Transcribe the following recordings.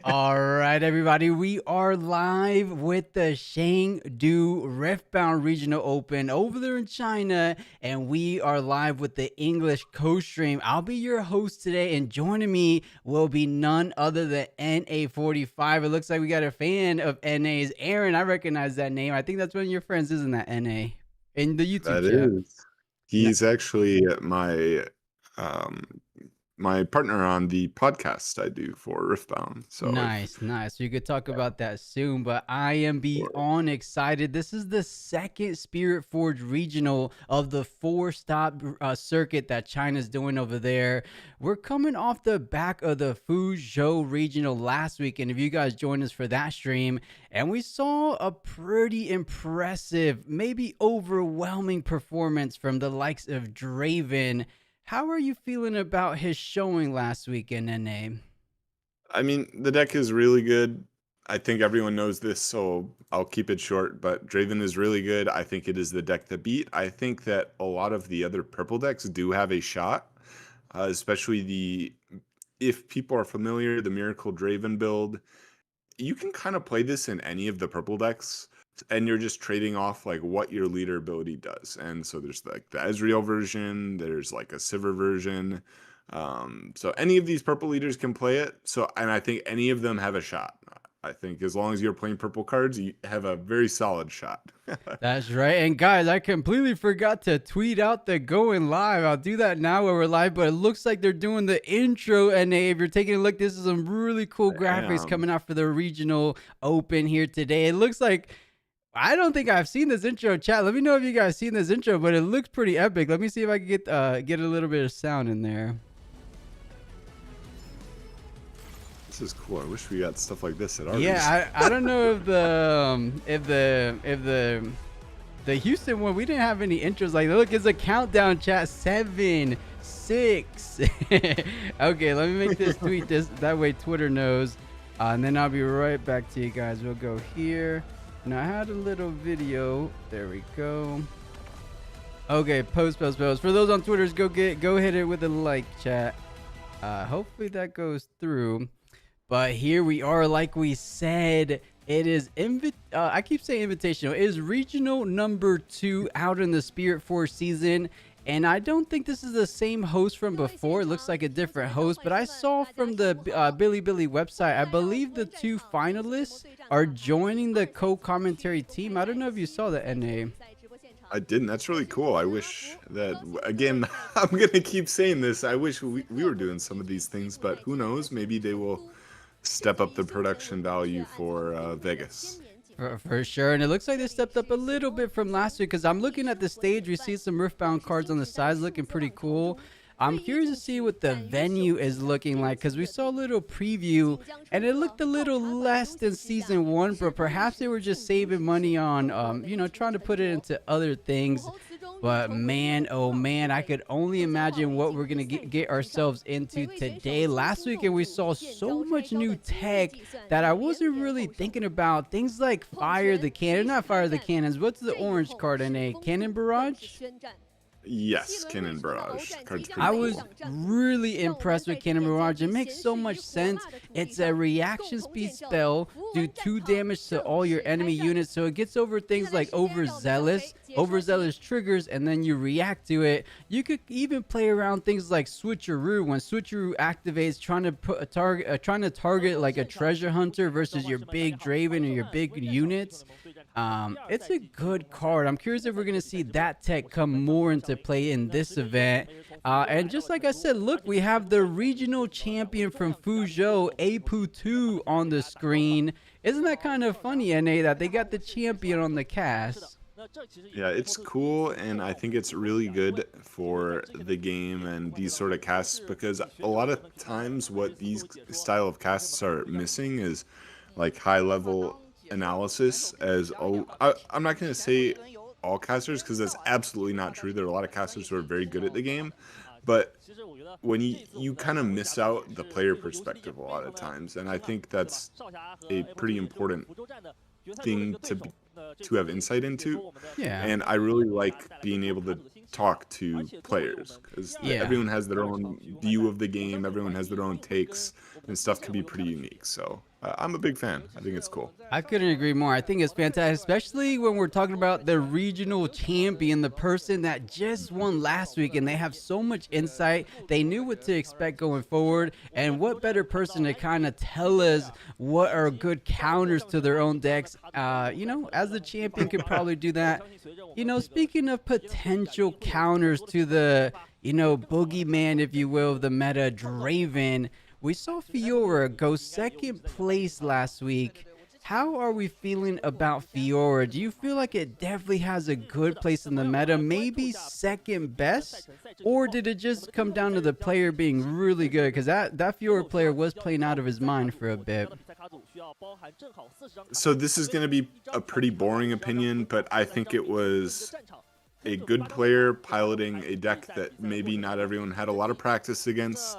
All right, everybody, we are live with the Chengdu Riftbound Regional Open over there in China, and we are live with the English co-stream. I'll be your host today, and joining me will be none other than NA45. It looks like we got a fan of NA's, Aaron. I recognize that name. I think that's one of your friends, isn't that, NA? In the YouTube That chat. is. He's actually um my partner on the podcast I do for Riftbound. So if Nice, nice. We could talk about that soon, but I am or beyond excited. This is the second Spirit Forge regional of the four-stop circuit that China's doing over there. We're coming off the back of the Fuzhou regional last week, and if you guys joined us for that stream, and we saw a pretty impressive, maybe overwhelming performance from the likes of Draven. How are you feeling about his showing last week in NA? I mean, the deck is really good. I think everyone knows this, so I'll keep it short, but Draven is really good. I think it is the deck to beat. I think that a lot of the other purple decks do have a shot, especially if people are familiar, the Miracle Draven build. You can kind of play this in any of the purple decks, and you're just trading off like what your leader ability does. And so there's like the Ezreal version, there's like a Sivir version. So any of these purple leaders can play it. So, and I think any of them have a shot. I think as long as you're playing purple cards, you have a very solid shot. That's right. And guys, I completely forgot to tweet out the going live. I'll do that now while we're live, but it looks like they're doing the intro. And if you're taking a look, this is some really cool graphics Damn. coming out for the regional open here today. It looks like I don't think I've seen this intro. Chat, let me know if you guys seen this intro, but it looks pretty epic. Let me see if I can get a little bit of sound in there. This is cool. I wish we got stuff like this at ours. Yeah, I don't know if the Houston one, we didn't have any intros. Like, look, it's a countdown, chat. 7, 6. Okay, let me make this tweet this that way Twitter knows, and then I'll be right back to you guys. We'll go here. Now I had a little video. There we go. Okay, post. For those on Twitter, go hit it with a like, chat. Hopefully that goes through. But here we are, like we said, it is I keep saying invitational. It is regional number 2 out in the Spiritforged season, and I don't think this is the same host from before. It looks like a different host, but I saw from the Billy website, I believe the 2 finalists are joining the co-commentary team. I don't know if you saw that, NA. I didn't. That's really cool. I wish that, again, I'm going to keep saying this. I wish we were doing some of these things, but who knows? Maybe they will step up the production value for Vegas. For sure. And it looks like they stepped up a little bit from last week, because I'm looking at the stage. We see some Riftbound cards on the sides looking pretty cool. I'm curious to see what the venue is looking like, because we saw a little preview and it looked a little less than season 1, but perhaps they were just saving money on, trying to put it into other things. But man, oh man, I could only imagine what we're going to get ourselves into today. Last weekend, we saw so much new tech that I wasn't really thinking about. Things like Fire the Cannon, not Fire the Cannons. What's the orange card in a Cannon Barrage? Yes, Cannon Barrage. Card's pretty I cool. was really impressed with Cannon Barrage. It makes so much sense. It's a reaction speed spell, do 2 damage to all your enemy units, so it gets over things like overzealous triggers, and then you react to it. You could even play around things like switcheroo. When switcheroo activates, trying to target like a treasure hunter versus your big Draven or your big units. It's a good card. I'm curious if we're gonna see that tech come more into play in this event. And just like I said, look, we have the regional champion from Fuzhou, Apu2, on the screen. Isn't that kind of funny, NA, that they got the champion on the cast? Yeah, it's cool, and I think it's really good for the game and these sort of casts, because a lot of times what these style of casts are missing is like high level analysis. I'm not going to say all casters, because that's absolutely not true. There are a lot of casters who are very good at the game, but when you kind of miss out the player perspective a lot of times, and I think that's a pretty important thing to have insight into. Yeah. And I really like being able to talk to players because Yeah. everyone has their own view of the game. Everyone has their own takes, and stuff can be pretty unique. So I'm a big fan. I think it's cool. I couldn't agree more. I think it's fantastic, especially when we're talking about the regional champion, the person that just won last week, and they have so much insight. They knew what to expect going forward, and what better person to kind of tell us what are good counters to their own decks. As the champion could probably do that. Speaking of potential counters to the, boogeyman, if you will, of the meta, Draven, we saw Fiora go second place last week. How are we feeling about Fiora? Do you feel like it definitely has a good place in the meta, maybe second best? Or did it just come down to the player being really good? Because that Fiora player was playing out of his mind for a bit. So this is going to be a pretty boring opinion, but I think it was a good player piloting a deck that maybe not everyone had a lot of practice against.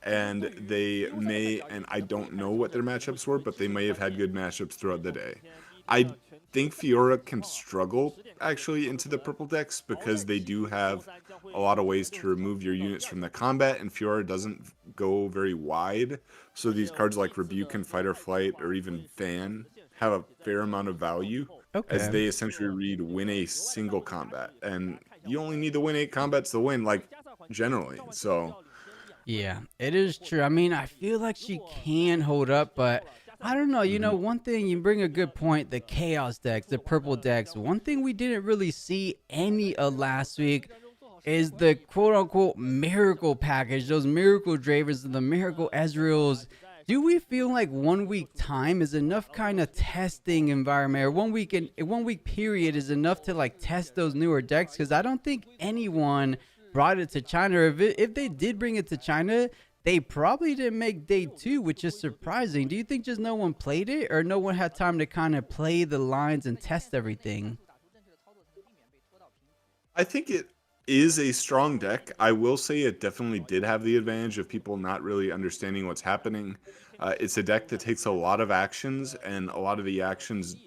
And they may, and I don't know what their matchups were, but they may have had good matchups throughout the day. I think Fiora can struggle actually into the purple decks because they do have a lot of ways to remove your units from the combat, and Fiora doesn't go very wide. So these cards like Rebuke and Fight or Flight or even Fan have a fair amount of value as they essentially read win a single combat. And you only need to win 8 combats to win, like generally. So yeah, it is true. I mean, I feel like she can hold up, but I don't know. One thing, you bring a good point, the chaos decks, the purple decks. One thing we didn't really see any of last week is the quote-unquote miracle package, those miracle Dravens and the miracle Ezreals. Do we feel like 1 week time is enough kind of testing environment, or 1 week period is enough to like test those newer decks? Because I don't think anyone brought it to China. If they did bring it to China, they probably didn't make day 2, which is surprising. Do you think just no one played it, or no one had time to kind of play the lines and test everything? I think it is a strong deck. I will say it definitely did have the advantage of people not really understanding what's happening. It's a deck that takes a lot of actions, and a lot of the actions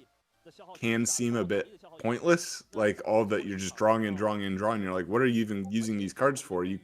can seem a bit pointless, like all that you're just drawing and drawing and drawing. You're like, what are you even using these cards for? You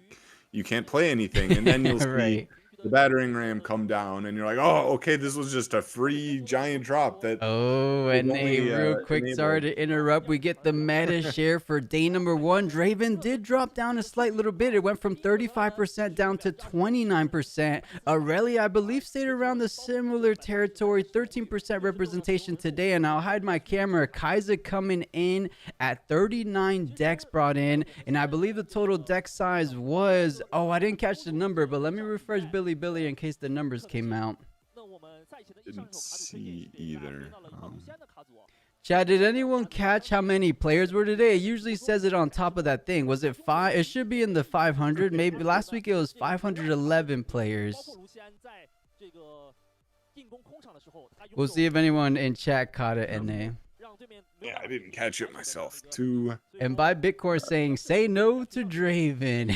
can't play anything. And then you'll Right. see the battering ram come down, and you're like, oh, okay, this was just a free giant drop that Oh, was and only real quick, sorry enabled. to interrupt. We get the meta share for day number 1. Draven did drop down a slight little bit. It went from 35% down to 29%. Aurelia, I believe, stayed around the similar territory, 13% representation today. And I'll hide my camera. Kaiser coming in at 39 decks brought in. And I believe the total deck size was, I didn't catch the number, but let me refresh Billy in case the numbers came out. Didn't see either. Chad, did anyone catch how many players were today? It usually says it on top of that thing. Was it 5? It should be in the 500. Maybe last week it was 511 players. We'll see if anyone in chat caught it, NA. Yeah, I didn't catch it myself. Too. And by Bitcoin saying, say no to Draven.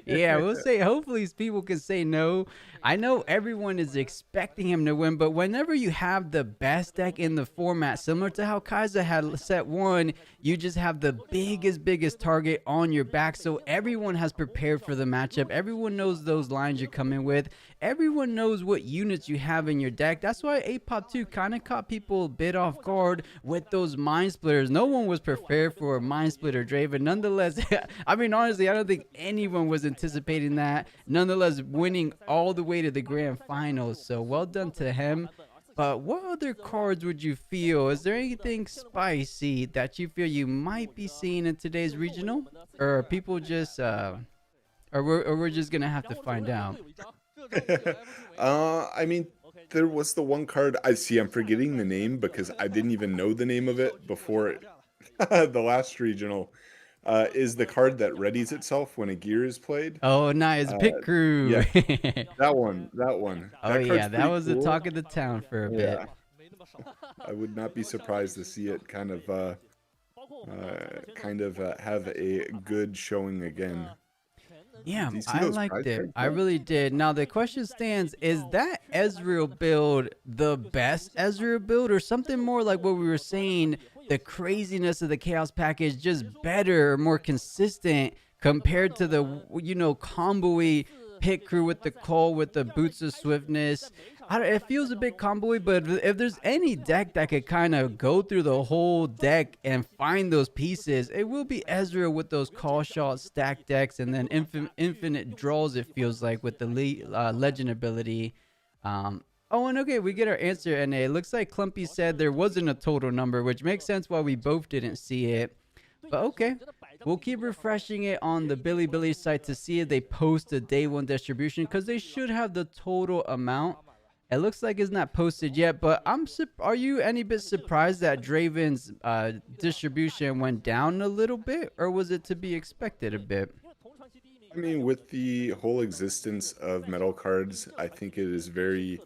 Yeah, we'll say, hopefully people can say no. I know everyone is expecting him to win, but whenever you have the best deck in the format, similar to how Kaiser had set 1, you just have the biggest target on your back. So everyone has prepared for the matchup. Everyone knows those lines you're coming with. Everyone knows what units you have in your deck. That's why APOP 2 kind of caught people a bit off guard with those Mind Splitters. No one was prepared for a Mind Splitter Draven. Nonetheless, I mean, honestly, I don't think anyone was anticipating that. Nonetheless, winning all the way to the grand finals. So well done to him. But what other cards would you feel? Is there anything spicy that you feel you might be seeing in today's regional? Or are people just, or we're just going to have to find out? I mean, there was the one card I'm forgetting the name because I didn't even know the name of it before the last regional. Is the card that readies itself when a gear is played. Oh, nice. Pit Crew. Yeah, that one. Oh, yeah, that was cool. the talk of the town for a bit. I would not be surprised to see it kind of have a good showing again. Yeah, I liked it. I really did. Now, the question stands, is that Ezreal build the best Ezreal build, or something more like what we were saying, the craziness of the chaos pack is just better, more consistent compared to the combo-y pit crew with the Cole with the boots of swiftness. It feels a bit combo-y, but if there's any deck that could kind of go through the whole deck and find those pieces, it will be Ezreal with those call shots, stack decks, and then infinite draws. It feels like with the legend ability. Oh, and okay, we get our answer, and it looks like Clumpy said there wasn't a total number, which makes sense why we both didn't see it. But okay, we'll keep refreshing it on the Bilibili site to see if they post a day one distribution, because they should have the total amount. It looks like it's not posted yet, but are you any bit surprised that Draven's distribution went down a little bit, or was it to be expected a bit? I mean, with the whole existence of metal cards, I think it is very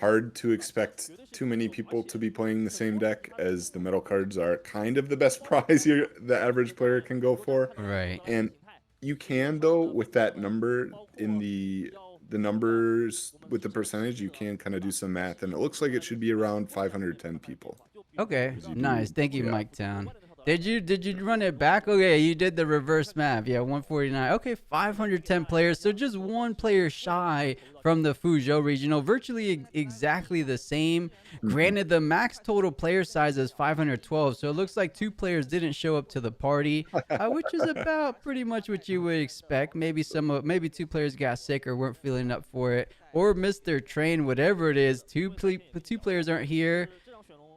hard to expect too many people to be playing the same deck, as the metal cards are kind of the best prize the average player can go for. Right. And you can, though, with that number in the numbers with the percentage, you can kind of do some math, and it looks like it should be around 510 people. Okay, nice. Thank you, Yeah. Mike Town. Did you run it back? Okay, you did the reverse math. Yeah, 149. Okay, 510 players. So just one player shy from the Fuzhou Regional. Virtually exactly the same. Granted, the max total player size is 512. So it looks like 2 players didn't show up to the party, which is about pretty much what you would expect. Maybe maybe 2 players got sick or weren't feeling up for it, or missed their train. Whatever it is, two players aren't here.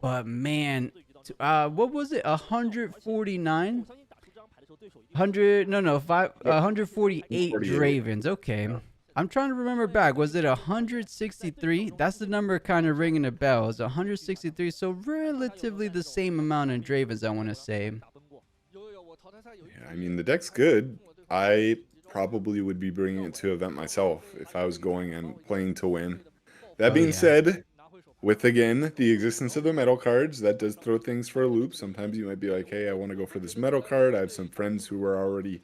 But man, what was it? 149? 148 Dravens. Okay. I'm trying to remember back. Was it 163? That's the number kind of ringing a bell. It's 163, so relatively the same amount in Dravens, I want to say. Yeah, I mean, the deck's good. I probably would be bringing it to event myself if I was going and playing to win. That being said, with, again, the existence of the metal cards, that does throw things for a loop. Sometimes you might be like, hey, I want to go for this metal card. I have some friends who are already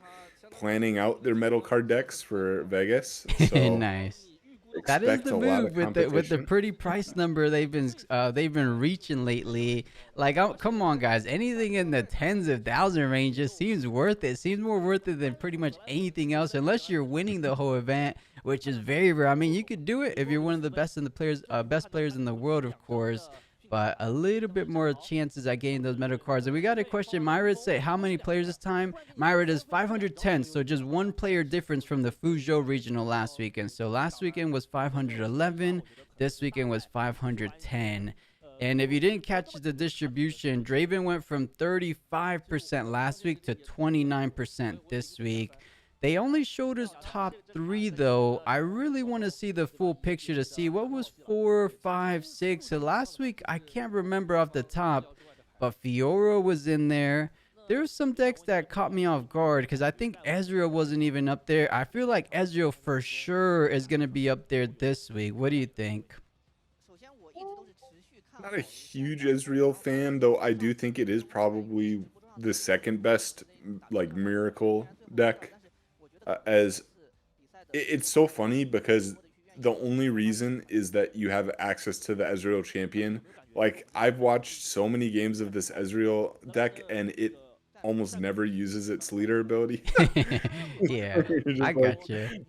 planning out their metal card decks for Vegas. So nice. That is the move with the pretty price number they've been reaching lately. Like, come on, guys, anything in the tens of thousand range just seems worth it. Seems more worth it than pretty much anything else, unless you're winning the whole event, which is very rare. I mean, you could do it if you're one of the best players in the world, of course. But a little bit more chances at getting those metal cards. And we got a question. Myra say, how many players this time? Myra does 510, so just 1 player difference from the Fuzhou Regional last weekend. So last weekend was 511. This weekend was 510. And if you didn't catch the distribution, Draven went from 35% last week to 29% this week. They only showed us top 3, though. I really want to see the full picture to see what was 4, 5, 6. So last week, I can't remember off the top, but Fiora was in there. There were some decks that caught me off guard because I think Ezreal wasn't even up there. I feel like Ezreal for sure is going to be up there this week. What do you think? Not a huge Ezreal fan, though I do think it is probably the second best, like, miracle deck. As it's so funny because the only reason is that you have access to the Ezreal champion. Like, I've watched so many games of this Ezreal deck, and it almost never uses its leader ability. Yeah, I got you.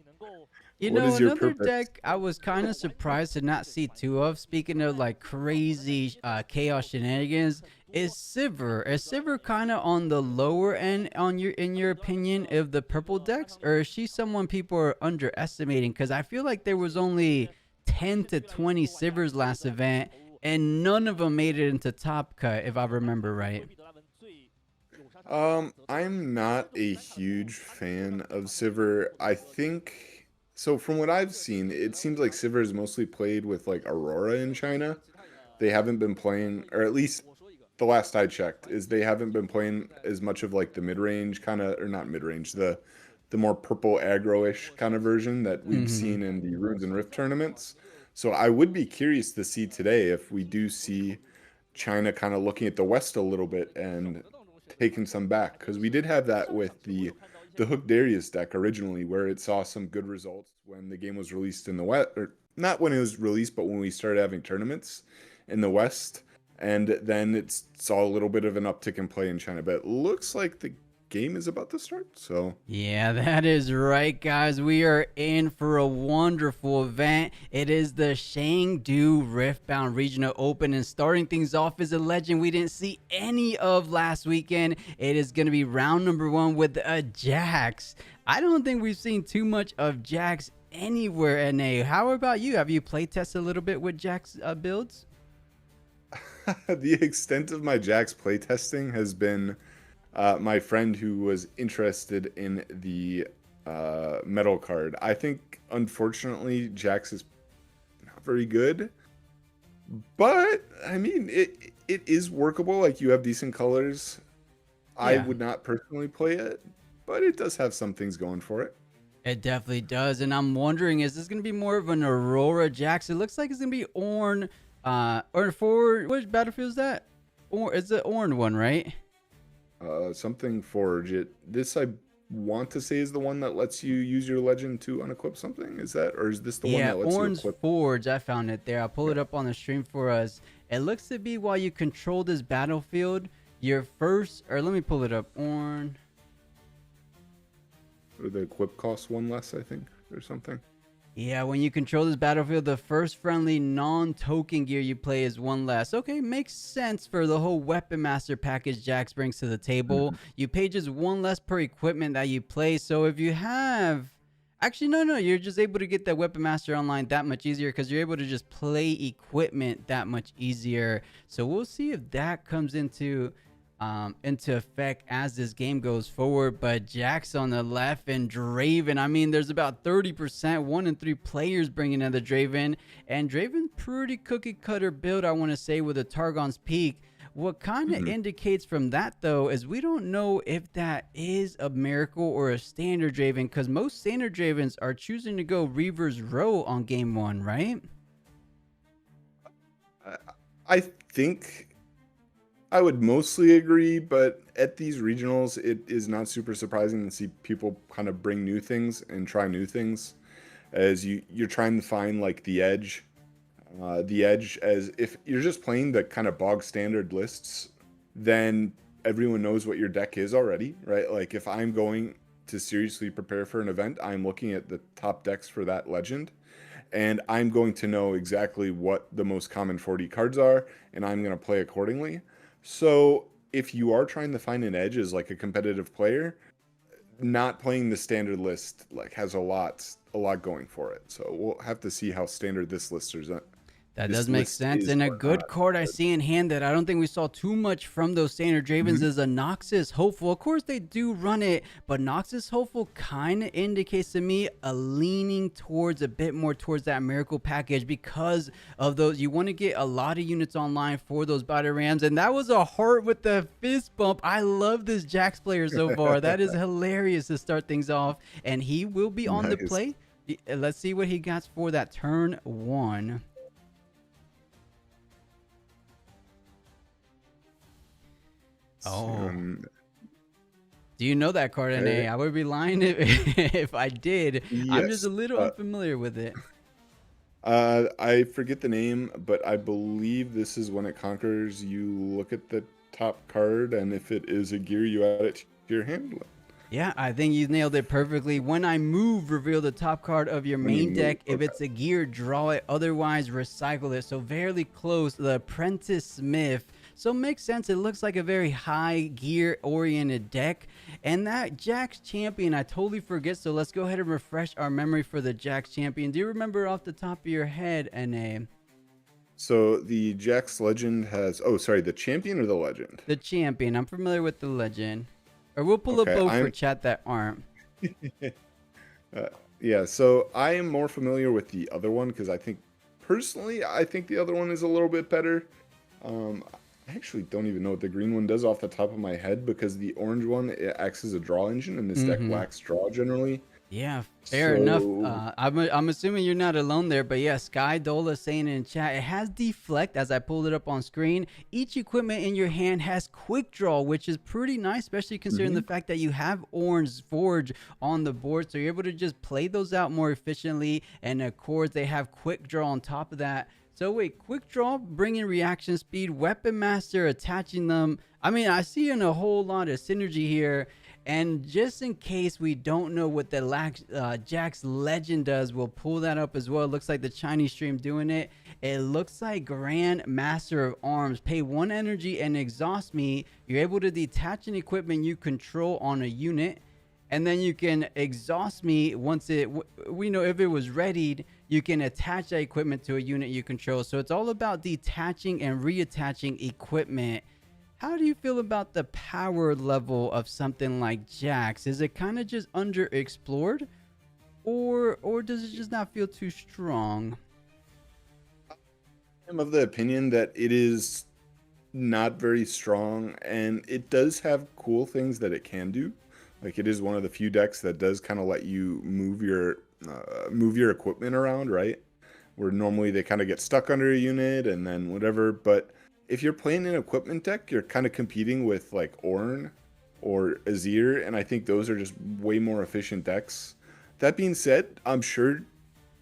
You know, another deck I was kind of surprised to not see 2 of, speaking of like crazy chaos shenanigans, is Sivir. Is Sivir kind of on the lower end in your opinion of the purple decks, or is she someone people are underestimating? Because I feel like there was only 10 to 20 Sivirs last event, and none of them made it into top cut, if I remember right. I'm not a huge fan of Sivir. I think so. From what I've seen, it seems like Sivir is mostly played with like Aurora in China. They haven't been playing, or at least the last I checked, is they haven't been playing as much of like the mid-range kind of, or not mid-range, the more purple aggro-ish kind of version that we've seen in the Runes and Rift tournaments. So I would be curious to see today if we do see China kind of looking at the West a little bit and taking some back, because we did have that with the Hook Darius deck originally, where it saw some good results when the game was released in the West, or not when it was released, but when we started having tournaments in the West. and then it's saw a little bit of an uptick in play in China. But it looks like the game is about to start. So Yeah, that is right, guys. We are in for a wonderful event. It is the Chengdu Riftbound Regional Open, and starting things off is a legend we didn't see any of last weekend. It is going to be round number 1 with a Jax. I don't think we've seen too much of Jax anywhere, NA. How about you? Have you playtested a little bit with Jax builds? the extent of my Jax playtesting has been my friend who was interested in the metal card. I think, unfortunately, Jax is not very good, but I mean, it is workable. Like, you have decent colors. I Yeah. would not personally play it, but it does have some things going for it. It definitely does, and I'm wondering, is this going to be more of an Aurora Jax? It looks like it's going to be Ornn, or for which battlefield is that? Or it's the Ornn one, right? Something Forge. This I want to say is the one that lets you use your legend to unequip something. Is that, or is this the one Yeah, that lets you Ornn's equip? Forge. I found it there. I'll pull it Yeah. up on the stream for us. It looks to be while you control this battlefield, your first, or let me pull it up. Ornn. Or the equip costs one less, I think, or something. Yeah, when you control this battlefield, the first friendly non-token gear you play is 1 less. Okay, makes sense for the whole Weapon Master package Jax brings to the table. You pay just 1 less per equipment that you play. So if you have... Actually, no, you're just able to get that Weapon Master online that much easier because you're able to just play equipment that much easier. So we'll see if that comes into effect as this game goes forward. But Jax on the left and Draven, I mean, there's about 30%, 1 in 3 players bringing in the Draven, and Draven pretty cookie cutter build, I want to say, with a Targon's Peak. What kind of indicates from that, though, is we don't know if that is a miracle or a standard Draven, because most standard Dravens are choosing to go Reaver's Row on game 1, right? I think I would mostly agree, but at these regionals, it is not super surprising to see people kind of bring new things and try new things, as you're trying to find like the edge. As if you're just playing the kind of bog standard lists, then everyone knows what your deck is already, right? Like, if I'm going to seriously prepare for an event, I'm looking at the top decks for that legend, and I'm going to know exactly what the most common 40 cards are, and I'm going to play accordingly. So if you are trying to find an edge as like a competitive player, not playing the standard list like has a lot going for it. So we'll have to see how standard this list is. That This does make list sense. is And a or good not. card I see in hand that I don't think we saw too much from those standard Dravens is a Noxus Hopeful. Of course, they do run it, but Noxus Hopeful kind of indicates to me a leaning towards a bit more towards that Miracle package because of those. You want to get a lot of units online for those Battle Rams, and that was a heart with the fist bump. I love this Jax player so far. That is hilarious to start things off, and he will be on the Nice. play. Let's see what he got for that turn 1. Oh, do you know that card, NA? I would be lying if I did. I'm just Yes. a little unfamiliar with it. I forget the name, but I believe this is when it conquers. You look at the top card, and if it is a gear, you add it to your hand. Yeah, I think you nailed it perfectly. When I move, reveal the top card of your When you main move, deck. If okay. it's a gear, draw it. Otherwise, recycle it. So fairly close. The Apprentice Smith. So makes sense. It looks like a very high gear oriented deck. And that Jax Champion, I totally forget. So let's go ahead and refresh our memory for the Jax Champion. Do you remember off the top of your head, NA? So the Jax Legend has. Oh, sorry, the champion or the legend? The Champion. I'm familiar with the legend. Or we'll pull up Okay, both for chat that aren't. Yeah, so I am more familiar with the other one because I think, personally, I think the other one is a little bit better. I actually don't even know what the green one does off the top of my head because the orange one, it acts as a draw engine, and this deck lacks draw generally. Yeah, fair enough. So- I'm assuming you're not alone there, but yeah, Sky Dola saying in chat, it has deflect as I pulled it up on screen. Each equipment in your hand has quick draw, which is pretty nice, especially considering the fact that you have Orange Forge on the board, so you're able to just play those out more efficiently. And of course, they have quick draw on top of that. So wait, quick draw, bringing reaction speed, weapon master, attaching them. I mean, I see in a whole lot of synergy here. And just in case we don't know what the Jax Legend does, we'll pull that up as well. It looks like the Chinese stream doing it. It looks like Grand Master of Arms. Pay 1 energy and exhaust me. You're able to detach an equipment you control on a unit. And then you can exhaust me once we know if it was readied, you can attach that equipment to a unit you control. So it's all about detaching and reattaching equipment. How do you feel about the power level of something like Jax? Is it kind of just underexplored, or does it just not feel too strong? I'm of the opinion that it is not very strong, and it does have cool things that it can do. Like, it is one of the few decks that does kind of let you move your equipment around, right? Where normally they kind of get stuck under a unit and then whatever. But if you're playing an equipment deck, you're kind of competing with like Ornn or Azir, and I think those are just way more efficient decks. That being said, I'm sure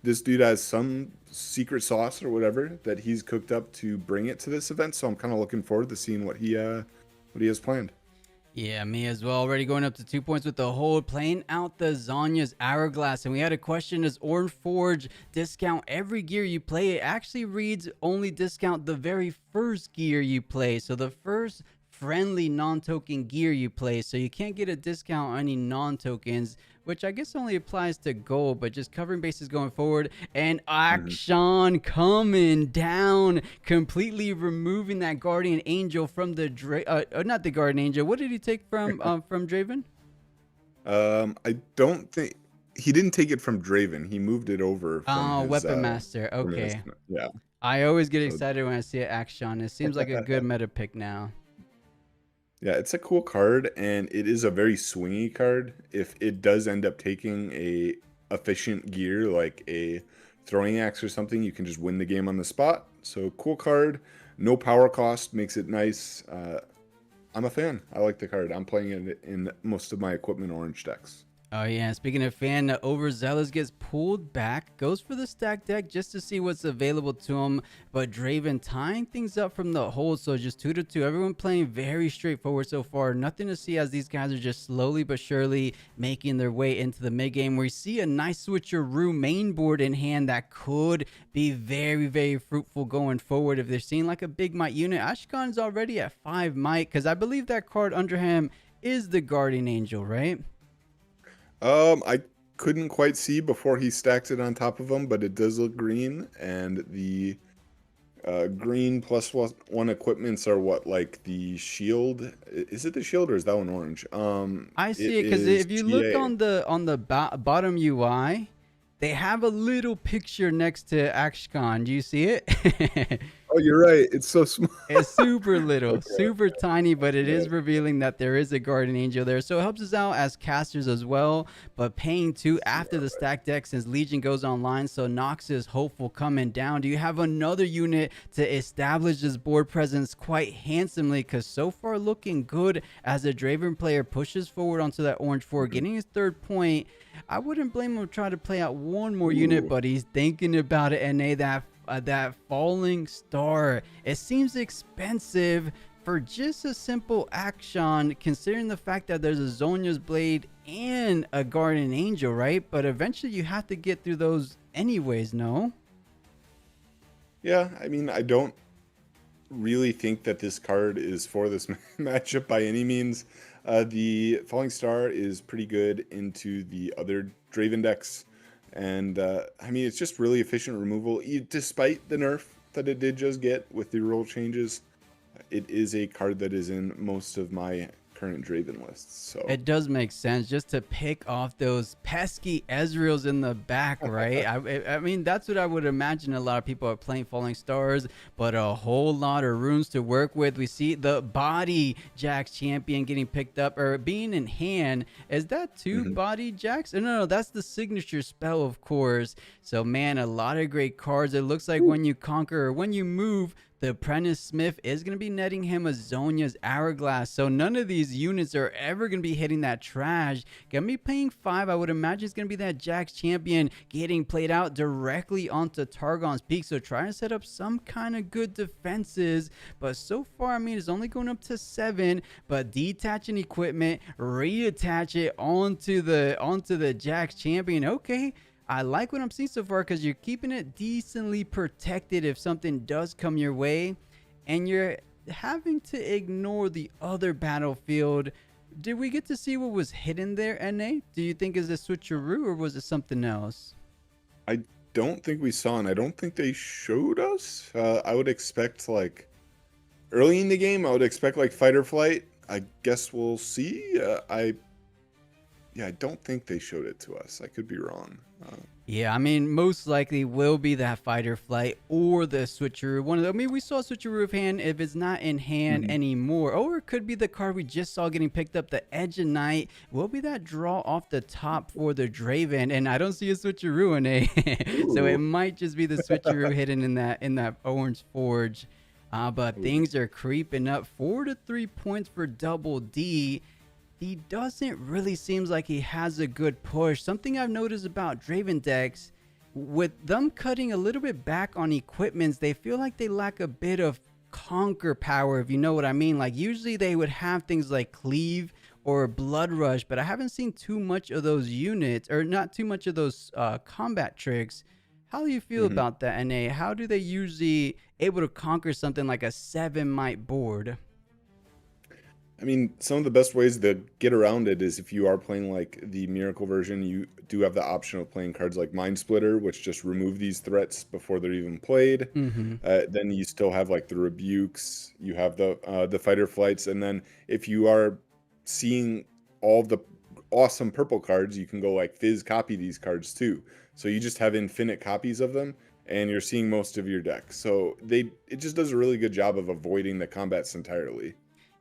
this dude has some secret sauce or whatever that he's cooked up to bring it to this event. So I'm kind of looking forward to seeing what he has planned. Yeah, me as well. Already going up to 2 points with the hold, playing out the Zonya's Hourglass. And we had a question, does Forge discount every gear you play? It actually reads only discount the very first gear you play. So the first friendly non-token gear you play. So you can't get a discount on any non-tokens, which I guess only applies to gold, but just covering bases going forward. And Akshan coming down, completely removing that Guardian Angel from the not the Guardian Angel. What did he take from Draven? I don't think he didn't take it from Draven. He moved it over from his, Weapon Master. Okay. Yeah. I always get excited when I see an Akshan. It seems like a good meta pick now. Yeah, it's a cool card, and it is a very swingy card. If it does end up taking a efficient gear like a throwing axe or something, you can just win the game on the spot. So cool card, no power cost, makes it nice. I'm a fan. I like the card. I'm playing it in most of my equipment orange decks. Oh yeah, speaking of fan, Overzealous gets pulled back, goes for the stack deck just to see what's available to him, but Draven tying things up from the hold, so just 2-2. Everyone playing very straightforward so far. Nothing to see as these guys are just slowly but surely making their way into the mid game. We see a nice switcheroo main board in hand that could be very, very fruitful going forward. If they're seeing like a big might unit, Ashkan's already at 5 might, because I believe that card under him is the Guardian Angel, right? I couldn't quite see before he stacked it on top of him, but it does look green, and the green +1 equipments are what, like the shield? Is it the shield or is that one orange? I see it because if you look on the bottom UI, they have a little picture next to Ashkan. Do you see it? Oh, you're right. It's so small. It's super little, super tiny, but it is revealing that there is a Guardian Angel there. So it helps us out as casters as well, but paying 2 after the stack deck since Legion goes online. So Nox is hopeful coming down. Do you have another unit to establish this board presence quite handsomely? Because so far looking good as a Draven player pushes forward onto that orange 4, getting his 3rd point. I wouldn't blame him to try to play out one more unit, but he's thinking about it. And that falling star, it seems expensive for just a simple action, considering the fact that there's a Zonya's Blade and a Guardian Angel, right? But eventually you have to get through those anyways, no? Yeah, I mean, I don't really think that this card is for this matchup by any means. The Falling Star is pretty good into the other Draven decks. And I mean, it's just really efficient removal. Despite the nerf that it did just get with the rule changes, it is a card that is in most of my current Draven lists. So it does make sense just to pick off those pesky Ezreals in the back, right? I mean, that's what I would imagine a lot of people are playing Falling Stars, but a whole lot of runes to work with. We see the body Jax champion getting picked up or being in hand. Is that 2 body Jax? No, that's the signature spell, of course. So man, a lot of great cards. It looks like when you conquer or when you move The Apprentice Smith is going to be netting him a Zonya's Hourglass. So none of these units are ever going to be hitting that trash. Going to be paying 5. I would imagine it's going to be that Jax champion getting played out directly onto Targon's Peak. So trying to set up some kind of good defenses. But so far, I mean, it's only going up to 7. But detaching equipment, reattach it onto the Jax champion. Okay. I like what I'm seeing so far because you're keeping it decently protected if something does come your way, and you're having to ignore the other battlefield. Did we get to see what was hidden there, NA? Do you think is a switcheroo or was it something else? I don't think we saw, and I don't think they showed us. I would expect like early in the game, I would expect like fight or flight. I guess we'll see. I don't think they showed it to us. I could be wrong. Yeah, I mean, most likely will be that fight or flight or the switcheroo. One of the, I mean, we saw switcheroo of hand if it's not in hand anymore. Or it could be the card we just saw getting picked up, the Edge of Night. Will be that draw off the top for the Draven. And I don't see a switcheroo in it. So it might just be the switcheroo hidden in that orange forge. But things are creeping up. 4 to 3 points for Double D. He doesn't really seems like he has a good push. Something I've noticed about Draven decks, with them cutting a little bit back on equipments, they feel like they lack a bit of conquer power, if you know what I mean. Like usually they would have things like Cleave or Blood Rush, but I haven't seen too much of those units, or not too much of those combat tricks. How do you feel about that, NA? How do they usually able to conquer something like a 7 might board? I mean, some of the best ways to get around it is if you are playing like the Miracle version, you do have the option of playing cards like Mind Splitter, which just remove these threats before they're even played. Then you still have like the Rebukes, you have the Fight or Flights, and then if you are seeing all the awesome purple cards, you can go like Fizz copy these cards too. So you just have infinite copies of them, and you're seeing most of your deck. So it just does a really good job of avoiding the combats entirely.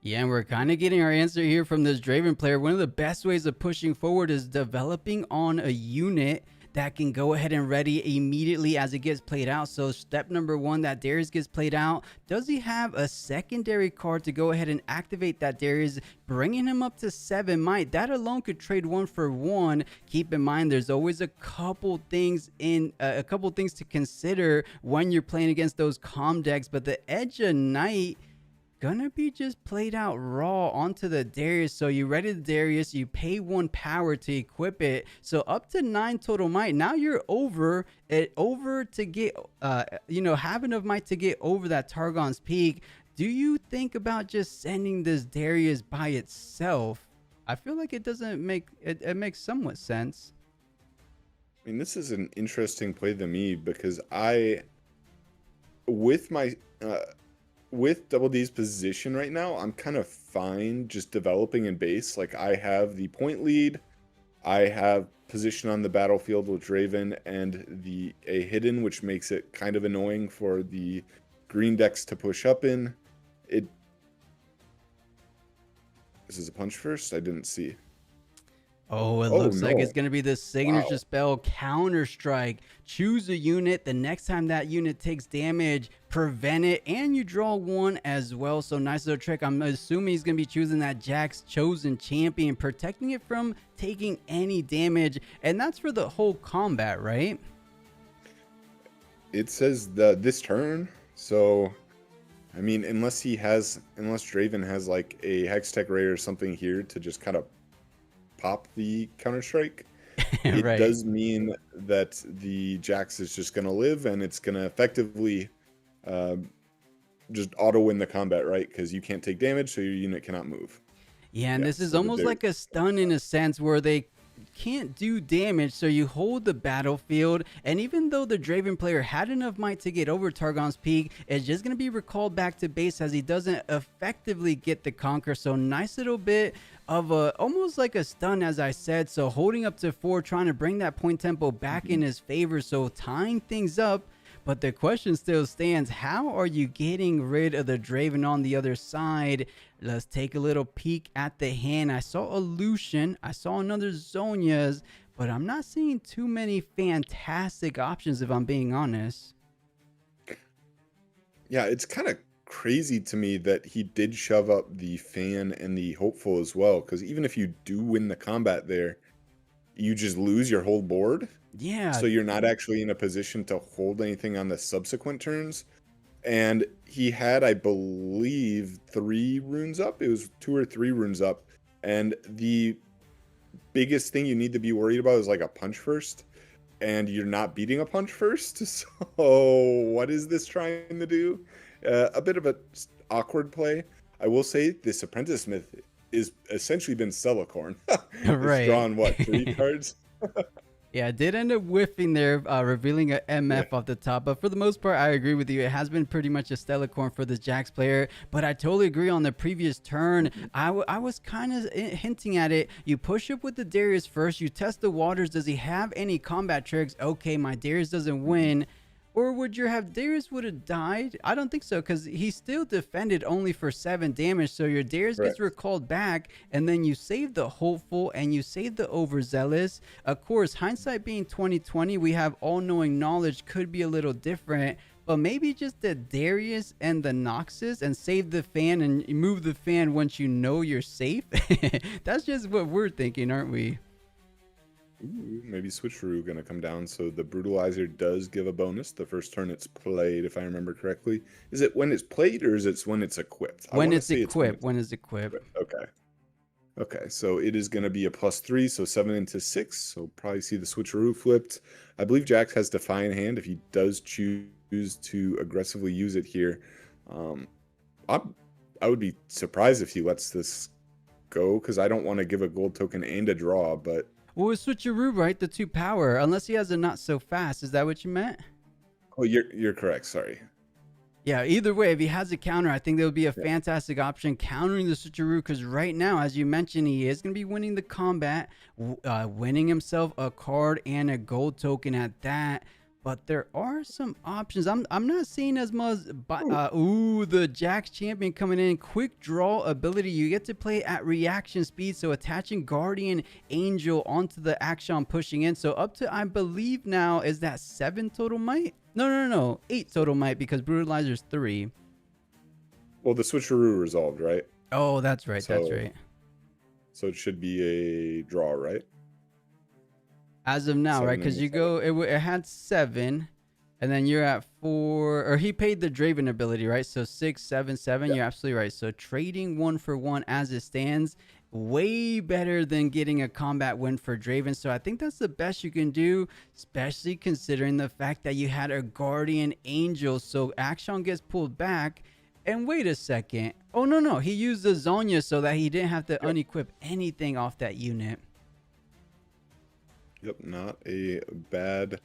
Yeah, and we're kind of getting our answer here from this Draven player. One of the best ways of pushing forward is developing on a unit that can go ahead and ready immediately as it gets played out. So step number 1, that Darius gets played out. Does he have a secondary card to go ahead and activate that Darius, bringing him up to 7 might? That alone could trade 1 for 1. Keep in mind, there's always a couple things to consider when you're playing against those calm decks. But the Edge of Night gonna be just played out raw onto the Darius. So you ready the Darius, you pay 1 power to equip it, so up to 9 total might. Now you're over to get have enough might to get over that Targon's Peak. Do you think about just sending this Darius by itself? I feel like it doesn't make it makes somewhat sense. I mean, this is an interesting play to me because with Double D's position right now, I'm kind of fine just developing in base. Like I have the point lead, I have position on the battlefield with Draven, and a hidden, which makes it kind of annoying for the green decks to push up in. This is a punch first? I didn't see. Oh, it looks like it's going to be the signature spell, Counter Strike. Choose a unit. The next time that unit takes damage, prevent it, and you draw 1 as well. So nice little trick. I'm assuming he's going to be choosing that Jax chosen champion, protecting it from taking any damage. And that's for the whole combat, right? It says this turn. So, I mean, unless Draven has like a Hextech Ray or something here to just kind of pop the Counter-Strike, it Right. does mean that the Jax is just going to live, and it's going to effectively just auto-win the combat, right? Because you can't take damage, so your unit cannot move. Yeah, and this is almost like a stun in a sense where they can't do damage, so you hold the battlefield, and even though the Draven player had enough might to get over Targon's Peak, it's just going to be recalled back to base as he doesn't effectively get the conquer. So nice little bit of almost like a stun, as I said. So holding up to 4, trying to bring that point tempo back in his favor, so tying things up. But the question still stands, how are you getting rid of the Draven on the other side? Let's take a little peek at the hand. I saw a Lucian, I saw another Zonya's, but I'm not seeing too many fantastic options if I'm being honest. Yeah, it's kind of crazy to me that he did shove up the fan and the hopeful as well. Because even if you do win the combat there, you just lose your whole board. Yeah. So you're not actually in a position to hold anything on the subsequent turns. And he had, I believe, 3 runes up. It was 2 or 3 runes up. And the biggest thing you need to be worried about is like a punch first. And you're not beating a punch first. So what is this trying to do? A bit of a awkward play. I will say this Apprentice Smith is essentially been Celicorn. It's Right. drawn what, 3 cards? Yeah, it did end up whiffing there, revealing a Yeah. MF off the top. But for the most part, I agree with you. It has been pretty much a stellar corn for this Jax player. But I totally agree on the previous turn. I was kind of hinting at it. You push up with the Darius first. You test the waters. Does he have any combat tricks? Okay, my Darius doesn't win. Or would you have Darius would have died? I don't think so, because he still defended only for 7 damage. So your Darius gets Correct. recalled back, and then you save the hopeful and you save the overzealous. Of course, hindsight being 2020, we have all-knowing knowledge, could be a little different. But maybe just the Darius and the Noxus and save the fan and move the fan once you know you're safe. That's just what we're thinking, aren't we? Ooh, maybe switcheroo gonna come down. So the brutalizer does give a bonus the first turn it's played, if I remember correctly. Is it when it's played or is it when it's equipped? I When want to it's say it's when equipped. it's When it's equipped. equipped. Okay. Okay, so it is going to be a +3, so 7 into 6. So probably see the switcheroo flipped. I believe Jax has Defiant Hand if he does choose to aggressively use it here. Um, I would be surprised if he lets this go because I don't want to give a gold token and a draw, but Well, it's switcheroo, right? The 2 power. Unless he has a not so fast. Is that what you meant? oh, you're correct. Sorry. Yeah, either way, if he has a counter, I think that would be a Yeah. fantastic option countering the switcheroo, because right now, as you mentioned, he is going to be winning the combat, winning himself a card and a gold token at that. But there are some options. I'm not seeing as much. Ooh, the Jax champion coming in. Quick draw ability. You get to play at reaction speed. So attaching Guardian Angel onto the action pushing in. So up to, I believe now, is that 7 total might? No. 8 total might, because Brutalizer's 3. Well, the switcheroo resolved, right? Oh, that's right. That's So right. so it should be a draw, right? As of now, right? 7 Because and you go, it had 7, and then you're at 4, or he paid the Draven ability, right? So 6, 7, 7. Yeah. You're absolutely right. So trading 1 for 1 as it stands, way better than getting a combat win for Draven. So I think that's the best you can do, especially considering the fact that you had a Guardian Angel. So Action gets pulled back. And wait a second. Oh, no. He used the Zonya so that he didn't have to unequip anything off that unit. Yep, not a bad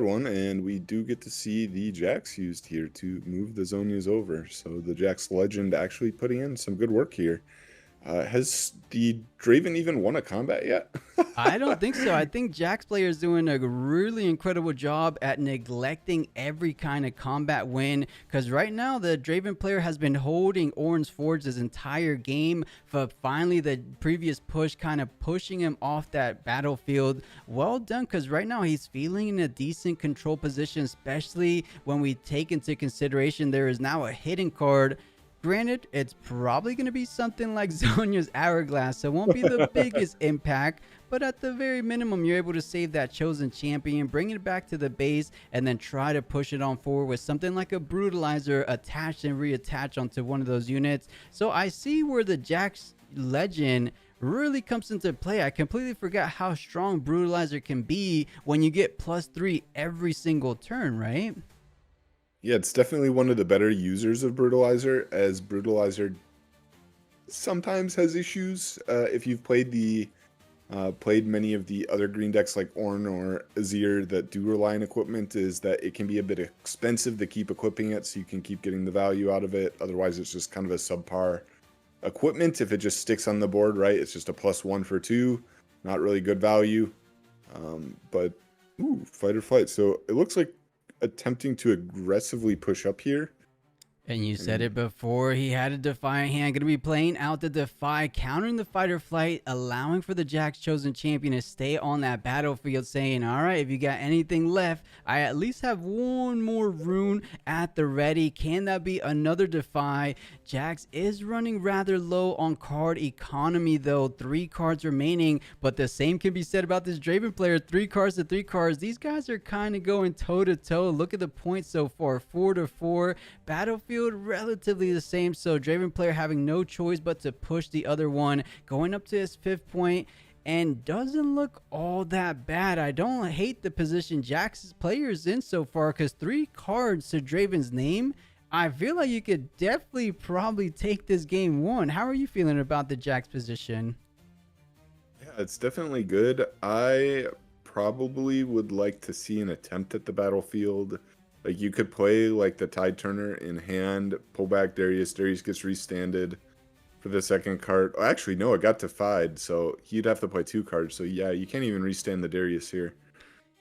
one, and we do get to see the Jax used here to move the Zonias over. So the Jax legend actually putting in some good work here. Has the Draven even won a combat yet? I don't think so. I think Jax player is doing a really incredible job at neglecting every kind of combat win, because right now the Draven player has been holding Orange Forge this entire game, but finally the previous push kind of pushing him off that battlefield. Well done, because right now he's feeling in a decent control position, especially when we take into consideration there is now a hidden card. Granted, it's probably going to be something like Zonya's Hourglass, so it won't be the biggest impact, but at the very minimum, you're able to save that chosen champion, bring it back to the base, and then try to push it on forward with something like a Brutalizer attached and reattached onto one of those units. So I see where the Jax legend really comes into play. I completely forgot how strong Brutalizer can be when you get +3 every single turn, right? Yeah, it's definitely one of the better users of Brutalizer, as Brutalizer sometimes has issues. If you've played many of the other green decks like Ornn or Azir that do rely on equipment, is that it can be a bit expensive to keep equipping it so you can keep getting the value out of it. Otherwise, it's just kind of a subpar equipment. If it just sticks on the board, right, it's just a +1 for 2, not really good value. But ooh, fight or flight. So it looks like attempting to aggressively push up here. And you I said mean, it before, he had a Defiant hand, going to be playing out the Defy, countering the Fight or Flight, allowing for the Jack's Chosen Champion to stay on that battlefield, saying, all right, if you got anything left, I at least have one more rune at the ready. Can that be another Defy? Jax is running rather low on card economy, though. 3 cards remaining, but the same can be said about this Draven player. 3 cards to 3 cards. These guys are kind of going toe-to-toe. Look at the points so far, 4-4. Battlefield relatively the same, so Draven player having no choice but to push the other one, going up to his 5th point, and doesn't look all that bad. I don't hate the position Jax's players in so far, because 3 cards to Draven's name, I feel like you could definitely probably take this game 1. How are you feeling about the Jax position? yeah, it's definitely good. I probably would like to see an attempt at the battlefield. Like, you could play like the Tide Turner in hand, pull back Darius. Darius gets restanded for the second card. Oh, actually, no, it got defied, so he'd have to play 2 cards. So yeah, you can't even restand the Darius here.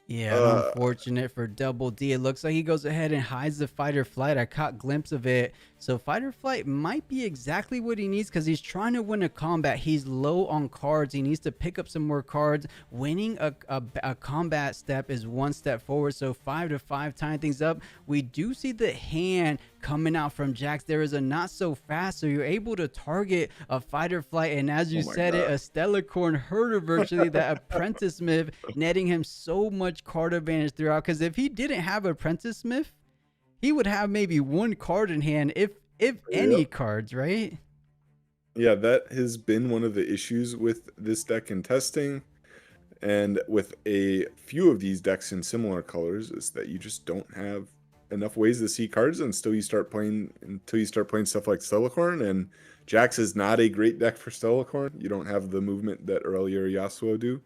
Yeah, unfortunate for Double D. It looks like he goes ahead and hides the Fight or Flight. I caught a glimpse of it. So Fight or Flight might be exactly what he needs, because he's trying to win a combat. He's low on cards. He needs to pick up some more cards. Winning a combat step is 1 step forward. So 5-5, tying things up. We do see the hand coming out from Jax. There is a not so fast, so you're able to target a Fight or Flight, and as you said it, a Stellarcorn herder virtually, that Apprentice Smith, netting him so much card advantage throughout. Because if he didn't have Apprentice Smith, he would have maybe 1 card in hand, if any cards, right? Yeah, that has been one of the issues with this deck in testing, and with a few of these decks in similar colors, is that you just don't have enough ways to see cards until you start playing stuff like Stellarcorn. And Jax is not a great deck for Stellarcorn. You don't have the movement that earlier Yasuo do.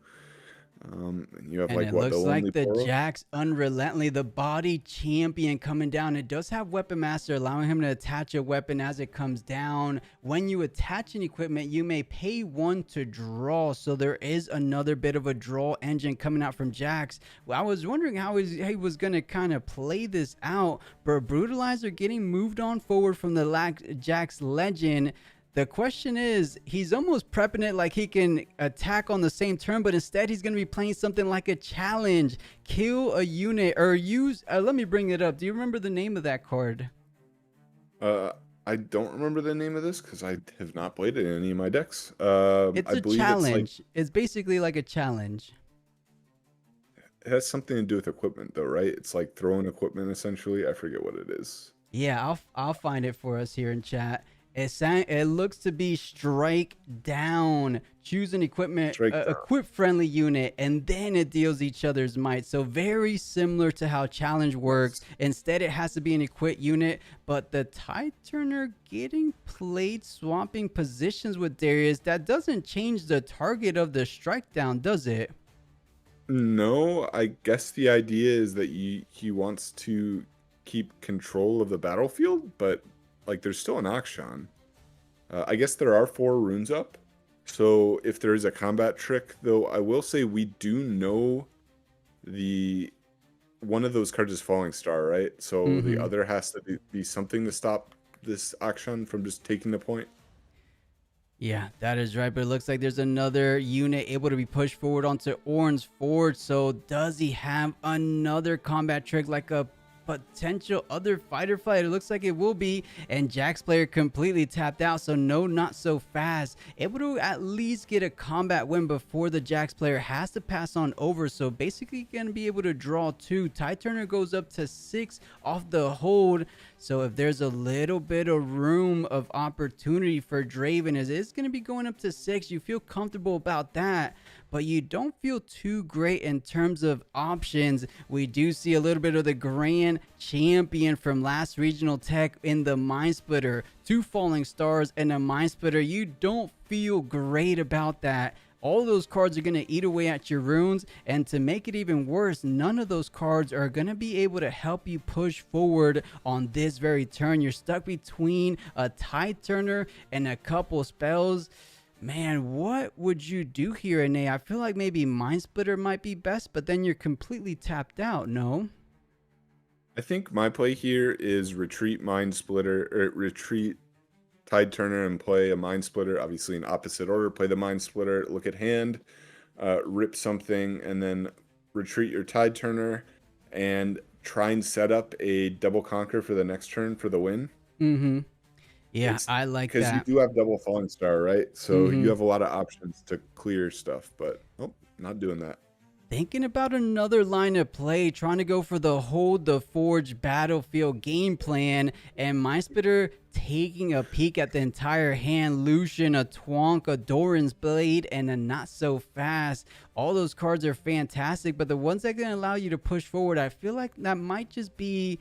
And you have, And like, it what, the looks Lonely like the Poro? Jax Unrelentingly, the body champion, coming down. It does have Weapon Master, allowing him to attach a weapon as it comes down. When you attach an equipment, you may pay 1 to draw. So there is another bit of a draw engine coming out from Jax. Well, I was wondering how he was going to kind of play this out, but Brutalizer getting moved on forward from the Jax Legend. The question is, he's almost prepping it like he can attack on the same turn, but instead he's going to be playing something like a challenge. Kill a unit, or use... let me bring it up. Do you remember the name of that card? I don't remember the name of this because I have not played it in any of my decks. It's I a believe challenge. It's basically like a challenge. it has something to do with equipment, though, right? It's like throwing equipment, essentially. I forget what it is. Yeah, I'll find it for us here in chat. It looks to be strike down. Choose an equip friendly unit, and then it deals each other's might. So very similar to how challenge works. Instead, it has to be an equip unit, but the Tide Turner getting played, swapping positions with Darius. That doesn't change the target of the strike down, does it? No, I guess the idea is that he wants to keep control of the battlefield, but like, there's still an Akshan. I guess there are 4 runes up. So if there is a combat trick, though, I will say we do know one of those cards is Falling Star, right? So the other has to be something to stop this Akshan from just taking the point. Yeah, that is right. But it looks like there's another unit able to be pushed forward onto Orange Ford. So does he have another combat trick, like a potential other Fight or Flight? It looks like it will be, and Jax player completely tapped out, so no, not so fast. Able to at least get a combat win before the Jax player has to pass on over, so basically gonna be able to draw 2. Tide Turner goes up to 6 off the hold, so if there's a little bit of room of opportunity for Draven, as it's gonna be going up to 6, you feel comfortable about that, but you don't feel too great in terms of options. We do see a little bit of the Grand Champion from last regional tech in the Mind Splitter. 2 Falling Stars and a Mind Splitter. You don't feel great about that. All those cards are going to eat away at your runes, and to make it even worse, none of those cards are going to be able to help you push forward on this very turn. You're stuck between a Tide Turner and a couple spells. Man, what would you do here, Ine? I feel like maybe Mind Splitter might be best, but then you're completely tapped out, no? I think my play here is retreat Mind Splitter, or retreat Tide Turner and play a Mind Splitter, obviously in opposite order. Play the Mind Splitter, look at hand, rip something, and then retreat your Tide Turner and try and set up a double conquer for the next turn for the win. Mm-hmm. Yeah, It's I like because you that. do have double Falling Star, right? So you Mm-hmm. have a lot of options to clear stuff, but oh, not doing that. Thinking about another line of play, trying to go for the hold the forge battlefield game plan, and my spitter taking a peek at the entire hand. Lucian, a Twonk, a Doran's Blade, and a Not So Fast. All those cards are fantastic, but the ones that can allow you to push forward, I feel like that might just be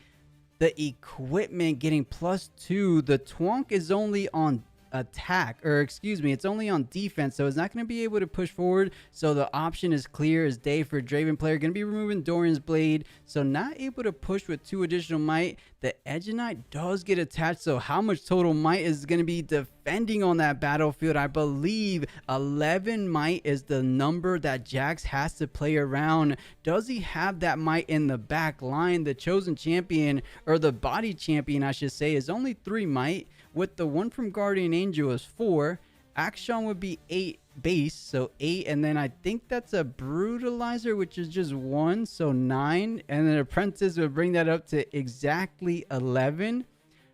the equipment getting +2. The Twonk is only on attack, or excuse me, it's only on defense, so it's not going to be able to push forward. So the option is clear as day for Draven player. Going to be removing Doran's Blade, so not able to push with 2 additional might. The Edgenite does get attached, so how much total might is going to be defending on that battlefield? I believe 11 might is the number that Jax has to play around. Does he have that might in the back line? The chosen champion, or the body champion I should say, is only 3 might, with the one from Guardian Angel is 4. Action would be 8 base, so 8, and then I think that's a Brutalizer, which is just 1, so 9, and then Apprentice would bring that up to exactly 11.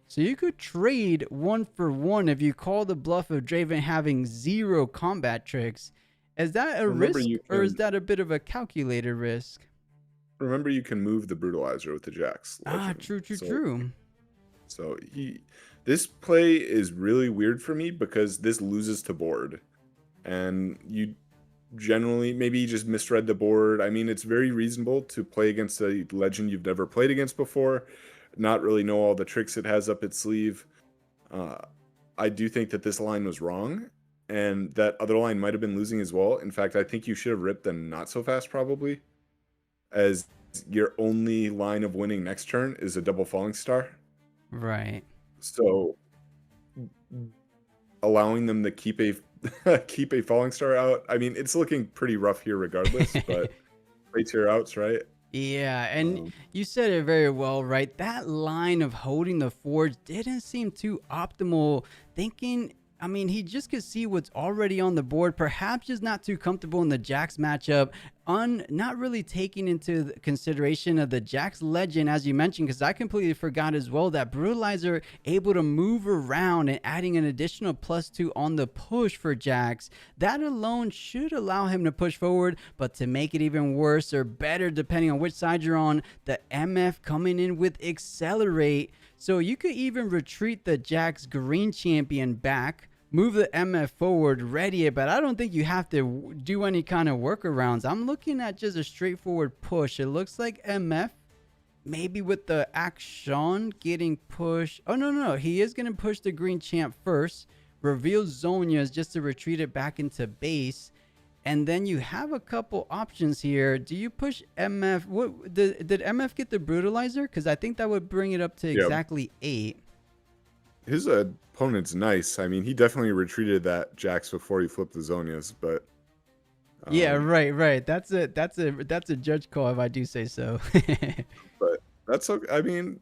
So you could trade 1 for 1 if you call the bluff of Draven having 0 combat tricks. Is that a Remember, risk, you or is can that a bit of a calculated risk? remember you can move the Brutalizer with the Jax Ah, legend. true, true, true. So this play is really weird for me because this loses to board, and you generally maybe you just misread the board. I mean, it's very reasonable to play against a legend you've never played against before, not really know all the tricks it has up its sleeve. Uh, I do think that this line was wrong, and that other line might have been losing as well. In fact, I think you should have ripped them Not So Fast probably, as your only line of winning next turn is a double Falling Star. Right. So allowing them to keep a keep a Falling Star out, I mean, it's looking pretty rough here regardless, but play to your outs, right? Yeah, and Um, you said it very well, right? That line of holding the forge didn't seem too optimal. Thinking, I mean, he just could see what's already on the board. Perhaps just not too comfortable in the Jax matchup. Not really taking into consideration of the Jax legend, as you mentioned, because I completely forgot as well that Brutalizer able to move around and adding an additional +2 on the push for Jax. That alone should allow him to push forward, but to make it even worse or better, depending on which side you're on, the MF coming in with Accelerate. So you could even retreat the Jax green champion back, move the MF forward, ready it, but I don't think you have to do any kind of workarounds. I'm looking at just a straightforward push. It looks like MF, maybe with the action getting pushed. Oh, no. He is going to push the green champ first, reveal Zonia's just to retreat it back into base. And then you have a couple options here. Do you push MF? What did MF get the Brutalizer? Because I think that would bring it up to yeah, exactly 8. his opponent's nice. I mean, he definitely retreated that Jax before he flipped the Zonias, but Yeah, um, right. That's a judge call if I do say so. but that's okay. I mean,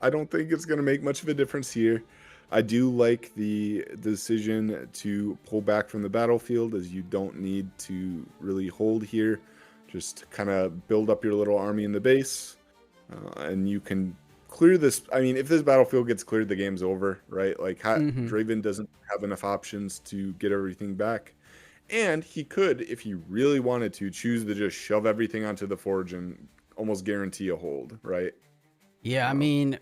I don't think it's gonna make much of a difference here. I do like the decision to pull back from the battlefield, as you don't need to really hold here. Just kind of build up your little army in the base, and you can clear this. I mean, if this battlefield gets cleared, the game's over, right? Like, Hmm. Draven doesn't have enough options to get everything back. And he could, if he really wanted to, choose to just shove everything onto the forge and almost guarantee a hold, right? Yeah, I Um, mean,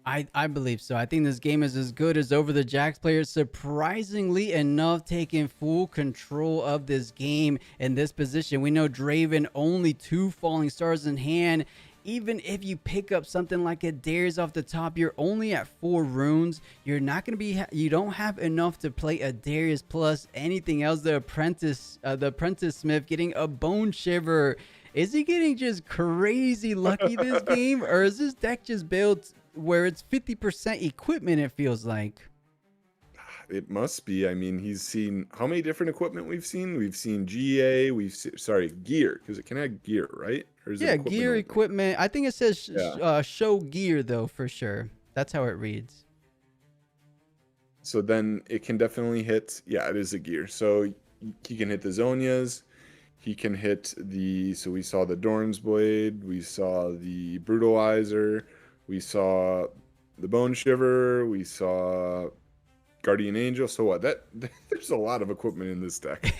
I believe so. I think this game is as good as over the Jax players. Surprisingly enough, taking full control of this game in this position. We know Draven only 2 falling stars in hand. Even if you pick up something like a Darius off the top, you're only at 4 runes. You're not going to be, you don't have enough to play a Darius plus anything else. The apprentice Smith getting a Bone Shiver. Is he getting just crazy lucky this game, or is this deck just built where it's 50% equipment, it feels like? It must be. I mean, he's seen how many different equipment we've seen? We've seen GA, sorry, gear, because it can have gear, right? Or is it Yeah, equipment gear, only? equipment. I think it says Yeah. show gear though for sure. That's how it reads. So then it can definitely hit, yeah, it is a gear. So he can hit the Zonias. He can hit so we saw the Dorn's Blade, we saw the Brutalizer, we saw the Bone Shiver, we saw Guardian Angel. So what? There's a lot of equipment in this deck.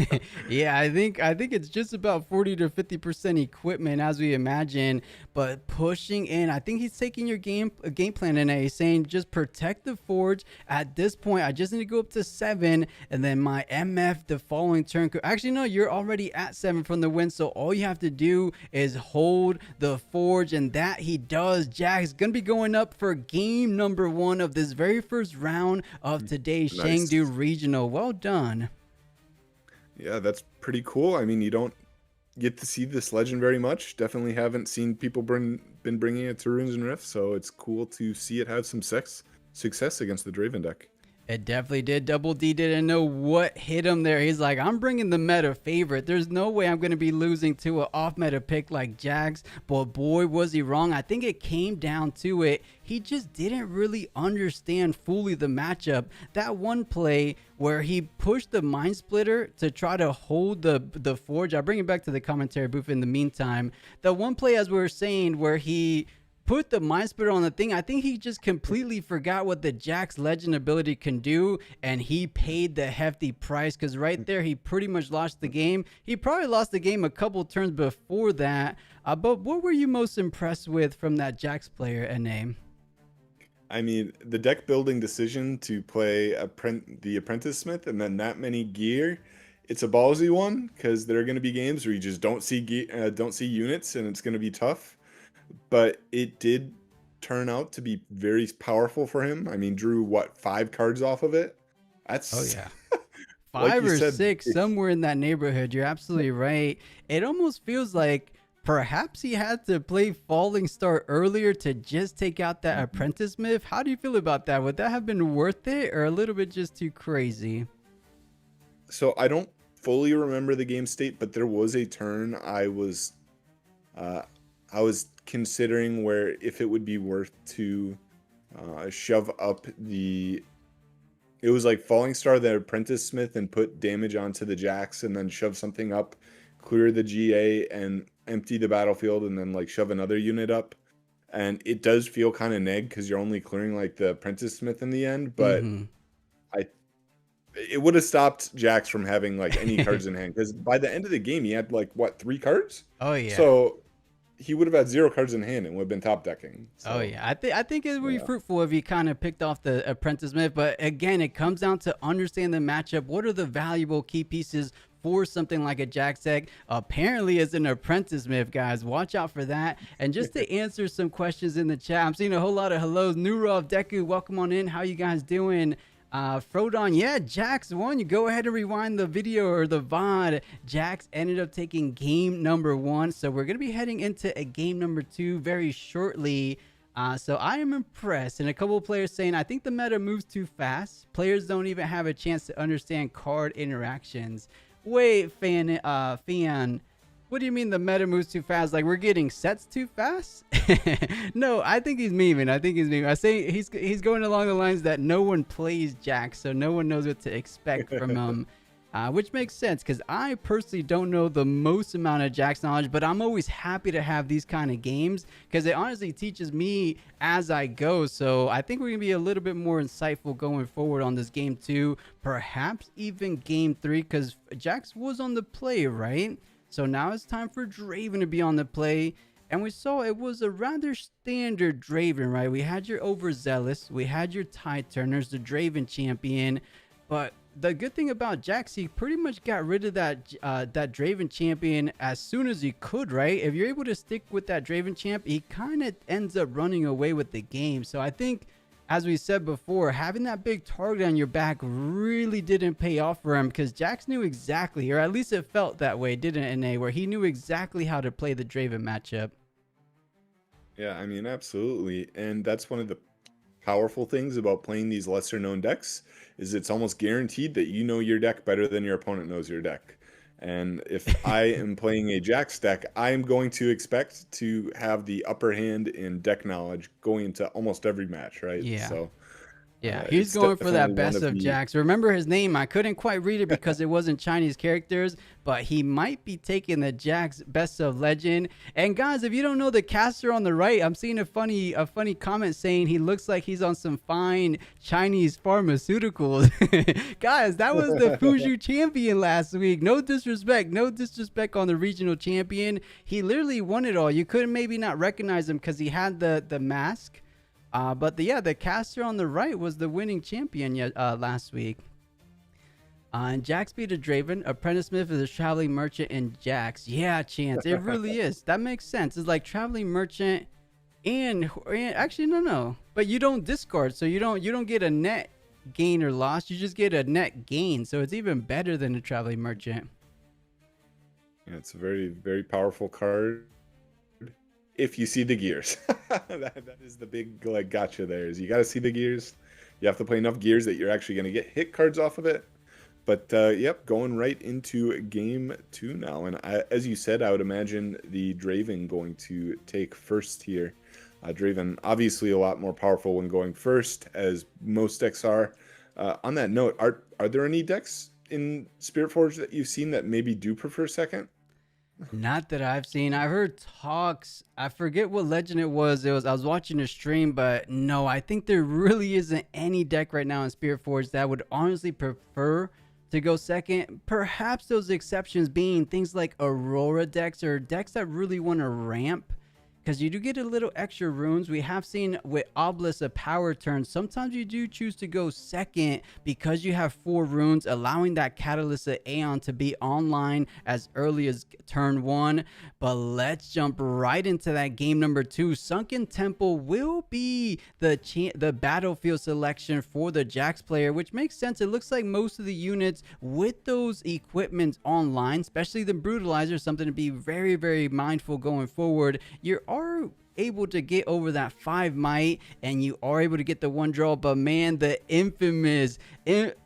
Yeah, I think it's just about 40 to 50% equipment as we imagine, but pushing in. I think he's taking your game plan and he's saying just protect the forge. At this point, I just need to go up to 7, and then my MF the following turn. Actually, no, you're already at 7 from the win, so all you have to do is hold the forge, and that he does. Jack's gonna be going up for game number 1 of this very first round of today's Nice. Chengdu Regional. Well done. Yeah, that's pretty cool. I mean, you don't get to see this legend very much. Definitely haven't seen people been bringing it to Runes and Rifts, so it's cool to see it have some success against the Draven deck. It definitely did. Double D didn't know what hit him there. He's like, I'm bringing the meta favorite. There's no way I'm going to be losing to an off meta pick like Jax. But boy, was he wrong. I think it came down to it. He just didn't really understand fully the matchup. That one play where he pushed the Mind Splitter to try to hold the Forge. I'll bring it back to the commentary booth in the meantime. The one play, as we were saying, where he put the Mind Splitter on the thing, I think he just completely forgot what the Jax Legend ability can do, and he paid the hefty price, because right there he pretty much lost the game. He probably lost the game a couple turns before that. But what were you most impressed with from that Jax player, NA? I mean, the deck building decision to play the Apprentice Smith and then that many gear, it's a ballsy one, because there are going to be games where you just don't see units, and it's going to be tough. But it did turn out to be very powerful for him. I mean, drew what, 5 cards off of it? That's Oh yeah. like 5 you or said, 6, somewhere in that neighborhood. You're absolutely right. It almost feels like perhaps he had to play Falling Star earlier to just take out that Apprentice myth. How do you feel about that? Would that have been worth it, or a little bit just too crazy? So I don't fully remember the game state, but there was a turn I was considering where if it would be worth to shove up it was like Falling Star the Apprentice Smith and put damage onto the Jax, and then shove something up, clear the GA and empty the battlefield, and then like shove another unit up. And it does feel kind of neg because you're only clearing like the Apprentice Smith in the end, but I it would have stopped Jax from having like any cards in hand, because by the end of the game he had like what, 3 cards? Oh yeah. So he would have had 0 cards in hand and would have been top decking. So, Oh yeah, I think it would be fruitful if he kind of picked off the Apprentice myth. But again, it comes down to understand the matchup. What are the valuable key pieces for something like a Jax deck? Apparently, it's an Apprentice myth, guys. Watch out for that. And just to answer some questions in the chat, I'm seeing a whole lot of hellos. Nurov, Deku, welcome on in. How you guys doing? Frodon, yeah, Jax won. You go ahead and rewind the video or the VOD. Jax ended up taking game number 1. So we're going to be heading into a game number 2 very shortly. So I am impressed. And a couple of players saying, I think the meta moves too fast. Players don't even have a chance to understand card interactions. Wait, Fan, what do you mean the meta moves too fast? Like we're getting sets too fast? No, I think he's memeing. I say he's going along the lines that no one plays Jax, so no one knows what to expect from him. Which makes sense, because I personally don't know the most amount of Jax knowledge, but I'm always happy to have these kind of games because it honestly teaches me as I go. So I think we're going to be a little bit more insightful going forward on this game 2, perhaps even game 3, because Jax was on the play, right? So now it's time for Draven to be on the play. And we saw it was a rather standard Draven, right? We had your Overzealous, we had your Tide Turners, the Draven champion. But the good thing about Jax, he pretty much got rid of that Draven champion as soon as he could, right? If you're able to stick with that Draven champ, he kind of ends up running away with the game. So I think, as we said before, having that big target on your back really didn't pay off for him, because Jax knew exactly, or at least it felt that way, didn't it, NA, where he knew exactly how to play the Draven matchup. yeah, I mean, absolutely. And that's one of the powerful things about playing these lesser known decks is it's almost guaranteed that you know your deck better than your opponent knows your deck. And if I am playing a Jax deck, I am going to expect to have the upper hand in deck knowledge going into almost every match, right? Yeah. So Yeah, he's it's going for definitely that one best of of the Jacks. Remember his name? I couldn't quite read it because it wasn't Chinese characters, but he might be taking the Jacks best of legend. And guys, if you don't know the caster on the right, I'm seeing a funny comment saying he looks like he's on some fine Chinese pharmaceuticals. Guys, that was the Fuzhou champion last week. No disrespect on the regional champion. He literally won it all. You couldn't maybe not recognize him because he had the mask. But the caster on the right was the winning champion last week. And Jax beat a Draven. Apprentice Smith is a traveling merchant in Jax. Yeah, Chance. It really is. That makes sense. It's like traveling merchant and actually no. But you don't discard, so you don't get a net gain or loss. You just get a net gain. So it's even better than a traveling merchant. Yeah, it's a very, very powerful card. If you see the gears, that is the big like gotcha there. Is you got to see the gears. You have to play enough gears that you're actually going to get hit cards off of it. But yep, going right into game 2 now. And as you said, I would imagine the Draven going to take first here. Draven obviously a lot more powerful when going first, as most decks are. On that note, are there any decks in Spiritforged that you've seen that maybe do prefer second? Not that I've seen. I've heard talks. I forget what legend it was. I was watching a stream, but no, I think there really isn't any deck right now in Spiritforged that would honestly prefer to go second. Perhaps those exceptions being things like Aurora decks or decks that really want to ramp, because you do get a little extra runes. We have seen with Obelisk a power turn. Sometimes you do choose to go second because you have 4 runes, allowing that Catalyst of Aeon to be online as early as turn 1. But let's jump right into that game number 2. Sunken Temple will be the battlefield selection for the Jax player, which makes sense. It looks like most of the units with those equipments online, especially the Brutalizer, something to be very, very mindful going forward. You are able to get over that 5 might, and you are able to get the 1 draw. But man, the infamous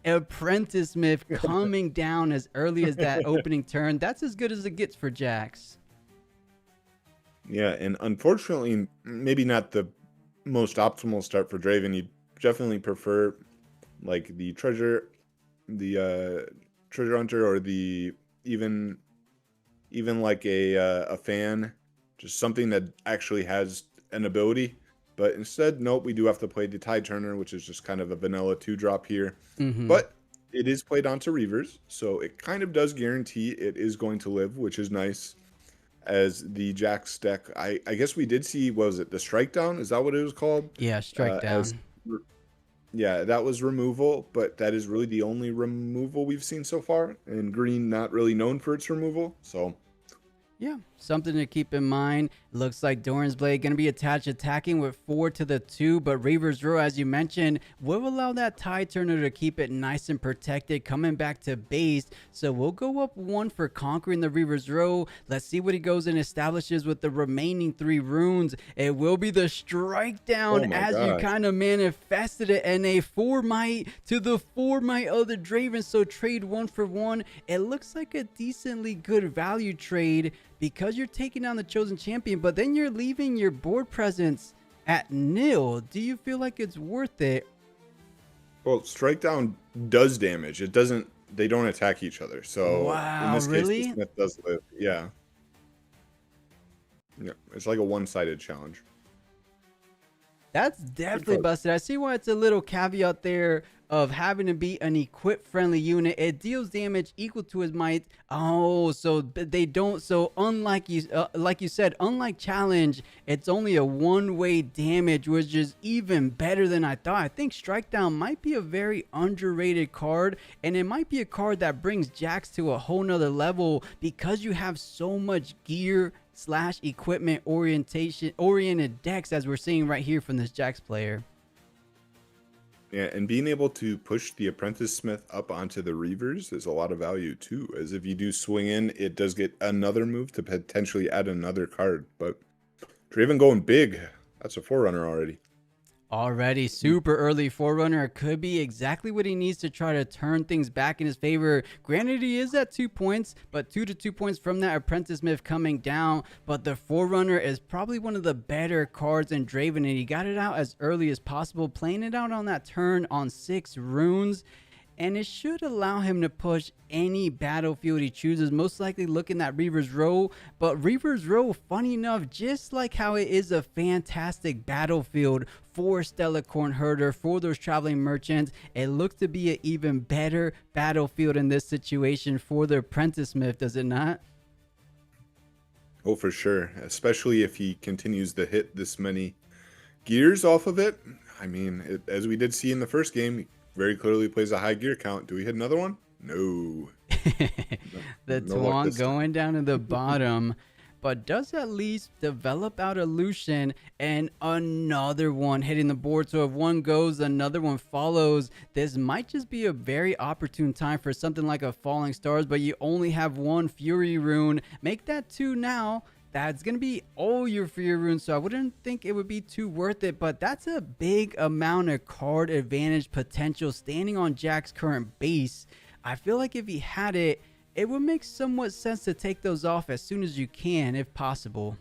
Apprentice Smith coming down as early as that opening turn, that's as good as it gets for Jax. Yeah, and unfortunately, maybe not the most optimal start for Draven. You definitely prefer like the treasure hunter, or the even like a fan, just something that actually has an ability. But instead, nope, we do have to play the Tide Turner, which is just kind of a vanilla 2-drop here. But it is played onto Reavers, so it kind of does guarantee it is going to live, which is nice. As the Jax deck, I guess we did see, what was it, the Strike Down? Is that what it was called? Yeah, Strike Down. Yeah, that was removal, but that is really the only removal we've seen so far. And green, not really known for its removal, so yeah, something to keep in mind. Looks like Doran's Blade going to be attached, attacking with 4 to the 2, but Reaver's Row, as you mentioned, will allow that Tide Turner to keep it nice and protected, coming back to base. So we'll go up 1 for conquering the Reaver's Row. Let's see what he goes and establishes with the remaining 3 runes. It will be the Strike Down, as you kind of manifested it, and a 4 might to the 4 might of the Draven. So trade 1 for 1. It looks like a decently good value trade, because you're taking down the chosen champion, but then you're leaving your board presence at nil. Do you feel like it's worth it? Well, Strike Down does damage. It doesn't. They don't attack each other. So wow, in this really? case, the Smith does live. Yeah. Yeah, it's like a one-sided challenge. That's definitely busted. I see why it's a little caveat there of having to be an equip-friendly unit. It deals damage equal to his might. Oh, so they don't. So unlike like you said, unlike challenge, it's only a one-way damage, which is even better than I thought. I think Strike Down might be a very underrated card, and it might be a card that brings Jax to a whole nother level, because you have so much gear / equipment oriented decks, as we're seeing right here from this Jax player. Yeah, and being able to push the Apprentice Smith up onto the Reavers is a lot of value too, as if you do swing in, it does get another move to potentially add another card. But Draven going big, that's a Forerunner already. Already super early Forerunner could be exactly what he needs to try to turn things back in his favor. Granted, he is at 2 points, but 2 points from that Apprentice Myth coming down. But the Forerunner is probably one of the better cards in Draven, and he got it out as early as possible, playing it out on that turn on 6 runes. And it should allow him to push any battlefield he chooses, most likely looking at Reaver's Row. But Reaver's Row, funny enough, just like how it is a fantastic battlefield for Stellacorn Herder, for those traveling merchants, it looks to be an even better battlefield in this situation for the Apprentice Myth, does it not? Oh, for sure. Especially if he continues to hit this many gears off of it. I mean, as we did see in the first game, very clearly plays a high gear count. Do we hit another one? No. The No luck Tuan this time. going down to the bottom, but does at least develop out a Lucian, and another one hitting the board. So if one goes, another one follows. This might just be a very opportune time for something like a Falling Stars, but you only have one Fury rune. Make that 2 now. That's going to be all your Fury runes, so I wouldn't think it would be too worth it, but that's a big amount of card advantage potential standing on Jack's current base. I feel like if he had it, it would make somewhat sense to take those off as soon as you can, if possible.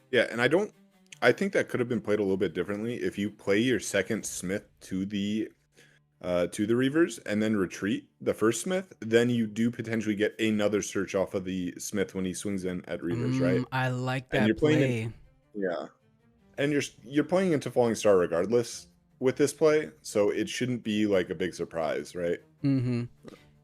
Yeah, and I think that could have been played a little bit differently. If you play your second Smith to the Reavers and then retreat the first Smith, then you do potentially get another search off of the Smith when he swings in at Reavers, right? I like And that you're playing play. Yeah. And you're playing into Falling Star regardless with this play, so it shouldn't be like a big surprise, right?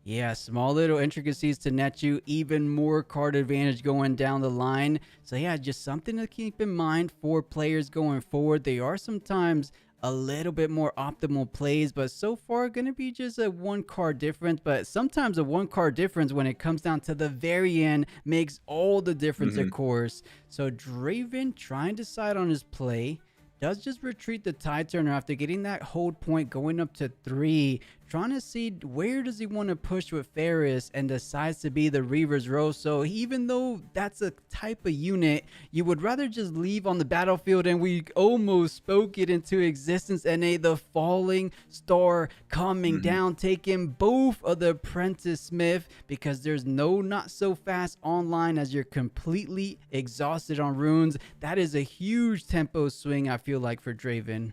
Yeah, small little intricacies to net you even more card advantage going down the line. So yeah, just something to keep in mind for players going forward. They are sometimes a little bit more optimal plays, but so far going to be just a 1 card difference. But sometimes a 1 card difference when it comes down to the very end makes all the difference, of course. So Draven trying to decide on his play. Does just retreat the Tide Turner after getting that hold point going up to 3. Trying to see where does he want to push with Ferris, and decides to be the Reaver's Row. So even though that's a type of unit you would rather just leave on the battlefield, and we almost spoke it into existence, NA, the Falling Star coming down, taking both of the Apprentice Smith, because there's no not so fast online as you're completely exhausted on runes. That is a huge tempo swing, I feel like, for Draven.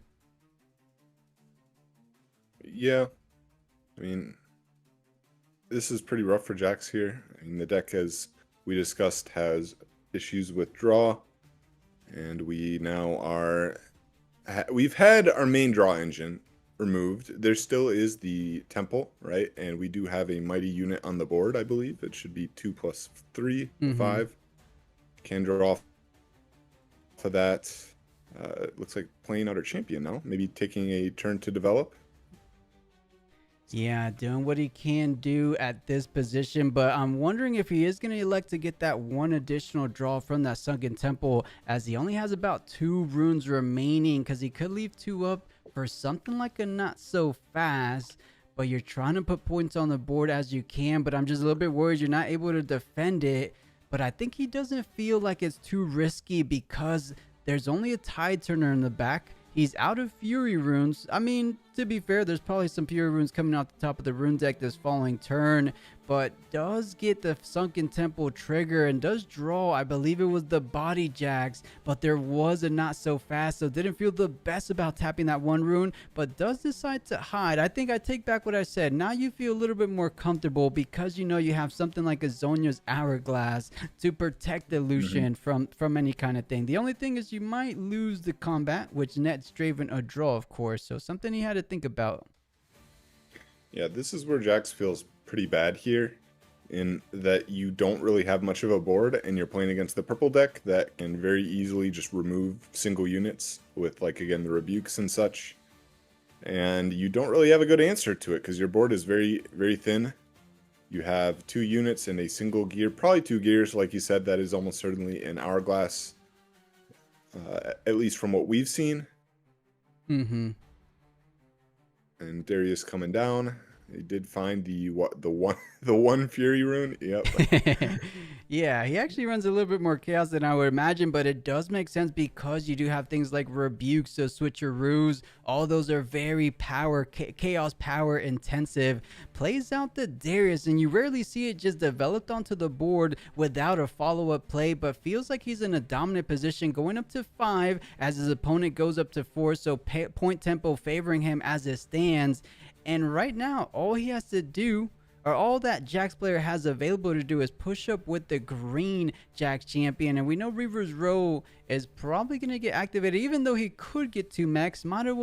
Yeah. I mean, this is pretty rough for Jax here. I mean, the deck, as we discussed, has issues with draw, and we now we've had our main draw engine removed. There still is the temple, right? And we do have a mighty unit on the board, I believe. It should be 2 + 3, 5. Can draw off of that. It looks like playing Outer Champion now. Maybe taking a turn to develop. Yeah, doing what he can do at this position, but I'm wondering if he is going to elect to get that 1 additional draw from that Sunken Temple, as he only has about 2 runes remaining, because he could leave 2 up for something like a not so fast. But you're trying to put points on the board as you can, but I'm just a little bit worried you're not able to defend it. But I think he doesn't feel like it's too risky, because there's only a Tide Turner in the back. He's out of Fury runes. I mean, to be fair, there's probably some Fury runes coming out the top of the rune deck this following turn, but does get the Sunken Temple trigger and does draw, I believe it was the Body Jacks, but there was a not so fast, so didn't feel the best about tapping that 1 rune, but does decide to hide. I think I take back what I said. Now you feel a little bit more comfortable, because you know you have something like a Zonya's Hourglass to protect the Lucian from any kind of thing. The only thing is you might lose the combat, which nets Draven a draw, of course, so something he had to think about. Yeah, this is where Jax feels pretty bad here, in that you don't really have much of a board, and you're playing against the purple deck that can very easily just remove single units with, like, again, the rebukes and such. And you don't really have a good answer to it, because your board is very, very thin. You have 2 units and a single gear, probably 2 gears, like you said. That is almost certainly an Hourglass, at least from what we've seen. And Darius coming down. He did find the one Fury rune. Yep. Yeah, he actually runs a little bit more chaos than I would imagine, but it does make sense because you do have things like rebukes, so switcheroos. All those are very chaos power intensive. Plays out the Darius, and you rarely see it just developed onto the board without a follow-up play, but feels like he's in a dominant position going up to 5 as his opponent goes up to 4, so point tempo favoring him as it stands. And right now, all he has to do, or all that Jax player has available to do, is push up with the green Jax champion. And we know Reaver's Row is probably going to get activated, even though he could get 2 mechs. Might as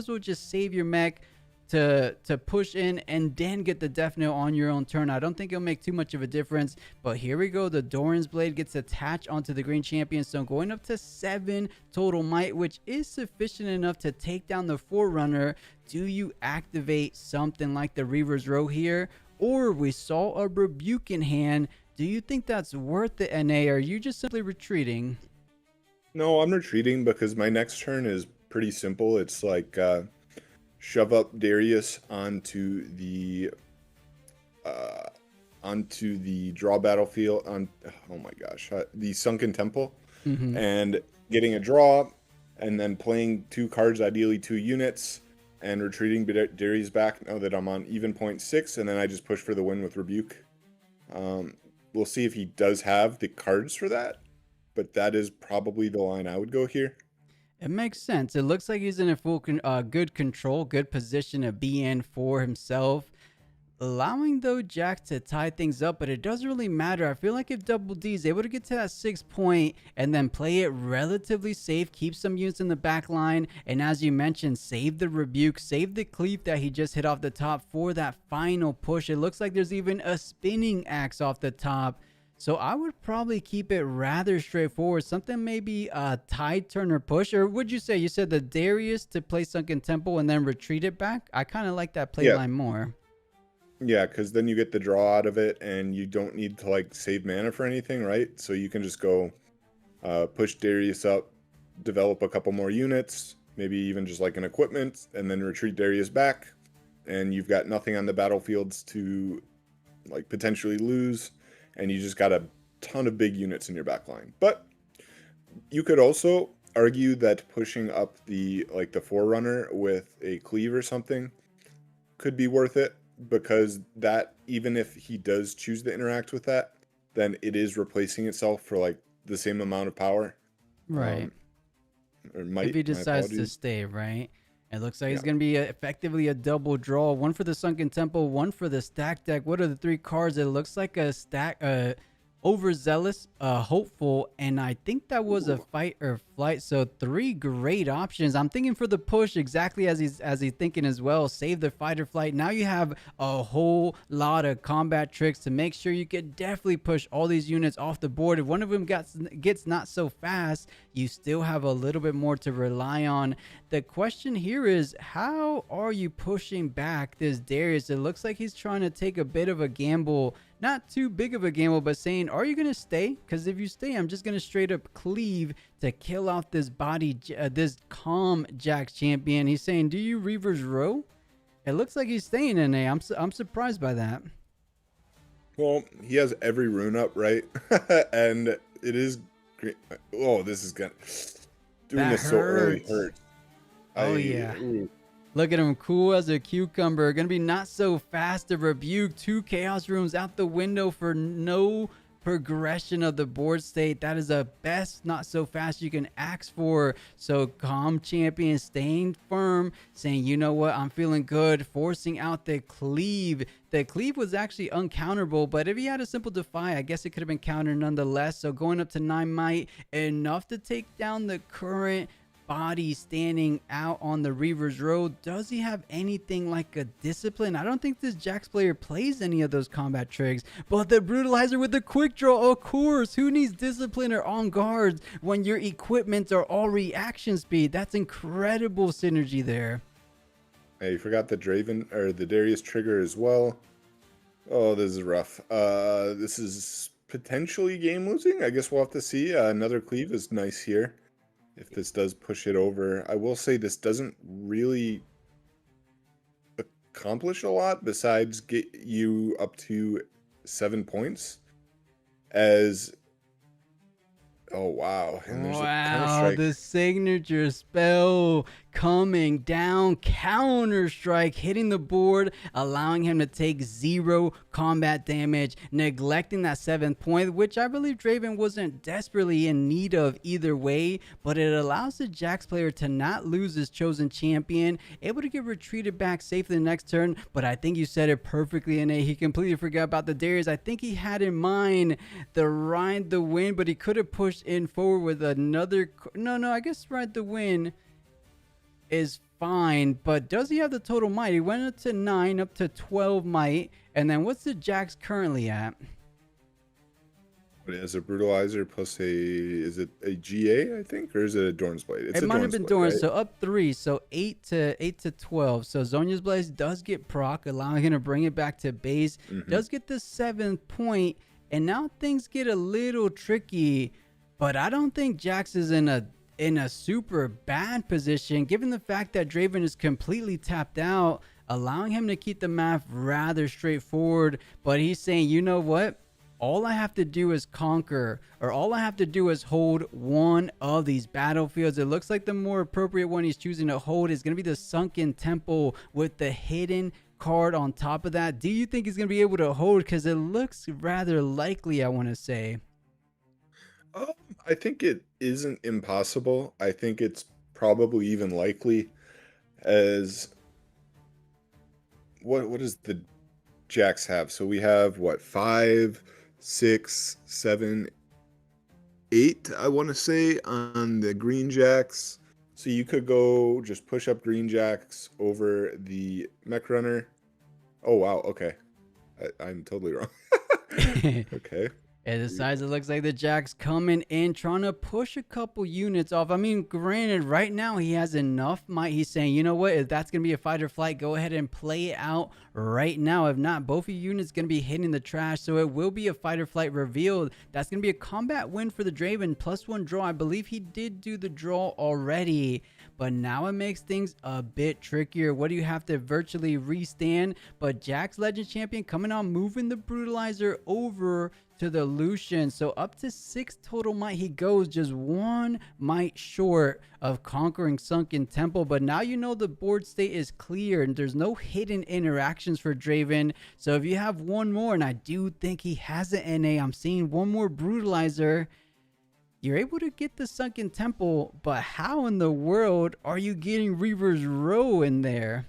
well just save your mech to push in and then get the death knell on your own turn. I don't think it'll make too much of a difference, but here we go. The Doran's blade gets attached onto the green champion, so going up to 7 total might, which is sufficient enough to take down the Forerunner. Do you activate something like the Reaver's Row here, or we saw a rebuke in hand? Do you think that's worth the NA, or are you just simply retreating? No, I'm retreating because my next turn is pretty simple. It's like shove up Darius onto the draw battlefield on, oh my gosh, the Sunken Temple, and getting a draw, and then playing 2 cards, ideally 2 units, and retreating Darius back now that I'm on even 0.6, and then I just push for the win with Rebuke. We'll see if he does have the cards for that, but that is probably the line I would go here. It makes sense. It looks like he's in a good control, good position to be in for himself. Allowing though Jax to tie things up, but it doesn't really matter. I feel like if Double D is able to get to that 6 point and then play it relatively safe, keep some units in the back line, and as you mentioned, save the rebuke, save the cleave that he just hit off the top for that final push. It looks like there's even a spinning axe off the top. So I would probably keep it rather straightforward. Something maybe a tide turner push, or would you say you said the Darius to play Sunken Temple and then retreat it back? I kind of like that play line more. Yeah, because then you get the draw out of it, and you don't need to like save mana for anything, right? So you can just go push Darius up, develop a couple more units, maybe even just like an equipment, and then retreat Darius back, and you've got nothing on the battlefields to like potentially lose, and you just got a ton of big units in your back line. But you could also argue that pushing up the Forerunner with a cleave or something could be worth it, because that, even if he does choose to interact with that, then it is replacing itself for like the same amount of power. Right. Or might, if he decides to stay, right? It looks like it's going to be effectively a double draw. One for the Sunken Temple, one for the stack deck. What are the 3 cards? It looks like a stack, overzealous, hopeful, and I think that was a fight or flight. So 3 great options. I'm thinking for the push exactly as he's thinking as well. Save the fight or flight. Now you have a whole lot of combat tricks to make sure you can definitely push all these units off the board. If one of them gets not so fast, you still have a little bit more to rely on. The question here is, how are you pushing back this Darius? It looks like he's trying to take a bit of a gamble. Not too big of a gamble, but saying, are you going to stay? Because if you stay, I'm just going to straight up cleave to kill off this this calm Jax champion. He's saying, do you Reaver's Row? It looks like he's staying in A. I'm surprised by that. Well, he has every rune up, right? And it is great. Oh, this is good. Doing this so early hurts. Oh, yeah. Look at him, cool as a cucumber. Gonna be not so fast to rebuke. 2 chaos rooms out the window for no progression of the board state. That is the best not so fast you can ask for. So calm champion staying firm, saying, you know what, I'm feeling good, forcing out the cleave. The cleave was actually uncounterable, but if he had a simple defy, I guess it could have been countered nonetheless. So going up to 9 might, enough to take down the current body standing out on the Reaver's Road. Does he have anything like a discipline? I don't think this Jax player plays any of those combat tricks, but the brutalizer with the quick draw, of course. Who needs discipline or on guards when your equipment are all reaction speed? That's incredible synergy there. Hey, you forgot the Draven or the Darius trigger as well. Oh, this is rough. This is potentially game losing. I guess we'll have to see. Another cleave is nice here if this does push it over. I will say this doesn't really accomplish a lot besides get you up to 7 points. As oh wow, and there's a counter Wow, strike. the signature spell coming down, counter strike hitting the board, allowing him to take 0 combat damage, neglecting that 7th point, which I believe Draven wasn't desperately in need of either way, but it allows the Jax player to not lose his chosen champion, able to get retreated back safely the next turn. But I think you said it perfectly, NA. He completely forgot about the Darius. I think he had in mind the Ride the Wind, but he could have pushed in forward with another. No, I guess Ride the Wind is fine, but does he have the total might? He went up to 9, up to 12 might, and then what's the Jax currently at? But as a brutalizer plus is it a GA, I think, or is it a Dorn's Blade? It's It a might have Dorn's been Blade, Dorn, right? so up 3, so 8 to 12. So Zonya's Blaze does get proc, allowing him to bring it back to base. Does get the 7th point, and now things get a little tricky. But I don't think Jax is in a super bad position, given the fact that Draven is completely tapped out, allowing him to keep the map rather straightforward. But he's saying, you know what? All I have to do is conquer, or all I have to do is hold one of these battlefields. It looks like the more appropriate one he's choosing to hold is going to be the Sunken Temple with the hidden card on top of that. Do you think he's going to be able to hold? Because it looks rather likely, I want to say. Um, I think it isn't impossible. I think it's probably even likely. As what does the Jacks have? So we have what, 5, 6, 7, 8, I want to say, on the Green Jacks. So you could go just push up Green Jacks over the Mech Runner. Oh wow, okay. I'm totally wrong. Okay. It decides it looks like the Jack's coming in, trying to push a couple units off. I mean, granted, right now he has enough might. He's saying, you know what, if that's going to be a fight or flight, go ahead and play it out right now. If not, both of your units going to be hitting the trash, so it will be a fight or flight revealed. That's going to be a combat win for the Draven, +1 draw. I believe he did do the draw already, but now it makes things a bit trickier. What do you have to virtually restand? But Jack's Legend Champion coming on, moving the Brutalizer over to the Lucian. So up to 6 total might he goes, just 1 might short of conquering Sunken Temple. But now you know the board state is clear and there's no hidden interactions for Draven. So if you have one more, and I do think he has an NA, I'm seeing one more Brutalizer, you're able to get the Sunken Temple. But how in the world are you getting Reaver's Row in there?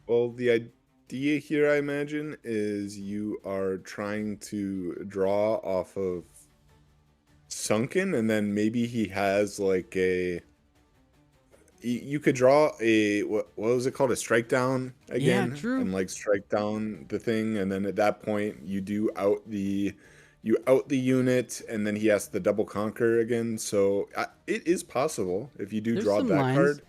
Well, the idea here, I imagine, is you are trying to draw off of Sunken, and then maybe he has like you could draw a what was it called, a strike down again, Yeah, true. and like strike down the thing, and then at that point you out the unit, and then he has to double conquer again. So it is possible if you do There's draw some that lines. card.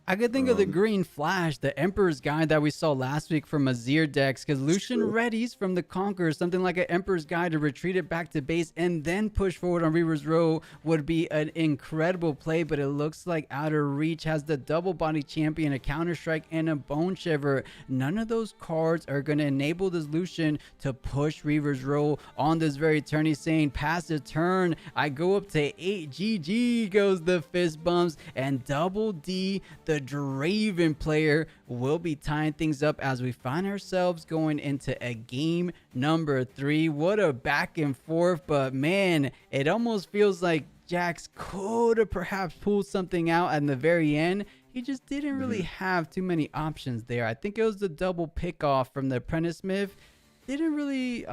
I could think of the Green Flash, the Emperor's Guide that we saw last week from Azir decks, because Lucian True. readies from the Conqueror, something like an Emperor's Guide to retreat it back to base and then push forward on Reaver's Row would be an incredible play, but it looks like Outer Reach has the double body champion, a Counter Strike, and a Bone Shiver. None of those cards are going to enable this Lucian to push Reaver's Row on this very turn. He's saying, pass the turn, I go up to 8, GG goes the fist bumps, and Double D, the Draven player, will be tying things up as we find ourselves going into a game number 3. What a back and forth, but man, it almost feels like Jax could have perhaps pulled something out at the very end. He just didn't really have too many options there. I think it was the double pick off from the Apprentice Smith. Didn't really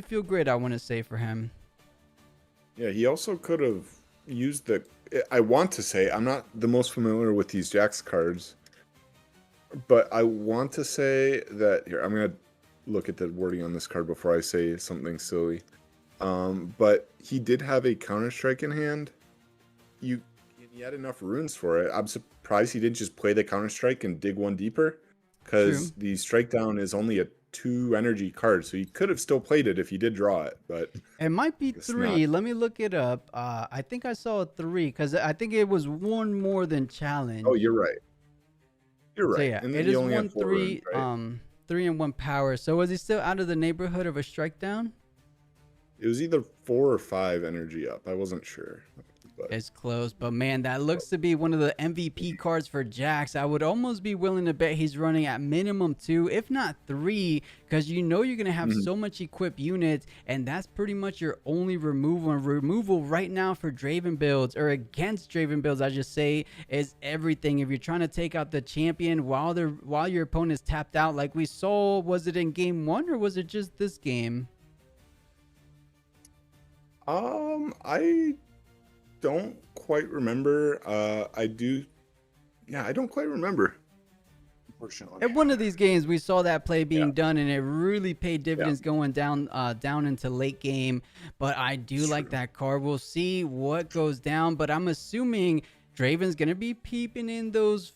feel great, I want to say, for him. Yeah, he also could have used the. I want to say, I'm not the most familiar with these Jax cards, but I want to say that here, I'm gonna look at the wording on this card before I say something silly. But he did have a Counter Strike in hand. He had enough runes for it. I'm surprised he didn't just play the Counter Strike and dig one deeper, because the Strike Down is only a 2 energy card, so he could have still played it if he did draw it, but it might be 3. not. Let me look it up. I think I saw a 3 because I think it was one more than challenge. Oh, you're right. You're So right, yeah, and it you is only have one 4 runes, three, right? 3 and 1 power. So was he still out of the neighborhood of a strike down? It was either 4 or 5 energy up. I wasn't sure, but It's close, but man, that looks to be one of the MVP cards for Jax. I would almost be willing to bet he's running at minimum 2, if not 3, because you know you're going to have Mhm. so much equipped units, and that's pretty much your only removal. And removal right now for Draven builds, or against Draven builds, I just say, is everything. If you're trying to take out the champion while your opponent's tapped out, like we saw, was it in game 1 or was it just this game? I don't quite remember. I do. Yeah, I don't quite remember. Unfortunately. At one of these games, we saw that play Yeah. being done, and it really paid Yeah. dividends going down into late game. But I do It's like true. that card. We'll see what goes down, but I'm assuming Draven's gonna be peeping in those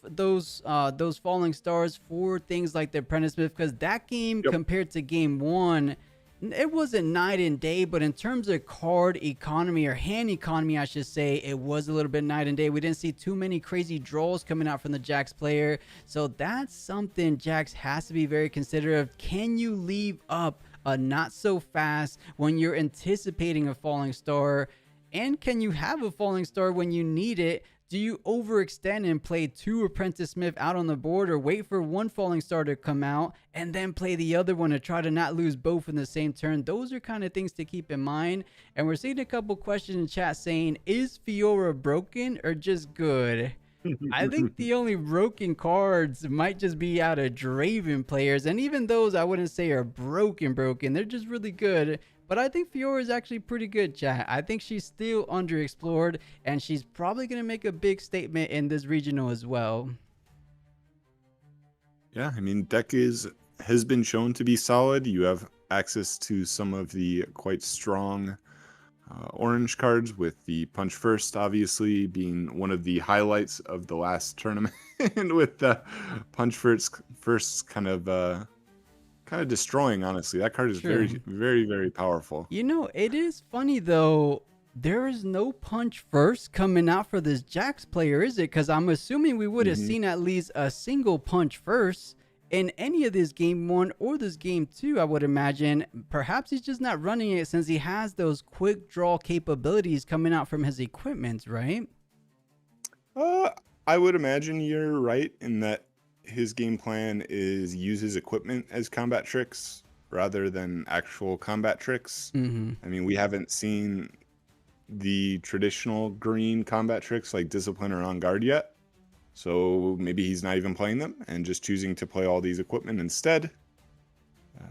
falling stars for things like the Apprentice Smith, because that game Yep. compared to game 1, it wasn't night and day, but in terms of card economy, or hand economy, I should say, it was a little bit night and day. We didn't see too many crazy draws coming out from the Jax player. So that's something Jax has to be very considerate of. Can you leave up a not so fast when you're anticipating a falling star? And can you have a falling star when you need it? Do you overextend and play 2 Apprentice Smith out on the board, or wait for 1 falling star to come out and then play the other one to try to not lose both in the same turn? Those are kind of things to keep in mind. And we're seeing a couple questions in chat saying, is Fiora broken or just good? I think the only broken cards might just be out of Draven players, and even those I wouldn't say are broken. They're just really good. But I think Fiora is actually pretty good, chat. I think she's still underexplored, and she's probably gonna make a big statement in this regional as well. Yeah, I mean, deck has been shown to be solid. You have access to some of the quite strong orange cards, with the Punch First obviously being one of the highlights of the last tournament, with the Punch First kind of destroying. Honestly, that card is True. very, very, very powerful. You know, it is funny though. There is no punch first coming out for this Jax player, is it? Because I'm assuming we would have Mhm. seen at least a single punch first in any of this game 1 or this game 2, I would imagine. Perhaps he's just not running it since he has those quick draw capabilities coming out from his equipment, right? Uh, I would imagine you're right in that his game plan is use his equipment as combat tricks rather than actual combat tricks. Mm-hmm. I mean, we haven't seen the traditional green combat tricks like Discipline or On Guard yet. So maybe he's not even playing them and just choosing to play all these equipment instead. Uh,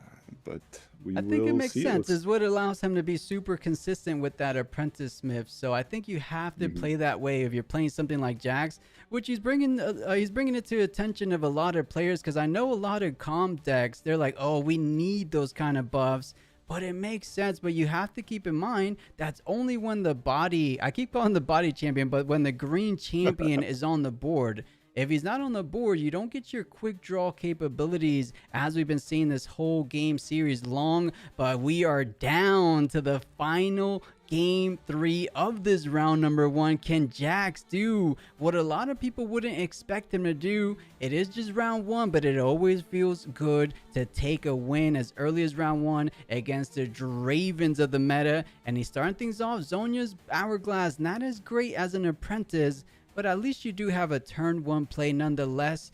but we I think it will makes see. sense. Is what allows him to be super consistent with that Apprentice Smith. So I think you have to Mhm. play that way if you're playing something like Jax, which he's bringing it to attention of a lot of players, because I know a lot of comp decks, they're like, oh, we need those kind of buffs. But it makes sense. But you have to keep in mind that's only when the body, I keep calling the body champion, but when the green champion is on the board. If he's not on the board, you don't get your quick draw capabilities, as we've been seeing this whole game series long. But we are down to the final game 3 of this round number 1. Can Jax do what a lot of people wouldn't expect him to do? It is just round 1, but it always feels good to take a win as early as round 1 against the Dravens of the meta. And he's starting things off. Zonya's Hourglass, not as great as an Apprentice, but at least you do have a turn 1 play nonetheless.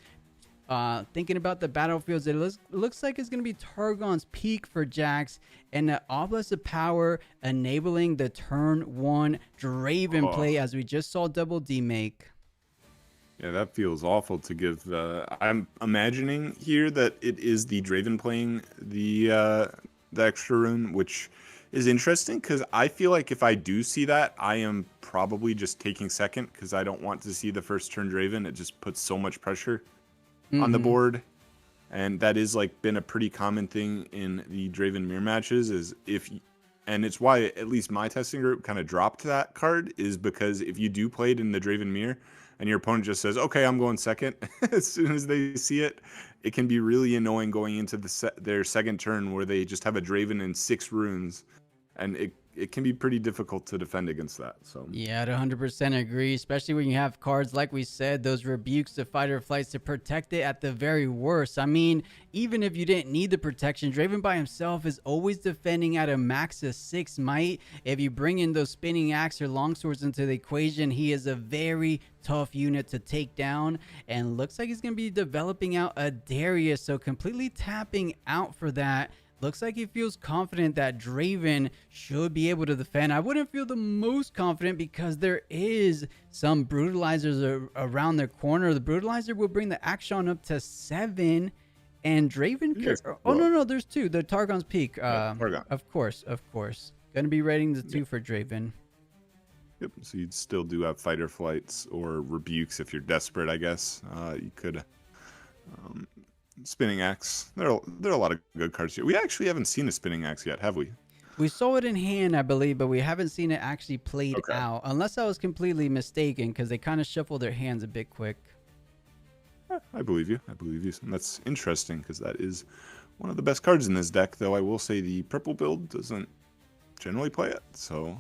Thinking about the battlefields, it looks like it's going to be Targon's Peak for Jax, and the Obelisk of Power enabling the turn 1 Draven play, as we just saw Double D make. Yeah, that feels awful to give. I'm imagining here that it is the Draven playing the extra rune, which is interesting because I feel like if I do see that, I am probably just taking second because I don't want to see the first turn Draven. It just puts so much pressure on the board, and that is like been a pretty common thing in the Draven mirror matches. And it's why at least my testing group kind of dropped that card, is because if you do play it in the Draven mirror and your opponent just says, okay, I'm going second, as soon as they see it, it can be really annoying going into their second turn where they just have a Draven and 6 runes, and it can be pretty difficult to defend against that. So Yeah, I'd 100% agree, especially when you have cards, like we said, those rebukes to fight or flights to protect it at the very worst. I mean, even if you didn't need the protection, Draven by himself is always defending at a max of 6 might. If you bring in those spinning axe or longswords into the equation, he is a very tough unit to take down, and looks like he's going to be developing out a Darius, so completely tapping out for that. Looks like he feels confident that Draven should be able to defend. I wouldn't feel the most confident because there is some brutalizers around the corner. The brutalizer will bring the action up to 7, and Draven Yes, oh well. no, there's 2. The Targon's Peak. Targon. Of course. Gonna be rating the 2 for Draven. Yep. So you'd still do have fight or flights or rebukes if you're desperate, I guess. You could spinning axe. There are a lot of good cards here. We actually haven't seen a spinning axe yet, have we? We saw it in hand, I believe, but we haven't seen it actually played Okay. out, unless I was completely mistaken, because they kind of shuffle their hands a bit quick. I believe you. And that's interesting because that is one of the best cards in this deck, though I will say the purple build doesn't generally play it. So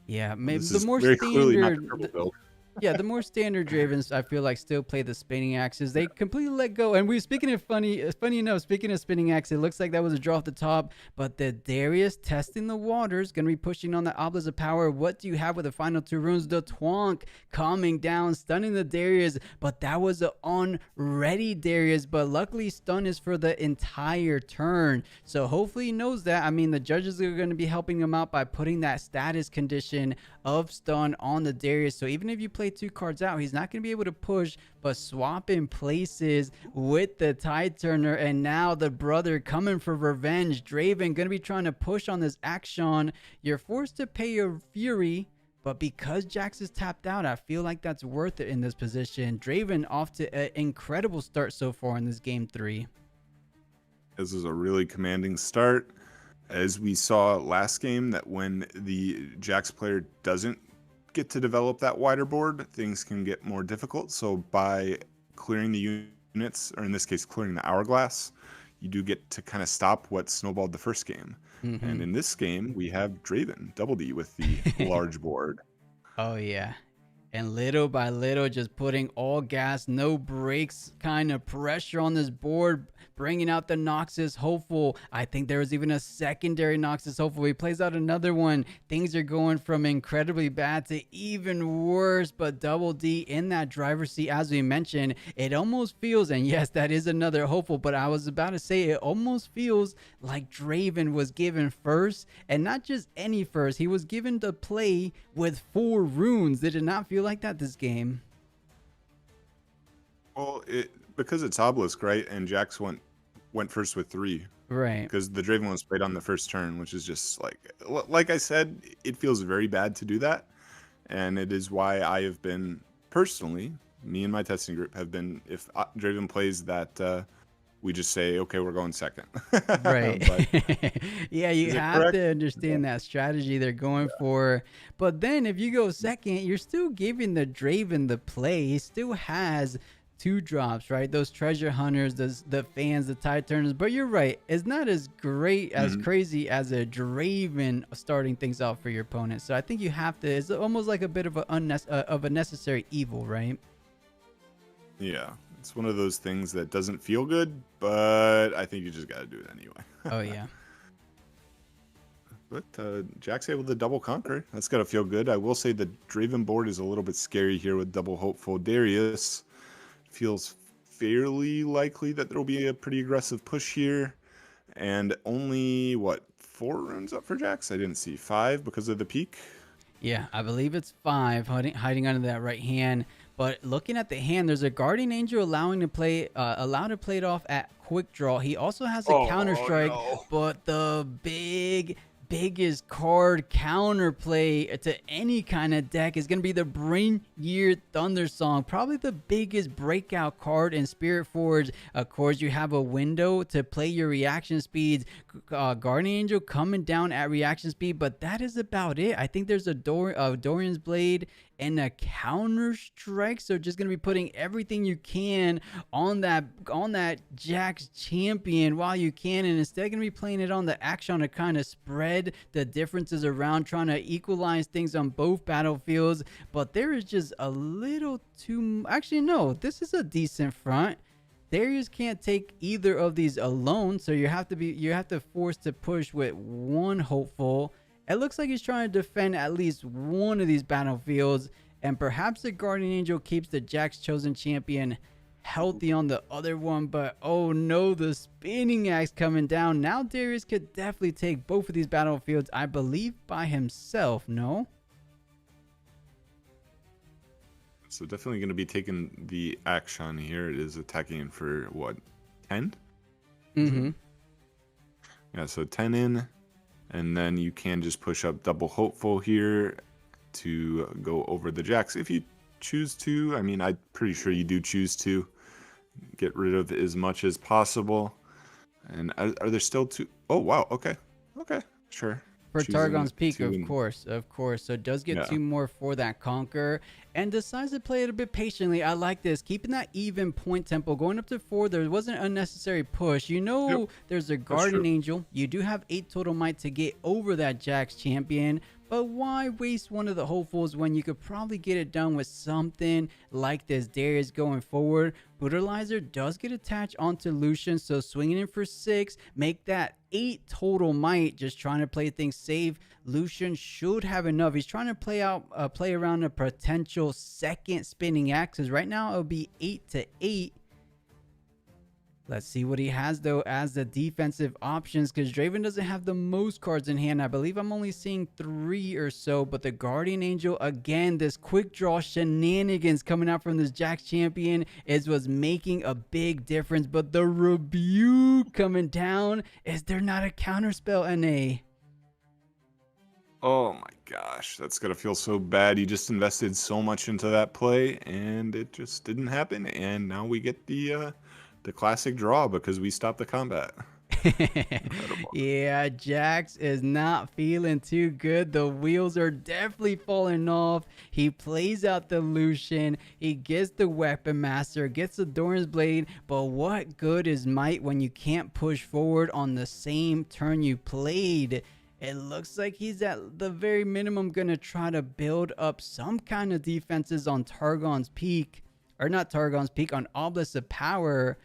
Yeah, maybe this the is more very clearly not the standard. purple build. Yeah, the more standard Dravens, I feel like, still play the spinning axes. They completely let go. And speaking of funny enough, speaking of spinning axe, it looks like that was a draw off the top. But the Darius testing the waters, going to be pushing on the Obelisk of Power. What do you have with the final 2 runes? The Twonk coming down, stunning the Darius. But that was an unready Darius. But luckily, stun is for the entire turn. So hopefully he knows that. I mean, the judges are going to be helping him out by putting that status condition of stun on the Darius. So even if you play 2 cards out, he's not going to be able to push, but swapping places with the Tide Turner. And now the brother coming for revenge. Draven going to be trying to push on this action. You're forced to pay your Fury, but because Jax is tapped out, I feel like that's worth it in this position. Draven off to an incredible start so far in this game 3. This is a really commanding start. As we saw last game, that when the Jax player doesn't get to develop that wider board, things can get more difficult. So by clearing the units, or in this case, clearing the hourglass, you do get to kind of stop what snowballed the first game. And in this game, we have Draven, Double D, with the large board. Oh, yeah. And little by little, just putting all gas, no brakes, kind of pressure on this board, bringing out the Noxus Hopeful. I think there was even a secondary Noxus Hopeful. He plays out another one. Things are going from incredibly bad to even worse, but Double D in that driver's seat, as we mentioned, it almost feels, and yes, that is another Hopeful, but I was about to say it almost feels like Draven was given first, and not just any first. He was given to play with 4 runes. Did it not feel like that this game? Well, because it's Obelisk, right? And Jax went first with 3. Right. Because the Draven was played on the first turn, which is just like I said, it feels very bad to do that. And it is why I have been, personally, me and my testing group have been, if Draven plays that, we just say, okay, we're going second. Right. Yeah, you have correct? to understand that strategy they're going for. But then if you go second, you're still giving the Draven the play. He still has 2 drops, right? Those treasure hunters, the fans, the Tide Turners. But you're right, it's not as great, as crazy as a Draven starting things off for your opponent. So I think you have to, it's almost like a bit of a necessary evil, right? Yeah. It's one of those things that doesn't feel good, but I think you just got to do it anyway. Oh, yeah. But Jack's able to double conquer. That's got to feel good. I will say the Draven board is a little bit scary here with double hopeful. Darius feels fairly likely that there will be a pretty aggressive push here. And only, 4 runes up for Jax? I didn't see 5 because of the peak. Yeah, I believe it's 5 hiding under that right hand. But looking at the hand, there's a Guardian Angel allowed to play it off at quick draw. He also has a counter strike, but the biggest card counterplay to any kind of deck is going to be the Bring Year Thunder Song. Probably the biggest breakout card in Spiritforged. Of course, you have a window to play your reaction speeds. Guardian Angel coming down at reaction speed, but that is about it. I think there's a Dorian's Blade and a counter strike, so just gonna be putting everything you can on that Jax champion while you can, and instead gonna be playing it on the action to kind of spread spread the differences around, trying to equalize things on both battlefields. But there is just a little too. Actually, no, this is a decent front. Darius can't take either of these alone, so you have to force to push with one hopeful. It looks like he's trying to defend at least one of these battlefields, and perhaps the Guardian Angel keeps the Jack's chosen champion healthy on the other one. But oh no, the spinning axe coming down. Now Darius could definitely take both of these battlefields, I believe, by himself. No? So definitely going to be taking the action here. It is attacking for what, 10? Mm-hmm. Yeah, so 10 in, and then you can just push up double hopeful here to go over the Jacks if you choose to. I mean, I'm pretty sure you do choose to get rid of as much as possible. And are there still two? Oh, wow. Okay. Okay. Sure. For Choosing Targon's Peak, two of course. So it does get Yeah. 2 more for that Conquer, and decides to play it a bit patiently. I like this, keeping that even point tempo, going up to 4. There wasn't unnecessary push. You know, Yep. there's a Guardian Angel. You do have 8 total might to get over that Jax champion. But why waste one of the hopefuls when you could probably get it done with something like this Darius going forward? Brutalizer does get attached onto Lucian, so swinging in for 6, make that 8 total might, just trying to play things safe. Lucian should have enough. He's trying to play around a potential second spinning axe, because right now it'll be 8 to 8. Let's see what he has, though, as the defensive options, because Draven doesn't have the most cards in hand. I believe I'm only seeing 3 or so, but the Guardian Angel, again, this quick draw shenanigans coming out from this Jax champion is what's making a big difference. But the rebuke coming down, is there not a counterspell, NA? Oh my gosh, that's gonna feel so bad. You just invested so much into that play, and it just didn't happen. And now we get the classic draw because we stopped the combat. Incredible. Yeah, Jax is not feeling too good. The wheels are definitely falling off. He plays out the Lucian. He gets the Weapon Master, gets the Doran's Blade. But what good is might when you can't push forward on the same turn you played? It looks like he's at the very minimum going to try to build up some kind of defenses on Targon's Peak. Or not Targon's Peak, on Obelisk of Power.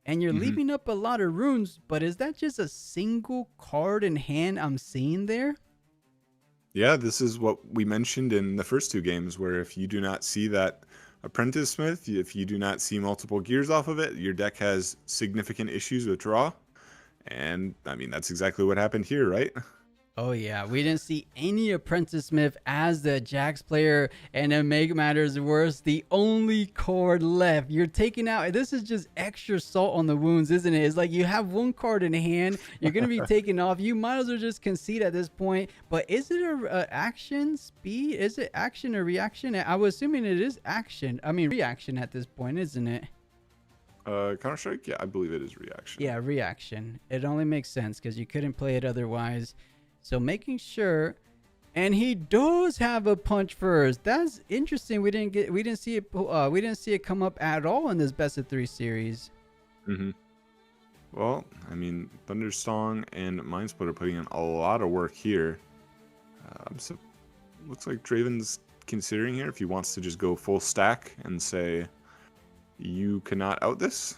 And you're leaving up a lot of runes, but is that just a single card in hand I'm seeing there? Yeah, this is what we mentioned in the first 2 games, where if you do not see that Apprentice Smith, if you do not see multiple gears off of it, your deck has significant issues with draw. And, I mean, that's exactly what happened here, right? Oh yeah, we didn't see any Apprentice Smith as the Jax player, and to make matters worse, the only card left. You're taking out, this is just extra salt on the wounds, isn't it? It's like you have 1 card in hand, you're going to be taken off. You might as well just concede at this point. But is it a action speed? Is it action or reaction? I was assuming it is action. I mean reaction at this point, isn't it? Counter-Strike? Yeah, I believe it is reaction. Yeah, reaction. It only makes sense because you couldn't play it otherwise. So making sure, and he does have a punch first. That's interesting. We didn't see it come up at all in this best of 3 series. Well, I mean, Thundersong and Mindsplit are putting in a lot of work here. So looks like Draven's considering here if he wants to just go full stack and say, you cannot out this.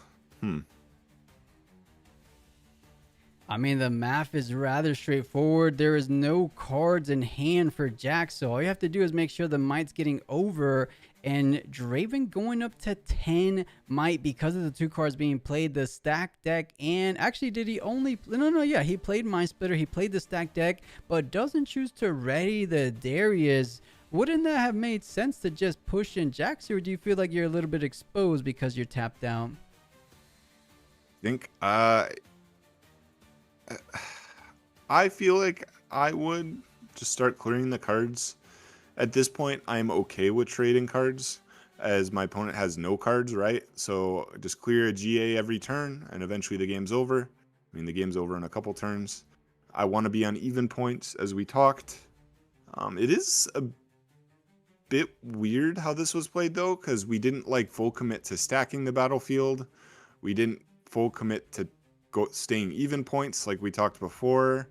I mean, the math is rather straightforward. There is no cards in hand for Jax, so all you have to do is make sure the might's getting over. And Draven going up to 10 might because of the 2 cards being played, the stack deck. And actually, did he only... No, yeah, he played Mind Splitter. He played the stack deck, but doesn't choose to ready the Darius. Wouldn't that have made sense to just push in Jax, or do you feel like you're a little bit exposed because you're tapped out? I think I feel like I would just start clearing the cards. At this point, I'm okay with trading cards as my opponent has no cards, right? So just clear a GA every turn and eventually the game's over. I mean, the game's over in a couple turns. I want to be on even points as we talked. It is a bit weird how this was played though, because we didn't like full commit to stacking the battlefield. We didn't full commit to staying even points like we talked before.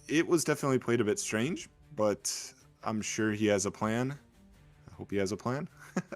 it was definitely played a bit strange, but I'm sure he has a plan. I hope he has a plan.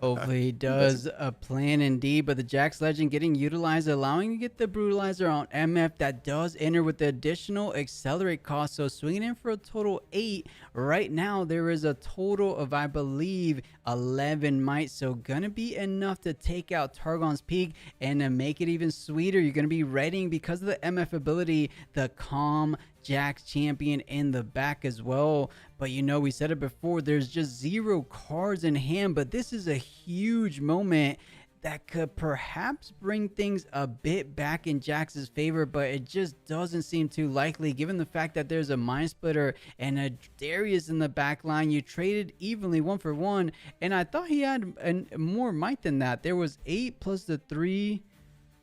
Hopefully he Who doesn't? does a plan indeed, but the Jax Legend getting utilized, allowing you to get the Brutalizer on MF that does enter with the additional accelerate cost. So swinging in for a total 8. Right now, there is a total of, I believe, 11 might. So gonna be enough to take out Targon's Peak, and to make it even sweeter, you're gonna be readying, because of the MF ability, the Calm Jax champion in the back as well. But you know, we said it before, there's just 0 cards in hand, but this is a huge moment that could perhaps bring things a bit back in Jax's favor, but it just doesn't seem too likely given the fact that there's a Mind Splitter and a Darius in the back line. You traded evenly 1 for 1, and I thought he had more might than that. There was 8 plus the 3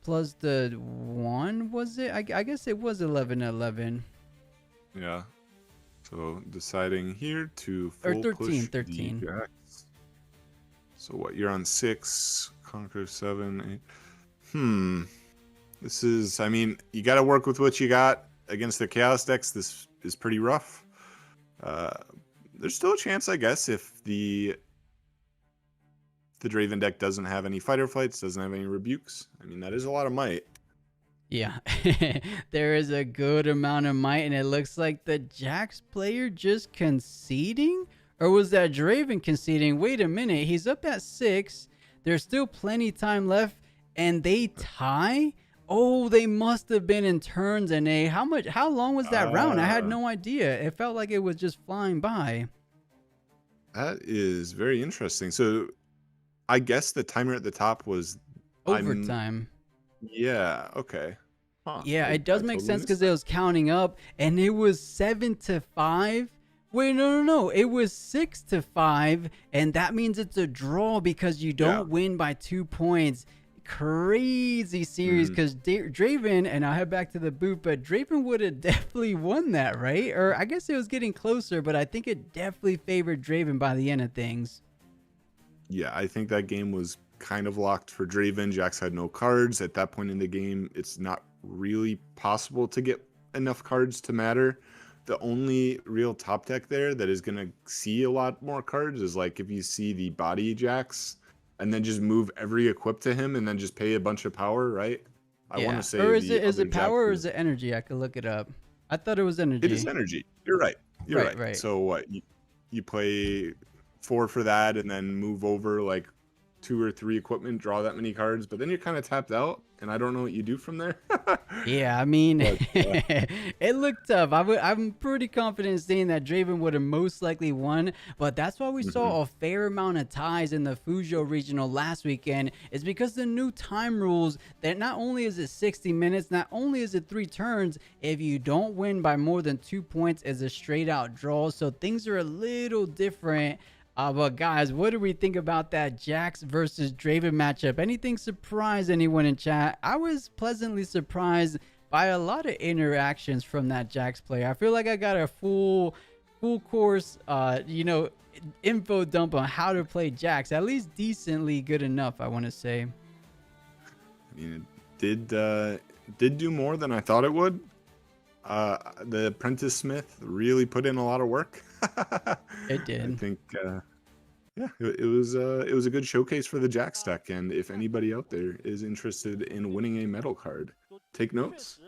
plus the 1, was it? I guess it was 11. Yeah. So deciding here to Or full 13, push 13. the Jax. So what, you're on 6, Conquer 7, 8. This is, I mean, you got to work with what you got against the Chaos decks. This is pretty rough. There's still a chance, I guess, if the Draven deck doesn't have any Fighter Flights, doesn't have any Rebukes. I mean, that is a lot of might. Yeah, there is a good amount of might, and it looks like the Jax player just conceding? Or was that Draven conceding? Wait a minute, he's up at 6. There's still plenty time left, and they tie? Oh, they must have been in turns, and how long was that round? I had no idea. It felt like it was just flying by. That is very interesting. So I guess the timer at the top was Overtime. Yeah, okay. Huh. Yeah, it does make totally sense missed because that. it was counting up, and it was 7-5. Wait, no. It was 6-5, and that means it's a draw because you don't win by 2 points. Crazy series, because Draven, and I'll head back to the booth, but Draven would have definitely won that, right? Or I guess it was getting closer, but I think it definitely favored Draven by the end of things. Yeah, I think that game was kind of locked for Draven. Jax had no cards. At that point in the game, it's not really possible to get enough cards to matter. The only real top deck there that is going to see a lot more cards is like if you see the body Jax and then just move every equip to him and then just pay a bunch of power, right? I want to say, or is it power or is it energy? I could look it up. I thought it was energy. It is energy. You're right. You're right. So what, you play 4 for that and then move over like 2 or 3 equipment, draw that many cards, but then you're kind of tapped out, and I don't know what you do from there. Yeah, I mean, but, it looked tough. I'm pretty confident in saying that Draven would have most likely won, but that's why we saw a fair amount of ties in the Fuzhou Regional last weekend. Is because the new time rules that not only is it 60 minutes, not only is it 3 turns, if you don't win by more than 2 points, it's a straight out draw. So things are a little different. But guys, what do we think about that Jax versus Draven matchup? Anything surprise anyone in chat? I was pleasantly surprised by a lot of interactions from that Jax player. I feel like I got a full course, info dump on how to play Jax. At least decently good enough, I want to say. I mean, it did do more than I thought it would. The Apprentice Smith really put in a lot of work. It did. I think, it was a good showcase for the Jax deck, and if anybody out there is interested in winning a medal card, take notes.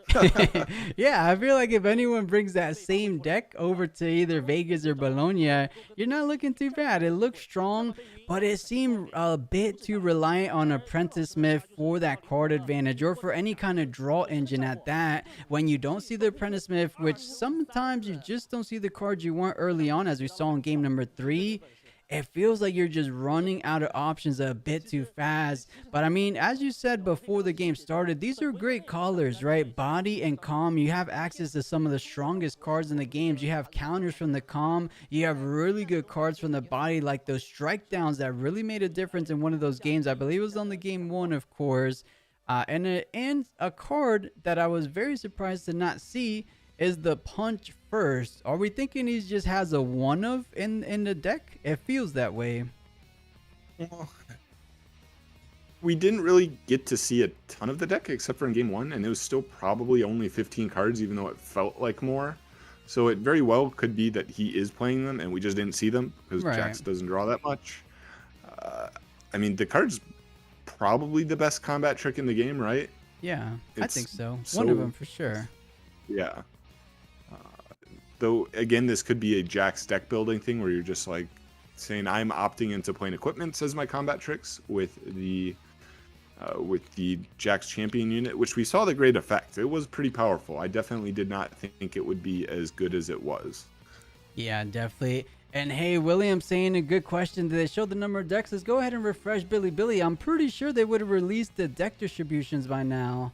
Yeah, I feel like if anyone brings that same deck over to either Vegas or Bologna, you're not looking too bad. It looks strong, but it seemed a bit too reliant on Apprentice Smith for that card advantage, or for any kind of draw engine at that. When you don't see the Apprentice Smith, which sometimes you just don't see the cards you want early on, as we saw in game number 3, it feels like you're just running out of options a bit too fast. But I mean, as you said before the game started, these are great callers, right? Body and Calm, you have access to some of the strongest cards in the games. You have counters from the Calm. You have really good cards from the Body, like those strike downs that really made a difference in one of those games. I believe it was on the game 1, of course. And a card that I was very surprised to not see is the Punch First. Are we thinking he just has a one of in the deck? It feels that way. Well, we didn't really get to see a ton of the deck except for in game 1, and it was still probably only 15 cards, even though it felt like more. So it very well could be that he is playing them and we just didn't see them because Right. Jax doesn't draw that much. I mean, the card's probably the best combat trick in the game, right? Yeah, I think It's so. so One of them for sure. yeah. Though again, this could be a Jax deck building thing where you're just like saying I'm opting into playing equipment as my combat tricks with the Jax champion unit, which we saw the great effect. It was pretty powerful. I definitely did not think it would be as good as it was. Yeah, definitely. And hey, William saying a good question. Did they show the number of decks? Let's go ahead and refresh Billy. I'm pretty sure they would have released the deck distributions by now.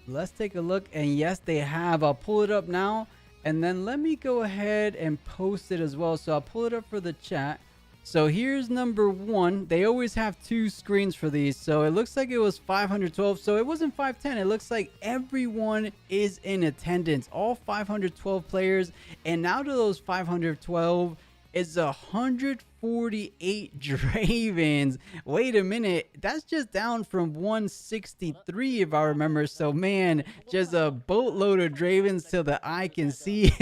Let's take a look. And yes, they have. I'll pull it up now. And then let me go ahead and post it as well. So I'll pull it up for the chat. So here's number 1. They always have 2 screens for these. So it looks like it was 512. So it wasn't 510. It looks like everyone is in attendance. All 512 players. And now to those 512 is 148 Dravens. Wait a minute. That's just down from 163 if I remember. So man, just a boatload of Dravens till the eye can see.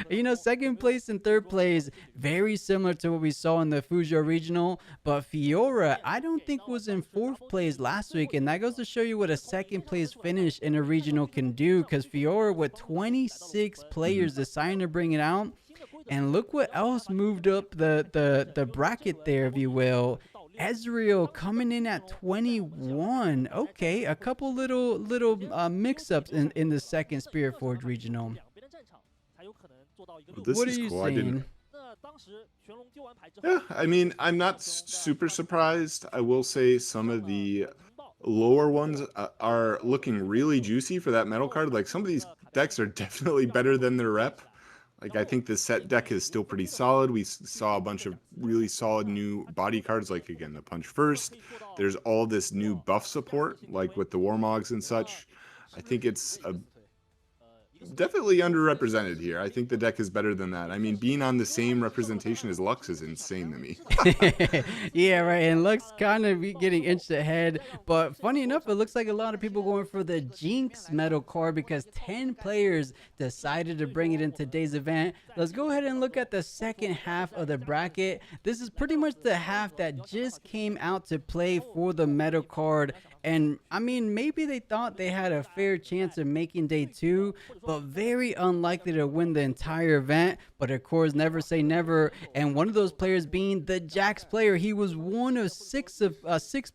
You know, second place and third place, very similar to what we saw in the Fuzhou Regional. But Fiora, I don't think was in 4th place last week. And that goes to show you what a second place finish in a regional can do. Because Fiora with 26 players deciding to bring it out. And look what else moved up the bracket there, if you will. Ezreal coming in at 21. Okay, a couple little mix-ups in the second Spiritforged Regional. Well, this What are is you cool. saying? Yeah, I mean, I'm not super surprised. I will say some of the lower ones are looking really juicy for that metal card. Like some of these decks are definitely better than their rep. Like, I think the set deck is still pretty solid. We saw a bunch of really solid new body cards, like, again, the Punch First. There's all this new buff support, like with the Warmogs and such. I think it's definitely underrepresented here. I think the deck is better than that. I mean, being on the same representation as Lux is insane to me. Yeah, right. And Lux kind of getting inched ahead. But funny enough, it looks like a lot of people going for the Jinx metal card because 10 players decided to bring it in today's event. Let's go ahead and look at the second half of the bracket. This is pretty much the half that just came out to play for the metal card. And I mean, maybe they thought they had a fair chance of making day 2, but very unlikely to win the entire event. But of course, never say never. And one of those players being the Jax player. He was one of 6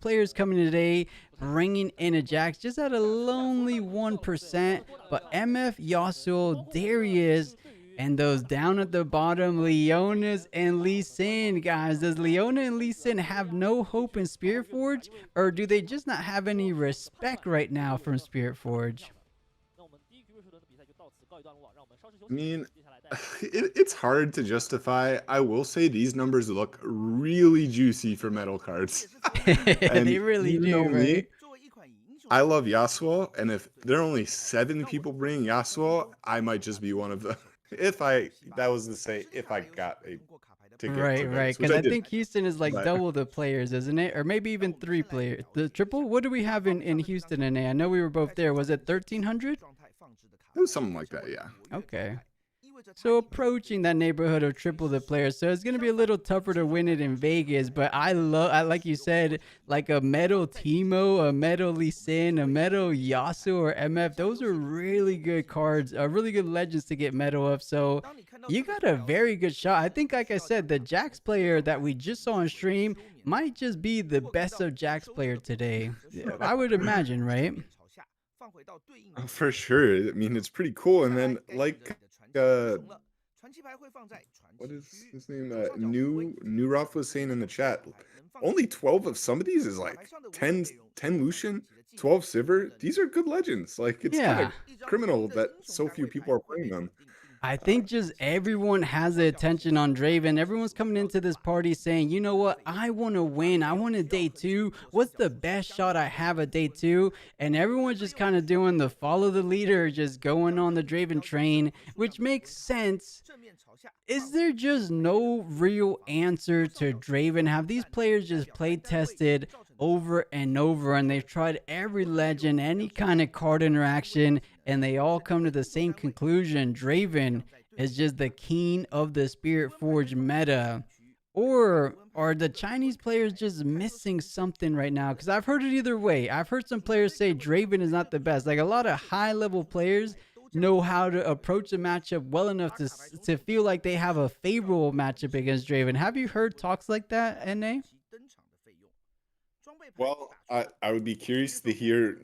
players coming today, bringing in a Jax, just at a lonely 1%. But MF, Yasuo, there he is. And those down at the bottom, Leonas and Lee Sin, guys. Does Leona and Lee Sin have no hope in Spiritforge? Or do they just not have any respect right now from Spiritforge? I mean, it's hard to justify. I will say these numbers look really juicy for metal cards. And They really you do, know me, right? I love Yasuo, and if there are only 7 people bringing Yasuo, I might just be one of them. If I got a ticket. Right, to right. Vegas, which Because I didn't, think Houston is like but double the players, isn't it? Or maybe even 3 players. The triple? What do we have in Houston and I know we were both there. Was it 1,300? it was something like that, yeah. Okay. So approaching that neighborhood of triple the players. So it's going to be a little tougher to win it in Vegas. But I like you said, like a Metal Teemo, a Metal Lee Sin, a Metal Yasuo or MF. Those are really good cards, really good legends to get Metal of. So you got a very good shot. I think, like I said, the Jax player that we just saw on stream might just be the best of Jax player today. I would imagine, right? For sure. I mean, it's pretty cool. And then, like, what is his name? New Ruff was saying in the chat, only 12 of some of these is like 10 Lucian, 12 Sivir. These are good legends. Like, it's kind Yeah. of criminal that so few people are playing them. I think just everyone has the attention on Draven. Everyone's coming into this party saying, you know what? I want to win. I want a day 2. What's the best shot I have at day 2? And everyone's just kind of doing the follow the leader, just going on the Draven train, which makes sense. Is there just no real answer to Draven? Have these players just play tested over and over, and they've tried every legend, any kind of card interaction, and they all come to the same conclusion. Draven is just the king of the Spirit Forge meta. Or are the Chinese players just missing something right now? Because I've heard it either way. I've heard some players say Draven is not the best. Like a lot of high level players know how to approach the matchup well enough to feel like they have a favorable matchup against Draven. Have you heard talks like that, NA? Well, I would be curious to hear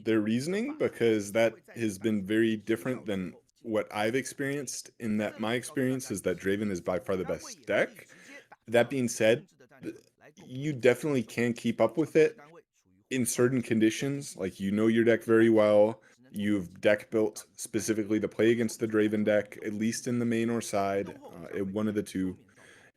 their reasoning, because that has been very different than what I've experienced. In that, my experience is that Draven is by far the best deck. That being said, you definitely can keep up with it in certain conditions. Like, you know your deck very well. You've deck built specifically to play against the Draven deck, at least in the main or side, one of the two.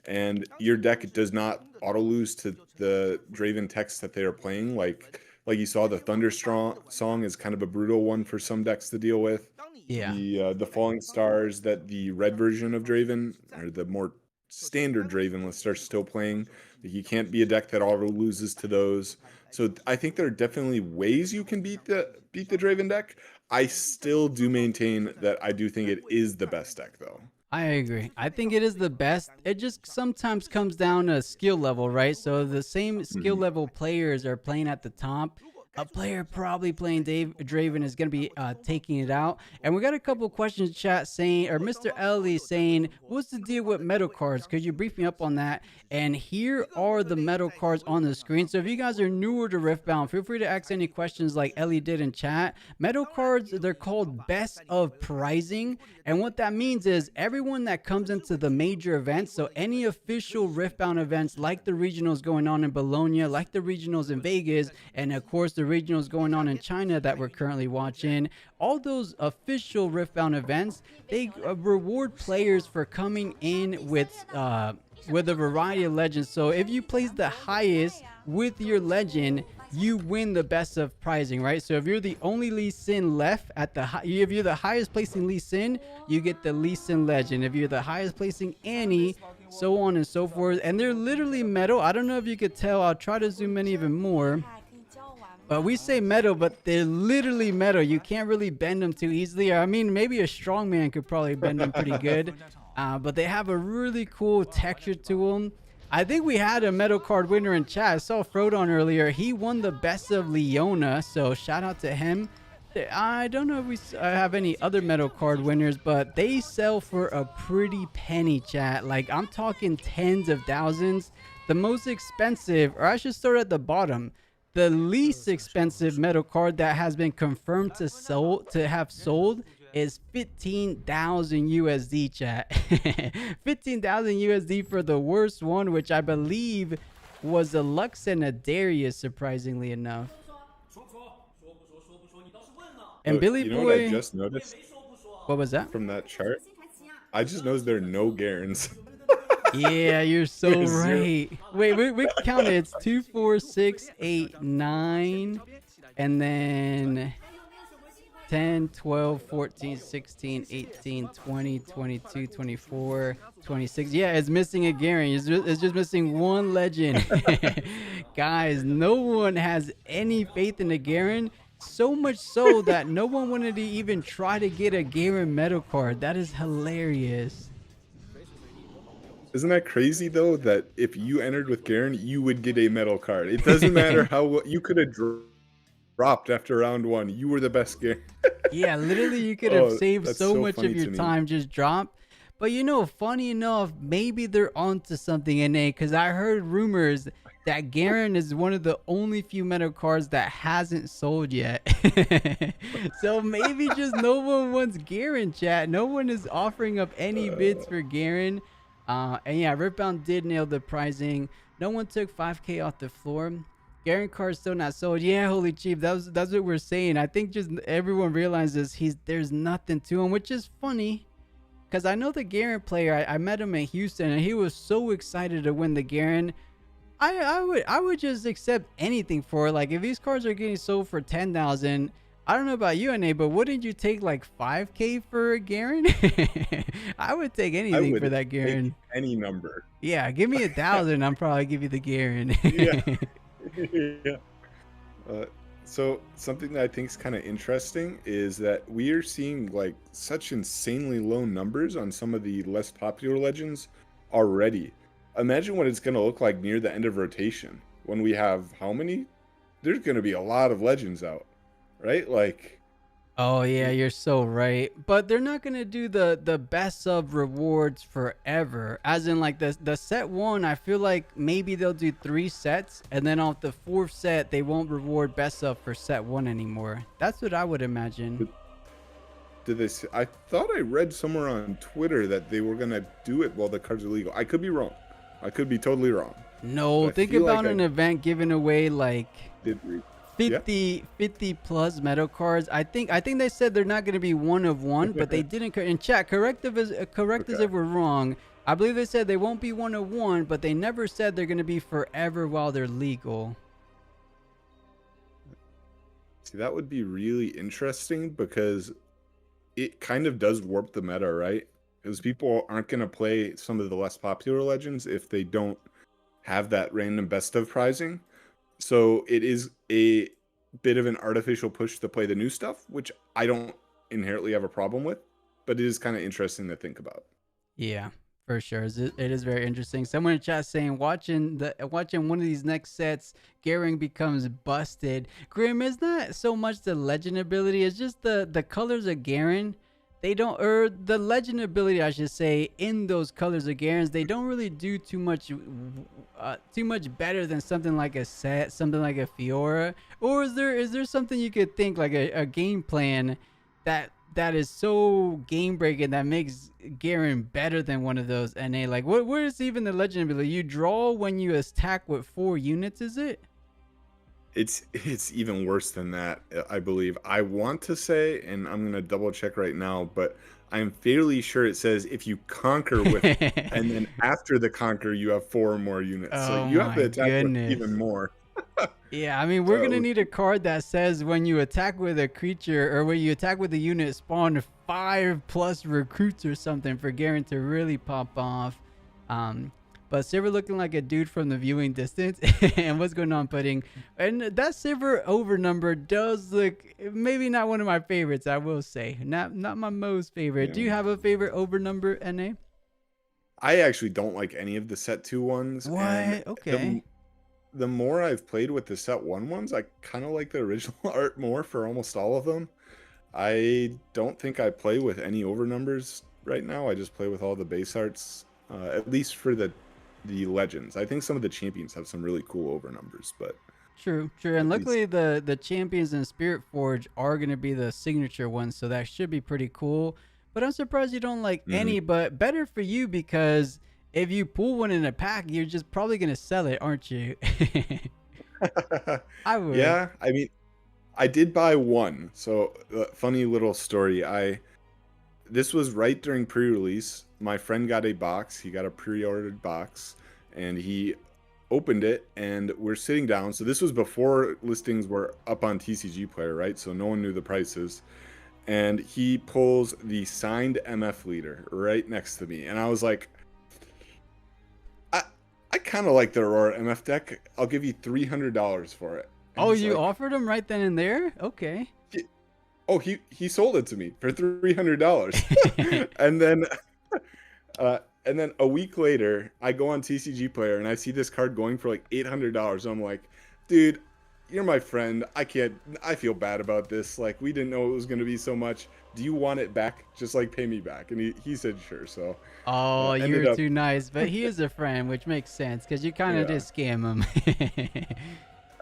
And your deck does not auto lose to the Draven techs that they are playing. Like you saw, the Thunderstrong song is kind of a brutal one for some decks to deal with. Yeah. The Falling Stars that the red version of Draven, or the more standard Draven list, are still playing. Like, you can't be a deck that auto loses to those. So I think there are definitely ways you can beat the Draven deck. I still do maintain that I do think it is the best deck, though. I agree. I think it is the best. It just sometimes comes down to skill level, right? So the same skill level players are playing at the top. A player probably playing Draven is going to be taking it out. And we got a couple questions chat saying, or Mr. Ellie saying, what's the deal with metal cards? Could you brief me up on that? And here are the metal cards on the screen. So if you guys are newer to Riftbound, feel free to ask any questions like Ellie did in chat. Metal cards, they're called best of prizing. And what that means is everyone that comes into the major events, so any official Riftbound events like the regionals going on in Bologna, like the regionals in Vegas, and of course the regionals going on in China that we're currently watching, all those official Riftbound events, they reward players for coming in with a variety of legends. So if you place the highest with your legend, you win the best of prizing, right? So if you're the only Lee Sin left at if you're the highest placing Lee Sin, you get the Lee Sin legend. If you're the highest placing Annie, so on and so forth. And they're literally metal. I don't know if you could tell. I'll try to zoom in even more. But we say metal, but they're literally metal. You can't really bend them too easily. I mean, maybe a strong man could probably bend them pretty good. But they have a really cool texture to them. I think we had a metal card winner in chat. I saw Frodon earlier. He won the best of Leona, so shout out to him. I don't know if we have any other metal card winners, but they sell for a pretty penny, chat. Like, I'm talking tens of thousands. The most expensive, or I should start at the bottom. The least expensive metal card that has been confirmed to have sold is 15,000 USD, chat. 15,000 USD for the worst one, which I believe was a Lux and a Darius, surprisingly enough. And Billy you Boy, know what I just noticed? What was that? From that chart, I just noticed there are no Garens. Yeah, you're so right. Wait, we counted. It's 2, 4, 6, 8, 9, and then 10, 12, 14, 16, 18, 20, 22, 24, 26. Yeah, it's missing a Garen. It's just missing one legend. Guys, no one has any faith in a Garen. So much so that no one wanted to even try to get a Garen metal card. That is hilarious. Isn't that crazy, though, that if you entered with Garen, you would get a metal card? It doesn't matter how you could have dropped after round one. You were the best Garen. Yeah, literally, you could have saved so much of your to time just drop. But you know, funny enough, maybe they're onto something, NA, because I heard rumors that Garen is one of the only few metal cards that hasn't sold yet. So maybe just no one wants Garen, chat. No one is offering up any bids for Garen. And yeah, Riftbound did nail the pricing. No one took 5K off the floor. Garen card's still not sold. Yeah, Holy Chief, that's what we're saying. I think just everyone realizes there's nothing to him, which is funny. Because I know the Garen player, I met him in Houston, and he was so excited to win the Garen. I would just accept anything for it. Like, if these cards are getting sold for 10,000, I don't know about you, NA, but wouldn't you take like 5K for a Garen? I would take anything for that Garen. Any number. Yeah, give me 1,000. I'll probably give you the Garen. Yeah. Yeah. Uh, so something that I think is kind of interesting is that we are seeing like such insanely low numbers on some of the less popular legends already. Imagine what it's going to look like near the end of rotation when we have how many? There's going to be a lot of legends out, right? Like, Oh yeah, w- you're so right. But they're not gonna do the best of rewards forever. As in like the set one, I feel like maybe they'll do 3 sets and then off the fourth set they won't reward best of for set one anymore. That's what I would imagine. did did they? I thought I read somewhere on Twitter that they were going to do it while the cards are legal. I could be wrong. I could be totally wrong, but No, I think feel like about I an event giving away like did read. Yeah. 50 plus metal cards. I think they said they're not going to be one of one, but they didn't in chat correct us Okay. if we're wrong. I believe they said they won't be one of one, but they never said they're going to be forever while they're legal. See, that would be really interesting because it kind of does warp the meta, right? Because people aren't going to play some of the less popular legends if they don't have that random best of prizing. So it is a bit of an artificial push to play the new stuff, which I don't inherently have a problem with, but it is kind of interesting to think about. Yeah, for sure. It is very interesting. Someone in chat saying watching one of these next sets, Garen becomes busted. Grim, is not so much the legend ability, it's just the colors of Garen. They don't, or the legend ability, I should say, in those colors of Garen's, they don't really do too much better than something like a set, something like a Fiora. Or is there something you could think like a game plan that is so game breaking that makes Garen better than one of those NA? Like what is even the legend ability? You draw when you attack with 4 units, is it? It's even worse than that, I believe. I want to say, and I'm gonna double check right now, but I'm fairly sure it says if you conquer with, and then after the conquer, you have 4 more units. So Oh you have to my attack with even goodness. more. Yeah, I mean, we're gonna So need a card that says when you attack with a creature or when you attack with a unit, spawn 5+ recruits or something for Garen to really pop off. Um, but Silver looking like a dude from the viewing distance. And what's going on, Pudding? And that Silver over number does look maybe not one of my favorites, I will say. Not my most favorite. Do you yeah. have a favorite over number, NA? I actually don't like any of the set 2 ones, and What? the Okay. the more I've played with the set 1 ones, I kind of like the original art more for almost all of them. I don't think I play with any over numbers right now. I just play with all the base arts, at least for the legends. I think some of the champions have some really cool over numbers, but True, true, and at least luckily the champions in Spirit Forge are gonna be the signature ones, so that should be pretty cool. But I'm surprised you don't like Mhm. any. But better for you because if you pull one in a pack, you're just probably gonna sell it, aren't you? I would. Yeah, I mean, I did buy one. So, funny little story. I This was right during pre-release. My friend got a box. He got a pre-ordered box, and he opened it. And we're sitting down. So this was before listings were up on TCG Player, right? So no one knew the prices. And he pulls the signed MF leader right next to me, and I was like, I I kind of like the Aurora MF deck. I'll give you $300 for it. And Oh, he's you like, offered them right then and there? Okay. oh, he sold it to me for $300. And then and then a week later, I go on TCG Player and I see this card going for like $800. I'm like, dude, you're my friend. I can't. I feel bad about this. Like, we didn't know it was going to be so much. Do you want it back? Just like pay me back. And he said sure. So Oh, ended you're up, too nice, but he is a friend, which makes sense because you kind of did yeah. scam him.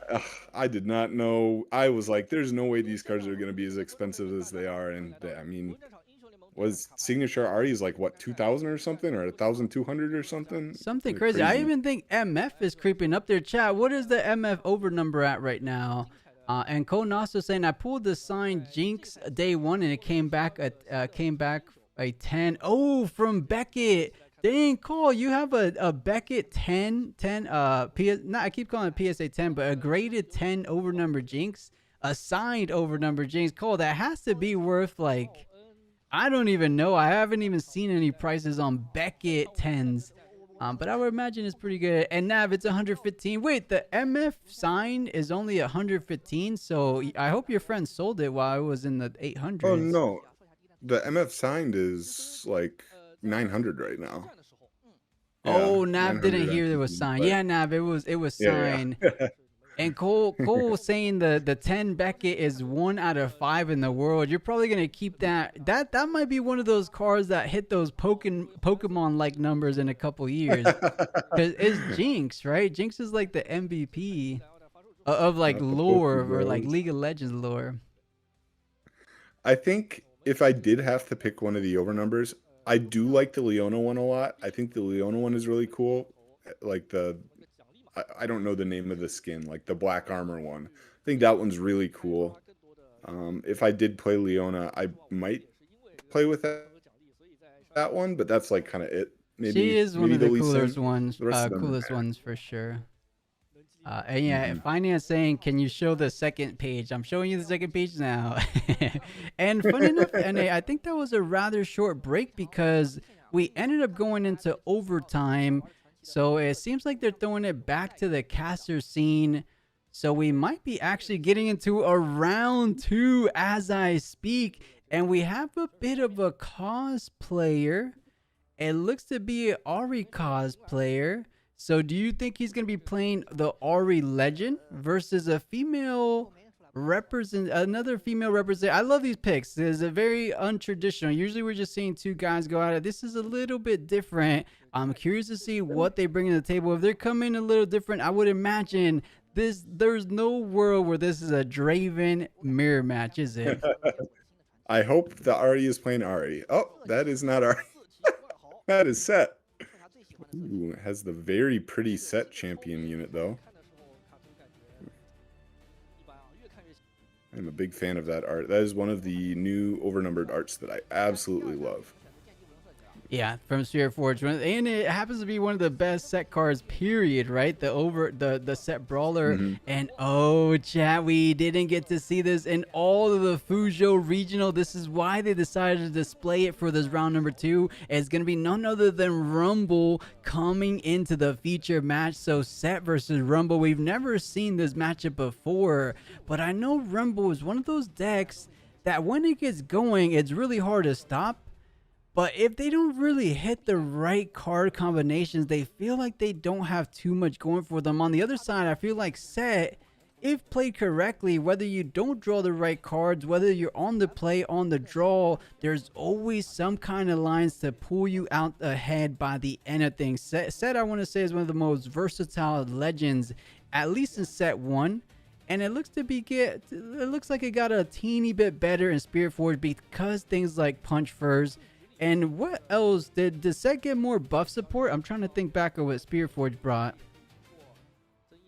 Ugh, I did not know. I was like, there's no way these cards are going to be as expensive as they are. And I mean, was signature Ari's like what, 2,000 or something, or 1,200 or something? Something crazy. I Crazy. even think MF is creeping up there. Chat, what is the MF over number at right now? And Konaso saying I pulled the sign Jinx day one and it came back a 10. Oh, from Beckett. Dang, Cole, you have a Beckett 10 not I keep calling it PSA 10, but a graded 10 over number Jinx, a signed over number Jinx. Cole, that has to be worth like I don't even know. I haven't even seen any prices on Beckett 10s. But I would imagine it's pretty good. And Nav, it's 115. Wait, the MF sign is only 115. So I hope your friend sold it while I was in the Oh 800s. no, the MF signed is like 900 right now. Yeah, Oh, Nav didn't 900 hear it was MTV, signed. but Yeah, Nav, it was yeah, signed. yeah. And Cole was saying the 10 Beckett is 1 out of 5 in the world. You're probably gonna keep that. That might be one of those cards that hit those Pokemon like numbers in a couple years. Cause it's Jinx, right? Jinx is like the MVP of like Not the lore or like Pokebros. League of Legends lore. I think if I did have to pick one of the over numbers, I do like the Leona one a lot. I think the Leona one is really cool. Like I don't know the name of the skin, like the black armor one. I think that one's really cool. If I did play Leona, I might play with that one, but that's like kind of it. She Maybe is one maybe of the the Lee Sin. The rest of them are coolest meh. ones for sure. And yeah, Hmm. Finance saying, can you show the second page? I'm showing you the second page now. And funny enough, NA, I think that was a rather short break because we ended up going into overtime. So it seems like they're throwing it back to the caster scene. So we might be actually getting into a round two as I speak. And we have a bit of a cosplayer. It looks to be an Ari cosplayer. So do you think he's gonna be playing the Ari legend versus a female another female represent? I love these picks. This is a very untraditional. Usually we're just seeing two guys go at it. This is a little bit different. I'm curious to see what they bring to the table. If they're coming a little different, I would imagine there's no world where this is a Draven mirror match, is it? I hope the Ari is playing Ari. Oh, that is not Ari. That is Set. Ooh, it has the very pretty Set champion unit though. I'm a big fan of that art. That is one of the new overnumbered arts that I absolutely love. Yeah, from Spiritforged, and it happens to be one of the best set cards. Period. Right, the set brawler, Hmm. and oh, chat, we didn't get to see this in all of the Fuzhou Regional. This is why they decided to display it for this round number 2. It's gonna be none other than Rumble coming into the feature match. So Set versus Rumble. We've never seen this matchup before, but I know Rumble is one of those decks that when it gets going, it's really hard to stop. But if they don't really hit the right card combinations, they feel like they don't have too much going for them. On the other side, I feel like Set, if played correctly, whether you don't draw the right cards, whether you're on the play, on the draw, there's always some kind of lines to pull you out ahead by the end of things. Set, I want to say, is one of the most versatile legends, at least in Set 1. And it looks like it got a teeny bit better in Spiritforged because things like Punch Furs. And what else? Did Set get more buff support? I'm trying to think back of what Spiritforged brought.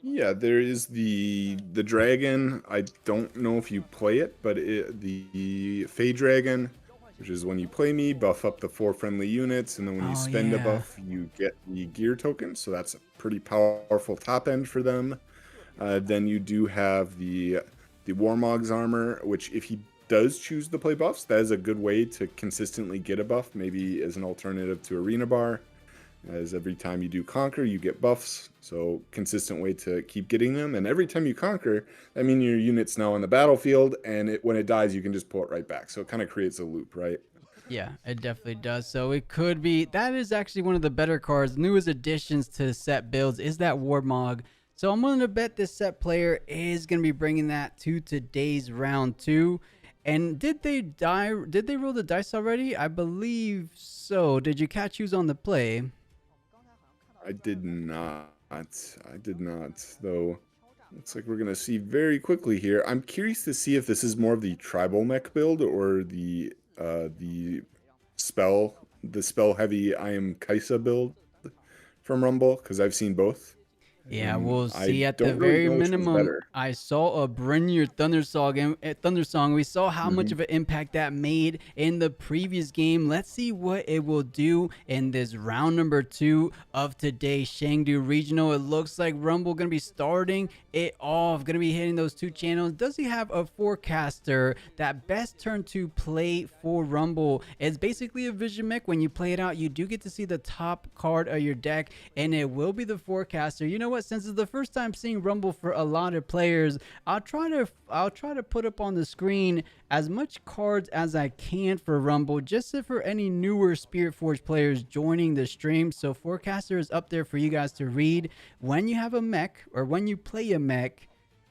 Yeah, there is the dragon. I don't know if you play it, but the Fey Dragon, which is when you play me, buff up the 4 friendly units, and then when you Oh, spend a yeah. buff, you get the gear token. So that's a pretty powerful top end for them. Then you do have the Warmog's armor, which if he does choose to play buffs, that is a good way to consistently get a buff, maybe as an alternative to Arena Bar. As every time you do conquer, you get buffs, so consistent way to keep getting them. And every time you conquer, that means your unit's now on the battlefield, and when it dies, you can just pull it right back. So it kind of creates a loop, right? Yeah, it definitely does. So it could be that is actually one of the better cards, newest additions to Set builds is that Warmog. So I'm willing to bet this Set player is going to be bringing that to today's round 2. And did they roll the dice already? I believe so. Did you catch who's on the play? I did not. I did not, though. Looks like we're going to see very quickly here. I'm curious to see if this is more of the tribal mech build or the spell heavy I am Kaisa build from Rumble, because I've seen both. Yeah, we'll I see. At the don't really very know which one's minimum, better. I saw a Bring Your Thunder Song, Thunder Song. We saw how much Hmm. of an impact that made in the previous game. Let's see what it will do in this round number 2 of today's Chengdu Regional. It looks like Rumble going to be starting it off, going to be hitting those 2 channels. Does he have a forecaster? That best turn to play for Rumble is basically a vision mech. When you play it out, you do get to see the top card of your deck, and it will be the forecaster. You know what? Since it's the first time seeing Rumble for a lot of players, I'll try to put up on the screen as much cards as I can for Rumble, just for any newer Spiritforged players joining the stream. So forecaster is up there for you guys to read when you have a mech, or when you play a mech,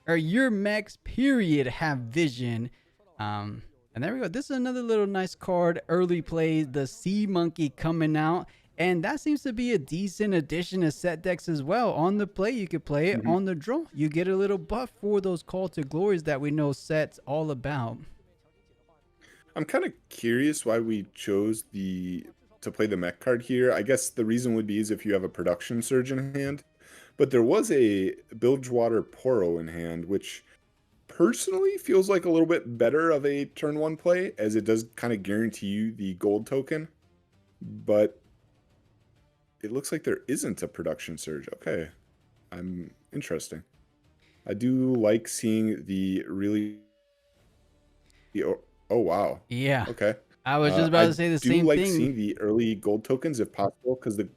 or your mechs period have vision. And there we go. This is another little nice card. Early plays, the Sea Monkey coming out. And that seems to be a decent addition to set decks as well. On the play, you could play it. Hmm. On the draw, you get a little buff for those Call to Glories that we know set's all about. I'm kind of curious why we chose to play the mech card here. I guess the reason would be is if you have a production surge in hand. But there was a Bilgewater Poro in hand, which personally feels like a little bit better of a turn 1 play, as it does kind of guarantee you the gold token. But it looks like there isn't a production surge. Okay. I'm interesting. I do like seeing the really oh wow. Yeah, Okay. I was just about I to say the do same like thing. seeing the early gold tokens if possible, because the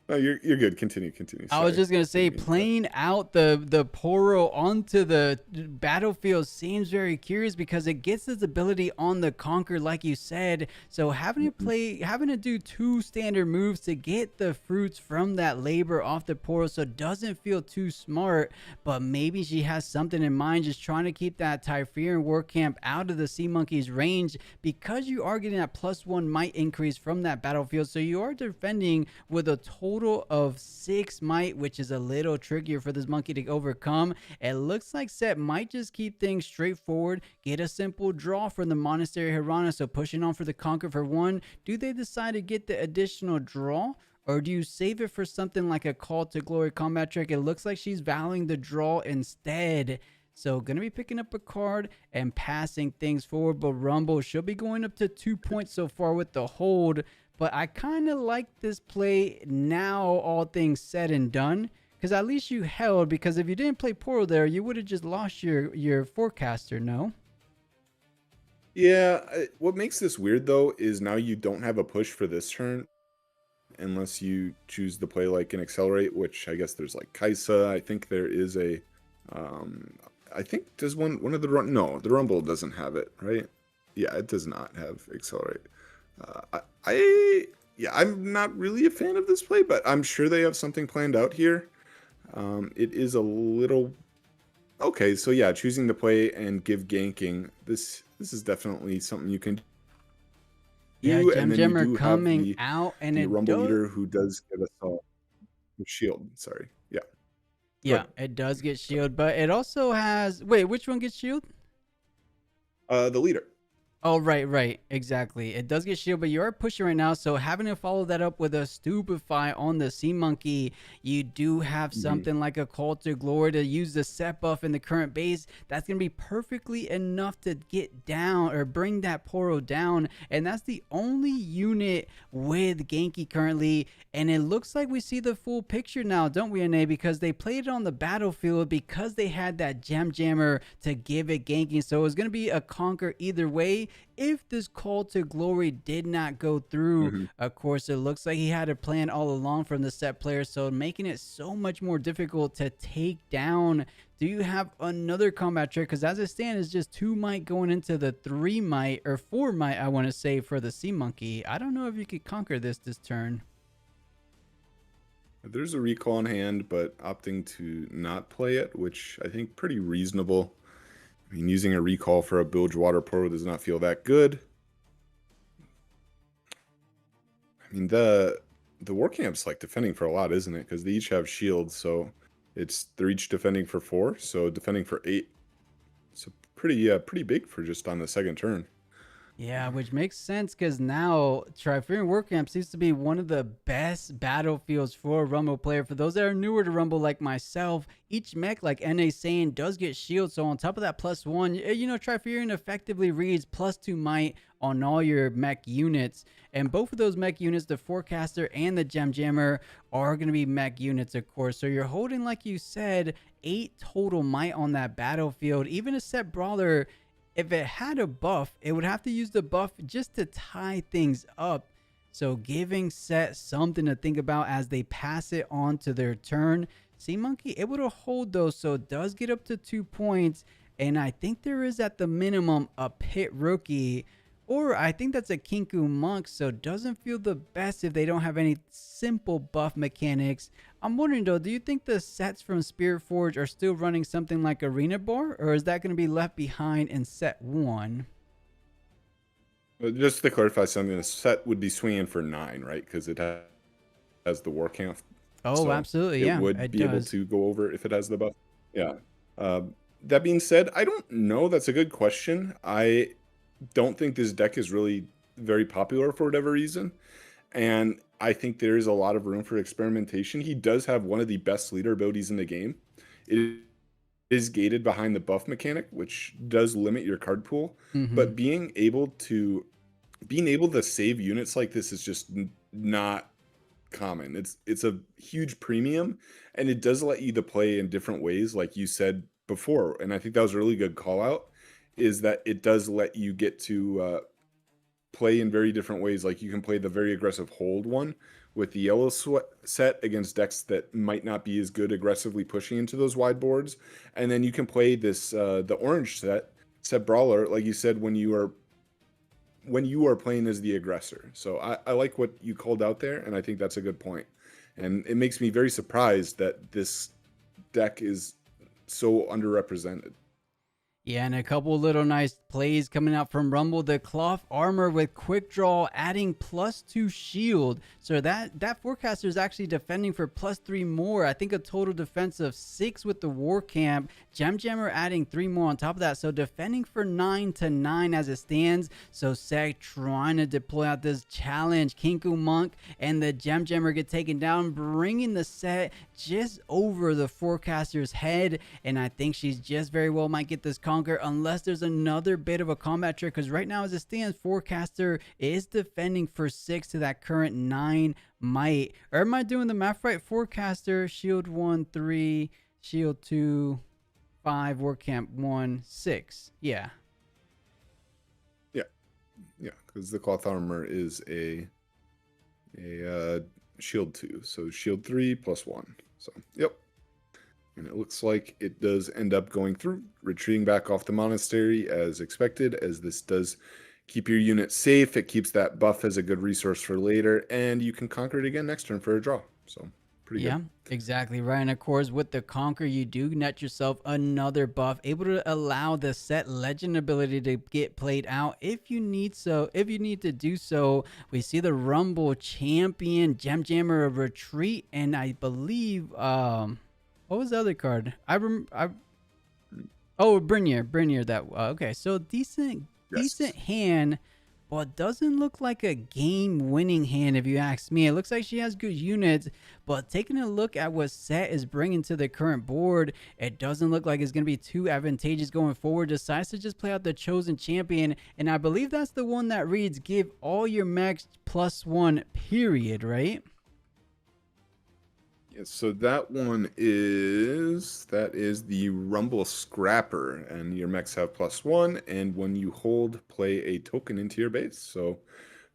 no, you're good. Continue. I was Sorry. just gonna say, Didn't mean to cut. playing out the Poro onto the battlefield seems very curious because it gets its ability on the Conquer, like you said. So having to do 2 standard moves to get the fruits from that labor off the Poro, so it doesn't feel too smart. But maybe she has something in mind, just trying to keep that Typherian War Camp out of the Sea Monkey's range, because you are getting that +1 might increase from that battlefield. So you are defending with a total of 6 might, which is a little trickier for this monkey to overcome. It looks like Set might just keep things straightforward, get a simple draw from the Monastery Hirana, so pushing on for the Conquer for 1. Do they decide to get the additional draw, or do you save it for something like a Call to Glory combat trick? It looks like she's valuing the draw instead. So going to be picking up a card and passing things forward. But Rumble should be going up to 2 points so far with the hold. But I kind of like this play now, all things said and done. Because at least you held. Because if you didn't play Poro there, you would have just lost your forecaster, no? Yeah, what makes this weird though is now you don't have a push for this turn unless you choose to play like an accelerate, which I guess there's like Kaisa. I think there is a um I think does one of the run no, the Rumble doesn't have it, right? Yeah, it does not have accelerate. Yeah, I'm not really a fan of this play, but I'm sure they have something planned out here. It is a little okay. So yeah, choosing to play and give ganking. This is definitely something you can Yeah, do, and Gem then you Gemmer do have coming out, and the it Rumble does. leader who does give us a shield. Sorry, yeah, Yeah, but it does get sorry. shield, but it also has. Wait, which one gets shield? The leader. Oh, right, exactly. It does get shield, but you are pushing right now, so having to follow that up with a Stupefy on the Sea Monkey, you do have Hmm. something like a Call to Glory to use the set buff in the current base. That's going to be perfectly enough to get down or bring that Poro down, and that's the only unit with Genki currently, and it looks like we see the full picture now, don't we, NA? Because they played it on the battlefield because they had that Gem Jammer to give it Genki, so it's going to be a conquer either way. If this Call to Glory did not go through, Hmm. of course, it looks like he had a plan all along from the set player, so making it so much more difficult to take down. Do you have another combat trick? Because as it stands, it's just 2 might going into the 3 might, or 4 might, I want to say, for the Sea Monkey. I don't know if you could conquer this turn. There's a recall in hand, but opting to not play it, which I think pretty reasonable. I mean, using a recall for a Bilgewater Poro does not feel that good. I mean, the War Camp's like defending for a lot, isn't it? Because they each have shields, so they're each defending for 4, so defending for 8. So pretty big for just on the second turn. Yeah, which makes sense because now Triferian WordCamp seems to be one of the best battlefields for a Rumble player. For those that are newer to Rumble like myself, each mech, like NA saying, does get shield. So on top of that +1, you know, Triferian effectively reads +2 might on all your mech units. And both of those mech units, the Forecaster and the Gem Jammer, are going to be mech units, of course. So you're holding, like you said, 8 total might on that battlefield. Even a Set Brawler, if it had a buff, it would have to use the buff just to tie things up. So giving Set something to think about as they pass it on to their turn. Sea Monkey able to hold those, so it does get up to 2 points. And I think there is at the minimum a Pit Rookie, or I think that's a Kinku Monk, so it doesn't feel the best if they don't have any simple buff mechanics. I'm wondering though, do you think the sets from Spiritforged are still running something like Arena Bar, or is that going to be left behind in Set 1? Just to clarify something, the set would be swinging for 9, right? Because it has the war camp. Oh, So absolutely, it yeah, would it be able does. to go over if it has the buff. Yeah. That being said, I don't know. That's a good question. I don't think this deck is really very popular for whatever reason. And I think there is a lot of room for experimentation. He does have one of the best leader abilities in the game. It is gated behind the buff mechanic, which does limit your card pool. Mm-hmm. But being able to save units like this is just not common. It's a huge premium, and it does let you to play in different ways, like you said before. And I think that was a really good call out, is that it does let you get to play in very different ways. Like you can play the very aggressive hold one with the yellow set against decks that might not be as good aggressively pushing into those wide boards, and then you can play this the orange set brawler, like you said, when you are playing as the aggressor. So I like what you called out there, and I think that's a good point. And it makes me very surprised that this deck is so underrepresented. Yeah, and a couple little nice plays coming out from Rumble. The cloth armor with quick draw adding +2 shield. So that forecaster is actually defending for +3 more. I think a total defense of 6 with the war camp. Gem Jammer adding 3 more on top of that. So defending for 9 to 9 as it stands. So Sek trying to deploy out this challenge. Kinku Monk and the Gem Jammer get taken down, bringing the set just over the forecaster's head. And I think she's just very well might get this conquer unless there's another bit of a combat trick, because right now as it stands, forecaster is defending for 6 to that current 9 might. Or am I doing the math right? Forecaster shield 1 3, shield 2 5, war camp 1 6. Yeah, Because the cloth armor is a shield 2, so shield 3 +1. So yep. And it looks like it does end up going through, retreating back off the monastery as expected, as this does keep your unit safe. It keeps that buff as a good resource for later, and you can conquer it again next turn for a draw. So pretty yeah, good. exactly right. And of course, with the conquer, you do net yourself another buff, able to allow the set legend ability to get played out if you need so. If you need to do so, we see the Rumble champion Gem Jammer retreat, and I believe what was the other card? Oh, Brinier. That okay. So decent hand, but doesn't look like a game-winning hand if you ask me. It looks like she has good units, but taking a look at what Set is bringing to the current board, it doesn't look like it's going to be too advantageous going forward. Decides to just play out the chosen champion, and I believe that's the one that reads give all your mechs +1 period, right? So that one is the Rumble Scrapper, and your mechs have +1, and when you hold, play a token into your base. So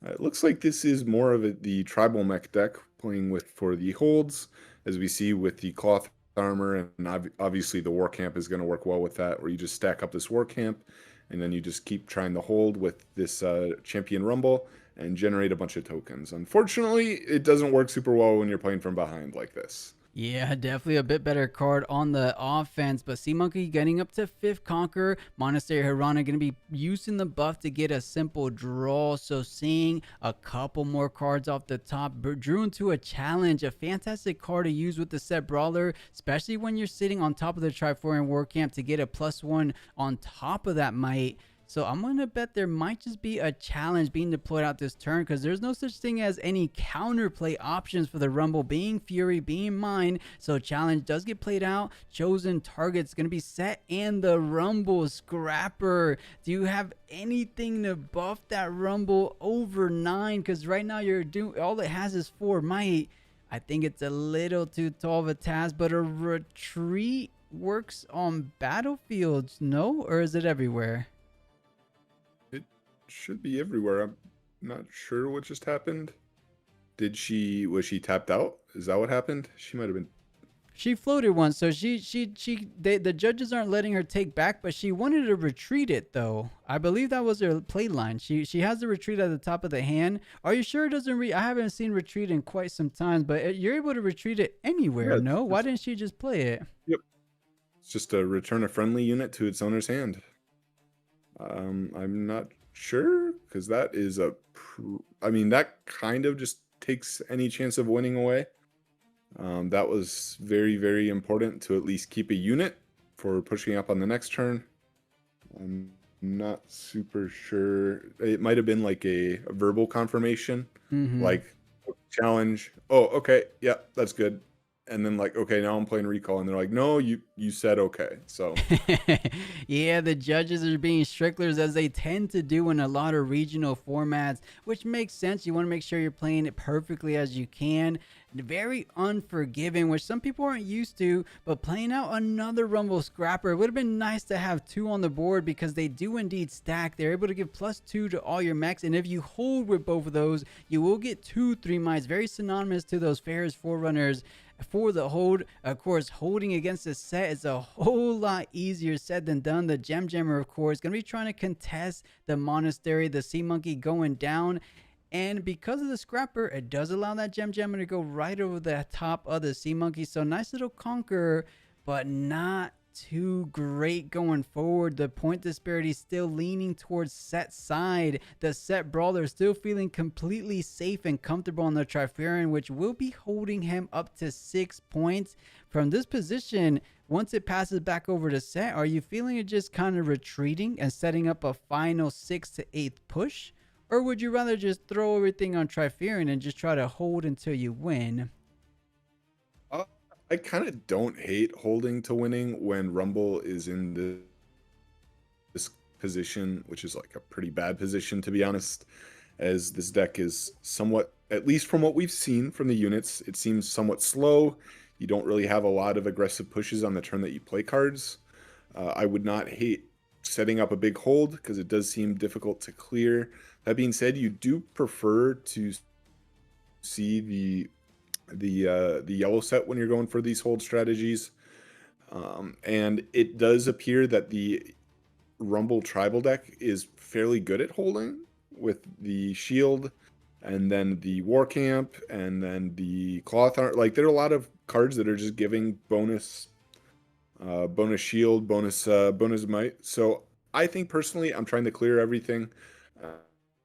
it looks like this is more of the tribal mech deck playing with for the holds, as we see with the cloth armor, and obviously the war camp is going to work well with that, where you just stack up this war camp, and then you just keep trying to hold with this champion Rumble and generate a bunch of tokens. Unfortunately, it doesn't work super well when you're playing from behind like this. Yeah, definitely a bit better card on the offense, but Sea Monkey getting up to 5th Conquer. Monastery Hirana going to be using the buff to get a simple draw, so seeing a couple more cards off the top. Drew into a challenge, a fantastic card to use with the Set Brawler, especially when you're sitting on top of the Triforian War Camp to get a +1 on top of that might. So I'm gonna bet there might just be a challenge being deployed out this turn, because there's no such thing as any counterplay options for the Rumble, being Fury, being Mine. So challenge does get played out. Chosen target's gonna be set, and the Rumble Scrapper. Do you have anything to buff that Rumble over 9? Because right now you're doing, all it has is 4 might. I think it's a little too tall of a task, but a retreat works on battlefields, no? Or is it everywhere? It should be everywhere. I'm not sure what just happened. Was she tapped out? Is that what happened? She might have been. She floated once, so the judges aren't letting her take back, but she wanted to retreat it though. I believe that was her play line. She has the retreat at the top of the hand. Are you sure it doesn't I haven't seen retreat in quite some time, but you're able to retreat it anywhere, Yeah, no? Why didn't she just play it? Yep. It's just a return a friendly unit to its owner's hand. I'm not sure, because that is I mean, that kind of just takes any chance of winning away. That was very, very important to at least keep a unit for pushing up on the next turn. I'm not super sure. It might have been like a verbal confirmation, like challenge. Oh, okay, yeah, that's good. And then like, okay, now I'm playing recall, and they're like, no, you said okay. So yeah, the judges are being stricklers, as they tend to do in a lot of regional formats, which makes sense. You want to make sure you're playing it perfectly as you can. Very unforgiving, which some people aren't used to, but playing out another Rumble Scrapper, it would have been nice to have 2 on the board, because they do indeed stack. They're able to give +2 to all your mechs, and if you hold with both of those, you will get 2 3 mites, very synonymous to those Ferris Forerunners. For the hold, of course, holding against the set is a whole lot easier said than done. The Gem Jammer, of course, going to be trying to contest the Monastery, the Sea Monkey going down. And because of the Scrapper, it does allow that Gem Jammer to go right over the top of the Sea Monkey. So nice little conquer, but not too great going forward. The point disparity still leaning towards Set side. The Set Brawler still feeling completely safe and comfortable on the Trifarian, which will be holding him up to 6 points. From this position, once it passes back over to Set, are you feeling it just kind of retreating and setting up a final 6th to 8th push? Or would you rather just throw everything on Trifarian and just try to hold until you win? I kind of don't hate holding to winning when Rumble is in this position, which is like a pretty bad position, to be honest, as this deck is somewhat, at least from what we've seen from the units, it seems somewhat slow. You don't really have a lot of aggressive pushes on the turn that you play cards. I would not hate setting up a big hold, because it does seem difficult to clear. That being said, you do prefer to see the yellow set when you're going for these hold strategies, and it does appear that the Rumble tribal deck is fairly good at holding, with the shield and then the war camp and then the cloth art. Like, there are a lot of cards that are just giving bonus shield, bonus might. So I think personally, I'm trying to clear everything,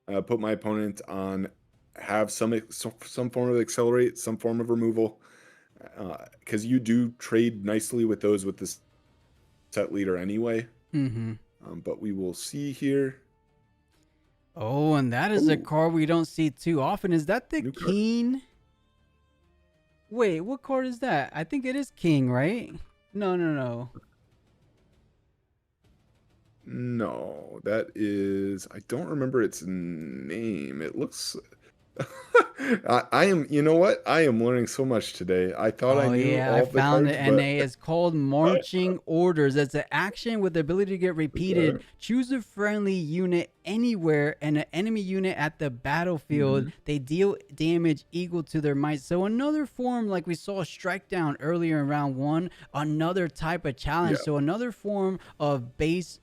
put my opponent on, have some form of accelerate, some form of removal, because you do trade nicely with those with the set leader anyway. But we will see here. Oh, and that is a card we don't see too often. Is that the King? Wait, what card is that? I think it is King, right? No. No, that is, I don't remember its name. It looks I am, you know what? I am learning so much today. I thought I knew all I the found cards, it, and it's called Marching Orders. It's an action with the ability to get repeated. Choose a friendly unit anywhere and an enemy unit at the battlefield. They deal damage equal to their might. So another form, like we saw Strike Down earlier in round 1, another type of challenge. So another form of base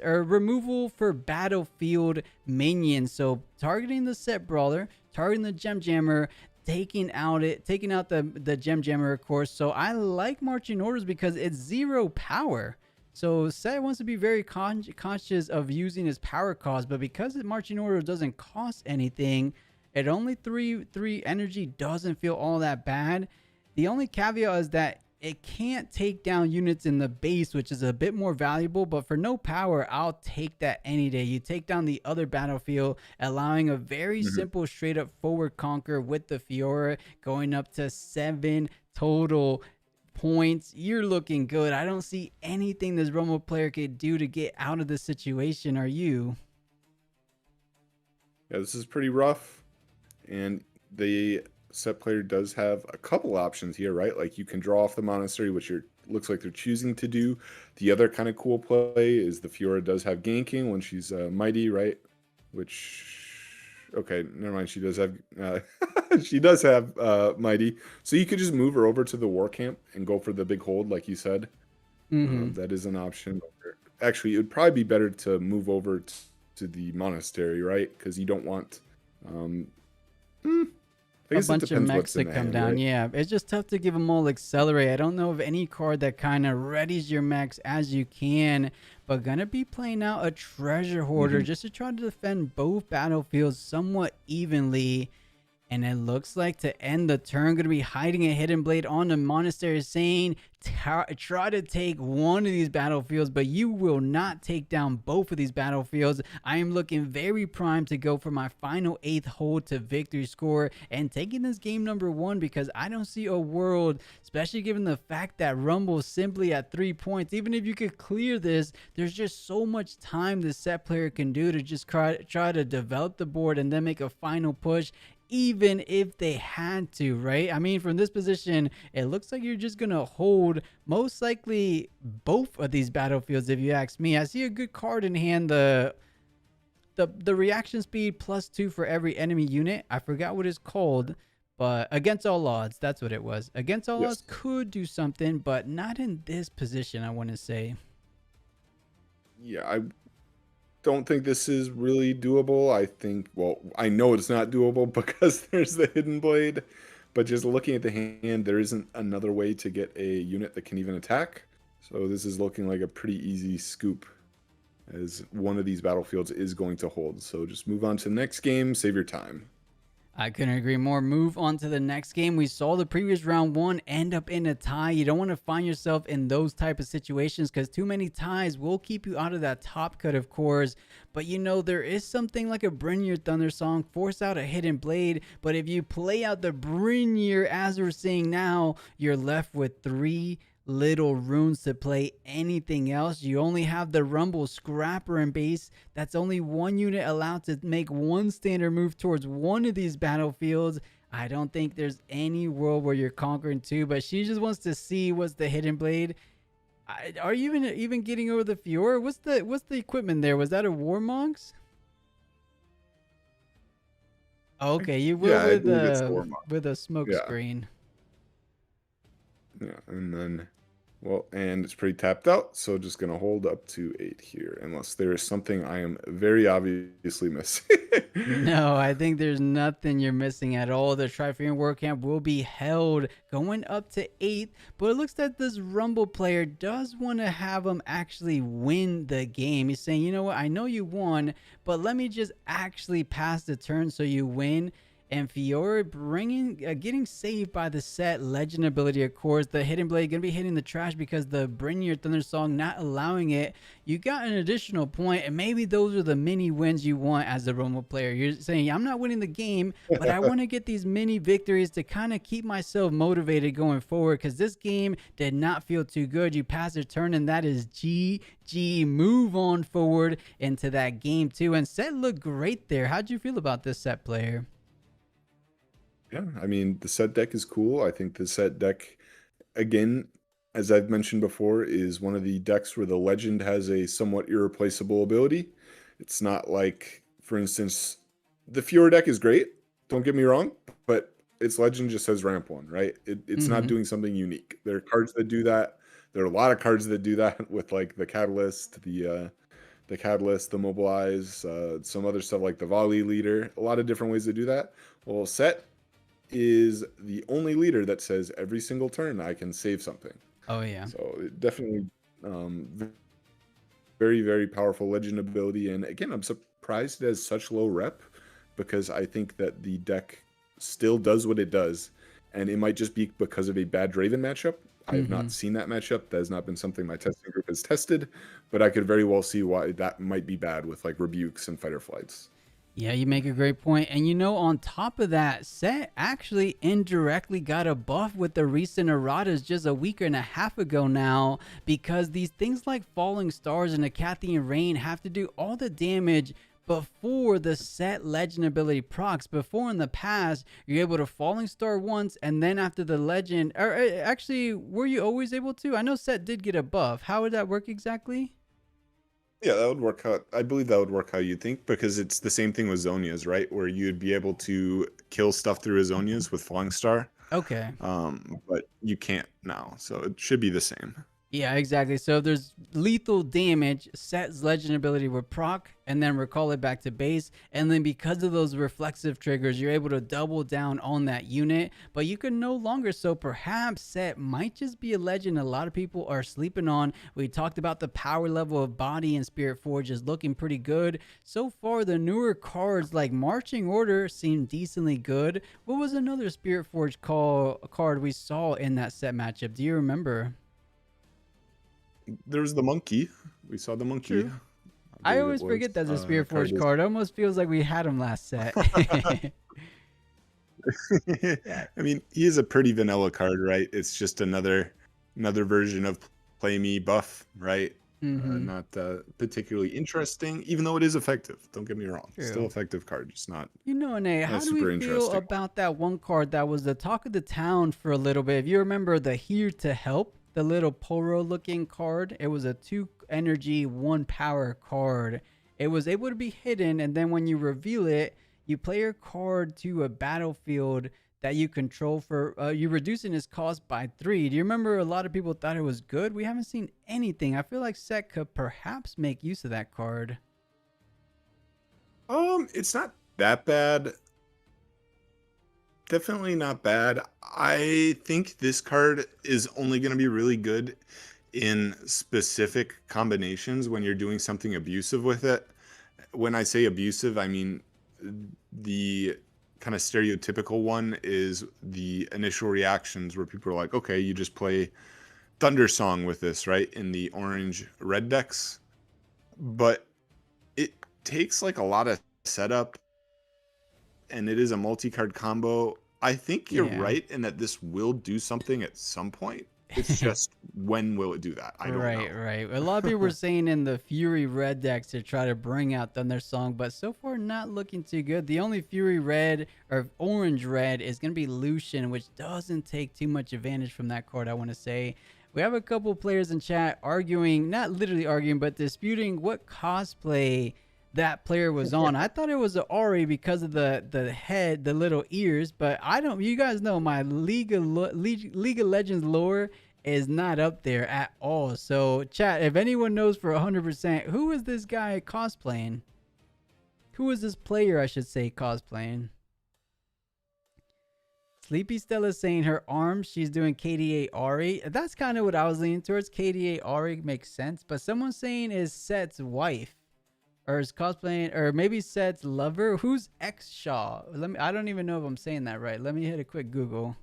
or removal for battlefield minions. So targeting the Set Brawler, targeting the Gem Jammer, taking out the Gem Jammer, of course. So I like Marching Orders because it's 0 power. So Set wants to be very conscious of using his power cost, but because the Marching Order doesn't cost anything, at only 3 energy doesn't feel all that bad. The only caveat is that it can't take down units in the base, which is a bit more valuable, but for no power, I'll take that any day. You take down the other battlefield, allowing a very Mhm. simple straight up forward conquer with the Fiora, going up to 7 total points. You're looking good. I don't see anything this Rumble player could do to get out of this situation. Are you? Yeah, this is pretty rough. And the set player does have a couple options here, right? Like you can draw off the monastery, which looks like they're choosing to do. The other kind of cool play is the Fiora does have ganking when she's mighty, right? Which, okay, never mind. She does have she does have mighty, so you could just move her over to the war camp and go for the big hold, like you said. Mm-hmm. That is an option. Actually, it would probably be better to move over to the monastery, right? Because you don't want. Um, hmm, I A guess it bunch of depends mechs what's in that the come hand, down. right? Yeah, it's just tough to give them all accelerate. I don't know of any card that kind of readies your mechs as you can, but gonna be playing out a treasure hoarder Hmm. just to try to defend both battlefields somewhat evenly. And it looks like to end the turn, going to be hiding a hidden blade on the monastery, saying, try to take one of these battlefields, but you will not take down both of these battlefields. I am looking very primed to go for my final 8th hold to victory score and taking this game number 1, because I don't see a world, especially given the fact that Rumble is simply at 3 points. Even if you could clear this, there's just so much time the set player can do to just try to develop the board and then make a final push, even if they had to, right? I mean, from this position, it looks like you're just going to hold most likely both of these battlefields, if you ask me. I see a good card in hand, the reaction speed +2 for every enemy unit. I forgot what it's called, but against all odds, that's what it was. Against all odds Yes. could do something, but not in this position, I want to say. Yeah, I don't think this is really doable. I think, well, I know it's not doable because there's the hidden blade, but just looking at the hand, there isn't another way to get a unit that can even attack. So this is looking like a pretty easy scoop, as one of these battlefields is going to hold. So just move on to the next game, save your time. I couldn't agree more. Move on to the next game. We saw the previous round 1 end up in a tie. You don't want to find yourself in those type of situations, because too many ties will keep you out of that top cut, of course. But you know, there is something like a Brynir Thunder Song, force out a hidden blade. But if you play out the Brynir as we're seeing now, you're left with 3 little runes to play anything else. You only have the Rumble Scrapper in base. That's only 1 unit allowed to make 1 standard move towards one of these battlefields. I don't think there's any world where you're conquering 2, but she just wants to see what's the hidden blade. Are you even getting over the Fiora? What's the equipment there? Was that a Warmonks? Okay, you will Yeah, I believe it's the warm up. with a smoke Yeah, screen. yeah, and then, well, and it's pretty tapped out, so just gonna hold up to 8 here, unless there is something I am very obviously missing. No, I think there's nothing you're missing at all. The Trifarian War Camp will be held going up to 8th, but it looks like this Rumble player does want to have him actually win the game. He's saying, you know what, I know you won, but let me just actually pass the turn so you win. And Fiora getting saved by the set legend ability, of course. The hidden blade gonna be hitting the trash because the Brynir Thunder Song not allowing it. You got an additional point, and maybe those are the mini wins you want as the Romo player. You're saying, I'm not winning the game, but I want to get these mini victories to kind of keep myself motivated going forward, because this game did not feel too good. You pass your turn, and that is GG. Move on forward into that game too. And Set looked great there. How'd you feel about this Set player? Yeah, I mean, the set deck is cool. I think the set deck, again, as I've mentioned before, is one of the decks where the legend has a somewhat irreplaceable ability. It's not like, for instance, the Fiora deck is great, don't get me wrong, but its legend just says ramp 1, right? It's not Mm-hmm. doing something unique. There are cards that do that. There are a lot of cards that do that with like the Catalyst, the Mobilize, some other stuff like the Volley Leader, a lot of different ways to do that. Well, set is the only leader that says every single turn I can save something. Oh yeah. So it definitely very, very powerful legend ability. And again, I'm surprised it has such low rep, because I think that the deck still does what it does. And it might just be because of a bad Draven matchup. I have Mm-hmm. not seen that matchup. That has not been something my testing group has tested, but I could very well see why that might be bad with like rebukes and fighter flights. Yeah, you make a great point. And on top of that, Set actually indirectly got a buff with the recent erratas just a week and a half ago now, because these things like Falling Stars and Acathian Rain have to do all the damage before the Set legend ability procs. Before in the past, you're able to Falling Star once, and then after the legend, or actually, were you always able to? I know Set did get a buff. How would that work exactly? Yeah, that would work out. I believe that would work how you think, because it's the same thing with Zonias, right? Where you'd be able to kill stuff through Zonias with Falling Star, Okay. but you can't now, so it should be the same. Yeah, exactly. So if there's lethal damage, Set's legend ability would proc and then recall it back to base. And then because of those reflexive triggers, you're able to double down on that unit. But you can no longer. So perhaps Set might just be a legend a lot of people are sleeping on. We talked about the power level of Body and Spirit Forge is looking pretty good. So far, the newer cards like Marching Order seem decently good. What was another Spirit Forge card we saw in that Set matchup? Do you remember? There's the monkey. We saw the monkey. True. I I believe it always was. forget that's a That Spirit card Forge card. It almost feels like we had him last set. is. Yeah. I mean, he is a pretty vanilla card, right? It's just another version of Play Me buff, right? Mm-hmm. Not particularly interesting, even though it is effective. Don't get me wrong. Still True. effective card, just not Nate, not a how do we super feel interesting one. about that one card that was the talk of the town for a little bit? If you remember the Here to Help, the little Poro looking card, it was a 2 energy, 1 power card. It was able to be hidden, and then when you reveal it, you play your card to a battlefield that you control for you reducing its cost by 3. Do you remember a lot of people thought it was good? We haven't seen anything. I feel like Set could perhaps make use of that card. It's not that bad. Definitely not bad. I think this card is only going to be really good in specific combinations when you're doing something abusive with it. When I say abusive, I mean the kind of stereotypical one is the initial reactions where people are like, okay, you just play Thunder Song with this, right? In the orange red decks. But it takes like a lot of setup, and it is a multi-card combo. I think you're Yeah. right in that this will do something at some point. It's just when will it do that? I don't Right, know. right. A lot of people were saying in the Fury Red decks to try to bring out Thunder Song, but so far not looking too good. The only Fury Red or Orange Red is going to be Lucian, which doesn't take too much advantage from that card, I want to say. We have a couple players in chat arguing, not literally arguing, but disputing what cosplay that player was on. I thought it was an Ori because of the head, the little ears, but I don't. You guys know my League of Legends lore is not up there at all. So, chat, if anyone knows for 100%, who is this guy cosplaying? Who is this player, I should say, cosplaying? Sleepy Stella saying her arms, she's doing KDA Ari. That's kind of what I was leaning towards. KDA Ari makes sense, but someone saying is Set's wife. Or is cosplaying, or maybe Set's lover. Who's X Shaw? I don't even know if I'm saying that right. Let me hit a quick Google.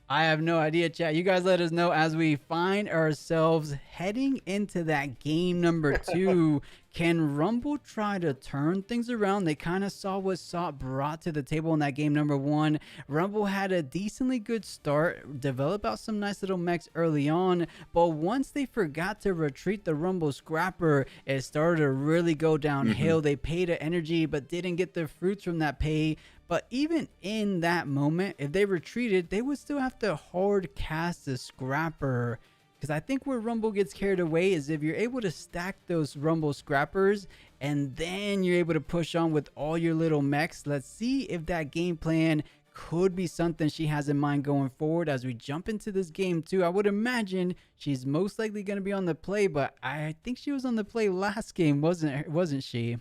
I have no idea, chat. You guys let us know as we find ourselves heading into that game number 2. Can Rumble try to turn things around? They kind of saw what Sot brought to the table in that game number 1. Rumble had a decently good start, developed out some nice little mechs early on, but once they forgot to retreat the Rumble Scrapper, it started to really go downhill. They paid an energy, but didn't get the fruits from that pay. But even in that moment, if they retreated, they would still have to hard cast the Scrapper. Because I think where Rumble gets carried away is if you're able to stack those Rumble Scrappers and then you're able to push on with all your little mechs. Let's see if that game plan could be something she has in mind going forward as we jump into this game too. I would imagine she's most likely going to be on the play, but I think she was on the play last game, wasn't she?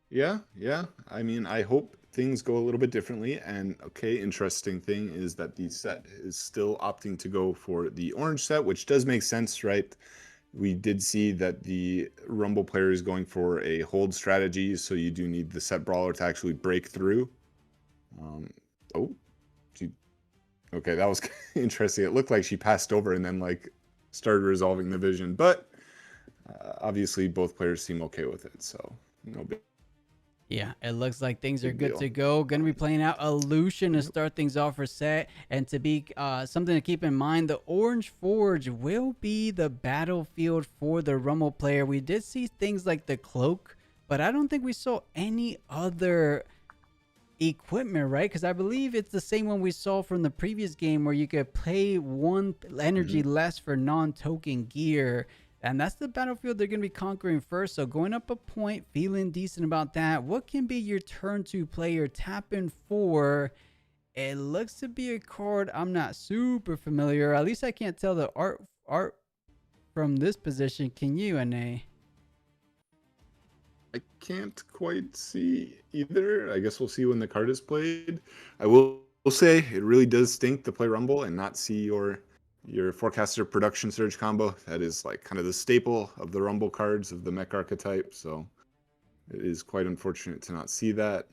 Yeah. I mean, I hope things go a little bit differently. And okay, interesting thing is that the set is still opting to go for the orange set, which does make sense, right? We did see that the Rumble player is going for a hold strategy, so you do need the set brawler to actually break through. Oh, okay, that was interesting. It looked like she passed over and then like started resolving the vision, but obviously both players seem okay with it, so no big Yeah, it looks like things are good deal. to go. Going to be playing out Illusion to start things off for Set. And to be something to keep in mind, the Orange Forge will be the battlefield for the Rumble player. We did see things like the cloak, but I don't think we saw any other equipment, right? Because I believe it's the same one we saw from the previous game where you could pay one energy less for non-token gear. And that's the battlefield they're going to be conquering first. So going up a point, feeling decent about that. What can be your turn 2 player tapping for? It looks to be a card I'm not super familiar. At least I can't tell the art from this position. Can you, Ane? I can't quite see either. I guess we'll see when the card is played. I will say it really does stink to play Rumble and not see your Forecaster Production Surge combo. That is like kind of the staple of the Rumble cards of the mech archetype. So it is quite unfortunate to not see that.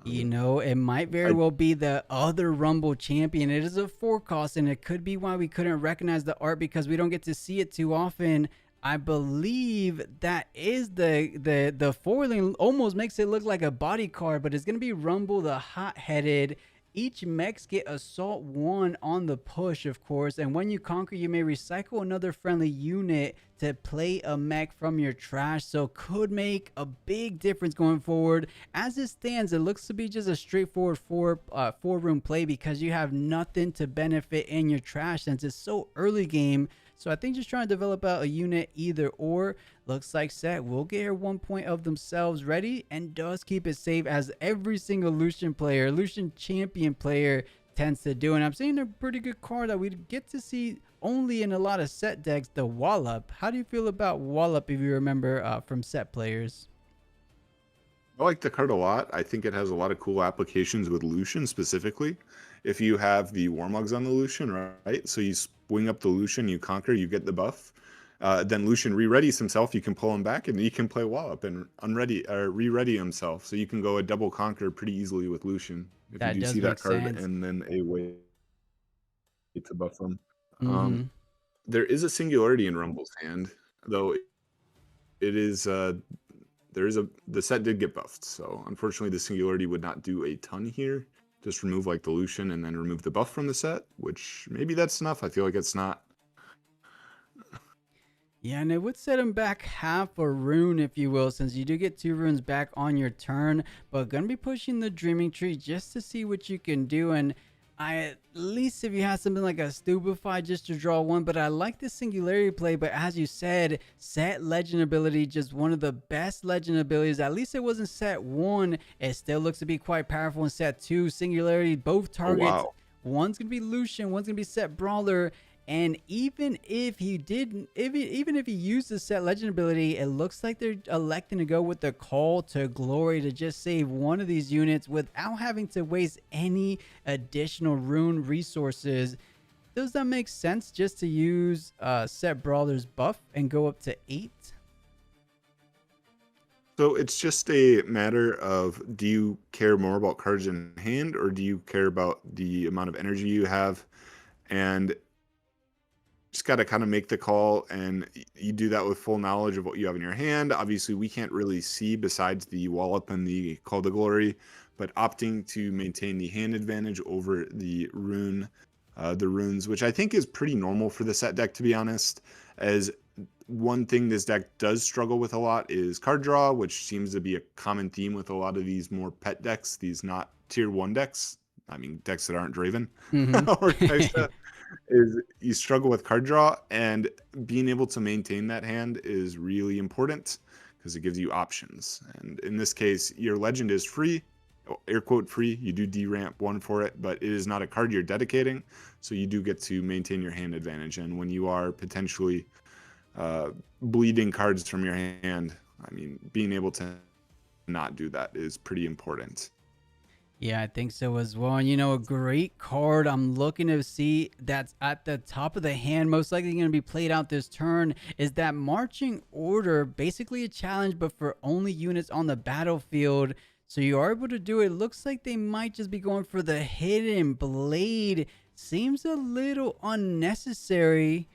You know, it might very well be the other Rumble champion. It is a 4 cost, and it could be why we couldn't recognize the art because we don't get to see it too often. I believe that is the foiling almost makes it look like a body card, but it's going to be Rumble the Hot-Headed. Each mechs get Assault 1 on the push, of course, and when you conquer, you may recycle another friendly unit to play a mech from your trash, so could make a big difference going forward. As it stands, it looks to be just a straightforward four-room play because you have nothing to benefit in your trash since it's so early game. So I think just trying to develop out a unit either or. Looks like Set will get her 1 point of themselves ready and does keep it safe as every single Lucian player, Lucian champion player tends to do. And I'm seeing a pretty good card that we get to see only in a lot of Set decks, the Wallop. How do you feel about Wallop if you remember from Set players? I like the card a lot. I think it has a lot of cool applications with Lucian specifically. If you have the Warmugs on the Lucian, right? So you swing up the Lucian, you conquer, you get the buff. Then Lucian re-readies himself, you can pull him back, and he can play Wallop and re-ready himself. So you can go a double conquer pretty easily with Lucian if That you do does see that make card sense. and then a way to buff him. Mm-hmm. There is a singularity in Rumble's hand, though it is the set did get buffed, so unfortunately the singularity would not do a ton here. Just remove like the Lucian and then remove the buff from the set, which maybe that's enough. I feel like it's not. Yeah, and it would set him back half a rune, if you will, since you do get 2 runes back on your turn. But gonna be pushing the Dreaming Tree just to see what you can do. And at least if you have something like a Stupefy just to draw 1. But I like the Singularity play. But as you said, Set Legend ability, just one of the best Legend abilities. At least it wasn't Set 1. It still looks to be quite powerful in Set 2. Singularity, both targets. Oh, wow. One's gonna be Lucian, one's gonna be Set Brawler. And even if he didn't, even if he used the Set Legend ability, it looks like they're electing to go with the Call to Glory to just save one of these units without having to waste any additional rune resources. Does that make sense just to use Set Brawler's buff and go up to 8? So it's just a matter of, do you care more about cards in hand or do you care about the amount of energy you have? And just got to kind of make the call, and you do that with full knowledge of what you have in your hand. Obviously, we can't really see besides the Wallop and the Call to Glory, but opting to maintain the hand advantage over the runes, which I think is pretty normal for the Set deck, to be honest. As one thing this deck does struggle with a lot is card draw, which seems to be a common theme with a lot of these more pet decks, these not tier 1 decks. I mean, decks that aren't Draven or Tysta. Is you struggle with card draw, and being able to maintain that hand is really important because it gives you options. And in this case, your legend is free, air quote free. You do deramp 1 for it, but it is not a card you're dedicating, so you do get to maintain your hand advantage. And when you are potentially bleeding cards from your hand, I mean, being able to not do that is pretty important. Yeah, I think so as well. And you know, a great card I'm looking to see that's at the top of the hand, most likely going to be played out this turn, is that Marching Order. Basically a challenge, but for only units on the battlefield. So you are able to do it. Looks like they might just be going for the Hidden Blade. Seems a little unnecessary,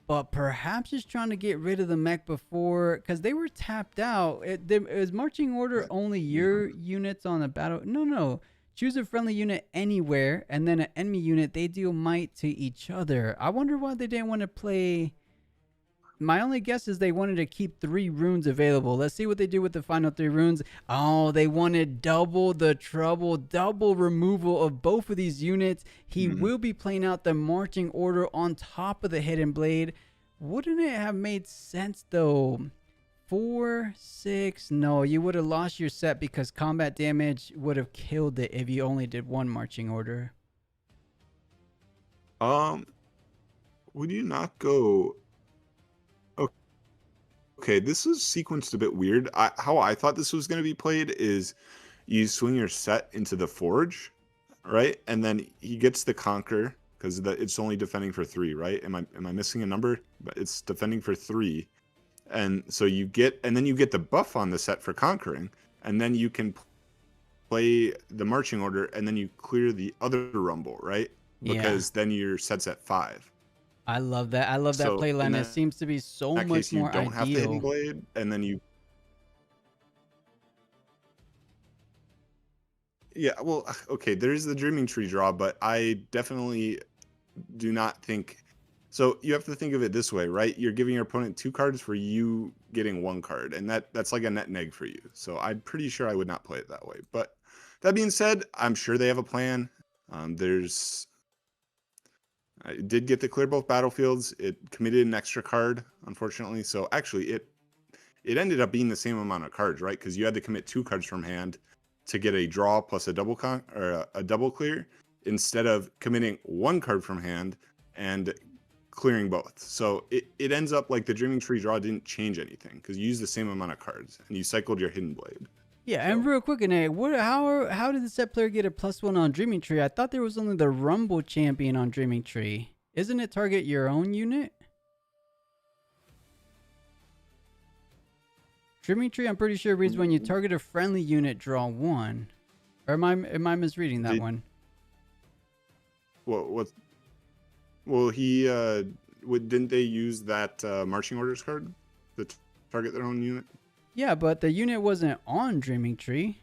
but perhaps just trying to get rid of the mech before, because they were tapped out. Is marching order only Yeah. your units on the battle? No, no. Choose a friendly unit anywhere, and then an enemy unit. They deal might to each other. I wonder why they didn't want to play. My only guess is they wanted to keep 3 runes available. Let's see what they do with the final 3 runes. Oh, they wanted double the trouble, double removal of both of these units. He Mhm. will be playing out the marching order on top of the hidden blade. Wouldn't it have made sense though? 4, 6. No, you would have lost your set because combat damage would have killed it if you only did 1 marching order. Um, would you not go? Okay, this is sequenced a bit weird. How I thought this was going to be played is you swing your set into the forge, right? And then he gets the conquer because it's only defending for 3, right? Am I missing a number? But it's defending for 3, and so then you get the buff on the set for conquering, and then you can play the marching order, and then you clear the other rumble, right? Yeah, Because then your set's at 5. I love that. I love that So in playline. It seems to be so that much case, you more don't have the hidden ideal. blade, and then you yeah, well, okay, there is the dreaming tree draw, but I definitely do not think so. You have to think of it this way, right? You're giving your opponent 2 cards for you getting 1 card, and that's like a net neg for you. So I'm pretty sure I would not play it that way. But that being said, I'm sure they have a plan. There's it did get to clear both battlefields. It committed an extra card, unfortunately. So actually, it ended up being the same amount of cards, right? Because you had to commit 2 cards from hand to get a draw plus a a double clear, instead of committing 1 card from hand and clearing both. So it ends up like the Dreaming Tree draw didn't change anything because you used the same amount of cards and you cycled your Hidden Blade. Yeah, and So real quick, Nate, how did the set player get a +1 on Dreaming Tree? I thought there was only the Rumble champion on Dreaming Tree. Isn't it target your own unit? Dreaming Tree, I'm pretty sure reads when you target a friendly unit, draw 1. Or am I misreading that did one? what well he didn't they use that marching orders card to target their own unit? Yeah, but the unit wasn't on Dreaming Tree.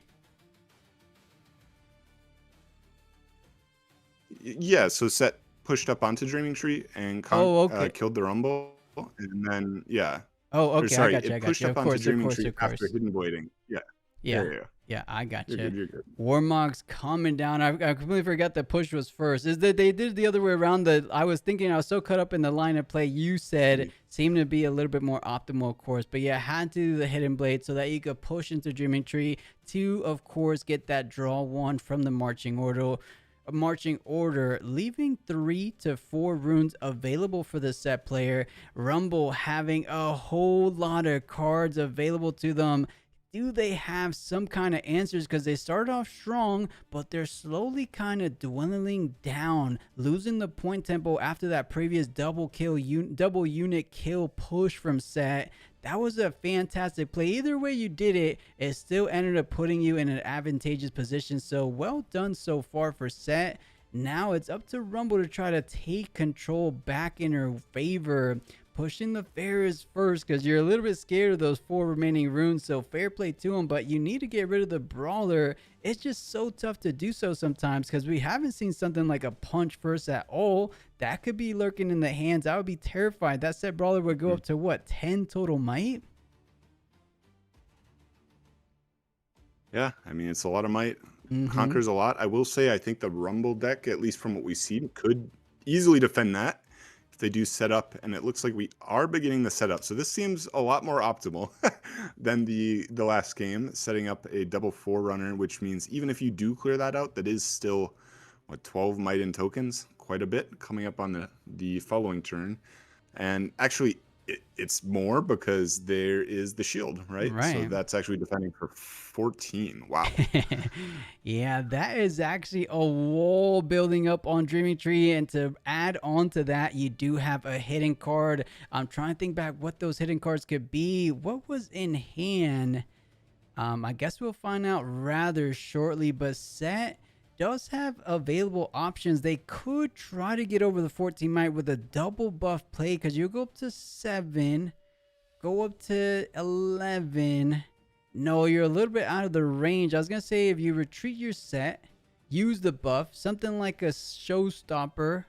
Yeah, so set pushed up onto Dreaming Tree and Oh, okay. killed the Rumble, and then yeah, Oh, or okay. I sorry, got you. I it got pushed you. up Of onto course. Of Dreaming course. Tree Of after course. hidden blading. Yeah, yeah, Yeah. yeah, yeah. Yeah, I got You're you. good. You're good. Warmog's coming down. I completely forgot the push was first. Is that they did the other way around? I was thinking I was so caught up in the line of play you said seemed to be a little bit more optimal, of course. But yeah, had to do the hidden blade so that you could push into Dreaming Tree to, of course, get that draw 1 from the marching order, leaving 3 to 4 runes available for the set player. Rumble having a whole lot of cards available to them. Do they have some kind of answers? Because they start off strong, but they're slowly kind of dwindling down, losing the point tempo after that previous double unit kill push from set. That was a fantastic play. Either way you did it, it still ended up putting you in an advantageous position. So well done so far for set. Now it's up to Rumble to try to take control back in her favor. Pushing the Pharaohs first because you're a little bit scared of those 4 remaining runes. So fair play to them, but you need to get rid of the Brawler. It's just so tough to do so sometimes because we haven't seen something like a punch first at all. That could be lurking in the hands. I would be terrified. That set Brawler would go up to what, 10 total might? Yeah, I mean it's a lot of might. Mm-hmm. Conquers a lot. I will say I think the Rumble deck, at least from what we've seen, could easily defend that if they do set up, and it looks like we are beginning the setup. So this seems a lot more optimal than the last game, setting up a double 4-runner, which means even if you do clear that out, that is still what, 12 might in tokens, quite a bit coming up on the following turn. And actually, it's more because there is the shield, right? So Right. that's actually defending for 14. Wow. Yeah, that is actually a wall building up on Dreaming Tree. And to add on to that, you do have a hidden card. I'm trying to think back what those hidden cards could be. What was in hand? I guess we'll find out rather shortly, but Set does have available options. They could try to get over the 14 might with a double buff play because you go up to 7, go up to 11. No, you're a little bit out of the range. I was going to say if you retreat your Set, use the buff, something like a showstopper.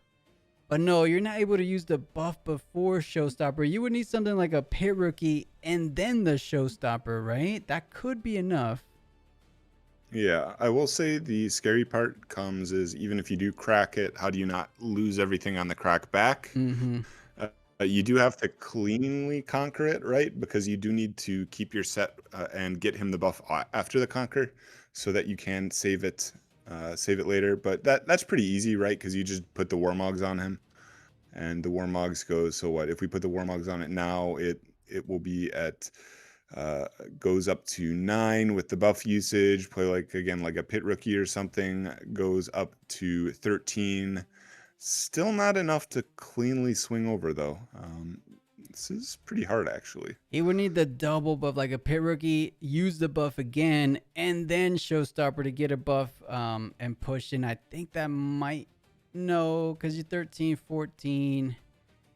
But no, you're not able to use the buff before Showstopper. You would need something like a Pit Rookie and then the Showstopper, right? That could be enough. Yeah, I will say the scary part comes is even if you do crack it, how do you not lose everything on the crack back? Mm-hmm. Uh, you do have to cleanly conquer it, right? Because you do need to keep your set and get him the buff after the conquer, so that you can save it later. But that's pretty easy, right? Because you just put the Warmogs on him, and the Warmogs goes. So what? If we put the Warmogs on it now, it will be at uh, goes up to 9 with the buff usage. Play like again like a Pit Rookie or something. Goes up to 13. Still not enough to cleanly swing over though. This is pretty hard actually. He would need the double buff, like a Pit Rookie, use the buff again, and then Showstopper to get a buff and push in. I think that might, no, because you're 13, 14.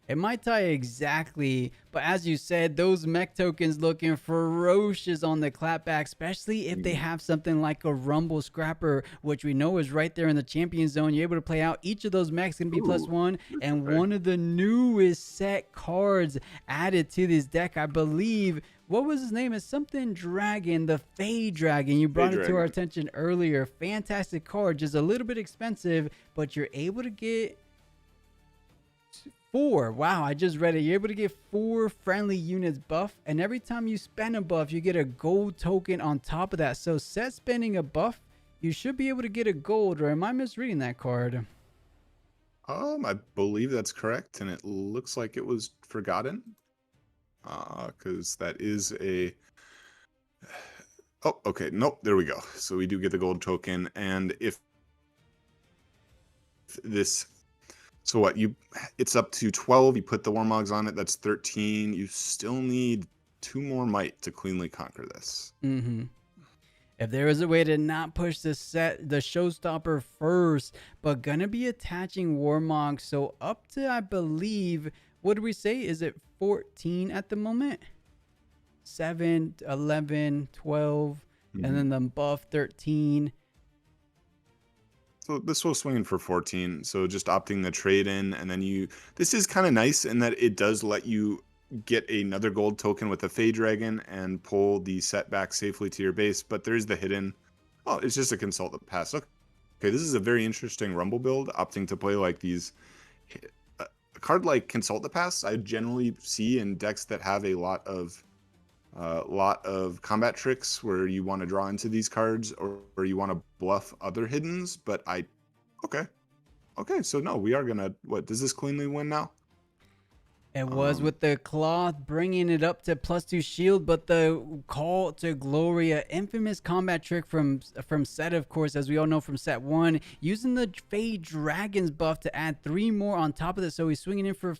It might tie exactly, but as you said, those mech tokens looking ferocious on the clapback, especially if they have something like a Rumble Scrapper, which we know is right there in the champion zone. You're able to play out each of those mechs can be +1, and one of the newest set cards added to this deck, I believe. What was his name? It's something Dragon, the Fey Dragon. You brought it to our attention earlier. Fantastic card, just a little bit expensive, but you're able to get 4. Wow, I just read it. You're able to get 4 friendly units buff, and every time you spend a buff, you get a gold token on top of that. So set spending a buff, you should be able to get a gold, or am I misreading that card? I believe that's correct, and it looks like it was forgotten. Because that is a. Oh, okay. Nope. There we go. So we do get the gold token, and if this. So what it's up to 12. You put the Warmogs on it. That's 13. You still need 2 more might to cleanly conquer this. Mm-hmm. If there was a way to not push the Showstopper first, but gonna be attaching Warmog, so up to, I believe, what did we say? Is it 14 at the moment? 7, 11, 12, and then the buff 13. So this was swinging for 14. So just opting the trade in, and then this is kind of nice in that it does let you get another gold token with a Fey Dragon and pull the set back safely to your base. But there's the hidden. Oh, it's just a Consult the Past. Okay, this is a very interesting Rumble build, opting to play like these. A card like Consult the Past, I generally see in decks that have a lot of combat tricks where you want to draw into these cards or you want to bluff other hiddens. But okay, so no, we are gonna. What does this cleanly win now? It was with the cloth bringing it up to +2 shield, but the Call to Gloria, infamous combat trick from Set, of course, as we all know from Set 1, using the Fey Dragon's buff to add 3 more on top of it. So he's swinging in for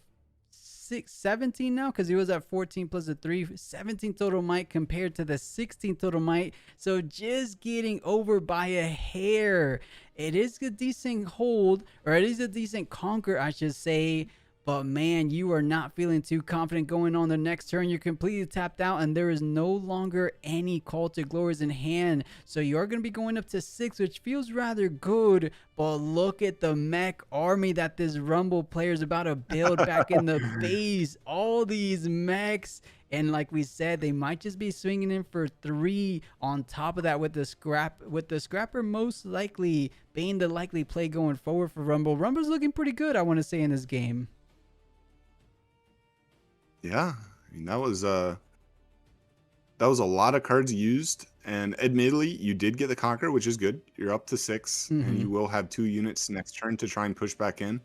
17 now, because he was at 14 plus a 3, 17 total might compared to the 16 total might. So just getting over by a hair. It is a decent hold, or it is a decent conquer, I should say. But man, you are not feeling too confident going on the next turn. You're completely tapped out, and there is no longer any Call to Glories in hand. So you're going to be going up to 6, which feels rather good. But look at the mech army that this Rumble player is about to build back in the base. All these mechs. And like we said, they might just be swinging in for 3 on top of that with the scrapper most likely being the likely play going forward for Rumble. Rumble's looking pretty good, I want to say, in this game. Yeah, I mean that was a lot of cards used, and admittedly, you did get the conquer, which is good. You're up to 6, and you will have 2 units next turn to try and push back in.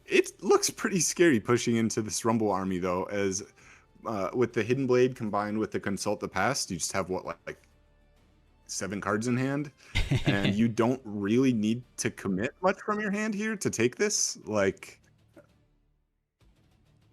It looks pretty scary pushing into this Rumble army, though, as with the Hidden Blade combined with the Consult the Past, you just have what, like 7 cards in hand, and you don't really need to commit much from your hand here to take this. Like,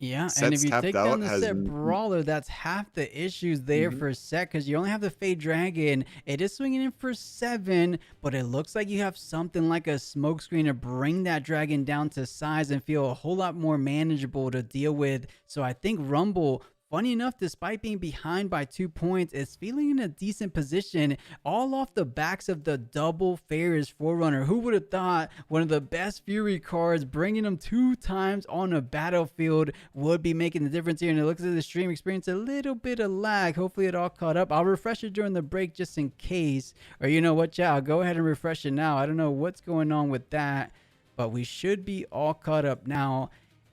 Yeah, and if Set's you tapped take down out the has. Set Brawler, that's half the issues there Mhm. for Set because you only have the Fade Dragon. It is swinging in for 7, but it looks like you have something like a smokescreen to bring that dragon down to size and feel a whole lot more manageable to deal with. So I think Rumble, funny enough, despite being behind by 2 points, is feeling in a decent position, all off the backs of the double Ferris Forerunner. Who would have thought one of the best Fury cards, bringing them 2 times on a battlefield, would be making the difference here? And it looks like the stream experienced a little bit of lag. Hopefully it all caught up. I'll refresh it during the break just in case. Or you know what, chat, I'll go ahead and refresh it now. I don't know what's going on with that, but we should be all caught up now.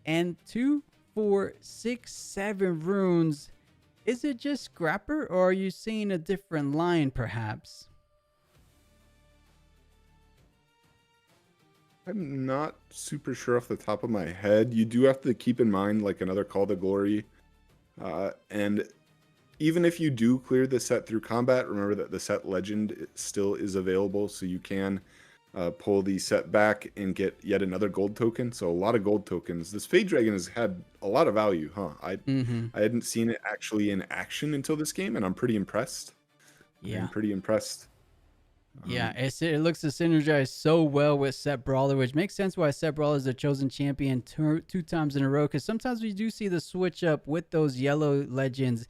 And 2, 4, 6, 7 runes. Is it just Scrapper, or are you seeing a different line perhaps? I'm not super sure off the top of my head. You do have to keep in mind, like, another Call to Glory. And even if you do clear the set through combat, remember that the set legend still is available, so you can pull the set back and get yet another gold token. So a lot of gold tokens. This Fade Dragon has had a lot of value, huh? I hadn't seen it actually in action until this game, and I'm pretty impressed. Yeah. I'm pretty impressed. Yeah, it looks to synergize so well with Set Brawler, which makes sense why Set Brawler is the chosen champion 2 times in a row. Because sometimes we do see the switch up with those yellow legends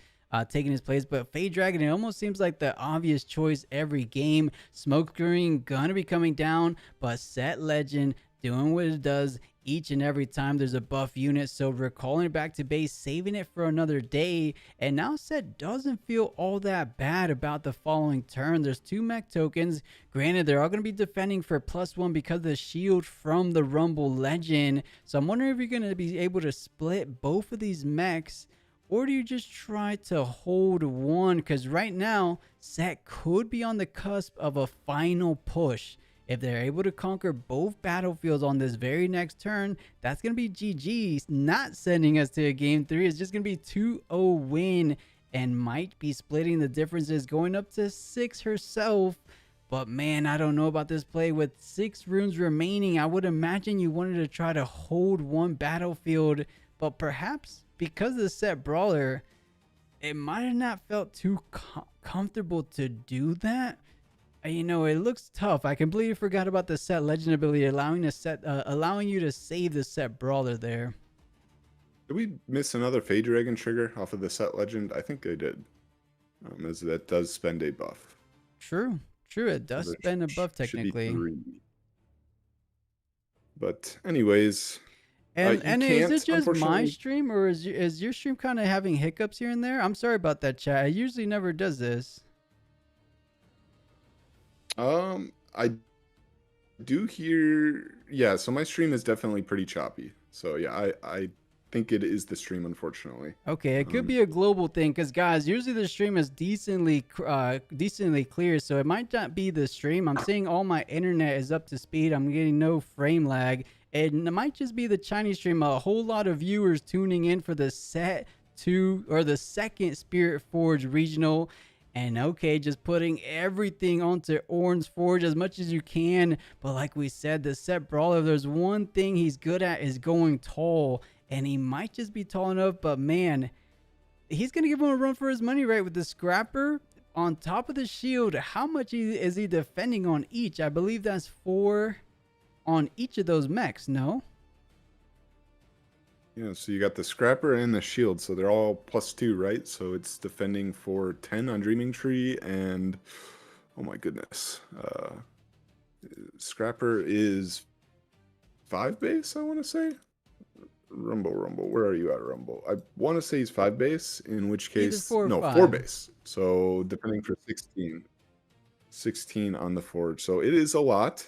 taking his place. But Fade Dragon, it almost seems like the obvious choice every game. Smoke Screen gonna be coming down, but Set Legend doing what it does each and every time there's a buff unit. So recalling it back to base, saving it for another day, and now Set doesn't feel all that bad about the following turn. There's 2 mech tokens. Granted, they're all going to be defending for +1 because of the shield from the Rumble Legend. So I'm wondering if you're going to be able to split both of these mechs, or do you just try to hold one? Because right now, Set could be on the cusp of a final push. If they're able to conquer both battlefields on this very next turn, that's going to be GG's, not sending us to a game 3. It's just going to be 2-0 win, and might be splitting the differences, going up to 6 herself. But man, I don't know about this play. With 6 runes remaining, I would imagine you wanted to try to hold one battlefield, but perhaps because of the Set Brawler, it might have not felt too comfortable to do that. You know, it looks tough. I completely forgot about the Set Legend ability, allowing you to save the Set Brawler there. Did we miss another Fade Dragon trigger off of the Set Legend? I think they did. As that does spend a buff. True. It does spend a buff technically. But anyways, and is it just my stream, or is your stream kind of having hiccups here and there? I'm sorry about that, chat. It usually never does this. I do hear, yeah, so my stream is definitely pretty choppy. So yeah, I think it is the stream, unfortunately. Okay, it could be a global thing, because guys, usually the stream is decently clear, so it might not be the stream. I'm seeing all my internet is up to speed. I'm getting no frame lag. And it might just be the Chinese stream. A whole lot of viewers tuning in for the second Spiritforged Regional. And okay, just putting everything onto Orange Forge as much as you can. But like we said, the Set Brawler, there's one thing he's good at, is going tall. And he might just be tall enough, but man, he's going to give him a run for his money, right? With the Scrapper on top of the shield. How much is he defending on each? I believe that's 4 on each of those mechs, no? Yeah, so you got the Scrapper and the shield, so they're all +2, right? So it's defending for 10 on Dreaming Tree, and oh my goodness, Scrapper is 5 base, I want to say. Rumble, where are you at, Rumble? I want to say he's 5 base, in which case, no, 4 base. So defending for 16 on the Forge. So it is a lot.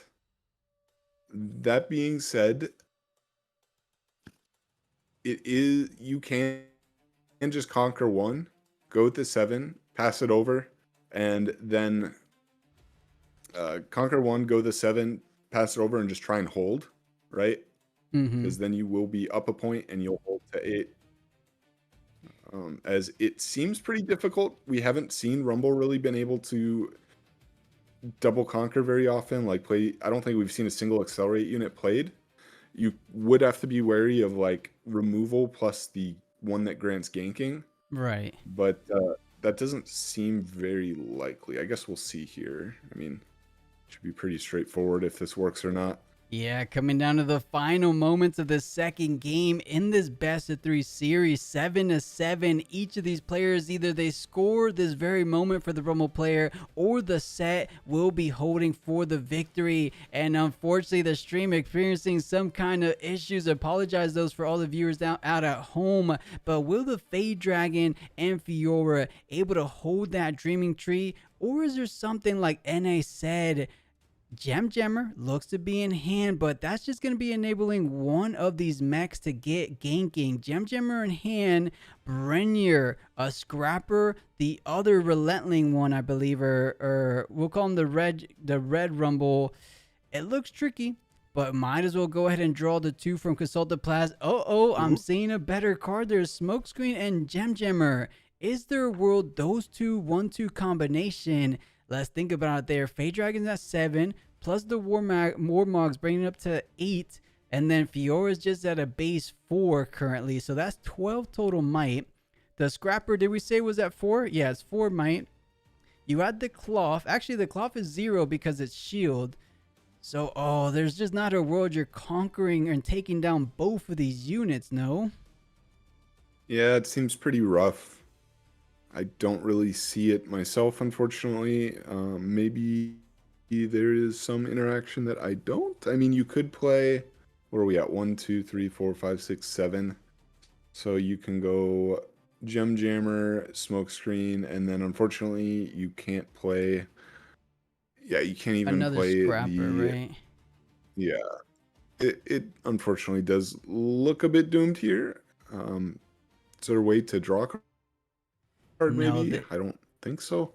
That being said, you can just conquer one, go with the 7, pass it over, and then conquer one, go the 7, pass it over, and just try and hold, right? Because then you will be up a point and you'll hold to 8. as it seems pretty difficult. We haven't seen Rumble really been able to double conquer very often. Like play, I don't think we've seen a single accelerate unit played. You would have to be wary of like removal plus the one that grants ganking, Right. but that doesn't seem very likely. I guess we'll see here. I mean, should be pretty straightforward if this works or not. Yeah, coming down to the final moments of the second game in this best of 3 series, 7-7. Each of these players, either they score this very moment for the Rumble player or the set will be holding for the victory. And unfortunately, the stream experiencing some kind of issues. Apologize those for all the viewers out at home. But will the Fade Dragon and Fiora able to hold that Dreaming Tree? Or is there something like NA said? Jammer looks to be in hand, but that's just going to be enabling one of these mechs to get ganking. Jammer in hand, Brenier, a Scrapper, the other Relenting one, I believe, or we'll call him the red Rumble. It looks tricky, but might as well go ahead and draw the 2 from Consulta Plaz. I'm seeing a better card. There's Smokescreen and Jammer. Is there a world those two 1-2 combination? Let's think about it there. Fade Dragon's at 7, plus the Warmogs bringing it up to 8, and then Fiora's just at a base 4 currently. So that's 12 total might. The Scrapper, did we say was at 4? Yeah, it's 4 might. You add the Cloth. Actually, the Cloth is 0 because it's shield. So, there's just not a world you're conquering and taking down both of these units, no? Yeah, it seems pretty rough. I don't really see it myself, unfortunately. Maybe there is some interaction that I don't. I mean, you could play, where are we at? 1, 2, 3, 4, 5, 6, 7. So you can go Jammer, Smokescreen, and then unfortunately you can't play. Yeah, you can't even Another play Scrapper, right? Yeah, it unfortunately does look a bit doomed here. Is there a way to draw a card? Maybe? I don't think so.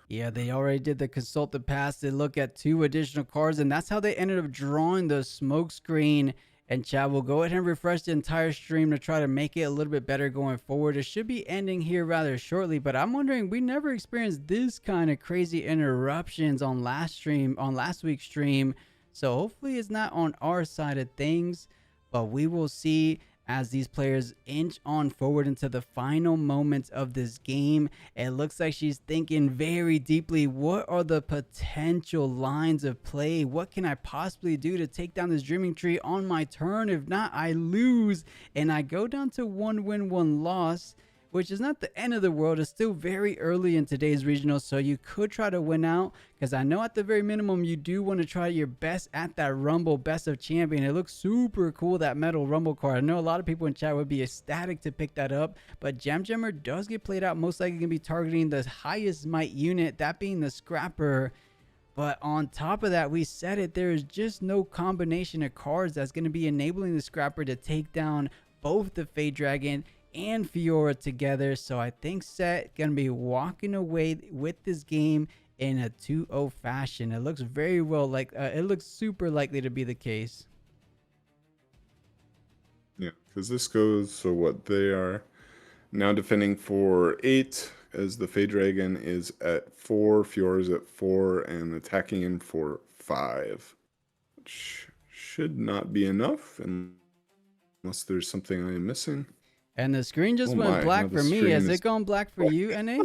Yeah, they already did the consult the past. They look at 2 additional cards, and that's how they ended up drawing the Smokescreen. And chat, will go ahead and refresh the entire stream to try to make it a little bit better going forward. It should be ending here rather shortly, but I'm wondering, we never experienced this kind of crazy interruptions on last week's stream. So hopefully it's not on our side of things, but we will see as these players inch on forward into the final moments of this game. It looks like she's thinking very deeply, what are the potential lines of play? What can I possibly do to take down this Dreaming Tree on my turn? If not, I lose and I go down to 1 win, 1 loss, which is not the end of the world. It's still very early in today's regional, so you could try to win out, because I know at the very minimum you do want to try your best at that Rumble Best of Champion. It looks super cool, that metal Rumble card. I know a lot of people in chat would be ecstatic to pick that up, but Jammer does get played out. Most likely going to be targeting the highest might unit, that being the Scrapper. But on top of that, we said it, there is just no combination of cards that's going to be enabling the Scrapper to take down both the Fade Dragon and Fiora together. So I think Set gonna be walking away with this game in a 2-0 fashion. It looks very well like it looks super likely to be the case. Yeah, because this goes, so what, they are now defending for 8 as the Fade Dragon is at 4, Fiora's at 4, and attacking in for 5, which should not be enough unless there's something I am missing. And the screen just went black for me. Has it gone black for you, NA?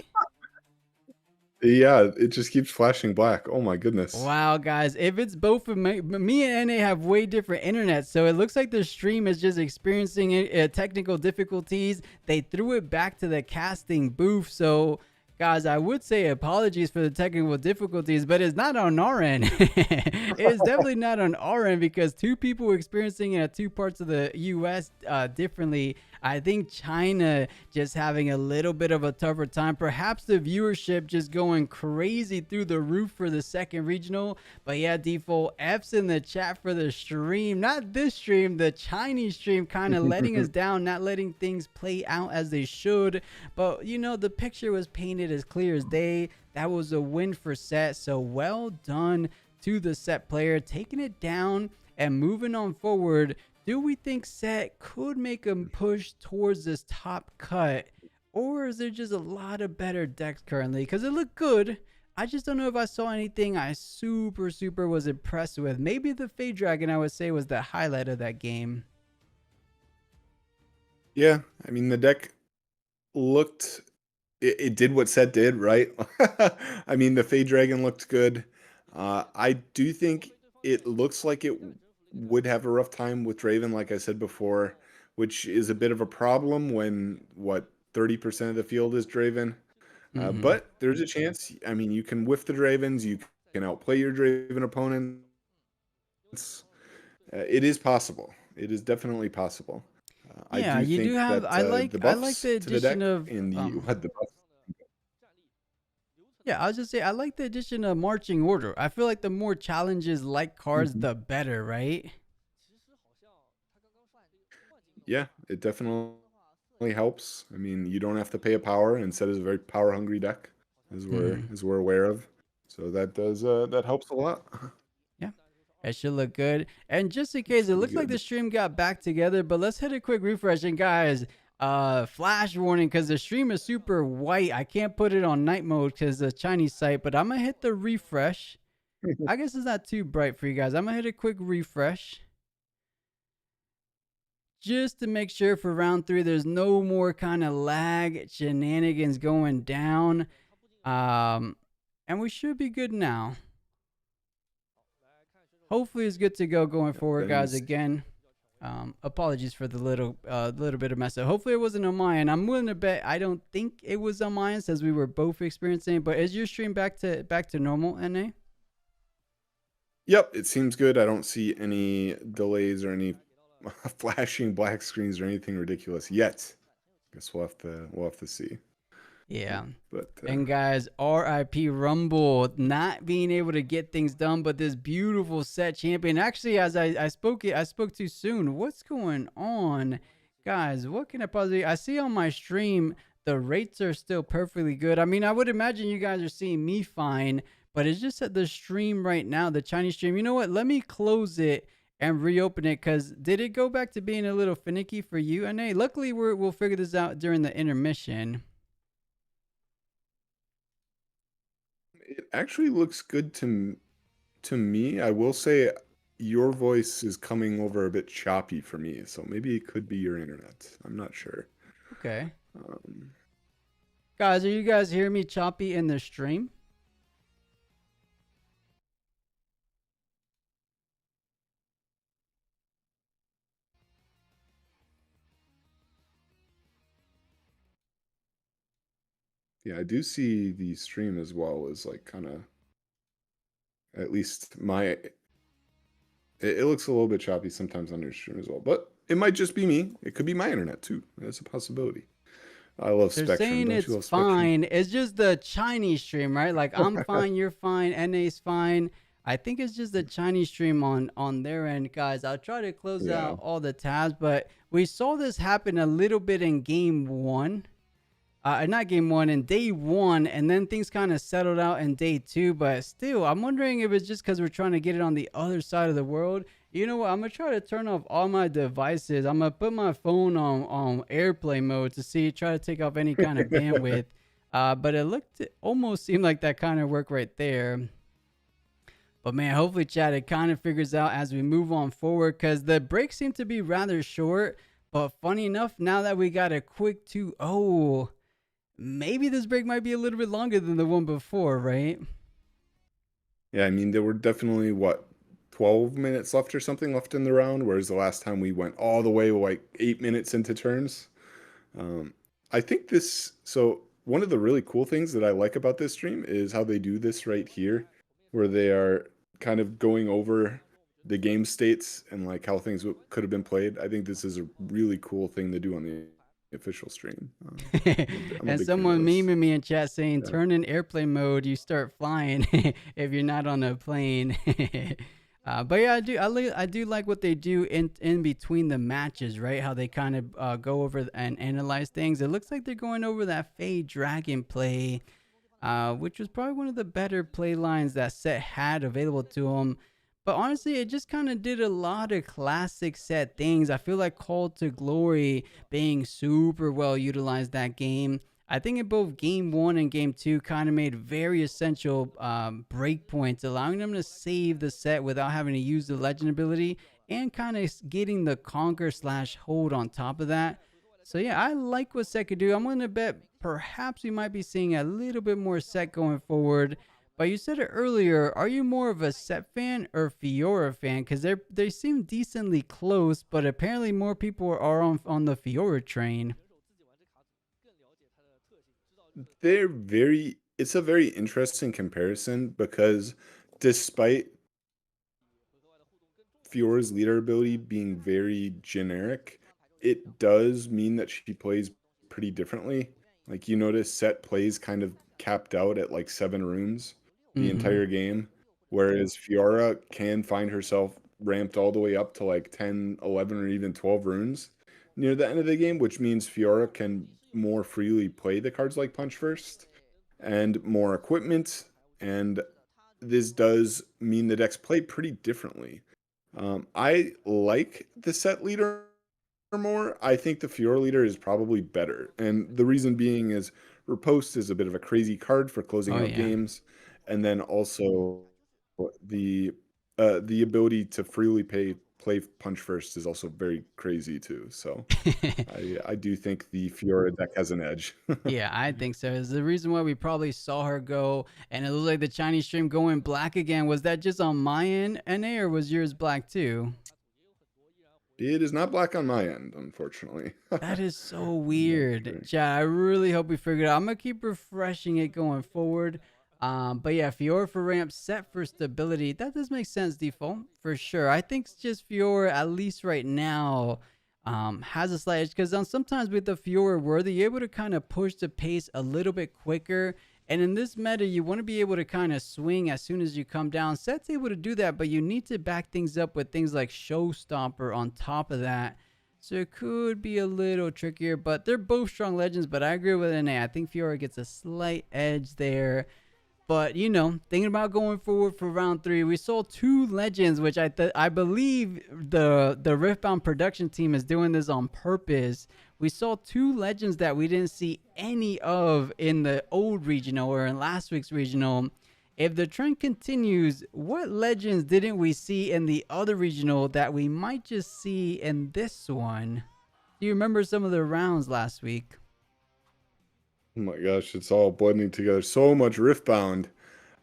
Yeah, it just keeps flashing black. Oh my goodness. Wow, guys. If it's both of me and NA have way different internet, so it looks like the stream is just experiencing technical difficulties. They threw it back to the casting booth, so guys, I would say apologies for the technical difficulties, but it's not on our end. It's definitely not on our end, because 2 people were experiencing it at 2 parts of the US differently. I think China just having a little bit of a tougher time. Perhaps the viewership just going crazy through the roof for the second regional. But yeah, Default F's in the chat for the stream. Not this stream, the Chinese stream, kind of letting us down, not letting things play out as they should. But, you know, the picture was painted as clear as day. That was a win for Set. So well done to the Set player, taking it down and moving on forward. Do we think Set could make a push towards this top cut, or is there just a lot of better decks currently? Because it looked good. I just don't know if I saw anything I super was impressed with. Maybe the Fade Dragon, I would say, was the highlight of that game. Yeah, I mean the deck looked it did what Set did, right? I mean the Fade Dragon looked good. I do think it looks like it would have a rough time with Draven, like I said before, which is a bit of a problem when what 30% of the field is Draven. Mm-hmm. But there's a chance. I mean, you can whiff the Dravens, you can outplay your Draven opponents. It is possible. It is definitely possible. I Yeah, do you do think have. that the I like buffs the to the addition deck of and the what the buffs. Yeah, I was just say I like the addition of marching order. I feel like the more challenges like cards, Mhm. the better, right? Yeah, it definitely helps. I mean, you don't have to pay a power, and Set is a very power hungry deck, Hmm. as we're aware of. So that does that helps a lot. Yeah, it should look good. And just in case, It's it pretty looks like the good. stream got back together, but let's hit a quick refresh. And guys, flash warning because the stream is super white. I can't put it on night mode because the Chinese site, but I'm gonna hit the refresh. I guess it's not too bright for you guys. I'm gonna hit a quick refresh just to make sure for round 3 there's no more kind of lag shenanigans going down. Um, and we should be good now. Hopefully it's good to go going Yeah, forward, then guys. Again, apologies for the little bit of mess up. Hopefully it wasn't on my end. I'm willing to bet I don't think it was on my end since we were both experiencing it. But is your stream back to normal, NA? yep, it seems good. I don't see any delays or any flashing black screens or anything ridiculous yet. Guess we'll have to see. Yeah. But And guys, RIP Rumble not being able to get things done, but this beautiful Set champion. Actually, as I spoke too soon. What's going on, guys? What can I possibly? I see on my stream the rates are still perfectly good. I mean, I would imagine you guys are seeing me fine, but it's just that the stream right now, the Chinese stream. You know what? Let me close it and reopen it because did it go back to being a little finicky for you? And hey, luckily we'll figure this out during the intermission. it actually looks good to me. I will say your voice is coming over a bit choppy for me, so maybe it could be your internet. I'm not sure. Okay. Um, Guys, are you guys hearing me choppy in the stream? yeah, I do see the stream as well as like kind of at least it looks a little bit choppy sometimes on your stream as well, but it might just be me. It could be my internet too. That's a possibility. I love They're Spectrum. saying Don't you it's love Spectrum? fine. It's just the Chinese stream, right? Like I'm fine, you're fine, NA's fine. I think it's just the Chinese stream on their end, guys. I'll try to close Yeah. out all the tabs, but we saw this happen a little bit in game 1. Not game 1, in day 1, and then things kind of settled out in day 2. But still, I'm wondering if it's just because we're trying to get it on the other side of the world. You know what? I'm gonna try to turn off all my devices. I'm gonna put my phone on airplane mode to see, try to take off any kind of bandwidth. But it almost seemed like that kind of worked right there. But man, hopefully, Chad, it kind of figures out as we move on forward because the breaks seem to be rather short. But funny enough, now that we got a quick 2-0, maybe this break might be a little bit longer than the one before, right? Yeah, I mean there were definitely what 12 minutes left or something left in the round, whereas the last time we went all the way like 8 minutes into turns. Um, I think this. So one of the really cool things that I like about this stream is how they do this right here, where they are kind of going over the game states and like how things could have been played. I think this is a really cool thing to do on the official stream. I'm a And big fan of someone this. memeing me in chat saying, Yeah. turn in airplane mode, you start flying if you're not on a plane. But yeah, I do like what they do in between the matches, right? How they kind of go over and analyze things. It looks like they're going over that Fade Dragon play, which was probably one of the better play lines that Set had available to him. But honestly, it just kind of did a lot of classic set things. I feel like Call to Glory being super well utilized that game. I think in both game one and game two kind of made very essential breakpoints, allowing them to save the set without having to use the legend ability and kind of getting the conquer slash hold on top of that. So yeah, I like what Set could do. I'm going to bet perhaps we might be seeing a little bit more Set going forward. But you said it earlier. Are you more of a Set fan or Fiora fan? Because they seem decently close, but apparently more people are on the Fiora train. They're very it's a very interesting comparison because despite Fiora's leader ability being very generic, it does mean that she plays pretty differently. Like you notice Set plays kind of capped out at like 7 runes the Mm-hmm. entire game, whereas Fiora can find herself ramped all the way up to like 10, 11, or even 12 runes near the end of the game, which means Fiora can more freely play the cards like Punch First and more equipment. And this does mean the decks play pretty differently. I like the Set leader more. I think the Fiora leader is probably better. And the reason being is Riposte is a bit of a crazy card for closing Oh out yeah. games. And then also the the ability to freely play Punch First is also very crazy too. So I do think the Fiora deck has an edge. Yeah, I think so. Is the reason why we probably saw her go, and it looks like the Chinese stream going black again. Was that just on my end, NA, or was yours black too? It is not black on my end, unfortunately. That is so Not weird. sure. Chad, I really hope we figure it out. I'm gonna keep refreshing it going forward. But yeah, Fiora for ramp, Set for stability. That does make sense, default for sure. I think it's just Fiora, at least right now, has a slight edge because sometimes with the Fiora Worthy, you're able to kind of push the pace a little bit quicker. And in this meta, you want to be able to kind of swing as soon as you come down. Set's able to do that, but you need to back things up with things like Showstopper on top of that. So it could be a little trickier, but they're both strong legends. But I agree with NA. I think Fiora gets a slight edge there. But you know, thinking about going forward for round three, we saw two legends, which I believe the Riftbound production team is doing this on purpose. We saw two legends that we didn't see any of in the old regional or in last week's regional. If the trend continues, what legends didn't we see in the other regional that we might just see in this one? Do you remember some of the rounds last week? Oh my gosh, it's all blending together. So much Riftbound.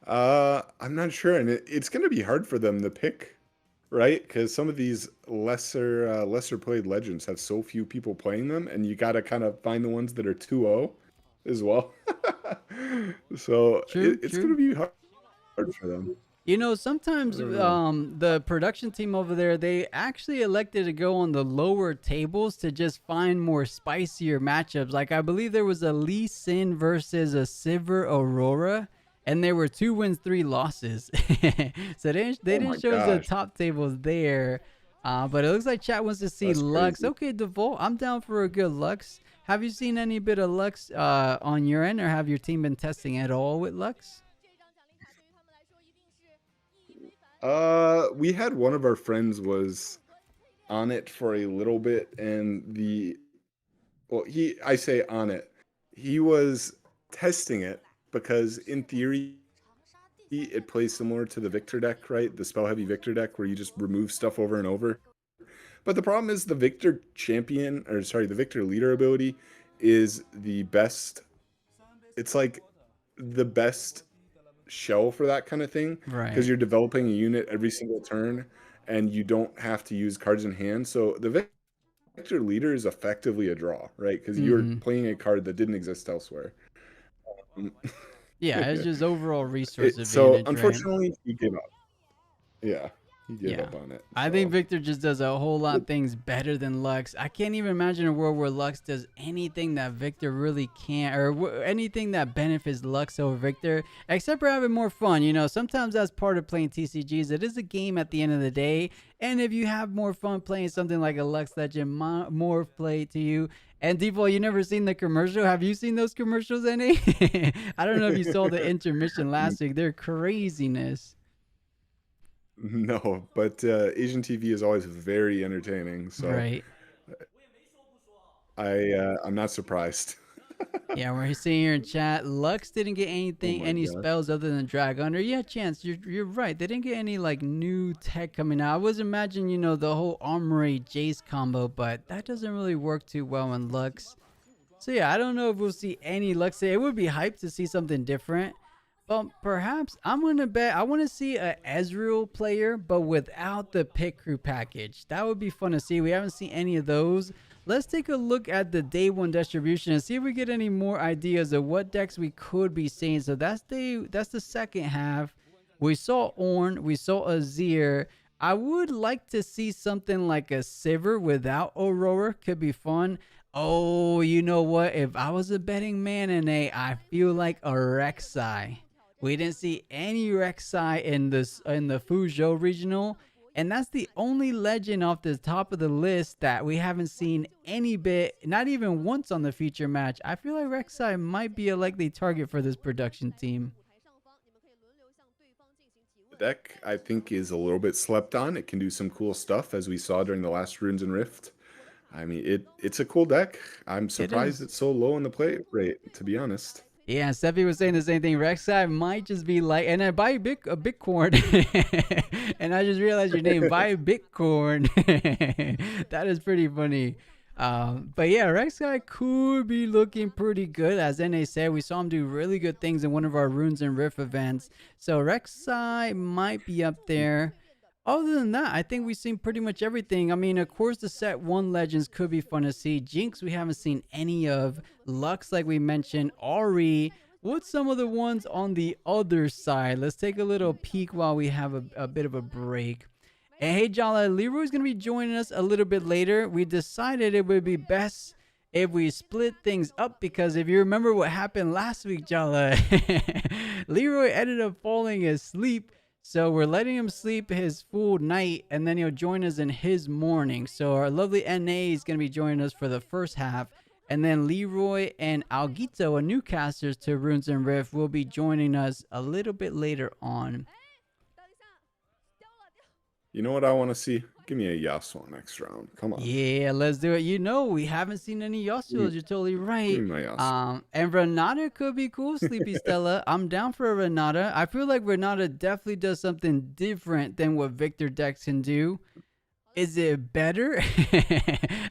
I'm not sure, and it's going to be hard for them to pick, right? Because some of these lesser played legends have so few people playing them, and you got to kind of find the ones that are 2-0 as well. So True, it's going true. to be hard for them. You know, I sometimes don't know. the production team over there, they actually elected to go on the lower tables to just find more spicier matchups. Like I believe there was a Lee Sin versus a Sivir Aurora, and there were 2 wins, 3 losses. So they Oh my didn't show us the gosh, top tables there. But it looks like chat wants to see that's Lux. crazy. Okay, Devolt, I'm down for a good Lux. Have you seen any bit of Lux on your end, or have your team been testing at all with Lux? We had one of our friends was on it for a little bit, and I say on it. He was testing it because in theory it plays similar to the Victor deck, right? The spell heavy Victor deck where you just remove stuff over and over. But the problem is the Victor champion, or sorry, the Victor leader ability is the best. It's like the best shell for that kind of thing because Right. you're developing a unit every single turn and you don't have to use cards in hand. So the Victor leader is effectively a draw, right? Because you're Mm-hmm. playing a card that didn't exist elsewhere. Um, Yeah, it's just overall resource so advantage, right? unfortunately, he gave up. Yeah, he gave Yeah. up on it. I think So Victor just does a whole lot things better than Lux. I can't even imagine a world where Lux does anything that Victor really can't, or anything that benefits Lux over Victor, except for having more fun. You know, sometimes that's part of playing TCGs. It is a game at the end of the day, and if you have more fun playing something like a Lux Legend, more play to you. And Default, you never seen the commercial? Have you seen those commercials, NA? I don't know if you saw the intermission last week. They're craziness. No, but Asian TV is always very entertaining, so Right. I'm not surprised. Yeah, we're seeing here in chat. Lux didn't get Oh anything, my any gosh. spells other than Drag Under. Yeah, Chance, you're right. They didn't get any like new tech coming out. I was imagining, the whole Armory Jace combo, but that doesn't really work too well in Lux. So yeah, I don't know if we'll see any Lux. It would be hyped to see something different. But perhaps I'm gonna bet I want to see a Ezreal player, but without the pit crew package. That would be fun to see. We haven't seen any of those. Let's take a look at the day one distribution and see if we get any more ideas of what decks we could be seeing. So that's the second half. We saw Ornn, we saw Azir. I would like to see something like a Sivir without Aurora. Could be fun. Oh, you know what? If I was a betting man in I feel like a Rek'Sai. We didn't see any Rek'Sai in the Fuzhou regional, and that's the only legend off the top of the list that we haven't seen any bit, not even once on the feature match. I feel like Rek'Sai might be a likely target for this production team. The deck, I think, is a little bit slept on. It can do some cool stuff, as we saw during the last Runes and Rift. I mean, it's a cool deck. I'm It surprised is. it's so low in the play rate, to be honest. Yeah, Steffi was saying the same thing. Rek'Sai might just be like, and I buy a Bitcoin, and I just realized your name. Buy Bitcoin. That is pretty funny. But yeah, Rek'Sai could be looking pretty good. As NA said, we saw him do really good things in one of our Runes and Rift events. So Rek'Sai might be up there. Other than that, I think we've seen pretty much everything. I mean, of course, the set one legends could be fun to see. Jinx, we haven't seen any of. Lux, like we mentioned. Ari. What's some of the ones on the other side? Let's take a little peek while we have a bit of a break. And hey, Jala, Leroy's going to be joining us a little bit later. We decided it would be best if we split things up because if you remember what happened last week, Jala, Leroy ended up falling asleep. So we're letting him sleep his full night and then he'll join us in his morning. So our lovely NA is going to be joining us for the first half. And then Leroy and Alguito, a new casters to Runes and Rift, will be joining us a little bit later on. You know what I want to see? Give me a Yasuo next round. Come on. Yeah, let's do it. We haven't seen any Give me, Yasuos. You're totally give right. me my Yasuo. And Renata could be cool, Sleepy Stella. I'm down for a Renata. I feel like Renata definitely does something different than what Victor Dex can do. Is it better?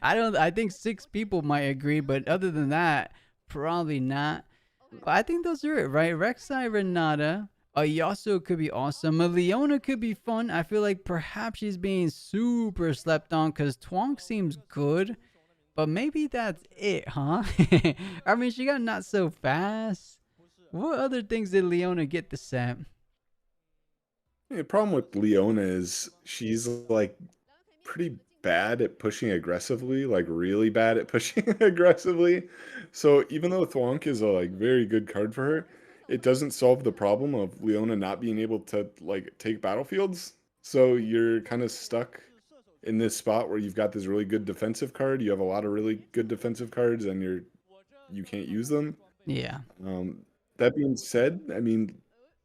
I think 6 people might agree, but other than that, probably not. But I think those are it, right? Rek'Sai, Renata. A Yasuo could be awesome. A Leona could be fun. I feel like perhaps she's being super slept on because Twonk seems good. But maybe that's it, huh? I mean, she got not so fast. What other things did Leona get to set? The problem with Leona is she's like pretty bad at pushing aggressively, like really bad at pushing aggressively. So even though Thwonk is a like very good card for her, it doesn't solve the problem of Leona not being able to like take battlefields. So you're kind of stuck in this spot where you've got this really good defensive card. You have a lot of really good defensive cards, and you can't use them. Yeah. Um, that being said, I mean,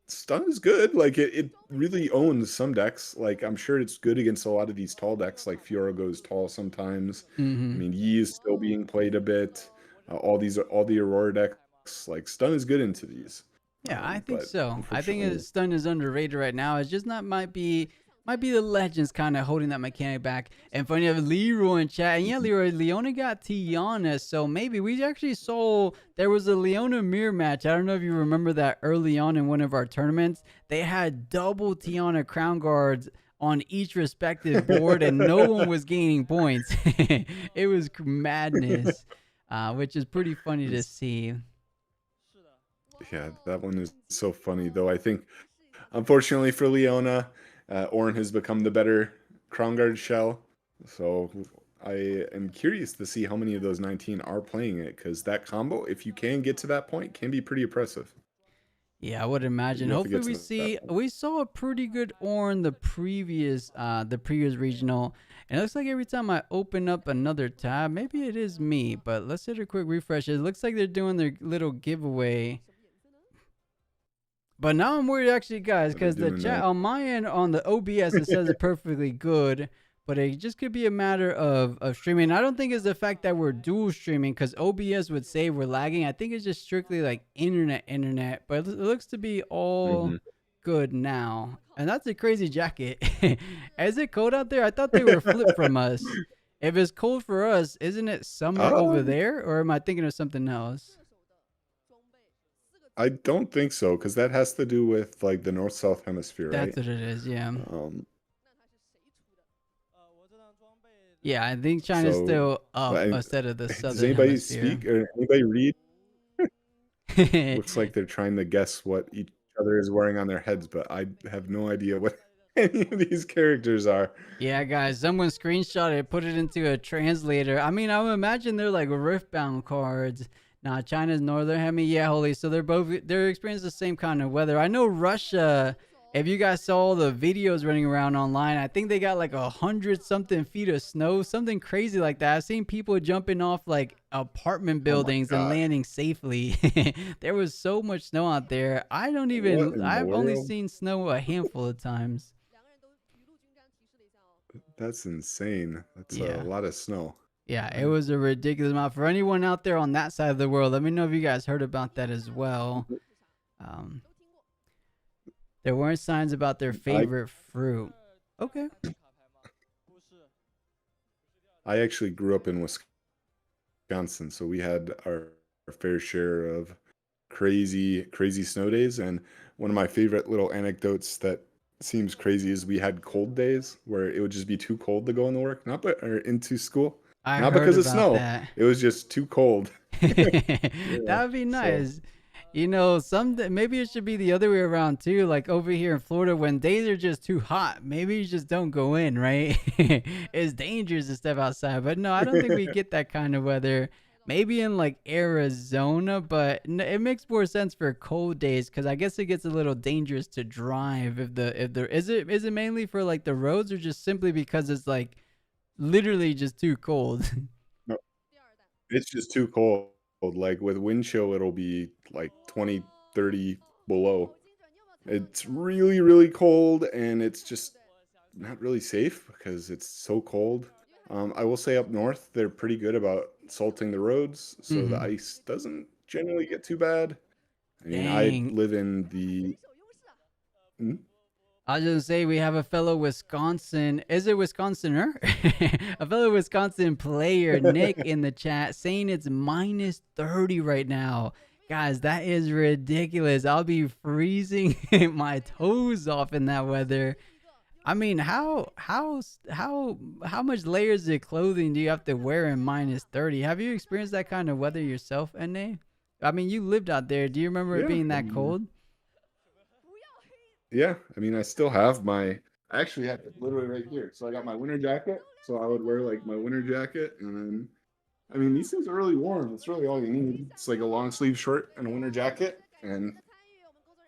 stun is good. Like it really owns some decks. Like I'm sure it's good against a lot of these tall decks. Like Fiora goes tall sometimes. I Mm-hmm. mean, Yi is still being played a bit. All the Aurora decks. Like stun is good into these. Yeah, I think But so. I think unfortunately, stun is underrated right now. It's just not might be the legends kind of holding that mechanic back. And funny enough, Leroy in chat. And yeah, Leroy, Leona got Tiana, so maybe we actually saw there was a Leona mirror match. I don't know if you remember that early on in one of our tournaments. They had double Tiana crown guards on each respective board, and no one was gaining points. It was madness, which is pretty funny to see. yeah, that one is so funny though. I think unfortunately for Leona, Ornn has become the better Crown Guard shell. So I am curious to see how many of those 19 are playing it, because that combo, if you can get to that point, can be pretty impressive. Yeah, I would imagine. You have to Hopefully get we to that see point. we saw a pretty good Ornn the previous regional. And it looks like every time I open up another tab, maybe it is me, but let's hit a quick refresh. It looks like they're doing their little giveaway. But now I'm worried actually, guys, that are because the doing chat that. on my end on the OBS it says it's perfectly good, but it just could be a matter of streaming. I don't think it's the fact that we're dual streaming because OBS would say we're lagging. I think it's just strictly like internet, but it looks to be all Mhm. good now. And that's a crazy jacket. Is it cold out there? I thought they were flipped from us. If it's cold for us, isn't it summer over Um, there, or am I thinking of something else? I don't think so, because that has to do with like the north-south hemisphere, That's right? what it is. Yeah. Um, Yeah, I think China's so, still up but instead of the does southern anybody hemisphere. speak or anybody read? Looks like they're trying to guess what each other is wearing on their heads, but I have no idea what any of these characters are. Yeah, guys, someone screenshot it, put it into a translator. I mean, I would imagine they're like Riftbound cards. Nah, China's northern hemi. Yeah, holy. So they're experiencing the same kind of weather. I know Russia. If you guys saw all the videos running around online, I think they got like 100 something feet of snow, something crazy like that. I've seen people jumping off like apartment Oh my buildings and gosh. landing safely. There was so much snow out there. What in the I've only world? seen snow a handful of times. That's insane. That's a Yeah. lot of snow. Yeah, it I, was a ridiculous amount. For anyone out there on that side of the world, let me know if you guys heard about that as well. Um, there weren't signs about their I favorite fruit. Okay. I actually grew up in Wisconsin, so we had our fair share of crazy snow days. And one of my favorite little anecdotes that seems crazy is we had cold days where it would just be too cold to go into work, not but or into school, I not heard because of about snow. that. It was just too cold. That Yeah. would be So nice. You know, maybe it should be the other way around too. Like over here in Florida, when days are just too hot, maybe you just don't go in, right? It's dangerous to step outside. But no, I don't think we get that kind of weather. Maybe in like Arizona, but it makes more sense for cold days because I guess it gets a little dangerous to drive if there is it mainly for like the roads or just simply because it's like literally just too cold. no, it's just too cold. Like with wind chill, it'll be like 20, 30 below. It's really cold, and it's just not really safe because it's so cold. I will say up north, they're pretty good about salting the roads, so the Hmm. ice doesn't generally get too bad. I mean, I Dang. live in the. Hmm? I was gonna say we have a fellow Wisconsin. Is it Wisconsinner? A fellow Wisconsin player, Nick, in the chat saying it's -30 right now. Guys, that is ridiculous. I'll be freezing my toes off in that weather. I mean, how much layers of clothing do you have to wear in -30? Have you experienced that kind of weather yourself, Na? I mean, you lived out there. Do you remember it Yeah, being I that mean, cold? yeah. I mean, I still have my. I actually have it literally right here. So I got my winter jacket. So I would wear like my winter jacket, and then I mean, these things are really warm. It's really all you need. It's like a long sleeve shirt and a winter jacket, and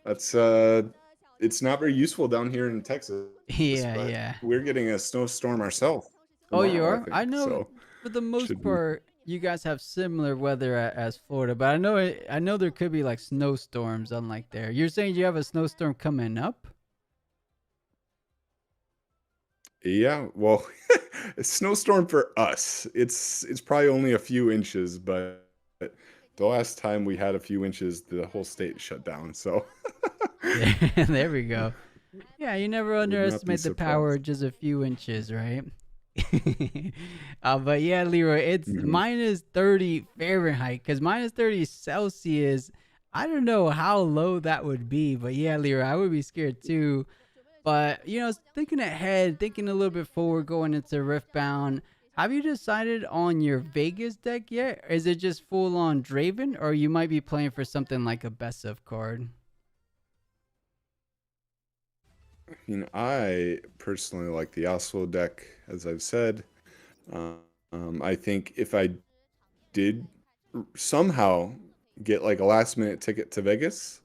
that's it's not very useful down here in Texas, Yeah, but yeah. we're getting a snowstorm ourselves Oh, you tomorrow, I are? I think. know So for the most should be. part you guys have similar weather as Florida, but I know there could be like snowstorms unlike there. You're saying you have a snowstorm coming up? Yeah, well, a snowstorm for us. It's probably only a few inches, but the last time we had a few inches, the whole state shut down. So There, there we go. Yeah, you never would not be underestimate the power surprised. of just a few inches, right? But yeah, Leroy, it's Mhm. -30 Fahrenheit because -30 Celsius. I don't know how low that would be, but yeah, Leroy, I would be scared too. But you know, thinking ahead, thinking a little bit forward, going into Riftbound, have you decided on your Vegas deck yet? Is it just full on Draven, or you might be playing for something like a best of card? I personally like the Oslo deck, as I've said. I think if I did somehow get like a last minute ticket to Vegas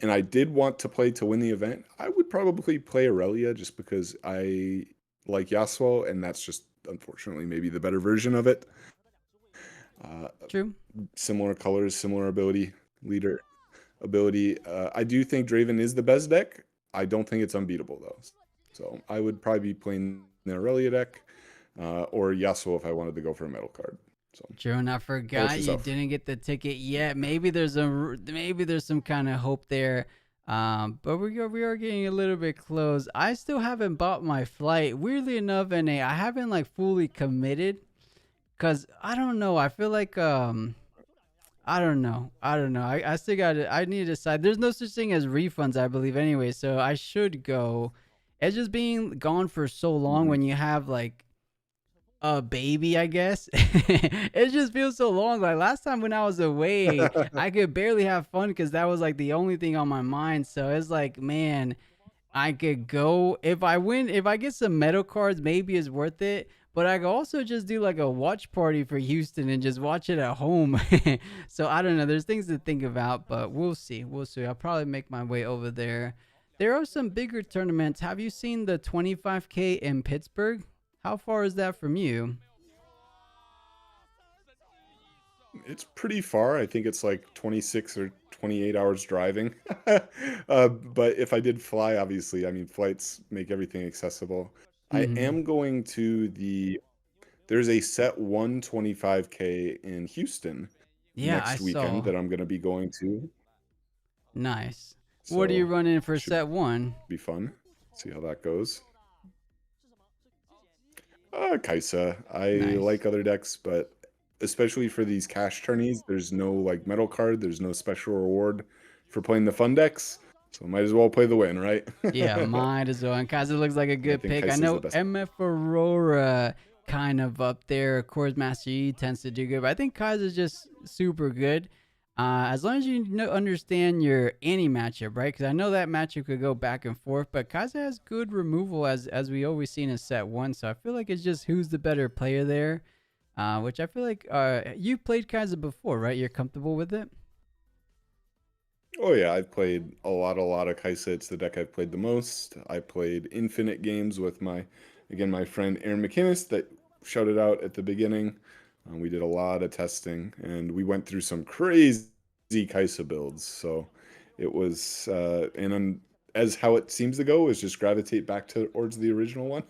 and I did want to play to win the event, I would probably play Aurelia just because I like Yasuo, and that's just unfortunately maybe the better version of it. Uh, True. Similar colors, similar ability, leader. ability. I do think Draven is the best deck. I don't think it's unbeatable though. So I would probably be playing the Aurelia deck or Yasuo if I wanted to go for a metal card. So June, I how about forgot you yourself? didn't get the ticket yet. Maybe there's some kind of hope there. But we are getting a little bit close. I still haven't bought my flight. Weirdly enough, NA, I haven't like fully committed because I don't know. I feel like I don't know. I still got to I need to decide. There's no such thing as refunds, I believe, anyway. So I should go. It's just being gone for so long Mhm. when you have like a baby, I guess. It just feels so long. Like last time when I was away, I could barely have fun because that was like the only thing on my mind. So it's like, man, I could go if I win, if I get some medal cards, maybe it's worth it. But I could also just do like a watch party for Houston and just watch it at home. So I don't know. There's things to think about, but we'll see. We'll see. I'll probably make my way over there. There are some bigger tournaments. Have you seen the 25K in Pittsburgh? How far is that from you? It's pretty far. I think it's like 26 or 28 hours driving. But if I did fly, obviously, I mean, flights make everything accessible. I Mm-hmm. am going to there's a set 125K in Houston Yeah, I next weekend saw. that I'm going to be going to. Nice. What are you So running for should set one? be fun. See how that goes. Kaisa. I Nice. like other decks, but especially for these cash tourneys, there's no like metal card, there's no special reward for playing the fun decks. So might as well play the win, right? Yeah, might as well. And Kaiser looks like a I good think pick. I Kaisa is the know best. MF Aurora kind of up there. Of course, Master Yi tends to do good, but I think Kaiser's just super good. As long as you understand your any matchup, right? Because I know that matchup could go back and forth, but Kaiser has good removal as we always seen in set one. So I feel like it's just who's the better player there. Which I feel like you played Kaiser before, right? You're comfortable with it. Oh yeah, I've played a lot of Kaisa. It's the deck I've played the most. I played infinite games with my friend Aaron McInnes that shouted out at the beginning. We did a lot of testing, and we went through some crazy Kaisa builds. So it was, and then as how it seems to go is just gravitate back towards the original one.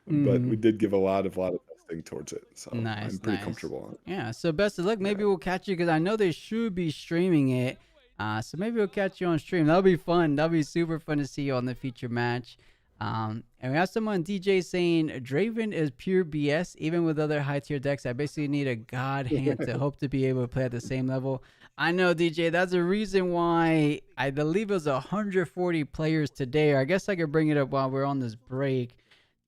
But we Mm. did give a lot of testing towards it, so I'm Nice, pretty nice. comfortable on it. Yeah, so best of luck. Maybe Yeah. we'll catch you because I know they should be streaming it. So maybe we'll catch you on stream. That'll be fun. That'll be super fun to see you on the feature match. And we have someone DJ saying Draven is pure BS. Even with other high tier decks, I basically need a god hand to hope to be able to play at the same level. I know, DJ. That's a reason why I believe it was 140 players today. Or I guess I could bring it up while we're on this break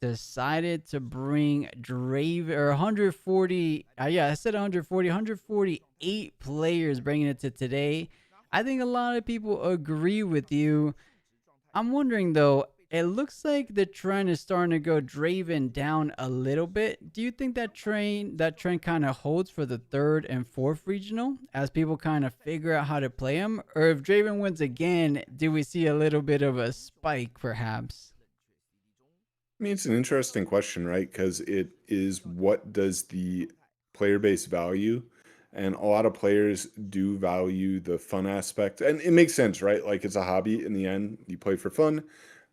decided to bring Drave or 140. Yeah, I said 140, 148 players bringing it to today. I think a lot of people agree with you. I'm wondering though, it looks like the trend is starting to go Draven down a little bit. Do you think that trend kind of holds for the third and fourth regional as people kind of figure out how to play him? Or if Draven wins again, do we see a little bit of a spike perhaps? I mean, it's an interesting question, right? Because it is what does the player base value? And a lot of players do value the fun aspect. And it makes sense, right? Like it's a hobby in the end, you play for fun.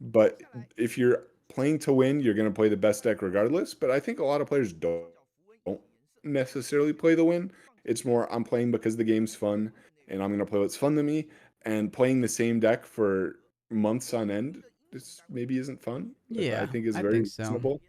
But if you're playing to win, you're going to play the best deck regardless. But I think a lot of players don't necessarily play the win. It's more, I'm playing because the game's fun and I'm going to play what's fun to me. And playing the same deck for months on end this maybe isn't fun. I Yeah, think is I very think so. reasonable.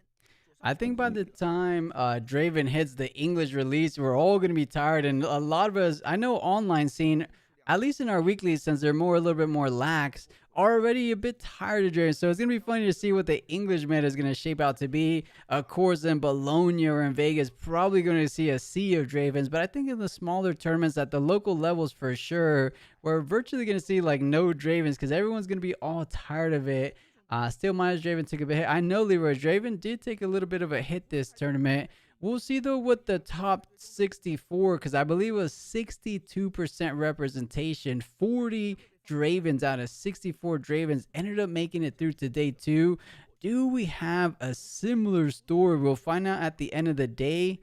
I think by Um, the time Draven hits the English release, we're all gonna be tired, and a lot of us, I know, online scene, at least in our weekly, since they're more a little bit more lax, are already a bit tired of Draven. So it's gonna be funny to see what the English meta is gonna shape out to be. Of course, in Bologna or in Vegas, probably gonna see a sea of Dravens, but I think in the smaller tournaments at the local levels for sure, we're virtually gonna see like no Dravens because everyone's gonna be all tired of it. Still, Miles Draven took a bit hit. I know Leroy Draven did take a little bit of a hit this tournament. We'll see though with the top 64 because I believe it was 62% representation. 40 Dravens out of 64 Dravens ended up making it through to day two. Do we have a similar story? We'll find out at the end of the day.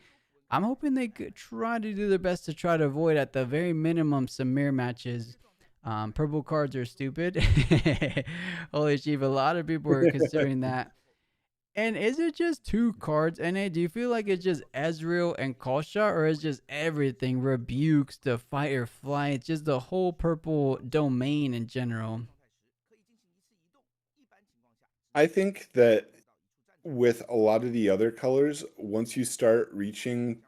I'm hoping they could try to do their best to try to avoid, at the very minimum, some mirror matches. Purple cards are stupid. Holy sheep, a lot of people are considering that. And is it just two cards, NA? Do you feel like it's just Ezreal and Call or is just everything? Rebukes, the fight or flight, just the whole purple domain in general? I think that with a lot of the other colors, once you start reaching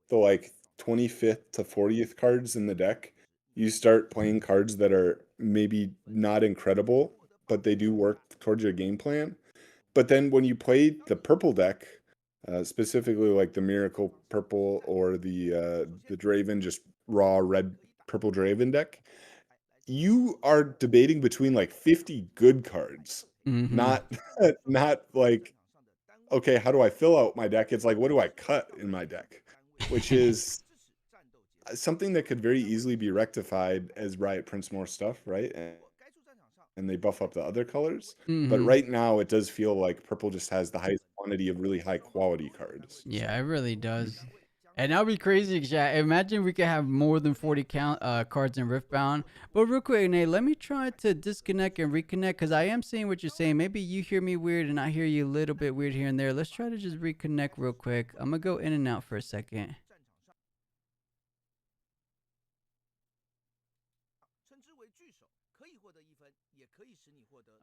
the like 25th to 40th cards in the deck, you start playing cards that are maybe not incredible, but they do work towards your game plan. But then when you play the purple deck, specifically like the Miracle Purple or the Draven, just raw red purple Draven deck, you are debating between like 50 good cards, Mm-hmm. not not like okay, how do I fill out my deck? It's like what do I cut in my deck, which is something that could very easily be rectified as Riot prints more stuff, right? And they buff up the other colors. But Mm-hmm. right now, it does feel like purple just has the highest quantity of really high quality cards. So, Yeah, it really does. And that'd be crazy, chat. Imagine we could have more than 40 cards in Riftbound. But real quick, Nate, let me try to disconnect and reconnect because I am seeing what you're saying. Maybe you hear me weird and I hear you a little bit weird here and there. Let's try to just reconnect real quick. I'm going to go in and out for a second.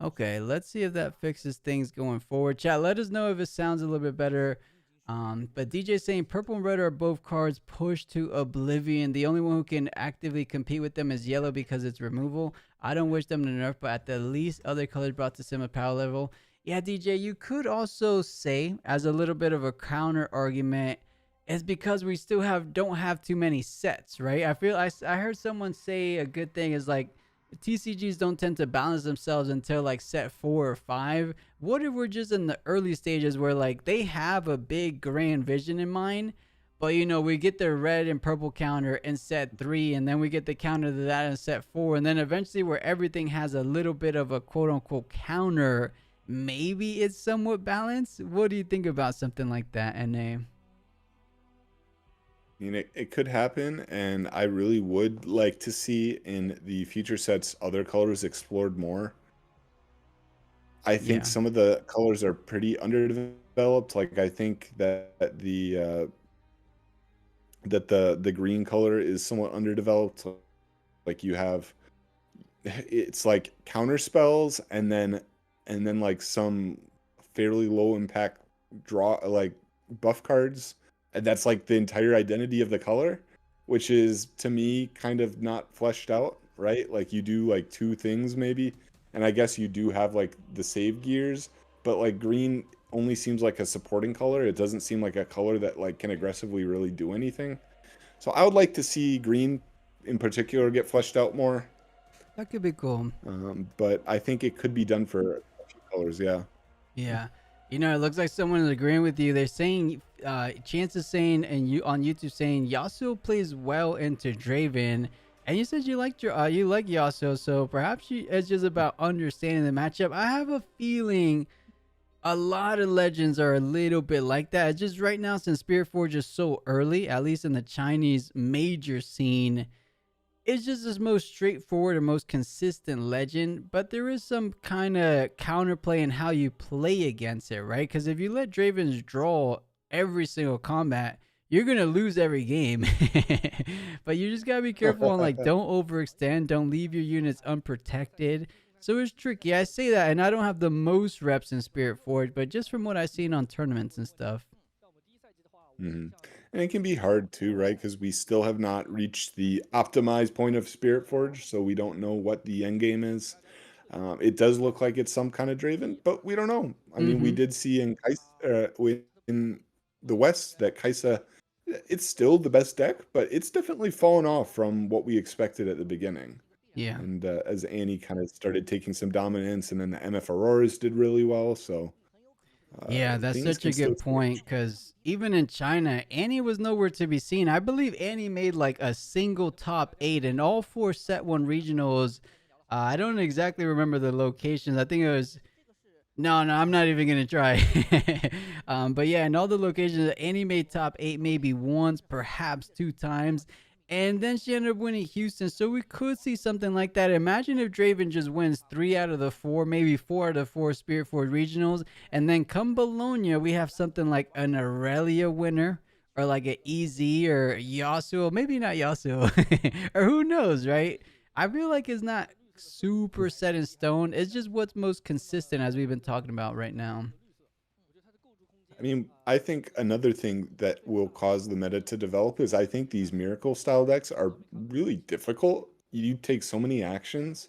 Okay, let's see if that fixes things going forward. Chat, let us know if it sounds a little bit better. But DJ saying purple and red are both cards pushed to oblivion. The only one who can actively compete with them is yellow because it's removal. I don't wish them to nerf, but at the least other colors brought to similar power level. Yeah, DJ, you could also say as a little bit of a counter argument, it's because we still don't have too many sets, right? I heard someone say a good thing is like TCGs don't tend to balance themselves until like set 4 or 5. What if we're just in the early stages where like they have a big grand vision in mind, but we get the red and purple counter in set 3, and then we get the counter to that in set 4, and then eventually where everything has a little bit of a quote unquote counter, maybe it's somewhat balanced. What do you think about something like that, NA? I mean, it could happen, and I really would like to see in the future sets other colors explored more. I think Yeah. some of the colors are pretty underdeveloped. Like I think that the green color is somewhat underdeveloped. Like you have it's like counter spells and then like some fairly low impact draw like buff cards, and that's like the entire identity of the color, which is to me kind of not fleshed out, right? Like you do like two things maybe, and I guess you do have like the save gears, but like green only seems like a supporting color. It doesn't seem like a color that like can aggressively really do anything. So I would like to see green in particular get fleshed out more. That could be cool. But I think it could be done for a few colors, yeah. Yeah. It looks like someone is agreeing with you. They're saying, Chance is saying, and you on YouTube saying Yasuo plays well into Draven, and you said you like Yasuo, so perhaps it's just about understanding the matchup. I have a feeling a lot of legends are a little bit like that. It's just right now since Spiritforged is so early, at least in the Chinese major scene, it's just the most straightforward and most consistent legend, but there is some kind of counterplay in how you play against it, right? Because if you let Dravens draw every single combat, you're gonna lose every game. But you just gotta be careful on like don't overextend, don't leave your units unprotected. So it's tricky. I say that, and I don't have the most reps in Spirit Forge, but just from what I've seen on tournaments and stuff. hmm And it can be hard too, right? Because we still have not reached the optimized point of Spirit Forge, so we don't know what the end game is. It does look like it's some kind of Draven, but we don't know. I mean, we Mm-hmm. did see in the West that Kaisa, it's still the best deck, but it's definitely fallen off from what we expected at the beginning. Yeah. And as Annie kind of started taking some dominance, and then the MF Auroras did really well, so Yeah, that's things such can a still good point change. because even in China, Annie was nowhere to be seen. I believe Annie made like a single top 8 in all 4 set 1 regionals. I don't exactly remember the locations. I think it was no, no, I'm not even gonna try. But yeah, in all the locations, Annie made top 8 maybe once, perhaps 2 times. and then she ended up winning Houston. So we could see something like that. Imagine if Draven just wins 3 out of the 4, maybe 4 out of 4 Spirit Force regionals, and then come Bologna, we have something like an Aurelia winner, or like an EZ or Yasuo, maybe not Yasuo, or who knows, right? I feel like it's not super set in stone. It's just what's most consistent, as we've been talking about right now. I mean, I think another thing that will cause the meta to develop is I think these miracle style decks are really difficult. You take so many actions,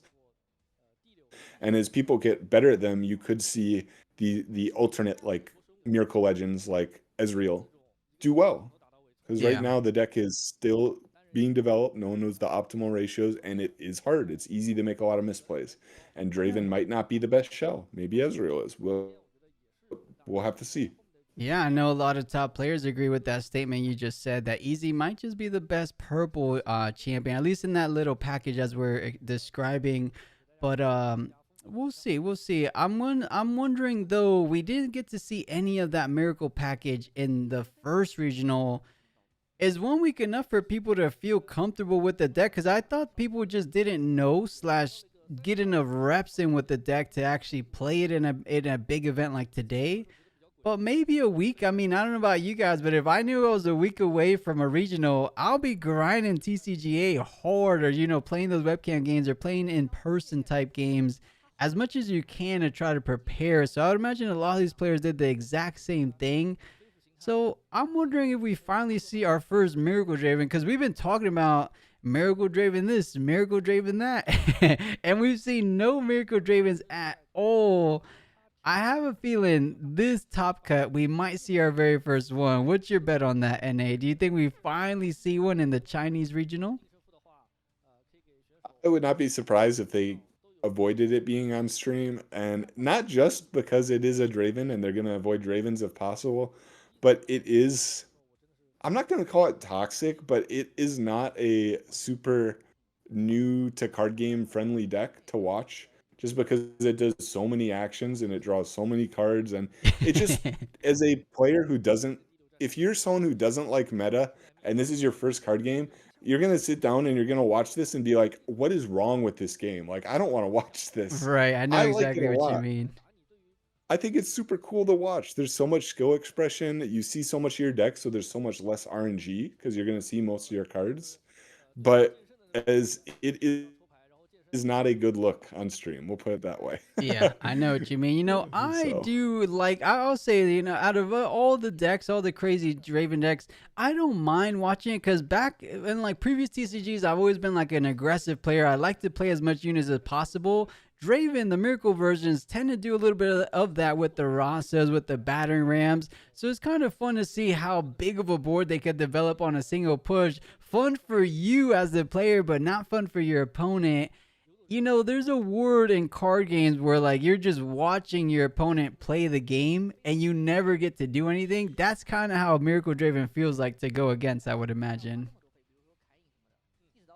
and as people get better at them, you could see the alternate like miracle legends like Ezreal do well. Because right Yeah. now the deck is still being developed. No one knows the optimal ratios, and it is hard. It's easy to make a lot of misplays. And Draven might not be the best shell. Maybe Ezreal is. We'll have to see. Yeah, I know a lot of top players agree with that statement you just said, that Easy might just be the best purple champion, at least in that little package as we're describing. But we'll see, we'll see. I'm wondering though, we didn't get to see any of that miracle package in the first regional. Is 1 week enough for people to feel comfortable with the deck? Because I thought people just didn't know slash get enough reps in with the deck to actually play it in a big event like today. But maybe a week. I mean, I don't know about you guys, but if I knew I was a week away from a regional, I'll be grinding TCGA hard, or playing those webcam games or playing in person type games as much as you can to try to prepare. So I would imagine a lot of these players did the exact same thing. So I'm wondering if we finally see our first Miracle Draven, because we've been talking about Miracle Draven this, Miracle Draven that, and we've seen no Miracle Dravens at all. I have a feeling this top cut, we might see our very first one. What's your bet on that, NA? Do you think we finally see one in the Chinese regional? I would not be surprised if they avoided it being on stream, and not just because it is a Draven and they're going to avoid Dravens if possible, but it is, I'm not going to call it toxic, but it is not a super new to card game friendly deck to watch, just because it does so many actions and it draws so many cards. And it just, as a player who doesn't, if you're someone who doesn't like meta and this is your first card game, you're going to sit down and you're going to watch this and be like, what is wrong with this game? Like, I don't want to watch this. Right, I know I like it exactly a what you lot. mean. I think it's super cool to watch. There's so much skill expression. You see so much of your deck, so there's so much less RNG because you're going to see most of your cards. But as it is not a good look on stream, we'll put it that way. Yeah, I know what you mean. I So, do like, I'll say, out of all the decks, all the crazy Draven decks, I don't mind watching it, because back in like previous TCGs, I've always been like an aggressive player. I like to play as much units as possible. Draven, the miracle versions, tend to do a little bit of that with the Rasas, with the battering rams. So it's kind of fun to see how big of a board they could develop on a single push. Fun for you as the player, but not fun for your opponent. There's a word in card games where like you're just watching your opponent play the game and you never get to do anything. That's kind of how Miracle Draven feels like to go against, I would imagine.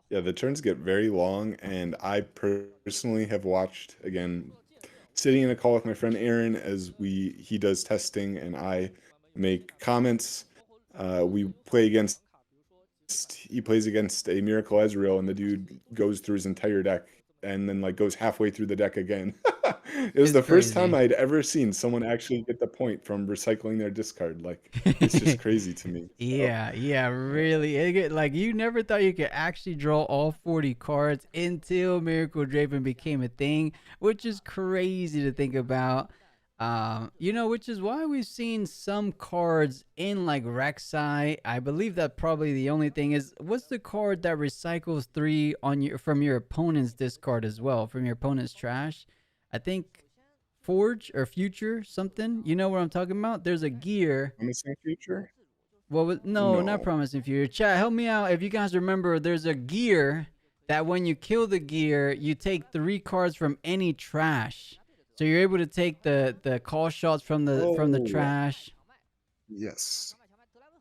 yeah, the turns get very long, and I personally have watched, again, sitting in a call with my friend Aaron as he does testing and I make comments. We play against he plays against a Miracle Ezreal, and the dude goes through his entire deck and then like goes halfway through the deck again. It was It's the first time crazy. I'd ever seen someone actually get the point from recycling their discard. Like, it's just crazy to me. So, Yeah, yeah, really. Like you never thought you could actually draw all 40 cards until Miracle Draven became a thing, which is crazy to think about. Which is why we've seen some cards in like Rek'Sai. I believe that probably the only thing is, what's the card that recycles 3 on your from your opponent's discard as well, from your opponent's trash? I think Forge or Future something. You know what I'm talking about? There's a gear. promising future? What was, no, not No. Promising Future. Chat, help me out if you guys remember. There's a gear that when you kill the gear, you take 3 cards from any trash. So you're able to take the call shots from the Oh, trash. yes.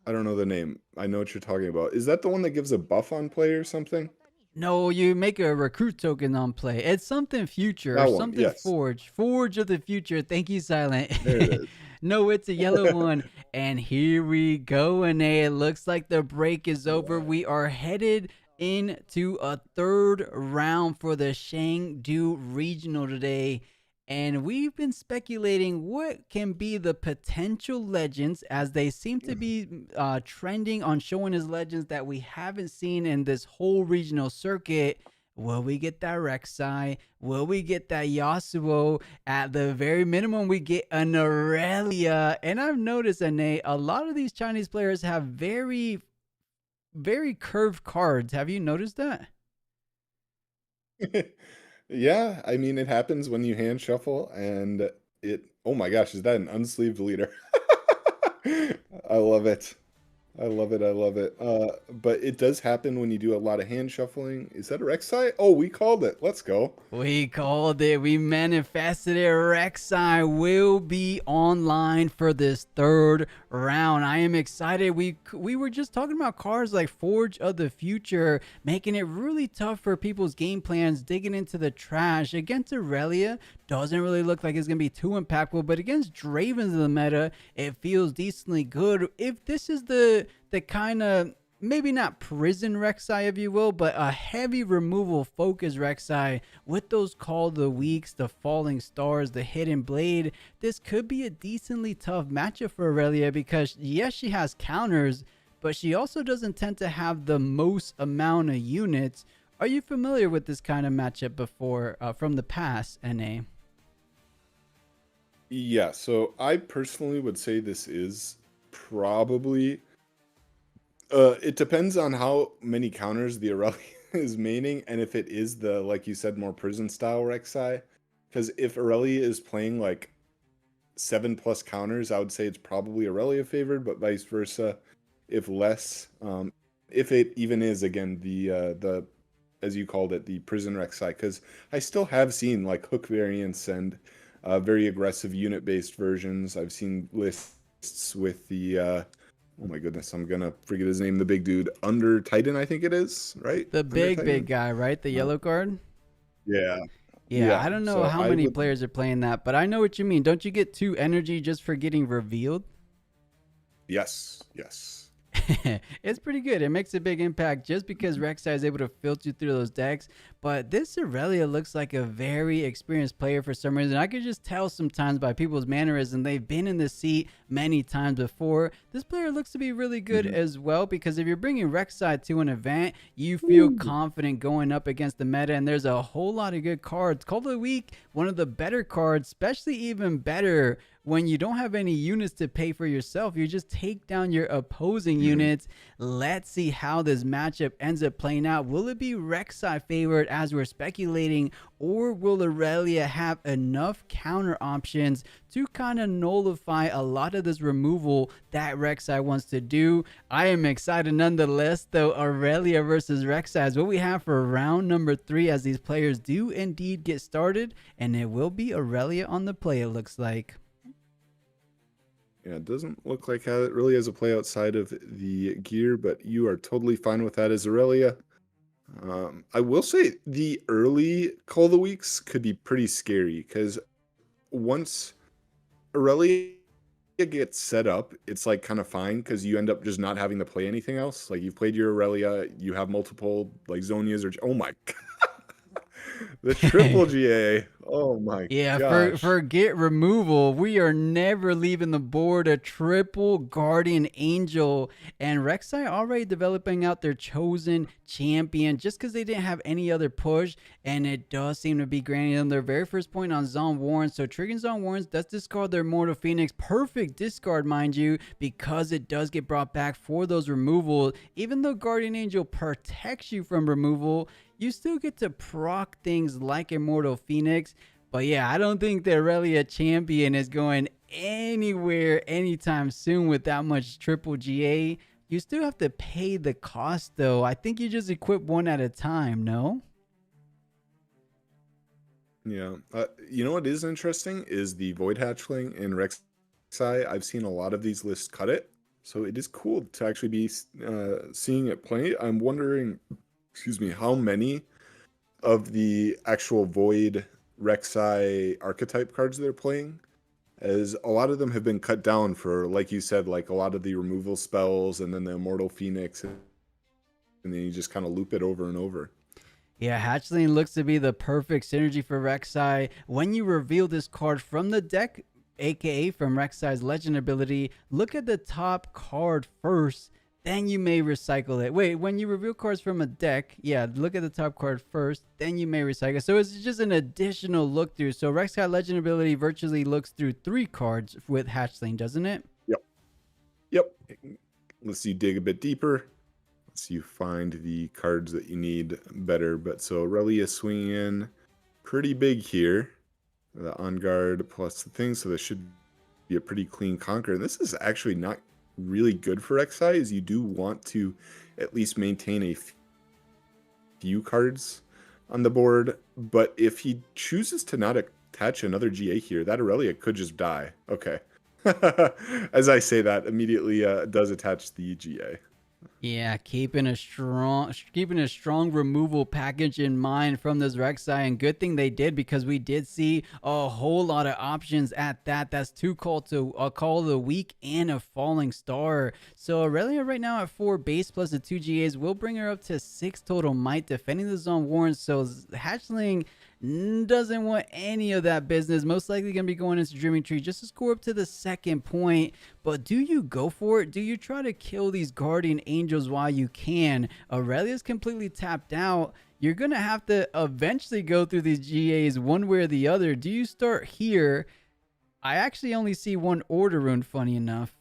I don't know the name. I know what you're talking about. Is that the one that gives a buff on play or something? No, you make a recruit token on play. It's something Future or That one, something yes. Forge. Forge of the Future. Thank you, Silent. There it is. No, it's a yellow one. And here we go, and it looks like the break is over. What? We are headed into a third round for the Chengdu Regional today. And we've been speculating what can be the potential legends as they seem to be trending on showing us legends that we haven't seen in this whole regional circuit. Will we get that Rek'Sai? Will we get that Yasuo? At the very minimum, we get an Aurelia. And I've noticed, Ane, a lot of these Chinese players have very, very curved cards. Have you noticed that? Yeah, I mean, it happens when you hand shuffle and it oh my gosh, is that an unsleeved leader? I love it. I love it. I love it. But it does happen when you do a lot of hand shuffling. Is that a Rek'Sai? Oh, we called it. Let's go. We called it. We manifested it. Rek'Sai will be online for this third round. I am excited. We were just talking about cards like Forge of the Future, making it really tough for people's game plans, digging into the trash. Against Aurelia, doesn't really look like it's going to be too impactful, but against Dravens in the meta, it feels decently good. If this is the kind of maybe not prison Rek'Sai, if you will, but a heavy removal focus Rek'Sai with those Call the Weeks, the Falling Stars, the Hidden Blade, this could be a decently tough matchup for Aurelia because, yes, she has counters, but she also doesn't tend to have the most amount of units. Are you familiar with this kind of matchup before from the past, NA? Yeah, so I personally would say this is probably it depends on how many counters the Aurelia is maining, and if it is the, like you said, more prison style Rek'Sai. Because if Aurelia is playing like 7+ counters, I would say it's probably Aurelia favored, but vice versa, if less. If it even is again the as you called it, the prison Rek'Sai, because I still have seen like hook variants and very aggressive unit based versions. I've seen lists with the oh my goodness, I'm gonna forget his name. The big dude, Under Titan, I think it is, right? The Under big Titan. guy, right? The yellow card? Yeah, Yeah, yeah. I don't know So how I many would, players are playing that, but I know what you mean. Don't you get 2 energy just for getting revealed? yes, yes. It's pretty good. It makes a big impact just because Rek'Sai is able to filter through those decks. But this Aurelia looks like a very experienced player for some reason. I could just tell sometimes by people's mannerism. They've been in the seat many times before. This player looks to be really good Hmm. as well because if you're bringing Rek'Sai to an event, you feel confident going up against the meta. And there's a whole lot of good cards. Call of the Week, one of the better cards, especially even better when you don't have any units to pay for yourself. You just take down your opposing units. Let's see how this matchup ends up playing out. Will it be Rek'Sai favored as we're speculating, or will Aurelia have enough counter options to kind of nullify a lot of this removal that Rek'Sai wants to do? I am excited nonetheless, though. Aurelia versus Rek'Sai is what we have for round number 3 as these players do indeed get started, and it will be Aurelia on the play, it looks like. Yeah, it doesn't look like how it really has a play outside of the gear, but you are totally fine with that as Aurelia. I will say the early Call of the Weeks could be pretty scary because once Aurelia gets set up, it's like kind of fine because you end up just not having to play anything else. Like you've played your Aurelia, you have multiple like Zonias or oh my the triple GA. Oh my Yeah, gosh. forget removal. We are never leaving the board. A triple Guardian Angel. And Rek'Sai already developing out their chosen champion just because they didn't have any other push. And it does seem to be granting them their very first point on Zon Warren. So triggering Zon Warrens does discard their Mortal Phoenix. Perfect discard, mind you, because it does get brought back for those removals. Even though Guardian Angel protects you from removal, you still get to proc things like Immortal Phoenix. But yeah, I don't think the Aurelia champion is going anywhere anytime soon with that much triple GA. You still have to pay the cost though. I think you just equip one at a time, no? Yeah. You know what is interesting is the Void Hatchling in Rek'Sai. I've seen a lot of these lists cut it. So it is cool to actually be seeing it play. I'm wondering, excuse me, how many of the actual Void Rek'Sai archetype cards they're playing. as a lot of them have been cut down for, like you said, like a lot of the removal spells and then the Immortal Phoenix, and then you just kind of loop it over and over. Yeah, Hatchling looks to be the perfect synergy for Rek'Sai. When you reveal this card from the deck, aka from Rek'Sai's legend ability, look at the top card first, then you may recycle it. Wait, when you reveal cards from a deck, yeah, look at the top card first, then you may recycle. So it's just an additional look through. So Rek'Sai legend ability virtually looks through 3 cards with Hatchling, doesn't it? Yep. Yep. Let's you dig a bit deeper. Let's you find the cards that you need better. But so Aurelia swinging in pretty big here. The on guard plus the thing, so this should be a pretty clean conquer. And this is actually not really good for Rek'Sai, as you do want to at least maintain a few cards on the board. But if he chooses to not attach another GA here, that Aurelia could just die. Okay. As I say that, immediately does attach the GA. Yeah, keeping a strong removal package in mind from this Rek'Sai, and good thing they did, because we did see a whole lot of options at that. That's 2 call of the week and a falling star. So Aurelia right now at 4 base plus the 2 GAs will bring her up to 6 total might, defending the zone warrants. So Hatchling doesn't want any of that business. Most likely going to be going into Dreaming Tree just to score up to the 2nd point. But do you go for it? Do you try to kill these Guardian Angels while you can? Aurelia's completely tapped out. You're going to have to eventually go through these GAs one way or the other. Do you start here? I actually only see 1 Order Rune, funny enough.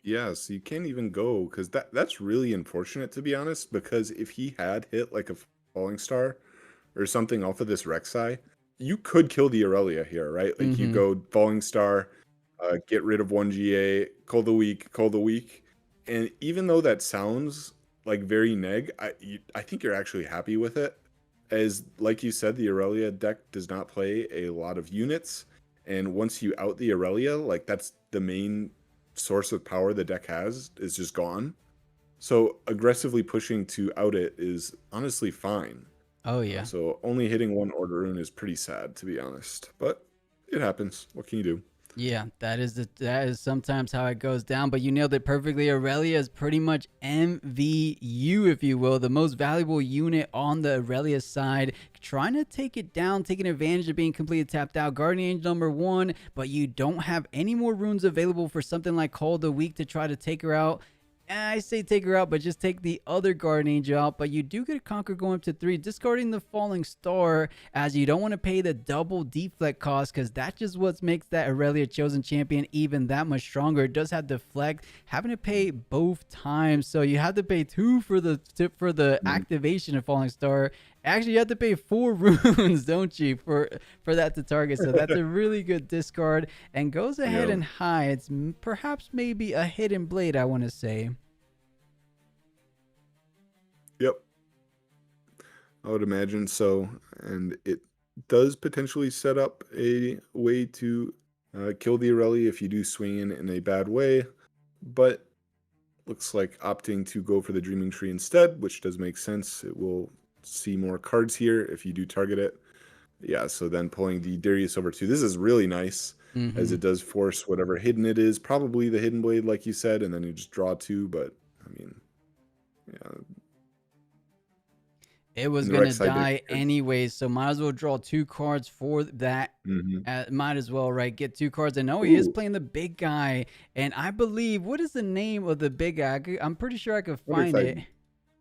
Yeah, so you can't even go, because that's really unfortunate, to be honest, because if he had hit like a Falling Star or something off of this Rek'Sai, you could kill the Aurelia here, right? Like you go Falling Star, get rid of 1 GA, call the week. And even though that sounds like very neg, I think you're actually happy with it. As like you said, the Aurelia deck does not play a lot of units. And once you out the Aurelia, like that's the main source of power the deck has, is just gone. So aggressively pushing to out it is honestly fine. Oh, yeah. So only hitting 1 Order Rune is pretty sad, to be honest. But it happens. What can you do? Yeah, that is sometimes how it goes down, but you nailed it perfectly. Aurelia is pretty much MVU, if you will, the most valuable unit on the Aurelia side, trying to take it down, taking advantage of being completely tapped out. Guardian Angel number 1, but you don't have any more runes available for something like Call of the Week to try to take her out. I say take her out, but just take the other Guardian Angel out. But you do get a Conquer going up to 3, discarding the Falling Star, as you don't want to pay the double deflect cost, because that's just what makes that Aurelia Chosen Champion even that much stronger. It does have deflect, having to pay both times, so you have to pay 2 for the activation of Falling Star. Actually, you have to pay 4 runes, don't you, for that to target? So that's a really good discard, and goes ahead and hides perhaps maybe a Hidden Blade, I want to say. Yep, I would imagine so. And it does potentially set up a way to kill the Aurelia if you do swing in a bad way. But looks like opting to go for the Dreaming Tree instead, which does make sense. It will see more cards here if you do target it. Yeah, so then pulling the Darius over 2. This is really nice, as it does force whatever hidden it is, probably the Hidden Blade, like you said, and then you just draw 2. But I mean, yeah, it was going to die anyways, so might as well draw 2 cards for that. Might as well, right? Get 2 cards. And he is playing the big guy. And I believe, what is the name of the big guy? I'm pretty sure I could find it.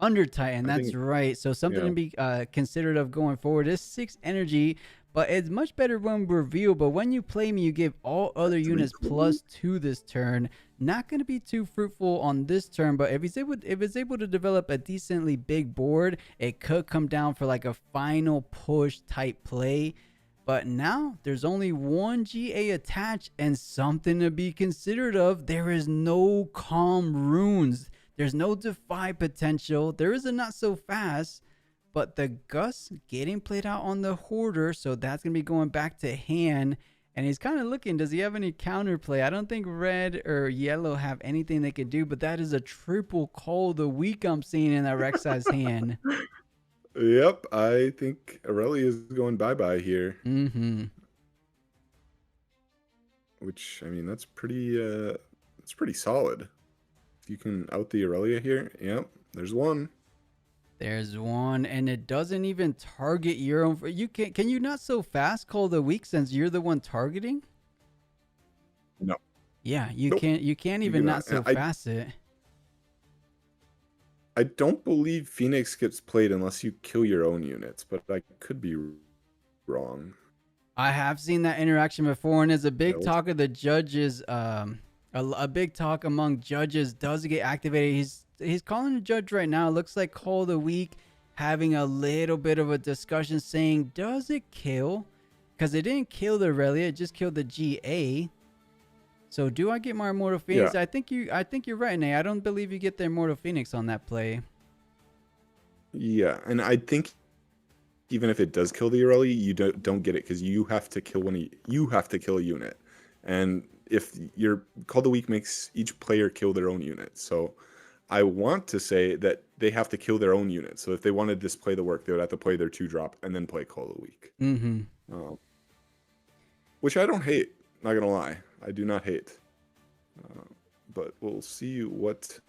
Under Titan, that's right. So something to be considered of going forward. Is 6 energy, but it's much better when revealed. But when you play me, you give all other units +2 this turn. Not going to be too fruitful on this turn, but if it's able to develop a decently big board, it could come down for like a final push type play. But now there's only 1 GA attached, and something to be considered of. There is no Calm Runes. There's no Defy potential. There is a Not So Fast, but the Gus getting played out on the Hoarder, so that's going to be going back to hand. And he's kind of looking, does he have any counterplay? I don't think red or yellow have anything they could do, but that is a triple Call of the Week I'm seeing in that Rek'Sai's hand. Yep, I think Aurelia is going bye-bye here. which I mean that's pretty solid. If you can out the Aurelia here, yep, there's one. There's one, and it doesn't even target your own. You can you not so fast call the weak since you're the one targeting? No, Yeah, you nope, can't. You can't you even not cannot. so fast it. I don't believe Phoenix gets played unless you kill your own units, but I could be wrong. I have seen that interaction before, and it's a Yeah, big talk of the judges. A big talk among judges. Does it get activated? He's calling a judge right now. It looks like Call of the Week having a little bit of a discussion, saying, does it kill? Because it didn't kill the Aurelia, it just killed the GA. So do I get my Immortal Phoenix? yeah, I think you're right, Nate. I don't believe you get the Immortal Phoenix on that play. yeah, and I think even if it does kill the Aurelia, you don't get it because you have to kill you have to kill a unit, and if your Call the Week makes each player kill their own unit, so I want to say that they have to kill their own unit. So if they wanted this play to work, they would have to play their 2-drop and then play Call of the Week. Mm-hmm. Which I don't hate. Not gonna lie, I do not hate. But we'll see what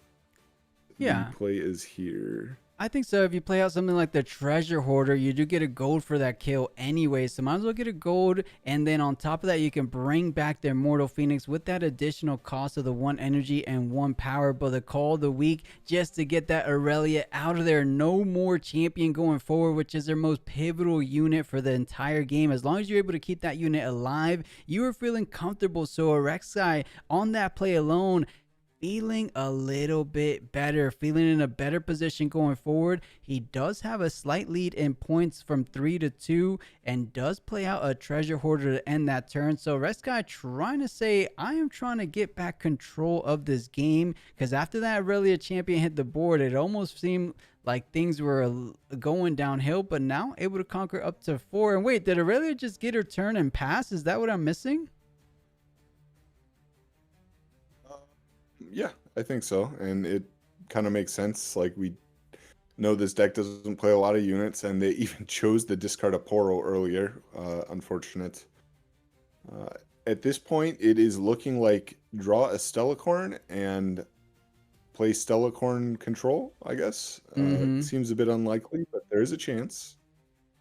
the Yeah. play is here. I think so. If you play out something like the Treasure Hoarder, you do get a gold for that kill anyway. So might as well get a gold. And then on top of that, you can bring back the Immortal Phoenix with that additional cost of the 1 energy and 1 power. But the Call of the Week just to get that Aurelia out of there. No more champion going forward, which is their most pivotal unit for the entire game. As long as you're able to keep that unit alive, you are feeling comfortable. So a Rek'Sai on that play alone, feeling a little bit better, feeling in a better position going forward. He does have a slight lead in points from 3 to 2 and does play out a Treasure Hoarder to end that turn. So Reskai trying to say, I am trying to get back control of this game, because after that Aurelia champion hit the board, it almost seemed like things were going downhill, but now able to conquer up to 4. And wait, did Aurelia just get her turn and pass? Is that what I'm missing? Yeah, I think so, and it kind of makes sense. Like, we know this deck doesn't play a lot of units, and they even chose to discard a Poro earlier. Unfortunate. Uh, at this point, it is looking like draw a Stellacorn and play Stellacorn control, I guess. Mm-hmm. Seems a bit unlikely, but there is a chance.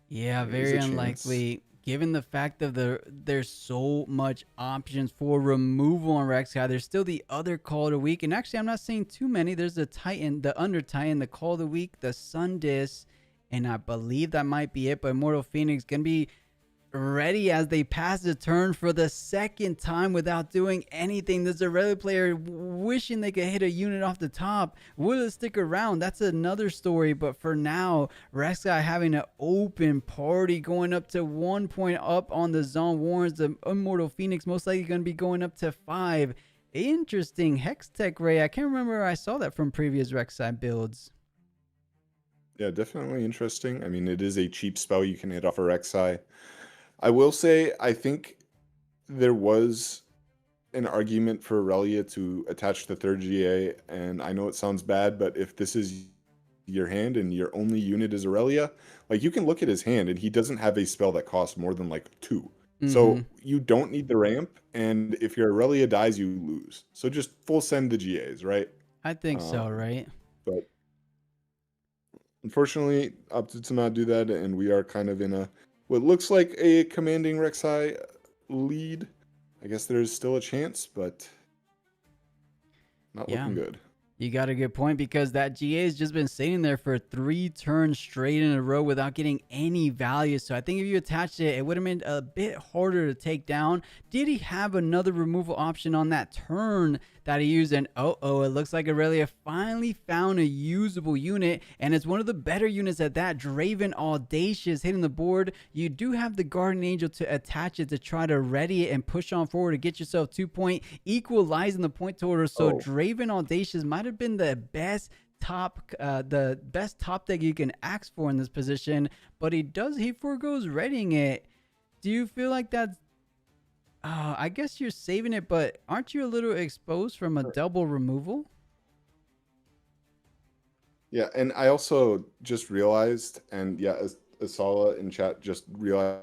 Yeah, There is very a chance. unlikely. Given the fact of there's so much options for removal on Rek'Sai, there's still the other Call of the Week, and actually I'm not seeing too many. There's the Titan, the Under Titan, the Call of the Week, the Sun Disc, and I believe that might be it. But Immortal Phoenix gonna be ready as they pass the turn for the second time without doing anything. There's a Aurelia player wishing they could hit a unit off the top. Will it stick around? That's another story. But for now, Rek'Sai having an open party, going up to 1 point up on the Zone Warrens. The Immortal Phoenix most likely going to be going up to 5. Interesting. Hex Tech Ray. I can't remember where I saw that from previous Rek'Sai builds. Yeah, definitely interesting. I mean, it is a cheap spell you can hit off a Rek'Sai. I will say, I think there was an argument for Aurelia to attach the 3rd GA, and I know it sounds bad, but if this is your hand and your only unit is Aurelia, like, you can look at his hand and he doesn't have a spell that costs more than like 2. Mm-hmm. So you don't need the ramp, and if your Aurelia dies, you lose. So just full send the GAs, right? I think so, right? But unfortunately, opted to not do that, and we are kind of in a what looks like a commanding Rek'Sai lead. I guess there's still a chance, but not Yeah. looking good. You got a good point, because that GA has just been sitting there for 3 turns straight in a row without getting any value. So I think if you attached it, it would have been a bit harder to take down. Did he have another removal option on that turn that he used? And oh, it looks like Aurelia finally found a usable unit, and it's one of the better units at that. Draven Audacious hitting the board. You do have the Guardian Angel to attach it to try to ready it and push on forward to get yourself 2 point, equalizing the point total. So Draven Audacious might have been the best top deck you can ask for in this position, but he forgoes readying it. Do you feel like that's I guess you're saving it, but aren't you a little exposed from a double removal? Yeah, and I also just realized, and yeah, Asala in chat just realized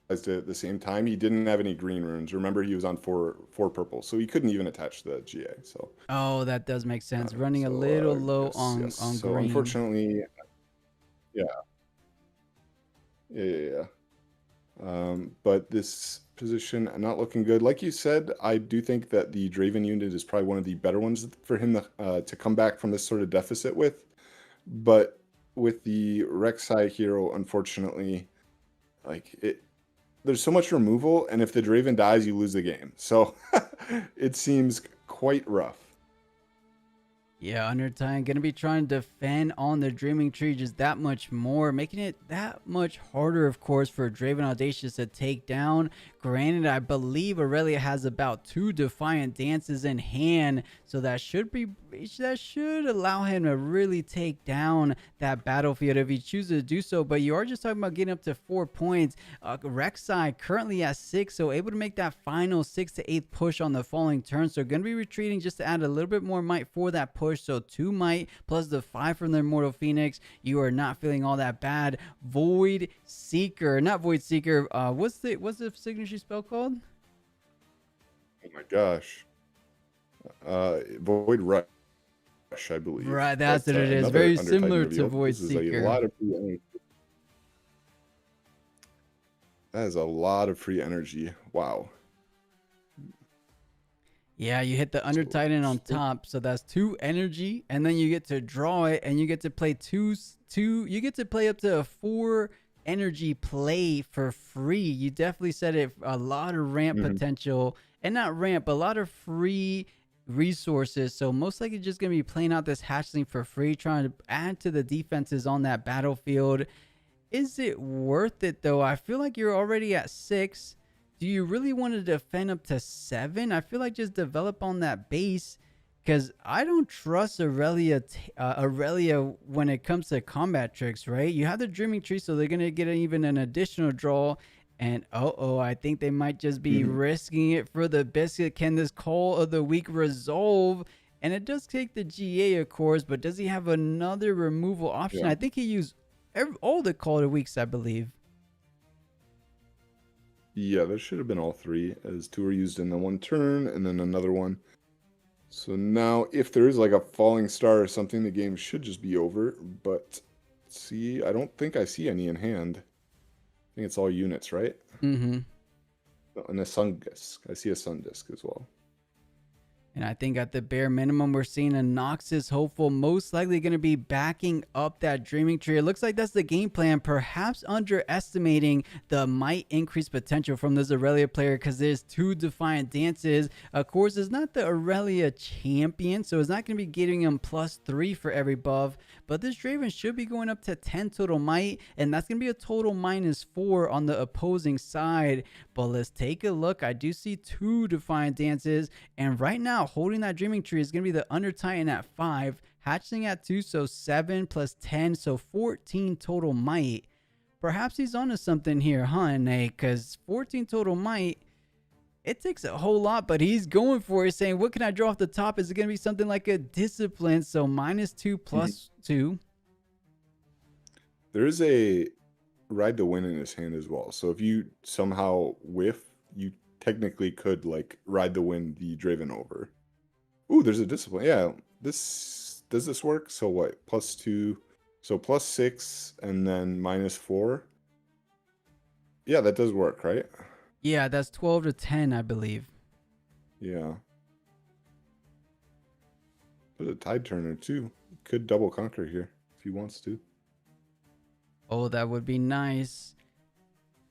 at the same time. He didn't have any green runes. Remember, he was on four purple, so he couldn't even attach the GA. So, Oh, that does make sense. Running a so little low yes, yes. on So green. unfortunately, yeah, yeah, yeah, yeah. But this position not looking good. Like you said, I do think that the Draven unit is probably one of the better ones for him to come back from this sort of deficit with. But with the Rek'Sai hero, unfortunately, like there's so much removal, and if the Draven dies, you lose the game. So it seems quite rough. Yeah, Undertime gonna be trying to defend on the Dreaming Tree just that much more, making it that much harder, of course, for Draven Audacious to take down. Granted, I believe Aurelia has about 2 Defiant Dances in hand, so that should allow him to really take down that battlefield if he chooses to do so. But you are just talking about getting up to 4 points. Rek'Sai currently at 6, so able to make that final 6 to 8 push on the following turn. So going to be retreating just to add a little bit more might for that push. So 2 might plus the 5 from the Immortal Phoenix. You are not feeling all that bad. Void Seeker, not Void Seeker. What's the signature spell called? Oh my gosh. Void Rush, I believe. Right, that's But what it is. another Very Under Titan similar to reveal. Void This is a Seeker. lot of free energy. That is a lot of free energy. Wow. Yeah, you hit the Under Titan on top, so that's 2 energy, and then you get to draw it, and you get to play you get to play up to a 4 energy play for free. You definitely said it, a lot of ramp potential, and not ramp, a lot of free resources. So most likely just gonna be playing out this hatchling for free, trying to add to the defenses on that battlefield. Is it worth it though? I feel like you're already at 6. Do you really want to defend up to 7? I feel like just develop on that base, because I don't trust Aurelia when it comes to combat tricks, right? You have the Dreaming Tree, so they're going to get even an additional draw. And I think they might just be risking it for the biscuit. Can this Call of the Week resolve? And it does take the GA, of course, but does he have another removal option? Yeah. I think he used all the Call of the Weeks, I believe. Yeah, there should have been all 3, as 2 are used in the one turn, and then another one. So now, if there is like a falling star or something, the game should just be over. But see, I don't think I see any in hand. I think it's all units, right? Mm-hmm. Oh, and a sun disc. I see a sun disc as well. And I think at the bare minimum, we're seeing a Noxus hopeful most likely going to be backing up that Dreaming Tree. It looks like that's the game plan, perhaps underestimating the might increase potential from this Aurelia player, because there's 2 Defiant Dances. Of course, it's not the Aurelia champion, so it's not going to be giving him +3 for every buff. But this Draven should be going up to 10 total might, and that's going to be a total -4 on the opposing side. But let's take a look. I do see 2 Defiant Dances, and right now, holding that Dreaming Tree is going to be the Under Titan at 5, Hatchling at 2, so 7 plus 10, so 14 total might. Perhaps he's onto something here, huh, Nate? Because 14 total might, it takes a whole lot, but he's going for it, saying, what can I draw off the top? Is it going to be something like a Discipline? So -2 plus 2. There is a Ride the Wind in his hand as well. So if you somehow whiff, you technically could like Ride the Wind the Draven over. Ooh, there's a Discipline. Yeah, does this work? So what? +2, so +6, and then -4. Yeah, that does work, right? Yeah, that's 12 to 10, I believe. Yeah. There's a Tide Turner too. Could double conquer here if he wants to. Oh, that would be nice.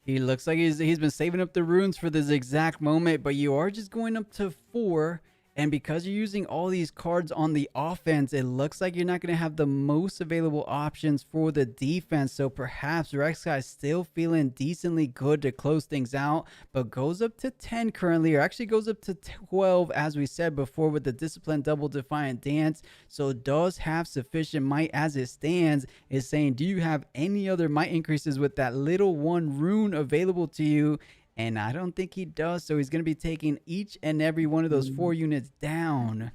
He looks like he's been saving up the runes for this exact moment, but you are just going up to 4. And because you're using all these cards on the offense, it looks like you're not going to have the most available options for the defense. So perhaps Rek'Sai is still feeling decently good to close things out, but goes up to 10 currently, or actually goes up to 12, as we said before, with the Discipline Double Defiant Dance. So does have sufficient might as it stands. Is saying, do you have any other might increases with that little 1 rune available to you? And I don't think he does, so he's going to be taking each and every one of those 4 units down.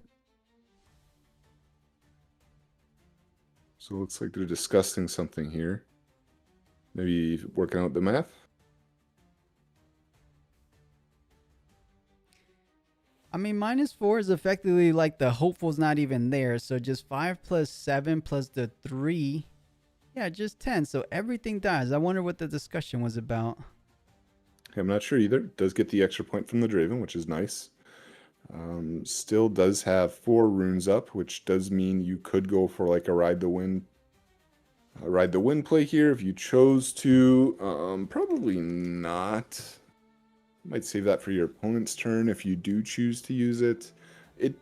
So it looks like they're discussing something here. Maybe working out the math. I mean, -4 is effectively like the hopeful's not even there. So just 5 plus 7 plus the 3. Yeah, just 10. So everything dies. I wonder what the discussion was about. I'm not sure either. Does get the extra point from the Draven, which is nice. Still does have 4 runes up, which does mean you could go for like a ride the wind play here if you chose to. Probably not. Might save that for your opponent's turn if you do choose to use it. It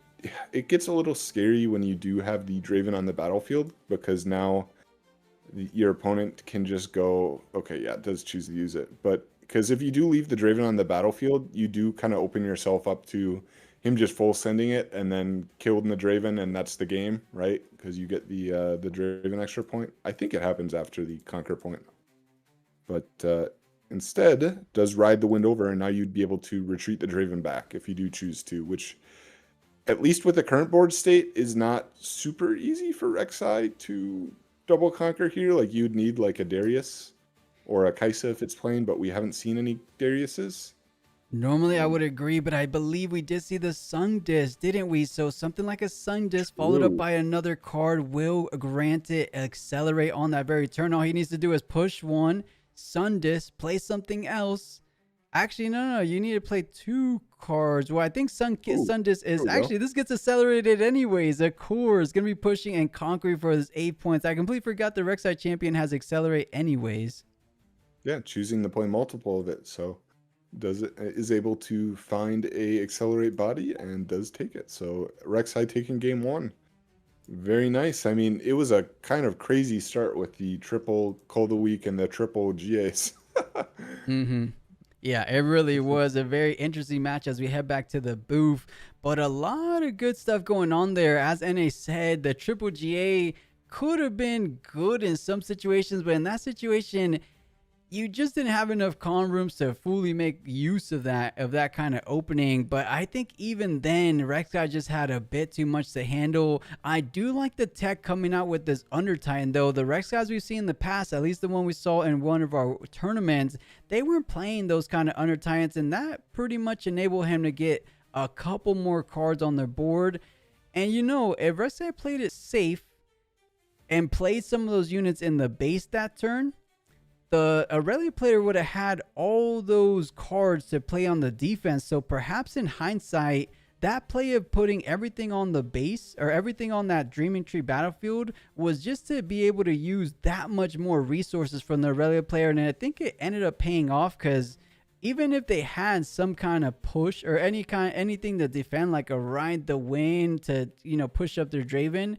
it gets a little scary when you do have the Draven on the battlefield, because now your opponent can just go, okay, yeah, it does choose to use it. But because if you do leave the Draven on the battlefield, you do kind of open yourself up to him just full sending it and then killing the Draven, and that's the game, right? Because you get the Draven extra point. I think it happens after the Conquer point. But instead, does ride the wind over, and now you'd be able to retreat the Draven back if you do choose to, which, at least with the current board state, is not super easy for Rek'Sai to double conquer here. Like, you'd need like a Darius or a Kaisa if it's playing, but we haven't seen any Dariuses. Normally I would agree, but I believe we did see the Sun Disc, didn't we? So something like a Sun Disc followed up by another card will grant it accelerate on that very turn. All he needs to do is push 1, Sun Disc, play something else. Actually, no, you need to play 2 cards. Well, I think Sun Disc is actually, this gets accelerated anyways. A core is going to be pushing and conquering for his 8 points. I completely forgot the Rek'Sai champion has accelerate anyways. Yeah, choosing to play multiple of it. So is able to find a accelerate body and does take it. So Rek'Sai taking game 1. Very nice. I mean, it was a kind of crazy start with the triple Cold of the Week and the triple GAs. Yeah, it really was a very interesting match as we head back to the booth. But a lot of good stuff going on there. As NA said, the triple GA could have been good in some situations, but in that situation, you just didn't have enough con rooms to fully make use of that kind of opening. But I think even then, Rek'Sai just had a bit too much to handle. I do like the tech coming out with this Under Titan, though. The Rek'Sais we've seen in the past, at least the one we saw in one of our tournaments, they weren't playing those kind of Under Titans, and that pretty much enabled him to get a couple more cards on their board. And you know, if Rek'Sai played it safe and played some of those units in the base that turn, the Aurelia player would have had all those cards to play on the defense. So perhaps in hindsight, that play of putting everything on the base or everything on that Dreaming Tree battlefield was just to be able to use that much more resources from the Aurelia player. And I think it ended up paying off, because even if they had some kind of push or anything to defend, like a ride the wind to, push up their Draven,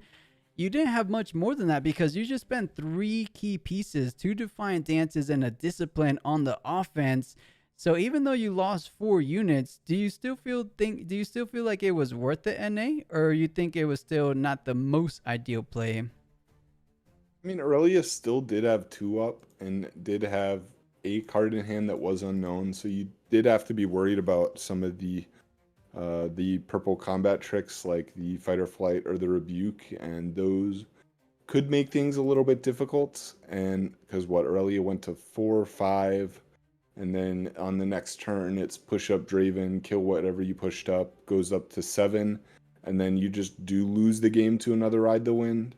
you didn't have much more than that, because you just spent 3 key pieces, 2 Defiant Dances, and a Discipline on the offense. So even though you lost 4 units, do you still feel like it was worth it, NA, or you think it was still not the most ideal play? I mean, Aurelia still did have 2 up and did have a card in hand that was unknown, so you did have to be worried about some of the purple combat tricks like the Fight or Flight or the Rebuke, and those could make things a little bit difficult. And because Aurelia went to 4 or 5, and then on the next turn it's push up Draven, kill whatever you pushed up, goes up to 7, and then you just do lose the game to another Ride the Wind.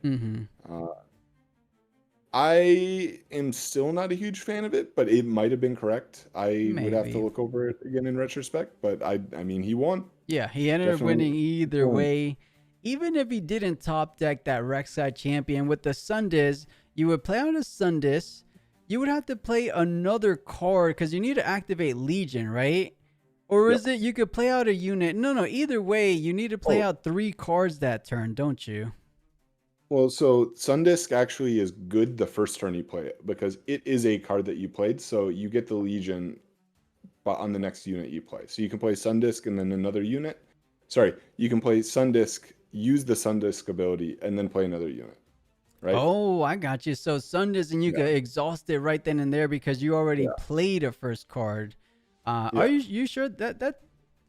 I am still not a huge fan of it, but it might have been correct. I would have to look over it again in retrospect, but I mean, he won. Yeah, he ended up winning either way. Even if he didn't top deck that Rek'Sai champion with the Sun Disc, you would play out a Sun Disc. You would have to play another card because you need to activate Legion, right? Or is it you could play out a unit? No, either way, you need to play out 3 cards that turn, don't you? Well, so Sundisk actually is good the first turn you play it, because it is a card that you played, so you get the Legion on the next unit you play. So you can play Sundisk and then another unit. Sorry, you can play Sundisk, use the Sundisk ability, and then play another unit. Right? Oh, I got you. So Sundisk, and you could exhaust it right then and there because you already played a first card. Are you sure that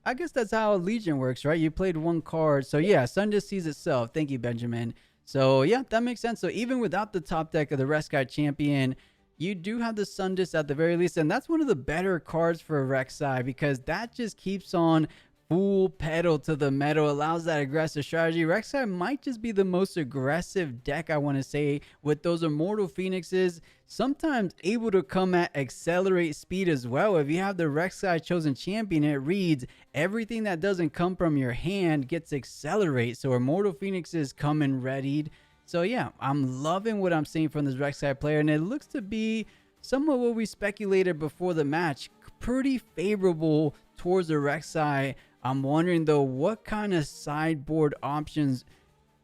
I guess that's how Legion works, right? You played 1 card. So yeah, Sundisk sees itself. Thank you, Benjamin. So yeah, that makes sense. So even without the top deck of the Rek'Sai champion, you do have the Sundisk at the very least, and that's one of the better cards for Rek'Sai because that just keeps on full pedal to the metal, allows that aggressive strategy. Rek'Sai might just be the most aggressive deck, I want to say, with those Immortal Phoenixes, sometimes able to come at accelerate speed as well. If you have the Rek'Sai Chosen Champion, it reads everything that doesn't come from your hand gets accelerate. So Immortal Phoenixes come in readied. So yeah, I'm loving what I'm seeing from this Rek'Sai player, and it looks to be some of what we speculated before the match, pretty favorable towards the Rek'Sai. I'm wondering though, what kind of sideboard options?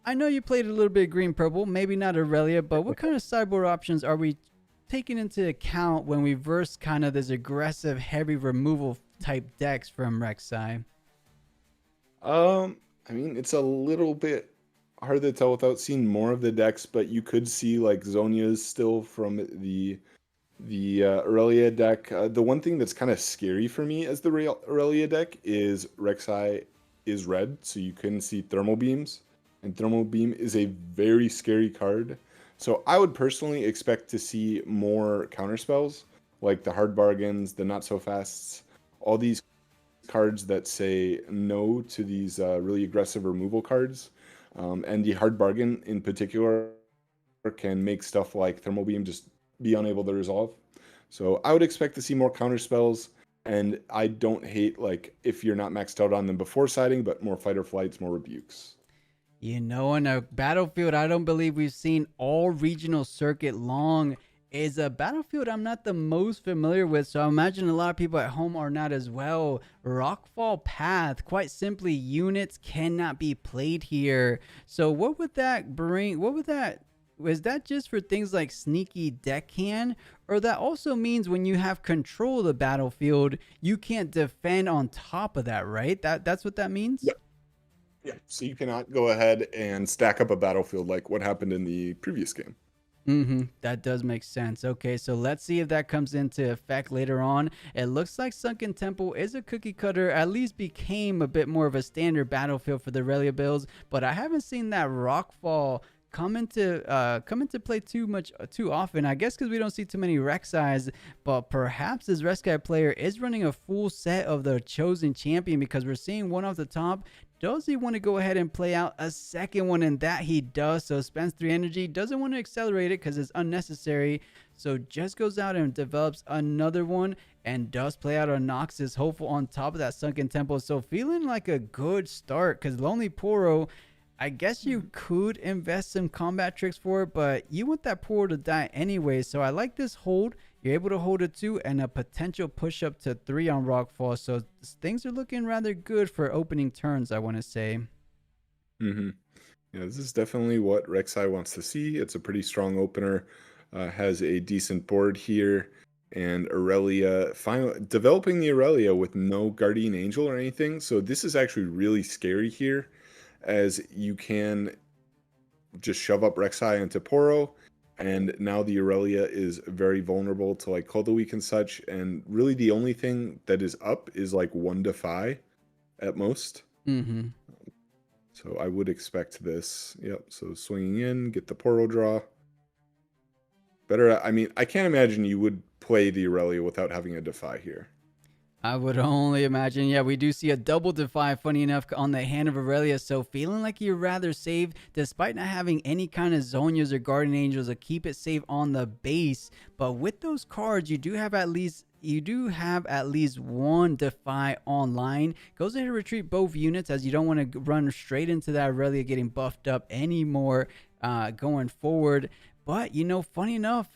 I know you played a little bit green purple, maybe not Aurelia, but what kind of sideboard options are we taking into account when we verse kind of this aggressive, heavy removal type decks from Rek'Sai? I mean, it's a little bit hard to tell without seeing more of the decks, but you could see like Zonia's still from the Aurelia deck. The one thing that's kind of scary for me as the Aurelia deck is Rek'Sai is red, so you couldn't see Thermal Beams, and Thermal Beam is a very scary card. So I would personally expect to see more counter spells, like the Hard Bargains, the Not So Fasts, all these cards that say no to these really aggressive removal cards. And the Hard Bargain in particular can make stuff like Thermal Beam just be unable to resolve. So I would expect to see more counter spells, and I don't hate like if you're not maxed out on them before siding, but more fight or flights, more rebukes. You know, in a battlefield, I don't believe we've seen all regional circuit long is a battlefield I'm not the most familiar with, so I imagine a lot of people at home are not as well. Rockfall Path, quite simply, units cannot be played here. So what would that bring? What would that? Was that just for things like sneaky deckhand, or that also means when you have control of the battlefield, you can't defend on top of that, right? That's what that means? Yeah. Yeah. So you cannot go ahead and stack up a battlefield like what happened in the previous game. That does make sense. Okay, so let's see if that comes into effect later on. It looks like Sunken Temple is a cookie cutter, at least became a bit more of a standard battlefield for the Aurelia builds, but I haven't seen that Rockfall come into play too often. I guess because we don't see too many Rek'Sais, but perhaps this Rek'Sai player is running a full set of the Chosen Champion, because we're seeing one off the top. Does he want to go ahead and play out a second one? And that he does. So spends 3 energy. Doesn't want to accelerate it because it's unnecessary. So just goes out and develops another one and does play out a Noxus Hopeful on top of that Sunken Temple. So feeling like a good start, because Lonely Poro, I guess you could invest some combat tricks for it, but you want that Poro to die anyway. So I like this hold. You're able to hold a 2 and a potential push up to 3 on Rockfall. So things are looking rather good for opening turns, I want to say. Yeah, this is definitely what Rek'Sai wants to see. It's a pretty strong opener. Has a decent board here. And Aurelia, developing the Aurelia with no Guardian Angel or anything. So this is actually really scary here, as you can just shove up Rek'Sai into Poro. And now the Aurelia is very vulnerable to like Cold Weak and such. And really the only thing that is up is like 1 Defy at most. So I would expect this. Yep. So swinging in, get the Poro draw. Better. I mean, I can't imagine you would play the Aurelia without having a Defy here. I would only imagine. Yeah, we do see a double Defy, funny enough, on the hand of Aurelia. So feeling like you're rather safe, despite not having any kind of Zonias or Guardian Angels to keep it safe on the base. But with those cards, you do have at least 1 Defy online. Goes ahead and retreat both units, as you don't want to run straight into that Aurelia getting buffed up anymore going forward. But, you know, funny enough,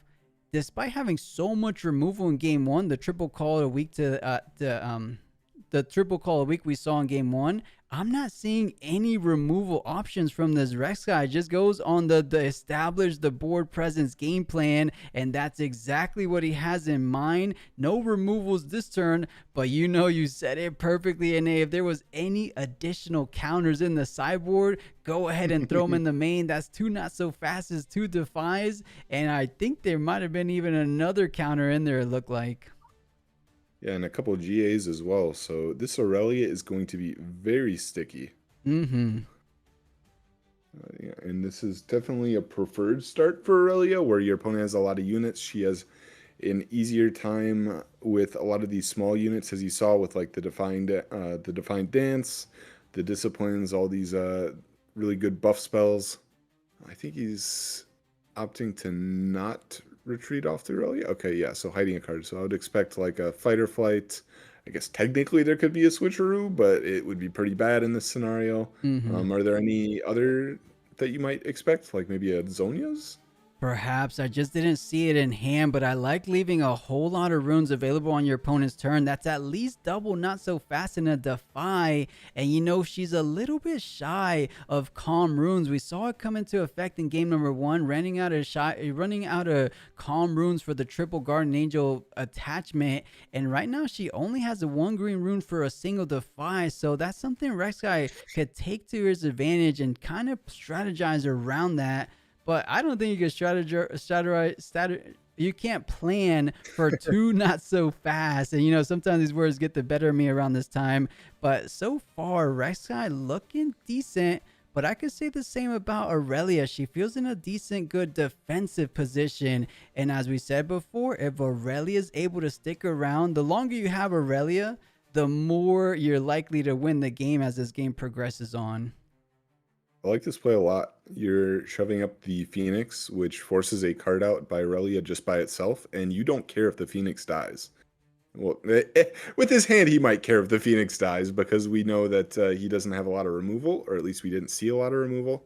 despite having so much removal in game 1, the triple call of the week the triple call of the week we saw in game 1, I'm not seeing any removal options from this Rek'Sai. It just goes on the establish the board presence game plan, and that's exactly what he has in mind. No removals this turn, but you know, you said it perfectly, and if there was any additional counters in the sideboard, go ahead and throw them in the main. That's 2 Not So Fasts, 2 Defies, and I think there might have been even another counter in there, it looked like. Yeah, and a couple of GAs as well. So this Aurelia is going to be very sticky. Yeah, and this is definitely a preferred start for Aurelia, where your opponent has a lot of units. She has an easier time with a lot of these small units, as you saw with like the defined dance, the disciplines, all these really good buff spells. I think he's opting to not retreat off the early. Okay, yeah, so hiding a card. So I would expect like a fight or flight. I guess technically there could be a switcheroo, but it would be pretty bad in this scenario. Mm-hmm. Are there any other that you might expect, like maybe a Zonia's? Perhaps I just didn't see it in hand, but I like leaving a whole lot of runes available on your opponent's turn. That's at least double not so fast in a defy. And you know, she's a little bit shy of calm runes. We saw it come into effect in game number 1, running out of calm runes for the triple guardian angel attachment. And right now she only has a 1 green rune for a single defy. So that's something Rek'Sai could take to his advantage and kind of strategize around that. But I don't think you can you can't plan for 2 not so fast. And you know, sometimes these words get the better of me around this time. But so far, Rek'Sai looking decent. But I could say the same about Aurelia. She feels in a decent, good defensive position. And as we said before, if Aurelia is able to stick around, the longer you have Aurelia, the more you're likely to win the game as this game progresses on. I like this play a lot. You're shoving up the Phoenix, which forces a card out by Aurelia just by itself, and you don't care if the Phoenix dies. Well, with his hand, he might care if the Phoenix dies because we know that he doesn't have a lot of removal, or at least we didn't see a lot of removal.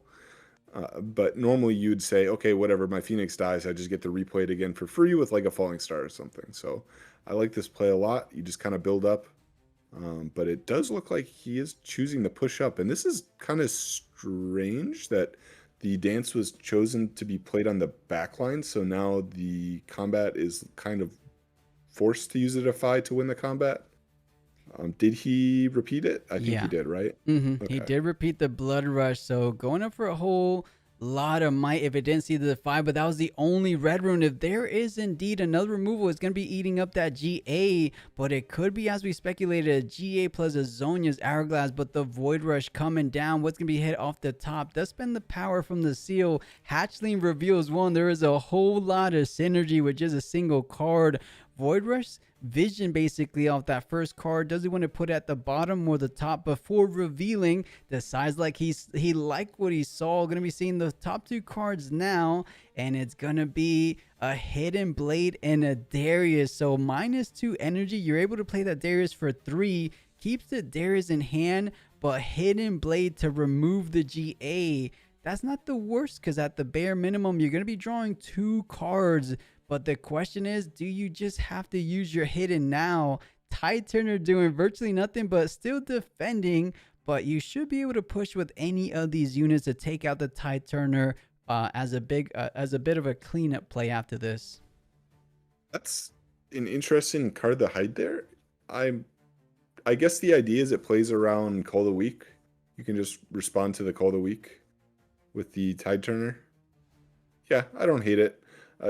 But normally you'd say, okay, whatever, my Phoenix dies, I just get to replay it again for free with like a Falling Star or something. So I like this play a lot. You just kind of build up. But it does look like he is choosing to push up. And this is kind of strange that the dance was chosen to be played on the back line. So now the combat is kind of forced to use a defy to win the combat. Did he repeat it? I think he did, right? Okay. He did repeat the blood rush. So going up for a whole lot of might if it didn't see the defy, but that was the only red rune. If there is indeed another removal, it's going to be eating up that GA, but it could be, as we speculated, a GA plus a Zhonya's Hourglass, but the Void Rush coming down, what's going to be hit off the top does spend the power from the seal. Hatchling reveals one. There is a whole lot of synergy with just a single card. Void Rush vision basically off that first card. Does he want to put it at the bottom or the top before revealing? Decides like he liked what he saw. Going to be seeing the top 2 cards now, and it's going to be a Hidden Blade and a Darius. So -2 energy. You're able to play that Darius for 3. Keeps the Darius in hand, but Hidden Blade to remove the GA. That's not the worst, because at the bare minimum, you're going to be drawing 2 cards. But the question is, do you just have to use your hidden now? Tide Turner doing virtually nothing, but still defending. But you should be able to push with any of these units to take out the Tide Turner as a bit of a cleanup play after this. That's an interesting card to hide there. I guess the idea is it plays around Call of the Week. You can just respond to the Call of the Week with the Tide Turner. Yeah, I don't hate it.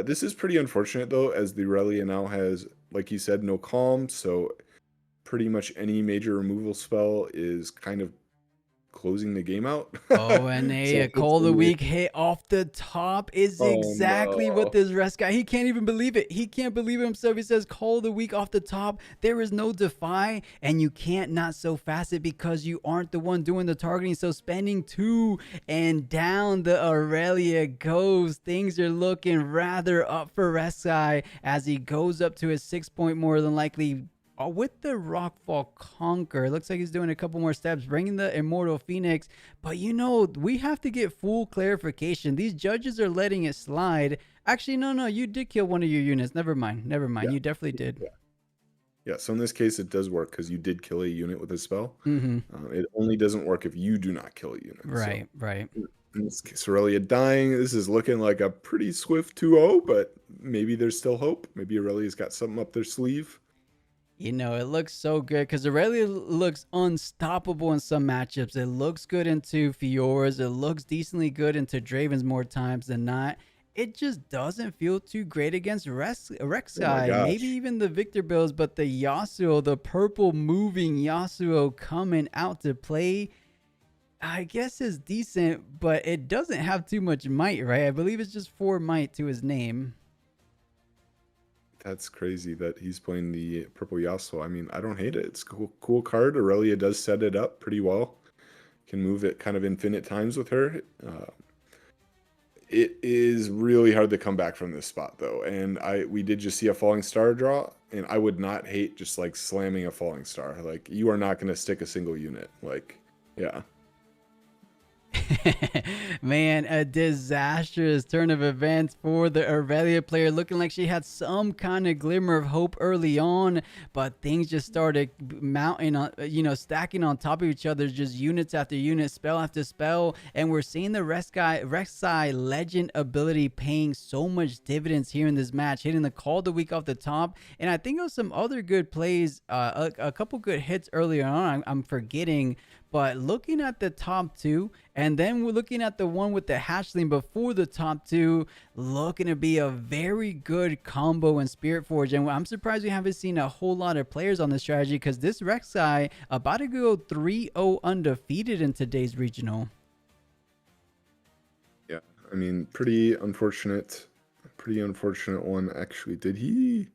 This is pretty unfortunate, though, as the Aurelia now has, like you said, no calm, so pretty much any major removal spell is kind of closing the game out. Oh, and a Call of the Week hit off the top is exactly what this rest guy, he can't even believe it. He can't believe it himself. He says Call of the Week off the top. There is no defy, and you can't not so fast it because you aren't the one doing the targeting. So spending 2 and down the Aurelia goes. Things are looking rather up for Rek'Sai as he goes up to his 6 point more than likely. With the Rockfall Conquer, it looks like he's doing a couple more steps, bringing the Immortal Phoenix. But you know, we have to get full clarification. These judges are letting it slide. Actually, no, you did kill one of your units. Never mind. Yeah. You definitely did. Yeah, so in this case, it does work because you did kill a unit with a spell. Mm-hmm. It only doesn't work if you do not kill a unit. Right. In this case, Aurelia dying. This is looking like a pretty swift 2-0, but maybe there's still hope. Maybe Aurelia's got something up their sleeve. You know, it looks so good because Aurelia looks unstoppable in some matchups. It looks good into Fioras. It looks decently good into Dravens more times than not. It just doesn't feel too great against Rek'Sai. Oh maybe even the Victor builds, but the Yasuo, the purple moving Yasuo coming out to play, I guess is decent, but it doesn't have too much might, right? I believe it's just 4 might to his name. That's crazy that he's playing the purple Yasuo. I mean, I don't hate it. It's a cool card. Aurelia does set it up pretty well. Can move it kind of infinite times with her. It is really hard to come back from this spot though, and we did just see a falling star draw, and I would not hate just like slamming a falling star. Like, you are not going to stick a single unit. Like, yeah. Man, a disastrous turn of events for the Aurelia player, looking like she had some kind of glimmer of hope early on, but things just started mounting on, stacking on top of each other, just units after unit, spell after spell, and we're seeing the Rek'Sai legend ability paying so much dividends here in this match, hitting the call of the week off the top, and I think of some other good plays, a couple good hits earlier on. I'm forgetting. But looking at the top two, and then we're looking at the one with the hatchling before the top two, looking to be a very good combo in Spiritforged. And I'm surprised we haven't seen a whole lot of players on this strategy, because this Rek'Sai about to go 3-0 undefeated in today's regional. Yeah, I mean, pretty unfortunate one, actually. Did he?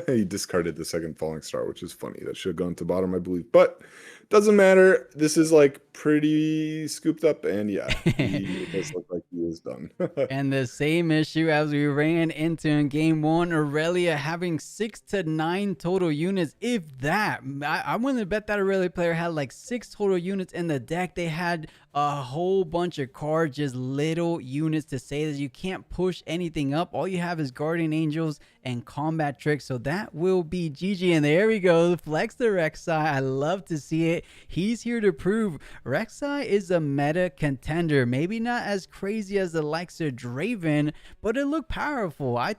He discarded the second falling star, which is funny. That should have gone to bottom, I believe, but doesn't matter. This is like pretty scooped up, and yeah, it does look like he is done. And the same issue as we ran into in game one, Aurelia having 6 to 9 total units, if that. I wouldn't have bet that Aurelia player had like 6 total units in the deck. They had a whole bunch of cards, just little units to say that you can't push anything up. All you have is Guardian Angels and Combat Tricks. So that will be GG. And there we go. Flex the Rek'Sai. I love to see it. He's here to prove Rek'Sai is a meta contender. Maybe not as crazy as the likes of Draven, but it looked powerful. I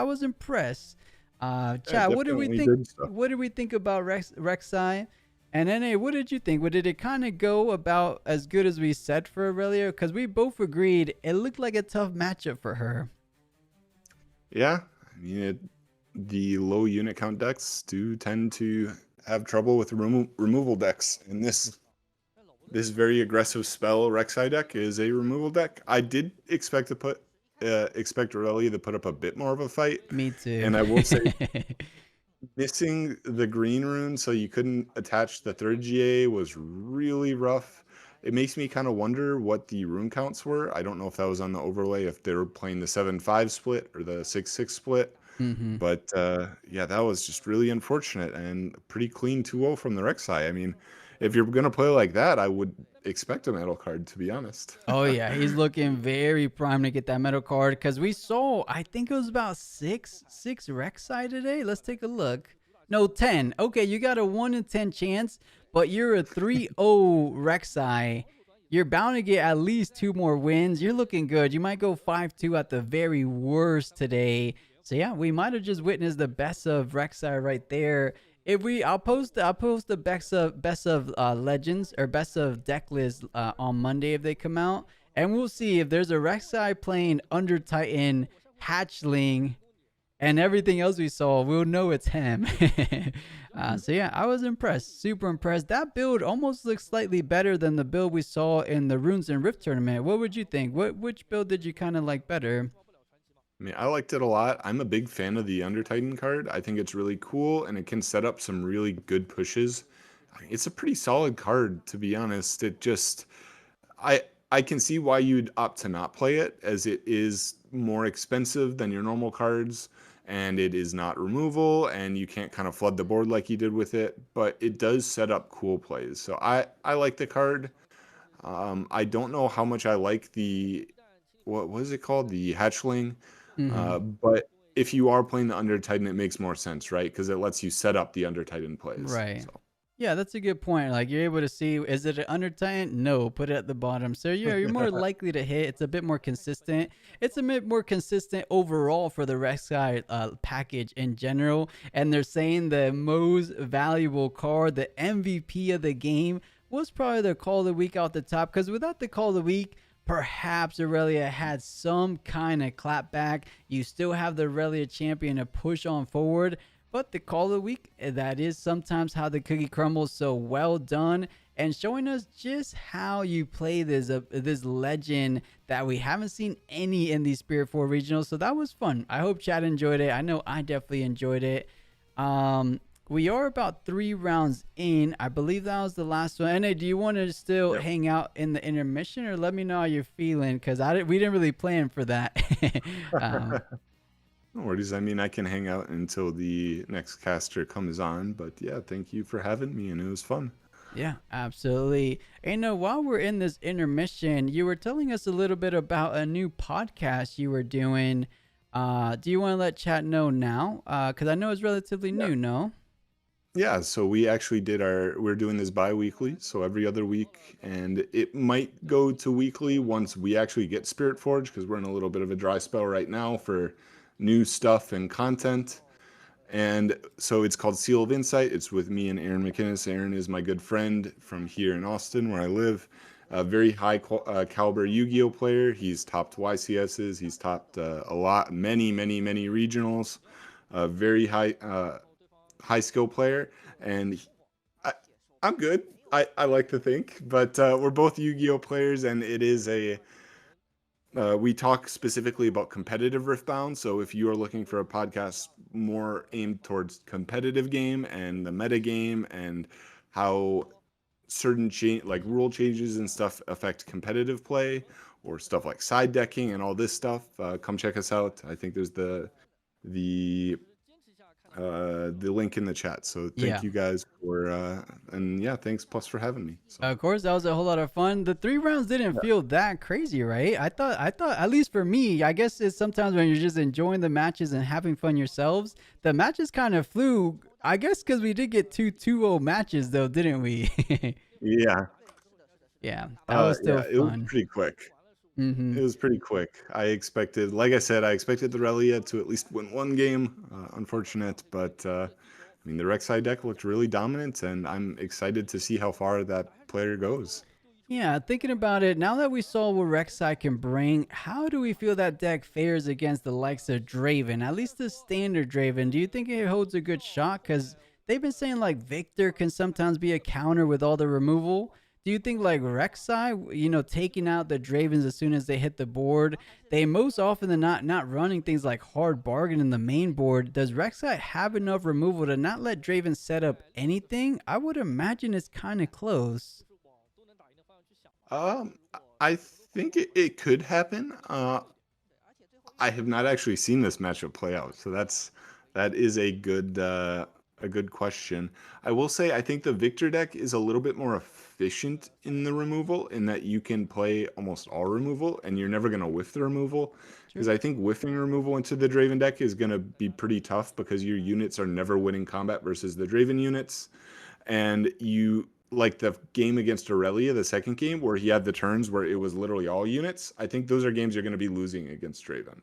was impressed. Chad, what did we think? What did we think about Rek'Sai? And then, what did you think? Did it kind of go about as good as we said for Aurelia? Because we both agreed it looked like a tough matchup for her. Yeah, I mean, the low unit count decks do tend to have trouble with removal decks, and this very aggressive spell Rek'Sai deck is a removal deck. I did expect Aurelia to put up a bit more of a fight. Me too. And I will say, missing the green rune so you couldn't attach the third GA was really rough. It makes me kind of wonder what the rune counts were. I don't know if that was on the overlay, if they were playing the 7-5 split or the 6-6 split. But yeah, that was just really unfortunate, and pretty clean 2-0 from the Rek'Sai. I mean, if you're going to play like that, I would expect a metal card, to be honest. Oh yeah, he's looking very prime to get that metal card, because we saw, I think it was about six Rek'Sai today. Let's take a look. No, 10. Okay, you got a 1 in 10 chance, but you're a 3-0 Rek'Sai. You're bound to get at least 2 more wins. You're looking good. You might go 5-2 at the very worst today. So yeah, we might have just witnessed the best of Rek'Sai right there. I'll post the best of legends or best of deck list on Monday if they come out, and we'll see if there's a Rek'Sai playing Under Titan, Hatchling, and everything else we saw. We'll know it's him. So yeah, I was impressed, super impressed. That build almost looks slightly better than the build we saw in the Runes and Rift tournament. What would you think? Which build did you kind of like better? I mean, I liked it a lot. I'm a big fan of the Under Titan card. I think it's really cool, and it can set up some really good pushes. It's a pretty solid card, to be honest. It just, I can see why you'd opt to not play it, as it is more expensive than your normal cards, and it is not removal, and you can't kind of flood the board like you did with it, but it does set up cool plays. So I like the card. I don't know how much I like the, what was it called? The Hatchling. But if you are playing the Under Titan, it makes more sense, right? Because it lets you set up the Under Titan plays. Right. So. Yeah, that's a good point. Like, you're able to see, is it an Under Titan? No, put it at the bottom. So you're more likely to hit. It's a bit more consistent. It's a bit more consistent overall for the Rek'Sai package in general. And they're saying the most valuable card, the MVP of the game, was probably the Call of the Week out the top. Because without the Call of the Week, perhaps Aurelia had some kind of clapback. You still have the Aurelia champion to push on forward. But the Call of the Week, that is sometimes how the cookie crumbles. So well done. and showing us just how you play this legend that we haven't seen any in these Spirit 4 regionals. So that was fun. I hope Chad enjoyed it. I know I definitely enjoyed it. We are about 3 rounds in. I believe that was the last one. NA, do you want to still Yep. hang out in the intermission, or let me know how you're feeling? Because we didn't really plan for that. um, No worries. I mean, I can hang out until the next caster comes on, but yeah, thank you for having me, and it was fun. yeah, absolutely. And while we're in this intermission, you were telling us a little bit about a new podcast you were doing. Do you want to let chat know now? Because I know it's relatively Yeah. new, no? Yeah, so we actually we're doing this bi-weekly, so every other week, and it might go to weekly once we actually get Spirit Forge, because we're in a little bit of a dry spell right now for new stuff and content. And so it's called Seal of Insight. It's with me and Aaron McInnes. Aaron is my good friend from here in Austin, where I live. A very caliber Yu-Gi-Oh player. He's topped YCSs. He's topped many regionals. A very high skill player, and I, I'm good. I like to think, but we're both Yu-Gi-Oh players, and it is we talk specifically about competitive Riftbound. So if you are looking for a podcast more aimed towards competitive game and the meta game and how certain like rule changes and stuff affect competitive play or stuff like side decking and all this stuff, come check us out. I think there's the the link in the chat. So thank Yeah. you guys for and yeah, thanks plus for having me. So Of course, that was a whole lot of fun. The 3 rounds didn't yeah. feel that crazy, right? I thought, at least for me, I guess it's sometimes when you're just enjoying the matches and having fun yourselves, the matches kind of flew. I guess because we did get 2 2-0 matches, though, didn't we? Yeah. Yeah, that was still Yeah, it was fun. pretty quick. Hmm. It was pretty quick. Like I said, I expected the Relia to at least win one game. Unfortunate, but I mean, the Rek'Sai deck looked really dominant, and I'm excited to see how far that player goes. Yeah, thinking about it, now that we saw what Rek'Sai can bring, how do we feel that deck fares against the likes of Draven? At least the standard Draven. Do you think it holds a good shot? Because they've been saying like Victor can sometimes be a counter with all the removal. Do you think like Rek'Sai, taking out the Dravens as soon as they hit the board, they most often than not running things like hard bargain in the main board. Does Rek'Sai have enough removal to not let Draven set up anything? I would imagine it's kind of close. Um, I think it could happen. I have not actually seen this matchup play out, so that is a good question. I will say I think the Victor deck is a little bit more efficient in the removal in that you can play almost all removal and you're never going to whiff the removal because True. I think whiffing removal into the Draven deck is going to be pretty tough because your units are never winning combat versus the Draven units, and you like the game against Aurelia, the second game where he had the turns where it was literally all units. I think those are games you're going to be losing against Draven,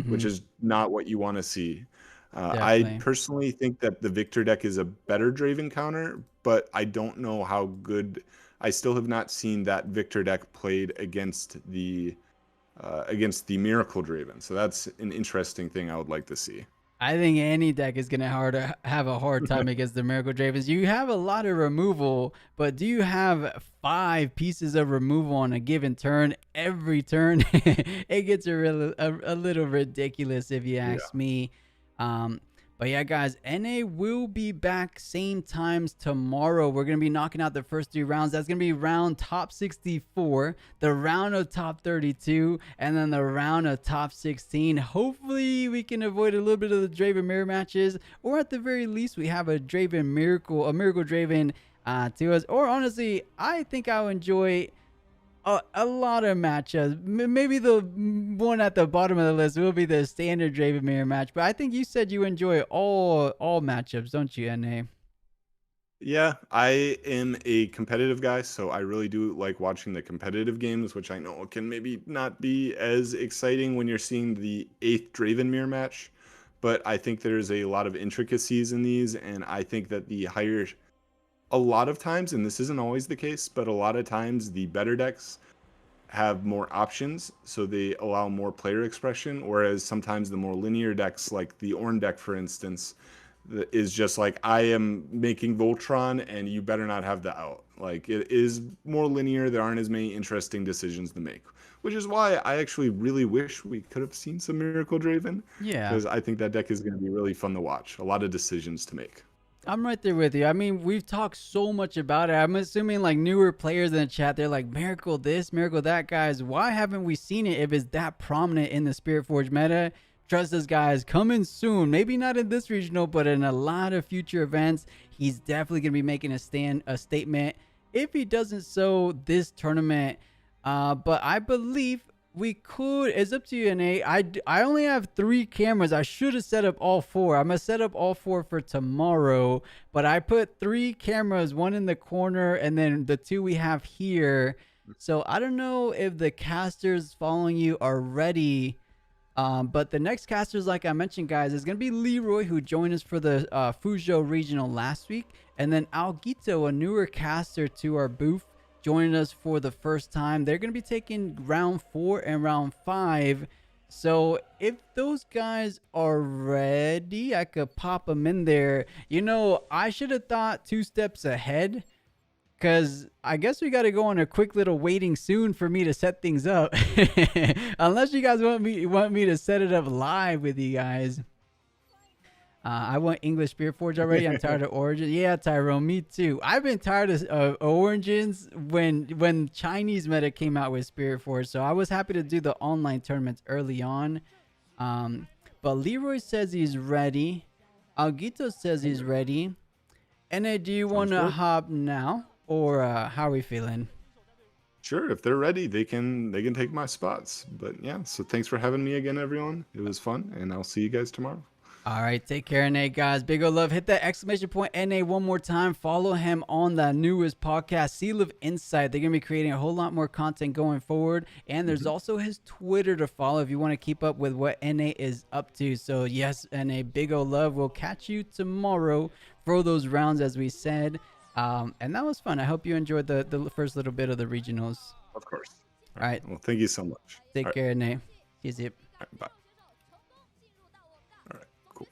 which Mm-hmm. is not what you want to see. I Definitely. personally think that the Victor deck is a better Draven counter, but I don't know how good. I still have not seen that Victor deck played against the Miracle Draven. So that's an interesting thing I would like to see. I think any deck is gonna have a hard time against the Miracle Dravens. You have a lot of removal, but do you have 5 pieces of removal on a given turn? Every turn, it gets a little ridiculous if you Yeah. ask me. Um, but yeah, guys, NA will be back same times tomorrow. We're gonna be knocking out the first 3 rounds. That's gonna be round top 64, the round of top 32, and then the round of top 16. Hopefully, we can avoid a little bit of the Draven mirror matches, or at the very least, we have a Miracle Draven to us. Or honestly, I think I'll enjoy a lot of matchups. Maybe the one at the bottom of the list will be the standard Draven mirror match. But I think you said you enjoy all matchups, don't you, Na? Yeah, I am a competitive guy, so I really do like watching the competitive games, which I know can maybe not be as exciting when you're seeing the eighth Draven mirror match. But I think there's a lot of intricacies in these, and I think that a lot of times, and this isn't always the case, but a lot of times the better decks have more options, so they allow more player expression. Whereas sometimes the more linear decks, like the Ornn deck, for instance, is just like I am making Voltron, and you better not have the out. Like, it is more linear. There aren't as many interesting decisions to make, which is why I actually really wish we could have seen some Miracle Draven, Yeah. because I think that deck is going to be really fun to watch. A lot of decisions to make. I'm right there with you. I mean, we've talked so much about it. I'm assuming like newer players in the chat, they're like, Miracle this, Miracle that, guys. Why haven't we seen it if it's that prominent in the Spiritforged meta? Trust us, guys. Coming soon. Maybe not in this regional, but in a lot of future events. He's definitely going to be making a statement. If he doesn't so this tournament, but I believe we could. It's up to you, NA. I only have 3 cameras. I should have set up all 4. I'm gonna set up all 4 for tomorrow, but I put 3 cameras, 1 in the corner and then the 2 we have here. So I don't know if the casters following you are ready. But the next casters, like I mentioned, guys, is going to be Leroy, who joined us for the Fuzhou Regional last week. And then Alguito, a newer caster to our booth, joining us for the first time. They're going to be taking round 4 and round 5. So if those guys are ready, I could pop them in there. You know, I should have thought 2 steps ahead, because I guess we got to go on a quick little waiting soon for me to set things up. Unless you guys want me to set it up live with you guys. I want English Spiritforged already. I'm tired of Origins. Yeah, Tyrone, me too. I've been tired of Origins when Chinese meta came out with Spiritforged. So I was happy to do the online tournaments early on. But Leroy says he's ready. Alguito says he's ready. And do you want to hop now? Or how are we feeling? Sure, if they're ready, they can take my spots. But yeah, so thanks for having me again, everyone. It was fun, and I'll see you guys tomorrow. All right, take care, NA, guys. Big ol' love. Hit that exclamation point, NA, one more time. Follow him on the newest podcast, Seal of Insight. They're going to be creating a whole lot more content going forward. And there's also his Twitter to follow if you want to keep up with what NA is up to. So, yes, NA, big ol' love. We'll catch you tomorrow for those rounds, as we said. And that was fun. I hope you enjoyed the first little bit of the regionals. Of course. All right. Well, thank you so much. Take care, NA. See you. All right, bye. All right, cool.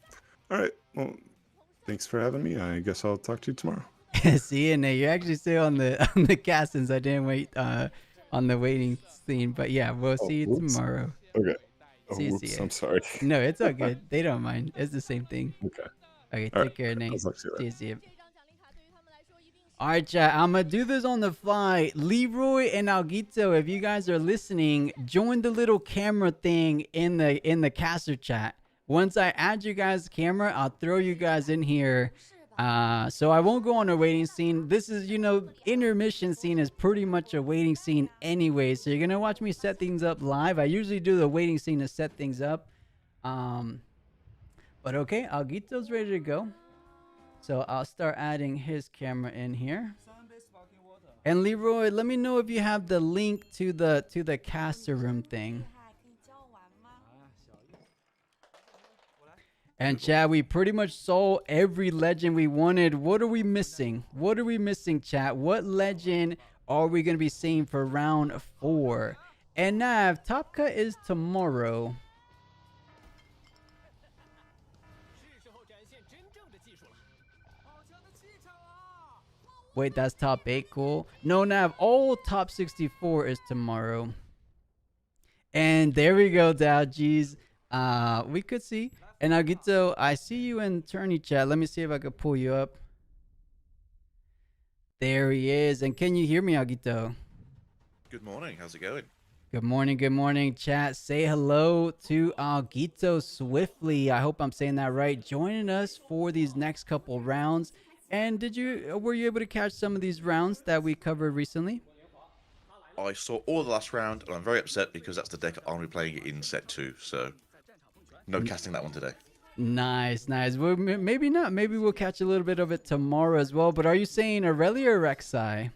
All right. Well, thanks for having me. I guess I'll talk to you tomorrow. See you, Nate. You're actually still on the cast since I didn't wait on the waiting scene. But yeah, we'll see you tomorrow. Okay. See you. I'm sorry. No, it's all good. They don't mind. It's the same thing. Okay. Okay, All take care, Nate. I'll talk to you later. See you. All right, chat. I'm gonna do this on the fly. Leroy and Alguito, if you guys are listening, join the little camera thing in the caster chat. Once I add you guys' camera, I'll throw you guys in here. So I won't go on a waiting scene. This is, intermission scene is pretty much a waiting scene anyway. So you're gonna watch me set things up live. I usually do the waiting scene to set things up. But okay, Alguito's ready to go. So I'll start adding his camera in here. And Leroy, let me know if you have the link to the caster room thing. And chat, we pretty much saw every legend we wanted. What are we missing? What are we missing, chat? What legend are we going to be seeing for round 4? And Nav, Top Cut is tomorrow. Wait, that's top 8, cool. No, Nav, all top 64 is tomorrow. And there we go, Dow. Geez, we could see. And Alguito, I see you in tourney chat. Let me see if I could pull you up. There he is. And can you hear me, Alguito? Good morning. How's it going? Good morning. Good morning, chat. Say hello to Alguito swiftly. I hope I'm saying that right. Joining us for these next couple rounds. And were you able to catch some of these rounds that we covered recently? I saw all the last round, and I'm very upset because that's the deck I'm be playing in set 2. So, no casting that one today. Nice, nice. Well, maybe not. Maybe we'll catch a little bit of it tomorrow as well. But are you saying Aurelia or Rek'Sai?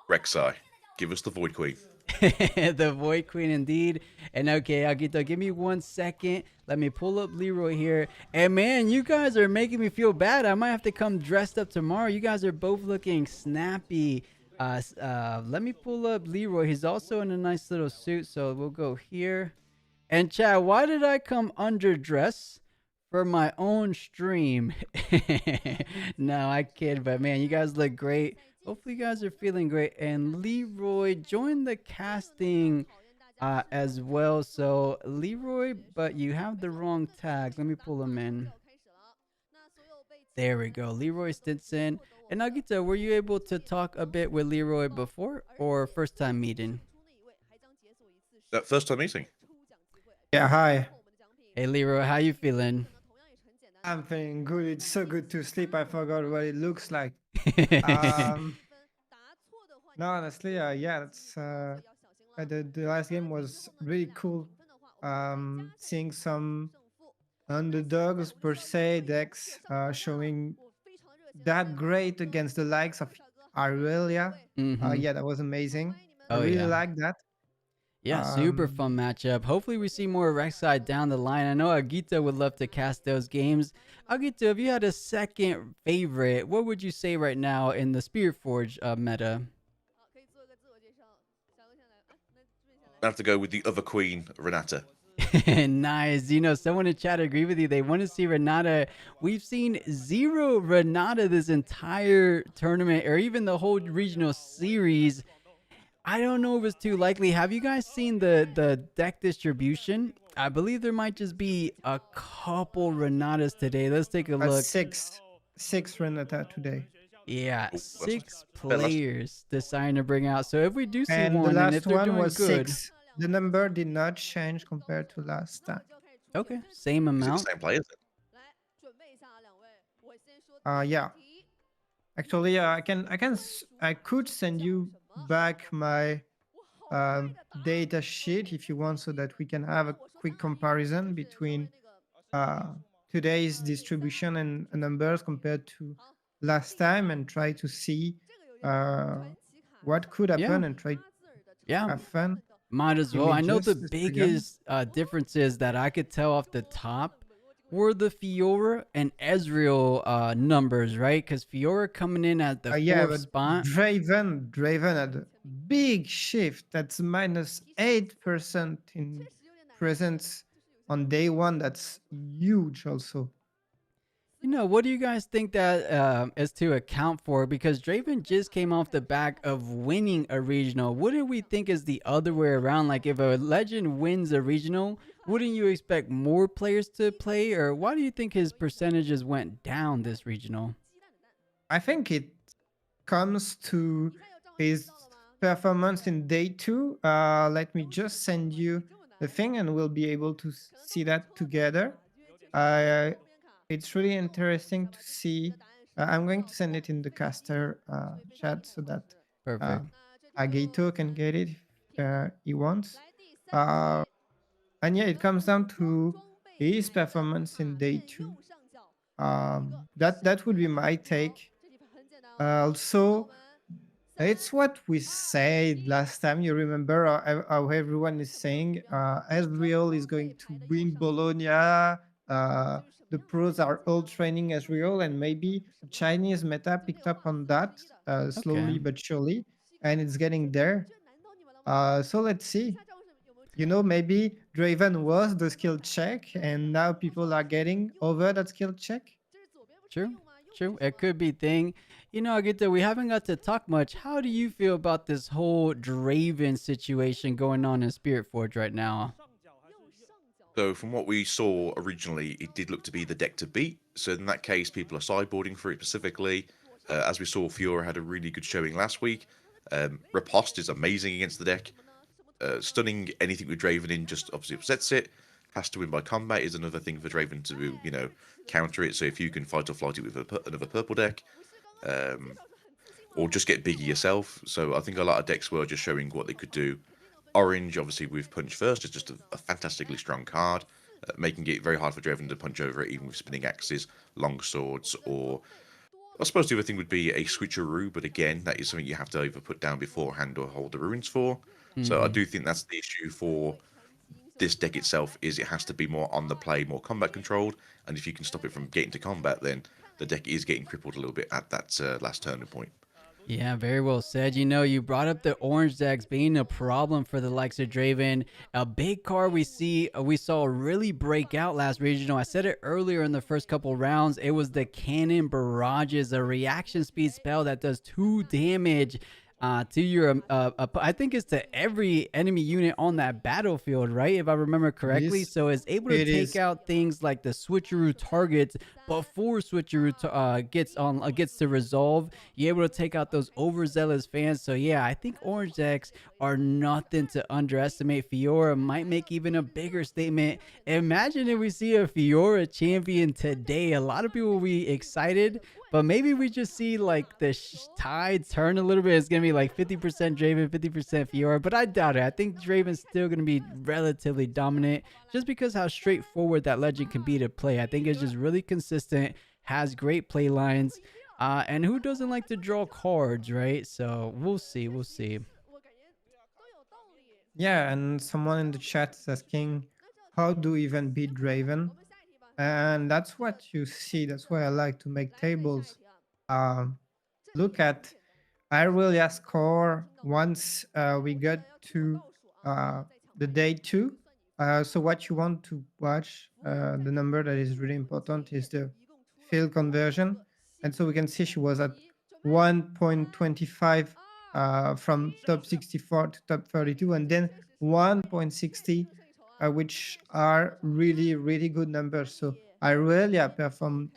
Rek'Sai. Give us the Void Queen. The Void Queen, indeed. And okay, Alguito, give me 1 second. Let me pull up Leroy here. And man, you guys are making me feel bad. I might have to come dressed up tomorrow. You guys are both looking snappy. Let me pull up Leroy. He's also in a nice little suit. So we'll go here. And chat, why did I come underdressed for my own stream? No, I kid. But man, you guys look great Hopefully, you guys are feeling great. And Leroy joined the casting as well. So, Leroy, but you have the wrong tag. Let me pull him in. There we go. Leroy Stinson. And Nagita, were you able to talk a bit with Leroy before or first time meeting? That first time meeting. Yeah, hi. Hey, Leroy, how you feeling? I'm feeling good. It's so good to sleep. I forgot what it looks like. Um, no, honestly, yeah, the last game was really cool. Seeing some underdogs per se decks showing that great against the likes of Aurelia. Mm-hmm. Yeah, that was amazing. I Oh, really yeah. like that. Yeah, super Um, fun matchup. Hopefully, we see more Rek'Sai down the line. I know Agita would love to cast those games. Agita, if you had a second favorite, what would you say right now in the Spirit Forge meta? I have to go with the other queen, Renata. Nice. You know, someone in chat agree with you. They want to see Renata. We've seen zero Renata this entire tournament or even the whole regional series. I don't know if it's too likely. Have you guys seen the deck distribution? I believe there might just be a couple Renatas today. Let's take a look. six Renata today. Yeah, Oh, that's 6 fair last. players deciding to bring out. So if we do see And the one, and if last they're one doing was good, 6. The number did not change compared to last time. okay, same Is it the amount. same players? Yeah. Actually, I could send you back my data sheet if you want, so that we can have a quick comparison between uh, today's distribution and numbers compared to last time, and try to see uh, what could Yeah, happen and try to yeah. have fun. Might as well. I know the Images this again. biggest differences that I could tell off the top were the Fiora and Ezreal numbers, right? Because Fiora coming in at the Yeah, fourth but spot. Draven had a big shift. That's -8% in presence on day one. That's huge, also. You know, what do you guys think that is to account for? Because Draven just came off the back of winning a regional. What do we think is the other way around? Like, if a legend wins a regional, wouldn't you expect more players to play? Or why do you think his percentages went down this regional? I think it comes to his performance in day two. Let me just send you the thing, and we'll be able to see that together. It's really interesting to see. I'm going to send it in the caster chat, so that uh, Perfect. Agaito can get it if he wants. And yeah, it comes down to his performance in day two. That would be my take. Also, it's what we said last time. You remember how everyone is saying Ezreal is going to win Bologna. The pros are all training Ezreal, and maybe the Chinese meta picked up on that Okay. slowly but surely, and it's getting there. So let's see. You know, maybe Draven was the skill check, and now people are getting over that skill check. True. True. It could be thing. You know, Agita, we haven't got to talk much. How do you feel about this whole Draven situation going on in Spirit Forge right now? So from what we saw originally, it did look to be the deck to beat. So in that case, people are sideboarding for it specifically. As we saw, Fiora had a really good showing last week. Riposte is amazing against the deck. Stunning anything with Draven in just obviously upsets it. Has to win by combat is another thing for Draven to, you know, counter it. So if you can fight or flight it with another purple deck, or just get bigger yourself. So I think a lot of decks were just showing what they could do. Orange, obviously, with Punch First, is just a fantastically strong card, making it very hard for Draven to punch over it, even with spinning axes, long swords, or I suppose the other thing would be a switcheroo, but again, that is something you have to either put down beforehand or hold the runes for. So I do think that's the issue for this deck itself, is it has to be more on the play, more combat controlled, and if you can stop it from getting to combat, then the deck is getting crippled a little bit at that last turning point. Yeah, very well said. You know, you brought up the orange decks being a problem for the likes of Draven. A big card we saw really break out last regional. I said it earlier in the first couple rounds. It was the Cannon Barrages, a reaction speed spell that does 2 damage. To your I think it's to every enemy unit on that battlefield, right? If I remember correctly. This So it's able to it take is. out things like the switcheroo targets before switcheroo gets to resolve. You're able to take out those overzealous fans. So yeah, I think orange decks are nothing to underestimate. Fiora might make even a bigger statement. Imagine if we see a Fiora champion today. A lot of people will be excited, but maybe we just see like the tide turn a little bit. It's gonna be like 50% Draven, 50% Fiora, but I doubt it. I think Draven's still gonna be relatively dominant just because how straightforward that legend can be to play. I think it's just really consistent, has great play lines, and who doesn't like to draw cards, right? So we'll see, we'll see. Yeah, and someone in the chat is asking, how do we even beat Draven? And that's what you see. That's why I like to make tables. Um, Look at Irelia score once we get to uh, the day 2. So what you want to watch, the number that is really important is the field conversion. And so we can see she was at 1.25 from top 64 to top 32, and then 1.60, which are really, really good numbers. So Irelia performed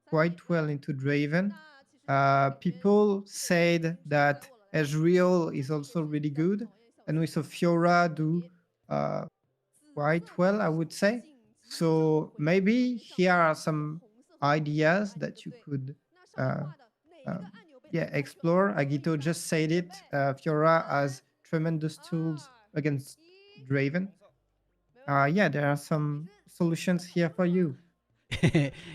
quite well into Draven. People said that Ezreal is also really good, and we saw Fiora do uh, quite well, I would say. So maybe here are some ideas that you could, uh, um, yeah, explore. Agito just said it. Fiora has tremendous tools against Draven. Yeah, there are some solutions here for you.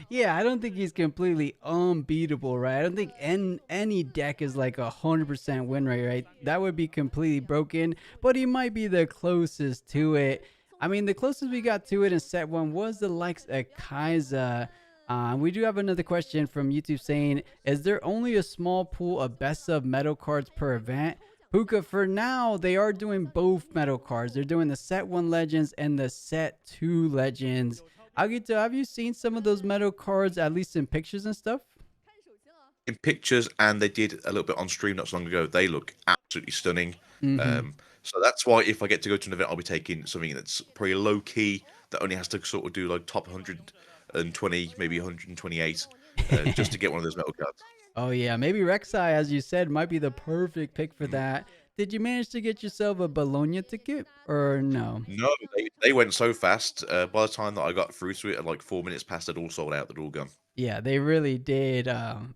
Yeah, I don't think he's completely unbeatable, right? I don't think any deck is like 100% win rate, right? That would be completely broken, but he might be the closest to it. I mean, the closest we got to it in set 1 was the likes of Kaiser. We do have another question from YouTube saying, is there only a small pool of best of metal cards per event? Puka, for now, they are doing both metal cards. They're doing the set 1 legends and the set 2 legends. Agito, have you seen some of those metal cards, at least in pictures and stuff? In pictures, and they did a little bit on stream not so long ago. They look absolutely stunning. So that's why if I get to go to an event, I'll be taking something that's pretty low key, that only has to sort of do like top 120, maybe 128, just to get one of those metal cards. Oh yeah, maybe Rek'Sai, as you said, might be the perfect pick for that. Did you manage to get yourself a Bologna ticket or no? No, they went so fast. By the time that I got through to it, at like 4 minutes past, they'd all sold out. They'd all gone. Yeah, they really did.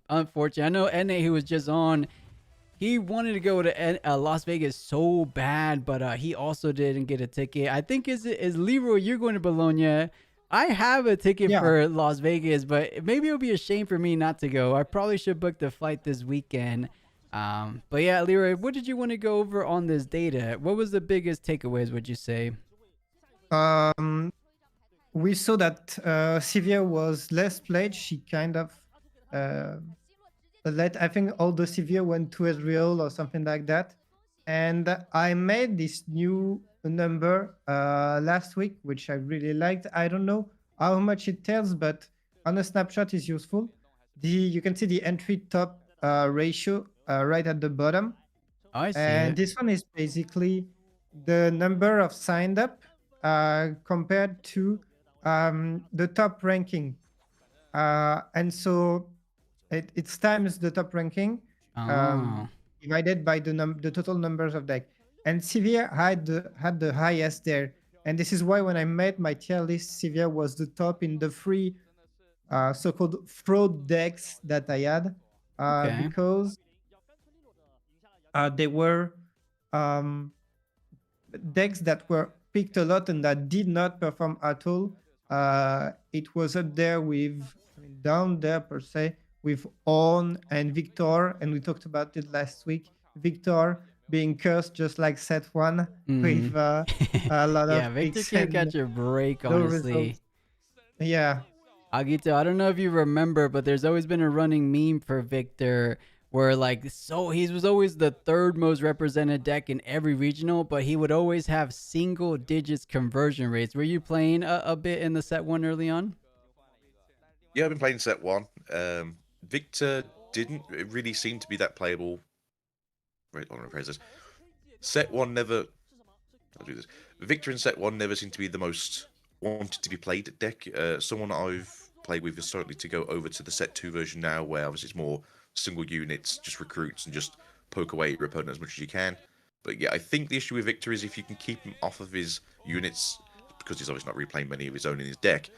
Unfortunately, I know NA, who was just on, he wanted to go to Las Vegas so bad, but he also didn't get a ticket. I think is Leroy, you're going to Bologna. I have a ticket Yeah. for Las Vegas, but maybe it'll be a shame for me not to go. I probably should book the flight this weekend. But yeah, Leroy, what did you want to go over on this data? What was the biggest takeaways, would you say? We saw that Sivir was less played. She kind of I think all the Sivir went to Ezreal or something like that. And I made this new number last week, which I really liked. I don't know how much it tells, but on a snapshot is useful. You can see the entry top ratio right at the bottom. Oh, I see And it. this one is basically the number of signed up compared to the top ranking. And so it's times the top ranking Oh, divided by the total numbers of deck. And Sivir had the highest there. And this is why when I made my tier list, Sivir was the top in the three so-called fraud decks that I had, okay. because they were decks that were picked a lot and that did not perform at all. It was up there with, I mean, down there per se, with Ornn and Victor, and we talked about it last week. Victor being cursed just like set 1 with a lot Yeah, of Victor picks can't and catch a break, no honestly. results. Yeah. Agito, I don't know if you remember, but there's always been a running meme for Victor where like so he was always the third most represented deck in every regional, but he would always have single digits conversion rates. Were you playing a bit in the set one early on? Yeah, I've been playing set one. Victor didn't really seem to be that playable. Wait, I want to phrase this. Set one never. I'll do this. Victor in set one never seemed to be the most wanted to be played deck. Someone I've played with is certainly to go over to the set two version now, where obviously it's more single units, just recruits, and just poke away at your opponent as much as you can. But yeah, I think the issue with Victor is if you can keep him off of his units, because he's obviously not replaying many of his own in his deck,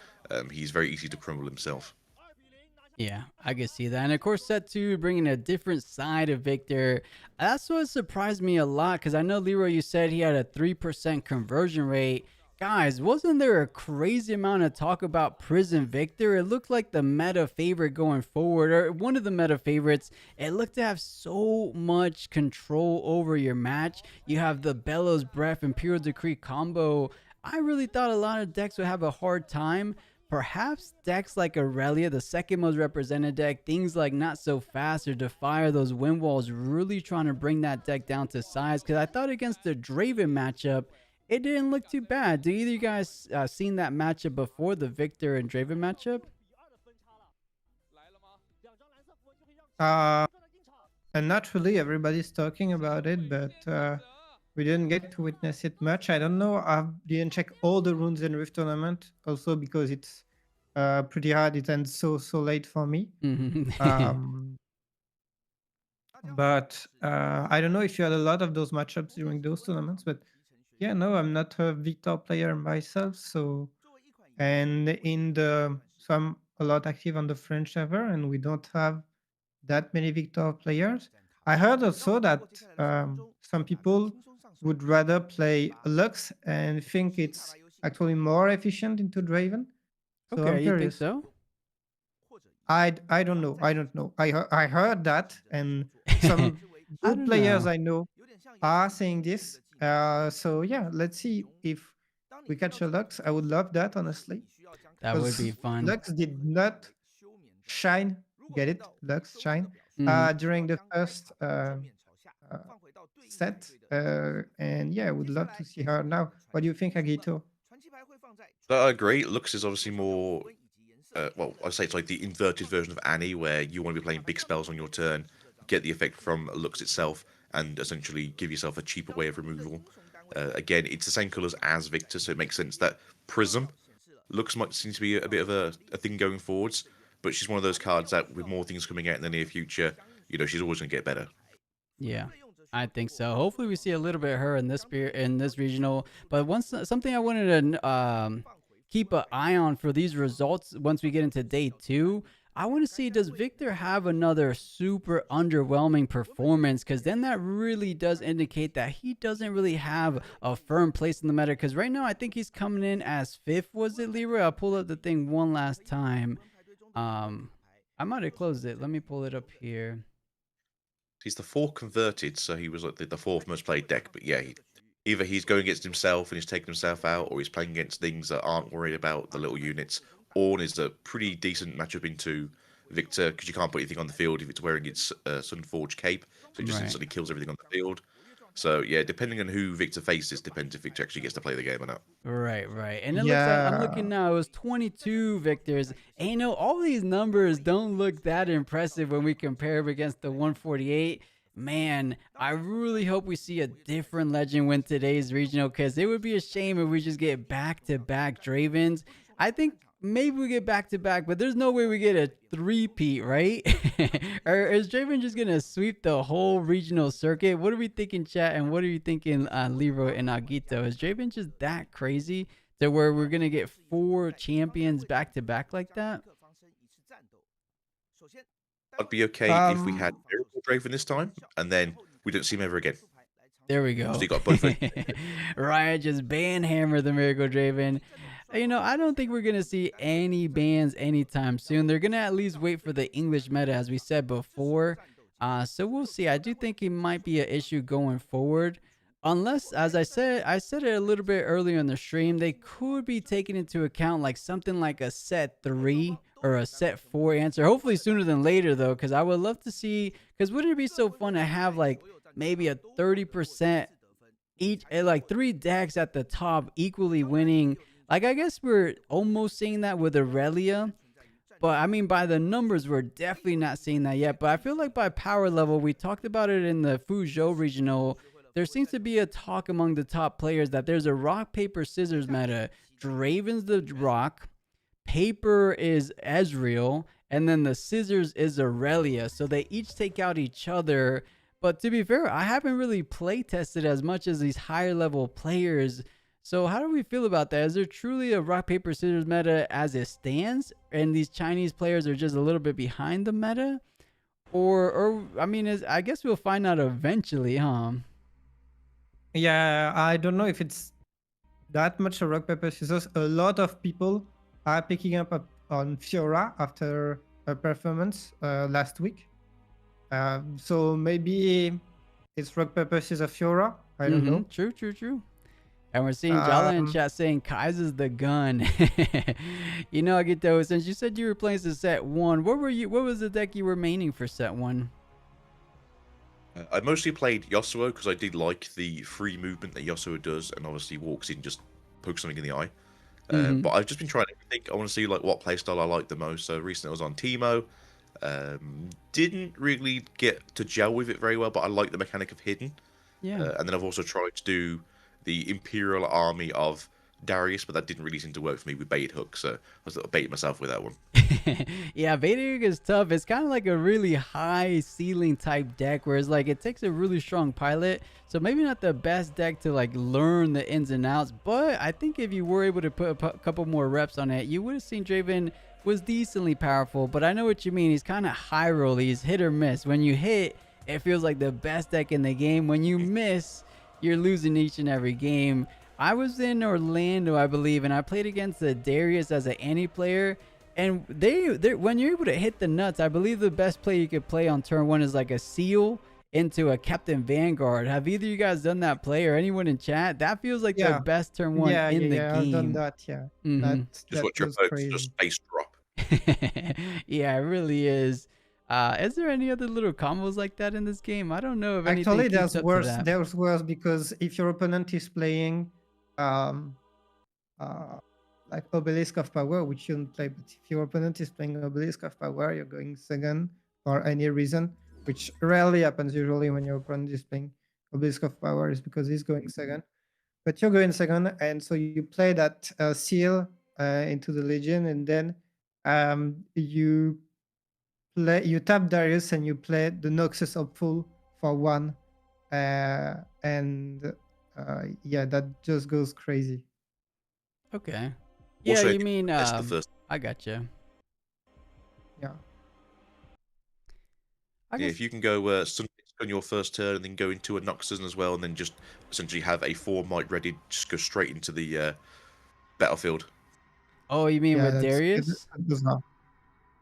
he's very easy to crumble himself. Yeah, I can see that. And of course, set two, bringing a different side of Victor. That's what surprised me a lot because I know, Leroy, you said he had a 3% conversion rate. Guys, wasn't there a crazy amount of talk about Prison Victor? It looked like the meta favorite going forward, or one of the meta favorites. It looked to have so much control over your match. You have the Bellows Breath Imperial Decree combo. I really thought a lot of decks would have a hard time. Perhaps decks like Aurelia, the second most represented deck, things like Not So Fast or Defier, those wind walls, really trying to bring that deck down to size. Because I thought against the Draven matchup, it didn't look too bad. Do either of you guys seen that matchup before, the Victor and Draven matchup? And not really. Everybody's talking about it, but we didn't get to witness it much. I don't know. I didn't check all the runes in Rift Tournament, also because it's pretty hard. It ends so late for me. Um, but I don't know if you had a lot of those matchups during those tournaments. But yeah, no, I'm not a Victor player myself. So I'm a lot active on the French server, and we don't have that many Victor players. I heard also that some people would rather play Lux and think it's actually more efficient into Draven. So I'm Okay, you think curious. so? I don't know. I don't know. I heard that, and some I good don't players know. I know are saying this. So yeah, let's see if we catch a Lux. I would love that, honestly, That would be because fun. Lux did not shine. Get it? Lux shine Mhm. during the first uh, set. And yeah, I would love to see her now. What do you think, Agito? So I agree. Lux is obviously more. Well, I say it's like the inverted version of Annie, where you want to be playing big spells on your turn, get the effect from Lux itself, and essentially give yourself a cheaper way of removal. Again, it's the same colors as Victor, so it makes sense that Prism Lux might seem to be a bit of a thing going forwards, but she's one of those cards that, with more things coming out in the near future, she's always going to get better. Yeah, I think so. Hopefully, we see a little bit of her in this regional. But something I wanted to keep an eye on for these results once we get into day two. I want to see, does Victor have another super underwhelming performance? Because then that really does indicate that he doesn't really have a firm place in the meta. Because right now, I think he's coming in as fifth. Was it, Leroy? I'll pull up the thing one last time. I might have closed it. Let me pull it up here. He's the fourth converted, so he was like the fourth most played deck. But yeah, either he's going against himself and he's taking himself out, or he's playing against things that aren't worried about the little units. Ornn is a pretty decent matchup into Victor, because you can't put anything on the field if it's wearing its Sunforged cape, so it just Right. instantly kills everything on the field. So yeah, depending on who Victor faces, depends if Victor actually gets to play the game or not. Right. And it looks like I'm Yeah. looking now, it was 22 victors. And all these numbers don't look that impressive when we compare them against the 148. Man, I really hope we see a different legend win today's regional, because it would be a shame if we just get back-to-back Dravens. I think maybe we get back-to-back, but there's no way we get a three-peat, right? Or is Draven just going to sweep the whole regional circuit? What are we thinking, chat? And what are you thinking, Leroy and Agito? Is Draven just that crazy to where we're going to get 4 champions back-to-back like that? I'd be okay if we had Miracle Draven this time, and then we don't see him ever again. There we go. So you got both. Riot just ban hammer the Miracle Draven. I don't think we're going to see any bans anytime soon. They're going to at least wait for the English meta, as we said before. So we'll see. I do think it might be an issue going forward. Unless, as I said it a little bit earlier in the stream, they could be taking into account like something like a set 3 or a set 4 answer. Hopefully sooner than later though, because I would love to see. Because wouldn't it be so fun to have like maybe a 30% each, like 3 decks at the top equally winning. Like I guess we're almost seeing that with Aurelia, but I mean by the numbers we're definitely not seeing that yet. But I feel like by power level, we talked about it in the Fuzhou regional, there seems to be a talk among the top players that there's a rock paper scissors meta. Draven's the rock, paper is Ezreal, and then the scissors is Aurelia, so they each take out each other. But to be fair, I haven't really play tested as much as these higher level players. So how do we feel about that? Is there truly a rock, paper, scissors meta as it stands? And these Chinese players are just a little bit behind the meta? Or I mean, I guess we'll find out eventually, huh? Yeah, I don't know if it's that much a rock, paper, scissors. A lot of people are picking up on Fiora after her performance last week. So maybe it's rock, paper, scissors, Fiora. I don't know. True. And we're seeing Jala in chat saying Kaiser's the gun. You know, Agito, since you said you were playing the set 1, what was the deck you were maining for set 1? I mostly played Yasuo because I did like the free movement that Yasuo does, and obviously walks in, just pokes something in the eye. But I've just been trying to think. I want to see like what playstyle I like the most. So recently I was on Teemo. Didn't really get to gel with it very well, but I like the mechanic of hidden. Yeah. And then I've also tried to do the Imperial army of Darius, but that didn't really seem to work for me with bait hook, so I was sort of baiting myself with that one. Yeah, bait hook is tough. It's kind of like a really high ceiling type deck, whereas like it takes a really strong pilot, so maybe not the best deck to like learn the ins and outs, but I think if you were able to put a couple more reps on it, you would have seen Draven was decently powerful. But I know what you mean. He's kind of high roll. He's hit or miss. When you hit, it feels like the best deck in the game. When you miss, you're losing each and every game. I was in Orlando, I believe, and I played against the Darius as an Annie player. And they when you're able to hit the nuts, I believe the best play you could play on turn 1 is like a seal into a Captain Vanguard. Have either of you guys done that play, or anyone in chat? That feels like the best turn 1 in the game. I've done that, Just watch your folks just face drop. Yeah, it really is. Is there any other little combos like that in this game? I don't know if anything Actually, keeps up to that. there's worse, because if your opponent is playing like Obelisk of Power, which you don't play, but if your opponent is playing Obelisk of Power, you're going second for any reason, which rarely happens. Usually when your opponent is playing Obelisk of Power is because he's going second, but you're going second, and so you play that seal into the Legion, and then you tap Darius and you play the Noxus Hopeful for 1, and yeah, that just goes crazy. Okay. Yeah, Also, you mean that's the first. I gotcha. Yeah. I Yeah, guess, if you can go Sunfisk on your first turn and then go into a Noxus as well, and then just essentially have a 4 might ready, just go straight into the battlefield. oh, you mean with that's Darius?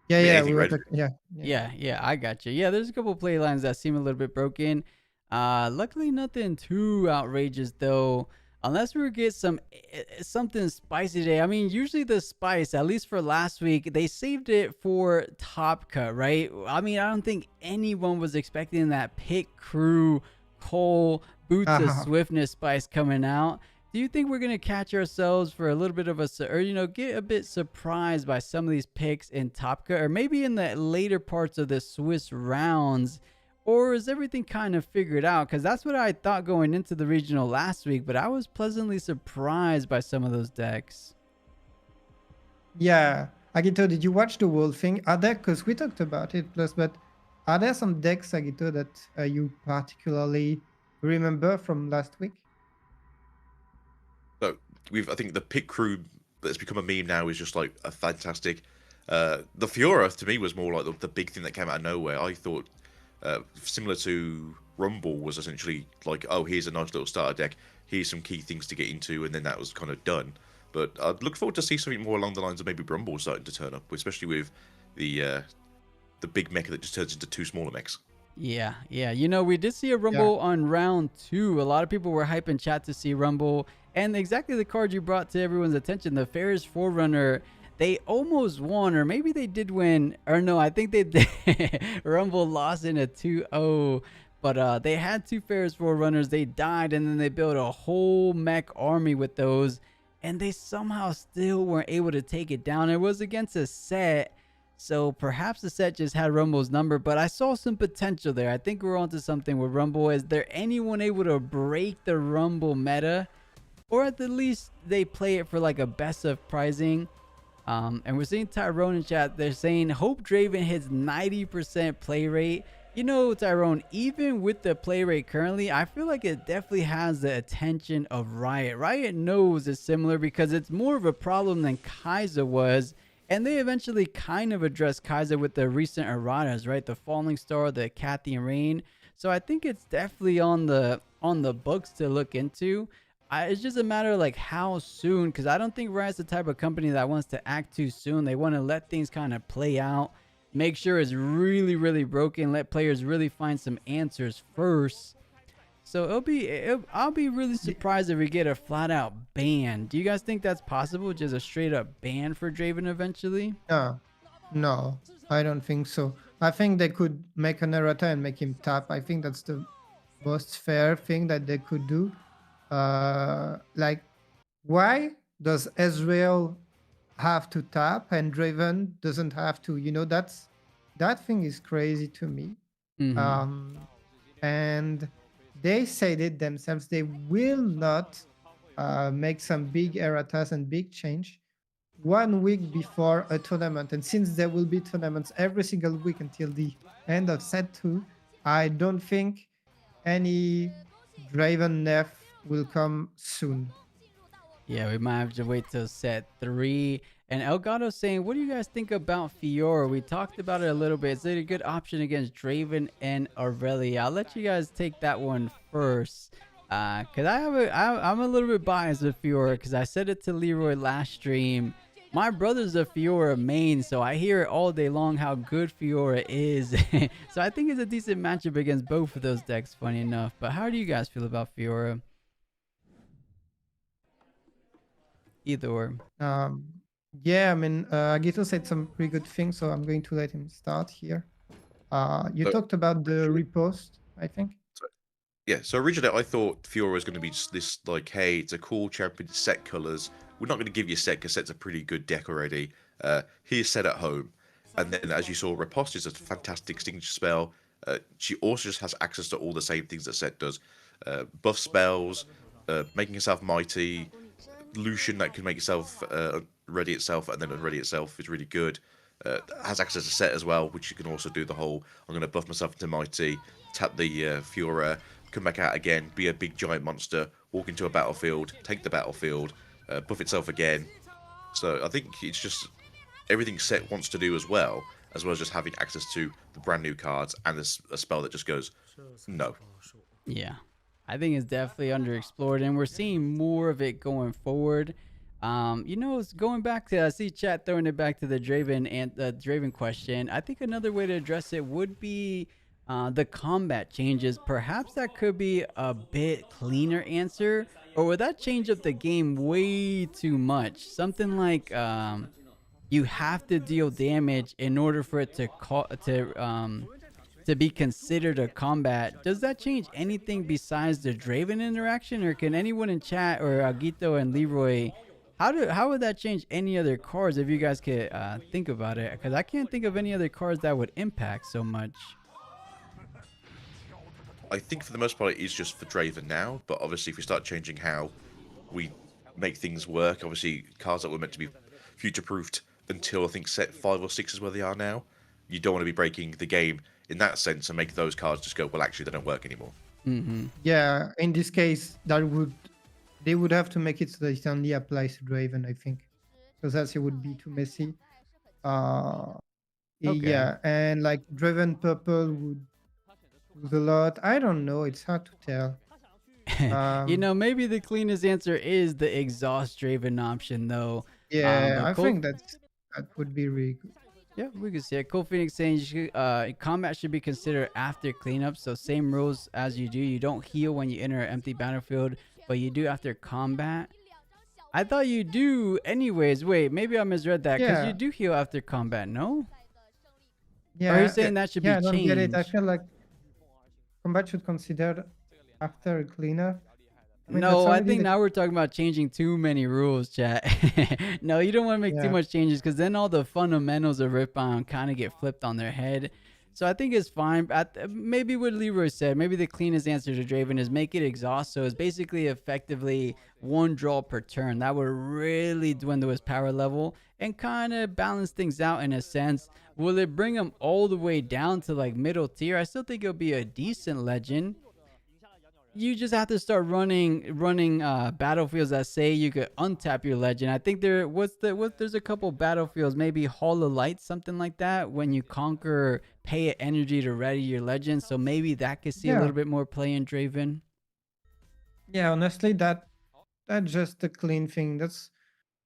Yeah, anything we were red. Yeah, I gotcha. Yeah, there's a couple play lines that seem a little bit broken. Luckily nothing too outrageous though. Unless we get something spicy today. I mean, usually the spice, at least for last week, they saved it for Top Cut, right? I mean, I don't think anyone was expecting that Pit Crew, Cole, Boots of Swiftness spice coming out. Do you think we're going to catch ourselves for a little bit of get a bit surprised by some of these picks in Top Cut, or maybe in the later parts of the Swiss rounds? Or is everything kind of figured out? Because that's what I thought going into the regional last week, but I was pleasantly surprised by some of those decks. Yeah. Agito, did you watch the whole thing? Are there, because we talked about it plus, but are there some decks, Agito, that you particularly remember from last week? So I think the Pit Crew that's become a meme now is just like a fantastic. The Fiora to me was more like the big thing that came out of nowhere. I thought similar to Rumble was essentially like, oh, here's a nice little starter deck. Here's some key things to get into, and then that was kind of done. But I'd look forward to see something more along the lines of maybe Rumble starting to turn up, especially with the big mecha that just turns into 2 smaller mechs. Yeah. We did see a Rumble on round 2. A lot of people were hyping chat to see Rumble, and exactly the card you brought to everyone's attention, the Ferris Forerunner. they almost won, or maybe they did win, or no, I think they did. Rumble lost in a 2-0, but they had two Ferris Forerunners. They died, and then they built a whole mech army with those, and they somehow still weren't able to take it down. It was against a set, so perhaps the set just had Rumble's number, but I saw some potential there. I think we're onto something with Rumble. Is there anyone able to break the Rumble meta? Or at the least, they play it for like a best of prizing. And we're seeing Tyrone in chat. They're saying, hope Draven hits 90% play rate. You know, Tyrone, even with the play rate currently, I feel like it definitely has the attention of Riot. Riot knows it's similar because it's more of a problem than Kaiser was. And they eventually kind of addressed Kaiser with the recent erratas, right? The Falling Star, the Cathy Rain. So I think it's definitely on the books to look into. It's just a matter of like how soon, because I don't think Riot's the type of company that wants to act too soon. They want to let things kind of play out, make sure it's really, really broken, let players really find some answers first. So I'll be really surprised if we get a flat out ban. Do you guys think that's possible? Just a straight up ban for Draven eventually? No, I don't think so. I think they could make an errata and make him tap. I think that's the most fair thing that they could do. Like, why does Ezreal have to tap and Draven doesn't have to? You know, that thing is crazy to me. And they said it themselves. They will not make some big erratas and big change 1 week before a tournament. And since there will be tournaments every single week until the end of set 2, I don't think any Draven nerf will come soon. Yeah, we might have to wait till set 3. And Elgato saying, what do you guys think about Fiora? We talked about it a little bit. Is it a good option against Draven and Aurelia? I'll let you guys take that one first. Because I'm a little bit biased with Fiora, because I said it to Leroy last stream. My brother's a Fiora main, so I hear it all day long how good Fiora is. So I think it's a decent matchup against both of those decks, funny enough. But how do you guys feel about Fiora? Either or. Yeah, I mean, Agito said some pretty good things, so I'm going to let him start here. You talked about the repost, I think. Yeah, so originally I thought Fiora was going to be just this, like, hey, it's a cool champion, set colors. We're not going to give you Set, because Set's a pretty good deck already. Here's Set at home. And then, as you saw, Riposte is a fantastic extinguisher spell. She also just has access to all the same things that Set does. Buff spells, making herself mighty, Lucian that can make itself ready itself, and then unready itself is really good. Has access to Set as well, which you can also do the whole, I'm going to buff myself into mighty, tap the Fiora, come back out again, be a big giant monster, walk into a battlefield, take the battlefield, buff itself again. So I think it's just everything Set wants to do as well as just having access to the brand new cards and a spell that just goes, no. Yeah, I think it's definitely underexplored, and we're seeing more of it going forward. You know, it's going back to, I see chat throwing it back to the Draven and the Draven question. I think another way to address it would be the combat changes. Perhaps that could be a bit cleaner answer, or would that change up the game way too much? Something like you have to deal damage in order for it to be considered a combat. Does that change anything besides the Draven interaction, or can anyone in chat, or Agito and Leroy, how would that change any other cards if you guys could think about it? Because I can't think of any other cards that would impact so much. I think for the most part it is just for Draven now, but obviously if we start changing how we make things work, obviously cards that were meant to be future-proofed until I think set 5 or 6 is where they are now, you don't want to be breaking the game in that sense and make those cards just go, well, actually they don't work anymore. Yeah, in this case, they would have to make it so that it only applies to Draven, I think, because else it would be too messy. Yeah, and like Draven purple would lose a lot. I don't know. It's hard to tell. You know, maybe the cleanest answer is the exhaust Draven option, though. Yeah, I think that would be really good. Yeah, we can see it. Cold Phoenix saying combat should be considered after cleanup. So same rules as you do. You don't heal when you enter an empty battlefield, but you do after combat. I thought you do anyways. Wait, maybe I misread that because you Yeah, do heal after combat, no? Or are you yeah, saying that should yeah. be I don't get it. I changed? feel like combat should consider after a cleanup. I mean, that's No, I already think the now we're talking about changing too many rules, chat. No, you don't want to make too yeah. much changes because then all the fundamentals of Riftbound kind of get flipped on their head. So I think it's fine. Maybe what Leroy said, maybe the cleanest answer to Draven is make it exhaust. So it's basically effectively one draw per turn. That would really dwindle his power level and kind of balance things out in a sense. Will it bring him all the way down to like middle tier? I still think it'll be a decent legend. You just have to start running battlefields that say you could untap your legend. I think there's a couple battlefields, maybe Hall of Light, something like that, when you conquer pay energy to ready your legend. So maybe that could see a Yeah, little bit more play in Draven. yeah. Honestly, that's just a clean thing.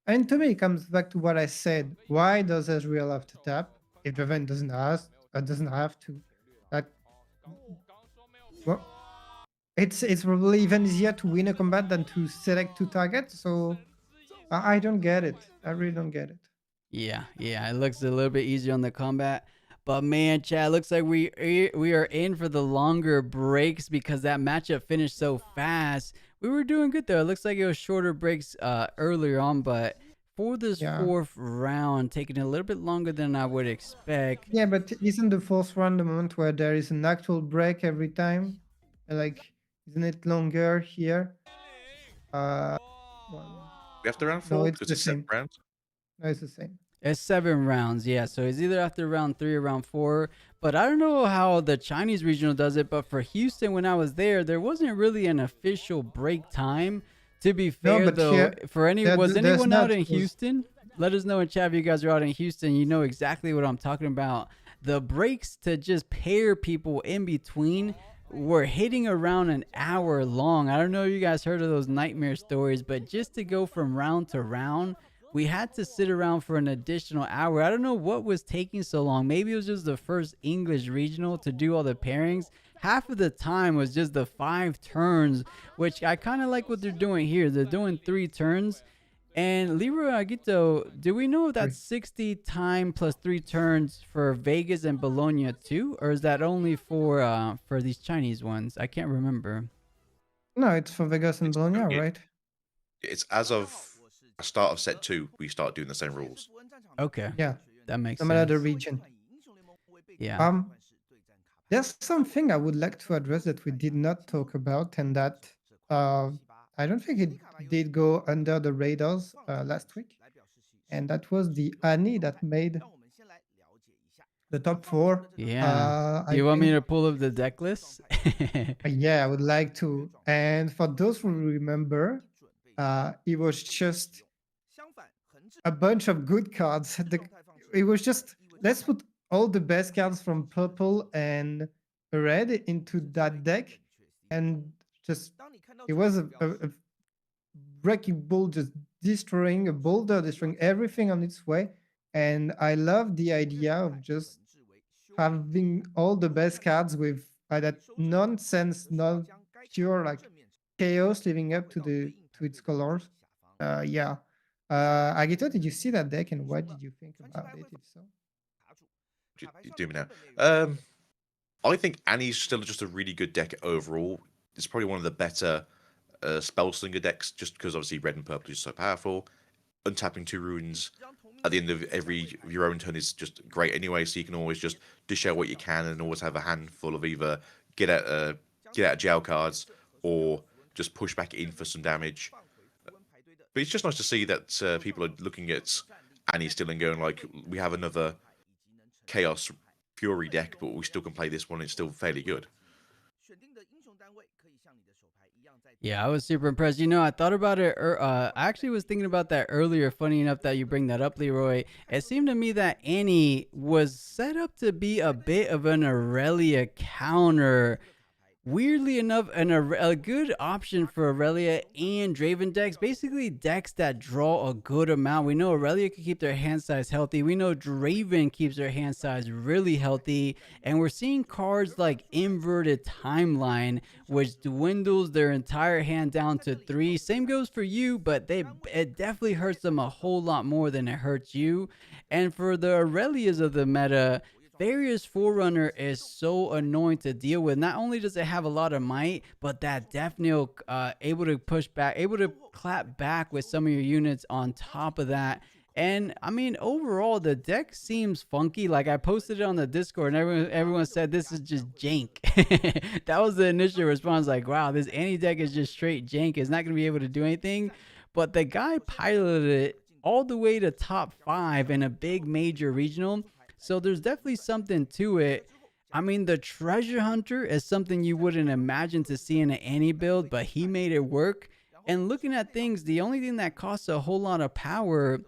And to me, it comes back to what I said. Why does Ezreal have to tap if Draven doesn't have to? That well, it's probably even easier to win a combat than to select two targets. So I don't get it. I really don't get it. Yeah, it looks a little bit easier on the combat. But man, Chad, looks like we are in for the longer breaks because that matchup finished so fast. We were doing good though. It looks like it was shorter breaks earlier on, but for this Yeah. fourth round, taking a little bit longer than I would expect. Yeah, but isn't the fourth round the moment where there is an actual break every time? Like, isn't it longer here? Well, We have to round no, 4 it's because the it's 7 same. rounds. No, it's the same. It's 7 rounds, yeah. So it's either after round 3 or round 4. But I don't know how the Chinese regional does it. But for Houston, when I was there wasn't really an official break time. To be No, fair, but though, here was there's anyone out not in because Houston? Let us know in chat if you guys are out in Houston. You know exactly what I'm talking about. The breaks to just pair people in between were hitting around an hour long. I don't know if you guys heard of those nightmare stories, but just to go from round to round, we had to sit around for an additional hour. I don't know what was taking so long. Maybe it was just the first English regional to do all the pairings. Half of the time was just the 5 turns, which I kind of like what they're doing here. They're doing 3 turns. And Leroy Agito, do we know if that's 60 time plus 3 turns for Vegas and Bologna too? Or is that only for these Chinese ones? I can't remember. no, it's for Vegas and It's Bologna, doing it. right? It's as of the start of set 2, we start doing the same rules. Okay, Yeah, that makes no matter the sense. region. Yeah. There's something I would like to address that we did not talk about, and that I don't think it did go under the radars last week, and that was the Annie that made the top 4. Yeah. Do I you want me think. to pull up the deck list? Yeah, I would like to. And for those who remember, it was just a bunch of good cards. It was just let's put all the best cards from purple and red into that deck, and just it was a wrecking ball, just destroying a boulder, destroying everything on its way. And I love the idea of just having all the best cards with that nonsense, not pure like chaos living up to its colors. Yeah. Agito, did you see that deck and what did you think about it? If so, You do me now. I think Annie's still just a really good deck overall. It's probably one of the better spell slinger decks, just because obviously red and purple is so powerful. Untapping 2 runes at the end of your own turn is just great anyway. So you can always just dish out what you can and always have a handful of either get out of jail cards or just push back in for some damage. But it's just nice to see that people are looking at Annie still and going like, we have another Chaos Fury deck, but we still can play this one. It's still fairly good. Yeah, I was super impressed. You know, I thought about it. I actually was thinking about that earlier. Funny enough that you bring that up, Leroy. It seemed to me that Annie was set up to be a bit of an Aurelia counter. weirdly enough, a good option for Aurelia and Draven decks. Basically, decks that draw a good amount. We know Aurelia can keep their hand size healthy. We know Draven keeps their hand size really healthy. And we're seeing cards like Inverted Timeline, which dwindles their entire hand down to 3. Same goes for you, but it definitely hurts them a whole lot more than it hurts you. And for the Aurelias of the meta, Farius Forerunner is so annoying to deal with. Not only does it have a lot of might, but that definitely able to push back, able to clap back with some of your units on top of that. And I mean, overall, the deck seems funky. Like I posted it on the Discord, and everyone said this is just jank. That was the initial response. Like, wow, this Annie deck is just straight jank. It's not going to be able to do anything. But the guy piloted it all the way to top 5 in a big major regional. So there's definitely something to it. I mean, the Treasure Hunter is something you wouldn't imagine to see in an Annie build, but he made it work. And looking at things, the only thing that costs a whole lot of power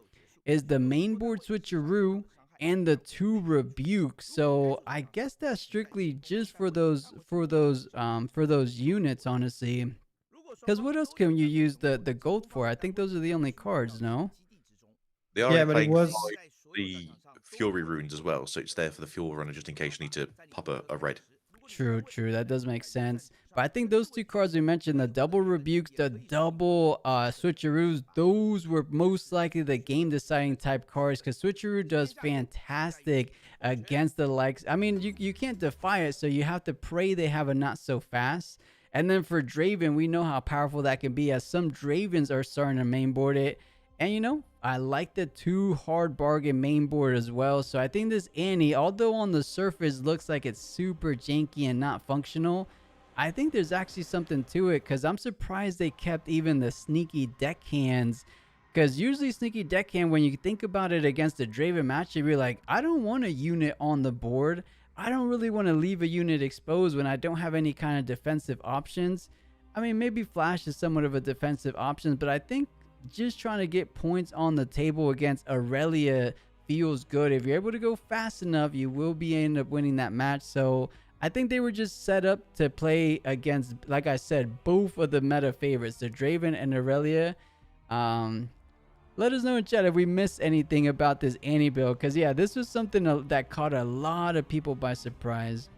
is the main board switcheroo and the 2 rebukes. So I guess that's strictly just for those units, honestly. Because what else can you use the gold for? I think those are the only cards, no? They are Yeah, but it playing was the Fury runes as well, so it's there for the Fuel Runner just in case you need to pop a red. True. That does make sense. But I think those 2 cards we mentioned, the double rebukes, the double switcheroos, those were most likely the game deciding type cards, because switcheroo does fantastic against the likes. I mean, you can't defy it, so you have to pray they have a not so fast. And then for Draven, we know how powerful that can be, as some Dravens are starting to mainboard it. And you know, I like the 2 hard bargain main board as well. So I think this Annie, although on the surface looks like it's super janky and not functional, I think there's actually something to it, because I'm surprised they kept even the sneaky deckhands. Because usually sneaky deckhand, when you think about it against a Draven match, you'd be like, I don't want a unit on the board. I don't really want to leave a unit exposed when I don't have any kind of defensive options. I mean, maybe Flash is somewhat of a defensive option, but I think just trying to get points on the table against Aurelia feels good. If you're able to go fast enough, you will be end up winning that match. So I think they were just set up to play against, like I said, both of the meta favorites, the Draven and Aurelia. Let us know in chat if we missed anything about this Annie build, because yeah, this was something that caught a lot of people by surprise.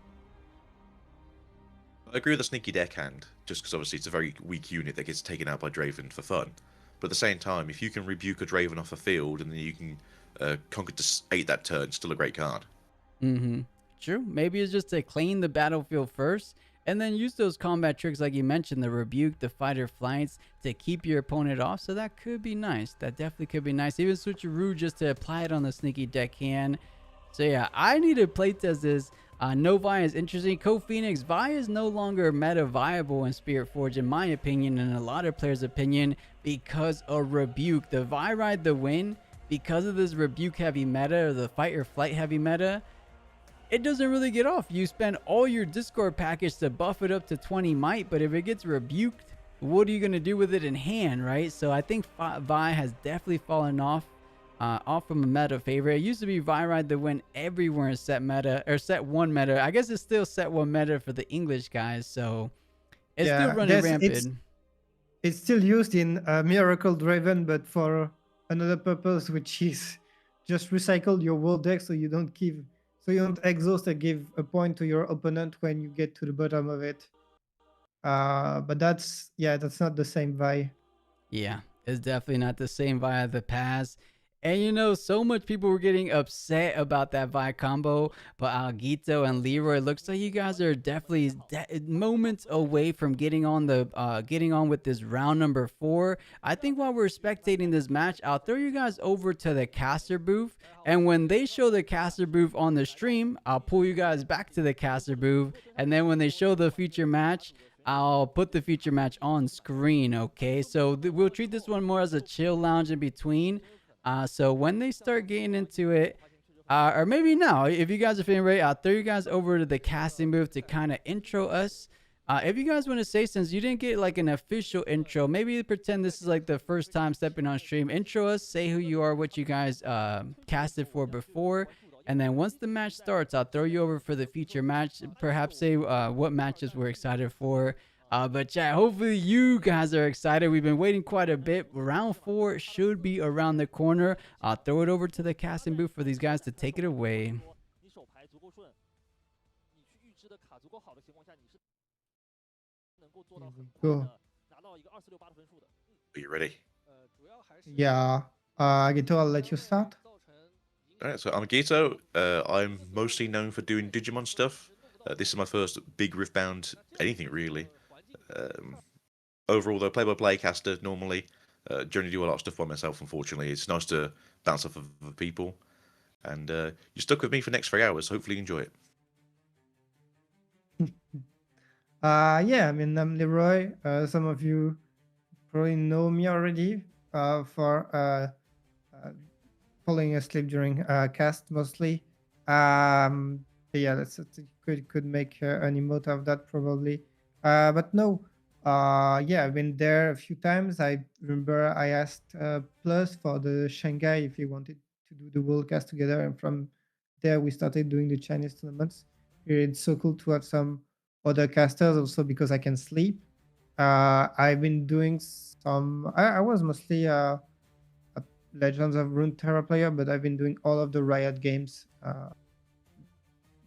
I agree with the sneaky deckhand, just because obviously it's a very weak unit that gets taken out by Draven for fun. But at the same time, if you can rebuke a Draven off the field and then you can conquer to 8 that turn, still a great card. True. Maybe it's just to clean the battlefield first, and then use those combat tricks like you mentioned, the rebuke, the fighter flights, to keep your opponent off. So that could be nice. That definitely could be nice. Even switcheroo just to apply it on the sneaky deckhand. So yeah, I need to playtest this. No Vi is interesting. Co-Phoenix, Vi is no longer meta viable in Spiritforged, in my opinion, and a lot of players' opinion, because of rebuke. The Vi ride the win because of this rebuke heavy meta, or the fight or flight heavy meta. It doesn't really get off. You spend all your Discord package to buff it up to 20 might, but if it gets rebuked, what are you going to do with it in hand, right? So I think Vi has definitely fallen off from a meta favorite. It used to be Vi ride the win everywhere in set meta, or set 1 meta. I guess it's still set 1 meta for the English guys, so it's still running rampant. It's still used in Miracle Draven, but for another purpose, which is just recycle your world deck so you don't exhaust and give a point to your opponent when you get to the bottom of it. But that's not the same Vi. Yeah, it's definitely not the same Vi of the past. And you know, so much people were getting upset about that Vi combo, but Alguito and Leroy, looks like you guys are definitely moments away from getting on with this round number 4. I think while we're spectating this match, I'll throw you guys over to the caster booth, and when they show the caster booth on the stream, I'll pull you guys back to the caster booth, and then when they show the feature match, I'll put the feature match on screen. Okay, so we'll treat this one more as a chill lounge in between. So when they start getting into it, or maybe now, if you guys are feeling ready, I'll throw you guys over to the casting booth to kind of intro us. If you guys want to say, since you didn't get like an official intro, maybe pretend this is like the first time stepping on stream, intro us, say who you are, what you guys casted for before. And then once the match starts, I'll throw you over for the feature match. Perhaps say what matches we're excited for. But chat, hopefully you guys are excited. We've been waiting quite a bit. Round 4 should be around the corner. I'll throw it over to the casting booth for these guys to take it away. Go. Are you ready? Yeah. Gito, I'll let you start. All right, so I'm Gito. I'm mostly known for doing Digimon stuff. This is my first big Riftbound anything really. Overall, though, play-by-play caster normally. Generally do a lot of stuff by myself. Unfortunately, it's nice to bounce off of other people. And you're stuck with me for the next 3 hours. So hopefully, you enjoy it. Yeah, I mean, I'm Leroy. Some of you probably know me already for falling asleep during cast mostly. Yeah, that's could make an emote of that probably. But no, yeah, I've been there a few times. I remember I asked Plus for the Shanghai if he wanted to do the World Cast together, and from there we started doing the Chinese tournaments. It's so cool to have some other casters also because I can sleep. I've been doing some. I was mostly a Legends of Runeterra player, but I've been doing all of the Riot games.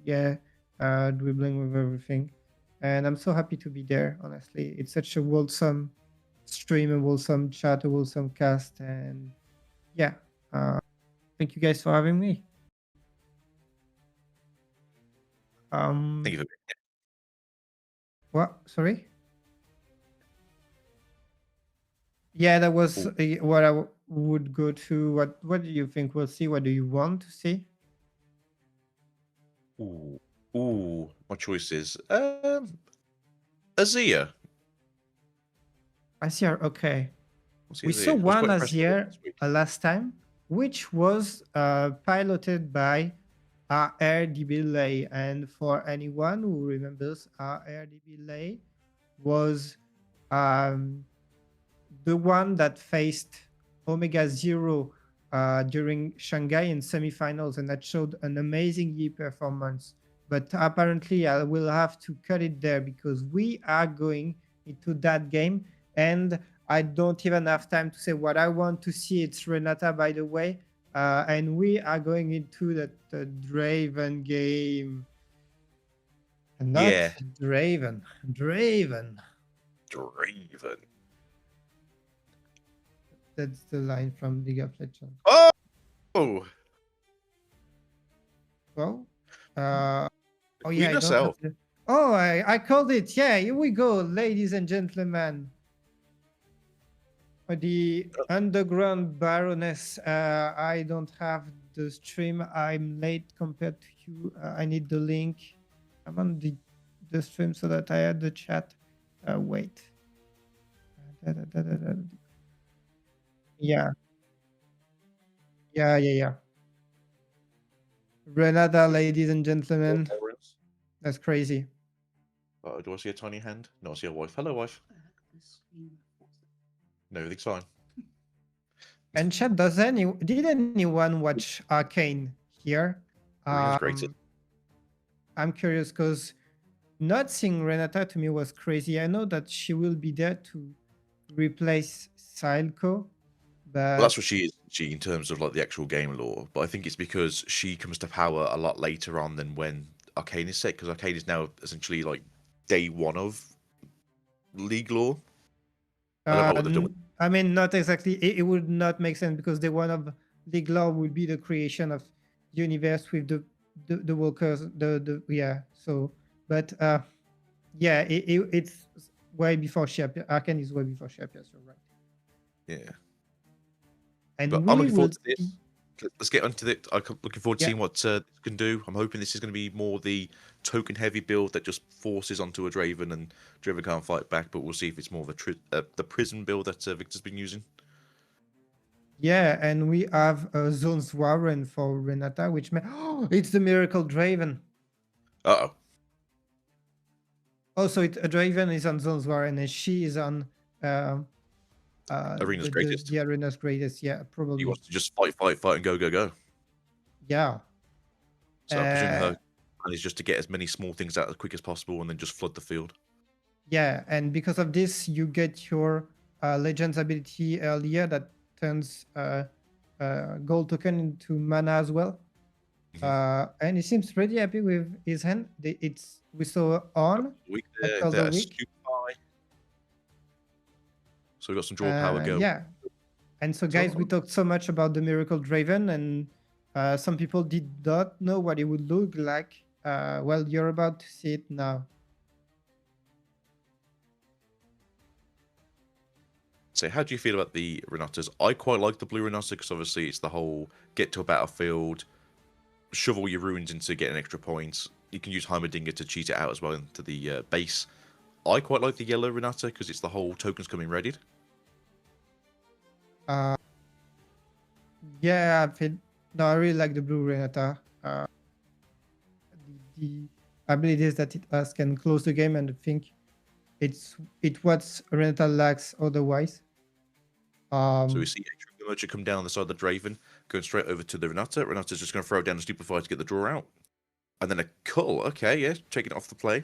Yeah, dribbling with everything, and I'm so happy to be there. Honestly, it's such a wholesome stream, a wholesome chat, a wholesome cast, and yeah, thank you guys for having me. Thank you for What? Sorry. Yeah, that was what I would go to. What do you think we'll see? What do you want to see? Ooh, my choices. Azia. Azir, okay. We Azia. saw I was one quite impressed with it Azir last week. last time, which was piloted by RDB Lay. And for anyone who remembers, RDB Lay was the one that faced Omega Zero during Shanghai in semifinals, and that showed an amazing Yi performance. But apparently, I will have to cut it there because we are going into that game, and I don't even have time to say what I want to see. It's Renata, by the way, and we are going into the Draven game. Not Yeah. Draven. Draven. Draven. That's the line from League of Legends. Oh! Well, oh Queen yeah, I don't herself. have to... Oh, I called it. Yeah, here we go, ladies and gentlemen. The Underground Baroness. I don't have the stream. I'm late compared to you. I need the link. I'm on the stream so that I had the chat. Wait. Yeah. Yeah. Renata, ladies and gentlemen. That's crazy. Do I see a tiny hand? No, I see a wife. Hello, wife. No, everything's fine. And chat, did anyone watch Arcane here? Rena's great. I'm curious because not seeing Renata to me was crazy. I know that she will be there to replace Silco, but Well, that's what she is. She in terms of like the actual game lore, but I think it's because she comes to power a lot later on than when Arcane is set, because Arcane is now essentially like day one of League lore. I don't know what they've done. I mean, not exactly. It would not make sense because the one of League lore would be the creation of the universe with the walkers. Yeah. So, but yeah, it's way before she appears. Arcane is way before she appears. You're right. Yeah. And But we I'm looking forward will to this. Let's get onto it. I'm looking forward to Yeah. seeing what this can do. I'm hoping this is going to be more the token heavy build that just forces onto a Draven and Draven can't fight back. But we'll see if it's more of the prison build that Victor's been using. Yeah, and we have Zone's Warren for Renata, which it's the Miracle Draven. Uh-oh. Also, a Draven is on Zone's Warren, and she is on Arena's greatest. The Arena's greatest, yeah, probably. He wants to just fight, and go. Yeah. So I presume Uh, her plan is just to get as many small things out as quick as possible and then just flood the field. yeah, and because of this, you get your Legends ability earlier that turns gold token into mana as well. Mhm. And he seems pretty happy with his hand. We saw on Weak that there, called the that week. super high. So we've got some draw power going. Yeah, and so guys, we talked so much about the Miracle Draven, and some people did not know what it would look like. Well, you're about to see it now. So how do you feel about the Renatas? I quite like the blue Renata because obviously it's the whole get to a battlefield, shovel your ruins into getting extra points. You can use Heimerdinger to cheat it out as well into the base. I quite like the yellow Renata because it's the whole tokens coming readied. Yeah, I really like the blue Renata. The abilities that it has can close the game, and I think it's what Renata lacks otherwise. So we see the merchant come down the side of the Draven, going straight over to the Renata. Renata's just going to throw down a Stupefy to get the draw out. And then a Cull. Okay, yeah, taking it off the play.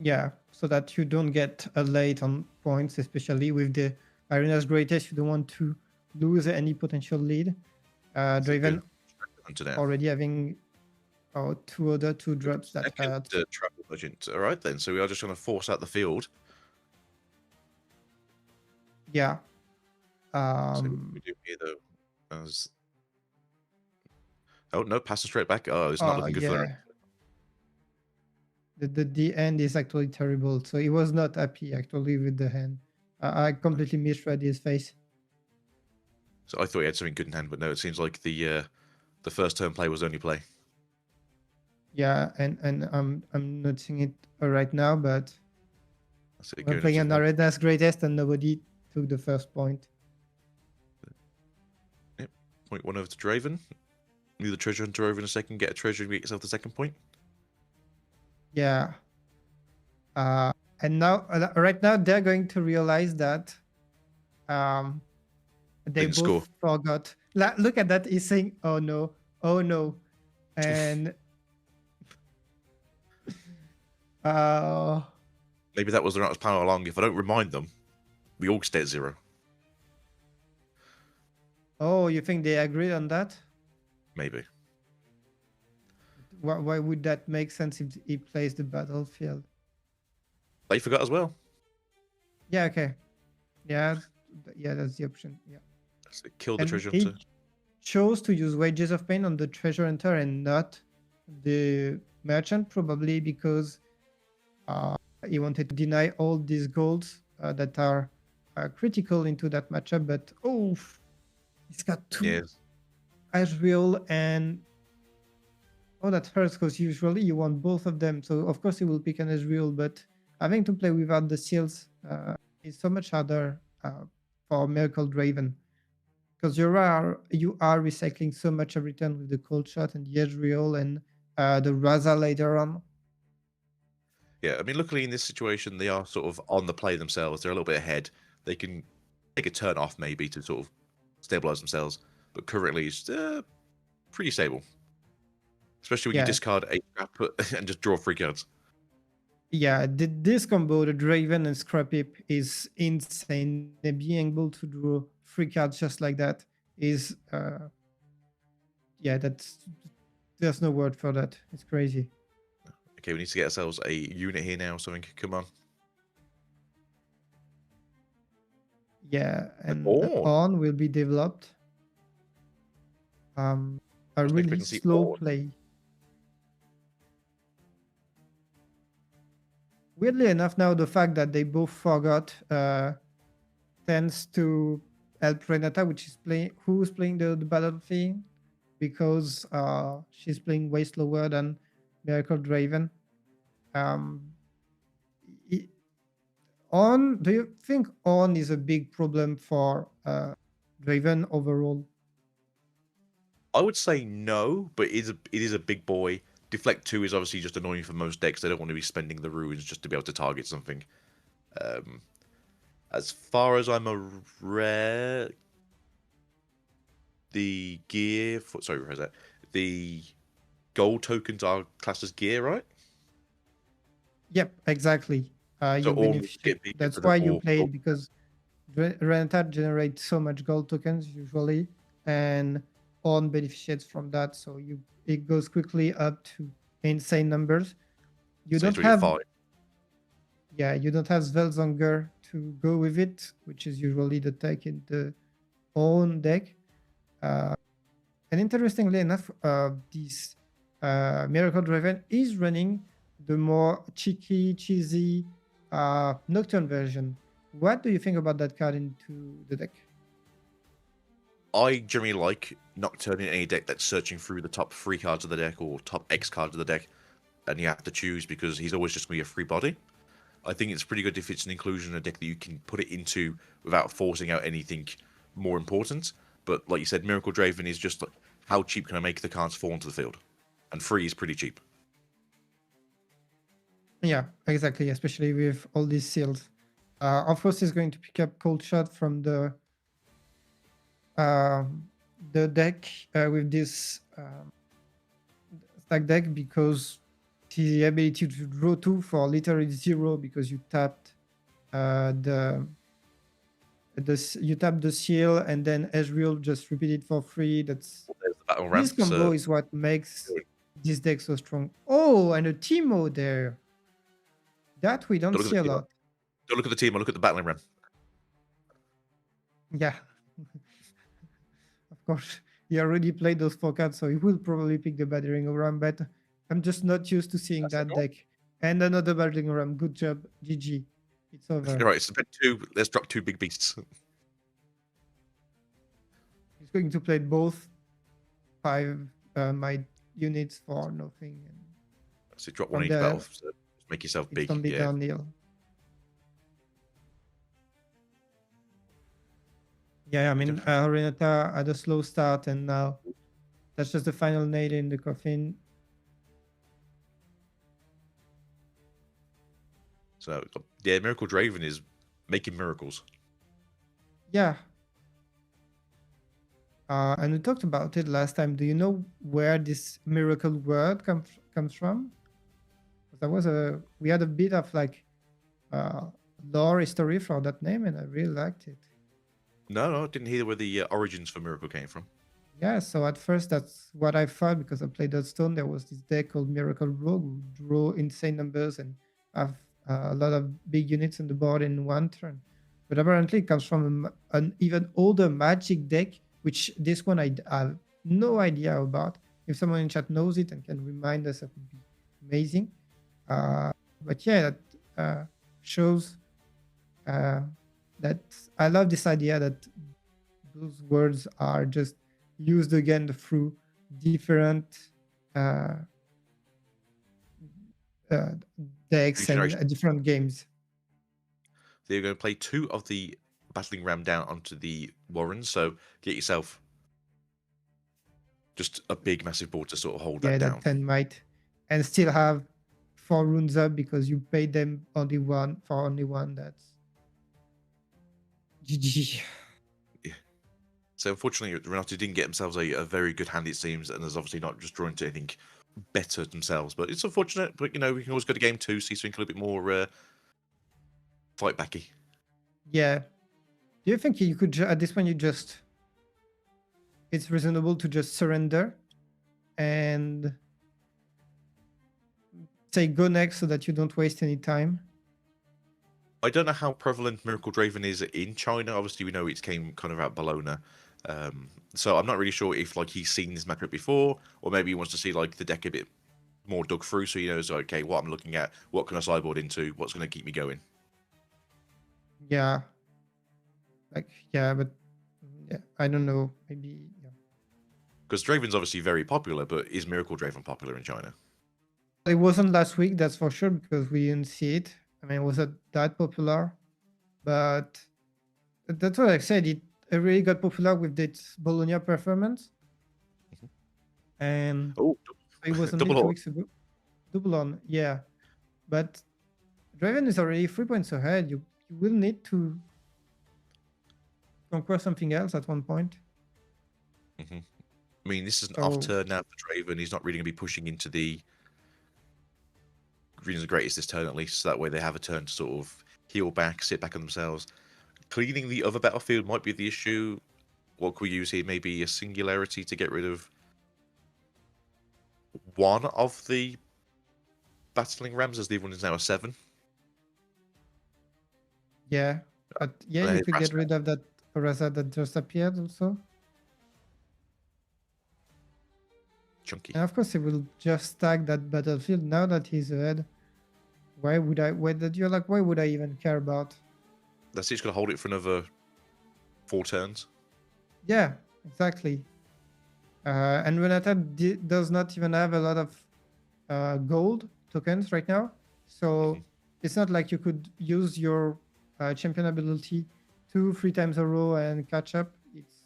Yeah, so that you don't get late on points, especially with the Arena's Greatest. You don't want to lose any potential lead. Draven already having two drops that hurt. The travel merchant. All right, then. So we are just going to force out the field. Yeah. So we do here, though. Oh, no, passing straight back. Oh, it's not looking good for them. The end is actually terrible. So he was not happy actually with the hand. I completely misread his face. So I thought he had something good in hand, but no, it seems like the first turn play was only play. Yeah, and I'm noticing it right now, but we're playing an Arena's Greatest and nobody took the first point. Yep, point one over to Draven. Move the treasure hunter over in a second, get a treasure and get yourself the second point. Yeah. And now, right now, they're going to realize that they both forgot. Look at that. He's saying, oh no, and maybe that was the Renata's power along. If I don't remind them, we all stay at 0. Oh, you think they agreed on that? Maybe. Why would that make sense if he plays the battlefield? They forgot as well. Yeah, okay. Yeah, that's the option. Yeah. So kill the treasure hunter. He chose to use Wages of Pain on the treasure hunter and not the merchant, probably because he wanted to deny all these golds that are critical into that matchup. But he's got 2 Ezreal and that hurts because usually you want both of them. So of course he will pick an Ezreal, but having to play without the seals is so much harder for Miracle Draven, because you are recycling so much every turn with the cold shot and the Ezreal and the Raza later on. Yeah, I mean, luckily in this situation they are sort of on the play themselves. They're a little bit ahead. They can take a turn off maybe to sort of stabilize themselves, but currently it's pretty stable. Especially when you discard a scrap and just draw 3 cards. Yeah, this combo, the Draven and Scrap Heap, is insane. Being able to draw 3 cards just like that is, there's no word for that. It's crazy. Okay, we need to get ourselves a unit here now, something. Come on. Yeah, and on will be developed. A really slow play. Weirdly enough, now the fact that they both forgot tends to help Renata, who's playing the battlefield, because she's playing way slower than Miracle Draven. Do you think on is a big problem for Draven overall? I would say no, but it is a big boy. Deflect 2 is obviously just annoying for most decks. They don't want to be spending the ruins just to be able to target something. As far as I'm aware, the gear for the gold tokens are classed as gear, right? Yep, exactly. So You all beneficiate. get bigger That's for the why you more play gold. it, because Renata generates so much gold tokens usually, and on beneficiates from that. So it goes quickly up to insane numbers. You So don't it's really have 5. you don't have Svelzanger to go with it, which is usually the tech in the own deck. And interestingly enough, this Miracle Driven is running the more cheesy Nocturne version. What do you think about that card into the deck? I generally like Nocturne in any deck that's searching through the top 3 cards of the deck or top X cards of the deck, and you have to choose because he's always just going to be a free body. I think it's pretty good if it's an inclusion in a deck that you can put it into without forcing out anything more important. But like you said, Miracle Draven is just like, how cheap can I make the cards fall onto the field? And 3 is pretty cheap. Yeah, exactly. Especially with all these seals. Of course, he's going to pick up Cold Shot from the deck with this stack deck, because the ability to draw 2 for literally 0 because you tapped you tap the seal and then Ezreal just repeat it for free. That's There's the battle this ramps. combo is what makes this deck so strong. Oh, and a Teemo there. That we don't Don't look see at a the team. lot. Don't look at the team. Look at the battling ram. Yeah. Of course, he already played those 4 cards, so he will probably pick the battering ram, but I'm just not used to seeing That's that it. deck. And another battering ram. Good job, GG. It's over. All right, spend 2. Let's drop 2 big beasts. He's going to play both 5 my units for nothing. And So drop from 1 each there, battle. So make yourself it's big. only Yeah. downhill. Yeah, I mean, Renata had a slow start, and now that's just the final nail in the coffin. So yeah, Miracle Draven is making miracles. Yeah. And we talked about it last time. Do you know where this miracle word comes from? We had a bit of like lore history for that name, and I really liked it. No, I didn't hear where the origins for Miracle came from. Yeah, so at first that's what I thought, because I played Hearthstone. There was this deck called Miracle Rogue who draw insane numbers and have a lot of big units on the board in one turn. But apparently it comes from an even older Magic deck, which this one I have no idea about. If someone in chat knows it and can remind us, that would be amazing. But yeah, that shows that I love this idea that those words are just used again through different decks and different games. So you're going to play 2 of the battling ram down onto the Warrens, so get yourself just a big massive board to sort of hold that down. 10 might, and still have 4 runes up because you paid them only one. That's GG. So unfortunately, Renato didn't get themselves a very good hand, it seems, and there's obviously not just drawing to anything better themselves. But it's unfortunate. But we can always go to game 2, see something a little bit more fight backy. Yeah. Do you think you could at this point it's reasonable to just surrender and say go next so that you don't waste any time? I don't know how prevalent Miracle Draven is in China. Obviously, we know it came kind of out Bologna. So I'm not really sure if like he's seen this matchup before, or maybe he wants to see like the deck a bit more dug through, so he knows, okay, what I'm looking at, what can I sideboard into, what's going to keep me going. Yeah. But yeah, I don't know. Maybe. Yeah. Because Draven's obviously very popular, but is Miracle Draven popular in China? It wasn't last week, that's for sure, because we didn't see it. I mean, it wasn't that popular, but that's what I said. It really got popular with its Bologna performance. And it was only 2 weeks ago. Double on, yeah. But Draven is already 3 points ahead. You will need to conquer something else at one point. I mean, this is an So off turn now for Draven. He's not really going to be pushing into the Regions of Greatest this turn, at least. So that way they have a turn to sort of heal back, sit back on themselves. Cleaning the other battlefield might be the issue. What could we use here? Maybe a Singularity to get rid of one of the battling rams, as the other one is now a 7. yeah, but yeah, you could get rid of that Rasa that just appeared also. Chunky. And of course, he will just stack that battlefield now that he's ahead. Why would I? Why that you're like? Why would I even care about? That's just going to hold it for another 4 turns. Yeah, exactly. And Renata does not even have a lot of gold tokens right now, so it's not like you could use your champion ability 2-3 times a row and catch up. It's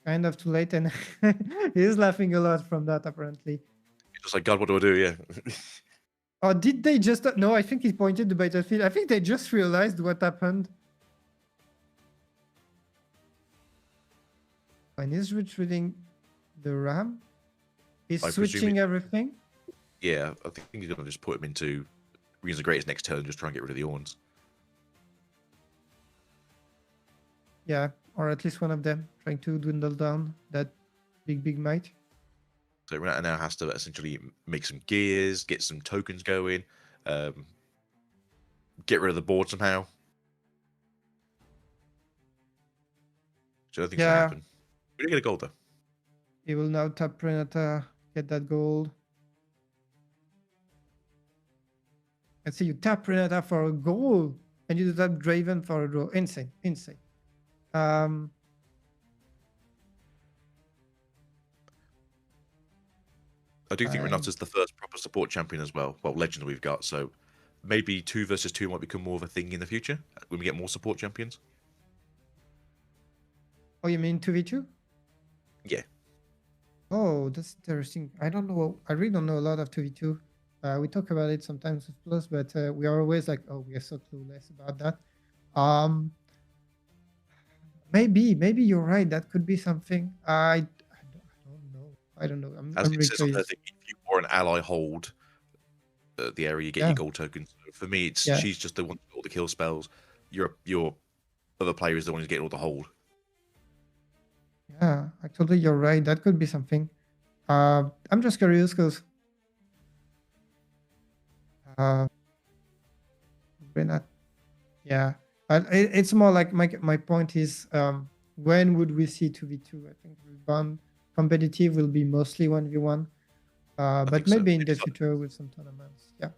kind of too late, and he's laughing a lot from that apparently. He's just like, God, what do I do? Yeah. Oh, did they just? No, I think he pointed the battlefield. I think they just realized what happened. And he's retreating the ram. He's switching everything. Yeah, I think he's going to just put him into Regions of Greatest next turn and just try and get rid of the Orns. Yeah, or at least one of them, trying to dwindle down that big might. So Renata now has to essentially make some gears, get some tokens going, get rid of the board somehow. So I think it's going to happen. We didn't get a gold though. He will now tap Renata, get that gold. And see, you tap Renata for a goal, and you tap Draven for a draw. Insane, insane. I do think Renata's the first proper support champion as well. Well, legend we've got, so maybe 2 versus 2 might become more of a thing in the future when we get more support champions. Oh, you mean 2v2? Yeah. Oh, that's interesting. I don't know. I really don't know a lot of 2v2. We talk about it sometimes with Plus, but we are always like, oh, we are so clueless about that. Maybe you're right. That could be something. I don't know. I'm As it really says on curious. her thing, if you or an ally hold the area, you get your gold tokens. For me, it's she's just the one with all the kill spells. Your other player is the one who's getting all the hold. Yeah, actually, you're right. That could be something. I'm just curious because Renat. Yeah, it's more like my point is when would we see 2v2? I think Riftbound competitive will be mostly 1v1, but maybe in the future with some tournaments. Yeah.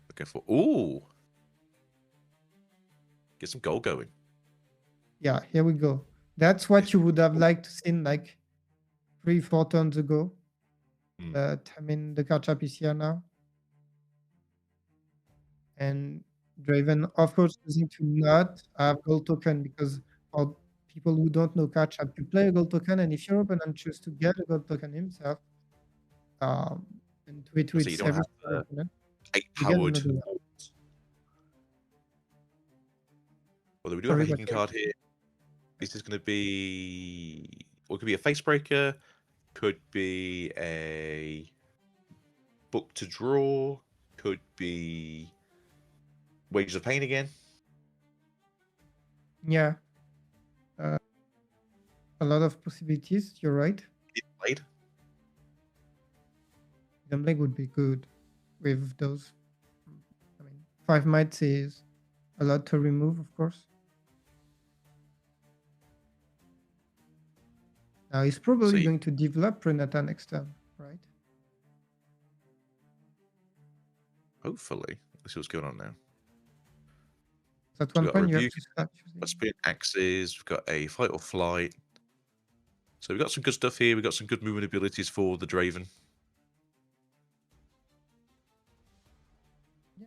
Looking for get some gold going. Yeah, here we go. That's what you would have liked to see like 3-4 turns ago. But I mean, the catch up is here now. And Draven, of course, choosing to not have gold token because for people who don't know catch up, you play a gold token, and if your opponent chooses to get a gold token himself, and to So you don't have 8 powered. Well, we do have a hidden card here. This is going to be, well, it could be a face breaker, could be a book to draw, could be Wages of Pain again. Yeah. A lot of possibilities. You're right. Blade. The Blade would be good with those. I mean, 5 mites is a lot to remove, of course. Now he's probably going to develop Renata next turn, right? Hopefully. Let's see what's going on now. So at one point you have to start choosing. Got spin axes, we've got a fight or flight. So we've got some good stuff here. We've got some good movement abilities for the Draven.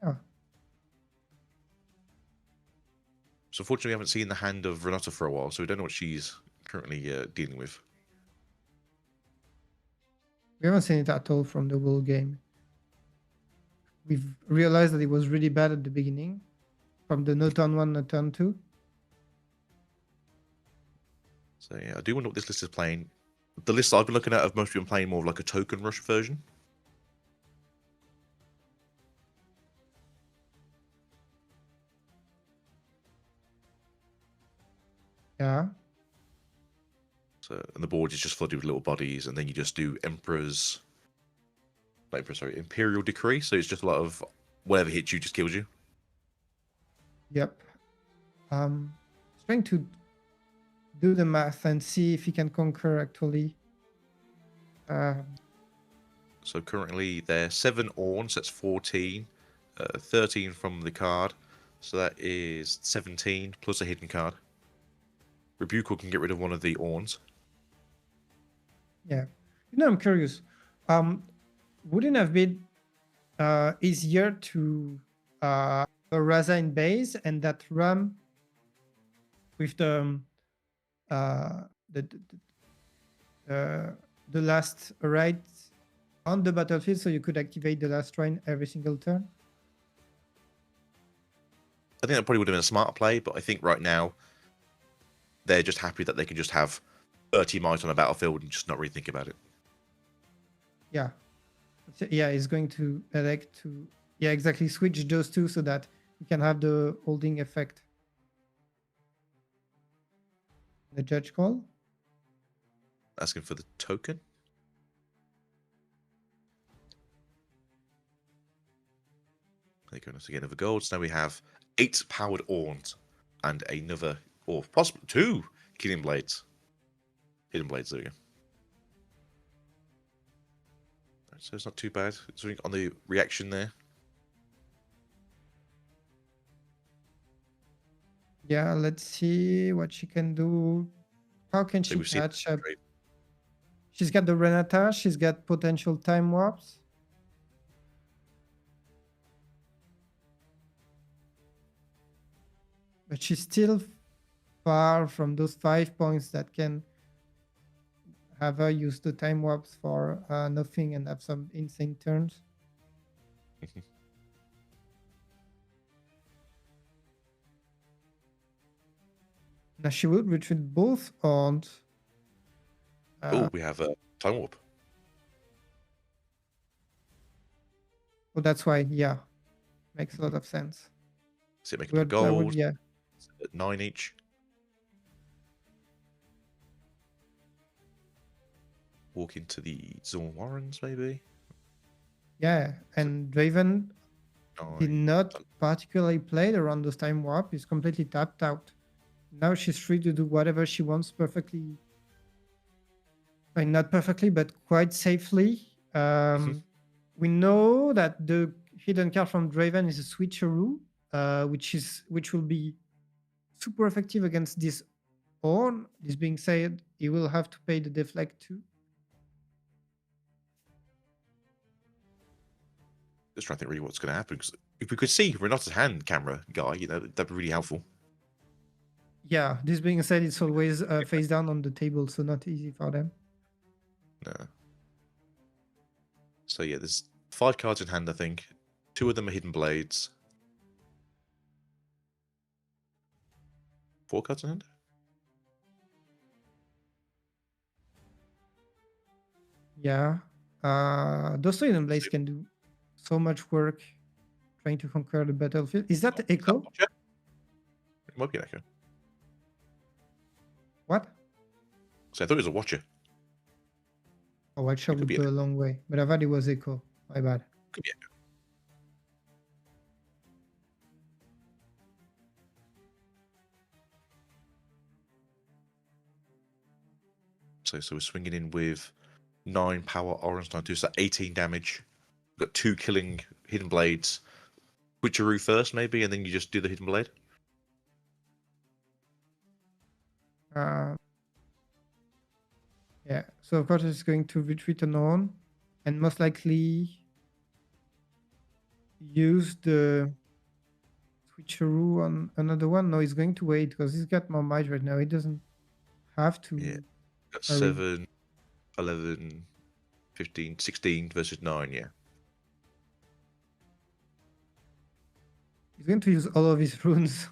Yeah. So unfortunately we haven't seen the hand of Renata for a while, so we don't know what she's currently dealing with. We haven't seen it at all from the whole game. We've realized that it was really bad at the beginning, from the no turn 1, no turn 2. So yeah, I do wonder what this list is playing. The lists I've been looking at have mostly been playing more of like a token rush version. Yeah. So, and the board is just flooded with little bodies, and then you just do Emperor's, not Emperor, sorry, Imperial Decree. So it's just a lot of whatever hits you just kills you. Yep. Trying to do the math and see if he can conquer actually. So currently they're 7 Orns, that's 14, 13 from the card, so that is 17 plus a hidden card. Rebuker can get rid of one of the Orns. Yeah. I'm curious. Wouldn't have been easier to a Raza in base and that Ram with the last right on the battlefield, so you could activate the last shrine every single turn? I think that probably would have been a smart play, but I think right now they're just happy that they can just have 30 mice on a battlefield and just not really think about it. Yeah. Yeah, he's going to elect to exactly switch those two so that you can have the holding effect. The judge call. Asking for the token. There you go. Once again, another gold. So now we have 8 powered Orns and another, or possibly 2 Killing Blades. Hidden Blades, there we go. So it's not too bad. Something on the reaction there. Yeah, let's see what she can do. How can So she we've seen catch up? She's got the Renata. She's got potential time warps. But she's still far from those 5 points that can have her use the time warps for nothing and have some insane turns. Now she would retreat both Orns. Oh, we have a time warp. Oh, that's why, yeah. Makes a lot of sense. So making a gold. Yeah. At 9 each. Walk into the Zorn Warrens, maybe. Yeah, and Draven did 9. not particularly play around this time warp. He's completely tapped out. Now she's free to do whatever she wants perfectly. I mean, not perfectly, but quite safely. We know that the hidden card from Draven is a switcheroo, which will be super effective against this Orn. This being said, he will have to pay the deflect too. Just trying to think really what's going to happen. Because if we could see Renata's hand camera guy, that'd be really helpful. Yeah, this being said, it's always face down on the table, so not easy for them. No. So yeah, there's 5 cards in hand, I think. 2 of them are hidden blades. 4 cards in hand? Yeah. Those two hidden blades can do so much work trying to conquer the battlefield. Is that Echo? It might be an Echo. What? So I thought it was a Watcher. Oh, Watcher It could would be go an a long way. But I thought it was Echo. My bad. Could be Echo. So we're swinging in with 9 power orange 9 2, so 18 damage. We've got 2 killing hidden blades. Switcheroo first, maybe, and then you just do the hidden blade. Yeah. So of course it's going to retreat on and most likely use the switcheroo on another one. No, he's going to wait because he's got more might right now. He doesn't have to. Yeah. Got hurry. 7, 11, 15, 16 versus 9, yeah. He's going to use all of his runes.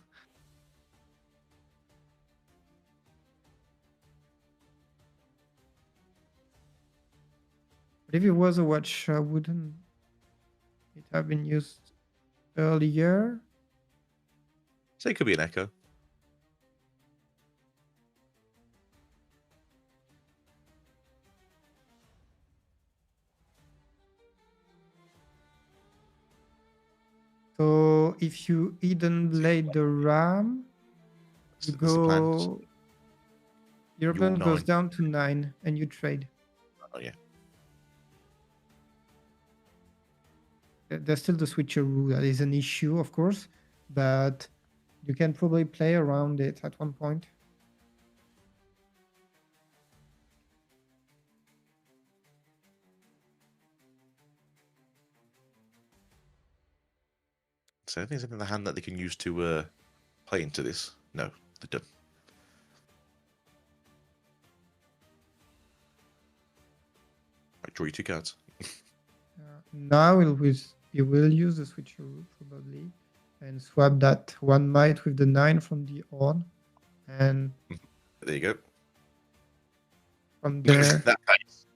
If it was a watch, wouldn't it have been used earlier? So it could be an echo. So if you hidden blade the ram, you That's the plan. go. Your You're opponent goes 9. down to 9, and you trade. Oh yeah. There's still the switcheroo. That is an issue, of course, but you can probably play around it at one point. So I think something in the hand that they can use to play into this. No, they're done. Right, draw you 2 cards. Now you will use the switcheroo probably and swap that one might with the 9 from the on, and There you go. from there. That face.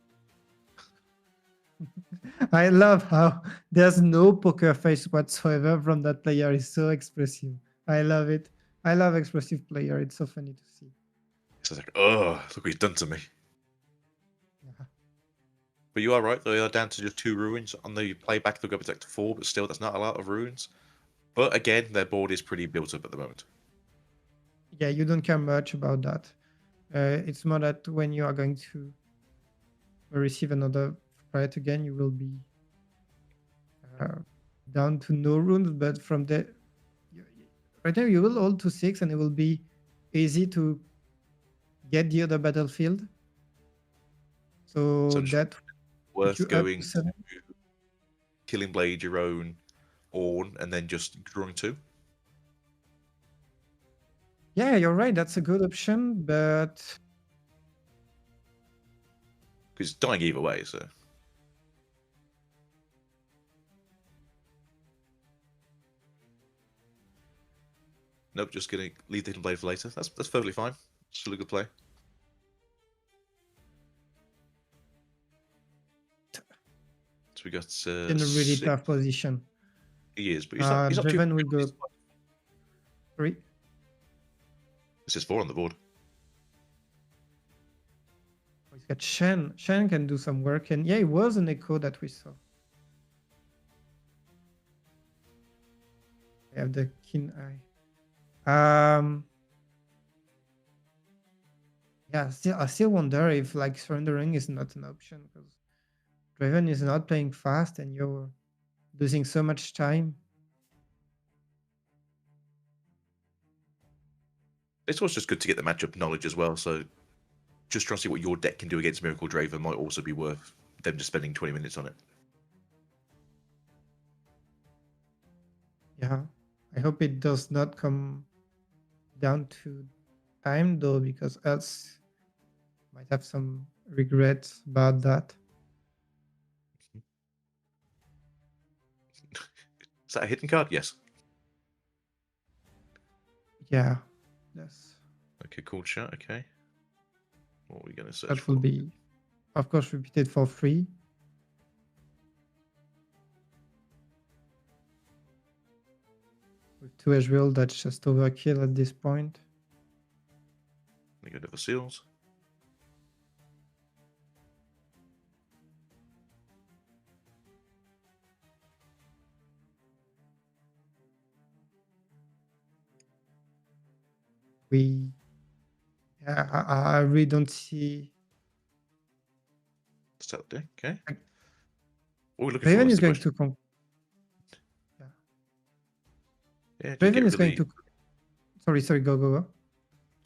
I love how there's no poker face whatsoever from that player. It's so expressive. I love it. I love expressive player. It's so funny to see. It's like, oh, look what he's done to me. Yeah. But you are right, they are down to just 2 ruins. On the playback, they'll go back to 4, but still, that's not a lot of ruins. But again, their board is pretty built up at the moment. Yeah, you don't care much about that. It's more that when you are going to receive another threat again, you will be down to no runes. But from there, right now you will hold to 6, and it will be easy to get the other battlefield. So that worth you up going to 7. to Killing Blade your own Orn and then just drawing 2. Yeah, you're right. That's a good option, but Because it's dying either way, so. Nope, just gonna leave the Hidden Blade for later. That's perfectly fine. Still a good play. So we got in a really 6 tough position. years, but he's not too. Driven will go 3. This is 4 on the board. He's got Shen. Shen can do some work, and yeah, it was an echo that we saw. I have the keen eye. Yeah, I still wonder if like surrendering is not an option, because Draven is not playing fast, and you're losing so much time. It's also just good to get the matchup knowledge as well. So just trying to see what your deck can do against Miracle Draven might also be worth them just spending 20 minutes on it. Yeah, I hope it does not come down to time though, because else might have some regrets about that. Is that a hidden card? Yes. Yeah, yes. Okay, cool chat. Okay. What are we going to search That for? will be, of course, repeated for free. With 2 Ezreal, that's just overkill at this point. We go to the seals. I really don't see. Start the deck. Okay. I- What are we looking for? Draven That's is the going question. to. Yeah, just Draven get is rid going of the... to. Sorry, go.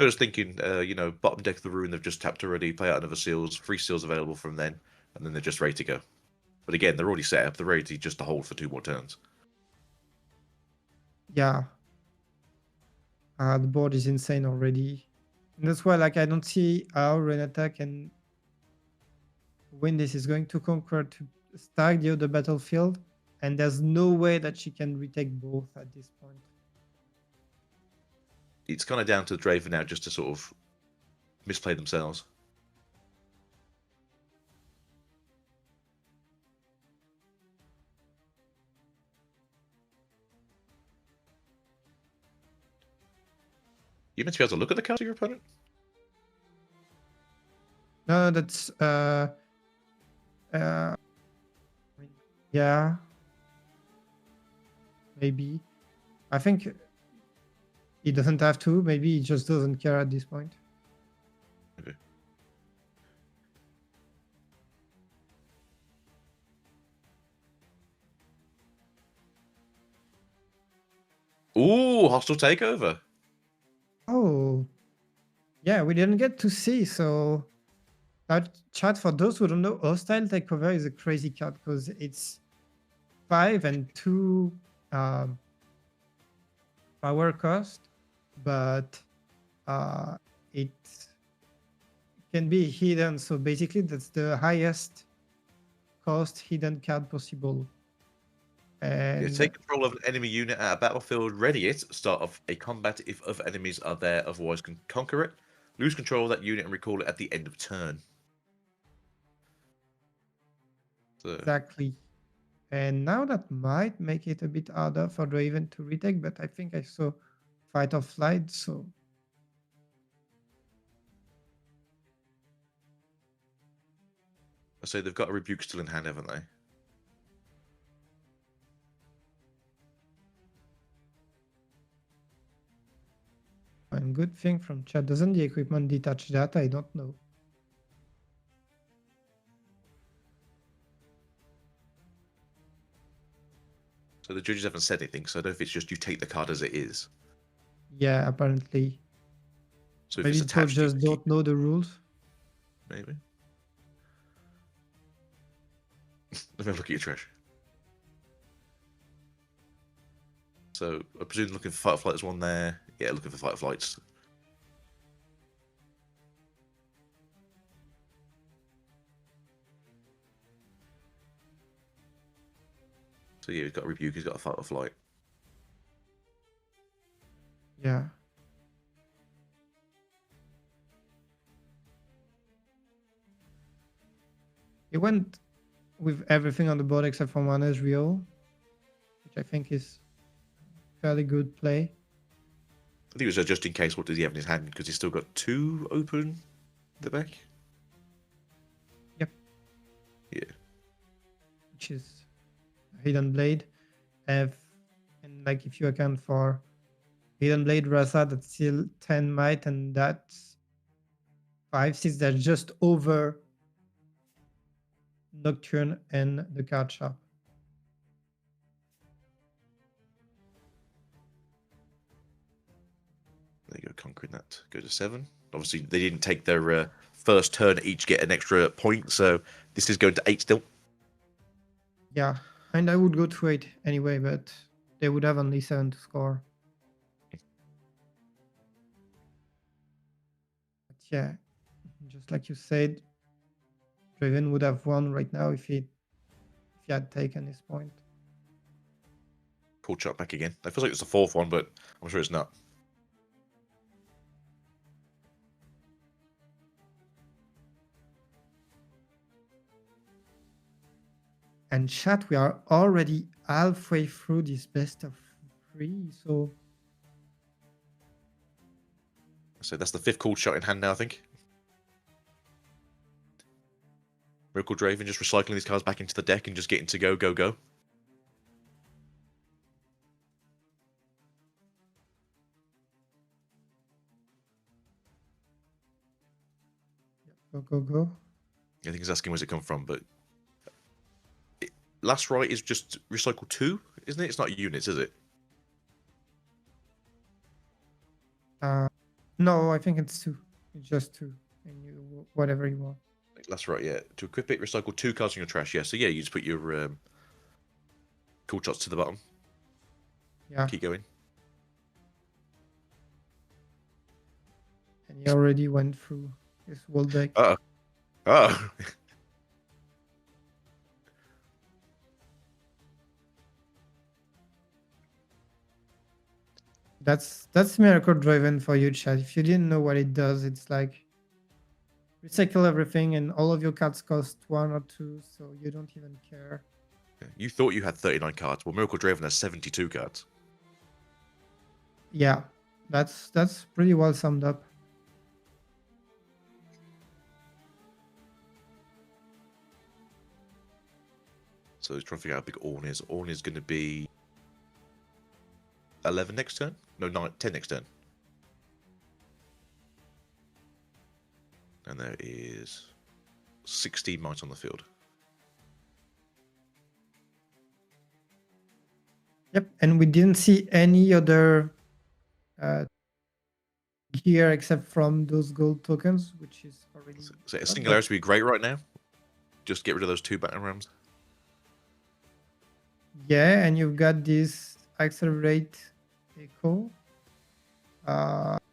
I was thinking, bottom deck of the rune they've just tapped already, play out another seals, 3 seals available from then, and then they're just ready to go. But again, they're already set up, they're ready just to hold for 2 more turns. Yeah. The board is insane already. And that's why, like, I don't see how Renata can win this. Is going to conquer to stack the other battlefield, and there's no way that she can retake both at this point. It's kind of down to the Draven now just to sort of misplay themselves. You meant to be able to look at the cards of your opponent? No, that's yeah, maybe. I think he doesn't have to. Maybe he just doesn't care at this point. Okay. Ooh, hostile takeover. Oh, yeah, we didn't get to see. So, chat, for those who don't know, hostile takeover is a crazy card because it's 5 and 2 power cost, but it can be hidden. So basically, that's the highest cost hidden card possible. Yeah, And take control of an enemy unit at a battlefield, ready it, start off a combat if other enemies are there, otherwise can conquer it. Lose control of that unit and recall it at the end of turn. So, exactly. And now that might make it a bit harder for Draven to retake, but I think I saw fight or flight, so I say they've got a rebuke still in hand, haven't they? and good thing from chat. Doesn't the equipment detach that? I don't know. So the judges haven't said anything, so I don't know if it's just you take the card as it is. Yeah, apparently. So if Maybe it's people attached, you just keep- don't know the rules. Maybe. Let me look at your trash. So I presume looking for fight or flight, there's one there. Yeah, looking for fight or flights. So yeah, he's got a rebuke, he's got a fight or flight. Yeah. It went with everything on the board except for one Ezreal, which I think is fairly good play. I think it was just in case, what does he have in his hand? Because he's still got 2 open in the back. Yep. Yeah. Which is Hidden Blade. And like if you account for Hidden Blade Rasa, that's still 10 might, and that's 5/6. That's just over Nocturne and the card shop. There you go, conquering that. Go to 7. Obviously, they didn't take their first turn each get an extra point, so this is going to 8 still. Yeah, and I would go to 8 anyway, but they would have only 7 to score. But yeah, just like you said, Draven would have won right now if he had taken his point. Cool shot back again. That feels like it's the 4th one, but I'm sure it's not. And chat, we are already halfway through this best of 3, so So that's the 5th cool shot in hand now, I think. Miracle Draven just recycling these cards back into the deck and just getting to go, go, go. go, go, go. I think he's asking where's it come from, but last right is just recycle 2, isn't it? It's not units, is it? No, I think it's 2. It's just 2, and you whatever you want. That's right, yeah. To equip it, recycle 2 cards in your trash. Yeah, so yeah, you just put your cool shots to the bottom. Yeah. Keep going. And he already went through his whole deck. Oh. That's Miracle Draven for you, chat. If you didn't know what it does, it's like recycle everything, and all of your cards cost 1 or 2, so you don't even care. You thought you had 39 cards. Well, Miracle Draven has 72 cards. Yeah, That's pretty well summed up. So he's trying to figure out how big Orn is. Orn is going to be 11 next turn? No, 10 next turn. And there is 16 mites on the field. Yep, and we didn't see any other gear except from those gold tokens, which is already. So a singularity would be great right now. Just get rid of those 2 battering rams. Yeah, and you've got this accelerate echo.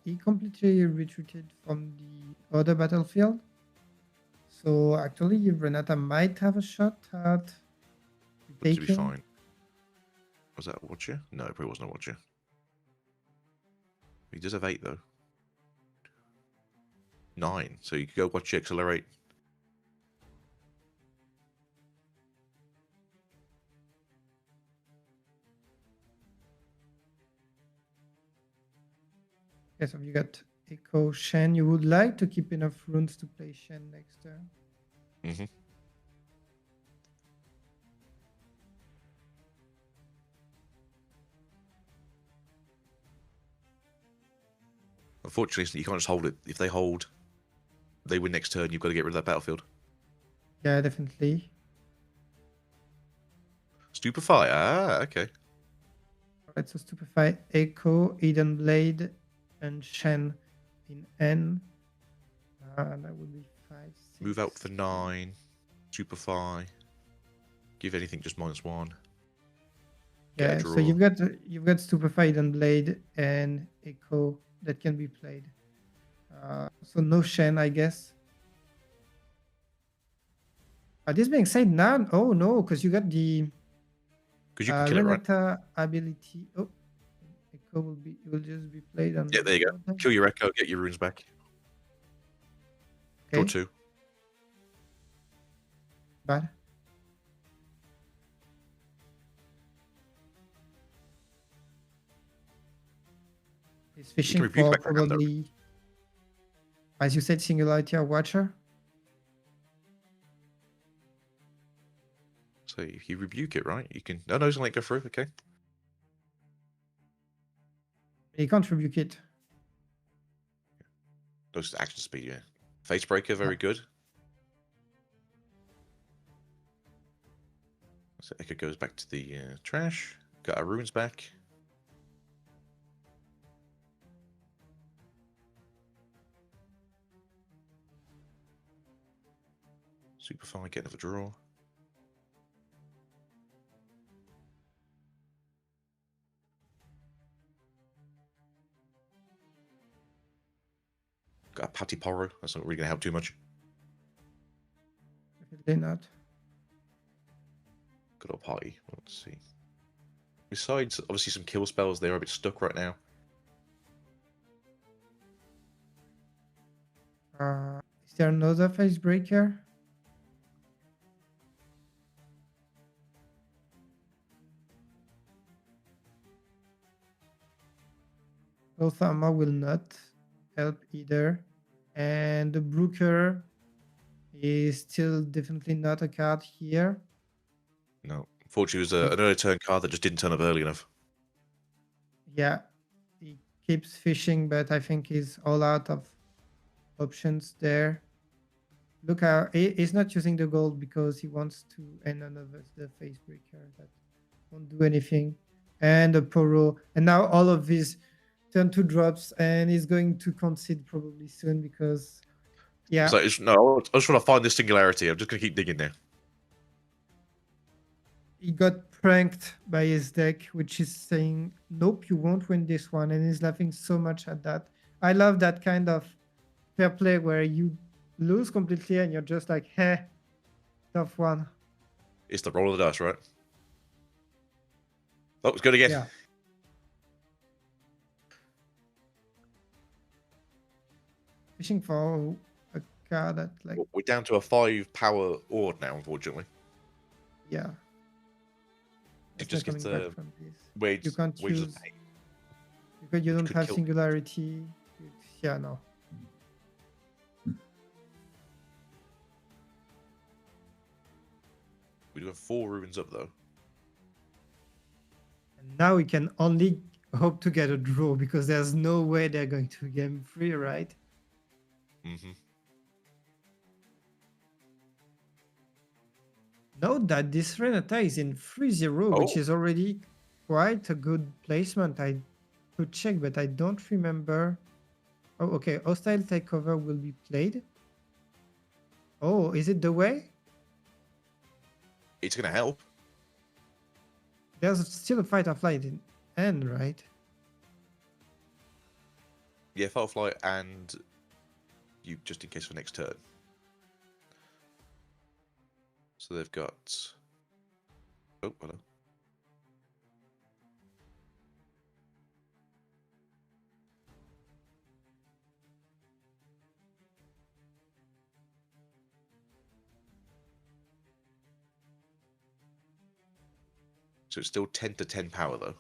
He completely retreated from the other battlefield. So actually, Renata might have a shot at To be taking. fine. Was that a Watcher? No, it probably wasn't a Watcher. He does have 8 though. 9. So you could go Watcher, accelerate. Yes, so you got Echo Shen. You would like to keep enough runes to play Shen next turn. Mm-hmm. Unfortunately, you can't just hold it. If they hold, they win next turn. You've got to get rid of that battlefield. Yeah, definitely. Stupefy. Ah, okay. Alright, so Stupefy, Echo, Eden Blade, and Shen in N. That would be 5, 6. Move out for 9. Stupefy. Give anything just -1. Get a Yeah, draw. so you've got Stupefy, Eden Blade, and Echo that can be played. So no Shen, I guess. This being said, now, oh no, because you got the Because you can kill it, right? Renata ability. Oh, Echo will just be played on. Yeah, there you go. Kill your Echo, get your runes back. Draw Okay. 2. Bad. He's fishing rebuke for back that hand, though. probably, as you said, Singularity or Watcher. So if you rebuke it, right, you can... No, he's going to let it go through, okay. He can't rebuke it. Those action speed, yeah. Facebreaker, very good. So Echo goes back to the trash. Got our runes back. Superfly, get another draw. Got a Patty Porro. That's not really going to help too much. Definitely not. Good old party. Let's see. Besides, obviously, some kill spells, they're a bit stuck right now. Is there another Facebreaker? Both armor will not help either. And the Brooker is still definitely not a card here. No. Unfortunately, it was an early turn card that just didn't turn up early enough. Yeah, he keeps fishing, but I think he's all out of options there. Look how he's not using the gold because he wants to end another the Facebreaker that won't do anything. And the Poro. And now all of these turn 2 drops, and he's going to concede probably soon because, yeah. So no, I just want to find this singularity. I'm just going to keep digging there. He got pranked by his deck, which is saying, nope, you won't win this one. And he's laughing so much at that. I love that kind of fair play where you lose completely and you're just like, heh, tough one. It's the roll of the dice, right? Oh, it's good again. Yeah. Fishing for a card that, like, We're down to a 5 power Ord now, unfortunately. yeah. It It's just not gets coming back from this. Wages You can't of use. pain. Because you don't could have kill- singularity. Yeah, no. We do have 4 ruins up though. And now we can only hope to get a draw because there's no way they're going to game 3, right? Mm-hmm. Note that this Renata is in 3-0, which Oh. is already quite a good placement. I could check, but I don't remember. Oh, okay. Hostile takeover will be played. Oh, is it the way? It's gonna help. There's still a fight or flight in end, right? Yeah, Firefly and you just in case for next turn. So they've got. Oh, hello. So it's still 10 to 10 power though.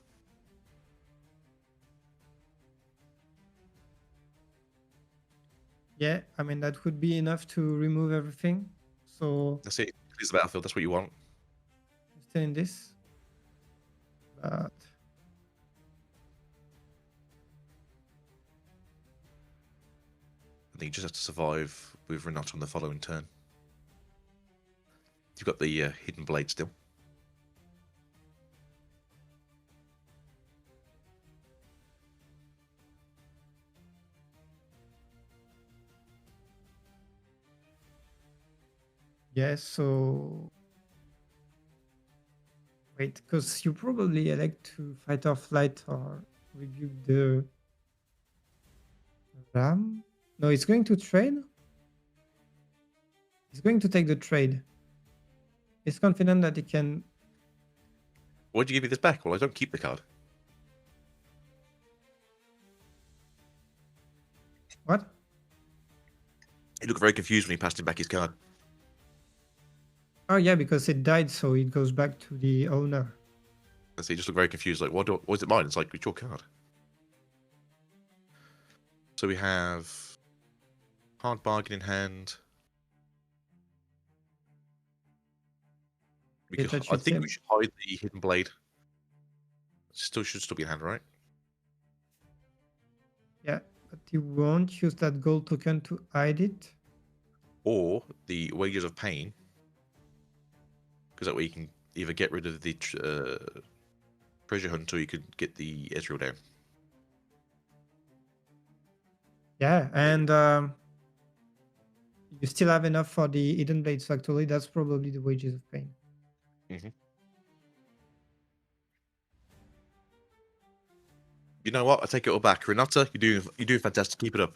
Yeah, I mean, that would be enough to remove everything. So, That's it. It's the battlefield. That's what you want. stay in this. But I think you just have to survive with Renata on the following turn. You've got the hidden blade still. yeah, so wait, because you probably elect to fight or flight or review the ram. No, it's going to trade. He's going to take the trade. He's confident that he can. Why'd you give me this back? Well, I don't keep the card. What? He looked very confused when he passed him back his card. Oh yeah, because it died, so it goes back to the owner. And so he just looked very confused, like, why is it mine? It's like, it's your card. So we have hard bargain in hand. We Yeah, could, that I should think save. we should hide the hidden blade. Should still be in hand, right? Yeah, but you won't use that gold token to hide it. Or the wages of pain, because that way you can either get rid of the treasure hunt, or you could get the Ezreal down. Yeah, and you still have enough for the hidden blades. So actually, that's probably the wages of pain. You know what? I take it all back. Renata, you're doing fantastic. Keep it up.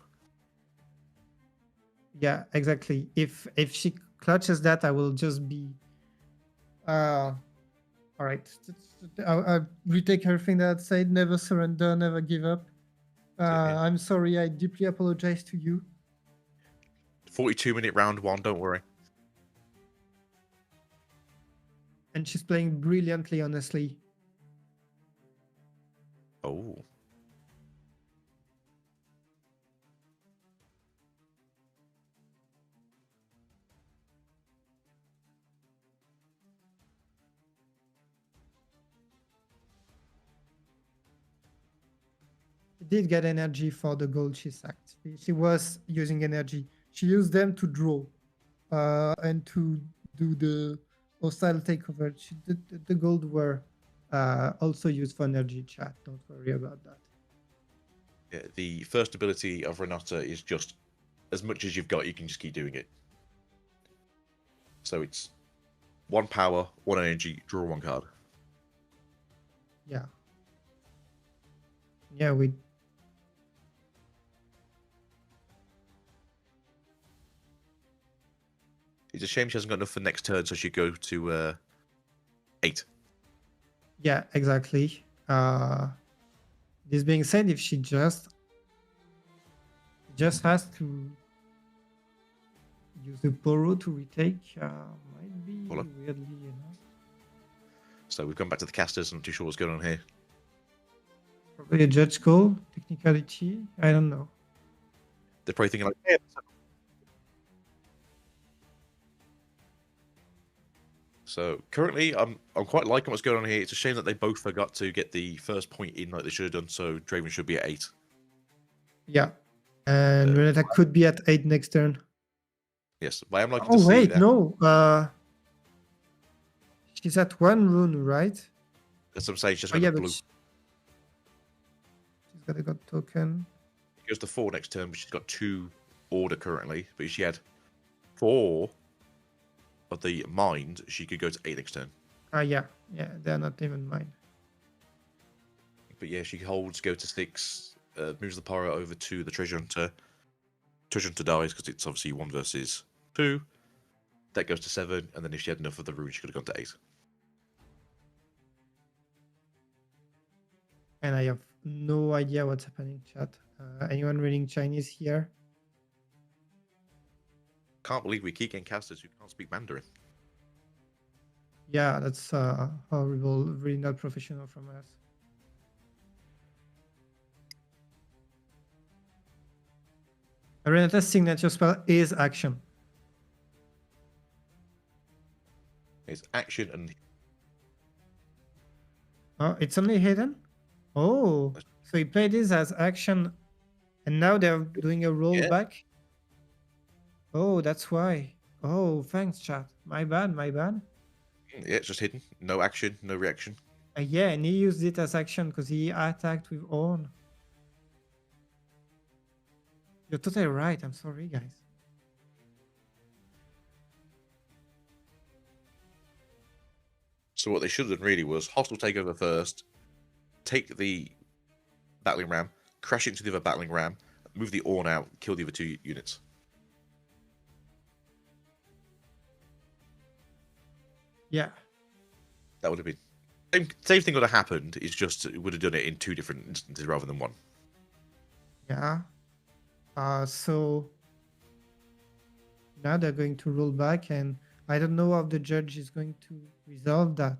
Yeah, exactly. If she clutches that, I will just be. All right. I retake everything that I said. Never surrender. Never give up. Yeah. I'm sorry. I deeply apologize to you. 42-minute round 1. Don't worry. And she's playing brilliantly, honestly. Oh. She did get energy for the gold she sacked. She was using energy. She used them to draw and to do the hostile takeover. The gold were also used for energy, chat. Don't worry about that. Yeah, the first ability of Renata is just as much as you've got, you can just keep doing it. So it's 1 power, 1 energy, draw 1 card. Yeah. Yeah, we. It's a shame she hasn't got enough for next turn, so she go to 8. Yeah, exactly. This being said, if she just has to use the borrow to retake, might be Hold on. weirdly enough. So we've gone back to the casters. I'm not too sure what's going on here. a judge call, technicality. I don't know. They're probably thinking like, yeah, so currently, I'm quite liking what's going on here. It's a shame that they both forgot to get the first point in like they should have done. So Draven should be at 8. Yeah. And Renata could be at 8 next turn. Yes, but I am liking Oh, to see wait, that. no. She's at 1 rune, right? That's what I'm saying. She's Oh, got yeah, a but blue. she's got a god token. It goes to 4 next turn, but she's got 2 order currently. But if she had 4 of the mind, she could go to 8 next turn. Yeah, they're not even mine. But yeah, she holds, go to 6, moves the power over to the treasure hunter. Treasure hunter dies because it's obviously 1 versus 2. That goes to 7, and then if she had enough of the rune, she could have gone to 8. And I have no idea what's happening, chat. Anyone reading Chinese here? Can't believe we keep getting casters who can't speak Mandarin. Yeah, that's horrible. Really not professional from us. Renata's signature spell is action. It's action and Oh, it's only hidden? Oh, so he played this as action and now they're doing a rollback? Oh, that's why. Oh, thanks, chat. My bad. yeah, it's just hidden. No action, no reaction. Yeah, and he used it as action because he attacked with Orn. You're totally right. I'm sorry, guys. So what they should have done really was hostile takeover first, take the battling ram, crash into the other battling ram, move the Orn out, kill the other 2 units. Yeah. That would have been same thing would have happened. It's just it would have done it in 2 different instances rather than 1. Yeah. So now they're going to roll back, and I don't know how the judge is going to resolve that.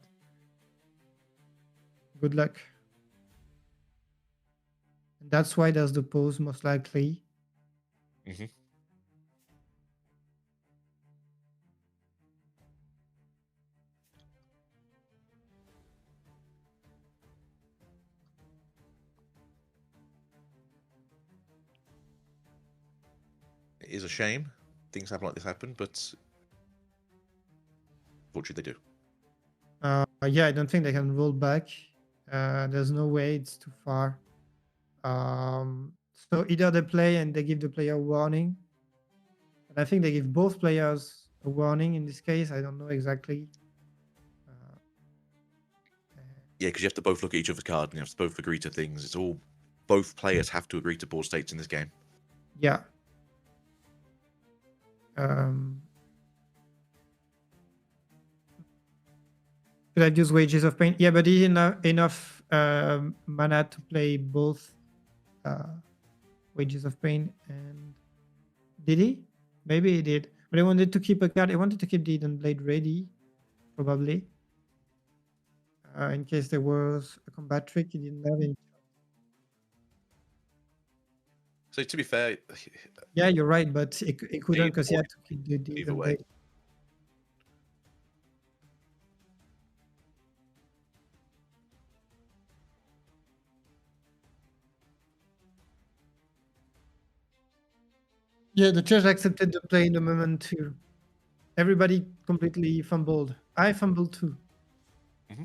Good luck. And that's why there's the pause, most likely. Mm-hmm. It is a shame things happen like this happen, but fortunately they do. Yeah, I don't think they can roll back. There's no way, it's too far. So either they play and they give the player a warning. And I think they give both players a warning in this case. I don't know exactly. Yeah, because you have to both look at each other's card and you have to both agree to things. It's all both players have to agree to board states in this game. Yeah. Should I use Wages of Pain? Yeah, but he enough mana to play both Wages of Pain and did he? Maybe he did. But I wanted to keep a card. I wanted to keep the Eden Blade ready, probably. In case there was a combat trick, he didn't have any. So to be fair, yeah, you're right, but he couldn't because he had to keep the either Eden way. Blade. Yeah, the judge accepted the play in the moment too. Everybody completely fumbled. I fumbled too. Mm-hmm.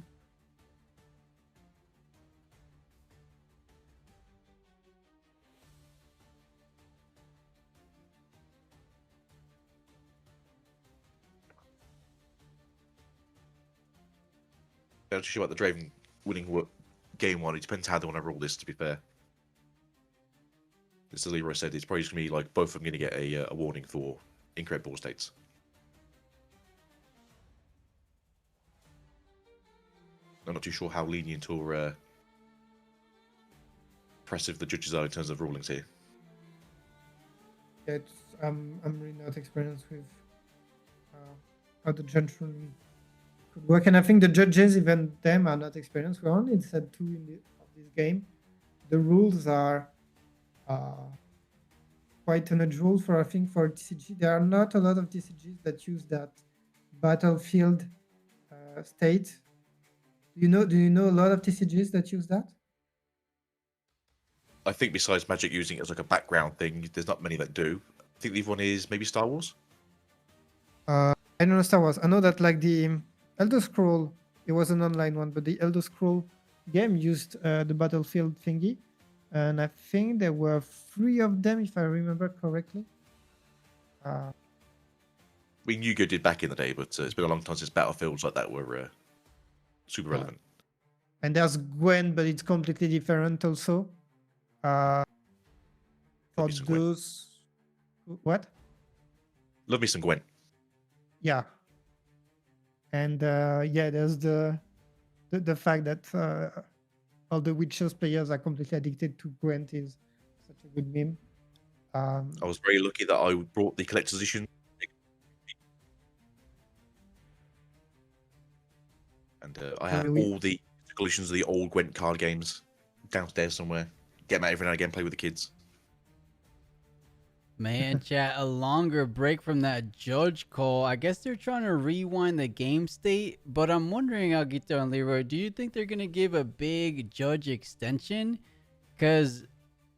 I'm not sure about the Draven winning game 1. It depends how they want to roll this, to be fair. As Leroy said, it's probably just going to be like both of them going to get a warning for incorrect board states. I'm not too sure how lenient or oppressive the judges are in terms of rulings here. Yeah, I'm really not experienced with how the judge ruling could work, and I think the judges, even them, are not experienced. We only said 2 of this game, the rules are quite unusual for, I think, for TCG. There are not a lot of TCGs that use that battlefield state. Do you know a lot of TCGs that use that? I think besides Magic using it as like a background thing, there's not many that do. I think the other one is maybe Star Wars. I don't know Star Wars. I know that like the Elder Scroll, it was an online one, but the Elder Scroll game used the battlefield thingy, and I think there were 3 of them if I remember correctly. I mean, Yu-Gi-Oh did back in the day, but it's been a long time since battlefields like that were super relevant. And there's Gwen, but it's completely different also. For Love me some Gwen. those, what? Love me some Gwen. Yeah. And yeah, there's the fact that all the Witchers players are completely addicted to Gwent is such a good meme. I was very lucky that I brought the collector's edition. And I have all the collections of the old Gwent card games downstairs somewhere. Get them out every now and again, play with the kids. Man, chat, a longer break from that judge call. I guess they're trying to rewind the game state, but I'm wondering, Algito and Leroy, do you think they're going to give a big judge extension? Because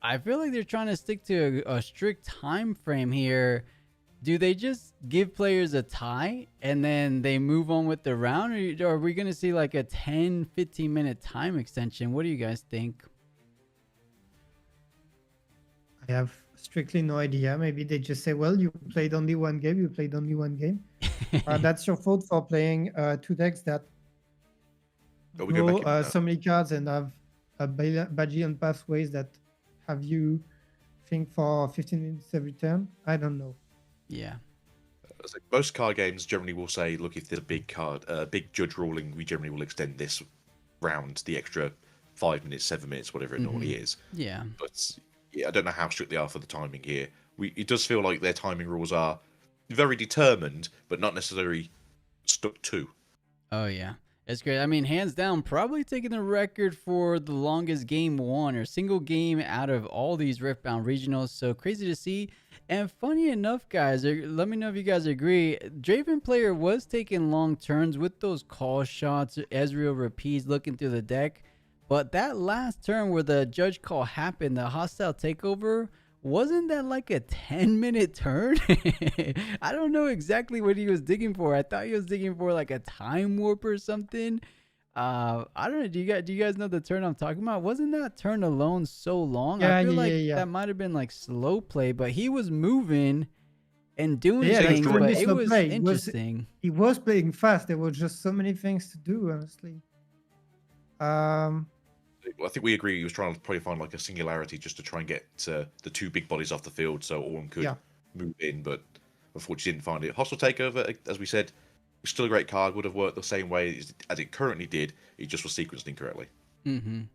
I feel like they're trying to stick to a strict time frame here. Do they just give players a tie and then they move on with the round? Or are we going to see like a 10, 15 minute time extension? What do you guys think? I have strictly no idea. Maybe they just say, well, you played only one game. You played only one game. That's your fault for playing 2 decks that draw so many cards and have a bajillion pathways that have you think for 15 minutes every turn. I don't know. Yeah. Most card games generally will say, look, if there's a big judge ruling, we generally will extend this round the extra 5 minutes, 7 minutes, whatever it normally is. Yeah. But yeah, I don't know how strict they are for the timing here. It does feel like their timing rules are very determined, but not necessarily stuck to. Oh, yeah. It's great. I mean, hands down, probably taking the record for the longest game won or single game out of all these Riftbound regionals. So crazy to see. And funny enough, guys, let me know if you guys agree. Draven player was taking long turns with those call shots. Ezreal repeats looking through the deck. But that last turn where the judge call happened, the hostile takeover, wasn't that like a 10-minute turn? I don't know exactly what he was digging for. I thought he was digging for like a time warp or something. I don't know. Do you guys know the turn I'm talking about? Wasn't that turn alone so long? Yeah, I feel like that might have been like slow play, but he was moving and doing things, but it was interesting. He was playing fast. There were just so many things to do, honestly. I think we agree he was trying to probably find like a singularity just to try and get the 2 big bodies off the field so all of them could move in, but unfortunately didn't find it. Hostile Takeover, as we said, was still a great card, would have worked the same way as it currently did. It just was sequenced incorrectly. I'm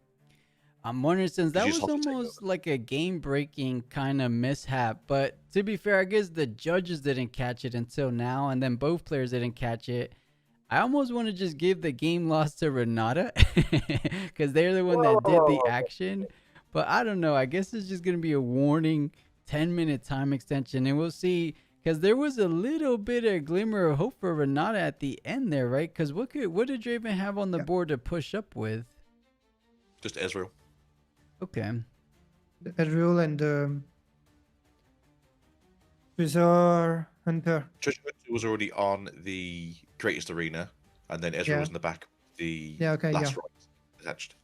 wondering, since that was almost like a game-breaking kind of mishap, but to be fair, I guess the judges didn't catch it until now, and then both players didn't catch it. I almost want to just give the game loss to Renata because they're the one that did the action. But I don't know. I guess it's just going to be a warning 10-minute time extension. And we'll see, because there was a little bit of glimmer of hope for Renata at the end there, right? Because what did Draven have on the board to push up with? Just Ezreal. Okay. Ezreal and Treasure Hunter. Treasure Hunter was already on the greatest arena, and then Ezreal was in the back of the last right attached.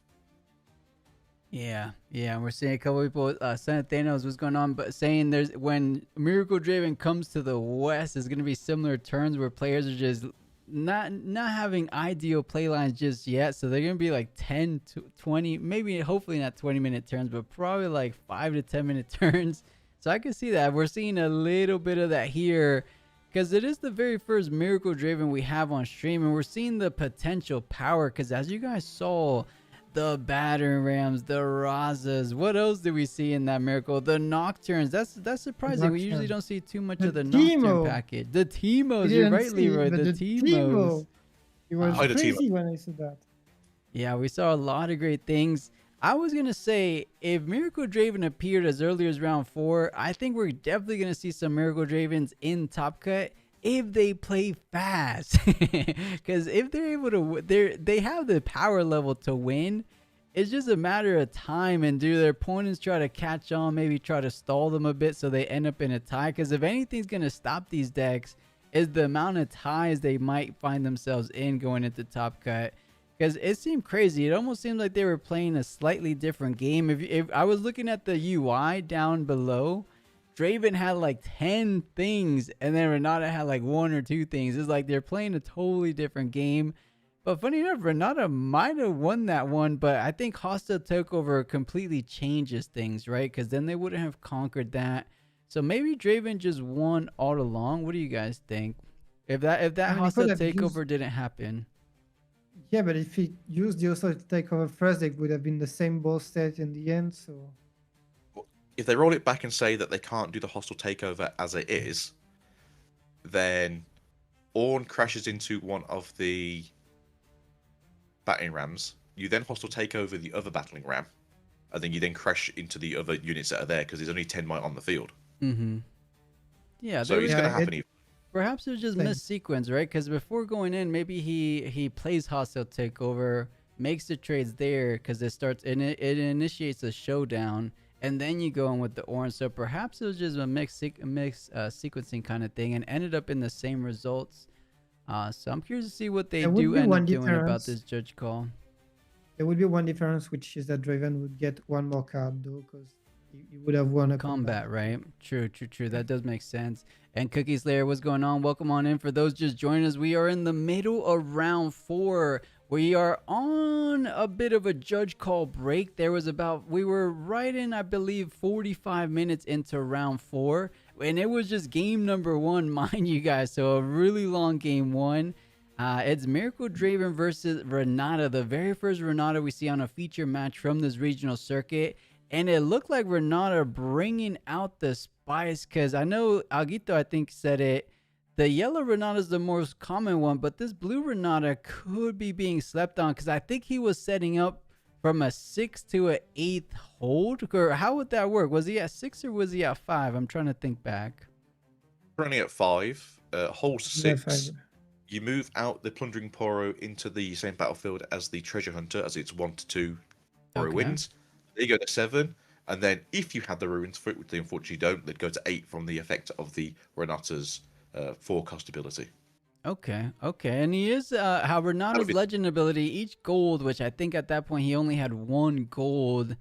Yeah, we're seeing a couple people saying Thanos what's going on, but saying when Miracle Draven comes to the west, it's gonna be similar turns where players are just not having ideal play lines just yet, so they're gonna be like 10 to 20, maybe hopefully not 20-minute turns, but probably like 5 to 10-minute turns. So I can see that we're seeing a little bit of that here, because it is the very first Miracle Draven we have on stream, and we're seeing the potential power, because as you guys saw, the battering rams, the Razas, what else did we see in that Miracle? The Nocturnes. That's surprising. We usually don't see too much of the Nocturne package. The Teemos, you're right, Leroy. The Teemos. It was crazy when I said that. Yeah, we saw a lot of great things. I was gonna say if Miracle Draven appeared as early as round 4, I think we're definitely gonna see some Miracle Dravens in Top Cut if they play fast. Because if they're able to, they have the power level to win. It's just a matter of time, and do their opponents try to catch on, maybe try to stall them a bit so they end up in a tie. Because if anything's gonna stop these decks, is the amount of ties they might find themselves in going into Top Cut. Because it seemed crazy. It almost seemed like they were playing a slightly different game. If I was looking at the UI down below, Draven had like 10 things, and then Renata had like 1 or 2 things. It's like they're playing a totally different game. But funny enough, Renata might have won that one, but I think Hostile Takeover completely changes things, right? Because then they wouldn't have conquered that. So maybe Draven just won all along. What do you guys think? If that I mean, he Hostile could have Takeover used, didn't happen. yeah, but if he used the also takeover first, it would have been the same ball state in the end. So If they roll it back and say that they can't do the hostile takeover as it is, then Ornn crashes into one of the battling rams. You then hostile take over the other battling ram, and then you then crash into the other units that are there because there's only 10 might on the field. Mm-hmm. Yeah, So it's going to happen. perhaps it was just missequence, right? Because before going in, maybe he plays Hostile Takeover, makes the trades there because it starts and it initiates a showdown, and then you go in with the orange. So perhaps it was just a mixed sequencing kind of thing, and ended up in the same results. So I'm curious to see what they do end up doing about this judge call. There would be one difference, which is that Draven would get one more card though, because he would have won a combat, right? True. That does make sense. And Cookie Slayer, what's going on? Welcome on in. For those just joining us, we are in the middle of round 4. We are on a bit of a judge call break. We were right in, I believe, 45 minutes into round 4. And it was just game number 1, mind you guys. So a really long game 1. It's Miracle Draven versus Renata. The very first Renata we see on a feature match from this regional circuit. And it looked like Renata bringing out the spice, because I know Aguito, I think, said it. The yellow Renata is the most common one, but this blue Renata could be being slept on, because I think he was setting up from a 6 to an 8th hold. Or how would that work? Was he at 6 or was he at 5? I'm trying to think back. Currently at 5, hold 6. Yeah, you move out the Plundering Poro into the same battlefield as the Treasure Hunter, as it's 1 to 2 Poro wins. There you go to 7, and then if you had the ruins for it, which they unfortunately don't, they'd go to 8 from the effect of the Renata's 4-cost ability. Okay, and he is how Renata's legend ability, each gold, which I think at that point he only had 1 gold,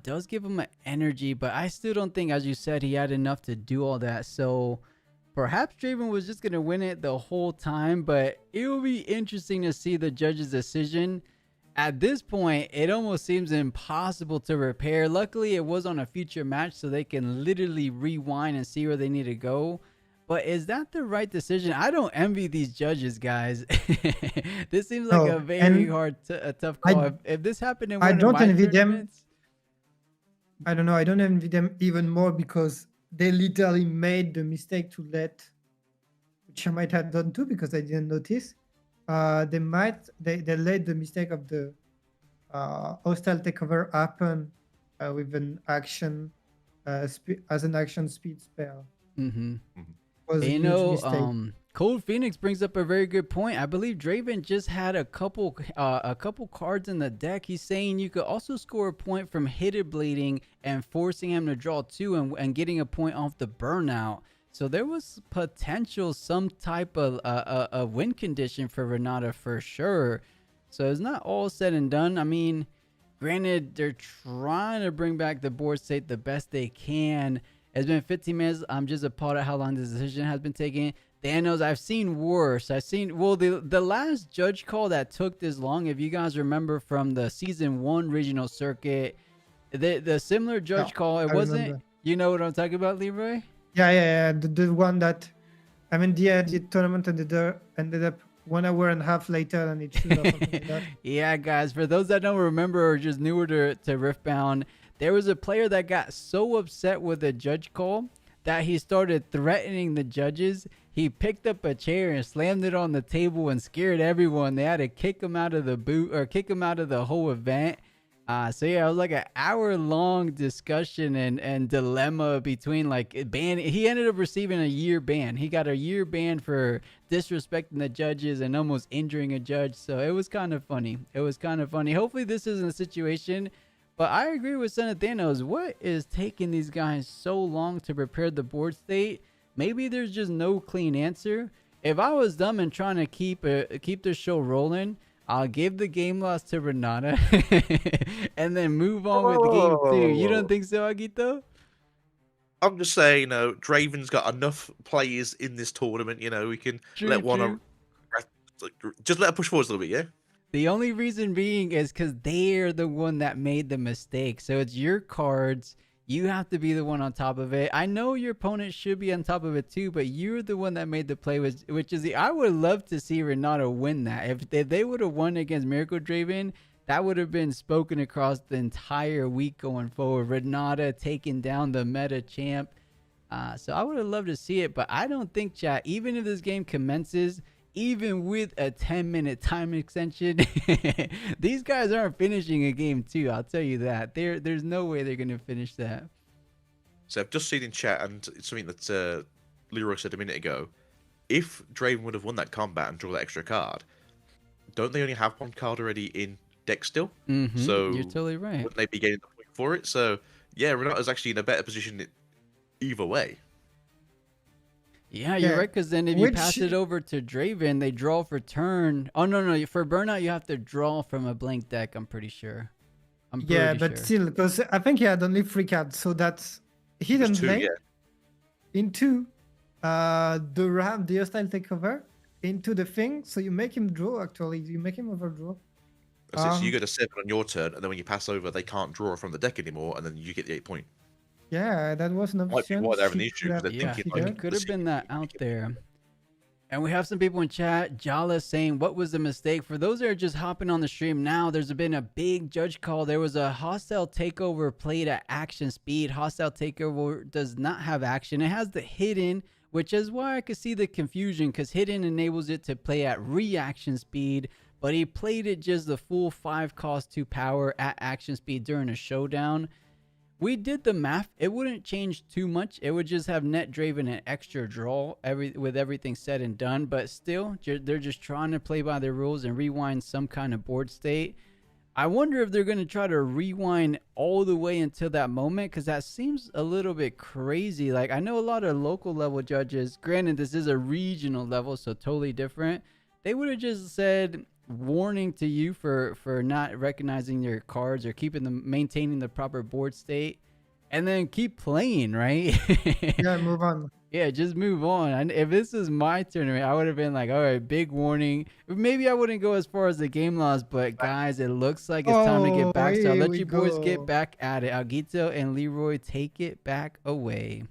does give him an energy, but I still don't think, as you said, he had enough to do all that. So perhaps Draven was just gonna win it the whole time, but it will be interesting to see the judge's decision. At this point, it almost seems impossible to repair. Luckily, it was on a future match, so they can literally rewind and see where they need to go. But is that the right decision? I don't envy these judges, guys. This seems like a very tough call. If this happened in one of my tournaments, I don't know. I don't envy them even more, because they literally made the mistake to let, which I might have done too because I didn't notice. They let the mistake of the hostile takeover happen with an action as an action speed spell. You know, Cold Phoenix brings up a very good point. I believe Draven just had a couple cards in the deck. He's saying you could also score a point from hidden bleeding and forcing him to draw 2 and getting a point off the burnout. So there was potential some type of a win condition for Renata for sure. So it's not all said and done. I mean, granted, they're trying to bring back the board state the best they can. It's been 15 minutes. I'm just appalled at how long this decision has been taken. Thanos, I've seen worse. The last judge call that took this long, if you guys remember from the season 1 regional circuit, the similar judge call, it wasn't, remember. You know what I'm talking about, Leroy? Yeah. The one that, I mean, the tournament ended up 1 hour and a half later than it should or something like that. Yeah, guys, for those that don't remember or just newer to Riftbound, there was a player that got so upset with the judge call that he started threatening the judges. He picked up a chair and slammed it on the table and scared everyone. They had to kick him out of the booth or kick him out of the whole event. So yeah, it was like an hour-long discussion and dilemma between like ban. He ended up receiving a year ban. He got a year ban for disrespecting the judges and almost injuring a judge. So it was kind of funny. It was kind of funny. Hopefully this isn't a situation. But I agree with Son of Thanos. What is taking these guys so long to prepare the board state? Maybe there's just no clean answer. If I was them and trying to keep the show rolling, I'll give the game loss to Renata and then move on with game 2. You don't think so, Agito? I'm just saying, you know, Draven's got enough players in this tournament. You know, we can let one just let her push forward a little bit, yeah. The only reason being is because they're the one that made the mistake. So it's your cards. You have to be the one on top of it. I know your opponent should be on top of it too, but you're the one that made the play, which is I would love to see Renata win that. If they would have won against Miracle Draven, that would have been spoken across the entire week going forward. Renata taking down the meta champ. So I would have loved to see it, but I don't think, chat, even if this game commences, even with a 10-minute time extension, these guys aren't finishing a game 2. I'll tell you that. There's no way they're going to finish that. So I've just seen in chat, and it's something that Leroy said a minute ago. If Draven would have won that combat and draw that extra card, don't they only have one card already in deck still? So you're totally right. Wouldn't they be getting the point for it? So yeah, Renata's actually in a better position either way. Yeah, you're right, because then if you pass it over to Draven, they draw for turn. Oh, no. For Burnout, you have to draw from a blank deck, I'm pretty sure. Still, because I think he had only 3 cards, so that's hidden play into the ram, the hostile takeover, into the thing. So you make him draw, actually. You make him overdraw. So you get a 7 on your turn, and then when you pass over, they can't draw from the deck anymore, and then you get the 8 point. Yeah, that was an option. Might be why they're having an issue. Could have been that out there. And we have some people in chat, Jala, saying, what was the mistake? For those that are just hopping on the stream now, there's been a big judge call. There was a hostile takeover played at action speed. Hostile takeover does not have action. It has the hidden, which is why I could see the confusion, because hidden enables it to play at reaction speed. But he played it just the full 5 cost 2 power at action speed during a showdown. We did the math. It wouldn't change too much. It would just have net Draven an extra draw with everything said and done. But still, they're just trying to play by their rules and rewind some kind of board state. I wonder if they're going to try to rewind all the way until that moment, because that seems a little bit crazy. Like, I know a lot of local level judges, granted this is a regional level, so totally different. They would have just said warning to you for not recognizing your cards or maintaining the proper board state, and then keep playing, right? Yeah, move on. Yeah, just move on. And if this is my tournament, I would have been like, all right, big warning. Maybe I wouldn't go as far as the game loss, but guys, it looks like it's time to get back. So I'll let you boys get back at it. Agito and Leroy, take it back away.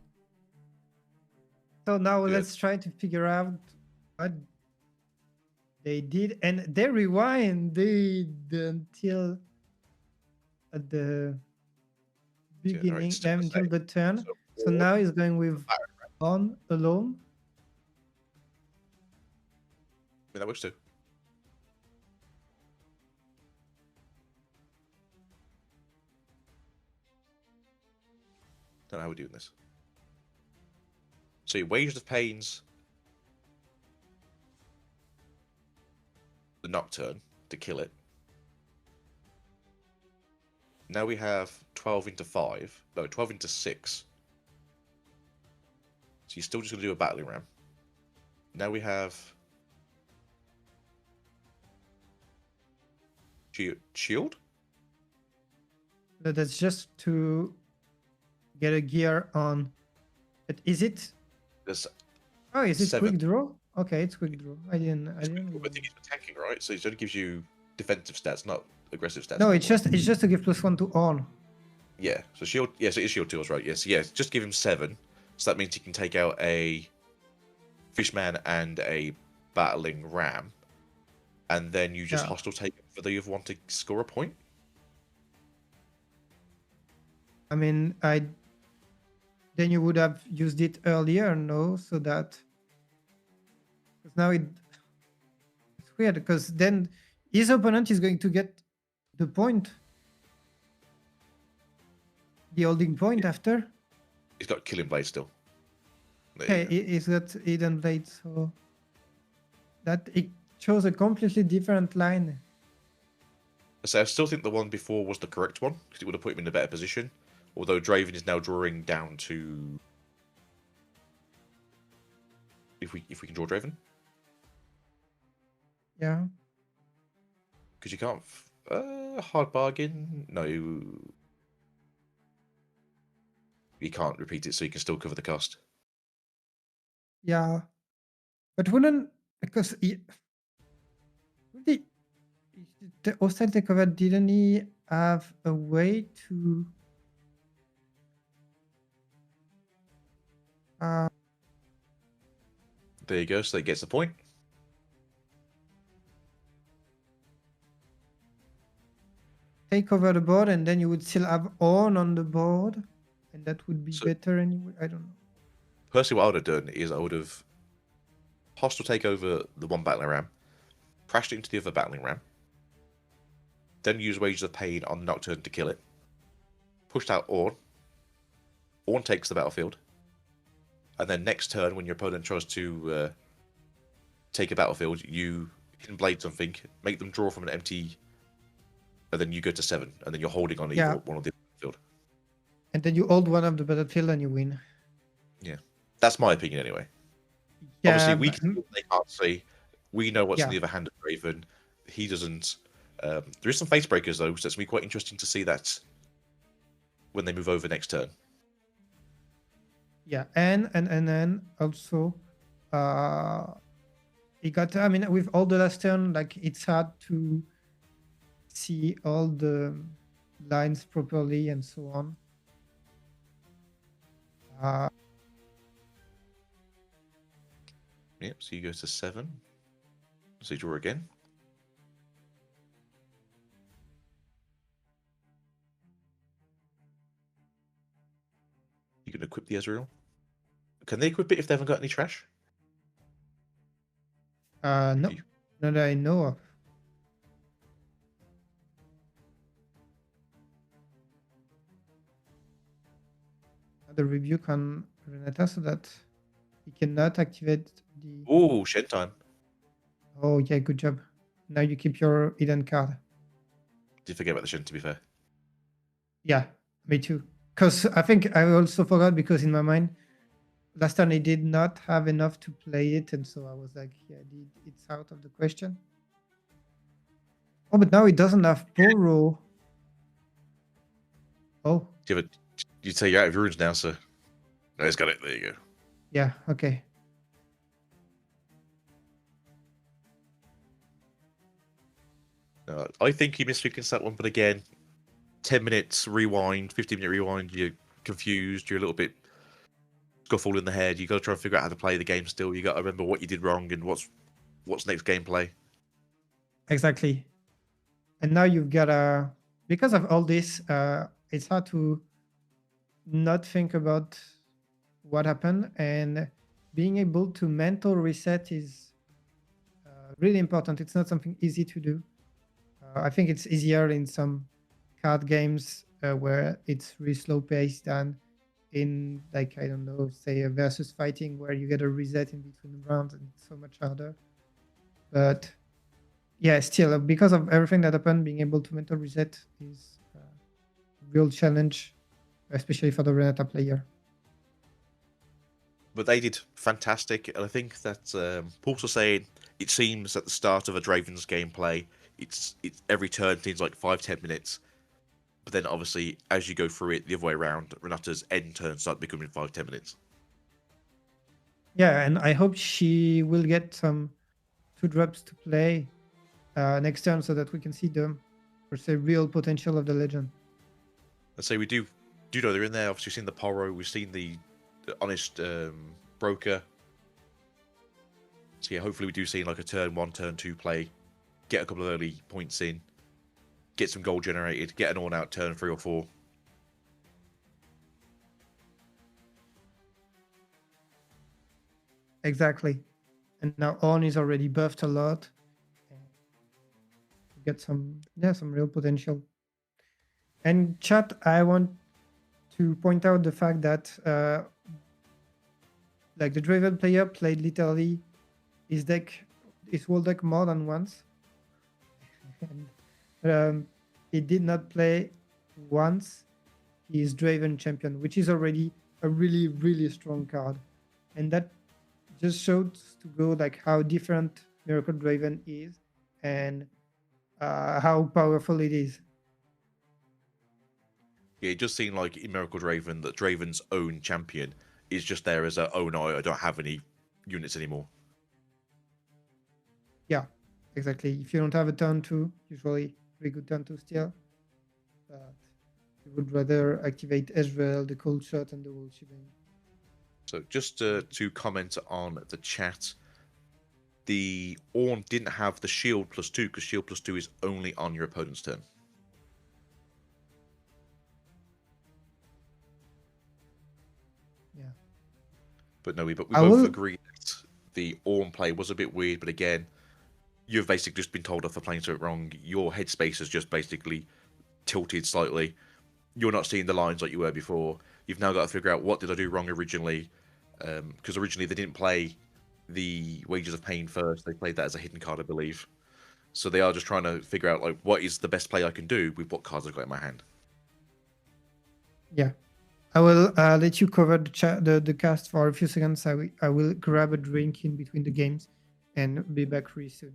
So now let's try to figure out what they did, and they rewind until at the beginning, until the turn. So now he's going with on alone. I mean, that works too. Don't know how we're doing this. So your Wages of Pains, the Nocturne to kill it. Now we have 12 into 5. No, 12 into 6. So you're still just going to do a battling ram. Now we have shield. That's just to get a gear on. But is it? There's is it 7. quick draw? Okay, it's quick draw. I didn't. I think it's attacking, right? So it only gives you defensive stats, not aggressive stats. No, it's just to give +1 to all. Yeah. So shield. Yes, it is shield tools, right? Yes. Yes. Just give him 7. So that means he can take out a Fishman and a battling ram, and then you just hostile take for the other one to score a point. I mean, then you would have used it earlier, no? So that, because now it's weird, because then his opponent is going to get the point The holding point after? He's got Killing Blade still. There you Okay, go. it's got Hidden Blade, so that it shows a completely different line. So I still think the one before was the correct one because it would have put him in a better position. Although Draven is now drawing down to, if we can draw Draven, Yeah. because you can't hard bargain. No, you can't repeat it, so you can still cover the cost. Yeah. But wouldn't, because the hostile takeover, didn't he have a way to There you go. So that gets the point. take over the board, and then you would still have on the board, and that would be So- better anyway. I don't know. Personally, what I would have done is I would have hostile take over the one battling ram, crashed it into the other battling ram, then use Wages of Pain on Nocturne to kill it, pushed out Ornn. Ornn takes the battlefield, and then next turn, when your opponent tries to take a battlefield, you Hidden Blade something, make them draw from an empty, and then you go to 7, and then you're holding on Yeah. either one of the field. And then you hold one of the battlefield and you win. That's my opinion anyway. Yeah, Obviously, we but- can they can't see. We know what's in Yeah. the other hand of Raven. He doesn't. There is some face breakers though, so it's gonna be quite interesting to see that when they move over next turn. Yeah, and then also, it got. I mean, with all the last turn, like it's hard to see all the lines properly and so on. Yep. So you go to 7. So you draw again. You can equip the Ezreal. Can they equip it if they haven't got any trash? No, You- not that I know of. The rebuke on Renata so that he cannot activate the. Oh, shed time. Oh yeah, good job. Now you keep your hidden card. Did forget about the shed, to be fair. Yeah, me too. Because I think I also forgot because in my mind, last time I did not have enough to play it, and so I was like, yeah, it's out of the question. Oh, but now it doesn't have Poro. Oh, You'd say you're out of your runes now, so. No, it's got it. There you go. yeah, okay. I think he misreconciled that one, but again, 10 minutes rewind, 15-minute rewind, you're confused, you're a little bit scuffled in the head. You got to try and figure out how to play the game still. You got to remember what you did wrong and what's next gameplay. Exactly. And now you've got because of all this, it's hard to not think about what happened, and being able to mental reset is really important. It's not something easy to do. I think it's easier in some card games where it's really slow paced than in, like, I don't know, say a versus fighting where you get a reset in between rounds and it's so much harder. But yeah, still, because of everything that happened, being able to mental reset is a real challenge, especially for the Renata player. But they did fantastic, and I think that Paul's was saying it seems at the start of a Draven's gameplay, it's every turn seems like 5-10 minutes, but then obviously as you go through it the other way around, Renata's end turns start becoming 5-10 minutes. Yeah, and I hope she will get some 2-drops to play next turn so that we can see the, per se, real potential of the legend. And so we do know they're in there. Obviously, we've seen the Poro, we've seen the Honest Broker. So yeah, hopefully we do see like a turn 1, turn 2 play, get a couple of early points in, get some gold generated, get an all out turn 3 or 4. Exactly. And now On is already buffed a lot. Get some real potential. And chat, I want to point out the fact that like the Draven player played literally his whole deck more than once, and he did not play once his Draven champion, which is already a really, really strong card. And that just shows to go like how different Miracle Draven is and how powerful it is. Yeah, it does seem like in Miracle Draven that Draven's own champion is just there as a, oh no, I don't have any units anymore. Yeah, exactly. If you don't have a turn 2, usually pretty good turn 2 still. But you would rather activate Ezreal, the cold shot, and the whole shebang. So just to comment on the chat, the Ornn didn't have the shield +2 because shield +2 is only on your opponent's turn. Yeah. But no, we both agree that the Ornn play was a bit weird, but again, you've basically just been told off for playing so wrong. Your headspace has just basically tilted slightly. You're not seeing the lines like you were before. You've now got to figure out what did I do wrong originally, because originally they didn't play the Wages of Pain first. They played that as a hidden card, I believe. So they are just trying to figure out like what is the best play I can do with what cards I've got in my hand. Yeah. I will let you cover the cast for a few seconds. I will grab a drink in between the games and be back really soon.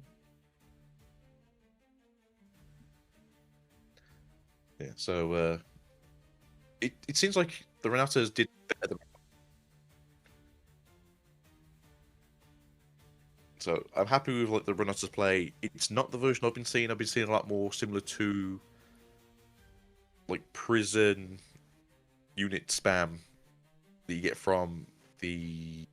Yeah, so it seems like the Renatas did better than... So I'm happy with like the Renatas play. It's not the version I've been seeing. I've been seeing a lot more similar to like prison unit spam that you get from the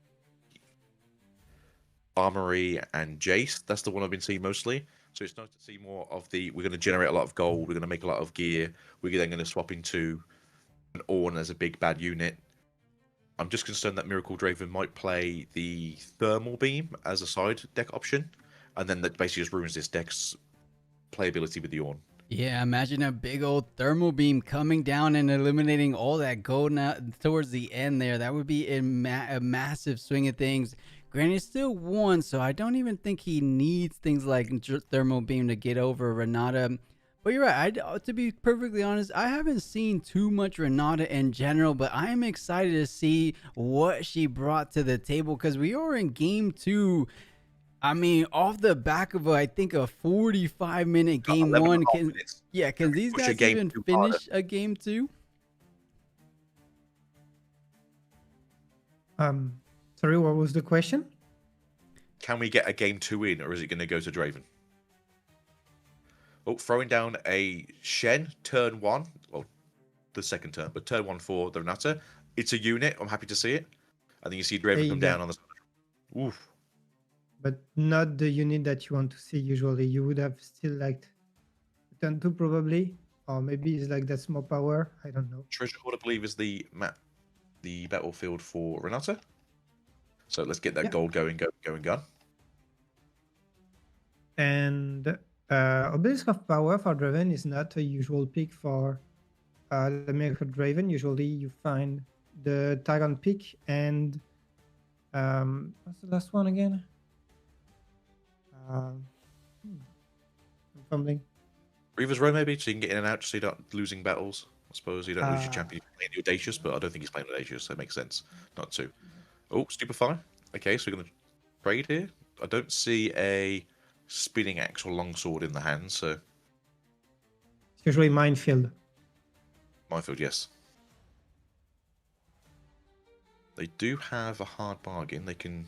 Armory and Jace. That's the one I've been seeing mostly. So it's nice to see more of the, we're going to generate a lot of gold, we're going to make a lot of gear, we're then going to swap into an Ornn as a big bad unit. I'm just concerned that Miracle Draven might play the Thermal Beam as a side deck option, and then that basically just ruins this deck's playability with the Ornn. Yeah, imagine a big old thermal beam coming down and eliminating all that gold now towards the end there. That would be a massive swing of things. Granted, it's still one, so I don't even think he needs things like thermal beam to get over Renata. But you're right. To be perfectly honest, I haven't seen too much Renata in general, but I am excited to see what she brought to the table because we are in game 2. I mean, off the back of I think a 45-minute game 1. Can these guys even finish a game 2? Sorry, what was the question? Can we get a game 2 in, or is it going to go to Draven? Oh, throwing down a Shen, turn 1. Well, the second turn, but turn 1 for the Renata. It's a unit. I'm happy to see it. And then you see Draven come down on the side. Oof. But not the unit that you want to see usually. You would have still liked turn 2 probably. Or maybe it's like that's more power. I don't know. Treasure Hoard, I believe, is the map, the battlefield for Renata. So let's get that gold going. And Obelisk of Power for Draven is not a usual pick for the Miracle Draven. Usually you find the Tyrant pick and what's the last one again? I'm fumbling. Reaver's Row, maybe, so you can get in and out so you're not losing battles. I suppose you don't lose your champion playing the Audacious, but I don't think he's playing Audacious, so it makes sense not to. Oh, Stupefy. Okay, so we're going to trade here. I don't see a spinning axe or longsword in the hand, so... It's usually Minefield. Minefield, yes. They do have a hard bargain. They can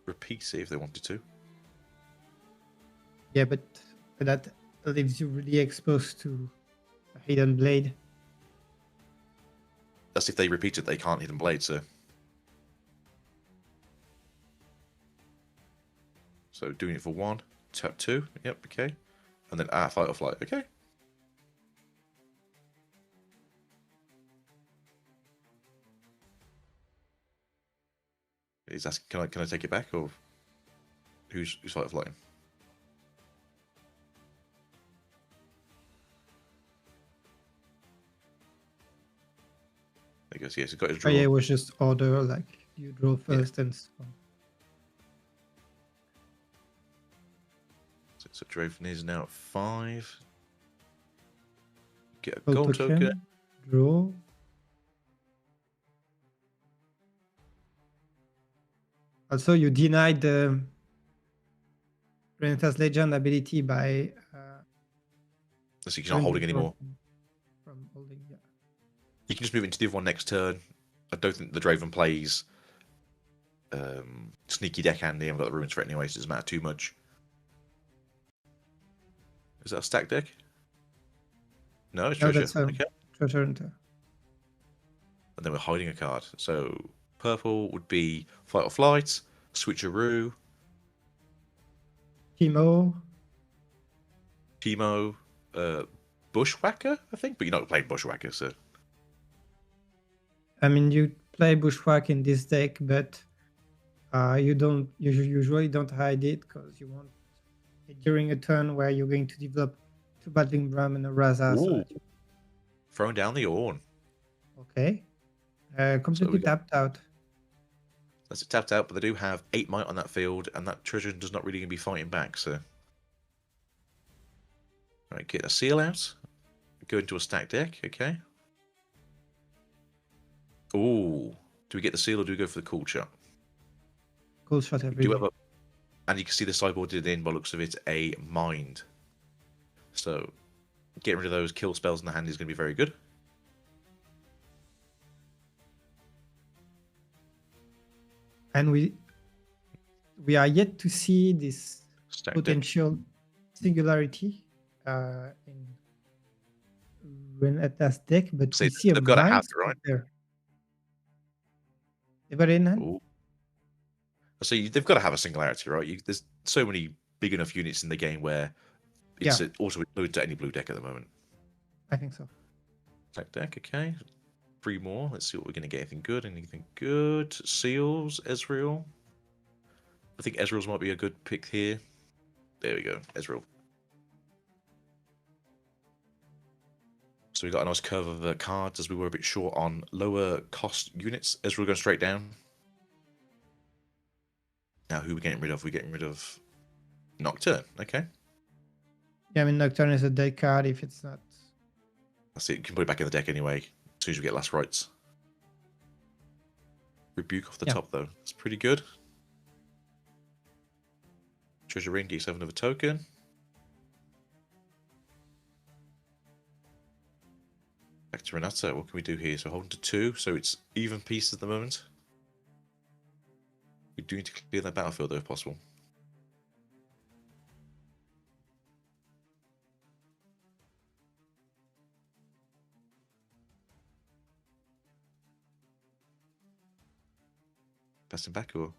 repeat it if they wanted to. Yeah, but that leaves you really exposed to a Hidden Blade. That's if they repeat it, they can't Hidden Blade, so... So doing it for 1, tap 2, yep, okay. And then fight or flight, okay. Is asking, can I take it back, or who's fight or flighting? I guess yes, he got his Oh draw. yeah, it was just order, like you draw first and so on. So Draven is now at 5. Get a Gold gold token. draw. Also, you denied the Renata's Legend ability by So he's not holding anymore. From holding, yeah. You can just move into the other one next turn. I don't think the Draven plays sneaky deckhand. They haven't got the ruins for it anyway, so it doesn't matter too much. Is that a stack deck? No, it's No, treasure. that's Okay. treasure hunter. And then we're hiding a card. So purple would be Fight or Flight, Switcheroo, Chemo. Bushwhacker, I think, but you're not playing Bushwhacker, so I mean, you play Bushwhack in this deck, but you usually don't hide it because you want it during a turn where you're going to develop 2 Battling Bram and a Raza. So that throwing down the Ornn. okay. Completely tapped out. That's it tapped out, but they do have 8 might on that field, and that treasure does not really going to be fighting back, so. Alright, get a seal out. Go into a stack deck, okay. Ooh. Do we get the seal or do we go for the cool shot? Cool shot every day. And you can see the sideboard did in, by looks of it, a mind. So, getting rid of those kill spells in the hand is going to be very good. And we are yet to see this Stack potential singularity in Renata's deck, but See, we see a they've got to have mind it, right? there. They got it in hand? Ooh. So they've got to have a singularity, right? There's so many big enough units in the game where it's also included to any blue deck at the moment. I think so. Stack deck, okay. 3 more. Let's see what we're going to get. Anything good? Anything good? Seals, Ezreal. I think Ezreal's might be a good pick here. There we go, Ezreal. So we got a nice curve of the cards as we were a bit short on lower cost units. Ezreal going straight down. Now who are we getting rid of? We're getting rid of Nocturne. Okay. Yeah, I mean, Nocturne is a dead card if it's not. That's it. You can put it back in the deck anyway. As soon as we get last rights. Rebuke off the top though. It's pretty good. Treasure ring, get yourself another token. Back to Renata. What can we do here? So holding to 2, so it's even pieces at the moment. We do need to clear that battlefield though if possible. Passing back or?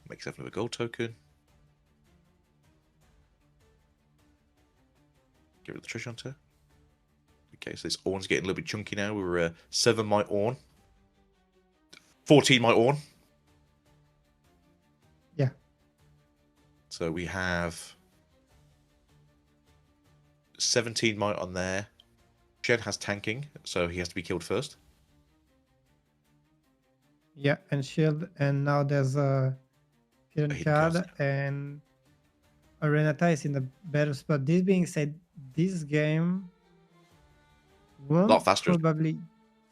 Make yourself another gold token. Get rid of the treasure hunter. Okay, so this Ornn's getting a little bit chunky now. We were 7 might Ornn. 14 might Ornn. Yeah. So we have 17 might on there. Shen has tanking, so he has to be killed first. Yeah, and shield, and now there's a hidden card, card. and Renata is in a better spot. This being said, this game won't lot faster. probably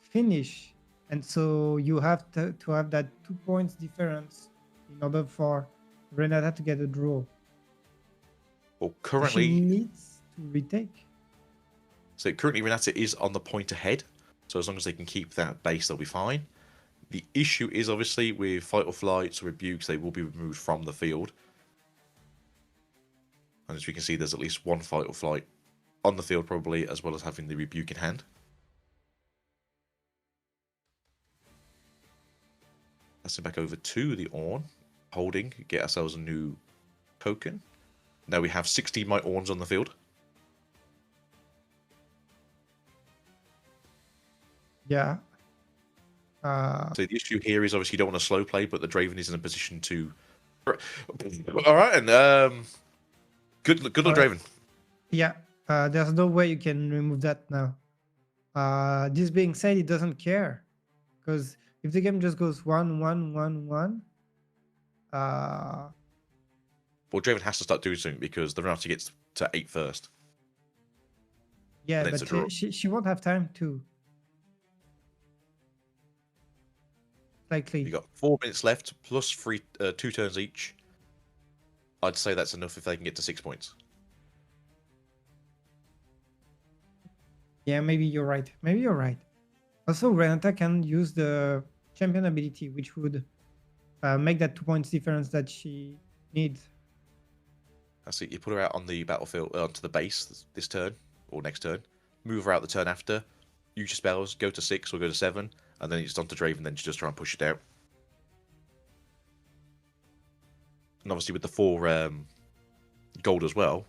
finish, and so you have to have that 2 points difference in order for Renata to get a draw. Well, She currently, needs to retake. so currently Renata is on the point ahead. So as long as they can keep that base, they'll be fine. The issue is obviously with fight or flights or rebukes, they will be removed from the field. And as we can see, there's at least 1 fight or flight on the field probably, as well as having the rebuke in hand. Let's head back over to the Ornn. Holding, get ourselves a new token. Now we have 16 might Ornns on the field. Yeah. So the issue here is obviously you don't want to slow play, but the Draven is in a position to. All right, and good luck, All right. Draven. Yeah, there's no way you can remove that now. This being said, it doesn't care, because if the game just goes 1-1-1-1, Well, Draven has to start doing something because the Renata gets to 8 first. yeah, And it's a draw. but she won't have time to. Likely. You got 4 minutes left plus 2 turns each. I'd say that's enough if they can get to 6 points. Yeah, maybe you're right. Maybe you're right. Also, Renata can use the champion ability, which would make that 2 points difference that she needs. That's it. You put her out on the battlefield, onto the base this turn or next turn. Move her out the turn after. Use your spells. Go to 6 or go to 7, and then it's on to Draven. Then you just try and push it out. And obviously with the 4 gold as well,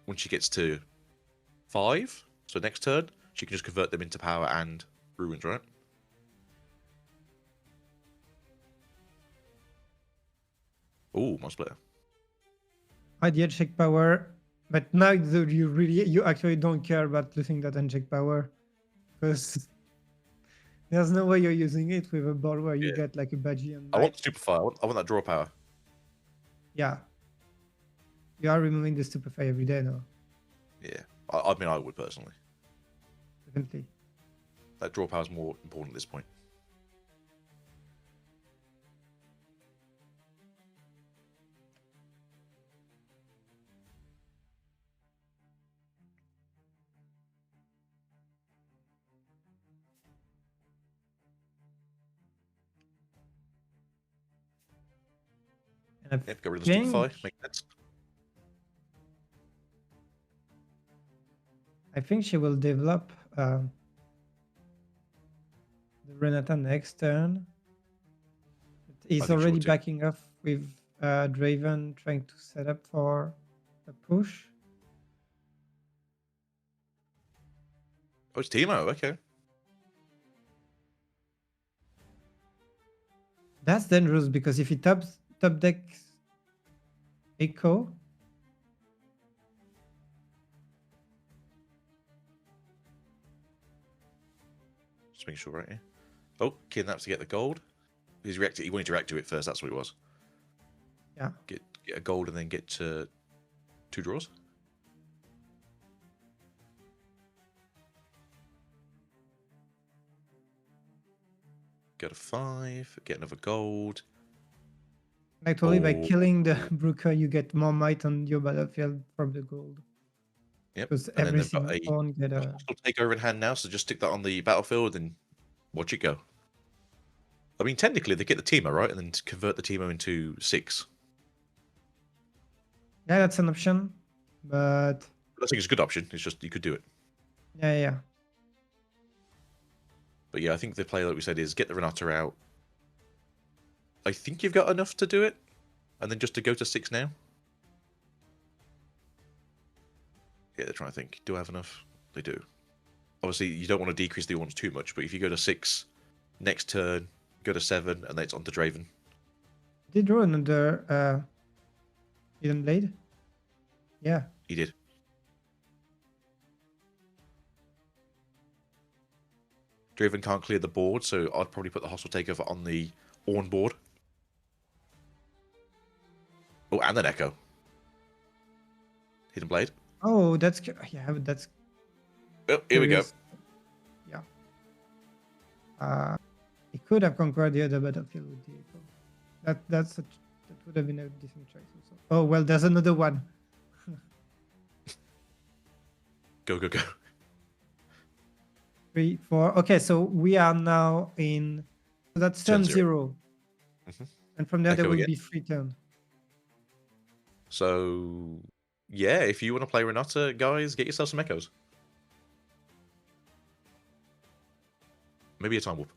when she gets to 5, so next turn she can just convert them into power and ruins, right? Oh, my splitter. I did check power, but now you actually don't care about losing that uncheck power, because there's no way you're using it with a board where you Yeah. get like a budgie and I want stupefy. I want that draw power. yeah. You are removing the stupefy every day now, Yeah, I mean I would personally. definitely. That draw power is more important at this point. And Yep, get rid of the stupefy. think- Makes sense. I think she will develop the Renata next turn. He's think she will already too. backing off with Draven trying to set up for a push. Oh, it's Timo. Okay. That's dangerous, because if he top decks Echo, Just making sure right here. Oh, kidnaps to get the gold. He's reacted. He wanted to react to it first. That's what it was. yeah. Get a gold and then get to 2 draws. Get a 5. Get another gold. Actually, by Oh. killing the Brooker, you get more might on your battlefield from the gold. Yep. Because And then every they've got single one get a a. hostile takeover in hand now, so just stick that on the battlefield and watch it go. I mean, technically, they get the Timo, right? And then convert the Timo into 6. Yeah, that's an option, but I think it's a good option. It's just you could do it. yeah. But yeah, I think the play, like we said, is get the Renata out. I think you've got enough to do it. And then just to go to 6 now. Yeah, they're trying to think. Do I have enough? They do. Obviously, you don't want to decrease the ones too much, but if you go to 6, next turn, go to 7, and then it's on to Draven. Did draw another Hidden Blade? Yeah. He did. Draven can't clear the board, so I'd probably put the hostile takeover on the Ornn board. Oh, and an Echo. Hidden Blade. Oh, that's yeah, but that's Oh, here we go. curious. Yeah. He could have conquered the other battlefield with the Echo. That would have been a decent choice also. Oh well, there's another one. Go, go, go. 3, 4. Okay, so we are now in. So that's turn Turn 0. 0. Mhm. And from there Echo will again. be 3 turns. So, yeah, if you want to play Renata, guys, get yourself some Echoes. Maybe a Time Warp.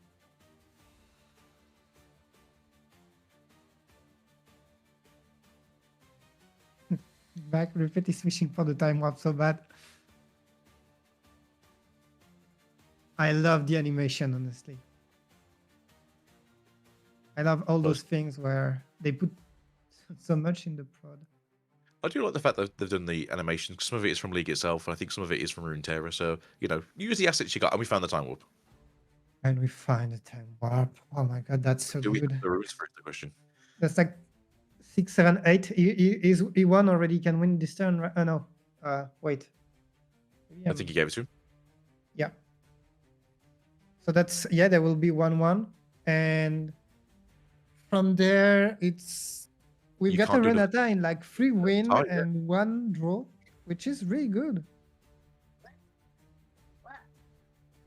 Back Repeat is wishing for the time warp so bad. I love the animation, honestly. I love all those things where they put so much in the prod. I do like the fact that they've done the animation. 'Cause some of it is from League itself, and I think some of it is from Runeterra. So, use the assets you got, and we found the time warp. And we find the time warp. Oh my god, that's so Do we good. have the rules for the question? That's like 6, 7, 8. He won already. Can win this turn. Right? Oh no. Wait. I think you gave it to him. Yeah. So that's there will be 1-1, and from there we've You got a can't do the- Renata in like 3 win tie, yeah. and 1 draw, which is really good.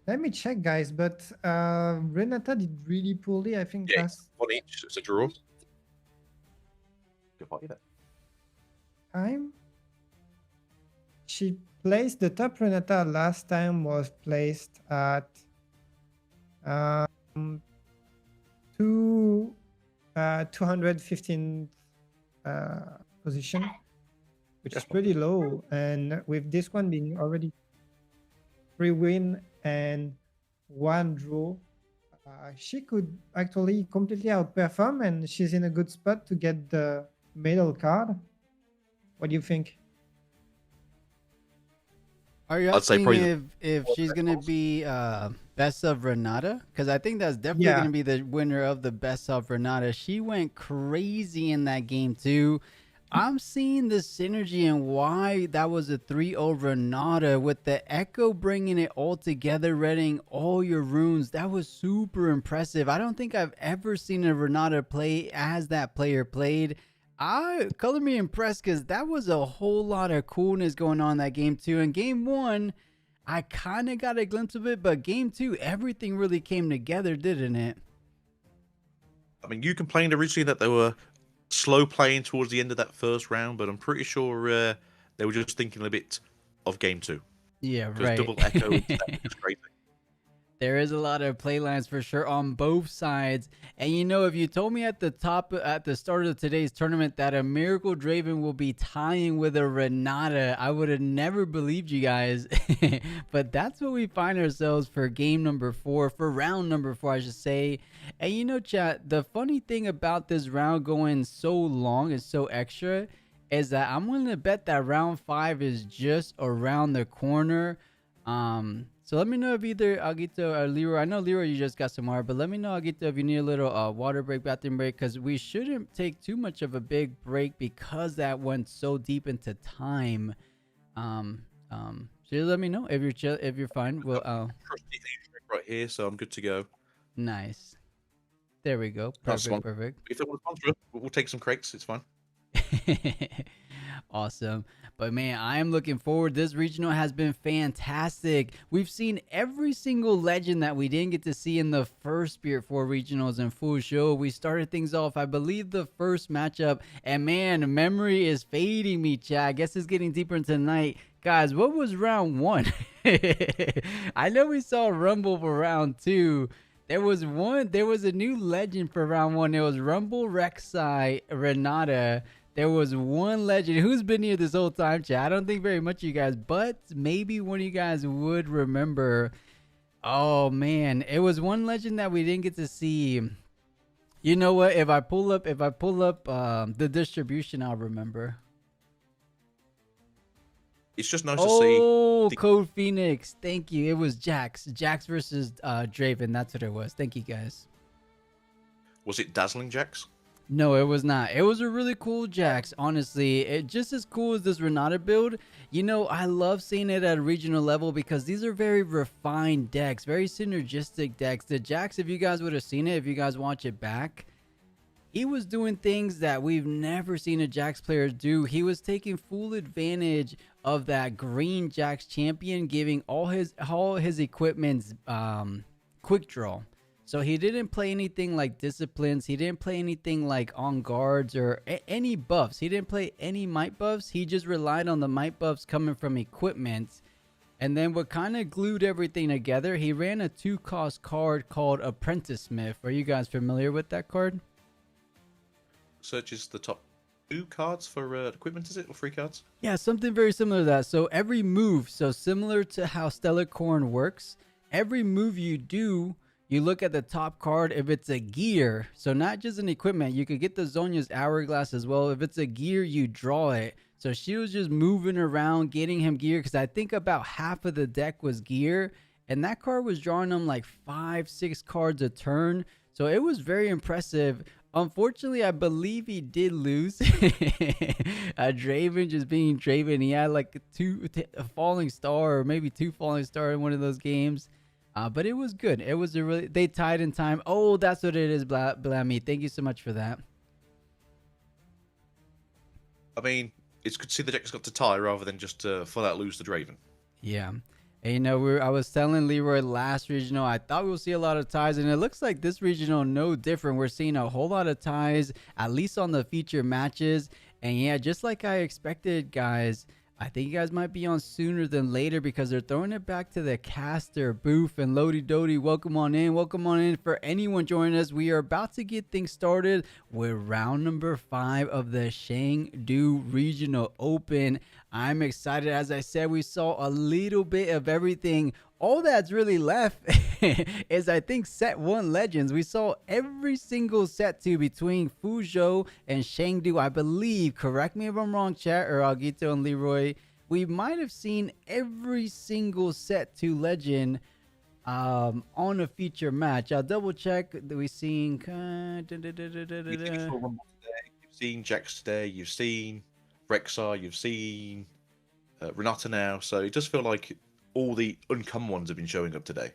Let me check, guys, but Renata did really poorly, I think. Yeah, Last 1 each. It's a draw. Good party there. time she placed the top Renata last time was placed at 215 position, which is pretty low, and with this one being already 3 win and 1 draw, she could actually completely outperform, and she's in a good spot to get the medal card. What do you think? Are you I'd say asking probably if she's gonna be best of Renata? Because I think that's definitely Yeah. gonna be the winner of the best of Renata. She went crazy in that game too. I'm seeing the synergy and why that was a 3-0 Renata with the Echo bringing it all together, reading all your runes. That was super impressive. I don't think I've ever seen a Renata play as that player played. Color me impressed because that was a whole lot of coolness going on in that game too. In game 1, I kind of got a glimpse of it, but game 2, everything really came together, didn't it? I mean, you complained originally that they were slow playing towards the end of that first round, but I'm pretty sure they were just thinking a bit of game 2. Yeah, Because right. double echo and stuff was crazy. There is a lot of play lines for sure on both sides. And if you told me at the start of today's tournament that a Miracle Draven will be tying with a Renata, I would have never believed you guys. But that's what we find ourselves for game number 4, for round number 4, I should say. And chat, the funny thing about this round going so long is so extra is that I'm willing to bet that round 5 is just around the corner. So let me know if either Agito or Leroy, I know Leroy you just got some water, but let me know Agito if you need a little water break, bathroom break, because we shouldn't take too much of a big break because that went so deep into time. So just let me know if you're chill, if you're fine. Well, Right here, so I'm good to go. nice. There we go. Perfect, perfect. If they want to sponsor, we'll take some crates. It's fine. Awesome. But man, I am looking forward. This regional has been fantastic. We've seen every single legend that we didn't get to see in the first Spirit 4 regionals in full show. We started things off, I believe, the first matchup, and man, memory is fading me, chat. I guess it's getting deeper into the night. Guys, what was round 1? I know we saw Rumble for round 2. There was a new legend for round 1. It was Rumble, Rek'Sai, Renata. There was one legend who's been here this whole time, chat. I don't think very much of you guys, but maybe one of you guys would remember. Oh man, it was one legend that we didn't get to see. You know what? If I pull up the distribution, I'll remember. It's just nice to see. Oh, Code Phoenix. Thank you. It was Jax. Jax versus Draven. That's what it was. Thank you, guys. Was it Dazzling Jax? No, it was not. It was a really cool Jax, honestly. It just as cool as this Renata build. I love seeing it at a regional level because these are very refined decks, very synergistic decks. The Jax, if you guys would have seen it, if you guys watch it back, he was doing things that we've never seen a Jax player do. He was taking full advantage of that green Jax champion, giving all his equipment's quick draw. So he didn't play anything like disciplines. He didn't play anything like on guards or any buffs. He didn't play any might buffs. He just relied on the might buffs coming from equipment. And then what kind of glued everything together, he ran a 2-cost card called Apprentice Smith. Are you guys familiar with that card? Searches the top 2 cards for equipment, is it? Or 3 cards? Yeah, something very similar to that. So every move, so similar to how Stellar Corn works, every move you do, you look at the top card, if it's a gear, so not just an equipment, you could get the Zonya's hourglass as well. If it's a gear, you draw it. So she was just moving around, getting him gear, because I think about half of the deck was gear, and that card was drawing him like 5-6 cards a turn. So it was very impressive. Unfortunately, I believe he did lose. Draven just being Draven. He had like a falling star, or maybe 2 falling star in one of those games. But it was good. It was they tied in time. Oh, that's what it is, Blammy. Thank you so much for that. I mean, it's good to see the deck's got to tie rather than just full out lose to Draven. Yeah. And, you know, I was telling Leroy last regional, I thought we'll see a lot of ties, and it looks like this regional no different. We're seeing a whole lot of ties, at least on the feature matches. And yeah, just like I expected, guys, I think you guys might be on sooner than later, because they're throwing it back to the caster. Boof and Lodi Dodi, welcome on in. Welcome on in. For anyone joining us, we are about to get things started with round number 5 of the Chengdu Regional Open. I'm excited. As I said, we saw a little bit of everything. All that's really left is, I think, set 1 legends. We saw every single set 2 between Fuzhou and Chengdu, I believe. Correct me if I'm wrong, chat, or Agito and Leroy. We might have seen every single set 2 legend on a feature match. I'll double check that we've seen. You've seen Jax today. You've seen Rexar. You've seen Renata now. So it does feel like all the uncommon ones have been showing up today.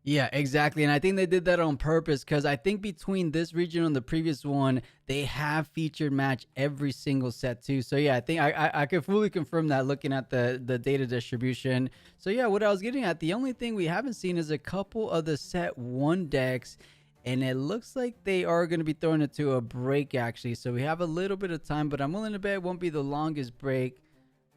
Yeah, exactly. And I think they did that on purpose, because I think between this region and the previous one, they have featured match every single set too. So yeah, I think I can fully confirm that looking at the data distribution. So yeah, what I was getting at, the only thing we haven't seen is a couple of the set 1 decks, and it looks like they are going to be throwing it to a break actually. So we have a little bit of time, but I'm willing to bet it won't be the longest break.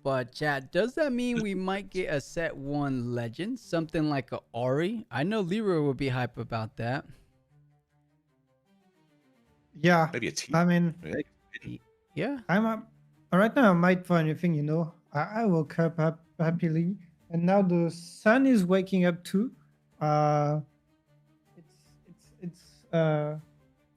But chat, does that mean we might get a set 1 legend, something like a Ori? I know Leroy would be hype about that. Yeah, Maybe a team. I mean, Yeah. right now. I might for anything, you know. I woke up happily, and now the sun is waking up too. It's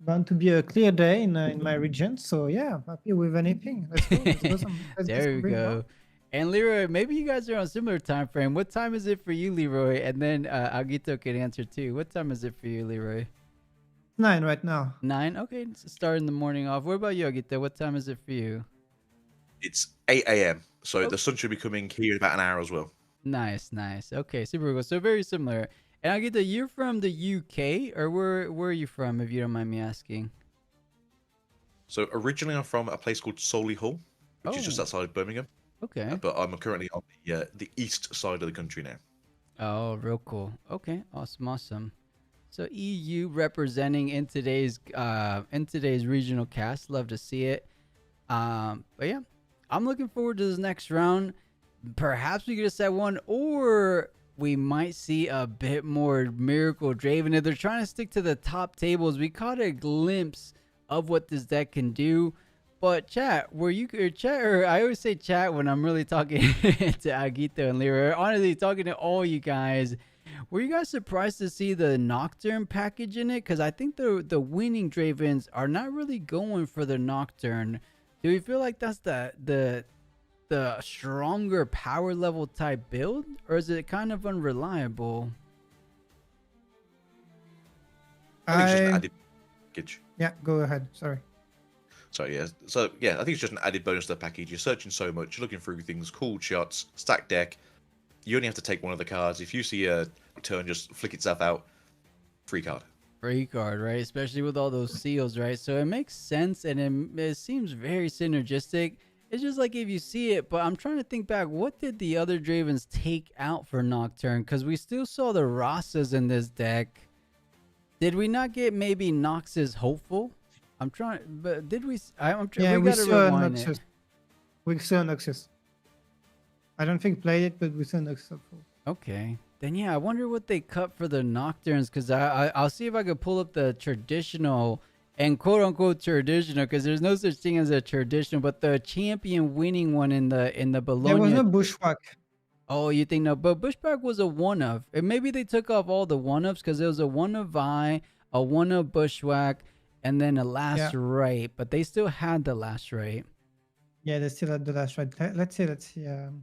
bound to be a clear day in my region. So yeah, I'm happy with anything. Let's go. Let's go let's get There some we break now. go. And Leroy, maybe you guys are on a similar time frame. What time is it for you, Leroy? And then Agito can answer too. What time is it for you, Leroy? 9 right now. 9? Okay, it's starting the morning off. What about you, Agito? What time is it for you? It's 8 a.m. So Oh. the sun should be coming here in about an hour as well. Nice. Okay, super cool. So very similar. And Agito, you're from the UK, or where are you from, if you don't mind me asking? So originally I'm from a place called Solihull, which is just Oh. outside of Birmingham. Okay. But I'm currently on the east side of the country now. Oh, real cool. Okay, awesome. So EU representing in today's regional cast. Love to see it. But yeah, I'm looking forward to this next round. Perhaps we get a set 1, or we might see a bit more Miracle Draven. If they're trying to stick to the top tables, we caught a glimpse of what this deck can do. But chat, I always say chat when I'm really talking to Agito and Lyra. Honestly, talking to all you guys. Were you guys surprised to see the Nocturne package in it? Because I think the winning Dravens are not really going for the Nocturne. Do you feel like that's the stronger power level type build, or is it kind of unreliable? I think it's just an added package. Yeah, go ahead. Sorry. So yeah, I think it's just an added bonus to the package. You're searching so much, you're looking through things, cool shots, stack deck. You only have to take one of the cards. If you see a turn just flick itself out, free card. Free card, right? Especially with all those seals, right? So it makes sense, and it seems very synergistic. It's just like if you see it, but I'm trying to think back. What did the other Dravens take out for Nocturne? Because we still saw the Rasas in this deck. Did we not get maybe Nox's Hopeful? I'm trying, but did we? Yeah, we we gotta saw rewind Noxus. it. We saw Noxus. I don't think played it, but we saw Noxus. Okay. Then yeah, I wonder what they cut for the Nocturnes, because I'll see if I could pull up the traditional and quote unquote traditional, because there's no such thing as a traditional, but the champion winning one in the Bologna. There was no bushwhack. Oh, you think no? But Bushback was a one of. And maybe they took off all the one ofs because there was a one of Vi, a one of Bushwhack, and then a last Yeah. right. But they still had the last right. Yeah, they still had the last right. Let's see. Going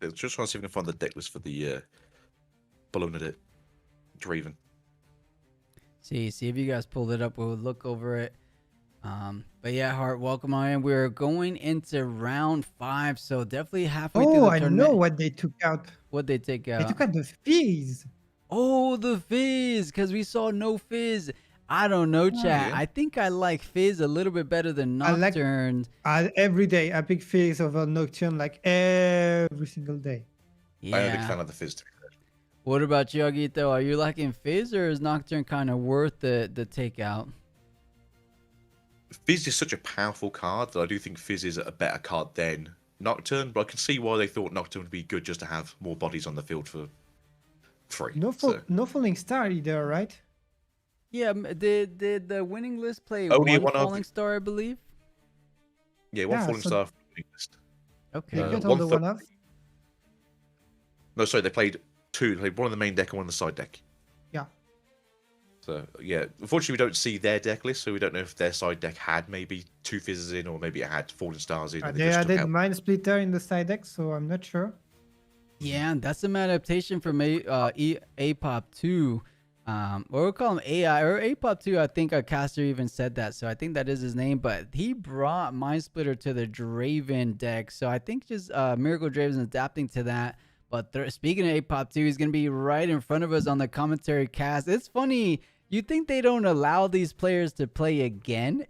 to. Just want to see if we can find the deck list for the Balloon Edit Draven. See if you guys pulled it up. We'll look over it. But yeah, Hart, welcome on in. We're going into round 5, so definitely halfway through Oh, the I tournament. know what they took out. What they take They out? took out the Fizz. Oh, the Fizz, because we saw no Fizz. I don't know, chat. yeah. I think I like Fizz a little bit better than I like- Nocturne. Every day, I pick Fizz over Nocturne like every single day. I am a big Yeah. fan of the Fizz. To be fair. What about you, Agito? Are you liking Fizz, or is Nocturne kind of worth the takeout? Fizz is such a powerful card that I do think Fizz is a better card than Nocturne, but I can see why they thought Nocturne would be good just to have more bodies on the field for free. No, no Falling Star either, right? Yeah, did the winning list play Only one one of- Falling Star, I believe? Yeah, one Yeah, Falling so- Star. List. Okay. They Uh, got all the 130. one offs. No, sorry, they played two. They played one on the main deck and one on the side deck. Yeah. So yeah, unfortunately we don't see their deck list, so we don't know if their side deck had maybe 2 Fizzes in, or maybe it had Fallen Stars in. and They just took added out- Mind Splitter in the side deck, so I'm not sure. Yeah, that's some adaptation from APOP 2. Or we'll call him AI or APOP 2. I think a caster even said that, so I think that is his name. But he brought Mind Splitter to the Draven deck, so I think just Miracle Draven is adapting to that. But speaking of APOP 2, he's gonna be right in front of us on the commentary cast. It's funny. You think they don't allow these players to play again?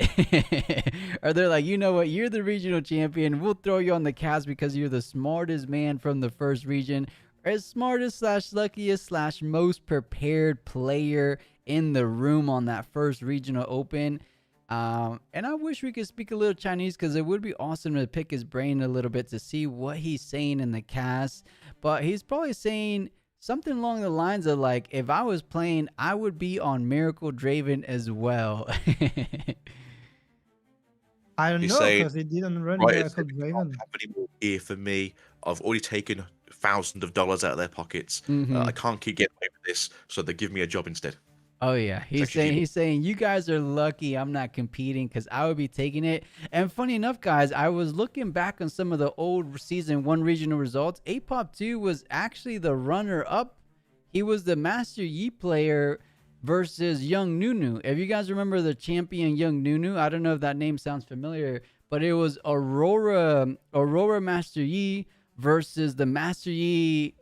Or they're like, you know what? You're the regional champion. We'll throw you on the cast because you're the smartest man from the first region. Or smartest / luckiest / most prepared player in the room on that first regional open. And I wish we could speak a little Chinese because it would be awesome to pick his brain a little bit to see what he's saying in the cast. But he's probably saying something along the lines of like, if I was playing, I would be on Miracle Draven as well. I don't He's know saying, because they didn't run right, Miracle it's- Draven. have any more gear for me. I've already taken thousands of dollars out of their pockets. Mhm. I can't keep getting away with this, so they give me a job instead. Oh yeah, he's actually saying you guys are lucky I'm not competing because I would be taking it. And funny enough, guys, I was looking back on some of the old season 1 regional results. APOP 2 was actually the runner up. He was the Master Yi player versus Young Nunu. If you guys remember the champion Young Nunu, I don't know if that name sounds familiar, but it was Aurora Master Yi versus the Master Yi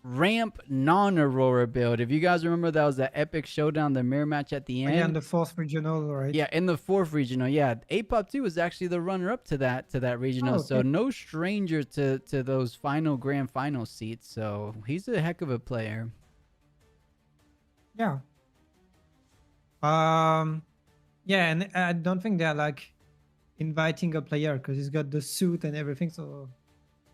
ramp non-Aurora build. If you guys remember, that was that epic showdown, the mirror match at the end. Yeah, in the 4th regional, right? Yeah, in the 4th regional. Yeah, APOP 2 was actually the runner-up to that regional. Oh, So okay. no stranger to those grand final seats. So he's a heck of a player. Yeah. Yeah, and I don't think they're like inviting a player because he's got the suit and everything, so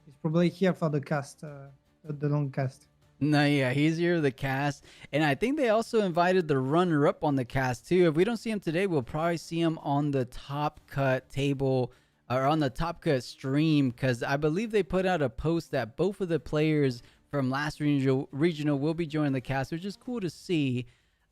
he's probably here for the cast, the long cast. No, yeah, he's here the cast. And I think they also invited the runner-up on the cast too. If we don't see him today, we'll probably see him on the Top Cut table or on the Top Cut stream, because I believe they put out a post that both of the players from last regional will be joining the cast, which is cool to see.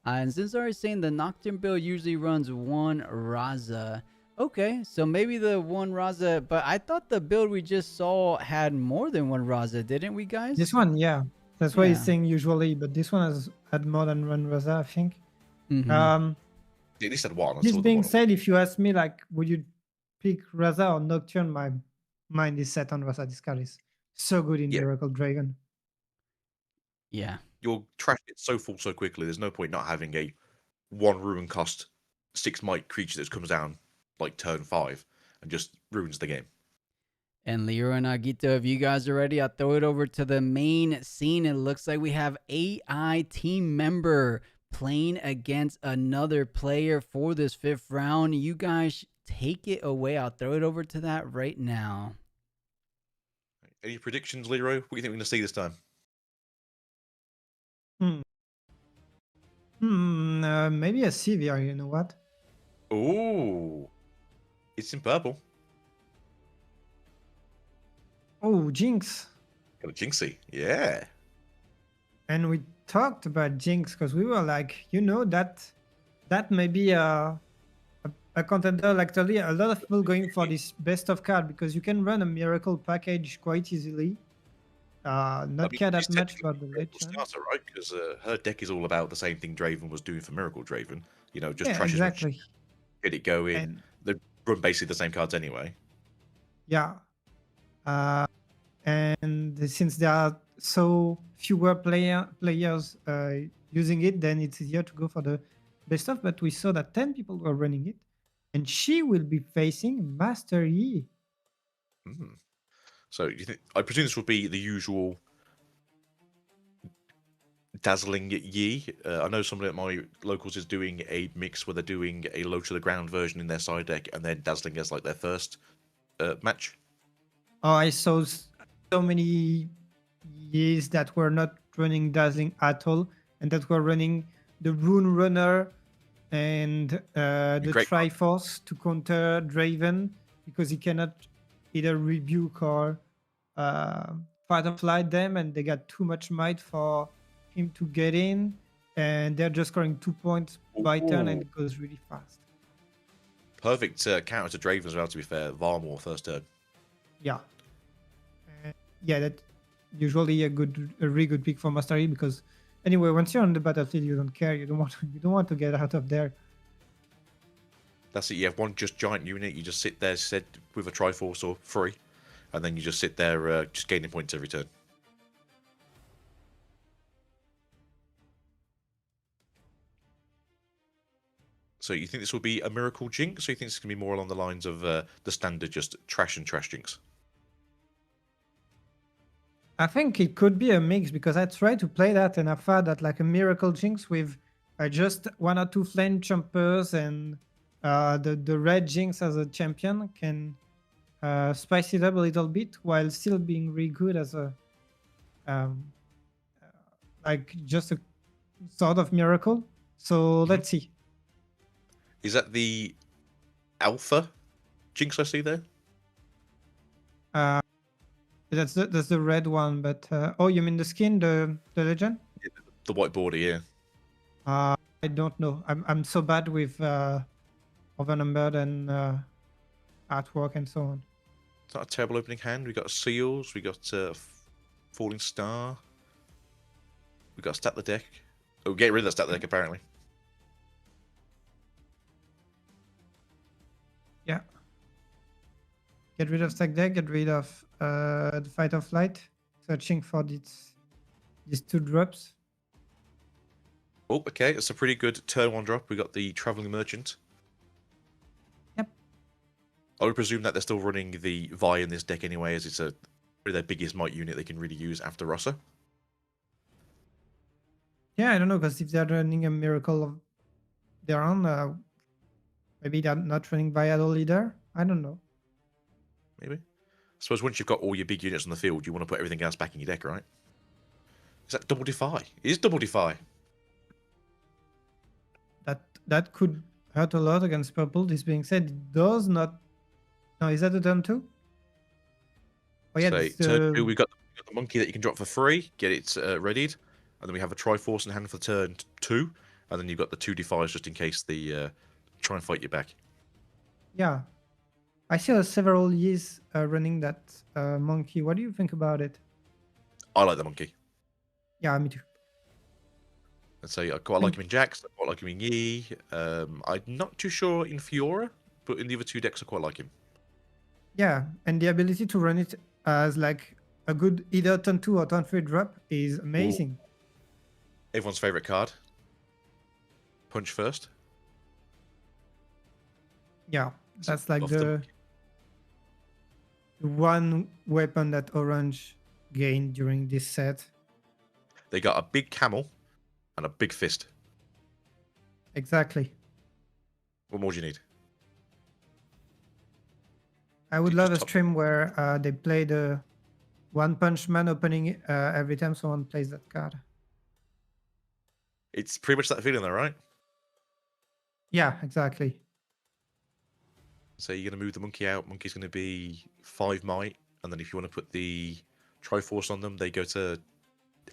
And since I was saying the Nocturne build usually runs 1 Raza. Okay, so maybe the 1 Raza, but I thought the build we just saw had more than 1 Raza, didn't we, guys? This one, yeah. That's what he's Yeah. saying usually, but this one has had more than one Raza, I think. Mhm. At least had one. I This saw the being one. said, if you ask me, like, would you pick Raza or Nocturne, my mind is set on Raza. This card is so good in Yeah. Miracle Dragon. Yeah. Your trash gets so full so quickly. There's no point not having a 1 ruin cost 6 might creature that comes down like turn 5 and just ruins the game. And Leroy and Agito, if you guys are ready, I'll throw it over to the main scene. It looks like we have AI team member playing against another player for this 5th round. You guys take it away. I'll throw it over to that right now. Any predictions, Leroy? What do you think we're going to see this time? Maybe a CVR, you know what? Ooh, it's in purple. Oh, Jinx. Got a Jinxie. Yeah. And we talked about Jinx because we were like, that may be a contender. Like, actually, a lot of people going for this best of card because you can run a miracle package quite easily. Not care that she's much technically about the a Miracle legend. starter, right? Because her deck is all about the same thing Draven was doing for Miracle Draven. You know, just Yeah, trash as much, exactly. get it going. And They run basically the same cards anyway. yeah, and since there are so fewer players using it, then it's easier to go for the best of. But we saw that 10 people were running it, and she will be facing Master Yi. Mm. So you think? I presume this will be the usual dazzling Yi. I know somebody at my locals is doing a mix where they're doing a low to the ground version in their side deck, and then dazzling as like their first match. Oh, I saw so many Yis that were not running Dazzling at all, and that were running the Rune Runner and the Great card. Triforce to counter Draven because he cannot either rebuke or fight or flight them, and they got too much might for him to get in, and they're just scoring 2 points by turn, and Ooh. it goes really fast. Perfect counter to Draven as well. To be fair, Varmore first turn. Yeah, yeah, that usually a really good pick for Master Yi because anyway, once you're on the battlefield, you don't care. You don't want to get out of there. That's it. You have one just giant unit. You just sit there, with a Triforce or free, and then you just sit there, just gaining points every turn. So you think this will be a Miracle Jinx, or you think it's going to be more along the lines of the standard, just trash Jinx? I think it could be a mix because I tried to play that and I found that like a Miracle Jinx with just 1 or 2 flame jumpers and the red Jinx as a champion can spice it up a little bit while still being really good as a like just a sort of miracle. So let's see. Is that the Alpha Jinx I see there? That's the red one, but oh, you mean the skin, the legend? Yeah, the white border, yeah. I don't know. I'm so bad with overnumbered and artwork and so on. It's not a terrible opening hand. We got Seals, we got Falling Star. We got Stat the Deck. Oh, get rid of the Stat the Deck apparently. Yeah. Get rid of stack deck, get rid of the fight or flight. Searching for these 2 drops. Oh, okay. It's a pretty good turn 1 drop. We got the Traveling Merchant. Yep. I would presume that they're still running the Vi in this deck anyway, as it's probably their biggest might unit they can really use after Rossa. Yeah, I don't know, because if they're running a miracle of their own, maybe they're not running Vi at all either. I don't know. Maybe. I suppose once you've got all your big units on the field, you want to put everything else back in your deck, right? Is that double defy? It is double defy. That could hurt a lot against purple. This being said, it does not. No, is that the turn 2? Oh yeah, So turn 2, we've got the monkey that you can drop for free, get it readied, and then we have a Triforce in hand for turn 2, and then you've got the 2 defies just in case they try and fight you back. Yeah, I see several years running that monkey. What do you think about it? I like the monkey. Yeah, me too. I'd say I quite like him in Jax, I quite like him in Yi. I'm not too sure in Fiora, but in the other 2 decks I quite like him. Yeah, and the ability to run it as like a good either turn 2 or turn 3 drop is amazing. Ooh. Everyone's favorite card. Punch first. Yeah, that's like Off the one weapon that Orange gained during this set. They got a big camel and a big fist. Exactly. What more do you need? I would love a stream where they play the One Punch Man opening every time someone plays that card. It's pretty much that feeling though, right? Yeah, exactly. So you're going to move the monkey out. Monkey's going to be 5 might. and then if you want to put the Triforce on them, they go to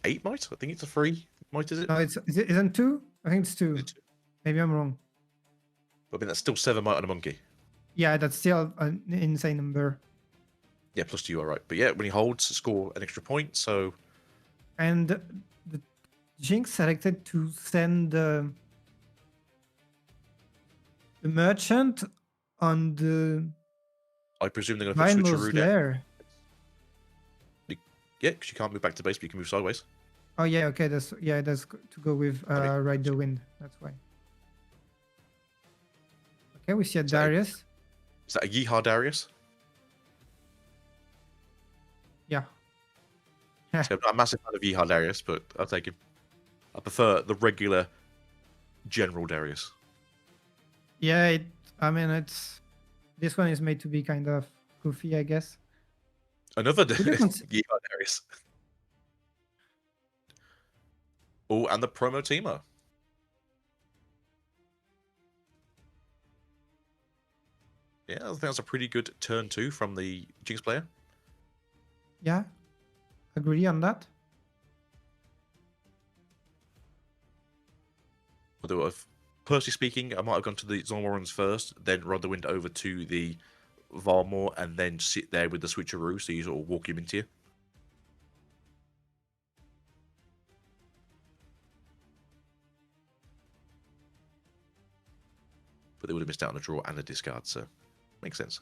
8 might. I think it's a 3 might, is it? No, isn't 2? I think it's 2. Is it 2? Maybe I'm wrong. I mean, that's still 7 might on a monkey. Yeah, that's still an insane number. Yeah, +2, you are right. But yeah, when he holds, score an extra point. So And the Jinx selected to send the merchant on the I presume they're going to put Vinemo's Switcheroo down. lair. Yeah, because you can't move back to base, but you can move sideways. Oh yeah, okay, that's to go with Ride the Wind. That's why. Okay, we see a Is that a- Darius. Is that a Yeehaw Darius? Yeah. So I'm not a massive fan of Yeehaw Darius, but I'll take him. I prefer the regular General Darius. Yeah, I mean, this one is made to be kind of goofy, I guess. Another Would you Yeehaw Darius. Oh, and the promo teamer. Yeah, I think that's a pretty good turn 2 from the Jinx player. Yeah, agree on that. Although, personally speaking, I might have gone to the Zormorons first, then ride the wind over to the Varmor, and then sit there with the Switcheroo, so you sort of walk him into you. But they would have missed out on a draw and a discard, so makes sense.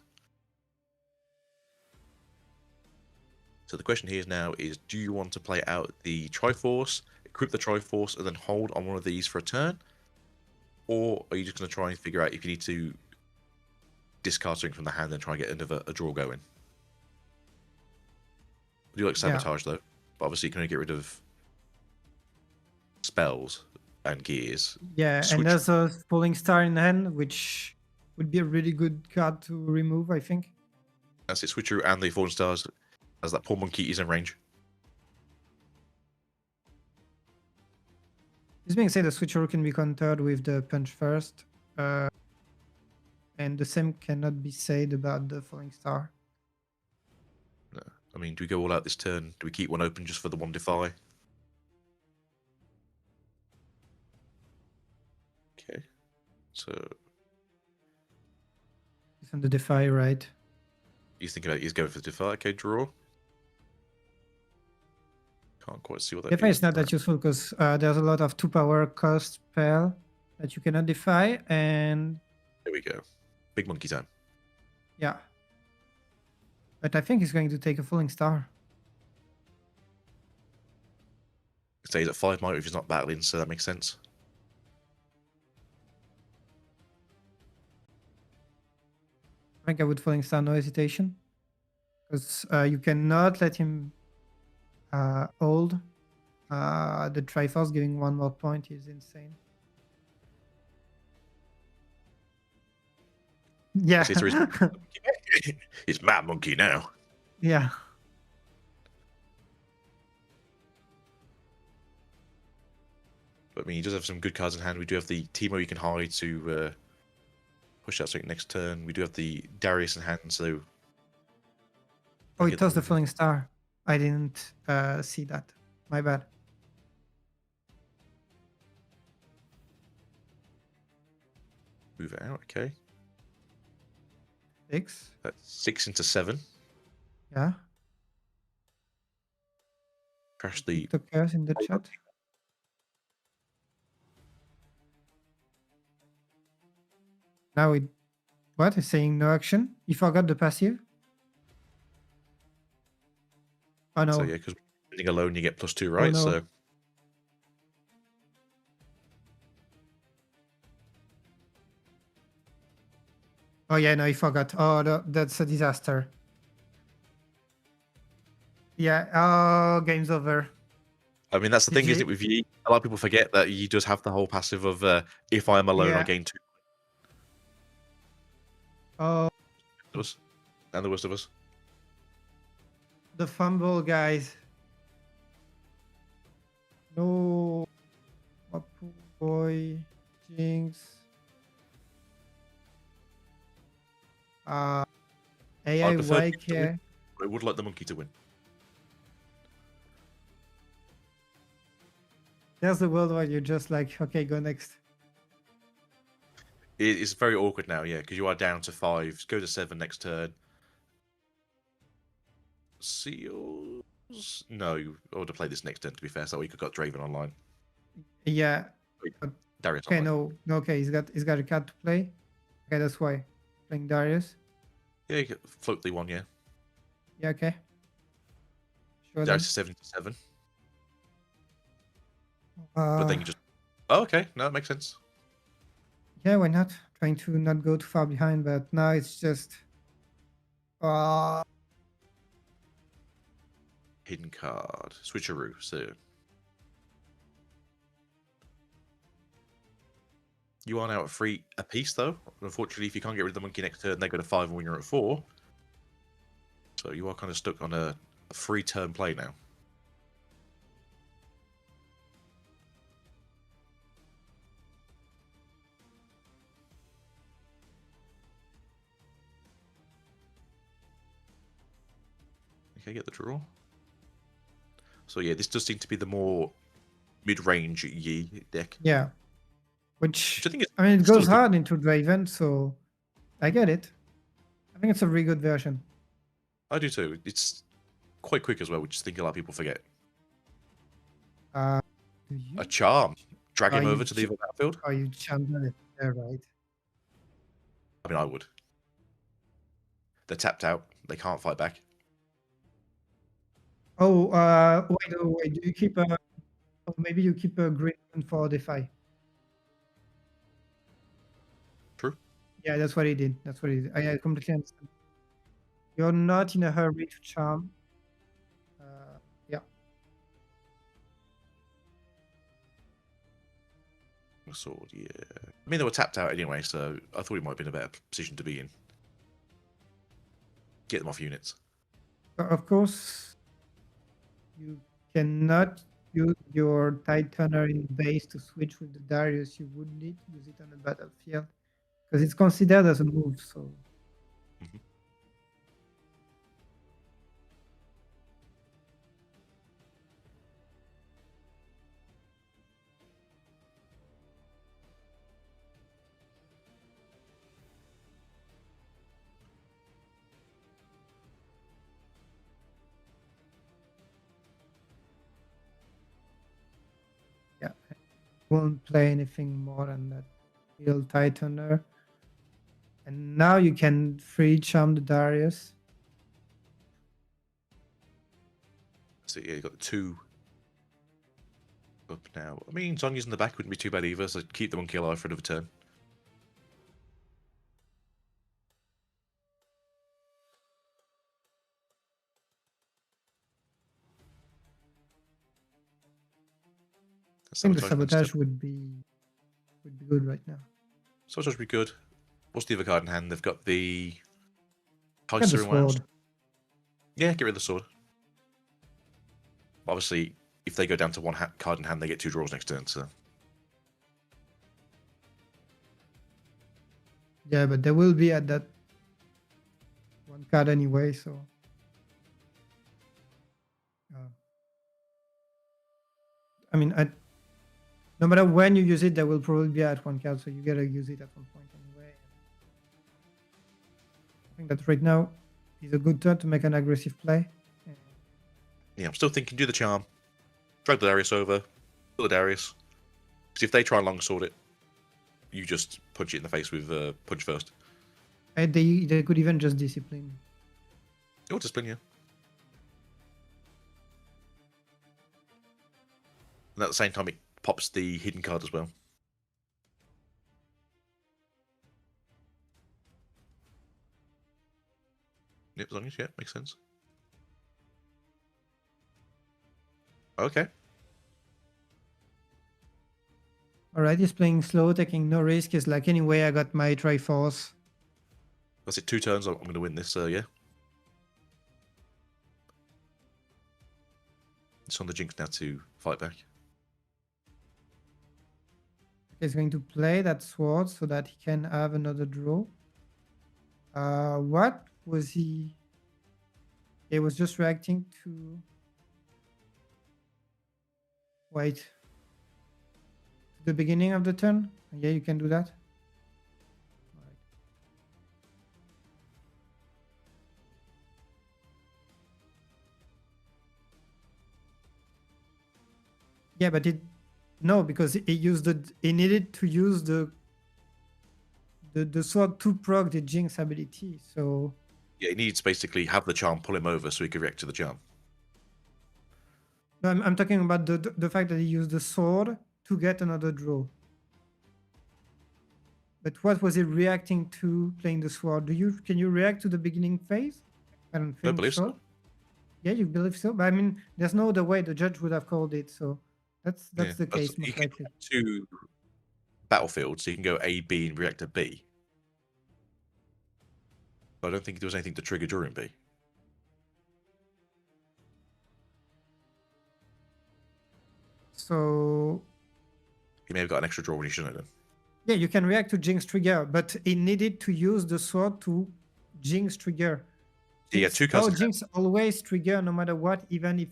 So the question here now is, do you want to play out the Triforce, equip the Triforce, and then hold on one of these for a turn? Or are you just going to try and figure out if you need to discard something from the hand and try and get a draw going? I do like Sabotage, though. But obviously you can only get rid of spells and gears. Yeah, Switch. and there's a Falling Star in hand, which would be a really good card to remove, I think. That's it, Switcheroo and the Fallen Stars, as that poor monkey is in range. This being said, the Switcheroo can be countered with the Punch first. And the same cannot be said about the Falling Star. No. I mean, do we go all out this turn? Do we keep one open just for the one Defy? Okay. So, It's on the Defy, right? he's thinking about he's going for the Defy. Okay, draw. Can't quite see what that Defy is. is not that useful because there's a lot of 2-power cost spell that you cannot defy, and There we go. Big monkey time. yeah. But I think he's going to take a Falling Star. Stays at 5 might if he's not battling, so that makes sense. I think I would Falling Star, no hesitation. Because you cannot let him hold. The Triforce giving 1 more point is insane. Yeah. See, there is- It's Mad Monkey now. Yeah. But I mean, he does have some good cards in hand. We do have the Teemo you can hide to push out something next turn. We do have the Darius in hand, so. Oh, we it get tossed the them- Falling Star. I didn't see that. My bad. Move it out, okay. 6. That's 6 into 7. Yeah. Crash the. The curse in the chat. Now it. What? It's saying no action? You forgot the passive? Oh no. So yeah, because winning alone you get +2, right? no. So Oh yeah, no, I forgot. Oh, that's a disaster. Yeah. Oh, game's over. I mean, that's the thing, GG. isn't it? With Yi, a lot of people forget that you just have the whole passive of if I am alone, I Yeah. gain 2. Oh, Us and the worst of us. the fumble, guys. No. My poor boy. Jinx. AI prefer YK. I would like the monkey to win. There's the world where you're just like, okay, go next. It's very awkward now, yeah, because you are down to 5. Go to 7 next turn. Seals? No, I would have played this next turn, to be fair, so we could have got Draven online. Yeah. Darius Okay, online. no, okay, he's got a card to play. Okay, that's why. Playing Darius. Yeah, you could float the one, yeah. Yeah, okay. Sure then. Darius is 77. But then Uh, you just... Oh, okay. No, that makes sense. yeah, why not? Trying to not go too far behind, but now it's just Hidden card. Switcheroo, so... You are now at 3 apiece, though. Unfortunately, if you can't get rid of the monkey next turn, they go to 5 when you're at 4. So you are kind of stuck on a 3-turn play now. Okay, get the draw. So yeah, this does seem to be the more mid-range Yi deck. yeah. Which I think it's I mean, it still a goes good- hard into Draven, so I get it. I think it's a really good version. I do too. It's quite quick as well, which I think a lot of people forget. Do you? A charm. Drag Are him you over to the ch- other battlefield. Oh, you champion it there, right? I mean, I would. They're tapped out. They can't fight back. Oh, wait. Do you keep a? Oh, maybe you keep a green one for Defy. True. Yeah, that's what he did. That's what he did. I completely understand. You're not in a hurry to charm. Yeah. A sword, yeah. I mean, they were tapped out anyway, so I thought it might have been a better position to be in. Get them off units. Of course, you cannot use your Titaner in base to switch with the Darius. You would need to use it on the battlefield because it's considered as a move. So Mhm. yeah, I won't play anything more than that real Titaner. And now you can free charm the Darius. So yeah, you got the 2 up now. I mean, Zonya's in the back wouldn't be too bad either, so keep the monkey alive for another turn. I think the Sabotage sabotage would be good right now. Sabotage would be good. What's the other card in hand? They've got the Get the Heister in Wounds. sword. Yeah, get rid of the sword. Obviously, if they go down to 1 card in hand, they get 2 draws next turn, so... Yeah, but they will be at that 1 card anyway, so. I mean, no matter when you use it, they will probably be at 1 card, so you gotta use it at one point anyway. I think that right now is a good turn to make an aggressive play. Yeah, I'm still thinking, do the charm. Drag the Darius over. Kill the Darius. Because if they try and longsword it, you just punch it in the face with punch first. They could even just discipline. Or discipline, yeah. And at the same time, it pops the hidden card as well. Yep, as long as, yeah, makes sense. Okay. Alright, he's playing slow, taking no risk. He's like, anyway, I got my Triforce. That's it, 2 turns. I'm going to win this, yeah. It's on the Jinx now to fight back. He's going to play that sword so that he can have another draw. What was he? It was just reacting to. Wait. The beginning of the turn? Yeah, you can do that. Alright. Yeah, but it no, because it needed to use the sword to proc the Jinx ability. So Yeah, he needs to basically have the charm pull him over so he can react to the charm. no, I'm talking about the fact that he used the sword to get another draw. But what was it reacting to playing the sword? Can you react to the beginning phase? I don't think believe so. Yeah, you believe so? But I mean, there's no other way the judge would have called it, so that's Yeah, the case he most can likely. react to battlefield, so you can go A, B, and react to B. But I don't think there was anything to trigger during B. So He may have got an extra draw when he shouldn't have done. yeah, you can react to Jinx trigger, but it needed to use the sword to Jinx trigger. Yeah, two cards. Oh, Jinx always trigger no matter what, even if.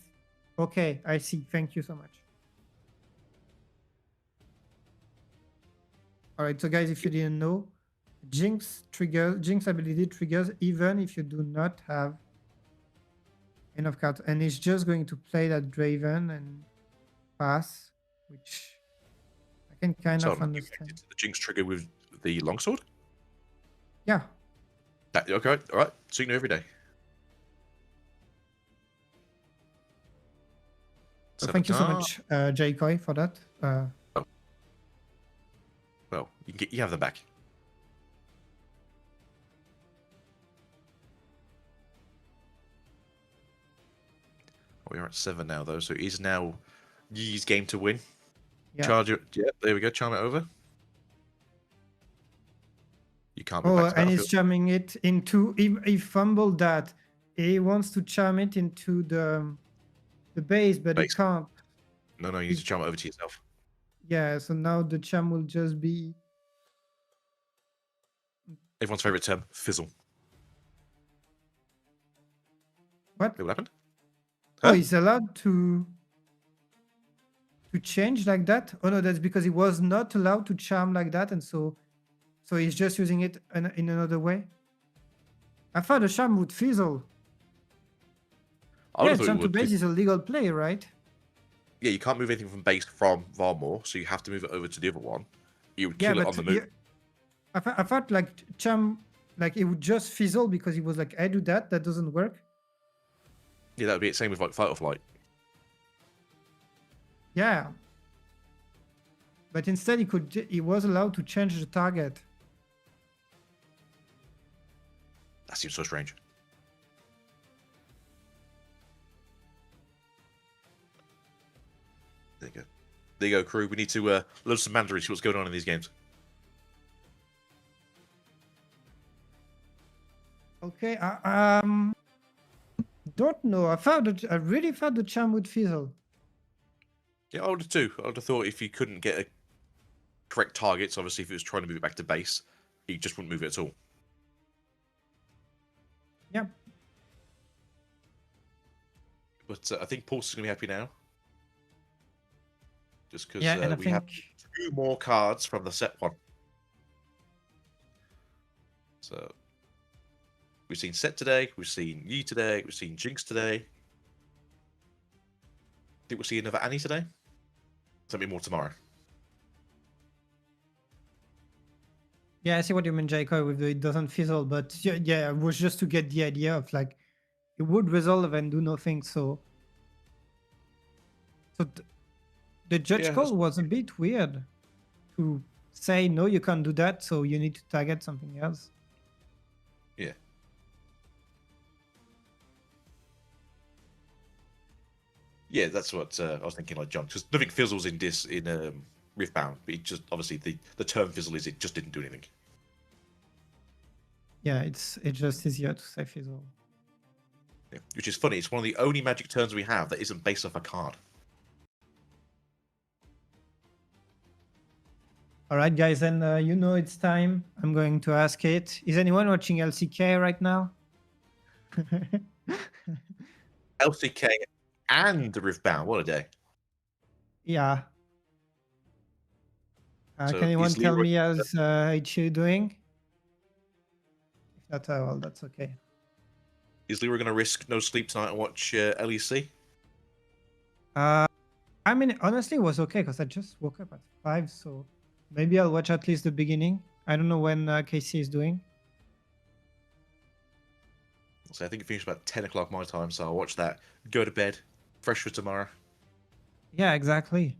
Okay, I see. Thank you so much. All right, so guys, if you didn't know, Jinx ability triggers even if you do not have enough cards, and it's just going to play that Draven and pass, which I can kind So of you understand. reacted to the Jinx trigger with the longsword? Yeah. Okay, all right. So you know every day. So thank you so much, J-Koi, for that. Well, you have them back. We are at 7 now, though, so it is now Yi's game to win. Yeah. Charge it. Yeah, there we go. Charm it over. You can't move Oh, back to and he's battlefield. charming it into. He fumbled that. He wants to charm it into the base, but he Base. can't. No, you need to charm it over to yourself. Yeah, so now the charm will just be. Everyone's favorite term, fizzle. What? What happened? Oh, Huh? he's allowed to change like that? Oh no, that's because he was not allowed to charm like that, and so he's just using it in another way. I thought the charm would fizzle. I would Yeah, have thought it charm to would. base is a legal play, right? Yeah, you can't move anything from base from Varmore, so you have to move it over to the other one. You would kill it on the move. I thought like charm, like it would just fizzle because he was like, I do that. That doesn't work. Yeah, that would be the same with like Fight or Flight. Yeah. But instead he was allowed to change the target. That seems so strange. There you go. There you go, crew. We need to learn some Mandarin, see what's going on in these games. Okay, don't know. I really thought the charm would fizzle. Yeah, I would have too. I would have thought if you couldn't get a correct targets, obviously if it was trying to move it back to base, he just wouldn't move it at all. Yeah. But I think Paul's going to be happy now. Just because Yeah, and we have 2 more cards from the set one. So we've seen Set today, we've seen Yi today, we've seen Jinx today. I think we'll see another Annie today. Something more tomorrow. Yeah, I see what you mean, Jacob, with the it doesn't fizzle, but yeah, it was just to get the idea of like it would resolve and do nothing. So the judge call was a bit weird to say no, you can't do that, so you need to target something else. Yeah. Yeah, that's what I was thinking, like John, because nothing fizzles in this in Riftbound, but it just obviously the term fizzle is it just didn't do anything. Yeah, it's just easier to say fizzle. Yeah. Which is funny. It's one of the only magic turns we have that isn't based off a card. All right, guys, and you know it's time. I'm going to ask it. Is anyone watching LCK right now? LCK and the Riftbound. What a day! Yeah. So Can anyone is tell Leroy- me how's HU doing? If not, well, that's okay. Is Leroy going to risk no sleep tonight and watch LEC? I mean, honestly, it was okay because I just woke up at 5, so maybe I'll watch at least the beginning. I don't know when KC is doing. So I think it finished about 10 o'clock my time, so I'll watch that. Go to bed, fresh for tomorrow. Yeah, exactly.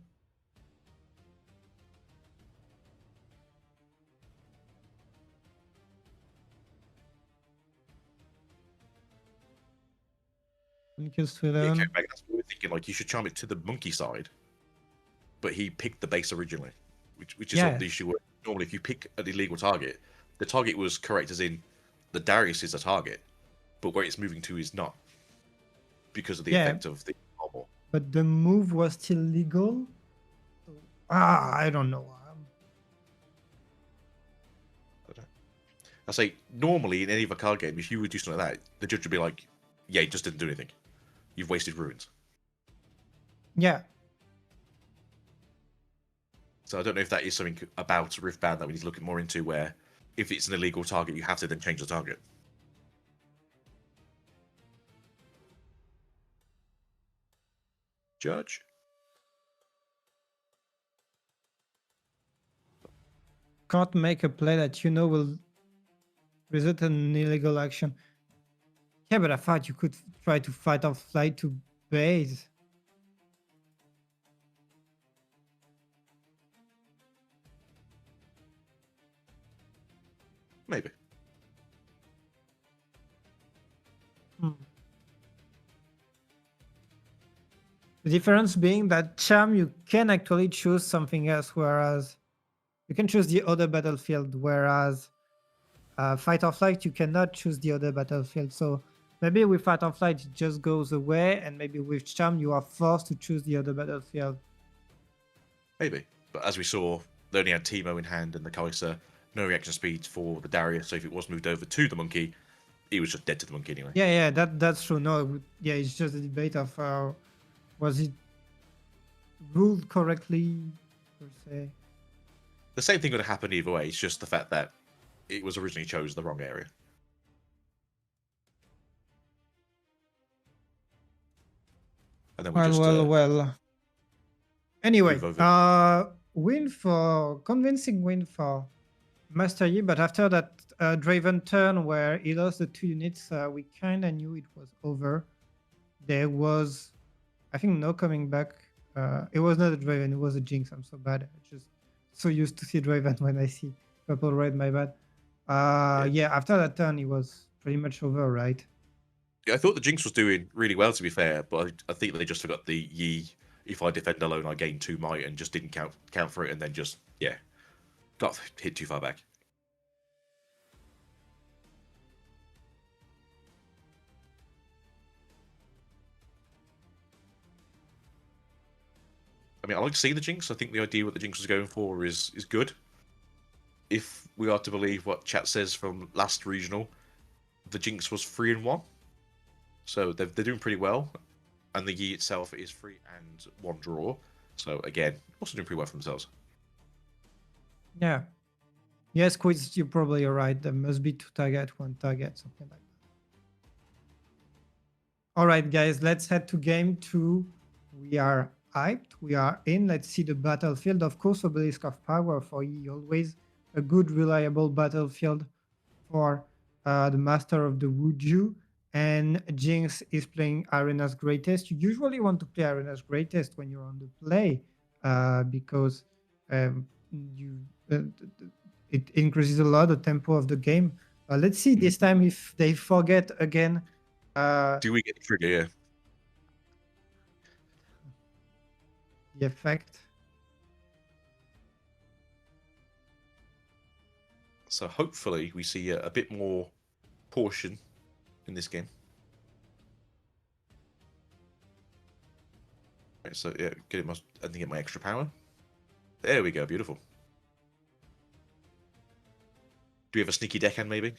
Kills to Yeah, 11. came back. That's what we're thinking. Like, you should charm it to the monkey side, but he picked the base originally, which is sort Yeah. of the issue. Where normally, if you pick an illegal target, the target was correct, as in the Darius is a target, but where it's moving to is not, because of the Yeah. effect of the armor. But the move was still legal. I don't know. I say normally in any other card game, if you would do something like that, the judge would be like, "Yeah, you just didn't do anything. You've wasted ruins." Yeah. So I don't know if that is something about Riftbound that we need to look more into, where if it's an illegal target, you have to then change the target. Judge? Can't make a play that you know will result in an illegal action. Yeah, but I thought you could try to fight off flight to base. Maybe. The difference being that charm, you can actually choose something else, whereas you can choose the other battlefield, whereas fight or flight, you cannot choose the other battlefield. So maybe with fight or flight, it just goes away, and maybe with charm, you are forced to choose the other battlefield. Maybe. But as we saw, they only had Teemo in hand and the Kai'Sa, no reaction speed for the Darius, so if it was moved over to the monkey, he was just dead to the monkey anyway. Yeah, that's true. No, yeah, it's just a debate of was it ruled correctly, per se. The same thing would have happened either way, it's just the fact that it was originally chose the wrong area. And then we Well. Anyway, move over. convincing win for Master Yi, but after that Draven turn where he lost the 2 units, we kind of knew it was over. There was, I think, no coming back. It was not a Draven, it was a Jinx. I'm so bad. I'm just so used to see Draven when I see purple red, my bad. Yeah, after that turn, it was pretty much over, right? Yeah, I thought the Jinx was doing really well, to be fair, but I think they just forgot the Yi. If I defend alone, I gain 2 might, and just didn't count for it, and then just, yeah, got hit too far back. I mean, I like to see the Jinx. I think the idea what the Jinx was going for is good. If we are to believe what chat says from last regional, the Jinx was 3-1. So they're doing pretty well. And the Yi itself is 3 and 1 draw. So again, also doing pretty well for themselves. Yeah. Yes, Quiz, you're probably right. There must be 2 target, 1 target, something like that. All right, guys, let's head to game 2. We are hyped. We are in. Let's see the battlefield. Of course, Obelisk of Power for Yi, always a good, reliable battlefield for the Master of the Wuju. And Jinx is playing Arena's Greatest. You usually want to play Arena's Greatest when you're on the play because it increases a lot the tempo of the game. Let's see this time if they forget again. Do we get the trigger? Yeah. The effect. So hopefully we see a bit more portion in this game. Right, so yeah, I think get my extra power. There we go, beautiful. Do we have a sneaky deckhand maybe?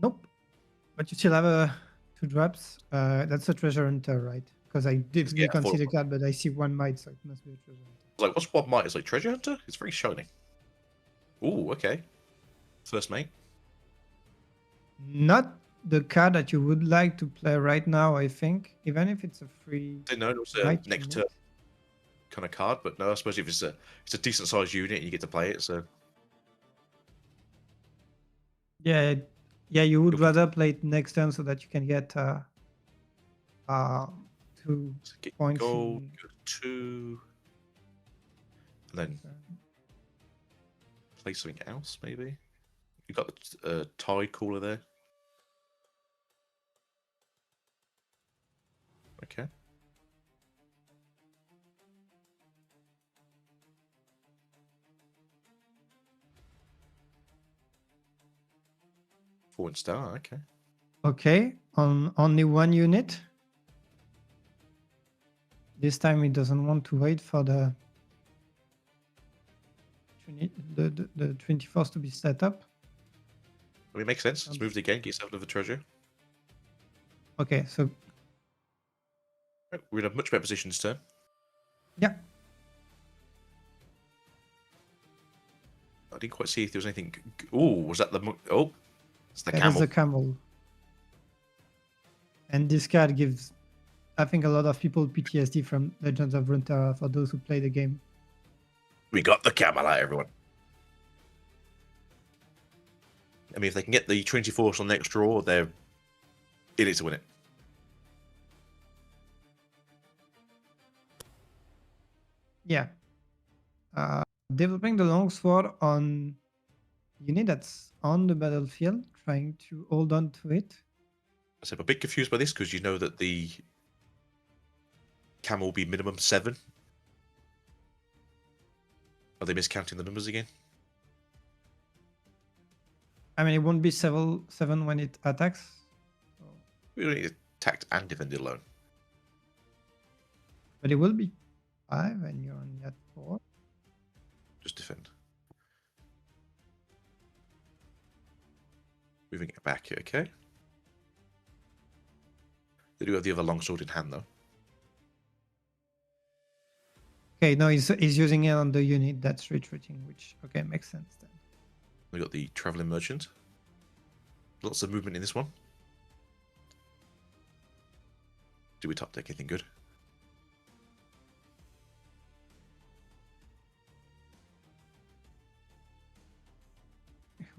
Nope. But you still have 2 drops. That's a treasure hunter, right? Because I didn't Yeah, can't see the follow- card, but I see 1 might, so it must be a treasure hunter. It's like, what's one might? It's like treasure hunter. It's very shiny. Ooh, okay. First mate. Not the card that you would like to play right now, I think. Even if it's a free Didn't know it was a might next turn unit. kind of card, but no, I suppose if it's a decent sized unit and you get to play it, so Yeah, yeah, you would You'll- rather play it next turn so that you can get 2 so get points. gold, in go 2, and then turn. play something else maybe. You got the tide cooler there. Okay. Forward star, okay. Okay, on only 1 unit. This time it doesn't want to wait for the 21st to be set up. I mean, it makes sense. Let's move it again, get yourself another treasure. Okay, so We're in a much better position this turn. yeah, I didn't quite see if there was anything. Oh, was that the? Oh, it's the that is camel. the camel. And this card gives, I think, a lot of people PTSD from Legends of Runeterra for those who play the game. We got the camel out, everyone. I mean, if they can get the 24th on the next draw, they're in it to win it. Yeah. Developing the longsword on unit that's on the battlefield, trying to hold on to it. I said I'm a bit confused by this because you know that the camel will be minimum 7. Are they miscounting the numbers again? I mean, it won't be 7 when it attacks. We don't need attacked and defended alone. But it will be 5 and you're only at 4. Just defend. Moving it back here, okay. They do have the other longsword in hand, though. Okay, no, he's using it on the unit that's retreating, which, okay, makes sense then. We got the traveling merchant. Lots of movement in this one. Do we top deck anything good?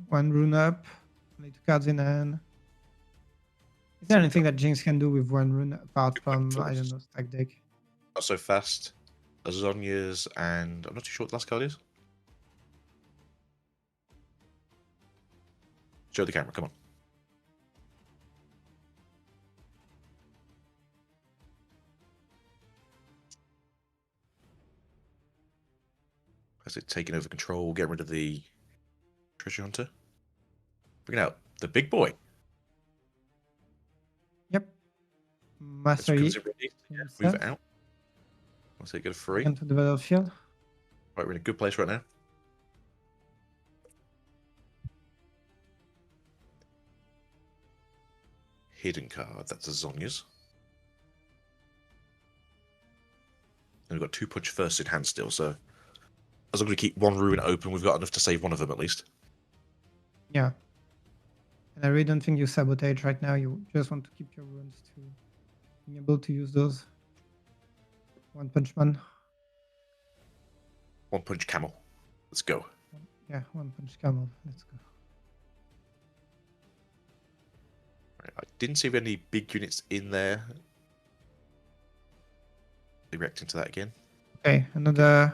One rune up, only 2 cards in hand. Is there anything that Jinx can do with 1 rune apart from, I don't know, stack deck? Not so fast. Azonia's, and I'm not too sure what the last card is. Show the camera, come on. As it taking over control, get rid of the treasure hunter. Bring out the big boy. Yep. As Master soon Yi. as it ready, move himself. it out. Once it go to 3. Into the battlefield. Right, we're in a good place right now. Hidden card, that's Azonia's. And we've got 2 punch first in hand still, so as long as we keep 1 ruin open, we've got enough to save one of them at least. Yeah. And I really don't think you sabotage right now. You just want to keep your runes to being able to use those. One Punch Man. 1 punch camel. Let's go. Yeah, One Punch Camel. Let's go. Right, I didn't see any big units in there. Reacting to that again. Okay, another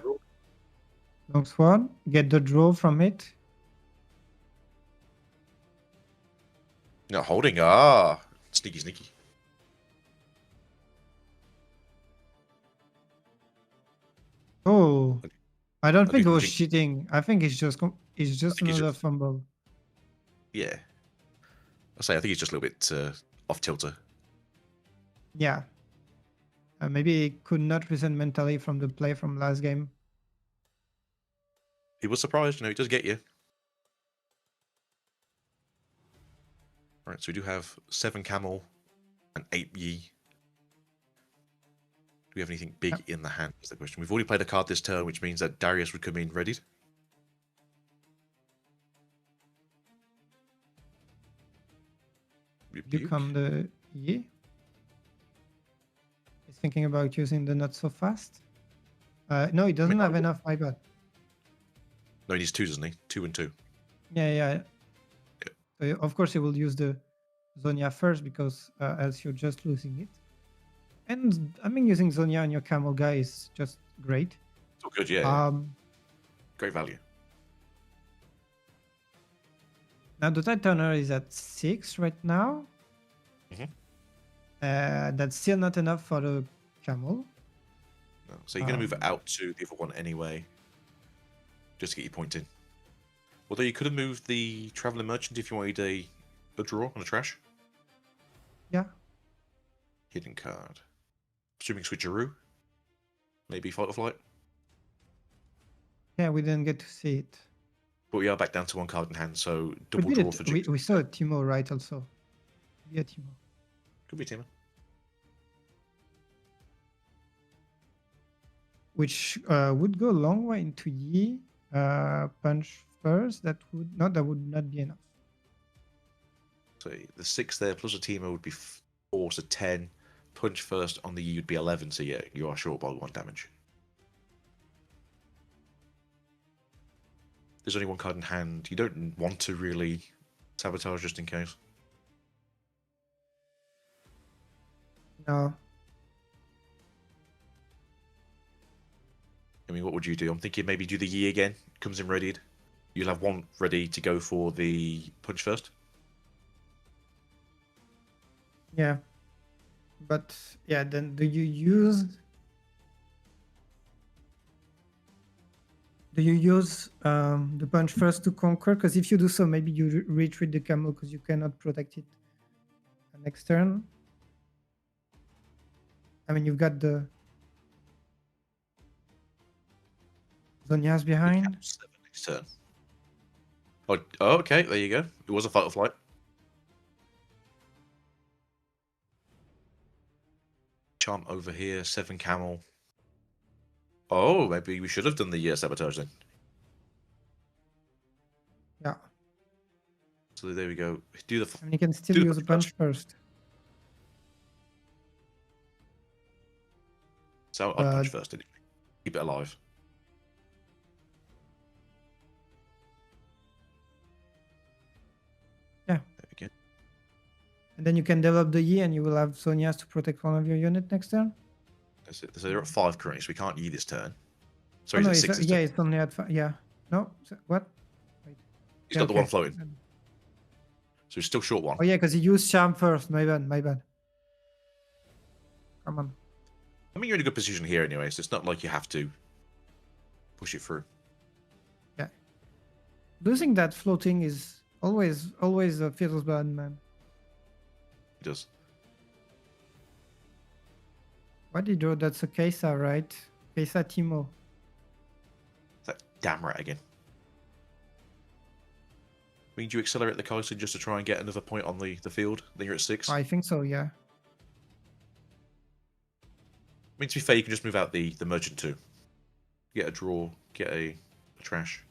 longsword. Get the draw from it. Not holding. Ah, sneaky, sneaky. Oh, I don't I think it do was think- cheating. I think it's just think it's another just- fumble. Yeah. I think he's just a little bit off tilter. Yeah. Maybe he could not reason mentally from the play from last game. He was surprised, it does get you. Right, so we do have 7 camel and 8 Yi. Do we have anything big in the hand? Is the question. We've already played a card this turn, which means that Darius would come in readied. You come the Yi. He's thinking about using the not so fast. No, he doesn't have enough. My bad. No, he needs 2, doesn't he? 2 and 2. Yeah. So of course, he will use the Zonia first because else you're just losing it. And I mean, using Zonia on your camel guy is just great. It's all good, yeah. Great value. Now the tide turner is at 6 right now. That's still not enough for the camel. No. So you're going to move it out to the other one anyway, just to get your point in. Although you could have moved the traveling merchant if you wanted a draw on a trash. Yeah. Hidden card. Assuming switcheroo. Maybe fight or flight. Yeah, we didn't get to see it. But we are back down to 1 card in hand, so We double did draw it. for Jinx. We saw a Timo, right? Also. Yeah, Timo. Could be Timo. Which would go a long way into Yi. Punch first. That would not be enough. So the 6 there plus a Timo would be 4, so 10. Punch first on the Yi would be 11, so yeah, you are short by 1 damage. There's only 1 card in hand. You don't want to really sabotage just in case. No. I mean, what would you do? I'm thinking maybe do the Yi again. Comes in readied. You'll have 1 ready to go for the punch first. Yeah. But yeah, then do you use the punch first to conquer? Because if you do so, maybe you retreat the camel because you cannot protect it next turn. I mean, you've got the Zonia's behind. 7 next turn. Oh, okay, there you go. It was a fight or flight. Charm over here, 7 camel. Oh, maybe we should have done the sabotage then. Yeah. So there we go. Do the. I mean, you can still do the use a punch first. So I'd punch first anyway. Keep it alive. Yeah. There we go. And then you can develop the Yi and you will have Zonia's to protect one of your unit next turn. That's it. So they're at 5 currently, so we can't Yi this turn. Sorry, Oh, no, it's at 6 this turn. it's only at 5. Yeah. No. What? Wait. He's got the one floating. So he's still short 1. Oh, yeah, because he used Charm first. My bad. Come on. I mean, you're in a good position here anyway, so it's not like you have to push it through. Yeah. Losing that floating is always feels bad, man. It does. What did you draw? That's a Keisa, right? Keisa Timo. That damn rat again. I mean, do you accelerate the Kaiser just to try and get another point on the field? Then you're at 6. I think so, yeah. I mean, to be fair, you can just move out the merchant too. Get a draw, get a trash.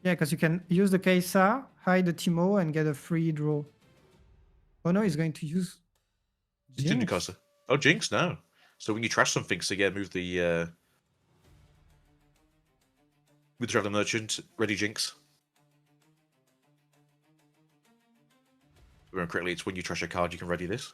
Yeah, because you can use the Keisa, hide the Timo, and get a free draw. Oh no, he's going to use Just didn't do Jinx. Kaiser. Oh, Jinx, no. So when you trash something, so yeah, move the with the Traveling Merchant, ready Jinx. If I remember correctly, it's when you trash a card, you can ready this.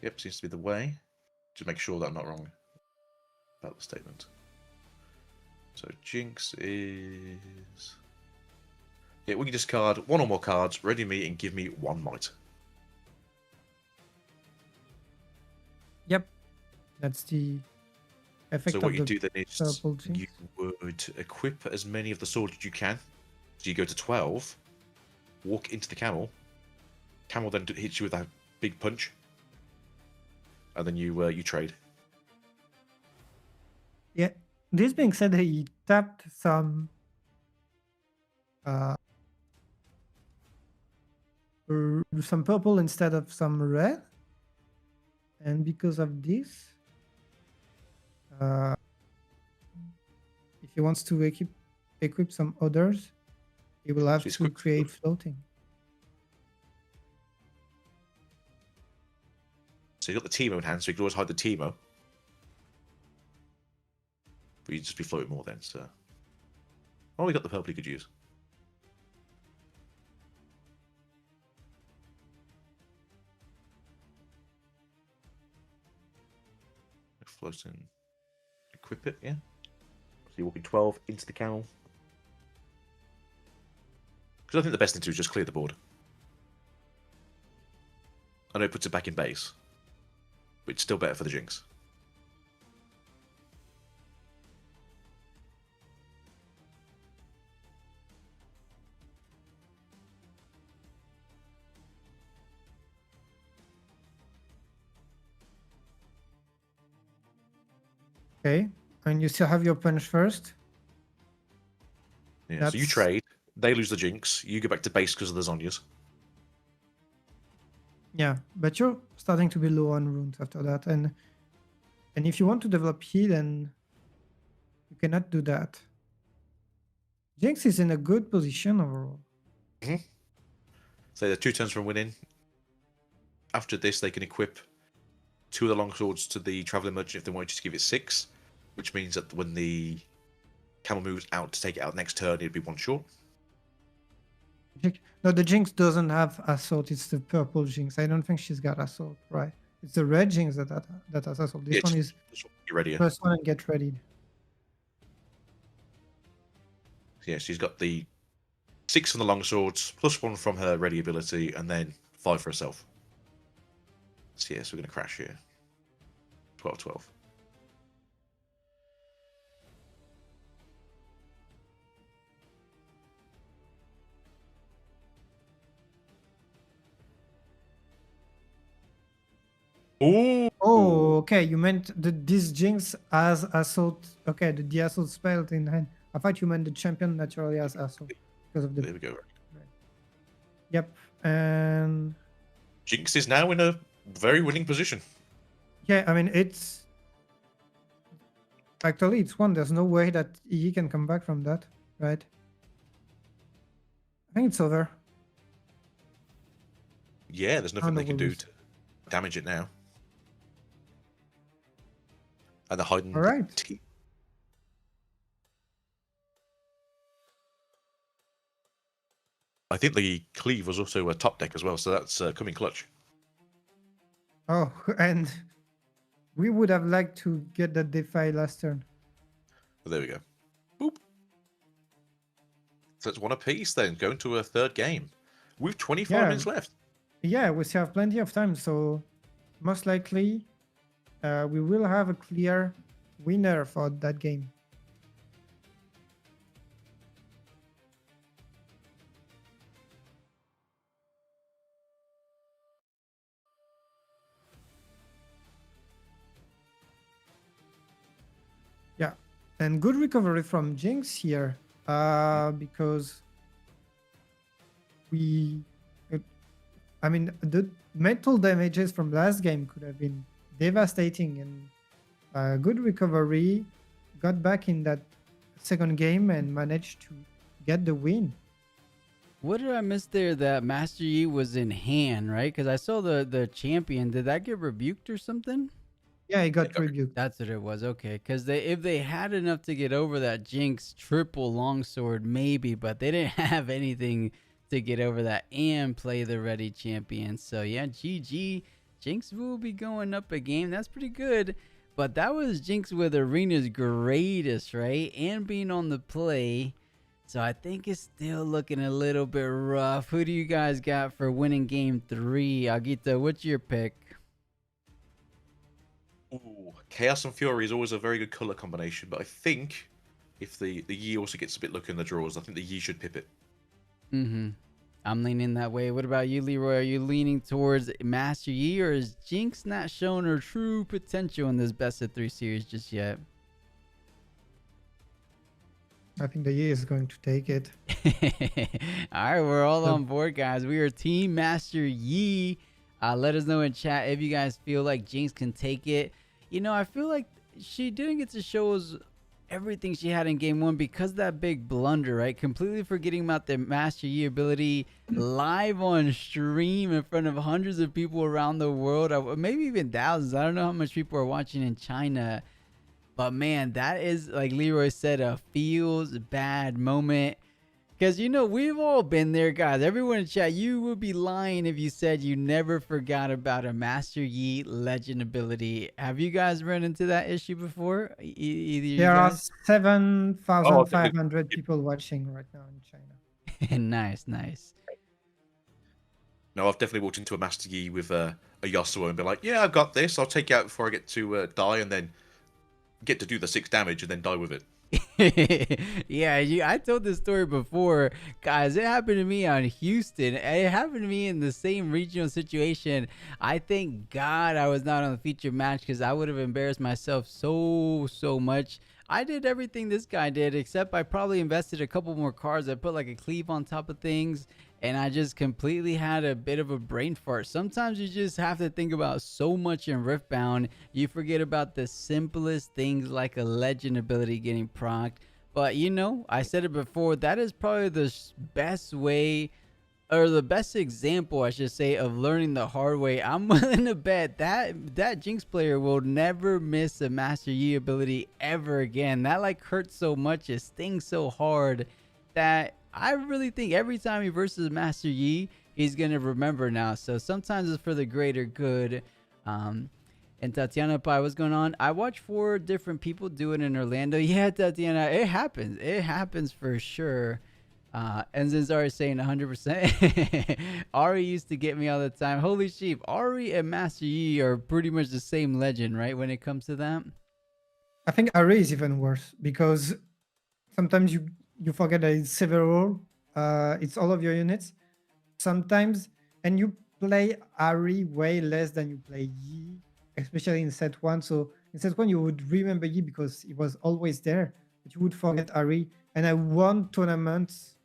Yep, seems to be the way. Just make sure that I'm not wrong about the statement. So Jinx is... Yeah, we can discard 1 or more cards, ready me, and give me 1 might. Yep. That's the effect So of what you the do then is purple Jinx. you would equip as many of the swords as you can. So you go to 12, walk into the camel. Camel then hits you with a big punch, and then you trade. Yeah. This being said, he tapped some purple instead of some red, and because of this, if he wants to equip some others, he will have to create floating. So you got the Teemo in hand, so you can always hide the Teemo. But you'd just be floating more then, so. Oh, we got the purple you could use. Floating. Equip it, yeah. So you're walking 12 into the camel. Because I think the best thing to do is just clear the board. I know it puts it back in base, but it's still better for the Jinx. Okay, and you still have your punch first. Yeah, so you trade, they lose the Jinx, you go back to base because of the Zhonya's. Yeah, but you're starting to be low on runes after that, and if you want to develop heal, then you cannot do that. Jinx is in a good position overall. Mm-hmm. So they're 2 turns from winning. After this, they can equip 2 of the longswords to the Traveling Merchant if they want to give it 6, which means that when the camel moves out to take it out next turn, it'd be 1 short. No, the Jinx doesn't have Assault. It's the purple Jinx. I don't think she's got Assault, right? It's the red Jinx that has Assault. This one is get ready. First one and get ready. Yeah, she's got the 6 from the longswords, plus 1 from her ready ability, and then 5 for herself. So yeah, so we're going to crash here. 12-12. Ooh. Oh, okay. You meant this Jinx has Assault. Okay, the Assault spell in hand. I thought you meant the champion naturally has Assault because of the. There we go. Right. Yep, and Jinx is now in a very winning position. Yeah, I mean it's actually it's one. There's no way that he can come back from that, right? I think it's over. Yeah, there's nothing they can do lose. to damage it now. And they're hiding. All right. I think the cleave was also a top deck as well, so that's coming clutch. Oh, and we would have liked to get that defy last turn. Well, there we go. Boop. So it's 1 apiece then, going to a 3rd game. We've 25 minutes left. Yeah, we still have plenty of time, so most likely we will have a clear winner for that game. Yeah, and good recovery from Jinx here, because I mean, the metal damages from last game could have been devastating, and good recovery, got back in that second game and managed to get the win. What did I miss there? That Master Yi was in hand, right? Because I saw the champion. Did that get rebuked or something? Yeah, he got rebuked. That's what it was. Okay, because if they had enough to get over that Jinx triple longsword, maybe, but they didn't have anything to get over that and play the ready champion. So yeah, GG. Jinx will be going up a game. That's pretty good. But that was Jinx with Arena's greatest, right? And being on the play. So I think it's still looking a little bit rough. Who do you guys got for winning game 3? Agita, what's your pick? Ooh, Chaos and Fury is always a very good color combination, but I think if the Yi also gets a bit lucky in the draws, I think the Yi should pip it. Mm-hmm. I'm leaning that way. What about you, Leroy? Are you leaning towards Master Yi, or is Jinx not showing her true potential in this best of 3 series just yet? I think the Yi is going to take it. All right, we're all The- on board, guys. We are Team Master Yi. Let us know in chat if you guys feel like Jinx can take it. You know, I feel like she didn't get to show us everything she had in game 1 because of that big blunder, right? Completely forgetting about the Master Yi ability live on stream in front of hundreds of people around the world, maybe even thousands. I don't know how much people are watching in China. But man, that is, like Leroy said, a feels bad moment. Because, you know, we've all been there, guys. Everyone in chat, you would be lying if you said you never forgot about a Master Yi legend ability. Have you guys run into that issue before? Either you There are guys? 7,500 people watching right now in China. Nice, nice. No, I've definitely walked into a Master Yi with a Yasuo and been like, yeah, I've got this. I'll take you out before I get to die, and then get to do the 6 damage and then die with it. Yeah, I told this story before, guys. It happened to me on Houston. It happened to me in the same regional situation. I thank God I was not on the featured match, because I would have embarrassed myself so much. I did everything this guy did, except I probably invested a couple more cards. I put like a cleave on top of things, and I just completely had a bit of a brain fart. Sometimes you just have to think about so much in Riftbound, you forget about the simplest things like a legend ability getting procced. But you know, I said it before, that is probably the best way, or the best example, I should say, of learning the hard way. I'm willing to bet that Jinx player will never miss a Master Yi ability ever again. That like hurts so much, it stings so hard, that I really think every time he versus Master Yi, he's gonna remember now. So sometimes it's for the greater good. And Tatiana Pai, what's going on? I watched 4 different people do it in Orlando. Yeah, Tatiana, it happens. It happens for sure. And Zinzar is saying 100%. Ari used to get me all the time. Holy sheep, Ari and Master Yi are pretty much the same legend, right? When it comes to that. I think Array is even worse because sometimes you forget that it's several. It's all of your units. Sometimes, and you play Ari way less than you play Yi, especially in set 1. So in set 1, you would remember Yi because it was always there, but you would forget Ari. And I won tournaments.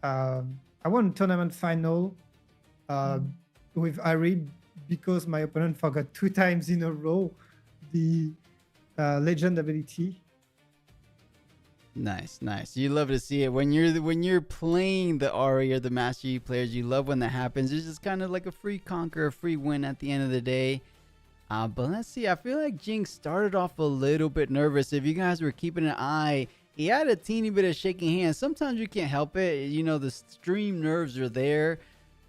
I won a tournament final with Ari because my opponent forgot 2 times in a row the legend ability. Nice, nice. You love to see it when you're playing the Ari or the Master Yi players. You love when that happens. It's just kind of like a free conquer, a free win at the end of the day. But let's see. I feel like Jinx started off a little bit nervous. If you guys were keeping an eye, he had a teeny bit of shaking hands. Sometimes you can't help it. You know, the stream nerves are there.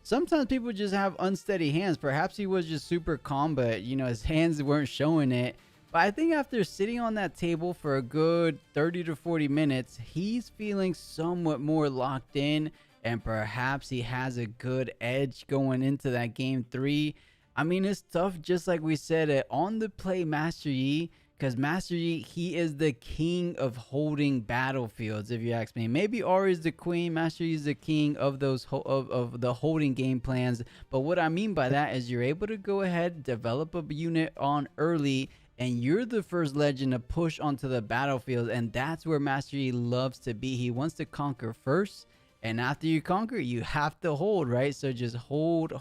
Sometimes people just have unsteady hands. Perhaps he was just super calm, but you know, his hands weren't showing it. But I think after sitting on that table for a good 30 to 40 minutes, he's feeling somewhat more locked in, and perhaps he has a good edge going into that game 3. I mean, it's tough, just like we said, on the play Master Yi, because Master Yi, he is the king of holding battlefields, if you ask me. Maybe Ari's the queen, Master Yi is the king of those of the holding game plans. But what I mean by that is you're able to go ahead, develop a unit on early, and you're the first legend to push onto the battlefield, and that's where Master Yi loves to be. He wants to conquer first, and after you conquer, you have to hold, right? So just hold.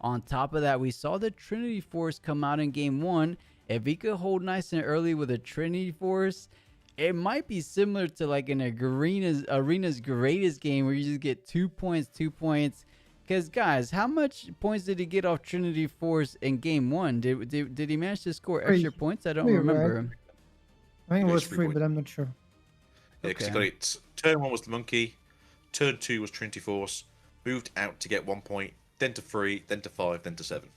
On top of that, we saw the Trinity Force come out in game 1. If he could hold nice and early with a Trinity Force, it might be similar to like an Arena's greatest game where you just get 2 points. Because guys, how much points did he get off Trinity Force in game 1? Did he manage to score extra points? I don't remember. Right? I think it was 3, points. but I'm not sure. Yeah, because he got it. Turn 1 was the monkey. Turn 2 was Trinity Force. Moved out to get 1 point. Then to 3. Then to 5. Then to 7.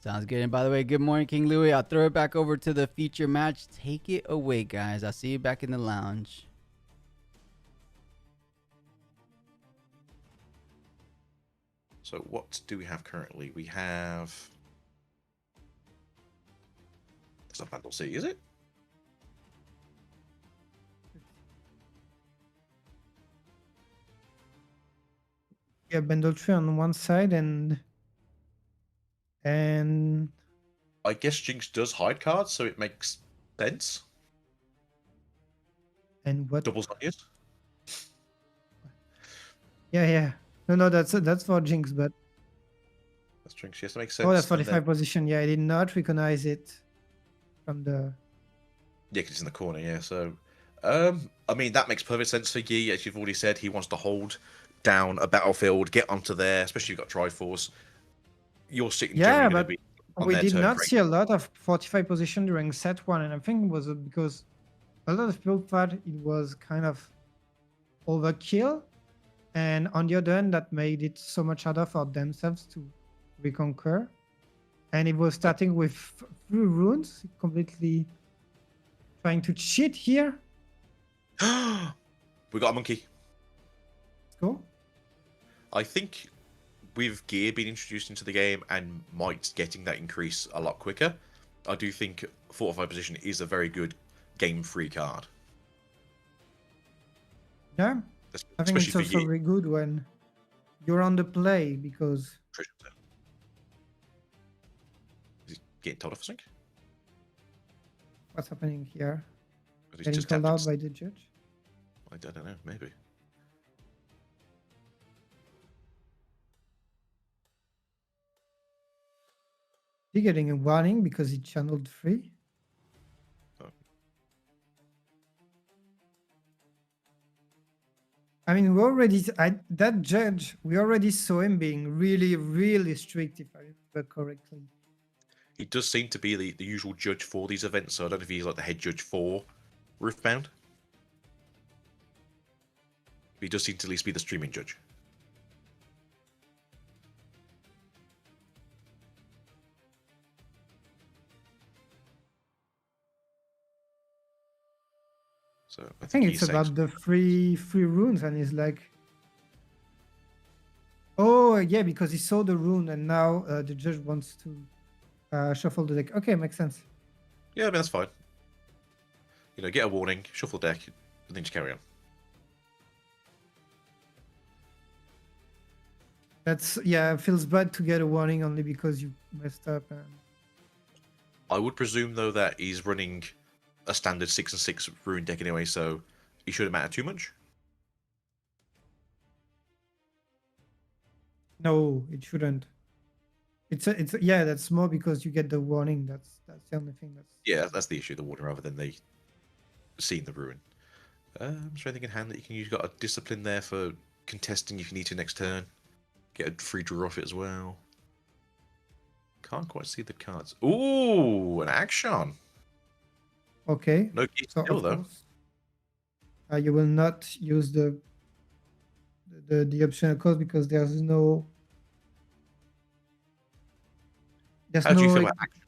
Sounds good. And by the way, good morning, King Louis. I'll throw it back over to the feature match. Take it away, guys. I'll see you back in the lounge. So what do we have currently? We have... It's not Vandal C, is it? Yeah, bundle tree on one side and I guess Jinx does hide cards, so it makes sense. what? Doubles onions. Yeah. No, that's for Jinx, but That's Jinx. Yes, that makes oh, sense. that's And then 45 position. Yeah, I did not recognize it from the. yeah, 'cause it's in the corner. Yeah, so I mean that makes perfect sense for Yi. As you've already said, he wants to hold down a battlefield, get onto there. Especially if you've got Triforce. You're sitting Yeah, generally going to but be on we their did turn. not Great. see a lot of 45 position during set one, and I think it was because a lot of people thought it was kind of overkill, and on the other hand, that made it so much harder for themselves to reconquer. And it was starting with 3 runes, completely trying to cheat here. We got a monkey. Let's go. I think with gear being introduced into the game and might getting that increase a lot quicker, I do think Fortified Position is a very good game-free card. Yeah, I think Especially it's for also Yi. very good when you're on the play because Is he getting told off, I think? what's happening here? Or he's Getting just called tapped out by the judge. I don't know, maybe. He getting a warning because he channeled free. Oh. I mean, that judge, we already saw him being really, really strict, if I remember correctly. He does seem to be the usual judge for these events, so I don't know if he's like the head judge for Riftbound. He does seem to at least be the streaming judge. So I think he's it's saying about the free runes, and he's like, oh yeah, because he saw the rune, and now the judge wants to shuffle the deck. Okay, makes sense. yeah, I mean that's fine. You know, get a warning, shuffle deck, and then just carry on. That's it feels bad to get a warning only because you messed up. And I would presume though that he's running a standard 6 and 6 rune deck anyway, so it shouldn't matter too much. no, it shouldn't. It's that's more because you get the warning. That's the only thing. Yeah, that's the issue, the warning rather than they seeing the ruin. Is there anything in hand that you can use? You've got a discipline there for contesting if you need to next turn. Get a free draw off it as well. Can't quite see the cards. Ooh, an action. Okay. No key So skill of though. course, you will not use the optional cost because there's no. How do you feel about action?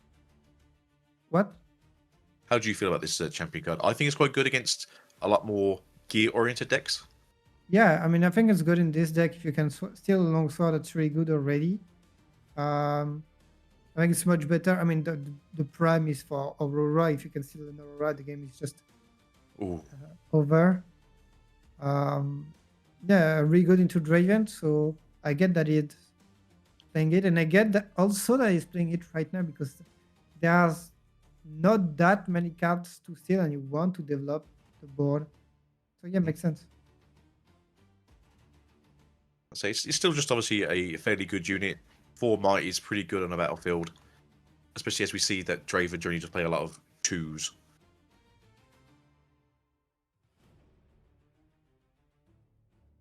What? How do you feel about this champion card? I think it's quite good against a lot more gear-oriented decks. Yeah, I mean, I think it's good in this deck if you can steal a longsword. That's really good already. I think it's much better. I mean, the prime is for Aurora. If you can steal an Aurora, the game is just over. Yeah, really good into Draven. So I get that it's playing it, and I get that also that he's playing it right now because there's not that many cards to steal, and you want to develop the board. So yeah, makes sense. So it's still just obviously a fairly good unit. 4 might is pretty good on a battlefield, especially as we see that Draven generally just play a lot of 2s.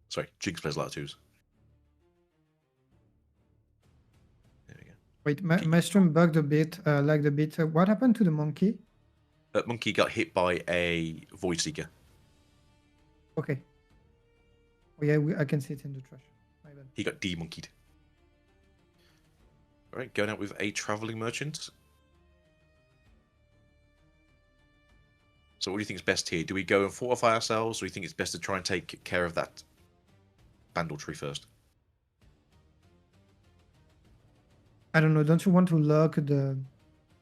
Sorry, Jinx plays a lot of 2s. There we go. Wait, my stream bugged a bit, lagged a bit. What happened to the monkey? That monkey got hit by a Void Seeker. Okay. Oh yeah, I can see it in the trash. My bad. He got demonkeyed. Alright, going out with a Traveling Merchant. So what do you think is best here? Do we go and fortify ourselves, or do you think it's best to try and take care of that Bandle Tree first? I don't know. Don't you want to lock the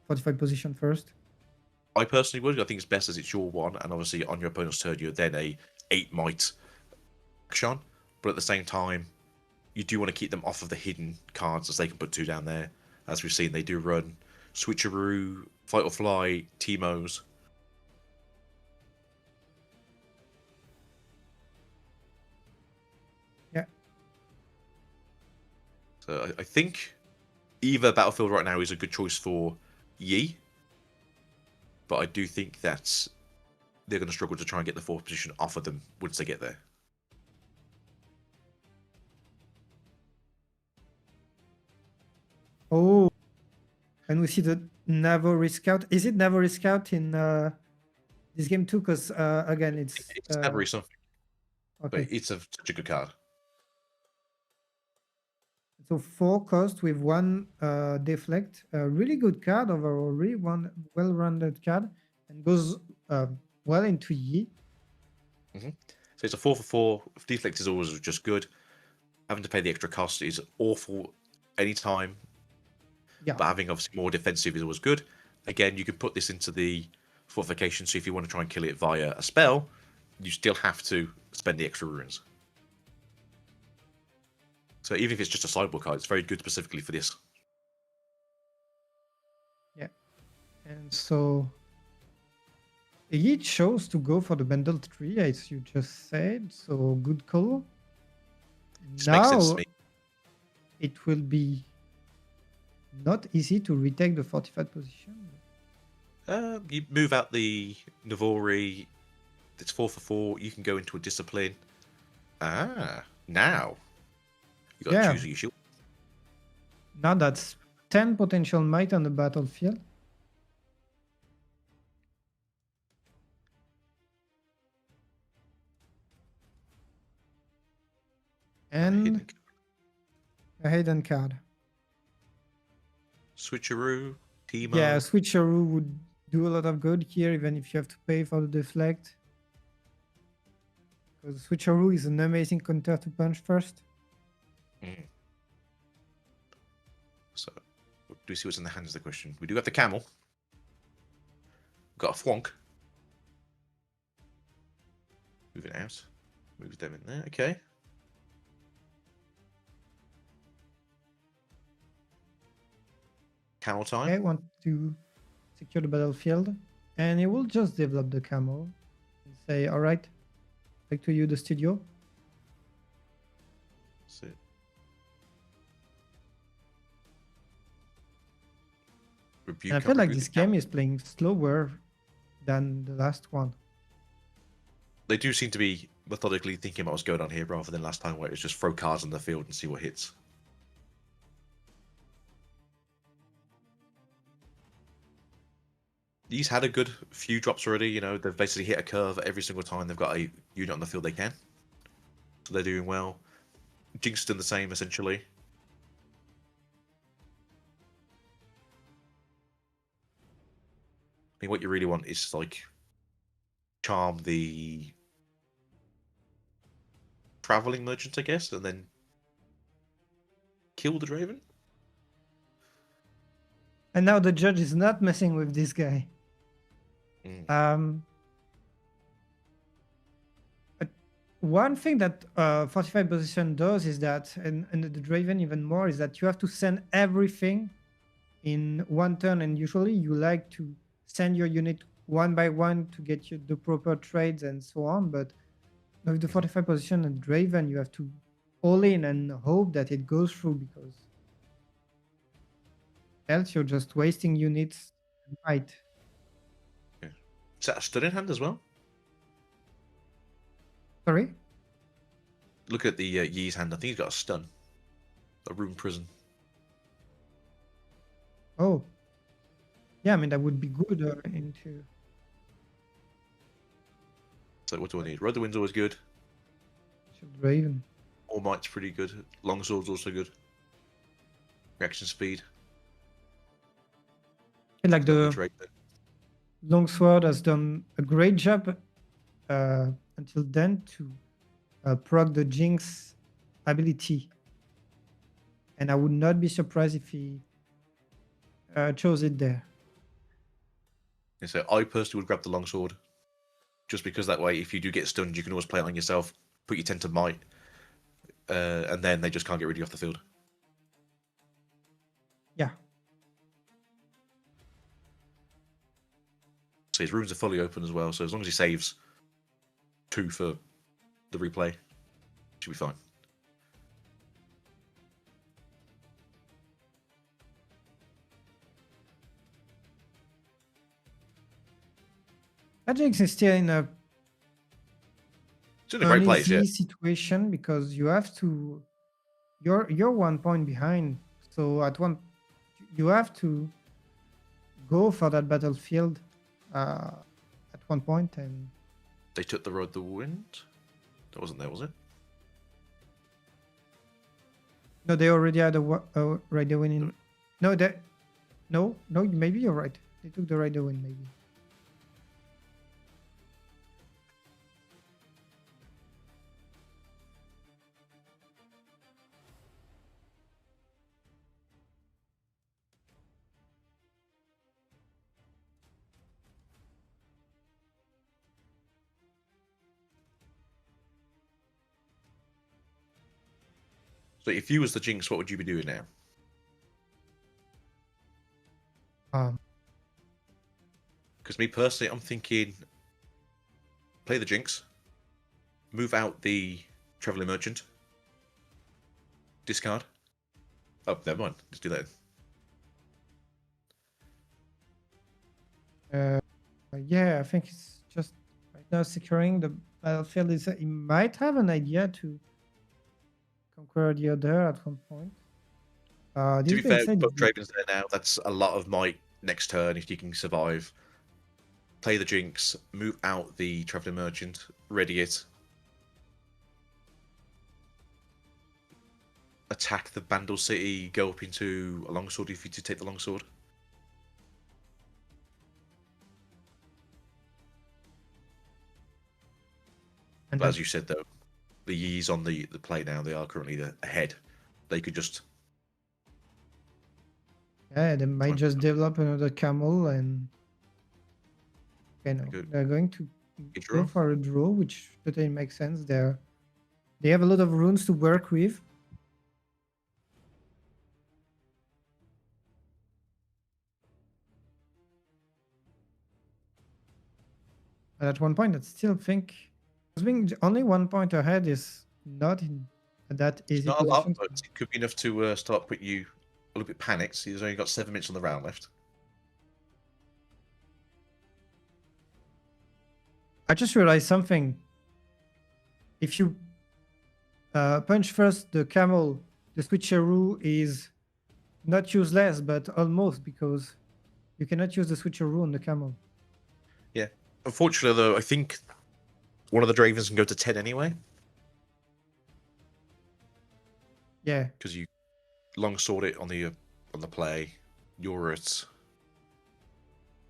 45 position first? I personally would. I think it's best as it's your one, and obviously on your opponent's turn, you're then a 8 might action. But at the same time, you do want to keep them off of the hidden cards as they can put 2 down there. As we've seen, they do run Switcheroo, Fight or Fly, Teemos. Yeah. So I think either Battlefield right now is a good choice for Yi, but I do think that they're going to struggle to try and get the 4th position off of them once they get there. Oh, and we see the Naval Risk Out. Is it Naval Risk Out in this game too? Because again, it's never something, okay. but it's such a good card. So 4 cost with 1 deflect. A really good card overall, really well-rounded card, and goes well into Yi. So it's a 4 for 4. Deflect is always just good. Having to pay the extra cost is awful anytime. Yeah. But having obviously more defensive is always good. Again, you can put this into the fortification, so if you want to try and kill it via a spell, you still have to spend the extra runes. So even if it's just a sideboard card, it's very good specifically for this. Yeah. And so Yi chose to go for the bundle 3, as you just said. So good call. This makes sense to me. It will be not easy to retake the fortified position. You move out the Navori. It's 4 for 4. You can go into a discipline. Now you got to choose your shield. Now that's 10 potential might on the battlefield. And a hidden card. Switcheroo, Teemo. Yeah, Switcheroo would do a lot of good here, even if you have to pay for the deflect. Because Switcheroo is an amazing counter to punch first. So, do we see what's in the hands is the question. We do have the camel. We've got a Thwonk. Move it out. Move them in there. Okay. Camel time. Okay, want to secure the battlefield. And he will just develop the camel and say, all right, back to you, the studio. That's it. And I feel like this game is playing slower than the last one. They do seem to be methodically thinking about what's going on here rather than last time where it was just throw cards on the field and see what hits. These had a good few drops already, you know, they've basically hit a curve every single time they've got a unit on the field they can. So they're doing well. Jinx done the same, essentially. I mean, what you really want is, like, charm the traveling merchant, I guess, and then kill the Draven. And now the judge is not messing with this guy. One thing that fortified position does is that, and the Draven even more, is that you have to send everything in one turn, and usually you like to send your unit one by one to get you the proper trades and so on. But with the fortified position and Draven, you have to all in and hope that it goes through, because else you're just wasting units and might. Is that a stun in hand as well? Sorry? Look at the Yi's hand. I think he's got a stun. A rune prison. Oh. Yeah, I mean, that would be good into... So what do I need? Rod the Wind's always good. Draven. All Might's pretty good. Longsword's also good. Reaction speed. And like the Longsword has done a great job until then to proc the Jinx ability. And I would not be surprised if he chose it there. Yeah, so I personally would grab the Longsword. Just because that way, if you do get stunned, you can always play it on yourself. Put your 10 to Might. and then they just can't get rid of you off the field. Yeah. So his rooms are fully open as well. So as long as he saves 2 for the replay, should be fine. Nanjing is still in a It's in a great place, uneasy yeah. situation because you have to. You're 1 point behind, so you have to go for that battlefield at 1 point, and They took the road the wind. That wasn't there, was it? no, they already had a radio win in. No, maybe you're right. They took the radio win, maybe. So if you was the Jinx, what would you be doing now? Because me personally, I'm thinking play the Jinx, move out the Traveling Merchant, discard. Oh, never mind. Let's do that. Yeah, I think it's just right now securing the battlefield. He might have an idea to conquer the other at one point. To This be being fair, said, both Draven's there now. That's a lot of might next turn if you can survive. Play the Jinx, move out the Traveling Merchant, ready it. Attack the Bandle City, go up into a longsword if you to take the longsword. and But then- as you said though, the Yees on the play now, they are currently ahead. They could just yeah, they might Fine. just develop another camel, and Good. they're going to Good go draw. for a draw, which totally makes sense. They have a lot of runes to work with. But at one point, I still think being only 1 point ahead is not in that It's easy not a lot, position. but it could be enough to start putting you a little bit panicked. He's only got 7 minutes on the round left. I just realized something. If you punch first the camel, the switcheroo is not useless, but almost, because you cannot use the switcheroo on the camel. Unfortunately, though, I think one of the Dravens can go to 10 anyway, Yeah, because you longsword it on the play. You're at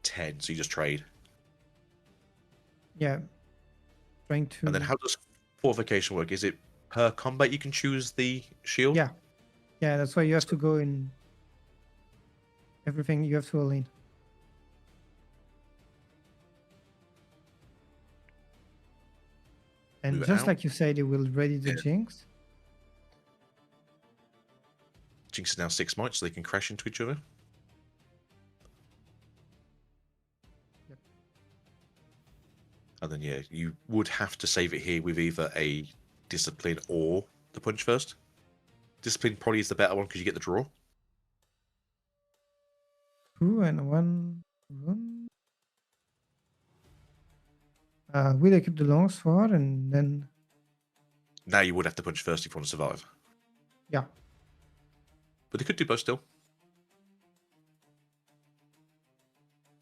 10, so you just trade. yeah. Trying to. And then how does fortification work? Is it per combat you can choose the shield? Yeah. Yeah, that's why you have to go in. Everything you have to all in. And Move it just out. like you said, it will ready the Yeah. Jinx. Jinx is now 6 mites, so they can crash into each other. Yep. And then, yeah, you would have to save it here with either a discipline or the punch first. Discipline probably is the better one because you get the draw. 2 and 1 rune. We'll equip the longsword, and then Now you would have to punch first if you want to survive. yeah. But they could do both still.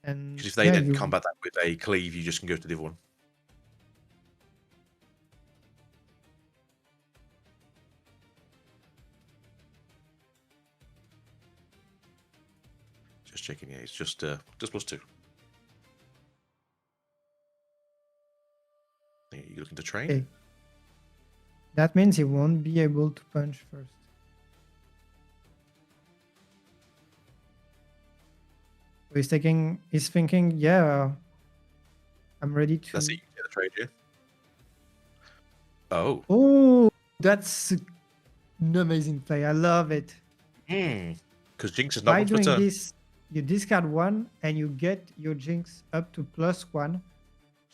And Because if they yeah, then you- combat that with a cleave, you just can go to the other one. Just checking, yeah, it's just +2. Yeah, you looking to trade? Okay. That means he won't be able to punch first. So he's thinking, yeah, I'm ready to. That's it, you get the trade, yeah? Oh, Oh, that's An amazing play. I love it. Because Jinx is not By one for a doing turn. this, you discard one and you get your Jinx up to +1,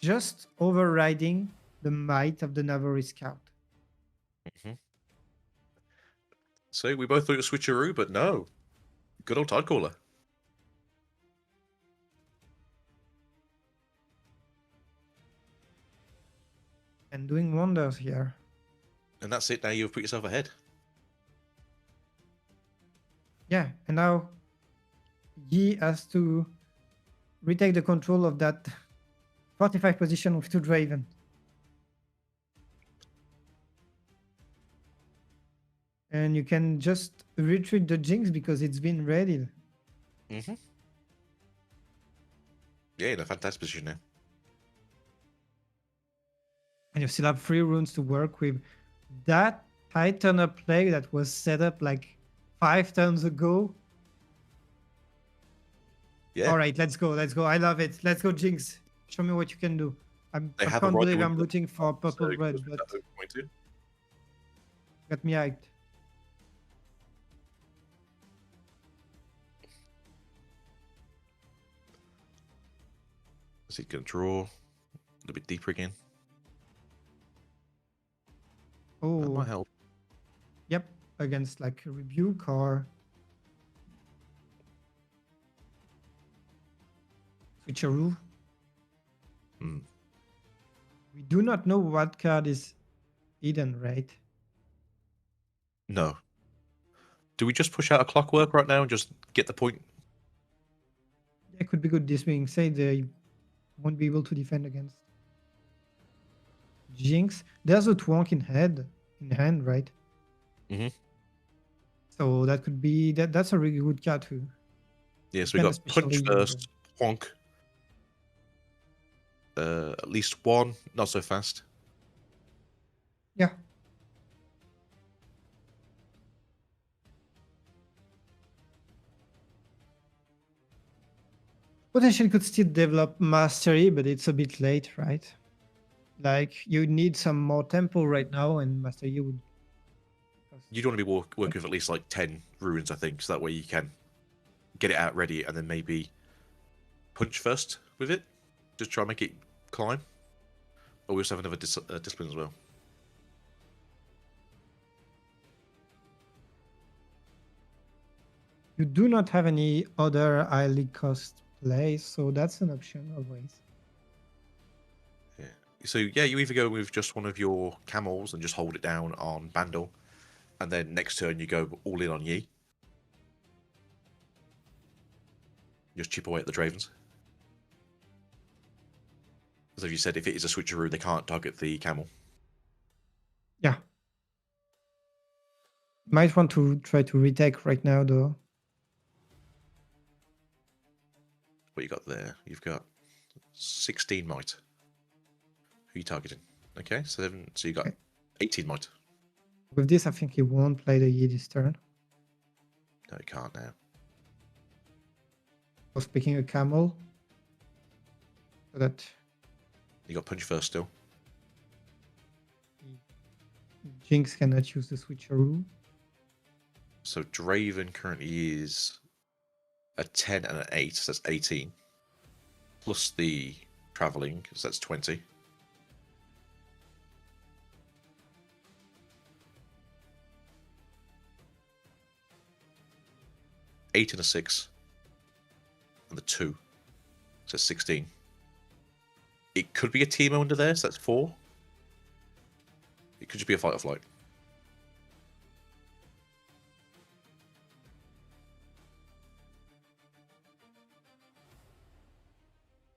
just overriding the might of the Navari Scout. So we both thought it was switcheroo, but no. Good old Tidecaller. And doing wonders here. And that's it. Now you've put yourself ahead. Yeah, and now Yi has to retake the control of that 45 position with 2 Draven. And you can just retreat the Jinx because it's been ready. Yeah, in a fantastic position now. And you still have 3 runes to work with. That Titan play that was set up like 5 turns ago. Yeah. All right, let's go. Let's go. I love it. Let's go, Jinx. Show me what you can do. I They have a can't right to believe win I'm the- rooting for purple So, red, goes but with that 0.2. got me hyped. Is he going to draw a little bit deeper again? That Oh, might help. yep. Against like a rebuke or switcheroo. Hmm. We do not know what card is hidden, right? No. Do we just push out a clockwork right now and just get the point? That could be good. This being said, they won't be able to defend against Jinx. There's a Twonk in hand, right? Mhm. So that could be that's a really good card too. Yeah, so we Can got punch especially first, honk. At least one, not so fast. Yeah. Potentially could still develop mastery, but it's a bit late, right? Like you need some more tempo right now, and mastery would. You'd want to be working with at least like 10 runes, I think, so that way you can get it out ready and then maybe punch first with it. Just try and make it climb. Or we also have another discipline as well. You do not have any other highly cost plays, so that's an option always. Yeah. So yeah, you either go with just one of your camels and just hold it down on Bandle, and then next turn you go all in on Yi. Just chip away at the Dravens. As you said, if it is a switcheroo, they can't target the camel. Yeah. Might want to try to retake right now, though. What you got there? You've got 16 might. Who are you targeting? Okay, so you got Okay. 18 might. With this, I think he won't play the Yi this turn. No, you can't now. I was picking a camel. So that You got punch first still. Jinx cannot use the switcheroo. So Draven currently is a 10 and an 8, so that's 18. Plus the travelling, so that's 20. Eight and a 6. And the 2. So 16. It could be a Teemo under there, so that's 4. It could just be a fight or flight.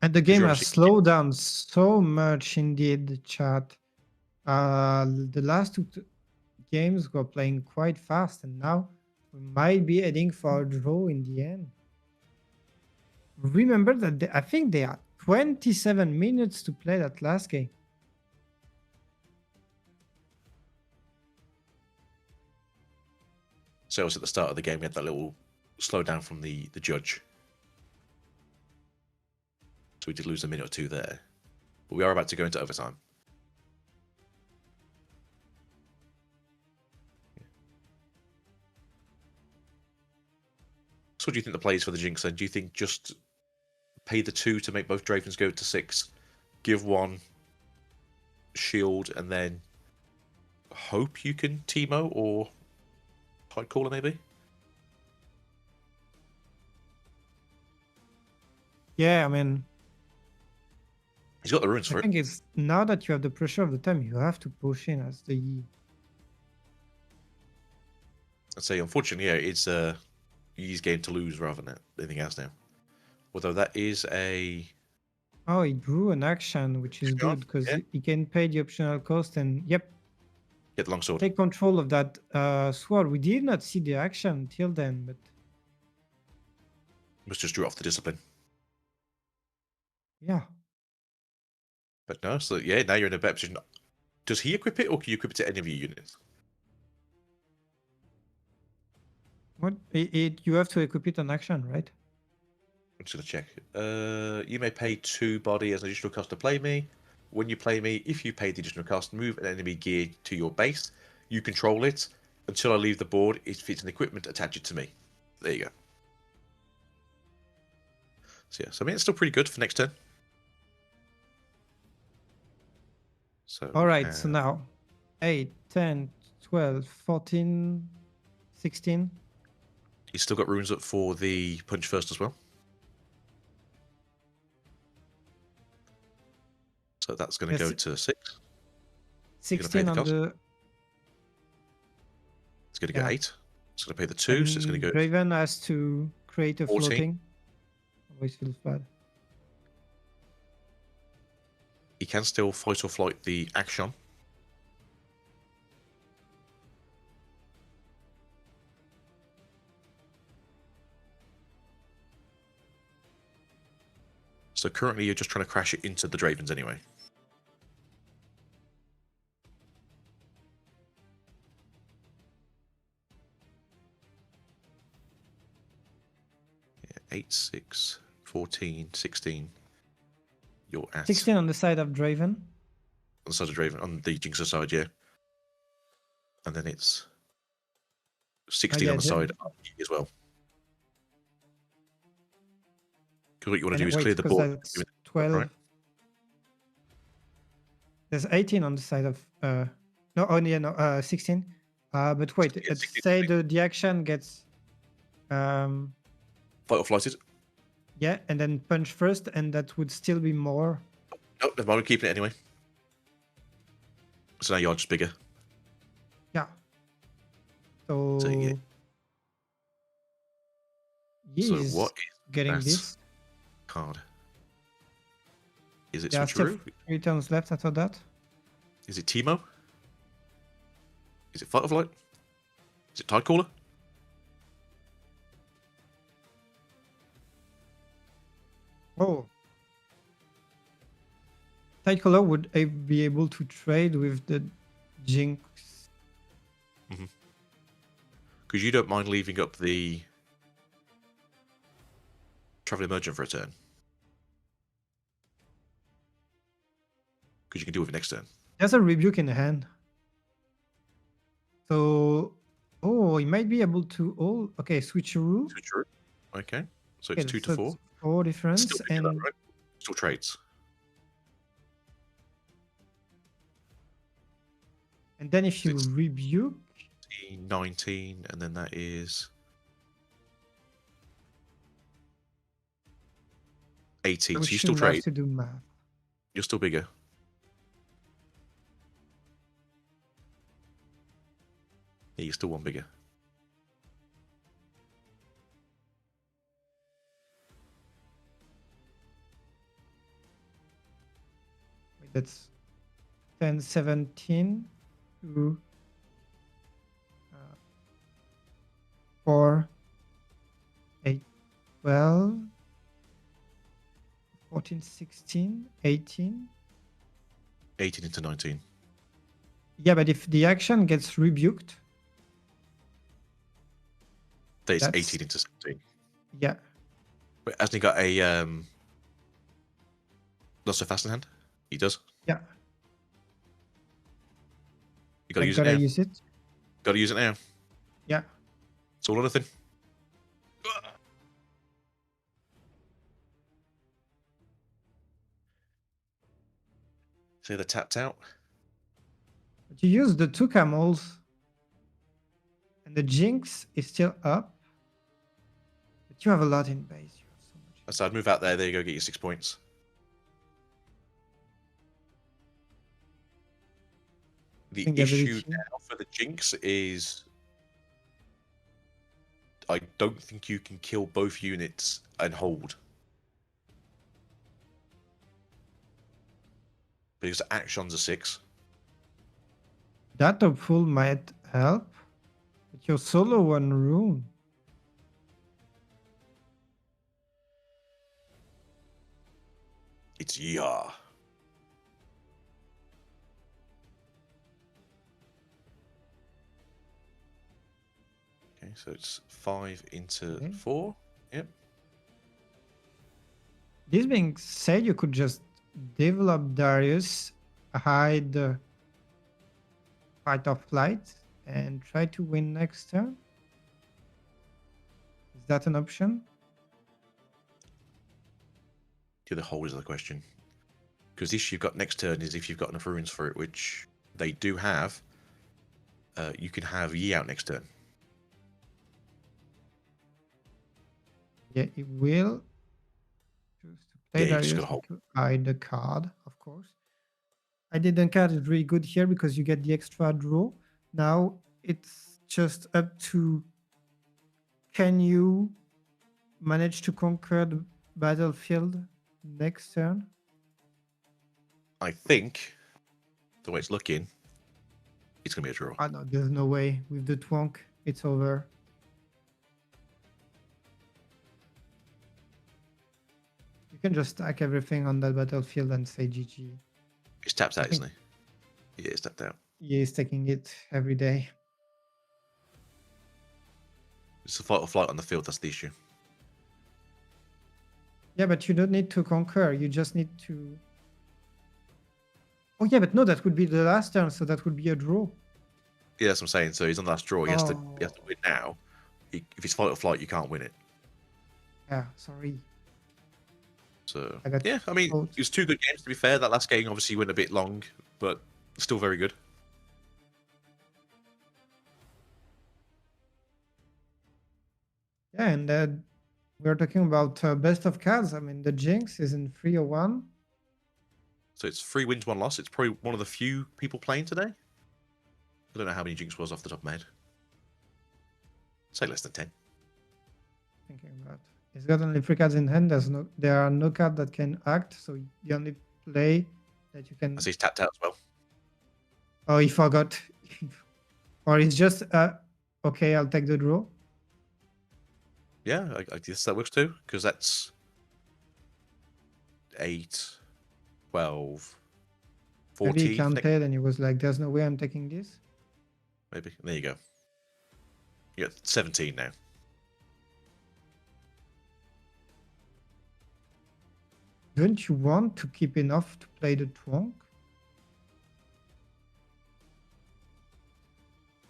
And the game you're has obviously- slowed down so much indeed, chat. The last two games were playing quite fast, and now we might be heading for a draw in the end. Remember that I think they are 27 minutes to play that last game. So it was at the start of the game, we had that little slowdown from the judge. So we did lose a minute or two there. But we are about to go into overtime. So what do you think the play is for the Jinx then? Do you think just pay the 2 to make both Dravens go to 6, give 1 shield, and then hope you can Teemo or Tidecaller maybe? Yeah, I mean, He's got the runes for I it. think it's now that you have the pressure of the time, you have to push in as the I'd say, unfortunately, yeah, it's a easy game to lose rather than anything else now. Although that is a... Oh, he drew an action, which is Sure, good because yeah. he can pay the optional cost and yep, Get the longsword. take control of that sword. We did not see the action till then, but Must just drew off the discipline. yeah. But no, so yeah, now you're in a better position. Does he equip it, or can you equip it to any of your units? What you have to equip it on action, right? I'm just gonna check. You may pay 2 body as an additional cost to play me. When you play me, if you pay the additional cost, move an enemy gear to your base. You control it until I leave the board. If it's an equipment, attach it to me. There you go. So yeah, so I mean it's still pretty good for next turn. So All right, so now 8, 10, 12, 14, 16. he's still got runes up for the punch first as well. So that's going to Yes. go to 6. 16 on cost? the It's going to go Yeah. 8. It's going to pay the 2, so it's going to go Draven has to create a 14. floating. Always feels bad. He can still fight or flight the action. So currently you're just trying to crash it into the Dravens anyway. Yeah, 8, 6, 14, 16. You're at 16 on the side of Draven. on the side of Draven, on the Jinx side, yeah. And then it's 16 yeah, on the side of E as well. Because what you want to do is wait, clear the 'cause board. that's 12. Right? There's 18 on the side of no, only 16. But wait, Yeah, let's 16. say the action gets Fight or flight it. yeah, and then punch first, and that would still be more. No, never mind, we're keeping it anyway. So now you're just bigger. Yeah. So, So, yeah. he's So what is getting that this. card? Is it There are still Switcheroo? 3 turns left after that. Is it Teemo? Is it Fight or Flight? Is it Tidecaller? Oh. Tidecaller would be able to trade with the Jinx. Because you don't mind leaving up the Traveling Merchant for a turn. Because you can deal with it next turn. There's a rebuke in the hand. So, oh, he might be able to. Oh, okay, switcheroo. Switcheroo. Okay. So it's Okay, 2 to so 4. it's 4 difference, Still bigger, though, and right? Still trades. then if you It's- rebuke, 19, and then that is 18. So you still shouldn't have trade. to do math. You're still bigger. Yeah, you're still one bigger. Wait, that's 10, 17 to 4, 8, 12, 14, 16, 18. 18 into 19. Yeah, but if the action gets rebuked, That is That's- 18 into 17. yeah, Wait, hasn't he got a lots of fast in hand? He does. yeah. You gotta I use it gotta now. use it. Gotta use it now. Yeah. It's all or nothing. So they're tapped out. But you use the 2 camels, and the Jinx is still up. But you have a lot in base. You have so much. So I'd move out there. There you go. Get your 6 points. The think issue ability. now for the Jinx is I don't think you can kill both units and hold. Because actions are 6. That top full might help. But you're solo 1 rune. It's yeah. Okay, so it's 5 into Okay. 4. Yep. This being said, you could just develop Darius, hide the fight or flight, and try to win next turn. Is that an option? The hold is the question. Because the issue you've got next turn is if you've got enough runes for it, which they do have, you can have Yi out next turn. Yeah, it will. Choose to play Yeah, you just Darius gotta hold. to hide the card, of course. I did the card is really good here because you get the extra draw. Now it's just up to can you manage to conquer the battlefield next turn? I think the way it's looking, it's gonna be a draw. Oh no, there's no way. With the twonk, it's over. You can just stack everything on that battlefield and say GG. It's tapped out, I think- isn't he? Yeah, it's tapped out. He is taking it every day. It's a fight or flight on the field. That's the issue. Yeah, but you don't need to conquer. You just need to. Oh yeah, but no, that would be the last turn, so that would be a draw. Yeah, that's what I'm saying. So he's on the last draw. He has to Oh. win now. If it's fight or flight, you can't win it. Yeah, sorry. So I got yeah, I mean, both. it was 2 good games to be fair. That last game obviously went a bit long, but still very good. Yeah, and we're talking about best of cards. I mean, the Jinx is in 301. So it's 3 wins, 1 loss. It's probably one of the few people playing today. I don't know how many Jinx was off the top of my head. Say less than 10. Thinking about. He's got only 3 cards in hand. There are no cards that can act. So the only play that you can. I see he's tapped out as well. Oh, he forgot. Or he's just okay. I'll take the draw. Yeah, I guess that works too, because that's 8, 12, Maybe 14. he counted and he was like, "There's no way I'm taking this." Maybe. There you go. You got 17 now. Don't you want to keep enough to play the twonk?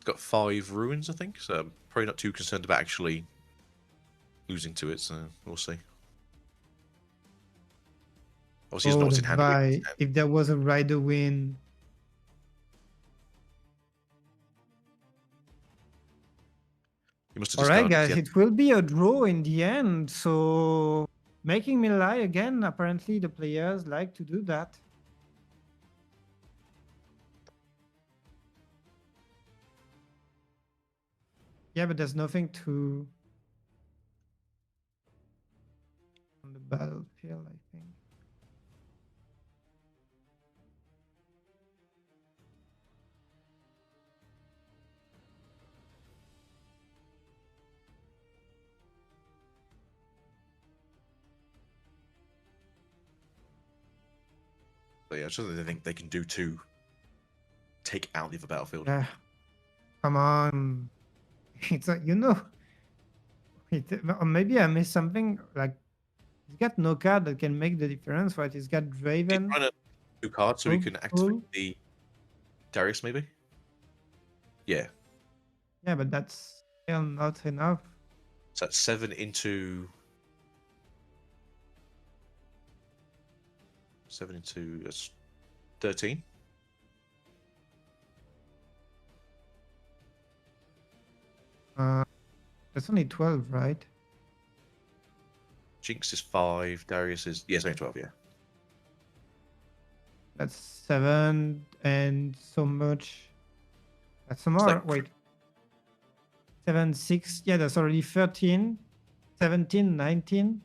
Got 5 ruins, I think, so I'm probably not too concerned about actually losing to it, so we'll see. Obviously, he's Oh, not the in hand. Vi- if there was a rider win, He must have all right, discarded. guys, Yeah. it will be a draw in the end. So, making me lie again. Apparently, the players like to do that. Yeah, but there's nothing to on the battlefield, I think. But yeah, I just don't think they can do to take out the other battlefield. Yeah, come on. It's like, or maybe I missed something. Like, he's got no card that can make the difference, right? He's got Did Draven. run a 2 cards so he Oh, can oh. activate the Darius, maybe? Yeah. Yeah, but that's still not enough. So that's 7 into 7 into that's 13. That's only 12, right? Jinx is 5. Darius is only 12. Yeah. That's 7 and so much. That's some more. like- Wait. 7, 6. Yeah, that's already 13, 17, 19.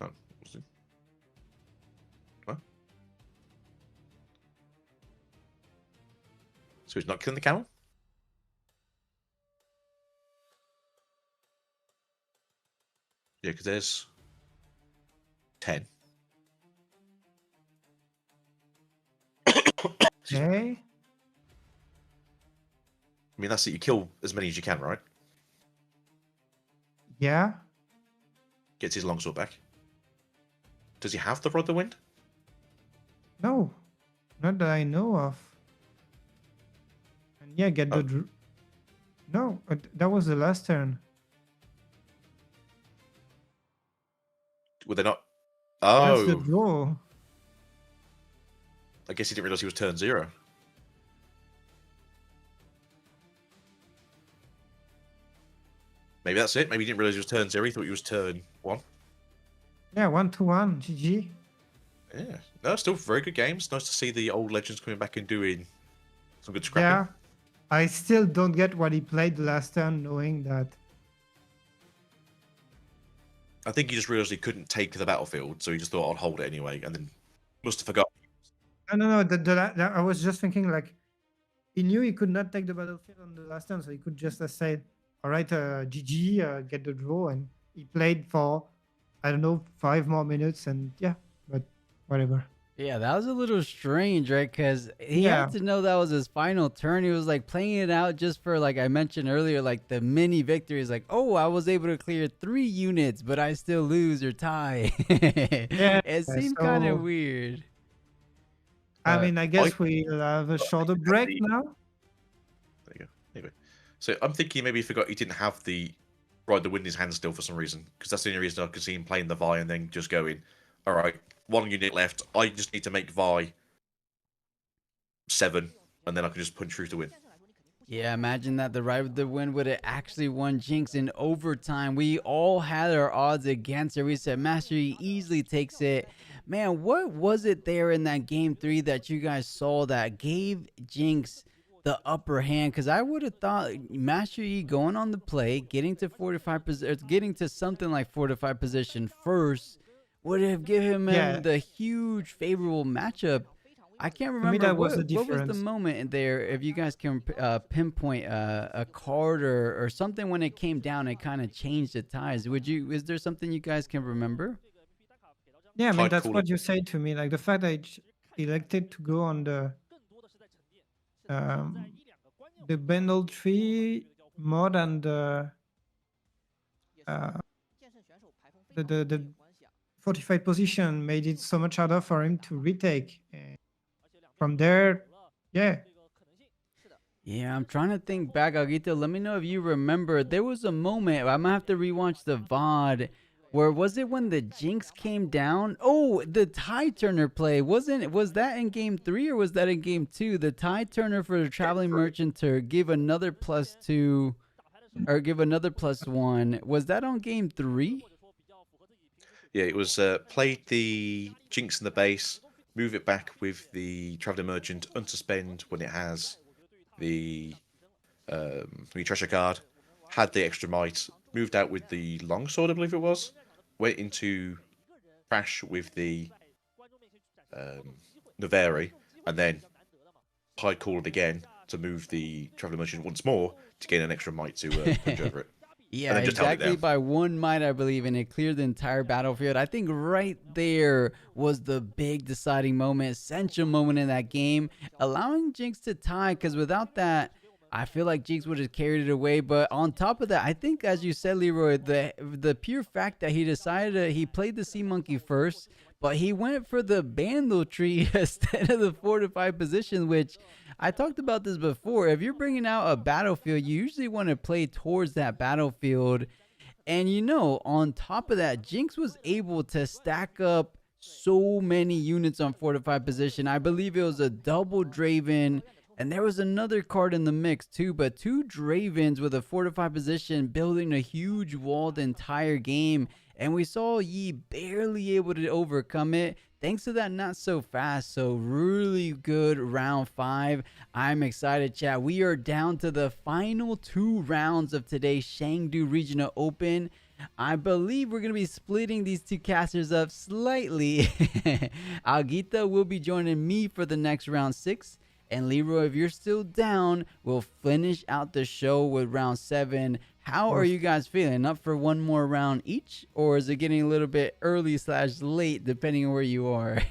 Oh, what's it? What? So he's not killing the camel? Yeah, because there's 10. Okay. I mean, that's it. You kill as many as you can, right? Yeah. Gets his longsword back. Does he have the Rod of the Wind? No. Not that I know of. And yeah, get Oh. the... No, that was the last turn. Were they not? That's the Oh, draw. I guess he didn't realize he was turn 0. Maybe that's it. Maybe he didn't realize he was turn 0. He thought he was turn 1. Yeah, 1-1. GG. Yeah. No, still very good games. Nice to see the old legends coming back and doing some good scrapping. Yeah. I still don't get what he played the last turn, knowing that. I think he just realized he couldn't take the battlefield, so he just thought I'd hold it anyway, and then must have forgotten. No. I was just thinking like he knew he could not take the battlefield on the last turn, so he could just have said, "All right, GG, get the draw," and he played for I don't know 5 more minutes, and yeah, but whatever. Yeah, that was a little strange, right? Because he Yeah. had to know that was his final turn. He was like playing it out just for, like I mentioned earlier, like the mini victories. Like, oh, I was able to clear 3 units, but I still lose or tie. Yeah, It seemed kind so- of weird. I But mean, I guess we'll have a shorter break now. There you go. Anyway, so I'm thinking maybe he forgot he didn't have the Ride of the Wind in his hand still for some reason, because that's the only reason I could see him playing the Vi and then just going, all right, 1 unit left. I just need to make Vi 7, and then I can just punch through to win. Yeah, imagine that the Ride with the Wind would have actually won Jinx in overtime. We all had our odds against her. We said Master Yi easily takes it. Man, what was it there in that game 3 that you guys saw that gave Jinx the upper hand? Because I would have thought Master Yi going on the play, getting to 45 position, getting to something like fortified position first, would have given him Yeah. the huge favorable matchup. I can't me, remember that was the what was the difference. moment in there. If you guys can pinpoint a card or something when it came down, it kind of changed the ties. Is there something you guys can remember? Yeah, I mean Tried that's calling- what you say to me. Like the fact that he elected to go on the bundle tree more than uh, the fortified position made it so much harder for him to retake. And from there, yeah, Yeah, I'm trying to think back, Aguito. Let me know if you remember. There was a moment, I'm gonna have to rewatch the VOD, where was it when the Jinx came down? Oh, the tie turner play. Was that in game 3 or was that in game 2? The tie turner for the traveling merchant to give another +2 or give another +1. Was that on game 3? Yeah, it was played the Jinx in the base, move it back with the Traveling Merchant, unsuspend when it has the treasure card, had the extra might, moved out with the longsword, I believe it was, went into crash with the Naveri, and then high called again to move the Traveling Merchant once more to gain an extra might to punch over it. Yeah, And then just held it exactly. down. By 1 might, I believe, and it cleared the entire battlefield. I think right there was the big deciding moment, essential moment in that game, allowing Jinx to tie. Because without that, I feel like Jinx would have carried it away. But on top of that, I think, as you said, Leroy, the pure fact that he decided he played the Sea Monkey first, but he went for the Bandle tree instead of the fortified position, which I talked about this before. If you're bringing out a battlefield, you usually want to play towards that battlefield. And on top of that, Jinx was able to stack up so many units on fortified position. I believe it was a double Draven, and there was another card in the mix too, but two Dravens with a fortified position building a huge wall the entire game. And we saw Yi barely able to overcome it thanks to that not so fast. So really good round 5. I'm excited, chat. We are down to the final 2 rounds of today's Chengdu Regional Open. I believe we're going to be splitting these two casters up slightly. Algita will be joining me for the next round 6. And Leroy, if you're still down, we'll finish out the show with round 7. How are you guys feeling? Up for one more round each? Or is it getting a little bit early/late depending on where you are?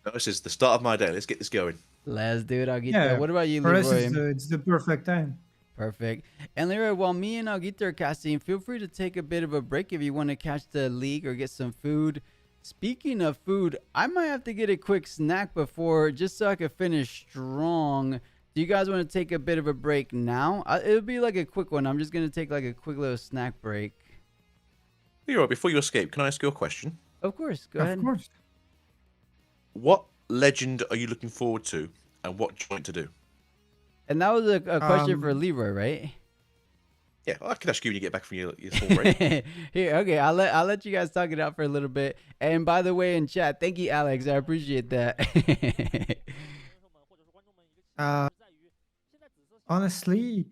No, this is the start of my day. Let's get this going. Let's do it, Algita. Yeah, What about you, for us, Leroy? it's the perfect time. Perfect. And Leroy, while me and Algita are casting, feel free to take a bit of a break if you want to catch the league or get some food. Speaking of food, I might have to get a quick snack before, just so I can finish strong. Do you guys want to take a bit of a break now? It'll be like a quick one. I'm just going to take like a quick little snack break. Leroy, before you escape, can I ask you a question? Of course. Go ahead. Of course. What legend are you looking forward to, and what joint to do? And that was a question for Leroy, right? Yeah, I can ask you when you get back from your full break. Here, okay, I'll let you guys talk it out for a little bit. And by the way, in chat, thank you, Alex. I appreciate that. Honestly,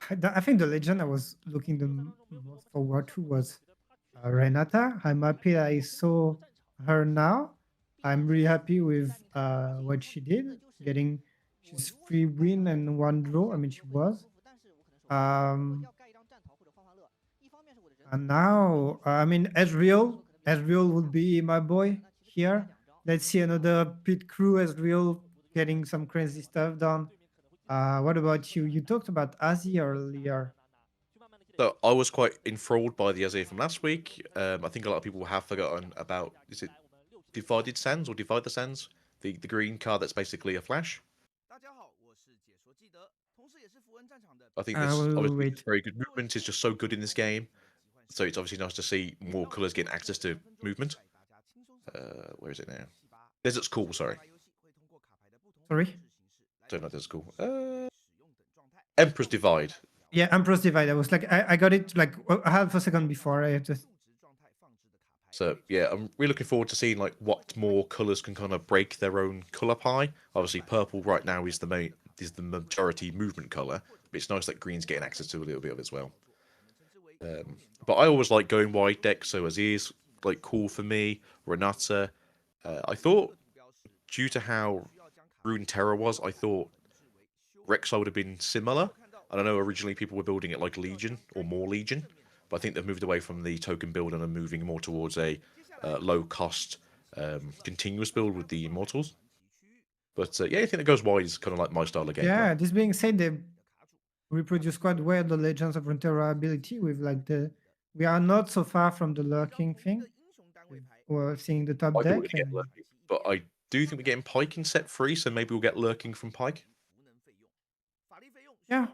I think the legend I was looking the most forward to was Renata. I'm happy I saw her now. I'm really happy with what she did, she's 3 win and 1 draw. I mean, she was. And now, I mean, Ezreal would be my boy here. Let's see another pit crew Ezreal getting some crazy stuff done. What about you? You talked about Azzy earlier. So I was quite enthralled by the Azir from last week. I think a lot of people have forgotten about, is it Divided Sands or Divide the Sands? The green card that's basically a flash. I think this obviously very good movement is just so good in this game. So it's obviously nice to see more colours getting access to movement. Where is it now? Desert's cool, sorry. Sorry? Don't know Desert's cool. Emperor's Divide. Yeah, Emperor's Divide. I was like, I got it like half a second before. I just. So yeah, I'm really looking forward to seeing like what more colours can kind of break their own colour pie. Obviously, purple right now is the majority movement colour, but it's nice that green's getting access to a little bit of it as well. But I always like going wide deck, so Azir's like cool for me. Renata, I thought due to how Rune Terror was, I thought Rek'Sai would have been similar. I don't know, originally people were building it like Legion or more Legion, but I think they've moved away from the token build and are moving more towards a low-cost, continuous build with the Immortals. But yeah, I think that goes wide is kind of like my style of gameplay. Yeah, this being said, they reproduce quite well the Legends of Runeterra ability with like we are not so far from the lurking thing. We're seeing the top deck. Lurking, but I do think we're getting Pike in set 3, so maybe we'll get lurking from Pike. Yeah.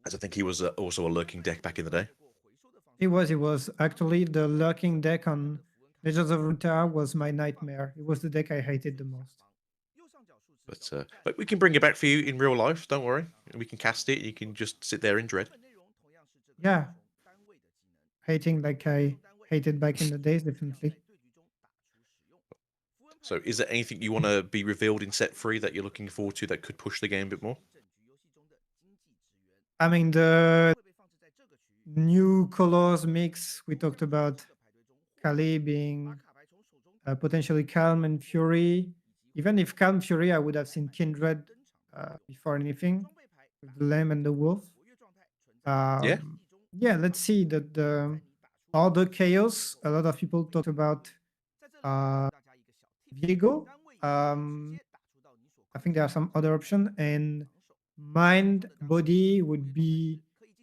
As I think he was also a lurking deck back in the day. It was. Actually, the lurking deck on Legends of Runeterra was my nightmare. It was the deck I hated the most. But we can bring it back for you in real life, don't worry. We can cast it, you can just sit there in dread. Yeah. Hating like I hated back in the days, definitely. So is there anything you want to be revealed in set 3 that you're looking forward to that could push the game a bit more? I mean, the new colors mix, we talked about Kali being potentially Calm and Fury. Even if Calm Fury, I would have seen Kindred before anything, with the Lamb and the Wolf. Yeah, let's see that all the chaos. A lot of people talk about Viego. I think there are some other options, and Mind Body would be.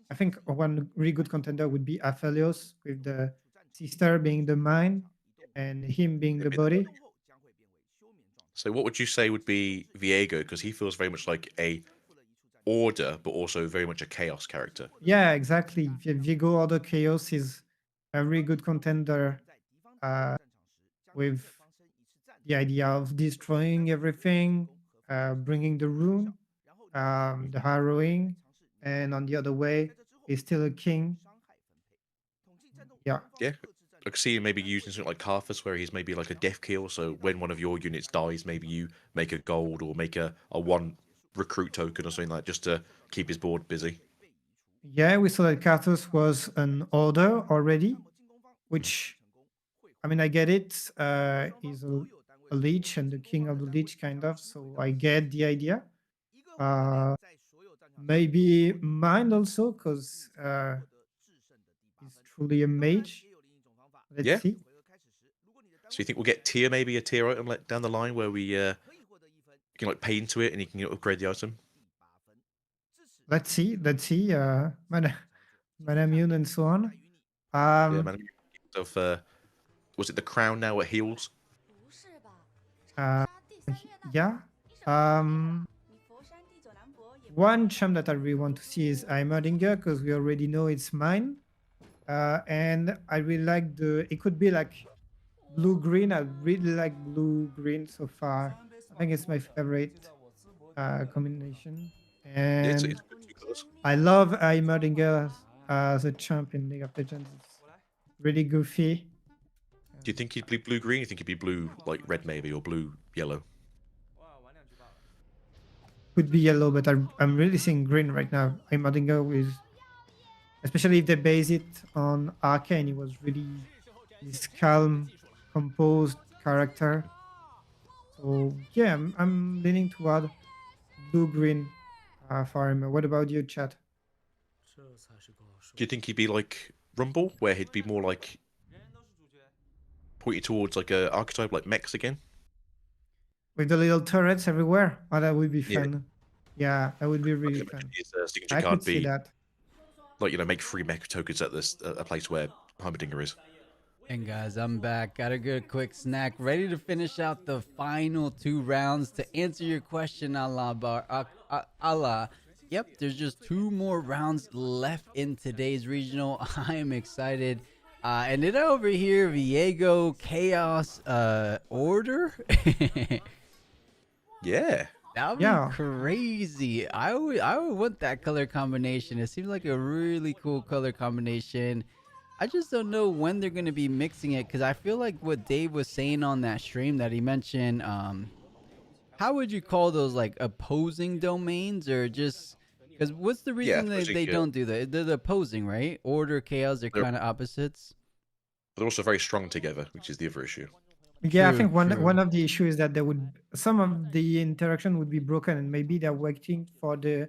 I think one really good contender would be Aphelios, with the sister being the mind and him being the body. So what would you say would be Viego? Because he feels very much like a order, but also very much a chaos character. Yeah, exactly. Viego Order Chaos is a really good contender uh, with the idea of destroying everything, bringing the rune, the harrowing, and on the other way, he's still a king. Yeah, Yeah. I could see him maybe using something like Carthus, where he's maybe like a death kill. So when one of your units dies, maybe you make a gold or make a one recruit token or something like that, just to keep his board busy. yeah, we saw that Carthus was an order already, which I mean, I get it. He's a leech and the king of the leech, kind of. So I get the idea. Uh, maybe mine also, because he's truly a mage. Let's Yeah. see. So you think we'll get tier, maybe a tier item down the line where we you can like pay into it and you can upgrade the item? Let's see. Let's see. Madame Yun and so on. Yeah, man. Of was it the crown now? What heals? Uh, yeah. One champ that I really want to see is Heimerdinger, because we already know it's mine. And I really like it could be like blue green. I really like blue green so far. I think it's my favorite combination. Yeah, it's And a good two colours. I love Heimerdinger as a champ in League of Legends. It's really goofy. Do you think he'd be blue green? You think he'd be blue like red maybe or blue yellow? Could be yellow, but I'm really seeing green right now. Heimerdinger is, especially if they base it on Arcane, it was really this calm, composed character. So yeah, I'm leaning toward blue green for him. What about you, Chad? Do you think he'd be like Rumble, where he'd be more like pointed towards like a archetype like mechs again? With the little turrets everywhere? Oh, that would be Yeah. fun. Yeah, that would be really Like, fun. his signature I card could see be that. like make free mech tokens at this a place where Heimerdinger is. And guys, I'm back. Got a good quick snack. Ready to finish out the final 2 rounds. To answer your question, Allah. Yep, there's just 2 more rounds left in today's regional. I am excited. And then over here, Viego Chaos Order. Yeah. That would Yeah. be crazy. I would want that color combination. It seems like a really cool color combination. I just don't know when they're gonna be mixing it, because I feel like what Dave was saying on that stream that he mentioned, how would you call those, like opposing domains, or just because what's the reason opposing, they don't do that? They're the opposing, right? Order, chaos, they're They're- kind of opposites. But they're also very strong together, which is the other issue. Yeah, I True, think one true. of the issues is that some of the interaction would be broken, and maybe they're waiting for the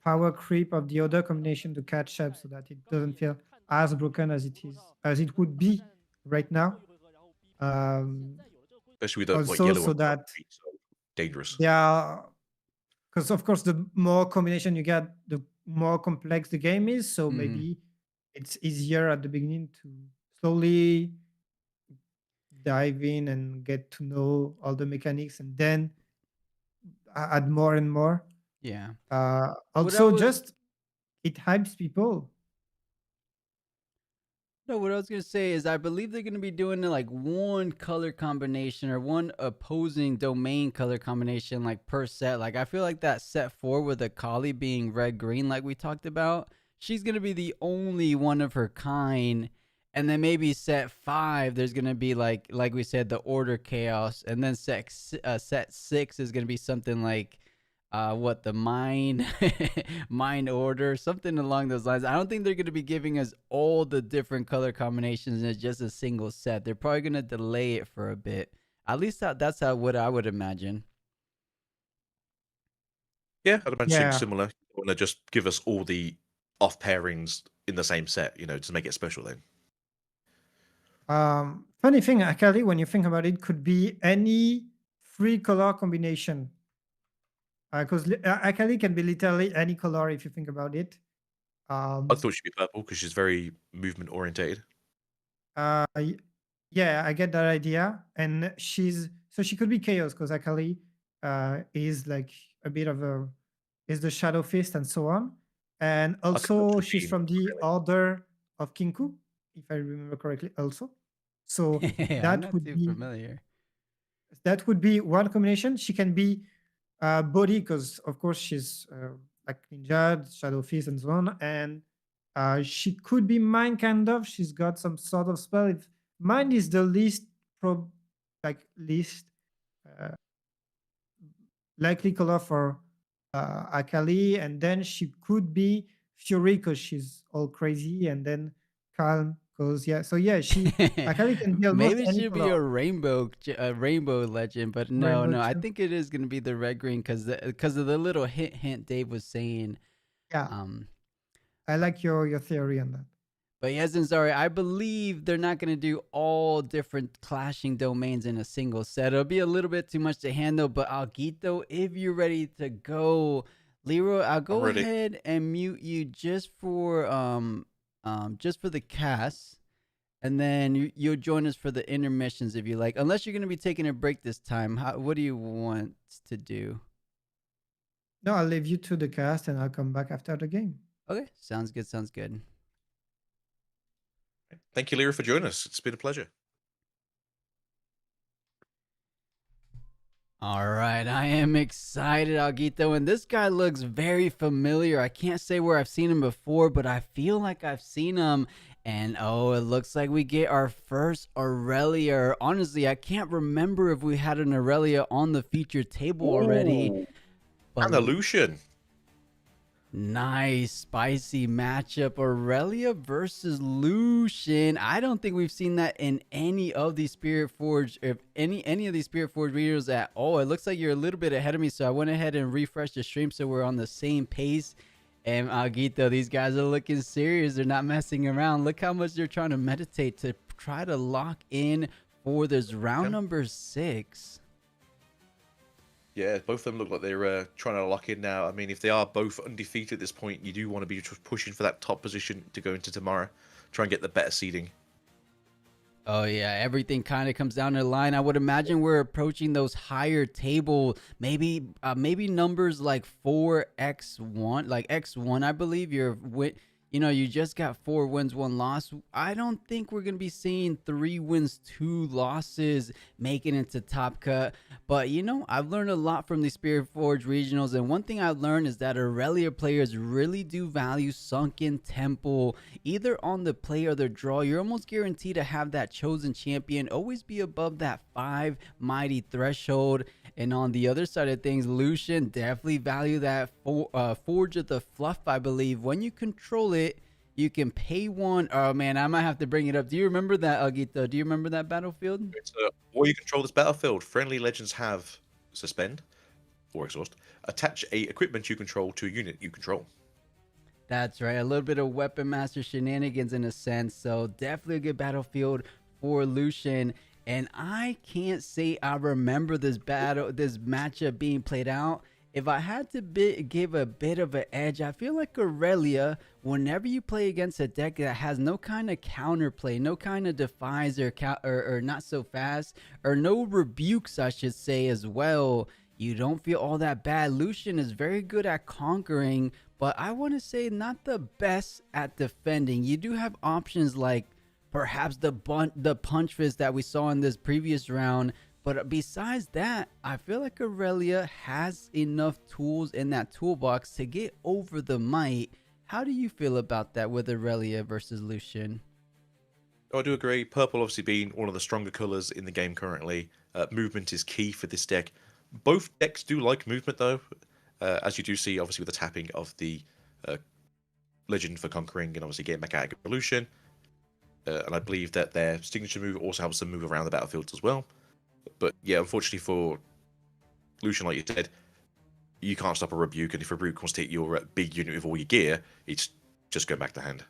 power creep of the other combination to catch up, so that it doesn't feel as broken as it would be right now. Especially with the like Also, yellow so and that so dangerous. yeah, because of course the more combination you get, the more complex the game is. So Mhm. maybe it's easier at the beginning to slowly dive in and get to know all the mechanics, and then add more and more. Yeah. Also, was- just it hypes people. No, what I was gonna say is I believe they're gonna be doing like one color combination or one opposing domain color combination like per set. Like I feel like that set 4 with Akali being red green, like we talked about, she's gonna be the only one of her kind. And then maybe set 5, there's gonna be like we said, the order chaos, and then set 6 is gonna be something like what the mine mine order, something along those lines. I don't think they're going to be giving us all the different color combinations in just a single set. They're probably going to delay it for a bit. At least that's what I would imagine. Yeah, I'd imagine Yeah. something similar. Want to just give us all the off pairings in the same set, to make it special then. Funny thing, Akali, when you think about it, could be any 3 color combination. Because Akali can be literally any color if you think about it. I thought she'd be purple because she's very movement orientated. Yeah, I get that idea. And she could be chaos, because Akali is like a bit of is the shadow fist and so on. And also imagine she's being from the really- order of Kinku, if I remember correctly also. So I'm that not would too be familiar. one combination. She can be body because of course she's like ninja, shadow fist, and so on. And she could be mind kind of. She's got some sort of spell. If mind is the least least uh, likely color for Akali, and then she could be Fury because she's all crazy, and then Calm because she Akali can be almost Maybe it any should be color. a rainbow legend, but no, Rainbow no. I too. think it is gonna be the red green because of the little hint Dave was saying. Yeah, Um, I like your theory on that. but yes, and sorry, I believe they're not gonna do all different clashing domains in a single set. It'll be a little bit too much to handle. But Algito, if you're ready to go, Leroy, I'll I'm go ready. ahead and mute you just for the cast. And then you'll join us for the intermissions if you like. Unless you're going to be taking a break this time. What do you want to do? No, I'll leave you to the cast, and I'll come back after the game. Okay, sounds good. Sounds good. Thank you, Lyra, for joining us. It's been a pleasure. All right, I am excited, Aguito, and this guy looks very familiar. I can't say where I've seen him before, but I feel like I've seen him. And oh, it looks like we get our first Aurelia. Honestly, I can't remember if we had an Aurelia on the featured table already. Ooh, But and the Lucian. nice, spicy matchup. Aurelia versus Lucian. I don't think we've seen that in any of these Spiritforged, if any of these Spiritforged videos at all. It looks like you're a little bit ahead of me, so I went ahead and refreshed the stream so we're on the same pace. And Aguito, these guys are looking serious. They're not messing around. Look how much they're trying to meditate to try to lock in for this round number 6. Yeah, both of them look like they're trying to lock in now. I mean, if they are both undefeated at this point, you do want to be pushing for that top position to go into tomorrow. Try and get the better seeding. Oh yeah, everything kind of comes down to the line. I would imagine we're approaching those higher table, maybe numbers like 4x1, like x1. I believe you just got 4 wins, 1 loss. I don't think we're gonna be seeing 3 wins, 2 losses making it to top cut. But I've learned a lot from the Spiritforged regionals, and one thing I've learned is that Aurelia players really do value Sunken Temple, either on the play or the draw. You're almost guaranteed to have that chosen champion always be above that 5 mighty threshold. And on the other side of things, Lucian definitely value that Forge of the Fluff. I believe when you control it, you can pay 1. Oh man, I might have to bring it up. Do you remember that, Aguito? Do you remember that battlefield? Or you control this battlefield. Friendly legends have suspend or exhaust. Attach a equipment you control to a unit you control. That's right. A little bit of weapon master shenanigans in a sense. So definitely a good battlefield for Lucian. And I can't say I remember this matchup being played out. If I had to give a bit of an edge, I feel like Aurelia, whenever you play against a deck that has no kind of counterplay, no kind of defies or not so fast, or no rebukes, I should say as well, you don't feel all that bad. Lucian is very good at conquering, but I want to say not the best at defending. You do have options like perhaps the punch fist that we saw in this previous round. But besides that, I feel like Aurelia has enough tools in that toolbox to get over the might. How do you feel about that with Aurelia versus Lucian? I do agree. Purple obviously being one of the stronger colors in the game currently. Movement is key for this deck. Both decks do like movement though, as you do see obviously with the tapping of the legend for conquering and obviously getting back out of Lucian. And I believe that their signature move also helps them move around the battlefields as well. But yeah, unfortunately for Lucian, like you said, you can't stop a rebuke, and if a rebuke wants to hit your big unit with all your gear, it's just going back to hand.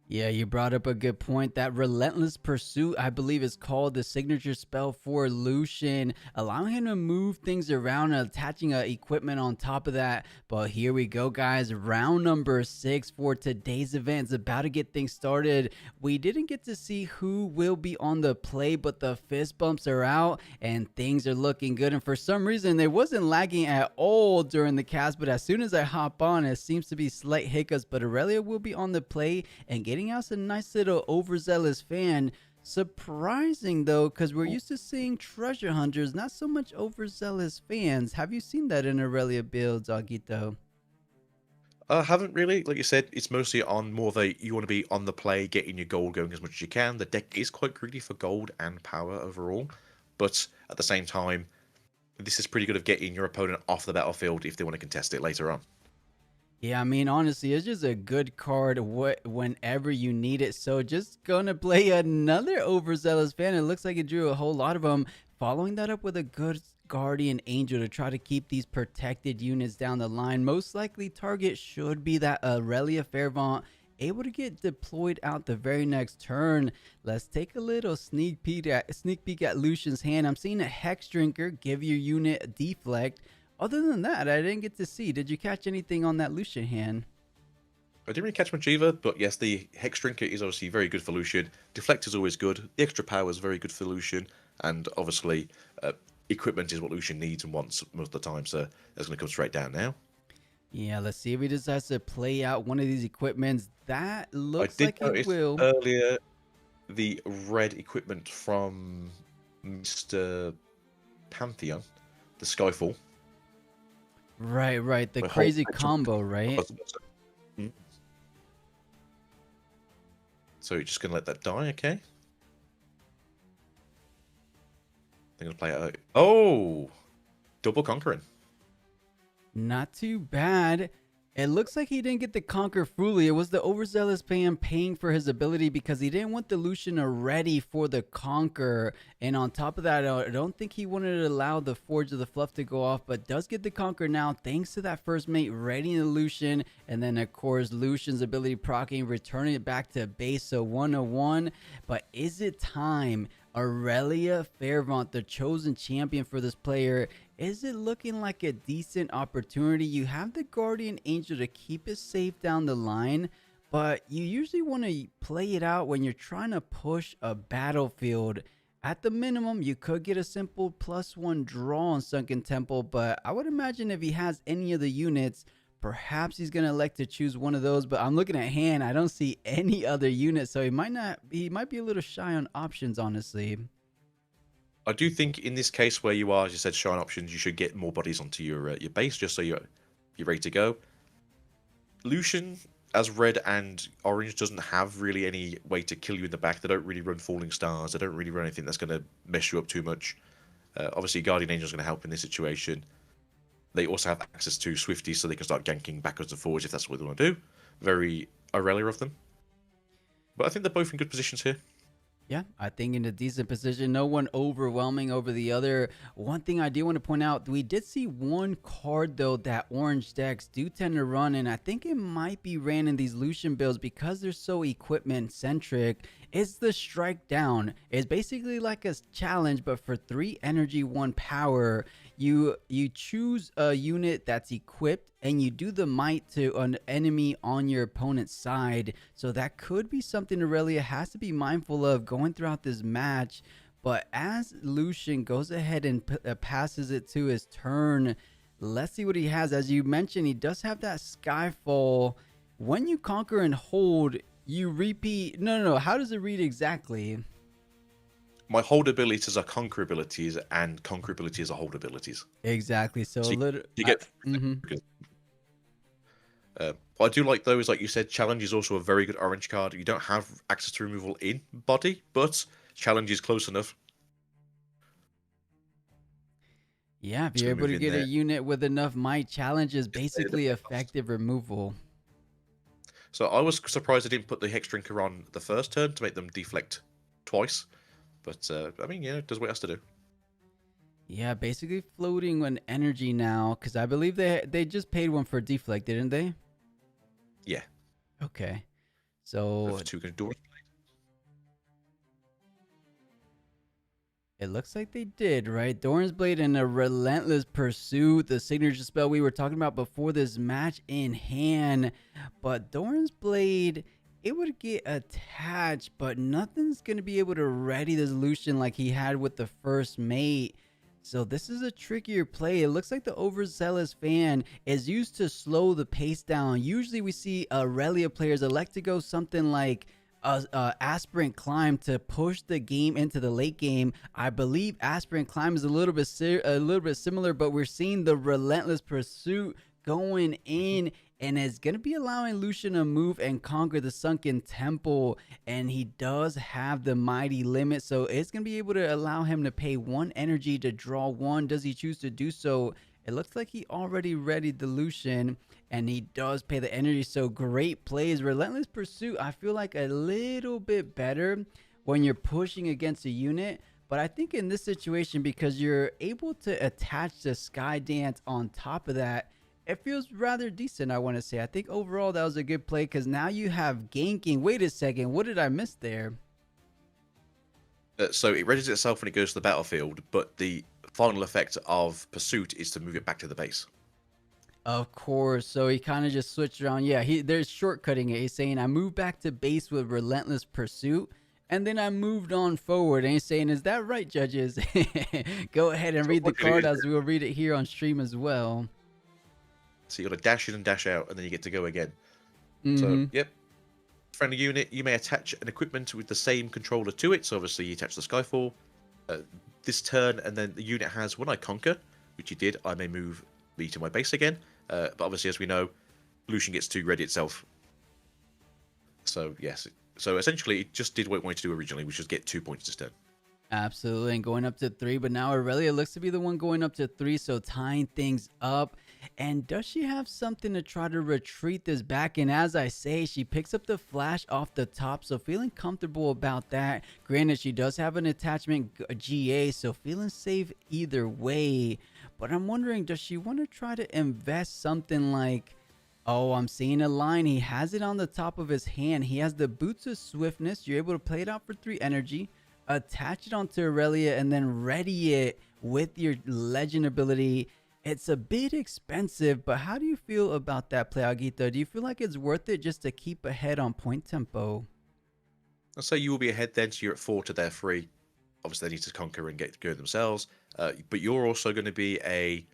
Yeah, you brought up a good point. That Relentless Pursuit, I believe, is called the signature spell for Lucian, allowing him to move things around and attaching equipment on top of that. But here we go, guys. Round number 6 for today's event is about to get things started. We didn't get to see who will be on the play, but the fist bumps are out and things are looking good. And for some reason, it wasn't lagging at all during the cast, but as soon as I hop on, it seems to be slight hiccups. But Aurelia will be on the play and getting out a nice little overzealous fan. Surprising though, because we're used to seeing treasure hunters, not so much overzealous fans. Have you seen that in Aurelia builds, Aguito? I haven't really. Like you said, it's mostly on more of a you want to be on the play, getting your gold going as much as you can. The deck is quite greedy for gold and power overall, but at the same time, this is pretty good of getting your opponent off the battlefield if they want to contest it later on. Yeah, I mean, honestly, it's just a good card whenever you need it. So just gonna play another overzealous fan. It looks like it drew a whole lot of them. Following that up with a good Guardian Angel to try to keep these protected units down the line. Most likely target should be that Aurelia Fairvaunt, able to get deployed out the very next turn. Let's take a little sneak peek at Lucian's hand. I'm seeing a Hex Drinker give your unit a deflect. Other than that, I didn't get to see. Did you catch anything on that Lucian hand? I didn't really catch much either, but yes, the Hex Drinker is obviously very good for Lucian. Deflect is always good. The extra power is very good for Lucian, and obviously equipment is what Lucian needs and wants most of the time, so that's going to come straight down now. Yeah, let's see if he decides to play out one of these equipments. That looks like it will. Earlier, the red equipment from Mr. Pantheon, the Skyfall. Right. The crazy combo, right? So you're just going to let that die, okay? I'm going to play it out. Oh! Double Conquering. Not too bad. It looks like he didn't get the conquer fully. It was the overzealous fan paying for his ability because he didn't want the Lucian ready for the conquer. And on top of that, I don't think he wanted to allow the Forge of the Fluff to go off, but does get the conquer now thanks to that first mate readying the Lucian. And then, of course, Lucian's ability proccing, returning it back to base. So 101. But is it time? Aurelia Fairvaunt, the chosen champion for this player. Is it looking like a decent opportunity? You have the Guardian Angel to keep it safe down the line, but you usually want to play it out when you're trying to push a battlefield. At the minimum, you could get a simple +1 draw on Sunken Temple, but I would imagine if he has any of the units, perhaps he's going to elect to choose one of those. But I'm looking at hand, I don't see any other units, so he might be a little shy on options, honestly. I do think in this case where you are, as you said, shy on options, you should get more bodies onto your base just so you're ready to go. Lucian, as red and orange, doesn't have really any way to kill you in the back. They don't really run Falling Stars. They don't really run anything that's going to mess you up too much. Obviously, Guardian Angel is going to help in this situation. They also have access to Swifties, so they can start ganking backwards and forwards if that's what they want to do. Very Aurelia of them. But I think they're both in good positions here. Yeah, I think in a decent position. No one overwhelming over the other. One thing I do want to point out, we did see one card, though, that orange decks do tend to run, and I think it might be ran in these Lucian builds because they're so equipment-centric. It's the Strike Down. It's basically like a challenge, but for 3 energy, 1 power. You choose a unit that's equipped and you do the might to an enemy on your opponent's side. So that could be something Aurelia has to be mindful of going throughout this match. But as Lucian goes ahead and passes it to his turn, let's see what he has. As you mentioned, he does have that Skyfall. When you conquer and hold, you repeat. No. How does it read exactly? My hold abilities are conquer abilities, and conquer abilities are hold abilities. Exactly. So you get. What I do like though is, like you said, challenge is also a very good orange card. You don't have access to removal in body, but challenge is close enough. Yeah, if you're able to get a unit with enough might, challenge is basically effective removal. So I was surprised I didn't put the Hex Drinker on the first turn to make them deflect twice. But, I mean, it does what it has to do. Yeah, basically floating on energy now, because I believe they just paid one for deflect, didn't they? Yeah. Okay. So... It looks like they did, right? Doran's Blade in a relentless pursuit. The signature spell we were talking about before this match in hand. But Doran's Blade... it would get attached, but nothing's going to be able to ready this Lucian like he had with the first mate. So this is a trickier play. It looks like the overzealous fan is used to slow the pace down. Usually we see Aurelia players elect to go something like Aspirant Climb to push the game into the late game. I believe Aspirant Climb is a little bit similar, but we're seeing the Relentless Pursuit going in, and it's going to be allowing Lucian to move and conquer the Sunken Temple, and he does have the Mighty Limit, so it's going to be able to allow him to pay 1 energy to draw 1. Does he choose to do so? It looks like he already readied the Lucian, and he does pay the energy, so great plays. Relentless Pursuit, I feel like a little bit better when you're pushing against a unit, but I think in this situation, because you're able to attach the Sky Dance on top of that, it feels rather decent, I want to say. I think overall that was a good play, because now you have ganking. Wait a second, what did I miss there? So it readies itself when it goes to the battlefield, but the final effect of Pursuit is to move it back to the base. Of course, so he kind of just switched around. Yeah, there's shortcutting it. He's saying, I moved back to base with Relentless Pursuit, and then I moved on forward. And he's saying, is that right, judges? Go ahead and read the card, as we'll read it here on stream as well. So you got to dash in and dash out, and then you get to go again. Mm-hmm. So, yep. Friendly unit, you may attach an equipment with the same controller to it. So obviously you attach the Skyfall this turn, and then the unit has, when I conquer, which you did, I may move me to my base again. But obviously, as we know, Lucian gets to ready itself. So yes, so essentially it just did what it wanted to do originally, which was get 2 points this turn. Absolutely, and going up to 3, but now Aurelia looks to be the one going up to 3, so tying things up. And does she have something to try to retreat this back? And as I say, she picks up the flash off the top, so feeling comfortable about that. Granted, she does have an attachment GA, so feeling safe either way. But I'm wondering, does she want to try to invest something like... Oh, I'm seeing a line. He has it on the top of his hand. He has the Boots of Swiftness. You're able to play it out for 3 energy. Attach it onto Aurelia and then ready it with your legend ability. It's a bit expensive, but how do you feel about that play, Aguito? Do you feel like it's worth it just to keep ahead on point tempo? I'll say you will be ahead then, so you're at 4 to their 3. Obviously, they need to conquer and get to go themselves. But you're also going to be a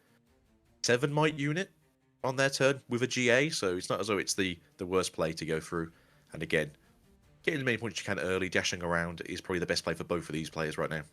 7 might unit on their turn with a GA, so it's not as though it's the worst play to go through. And again, getting as many points you can early, dashing around is probably the best play for both of these players right now.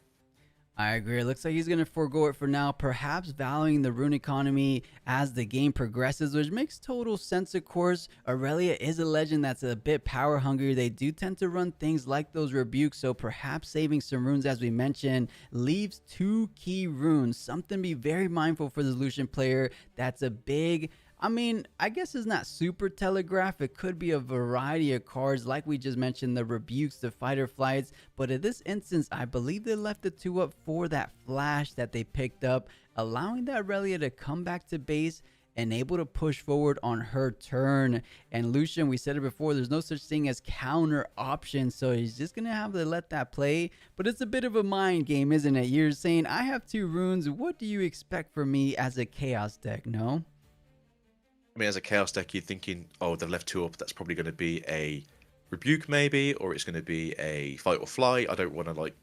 I agree. It looks like he's going to forego it for now, perhaps valuing the rune economy as the game progresses, which makes total sense, of course. Aurelia is a legend that's a bit power hungry. They do tend to run things like those rebukes, so perhaps saving some runes, as we mentioned, leaves 2 key runes. Something to be very mindful for the Lucian player. That's a big... I mean, I guess it's not super telegraph. It could be a variety of cards, like we just mentioned, the rebukes, the fighter flights. But in this instance, I believe they left the 2 up for that flash that they picked up, allowing that Aurelia to come back to base and able to push forward on her turn. And Lucian, we said it before, there's no such thing as counter option, so he's just gonna have to let that play. But it's a bit of a mind game, isn't it? You're saying, I have 2 runes, what do you expect from me as a chaos deck? No? I mean, as a chaos deck, you're thinking, oh, they've left 2 up. That's probably going to be a rebuke, maybe, or it's going to be a fight or flight. I don't want to like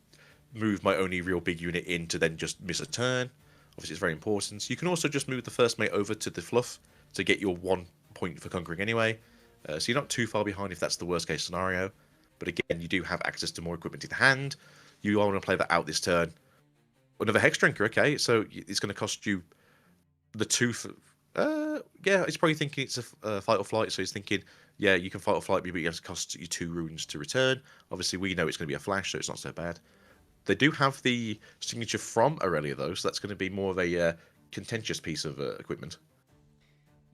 move my only real big unit in to then just miss a turn. Obviously, it's very important. You can also just move the first mate over to the fluff to get your 1 point for conquering anyway. So you're not too far behind if that's the worst case scenario. But again, you do have access to more equipment in hand. You want to play that out this turn. Another Hex Drinker, okay, so it's going to cost you the 2 for. Yeah, he's probably thinking it's a fight or flight, so he's thinking, yeah, you can fight or flight me, but you have to cost you 2 runes to return. Obviously, we know it's going to be a flash, so it's not so bad. They do have the signature from Aurelia, though, so that's going to be more of a contentious piece of equipment.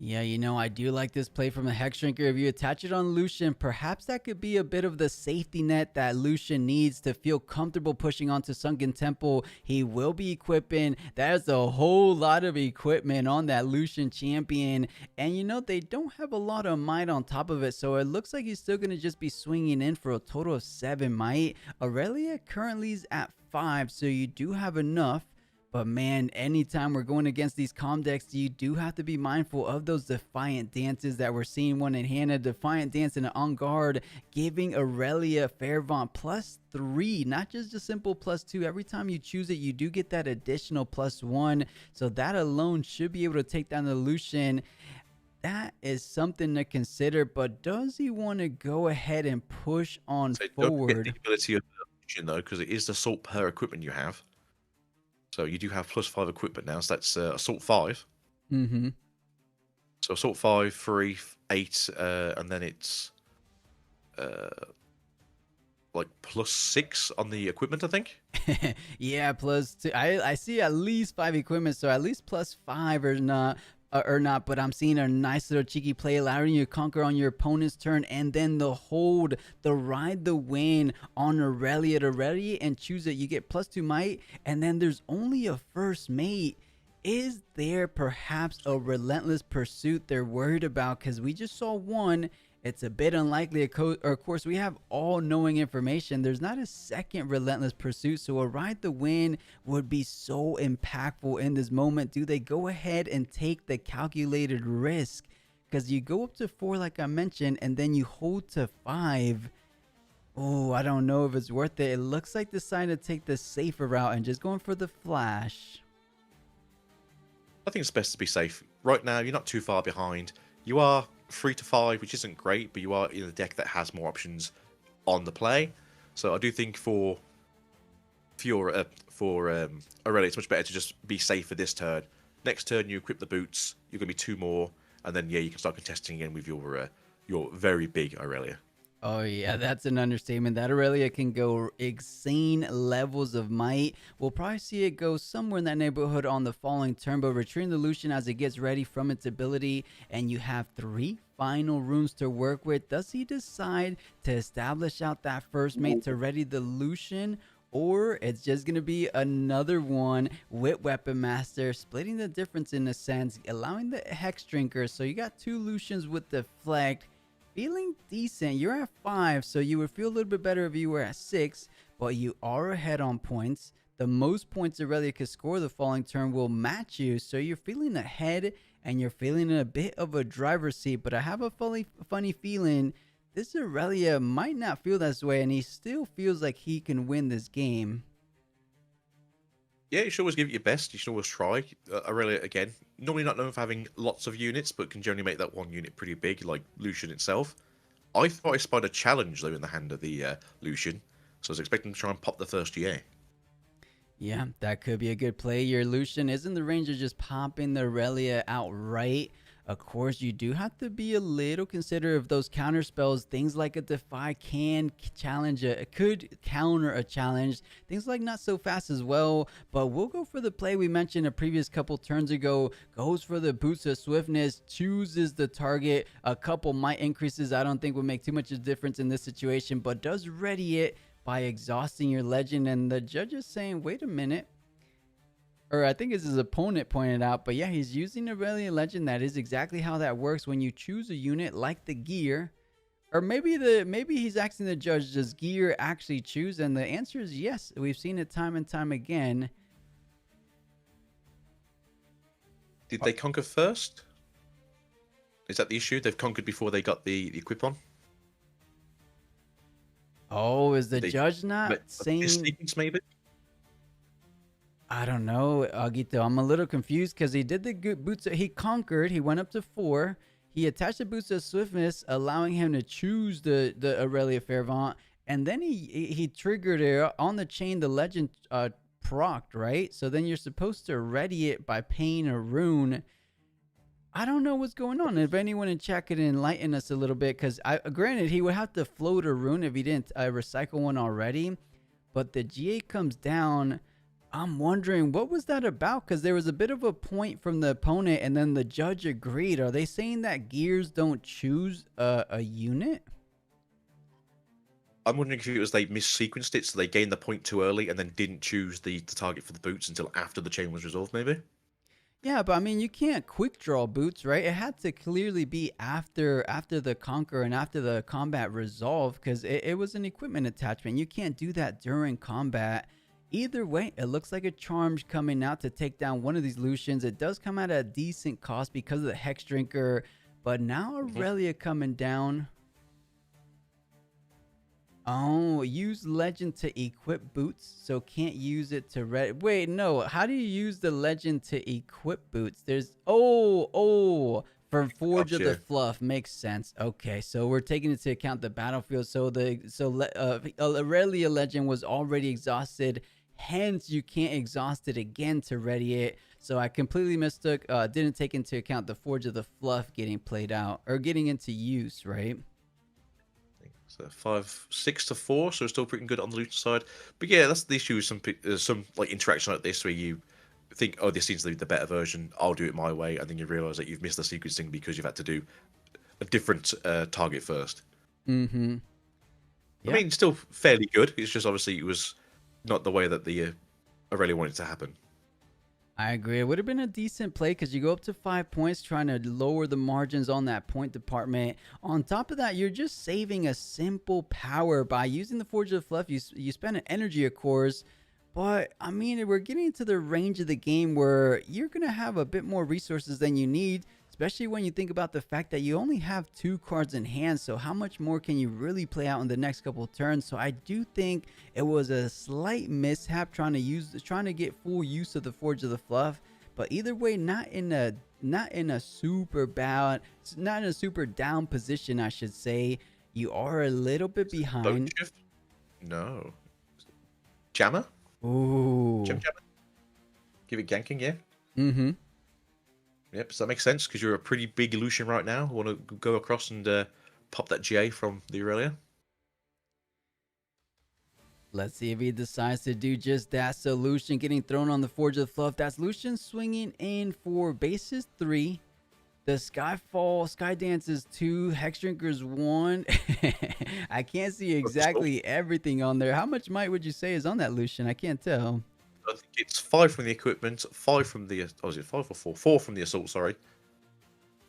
Yeah, you know, I do like this play from the Hex Drinker. If you attach it on Lucian, perhaps that could be a bit of the safety net that Lucian needs to feel comfortable pushing onto Sunken Temple. He will be equipping. There's a whole lot of equipment on that Lucian champion. And, you know, they don't have a lot of might on top of it. So it looks like he's still going to just be swinging in for a total of 7 might. Aurelia currently is at 5, so you do have enough. But man, anytime we're going against these comm decks, you do have to be mindful of those Defiant Dances that we're seeing one in hand. A Defiant Dance and an On Guard, giving Aurelia Fairvaunt +3, not just a simple +2. Every time you choose it, you do get that additional +1. So that alone should be able to take down the Lucian. that is something to consider. But does he want to go ahead and push on So don't forget forward? the ability of the illusion, though, because it is the assault per equipment you have. So you do have +5 equipment now, so that's assault 5. Mm-hmm. So assault 5, 3, 8, and then it's like +6 on the equipment, I think. Yeah, +2. I see at least 5 equipment, so at least +5 or not. But I'm seeing a nice little cheeky play, allowing you to conquer on your opponent's turn, and then the hold, the ride the win on Aurelia to ready and choose it. You get +2 might, and then there's only a first mate. Is there perhaps a relentless pursuit they're worried about? Because we just saw one. It's a bit unlikely. Of course, we have all knowing information. There's not a second relentless pursuit. So a ride the win would be so impactful in this moment. Do they go ahead and take the calculated risk? Because you go up to 4, like I mentioned, and then you hold to 5. Oh, I don't know if it's worth it. It looks like deciding to take the safer route and just going for the flash. I think it's best to be safe. Right now, you're not too far behind. You are 3 to 5, which isn't great, but you are in a deck that has more options on the play. So I do think for Aurelia, it's much better to just be safe for this turn. Next turn, you equip the boots. You're going to be 2 more, and then you can start contesting again with your very big Aurelia. Oh yeah, that's an understatement. That Aurelia can go insane levels of might. We'll probably see it go somewhere in that neighborhood on the following turn, but retrieving the Lucian as it gets ready from its ability, and you have 3 final rooms to work with. Does he decide to establish out that first mate to ready the Lucian? Or it's just going to be another one with Weapon Master, splitting the difference in a sense, allowing the Hex Drinker. So you got 2 Lucians with Deflect. Feeling decent. You're at 5, so you would feel a little bit better if you were at 6, but you are ahead on points. The most points Aurelia could score the following turn will match you, so you're feeling ahead and you're feeling in a bit of a driver's seat. But I have a funny feeling this Aurelia might not feel this way, and he still feels like he can win this game. Yeah, you should always give it your best. You should always try. Aurelia, again, normally not known for having lots of units, but can generally make that one unit pretty big, like Lucian itself. I thought I spied a challenge, though, in the hand of the Lucian, so I was expecting to try and pop the first GA. Yeah, that could be a good play. Your Lucian is in the range of just popping the Aurelia outright. Of course, you do have to be a little considerate of those counter spells. Things like a Defy can challenge could counter a challenge. Things like not so fast as well. But we'll go for the play we mentioned a previous couple turns ago. Goes for the Boots of Swiftness, chooses the target. A couple might increases. I don't think would make too much of a difference in this situation, but does ready it by exhausting your legend. And the judge is saying, wait a minute. Or I think as his opponent pointed out, but yeah, he's using Aurelian Legend. That is exactly how that works when you choose a unit like the gear. Or maybe he's asking the judge, does gear actually choose? And the answer is yes. We've seen it time and time again. Did they conquer first? Is that the issue? They've conquered before they got the equip on? Oh, is the judge not saying... Sequence, maybe? I don't know, Aguito. I'm a little confused because he did the good boots. He conquered. He went up to 4. He attached the boots of Swiftness, allowing him to choose the Aurelia Fervent. And then he triggered it on the chain. The legend procced, right? So then you're supposed to ready it by paying a rune. I don't know what's going on. If anyone in chat could enlighten us a little bit, because granted, he would have to float a rune if he didn't recycle one already. But the GA comes down. I'm wondering, what was that about? Because there was a bit of a point from the opponent, and then the judge agreed. Are they saying that gears don't choose a unit? I'm wondering if it was they missequenced it, so they gained the point too early and then didn't choose the target for the boots until after the chain was resolved, maybe? Yeah, but I mean, you can't quick draw boots, right? It had to clearly be after the conquer and after the combat resolve, because it was an equipment attachment. You can't do that during combat. Either way, it looks like a charm's coming out to take down one of these Lucians. It does come at a decent cost because of the Hex Drinker, but now Aurelia coming down. Oh, use legend to equip boots, so can't use it to wait, no. How do you use the legend to equip boots? There's For Forge of the Gotcha. Fluff makes sense. Okay, so we're taking into account the battlefield. So Aurelia Legend was already exhausted, hence you can't exhaust it again to ready it. So I completely mistook. Didn't take into account the Forge of the Fluff getting played out or getting into use, right? So 6-4, so still pretty good on the Luton side. But yeah, that's the issue with some like interaction like this where you think, oh, this seems to be the better version. I'll do it my way, and then you realize that you've missed the sequencing because you've had to do a different target first. Mm-hmm. I mean, still fairly good. It's just obviously it was not the way that the Aurelia wanted to happen. I agree. It would have been a decent play because you go up to 5 points trying to lower the margins on that point department. On top of that, you're just saving a simple power by using the Forge of the Fluff. You spend an energy, of course. But, I mean, we're getting into the range of the game where you're going to have a bit more resources than you need, especially when you think about the fact that you only have 2 cards in hand. So how much more can you really play out in the next couple of turns? So I do think it was a slight mishap trying to get full use of the Forge of the Fluff. But either way, not in a super down position, I should say. You are a little bit behind. Don't shift? No. Jammer? Ooh. Jammer? Give it ganking, yeah? Mm-hmm. Yep, so that makes sense because you're a pretty big Lucian right now. Want to go across and pop that GA from the Aurelia? Let's see if he decides to do just that. So Lucian getting thrown on the Forge of the Fluff. That's Lucian swinging in for bases 3. The Sky Dances 2. Hex Drinkers 1. I can't see exactly everything on there. How much might would you say is on that, Lucian? I can't tell. I think it's 5 from the equipment, 5 from the... Oh, is it 5 or 4? 4 from the assault, sorry.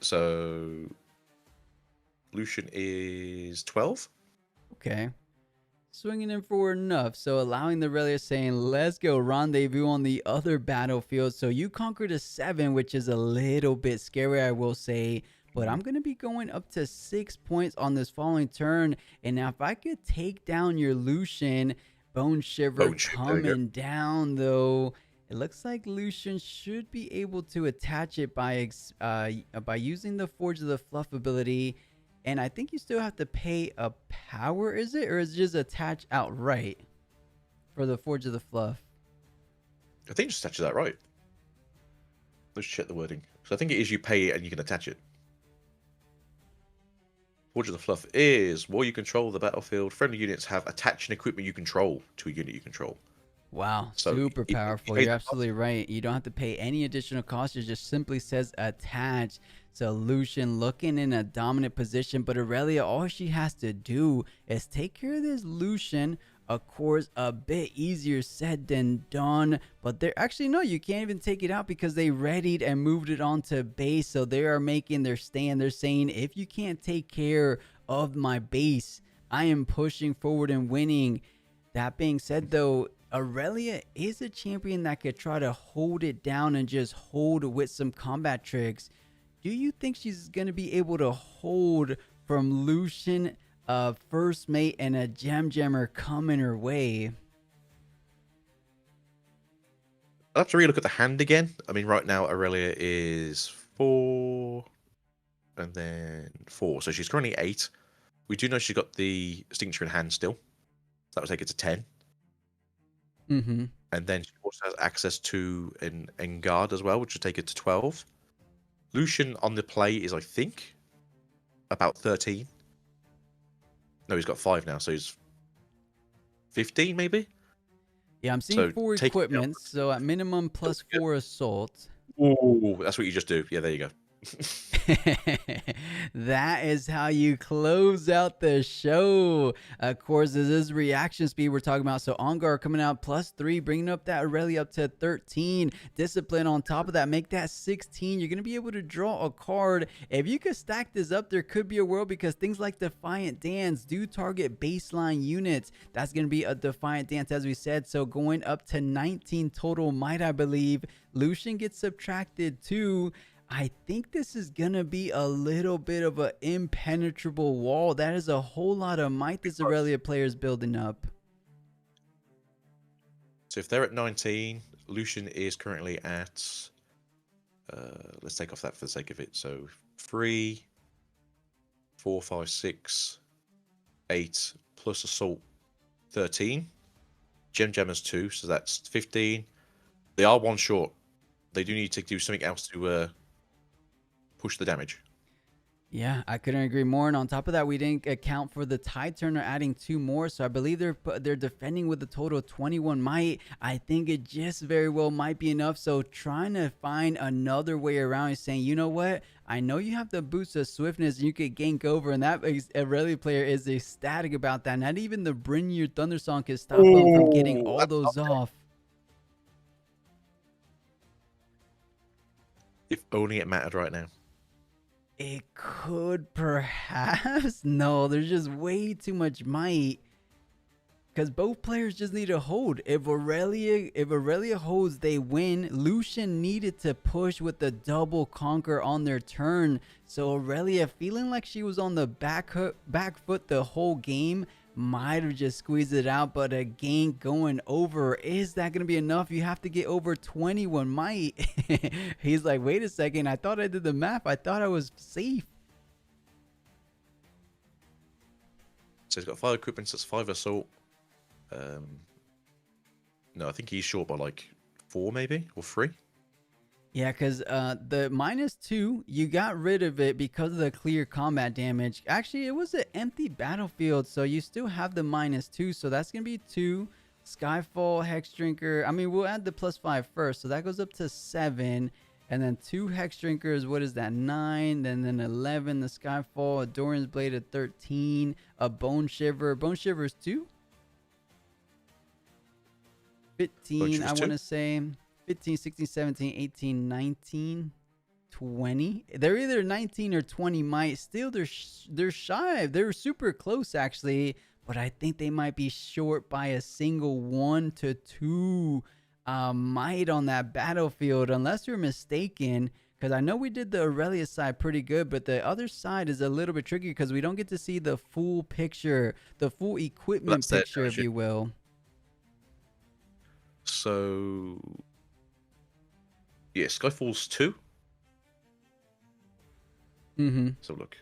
So... Lucian is 12? Okay. Swinging in for enough. So allowing the Aurelia saying, let's go rendezvous on the other battlefield. So you conquered a 7, which is a little bit scary, I will say. But I'm going to be going up to 6 points on this following turn. And now if I could take down your Lucian... Bone Shiver coming down, though. It looks like Lucian should be able to attach it by using the Forge of the Fluff ability. And I think you still have to pay a power, is it? Or is it just attach outright for the Forge of the Fluff? I think just attach that right. Let's check the wording. So I think it is you pay it and you can attach it. Forge of the Fluff is, while you control the battlefield, friendly units have attached an equipment you control to a unit you control. Wow, So super powerful. You're absolutely right. You don't have to pay any additional cost. It just simply says attach. So Lucian looking in a dominant position, but Aurelia, all she has to do is take care of this Lucian. Of course, a bit easier said than done, but they're actually, no, you can't even take it out because they readied and moved it onto base. So they are making their stand. They're saying, if you can't take care of my base, I am pushing forward and winning. That being said, though, Aurelia is a champion that could try to hold it down and just hold with some combat tricks. Do you think she's going to be able to hold from Lucian, first mate, and a Jammer coming her way? I'll have to relook at the hand again. I mean, right now Aurelia is 4 and then 4. So she's currently 8. We do know she's got the signature in hand still. That would take it to 10. Mm-hmm. And then she also has access to an Engard as well, which would take it to 12. Lucian on the play is, I think, about 13. No, he's got 5 now, so he's 15 maybe? Yeah, I'm seeing So 4 take it down. equipments, so at minimum plus 4 assault. Ooh, that's what you just do. Yeah, there you go. That is how you close out the show. Of course, this is reaction speed we're talking about. So Ongar coming out +3, bringing up that Aurelia up to 13. Discipline on top of that, make that 16. You're going to be able to draw a card. If you could stack this up, there could be a world, because things like Defiant Dance do target baseline units. That's going to be a Defiant Dance, as we said. So going up to 19 total might, I believe. Lucian gets subtracted too. I think this is going to be a little bit of an impenetrable wall. That is a whole lot of might this Aurelia player is building up. So if they're at 19, Lucian is currently at Let's take off that for the sake of it. So 3, 4, 5, 6, 8 plus assault 13. Jammer's 2, so that's 15. They are one short. They do need to do something else to push the damage. Yeah, I couldn't agree more. And on top of that, we didn't account for the Tide Turner adding 2 more. So I believe they're defending with a total of 21 might. I think it just very well might be enough. So trying to find another way around is saying, you know what? I know you have the boost of swiftness and you could gank over, and that Aurelia player is ecstatic about that. Not even the Brynir Thundersong can stop him from getting all those off. If only it mattered right now. It could perhaps. No, there's just way too much might. Because both players just need to hold. If Aurelia holds, they win. Lucian needed to push with the double conquer on their turn. So Aurelia, feeling like she was on the back foot the whole game, might have just squeezed it out. But a gank going over, is that going to be enough? You have to get over 21 might. He's like, wait a second. I thought I did the math. I thought I was safe. So he's got 5 equipment, so that's 5 assault. No, I think he's short by like 4 maybe, or 3. Yeah, because the -2, you got rid of it because of the clear combat damage. Actually, it was an empty battlefield, so you still have the -2. So that's going to be 2. Skyfall, Hex Drinker. I mean, we'll add the +5 first. So that goes up to 7. And then 2 Hex Drinkers, what is that? 9. Then 11, the Skyfall. A Doran's Blade at 13. A Bone Shiver. Bone Shiver is 2. 15, I want to say. 15, 16, 17, 18, 19, 20. They're either 19 or 20 might. Still, they're shy. They're super close, actually. But I think they might be short by a single 1 to 2 might on that battlefield, unless you're mistaken. Because I know we did the Aurelia side pretty good, but the other side is a little bit tricky because we don't get to see the full picture, the full equipment picture, if you will. So, yeah, Skyfall's 2. So look,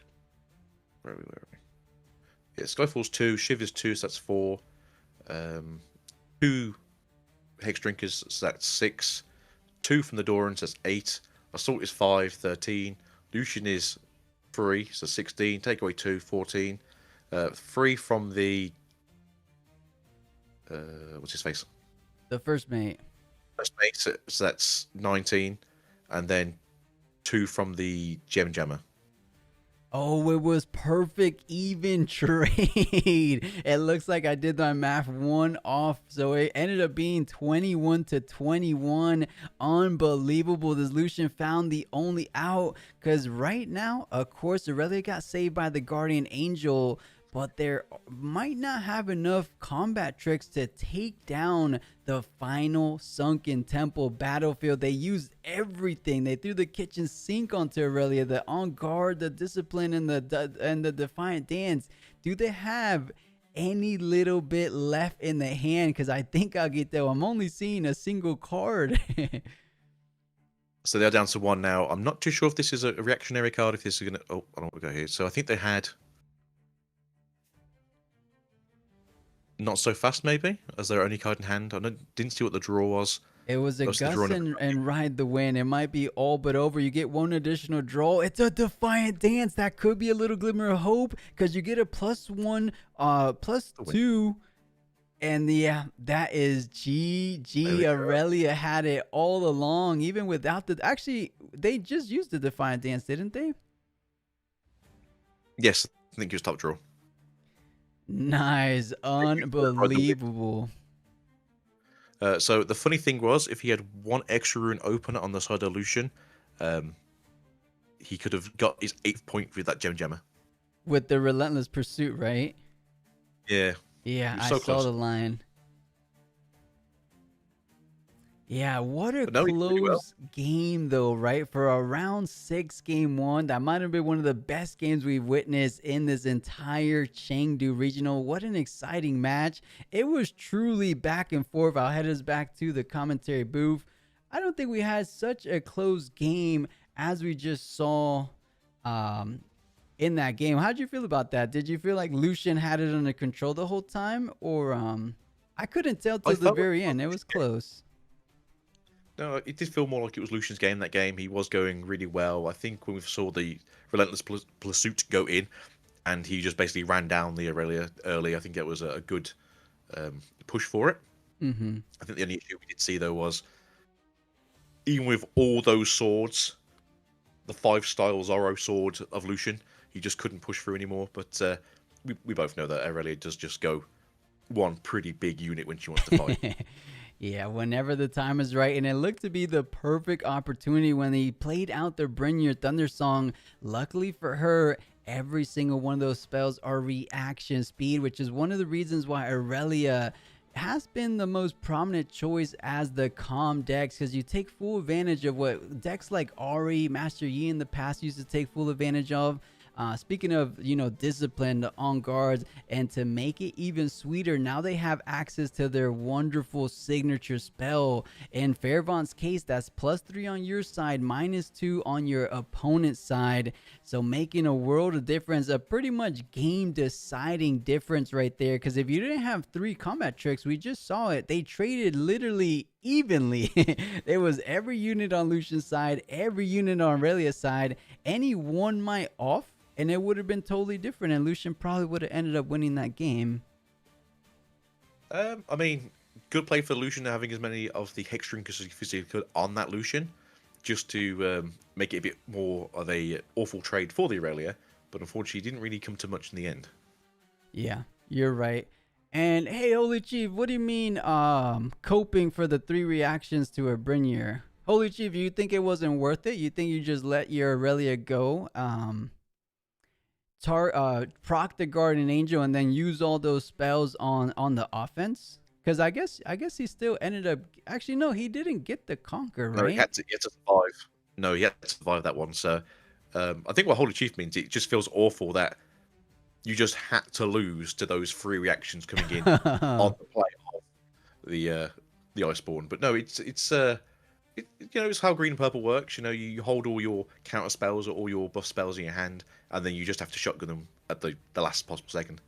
where are we? Yeah, Skyfall's 2. Shiver's 2, so that's 4. 2 Hex Drinkers, so that's 6. 2 from the Dorans, so that's 8. Assault is 5, 13. Lucian is 3, so 16. Take away 2, 14. 3 from the what's his face? The first mate. First mate, so that's 19, and then 2 from the Jammer. Oh, it was perfect even trade. It looks like I did my math 1 off, so it ended up being 21 to 21. Unbelievable. This Lucian found the only out, because right now, of course, Aurelia got saved by the Guardian Angel, but they might not have enough combat tricks to take down the final sunken temple battlefield. They used everything. They threw the kitchen sink onto Aurelia, the on guard, the discipline, and the defiant dance. Do they have any little bit left in the hand? Because I think I'll get there. I'm only seeing a single card. So they're down to 1 now. I'm not too sure if this is a reactionary card, if this is going to... Oh, I don't want to go here. So I think they had... Not so fast, maybe, as their only card in hand. I didn't see what the draw was. It was a Gus and Ride the Wind. It might be all but over. You get 1 additional draw. It's a Defiant Dance. That could be a little glimmer of hope, because you get a +1, +2. And yeah, that is GG. Aurelia had it all along, even without the... Actually, they just used the Defiant Dance, didn't they? Yes, I think it was top draw. Nice. Unbelievable. So the funny thing was, if he had 1 extra rune open on the side of Lucian, he could have got his 8th point with that Jammer. With the Relentless Pursuit, right? Yeah. Yeah, so I close. saw the line. Yeah, what a close game, though, right? For a round 6 game 1, that might have been one of the best games we've witnessed in this entire Chengdu Regional. What an exciting match. It was truly back and forth. I'll head us back to the commentary booth. I don't think we had such a close game as we just saw um, in that game. How'd you feel about that? Did you feel like Lucian had it under control the whole time, or I couldn't tell I till the felt like very it was end. It was close. No, it did feel more like it was Lucian's game that game. He was going really well. I think when we saw the relentless pursuit go in, and he just basically ran down the Aurelia early, I think it was a good push for it. Mm-hmm. I think the only issue we did see though was even with all those swords, the 5-style Zorro sword of Lucian, he just couldn't push through anymore. But we both know that Aurelia does just go one pretty big unit when she wants to fight. Yeah, whenever the time is right. And it looked to be the perfect opportunity when he played out the Brynjar Thunder Song. Luckily for her, every single one of those spells are reaction speed, which is one of the reasons why Aurelia has been the most prominent choice as the calm decks, because you take full advantage of what decks like Ari, Master Yi in the past used to take full advantage of. Speaking of, discipline, the on guards, and to make it even sweeter, now they have access to their wonderful signature spell. In Fairvont's case, that's +3 on your side, -2 on your opponent's side. So making a world of difference, a pretty much game deciding difference right there. Because if you didn't have 3 combat tricks, we just saw it. They traded literally evenly. There was every unit on Lucian's side, every unit on Aurelia's side. Any one might off, and it would have been totally different, and Lucian probably would have ended up winning that game. I mean, good play for Lucian having as many of the hex drinkers as he physically could on that Lucian, just to make it a bit more of a awful trade for the Aurelia. But unfortunately, it didn't really come to much in the end. Yeah, you're right. And hey, Holy Chief, what do you mean coping for the 3 reactions to a Brynjar? Holy Chief, you think it wasn't worth it? You think you just let your Aurelia go? Proc the Guardian Angel and then use all those spells on the offense? Because I guess he still ended up. Actually, no, he didn't get the conquer, right? No, he had to survive. No, he had to survive that one. So I think what Holy Chief means, it just feels awful that you just had to lose to those 3 reactions coming in on the play of the Iceborne. But no, it's how green and purple works. You hold all your counter spells or all your buff spells in your hand, and then you just have to shotgun them at the last possible second.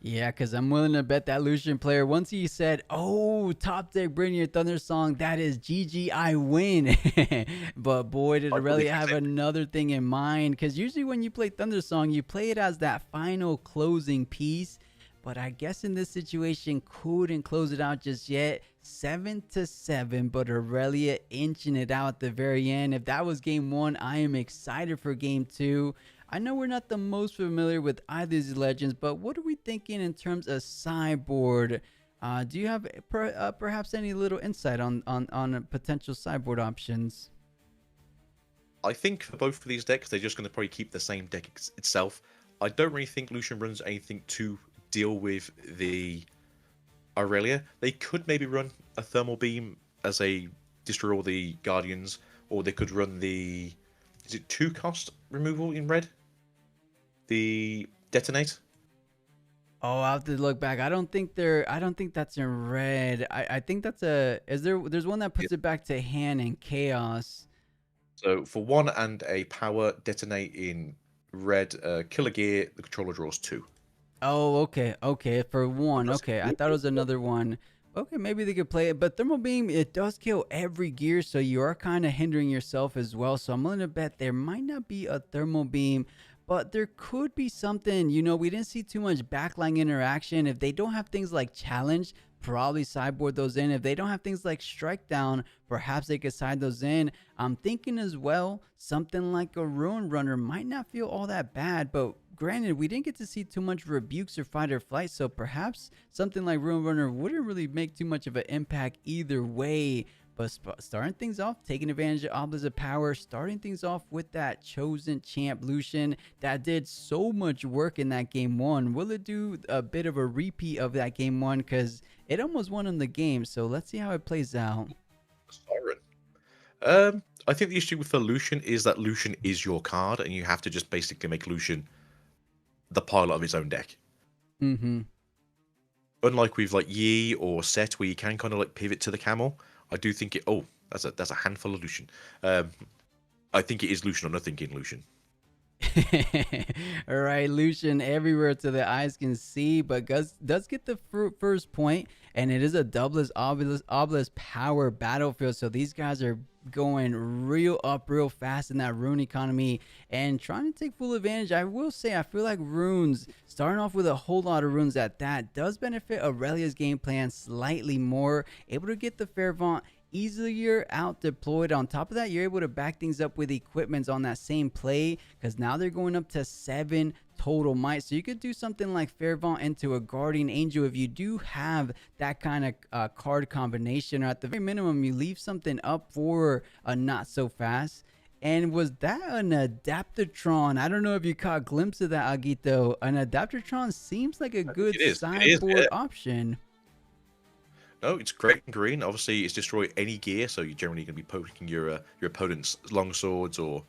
Yeah, because I'm willing to bet that Lucian player, once he said, "Oh, top deck Brynjar Thunder Song, that is GG, I win." But boy, did Aurelia have another thing in mind. Because usually when you play Thunder Song, you play it as that final closing piece. But I guess in this situation, couldn't close it out just yet. 7-7, but Aurelia inching it out at the very end. If that was game 1, I am excited for game 2. I know we're not the most familiar with either of these legends, but what are we thinking in terms of sideboard? Do you have perhaps any little insight on potential sideboard options? I think for both of these decks, they're just going to probably keep the same deck itself. I don't really think Lucian runs anything to deal with the Aurelia. They could maybe run a Thermal Beam as a destroy all the Guardians, or they could run the... Is it 2 cost removal in red? The Detonate? Oh, I'll have to look back. I don't think that's in red. I think that's there's one that puts it back to hand in chaos. So for 1 and a power Detonate in red, Killer Gear, the controller draws 2. Oh, okay. For 1, okay. I thought it was another one. Okay, maybe they could play it, but Thermal Beam, it does kill every gear, so you are kind of hindering yourself as well. So I'm willing to bet there might not be a Thermal Beam, but there could be something. We didn't see too much backline interaction. If they don't have things like Challenge, probably sideboard those in. If they don't have things like Strike Down, perhaps they could side those in. I'm thinking as well, something like a Ruin Runner might not feel all that bad, but granted, we didn't get to see too much rebukes or fight or flight, so perhaps something like Ruin Runner wouldn't really make too much of an impact either way. But starting things off, taking advantage of Obelisk of Power, starting things off with that chosen champ Lucian that did so much work in that game 1. Will it do a bit of a repeat of that game 1? Because it almost won in the game, so let's see how it plays out. Siren. I think the issue with Lucian is that Lucian is your card, and you have to just basically make Lucian the pilot of his own deck. Mm-hmm. Unlike with like Yi or Set, where you can kind of like pivot to the camel, I do think That's a handful of Lucian. I think it is Lucian or nothing in Lucian. All right, Lucian everywhere to the eyes can see, but Gus does get the first point, and it is a doubless obelisk power battlefield. So these guys are going real up real fast in that rune economy and trying to take full advantage. I will say I feel like runes, starting off with a whole lot of runes at that, does benefit Aurelia's game plan slightly more, able to get the Fairvaunt easier out deployed. On top of that, you're able to back things up with equipments on that same play, because now they're going up to 7 total might. So you could do something like Fairvaunt into a Guardian Angel if you do have that kind of card combination, or at the very minimum you leave something up for a not so fast. And was that an Adaptatron? I don't know if you caught a glimpse of that, Agito. An Adaptatron seems like a good sideboard option. No, it's great in green. Obviously, it's destroy any gear, so you're generally going to be poking your opponent's long swords or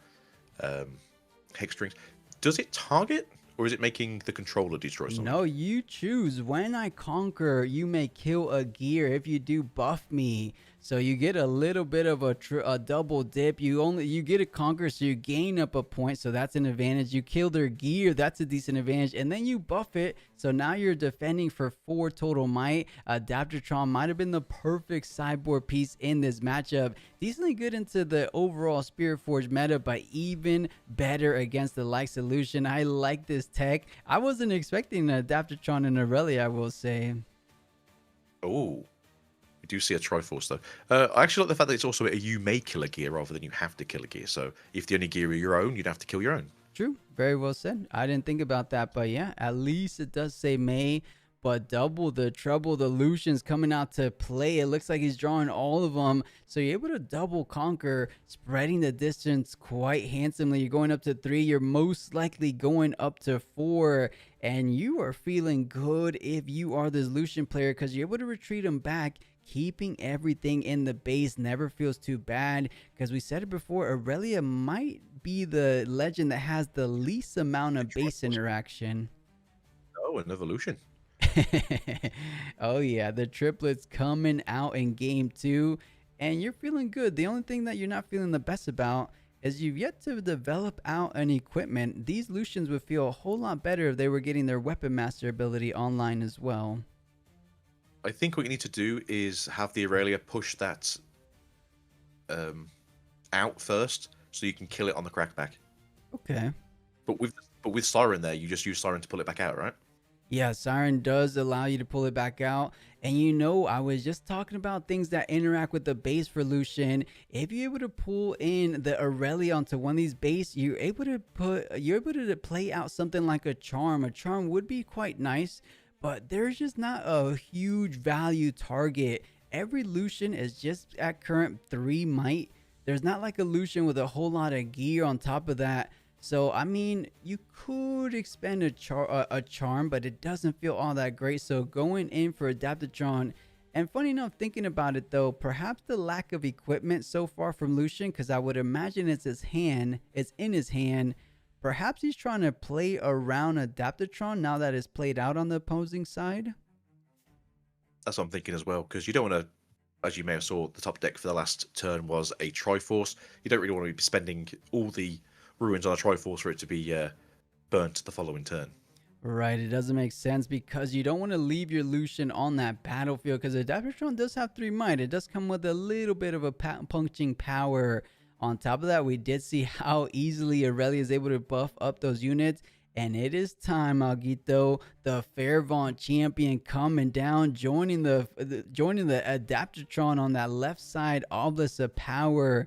hex strings. Does it target, or is it making the controller destroy something? No, you choose. When I conquer, you may kill a gear. If you do, buff me. So you get a little bit of a double dip. You get a conquer, so you gain up a point. So that's an advantage. You kill their gear, that's a decent advantage, and then you buff it. So now you're defending for 4 total might. Adaptatron might have been the perfect sideboard piece in this matchup. Decently good into the overall Spiritforged meta, but even better against the like solution. I like this tech. I wasn't expecting an Adaptatron in Aurelia, I will say. Oh. We do see a Triforce though. I actually like the fact that it's also a you may kill a gear rather than you have to kill a gear. So if the only gear are your own, you'd have to kill your own. True. Very well said. I didn't think about that, but yeah, at least it does say may. But double the trouble, the Lucian's coming out to play. It looks like he's drawing all of them. So you're able to double conquer, spreading the distance quite handsomely. You're going up to 3. You're most likely going up to 4. And you are feeling good if you are this Lucian player, because you're able to retreat him back. Keeping everything in the base never feels too bad, because we said it before, Aurelia might be the legend that has the least amount of base interaction. Oh, another Lucian. Oh yeah, the triplets coming out in game 2, and you're feeling good. The only thing that you're not feeling the best about is you've yet to develop out an equipment. These Lucians would feel a whole lot better if they were getting their Weapon Master ability online as well. I think what you need to do is have the Aurelia push that out first, so you can kill it on the crackback. Okay. But with Siren there, you just use Siren to pull it back out, right? Yeah, Siren does allow you to pull it back out. And you know, I was just talking about things that interact with the base for Lucian. If you're able to pull in the Aurelia onto one of these base, you're able to play out something like a charm. A charm would be quite nice, but there's just not a huge value target. Every Lucian is just at current 3 might. There's not like a Lucian with a whole lot of gear on top of that. So, I mean, you could expend a charm, but it doesn't feel all that great. So, going in for Adaptatron. And funny enough, thinking about it though, perhaps the lack of equipment so far from Lucian, because I would imagine it's in his hand. Perhaps he's trying to play around Adaptatron now that it's played out on the opposing side. That's what I'm thinking as well, because you don't want to, as you may have saw, the top deck for the last turn was a Triforce. You don't really want to be spending all the ruins on a Triforce for it to be burnt the following turn. Right, it doesn't make sense, because you don't want to leave your Lucian on that battlefield, because Adaptatron does have 3 might. It does come with a little bit of a punching power. On top of that, we did see how easily Aurelia is able to buff up those units. And it is time, Aguito, the Fairvaunt champion, coming down, joining the Adaptatron on that left side, Obelisk of Power.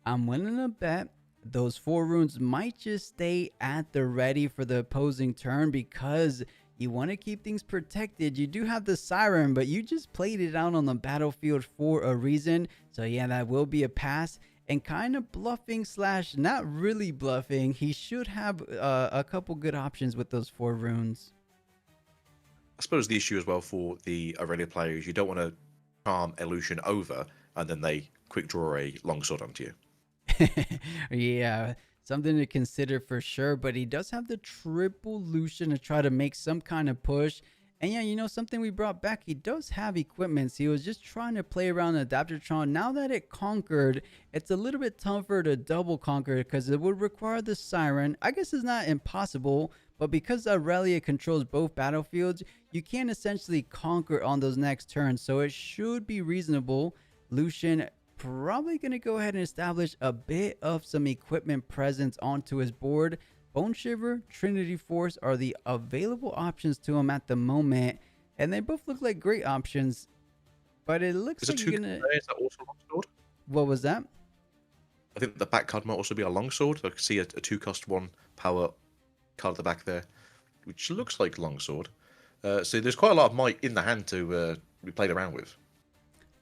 I'm willing to bet those 4 runes might just stay at the ready for the opposing turn, because you want to keep things protected. You do have the Siren, but you just played it out on the battlefield for a reason. So yeah, that will be a pass. And kind of bluffing / not really bluffing, he should have a couple good options with those 4 runes. I suppose the issue as well for the Aurelia players, you don't want to charm Illusion over and then they quick draw a longsword onto you. Yeah, something to consider for sure. But he does have the triple Lucian to try to make some kind of push. And yeah, something we brought back, he does have equipments. He was just trying to play around the Adaptatron. Now that it conquered, it's a little bit tougher to double conquer because it would require the Siren. I guess it's not impossible, but because Aurelia controls both battlefields, you can essentially conquer on those next turns. So it should be reasonable. Lucian probably going to go ahead and establish a bit of some equipment presence onto his board. Bone Shiver, Trinity Force are the available options to him at the moment, and they both look like great options. But it looks like you're gonna. Is that also a longsword? What was that? I think the back card might also be a longsword. I can see a 2-cost 1 power card at the back there, which looks like longsword. So there's quite a lot of might in the hand to be played around with.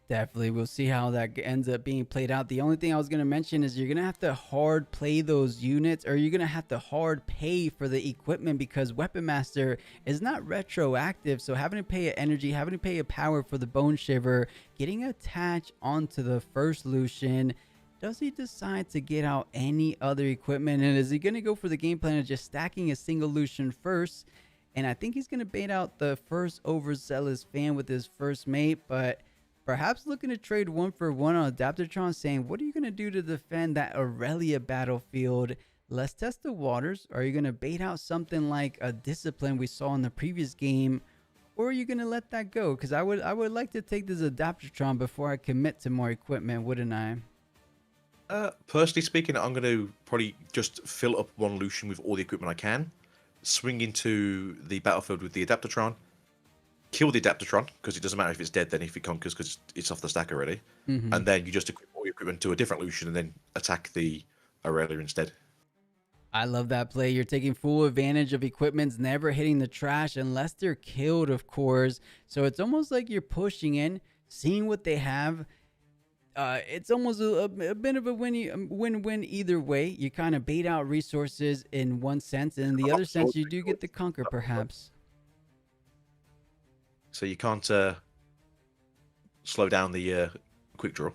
Definitely. We'll see how that ends up being played out. The only thing I was going to mention is you're going to have to hard play those units, or you're going to have to hard pay for the equipment, because Weapon Master is not retroactive. So having to pay an energy, having to pay a power for the Bone Shiver, getting attached onto the first Lucian. Does he decide to get out any other equipment? And is he going to go for the game plan of just stacking a single Lucian first? And I think he's going to bait out the first overzealous fan with his first mate, but perhaps looking to trade 1-for-1 on Adaptatron, saying, what are you going to do to defend that Aurelia battlefield? Let's test the waters. Are you going to bait out something like a Discipline we saw in the previous game? Or are you going to let that go? Because I would like to take this Adaptatron before I commit to more equipment, wouldn't I? Personally speaking, I'm going to probably just fill up one Lucian with all the equipment I can, swing into the battlefield with the Adaptatron, kill the Adaptatron, because it doesn't matter if it's dead then if it conquers, because it's off the stack already. And then you just equip all your equipment to a different Lucian and then attack the Aurelia instead. I love that play. You're taking full advantage of equipment's never hitting the trash unless they're killed, of course. So it's almost like you're pushing in, seeing what they have. It's almost a bit of a win-win either way. You kind of bait out resources in one sense, and in the other sense, you do get the conquer, perhaps. So you can't slow down the quick draw.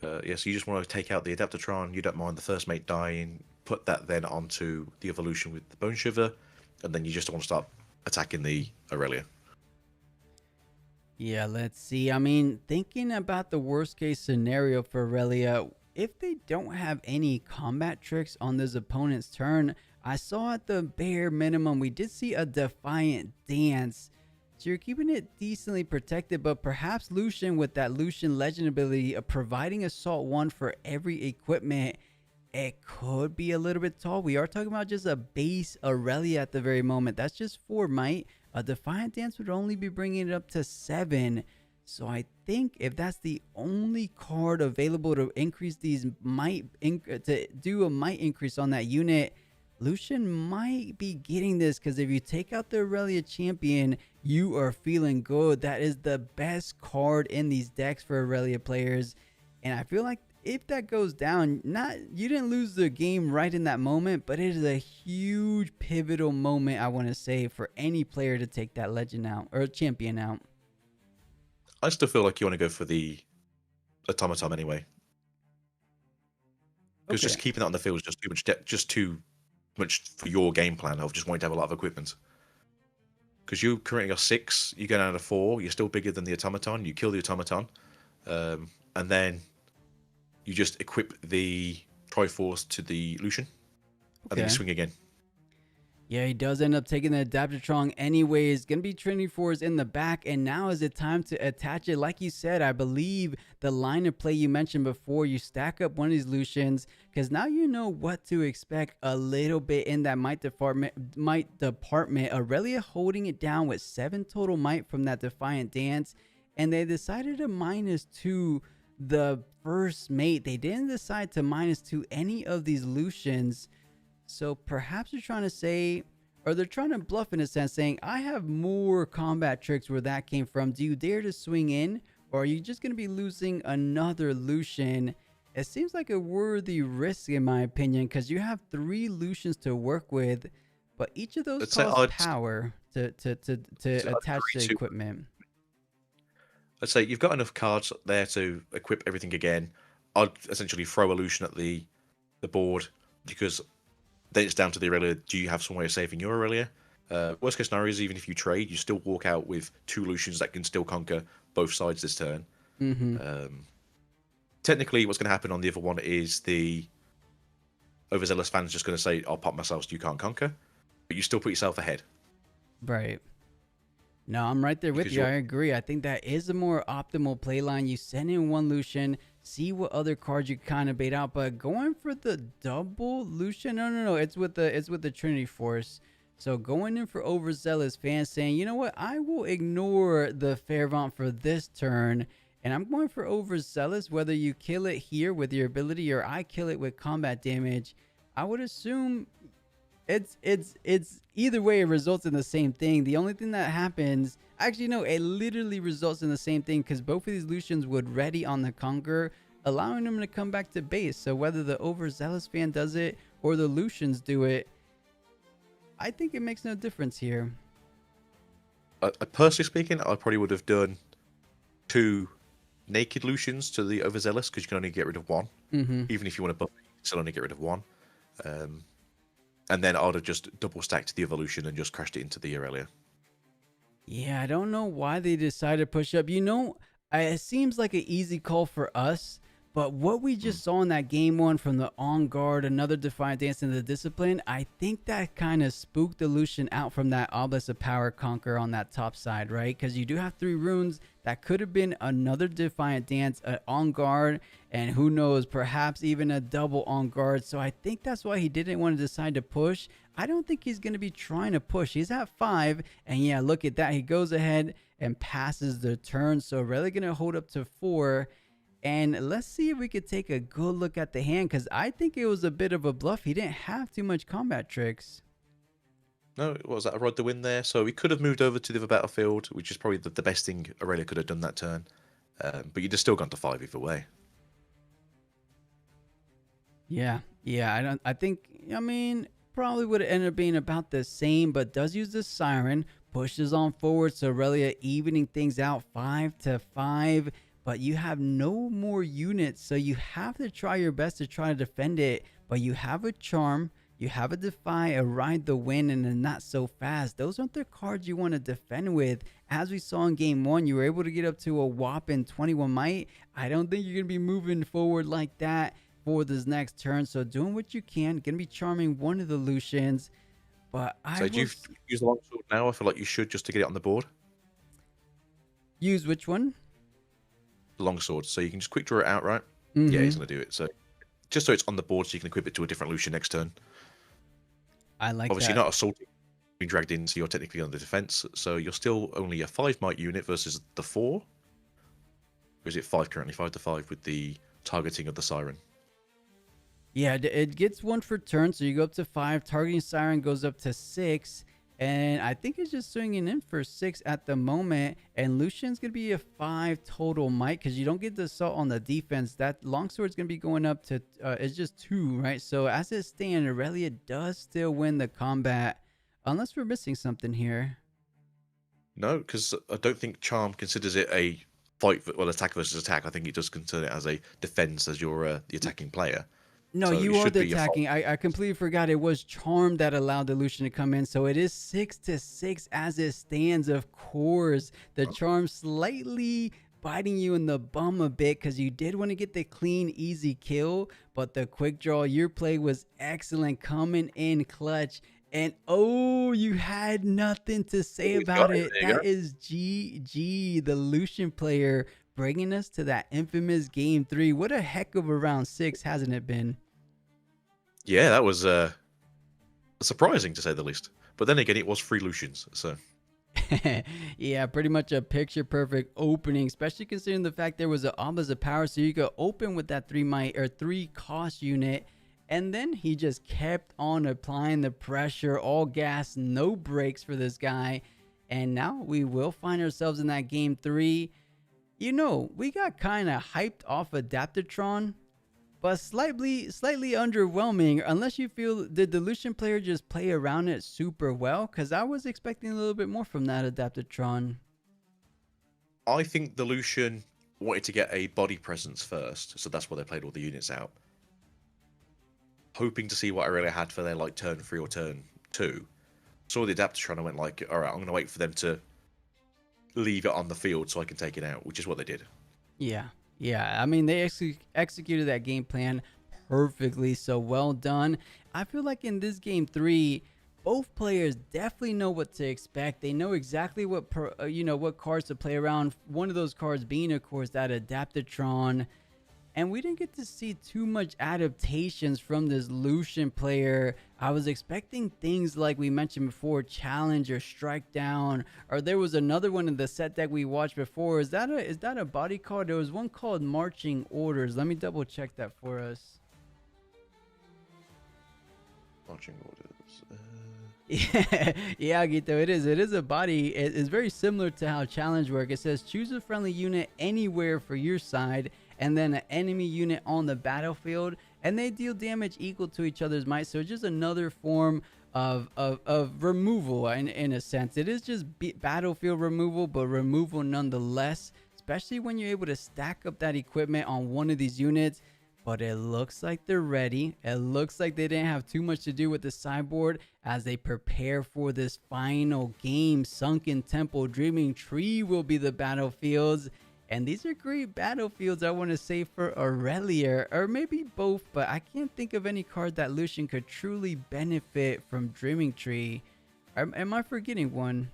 Yeah, so you just want to take out the Adaptatron. You don't mind the first mate dying. Put that then onto the evolution with the Bone Shiver, and then you just want to start attacking the Aurelia. Yeah, let's see. I mean, thinking about the worst case scenario for Aurelia, if they don't have any combat tricks on this opponent's turn, I saw at the bare minimum, we did see a Defiant Dance. So you're keeping it decently protected, but perhaps Lucian with that Lucian Legend ability of providing Assault 1 for every equipment, it could be a little bit tall. We are talking about just a base Aurelia at the very moment. That's just 4 might. A Defiant Dance would only be bringing it up to 7. So I think if that's the only card available to increase these might, to do a might increase on that unit, Lucian might be getting this, because if you take out the Aurelia champion, you are feeling good. That is the best card in these decks for Aurelia players. And I feel like if that goes down, you didn't lose the game right in that moment, but it is a huge pivotal moment, I want to say, for any player to take that legend out or champion out. I still feel like you want to go for the Automaton anyway, because just keeping that on the field is just too much just too much for your game plan of just wanting to have a lot of equipment. Because you currently got 6, you go down to 4, you're still bigger than the Automaton, you kill the Automaton, and then you just equip the Triforce to the Lucian, and then you swing again. Yeah, he does end up taking the Adaptatron anyways. Gonna be Trinity Force in the back, and now is it time to attach it. Like you said, I believe the line of play you mentioned before, you stack up one of these Lucians, because now you know what to expect a little bit in that might department. Aurelia holding it down with 7 total might from that Defiant Dance, and they decided to -2 the first mate. They didn't decide to -2 any of these Lucians. So perhaps they're trying to say, or they're trying to bluff in a sense, saying, I have more combat tricks where that came from. Do you dare to swing in? Or are you just going to be losing another Lucian? It seems like a worthy risk in my opinion, because you have 3 Lucians to work with, but each of those costs power to attach to equipment. Let's say you've got enough cards there to equip everything again. I'd essentially throw a Lucian at the board, because then it's down to the Aurelia. Do you have some way of saving your Aurelia? Worst case scenario is even if you trade, you still walk out with 2 Lucians that can still conquer both sides this turn. Technically, what's going to happen on the other one is the overzealous fan's just going to say, I'll pop myself so you can't conquer, but you still put yourself ahead. Right. No, I'm right there with Because you. I you're- agree. I think that is a more optimal play line. You send in 1 Lucian, see what other cards you kind of bait out, but going for the double Lucian, no, it's with the Trinity Force. So going in for overzealous fans saying, you know what, I will ignore the Fairvant for this turn, and I'm going for overzealous. Whether you kill it here with your ability or I kill it with combat damage, I would assume it's either way, it results in the same thing. The only thing that happens, actually no, it literally results in the same thing, because both of these Lucians would ready on the Conqueror, allowing them to come back to base. So whether the overzealous fan does it or the Lucians do it, I think it makes no difference here. Personally speaking, I probably would have done 2 naked Lucians to the overzealous, because you can only get rid of 1. Even if you want to buff, you can still only get rid of 1. And then I would have just double stacked the evolution and just crashed it into the Aurelia. Yeah, I don't know why they decided to push up. You know, it seems like an easy call for us, but what we just saw in that game 1 from the On Guard, another Defiant Dance in the Discipline, I think that kind of spooked the Lucian out from that Obelisk of Power Conquer on that top side, right? Because you do have 3 runes. That could have been another Defiant Dance, an On Guard, and who knows, perhaps even a double On Guard. So I think that's why he didn't want to decide to push. I don't think he's going to be trying to push. He's at 5, and yeah, look at that. He goes ahead and passes the turn. So really going to hold up to 4. And let's see if we could take a good look at the hand, because I think it was a bit of a bluff. He didn't have too much combat tricks. No, what was that? I rode the win there. So we could have moved over to the other battlefield, which is probably the best thing Aurelia could have done that turn. But you'd have still gone to 5 either way. Yeah, I mean, probably would have ended up being about the same, but does use the Siren, pushes on forward, so Aurelia evening things out 5-5, but you have no more units, so you have to try your best to try to defend it, but you have a Charm, you have a Defy, a Ride the Wind, and a Not So Fast. Those aren't the cards you want to defend with. As we saw in game 1, you were able to get up to a whopping 21 might. I don't think you're going to be moving forward like that for this next turn, so doing what you can, going to be charming one of the Lucians, but So do you use the longsword now? I feel like you should, just to get it on the board. use which one? The longsword, so you can just quick draw it out, right? Yeah, he's going to do it. So just so it's on the board, so you can equip it to a different Lucian next turn. I like Obviously, that. not assaulting, being dragged in, so you're technically on the defense. So you're still only a 5 might unit versus the 4. Or is it 5 currently? 5-5 with the targeting of the Siren. Yeah, it gets 1 for turn, so you go up to 5. Targeting Siren goes up to 6, and I think it's just swinging in for 6 at the moment. And Lucian's gonna be a 5 total might, because you don't get the assault on the defense. That longsword's gonna be going up to it's just 2, right? So as it stands, Aurelia does still win the combat, unless we're missing something here. No, because I don't think Charm considers it a fight, well, attack versus attack. I think he does consider it as a defense, as you're the attacking player. No, So you it are should the be a fault. attacking. I completely forgot it was Charm that allowed the Lucian to come in. So it is 6-6 as it stands. Of course, the Charm slightly biting you in the bum a bit, because you did want to get the clean, easy kill. But the quick draw, your play was excellent, coming in clutch. And oh, you had nothing to say Oh, we about got it. it. There you That go. is GG, the Lucian player, bringing us to that infamous game 3. What a heck of a round 6, hasn't it been? Yeah, that was surprising to say the least. But then again, it was 3 Lucians, so Yeah, pretty much a picture perfect opening, especially considering the fact there was an Obelisk of Power, so you could open with that 3 might or 3 cost unit, and then he just kept on applying the pressure, all gas, no brakes for this guy. And now we will find ourselves in that game 3. You know, we got kind of hyped off Adaptatron, but slightly underwhelming, unless you feel, did the Lucian player just play around it super well? Because I was expecting a little bit more from that Adaptatron. I think the Lucian wanted to get a body presence first, so that's why they played all the units out, hoping to see what Aurelia had for their like turn 3 or turn 2. saw the Adaptatron and went like, all right, I'm going to wait for them to leave it on the field so I can take it out, which is what they did. Yeah, I mean, they executed that game plan perfectly, so well done. I feel like in this game 3, both players definitely know what to expect. They know exactly what what cards to play around. One of those cards being, of course, that Adaptatron. And we didn't get to see too much adaptations from this Lucian player. I was expecting things like we mentioned before, challenge or strike down, or there was another one in the set deck we watched before. Is that a body card? There was one called marching orders. Let me double check that for us. Marching orders. Yeah, Gito, it is a body. It's very similar to how challenge work. It says choose a friendly unit anywhere for your side, and then an enemy unit on the battlefield, and they deal damage equal to each other's might. So it's just another form of removal in a sense. It is just battlefield removal, but removal nonetheless, especially when you're able to stack up that equipment on one of these units. But it looks like they're ready. It looks like they didn't have too much to do with the sideboard as they prepare for this final game. Sunken Temple, Dreaming Tree will be the battlefields. And these are great battlefields, I want to say, for Aurelia, or maybe both, but I can't think of any card that Lucian could truly benefit from Dreaming Tree. Am I forgetting one?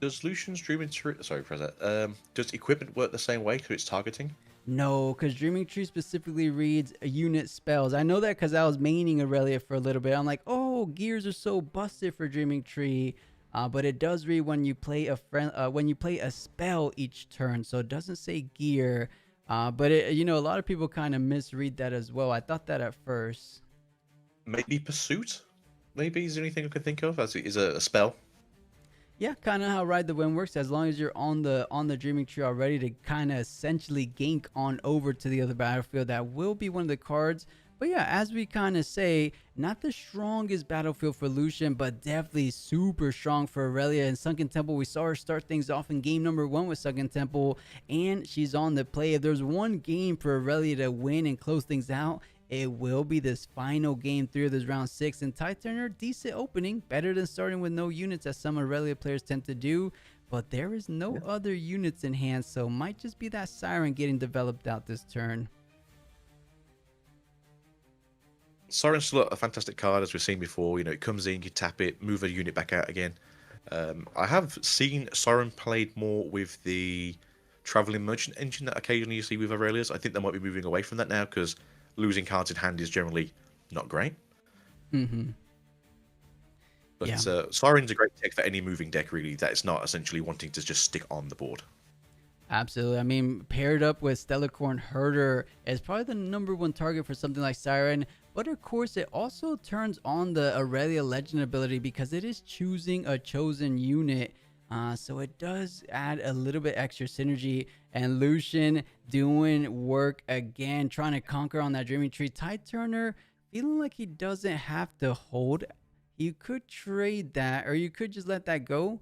Does Lucian's Dreaming Tree... Sorry, Preza. Does equipment work the same way because it's targeting? No, because Dreaming Tree specifically reads unit spells. I know that because I was maining Aurelia for a little bit. I'm like, oh, gears are so busted for Dreaming Tree. But it does read when you play a spell each turn, so it doesn't say gear. But a lot of people kind of misread that as well. I thought that at first. Maybe Pursuit? Maybe is there anything I can think of as it is a spell? Yeah, kind of how Ride the Wind works. As long as you're on the Dreaming Tree already to kind of essentially gank on over to the other battlefield, that will be one of the cards. But yeah, as we kind of say, not the strongest battlefield for Lucian, but definitely super strong for Aurelia. And Sunken Temple, we saw her start things off in game number 1 with Sunken Temple, and she's on the play. If there's one game for Aurelia to win and close things out, it will be this final game 3 of this round 6. And Tide Turner, decent opening, better than starting with no units as some Aurelia players tend to do. But there is no other units in hand, so might just be that Siren getting developed out this turn. Siren's still a fantastic card, as we've seen before. It comes in, you tap it, move a unit back out again. I have seen Siren played more with the Traveling Merchant engine that occasionally you see with Aurelia's. I think they might be moving away from that now because losing cards in hand is generally not great. But Yeah. Siren's a great tech for any moving deck, really, that is not essentially wanting to just stick on the board. Absolutely. I mean, paired up with Stellarcorn Herder is probably the #1 target for something like Siren. But of course, it also turns on the Aurelia Legend ability because it is choosing a chosen unit. So it does add a little bit extra synergy. And Lucian doing work again, trying to conquer on that Dreaming Tree. Tide Turner feeling like he doesn't have to hold. You could trade that, or you could just let that go.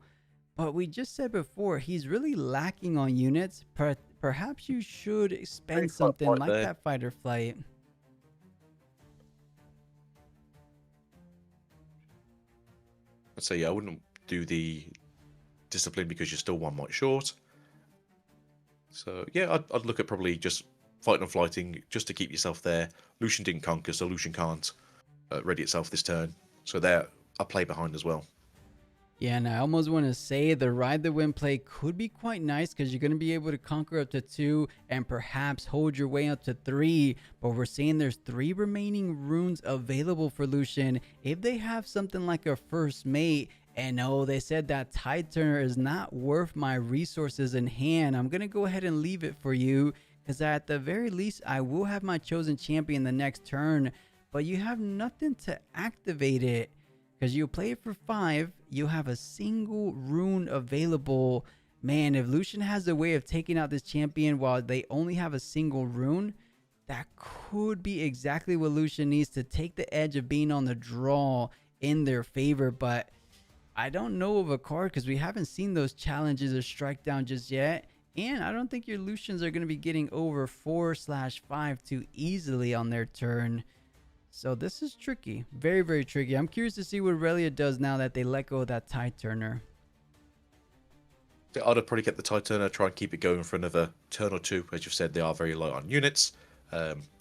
But we just said before, he's really lacking on units. Perhaps you should spend something like that Fight or Flight. I'd say, yeah, I wouldn't do the Discipline because you're still 1 might short. So, yeah, I'd look at probably just fighting and flighting just to keep yourself there. Lucian didn't conquer, so Lucian can't ready itself this turn. So there, a play behind as well. Yeah, and I almost want to say the Ride the Wind play could be quite nice because you're going to be able to conquer up to 2 and perhaps hold your way up to 3. But we're seeing there's 3 remaining runes available for Lucian. If they have something like a First Mate, and no, they said that Tide Turner is not worth my resources in hand, I'm going to go ahead and leave it for you because at the very least, I will have my chosen champion the next turn. But you have nothing to activate it. Because you play it for 5, you have a single rune available. Man, if Lucian has a way of taking out this champion while they only have a single rune, that could be exactly what Lucian needs to take the edge of being on the draw in their favor. But I don't know of a card because we haven't seen those challenges or strike down just yet. And I don't think your Lucians are going to be getting over 4/5 too easily on their turn. So this is tricky. Very, very tricky. I'm curious to see what Aurelia does now that they let go of that Tide Turner. I'd probably get the Tide Turner, try and keep it going for another turn or two. As you've said, they are very light on units.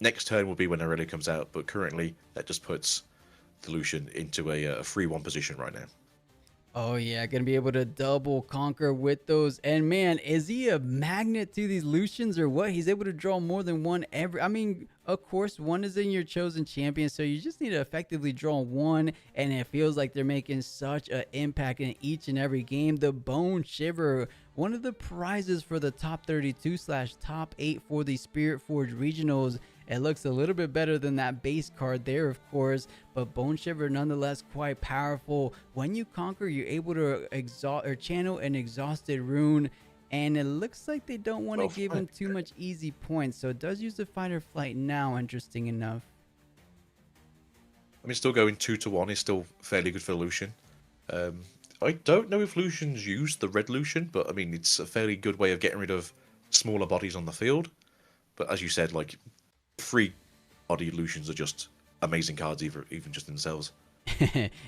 Next turn will be when Aurelia comes out, but currently that just puts the Lucian into a 3-1 position right now. Oh yeah, gonna be able to double conquer with those. And man, is he a magnet to these Lucians or what? He's able to draw more than one every. I mean, of course, one is in your chosen champion, so you just need to effectively draw one, and it feels like they're making such an impact in each and every game. The Bone Shiver, one of the prizes for the top 32/top 8 for the Spiritforged Regionals. It looks a little bit better than that base card there, of course, but Bone Shiver nonetheless quite powerful. When you conquer, you're able to exhaust or channel an exhausted rune, and it looks like they don't want to give him too much easy points, so it does use the fight or flight now, interesting enough. I mean, still going 2-1 is still fairly good for Lucian. I don't know if Lucian's used the red Lucian, but I mean, it's a fairly good way of getting rid of smaller bodies on the field. But as you said, like, 3 body Lucians are just amazing cards, even just themselves.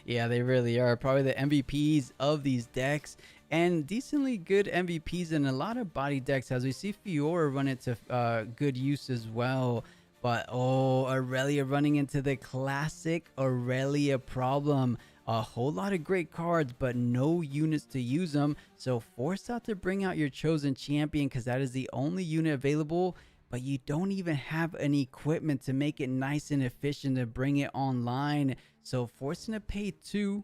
Yeah, they really are. Probably the MVPs of these decks, and decently good MVPs in a lot of body decks, as we see Fiora run it to good use as well. But oh, Aurelia running into the classic Aurelia problem. A whole lot of great cards, but no units to use them. So forced out to bring out your chosen champion, because that is the only unit available. But you don't even have any equipment to make it nice and efficient to bring it online. So forcing to pay 2.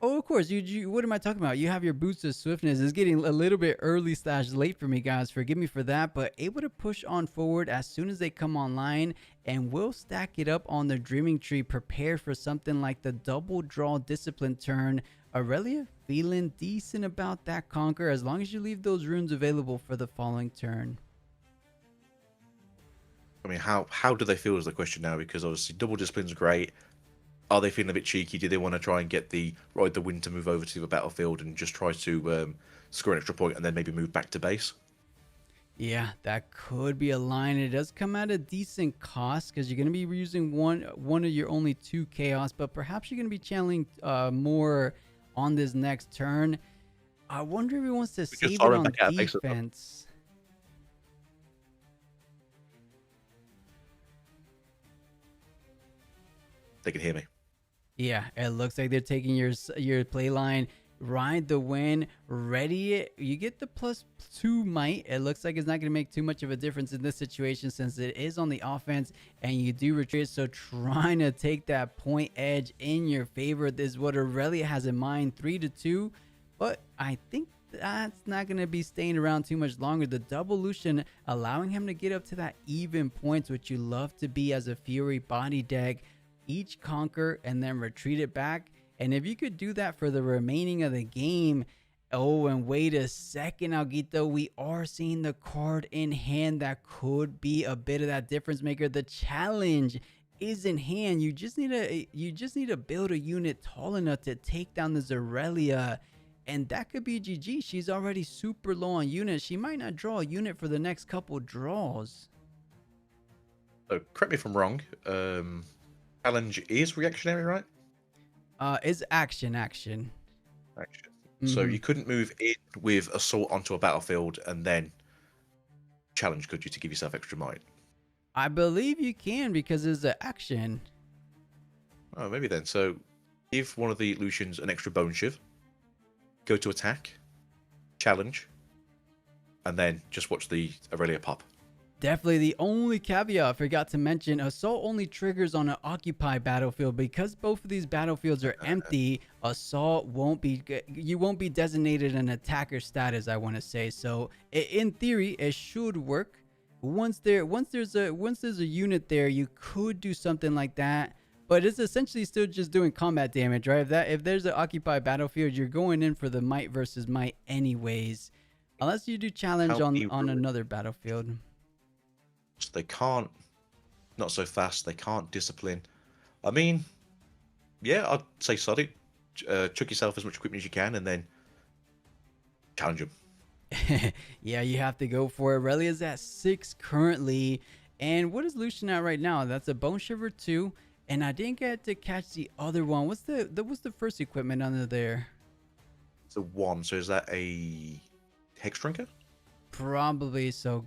Oh, of course, you what am I talking about? You have your boost of swiftness. It's getting a little bit early/late for me, guys. Forgive me for that, but able to push on forward as soon as they come online, and will stack it up on the Dreaming Tree, prepare for something like the double draw discipline turn. Aurelia feeling decent about that conquer, as long as you leave those runes available for the following turn. I mean, how do they feel is the question now, because obviously double discipline's great. Are they feeling a bit cheeky? Do they want to try and get the Ride the Wind to move over to the battlefield and just try to score an extra point and then maybe move back to base? Yeah, that could be a line. It does come at a decent cost, because you're going to be using one of your only 2 chaos, but perhaps you're going to be channeling more on this next turn. I wonder if he wants to save it on defense. They can hear me. Yeah, it looks like they're taking your play line. Ride the Wind, ready it. You get the +2 might. It looks like it's not going to make too much of a difference in this situation, since it is on the offense and you do retreat. So trying to take that point edge in your favor. This is what Aurelia has in mind, 3-2. But I think that's not going to be staying around too much longer. The double Lucian allowing him to get up to that even points, which you love to be as a Fury body deck. Each conquer and then retreat it back. And if you could do that for the remaining of the game. Oh, and wait a second, Alguito, we are seeing the card in hand that could be a bit of that difference maker. The challenge is in hand. You just need to build a unit tall enough to take down the Aurelia, and that could be GG. She's already super low on units. She might not draw a unit for the next couple draws. So correct me if I'm wrong. Challenge is reactionary, right? Is action. So you couldn't move in with assault onto a battlefield and then challenge, could you, to give yourself extra might? I believe you can, because it's an action. Oh, maybe then. So give one of the Lucians an extra bone shiv, go to attack, challenge, and then just watch the Aurelia pop. Definitely. The only caveat I forgot to mention, assault only triggers on an occupied battlefield. Because both of these battlefields are empty, assault won't be designated an attacker status, I want to say. So in theory it should work. Once there's a unit there, you could do something like that, but it's essentially still just doing combat damage, right? If there's an occupied battlefield, you're going in for the might versus might anyways, unless you do challenge on another battlefield. So they can't, not so fast, they can't discipline. I mean, yeah, I'd say sod it. Chuck yourself as much equipment as you can and then challenge them. Yeah, you have to go for it. Aurelia's at 6 currently. And what is Lucian at right now? That's a Bone Shiver 2. And I didn't get to catch the other one. What's the first equipment under there? So 1. So is that a hex drinker? Probably. So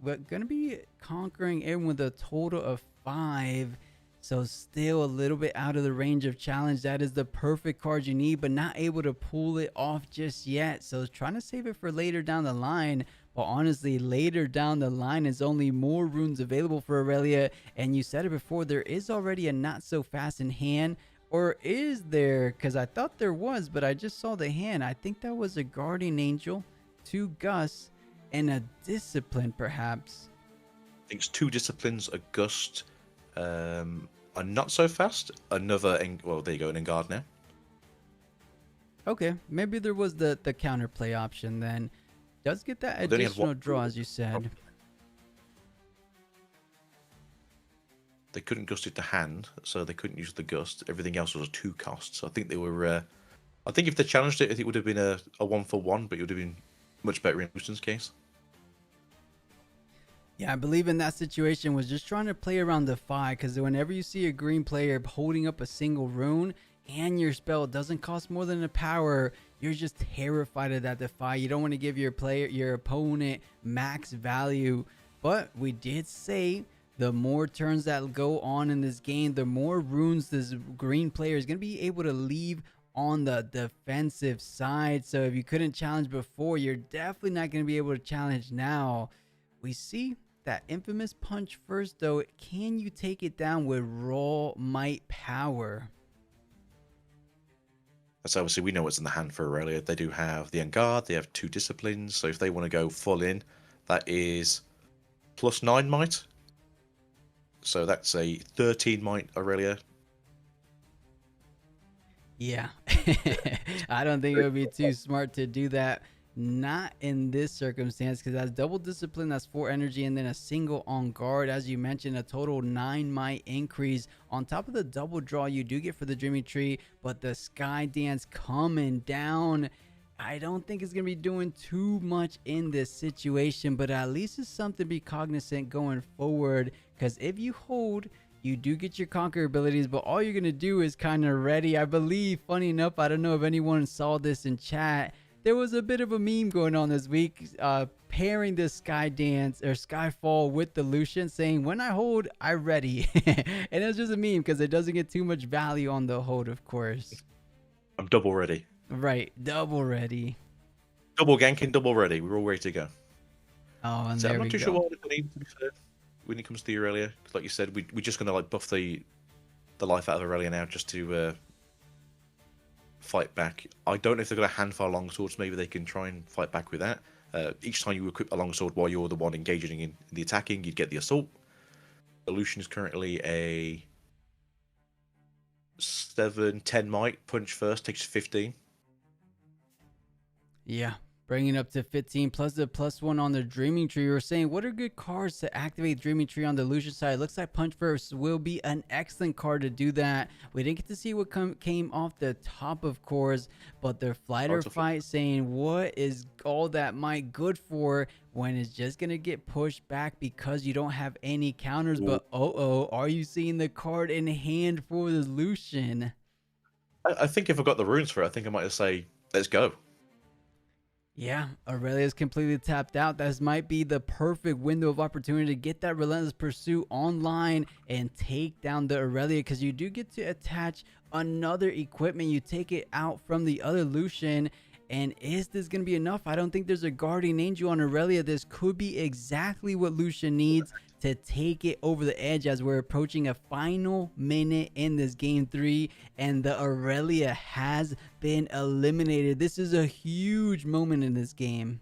we're gonna be conquering it with a total of 5. So still a little bit out of the range of challenge. That is the perfect card you need, but not able to pull it off just yet. So trying to save it for later down the line. But honestly, later down the line is only more runes available for Aurelia. And you said it before, there is already a not so fast in hand. Or is there? Because I thought there was, but I just saw the hand. I think that was a Guardian Angel, 2 Gus, and a Discipline perhaps. I think it's 2 disciplines, a gust, a not so fast, another. Well, there you go, an Engard now. Okay, maybe there was the counterplay option then. Does get that additional draw, as you said. They couldn't gust it to hand, so they couldn't use the gust. Everything else was a 2 cost. So I think they were. I think if they challenged it, I think it would have been a 1-for-1, but it would have been much better in Lucian's case. Yeah, I believe in that situation was just trying to play around the 5, because whenever you see a green player holding up a single rune and your spell doesn't cost more than a power, you're just terrified of that defy. You don't want to give your opponent max value. But we did say the more turns that go on in this game, the more runes this green player is going to be able to leave on the defensive side. So if you couldn't challenge before, you're definitely not going to be able to challenge now. We see that infamous punch first, though. Can you take it down with raw might power? So obviously we know what's in the hand for Aurelia. They do have the Engard, they have 2 disciplines, so if they want to go full in, that is +9 might. So that's a 13 might Aurelia. Yeah. I don't think it would be too smart to do that. Not in this circumstance, because that's double discipline, that's 4 energy, and then a single on guard. As you mentioned, a total 9 might increase on top of the double draw you do get for the Dreaming Tree. But the Sky Dance coming down, I don't think it's going to be doing too much in this situation, but at least it's something to be cognizant going forward, because if you hold, you do get your conquer abilities, but all you're going to do is kind of ready. I believe, funny enough, I don't know if anyone saw this in chat, there was a bit of a meme going on this week, pairing the Sky Dance or Skyfall with the Lucian, saying, when I hold, I ready. And it was just a meme because it doesn't get too much value on the hold, of course. I'm double ready. Right, double ready. Double ganking, double ready. We're all ready to go. Oh, and So there I'm we not too go. sure what to be fair, when it comes to the Aurelia. Because like you said, we're just going to like buff the life out of Aurelia now just to fight back. I don't know if they've got a handful of longswords. Maybe they can try and fight back with that. Each time you equip a longsword while you're the one engaging in the attacking, you'd get the assault. Illusion is currently a 7-10 might. Punch first takes 15. Yeah, bringing up to 15 plus the +1 on the Dreaming Tree. We were saying, what are good cards to activate Dreaming Tree on the Lucian side? Looks like Punch First will be an excellent card to do that. We didn't get to see what came off the top, of course, but their Flighter fight saying, what is all that might good for when it's just going to get pushed back because you don't have any counters? Ooh. But are you seeing the card in hand for the Lucian? I think if I got the runes for it, I think I might just say, let's go. Yeah, Aurelia's completely tapped out. That might be the perfect window of opportunity to get that Relentless Pursuit online and take down the Aurelia, because you do get to attach another equipment. You take it out from the other Lucian. And is this going to be enough? I don't think there's a Guardian Angel on Aurelia. This could be exactly what Lucian needs to take it over the edge, as we're approaching a final minute in this game 3, and the Aurelia has been eliminated. This is a huge moment in this game.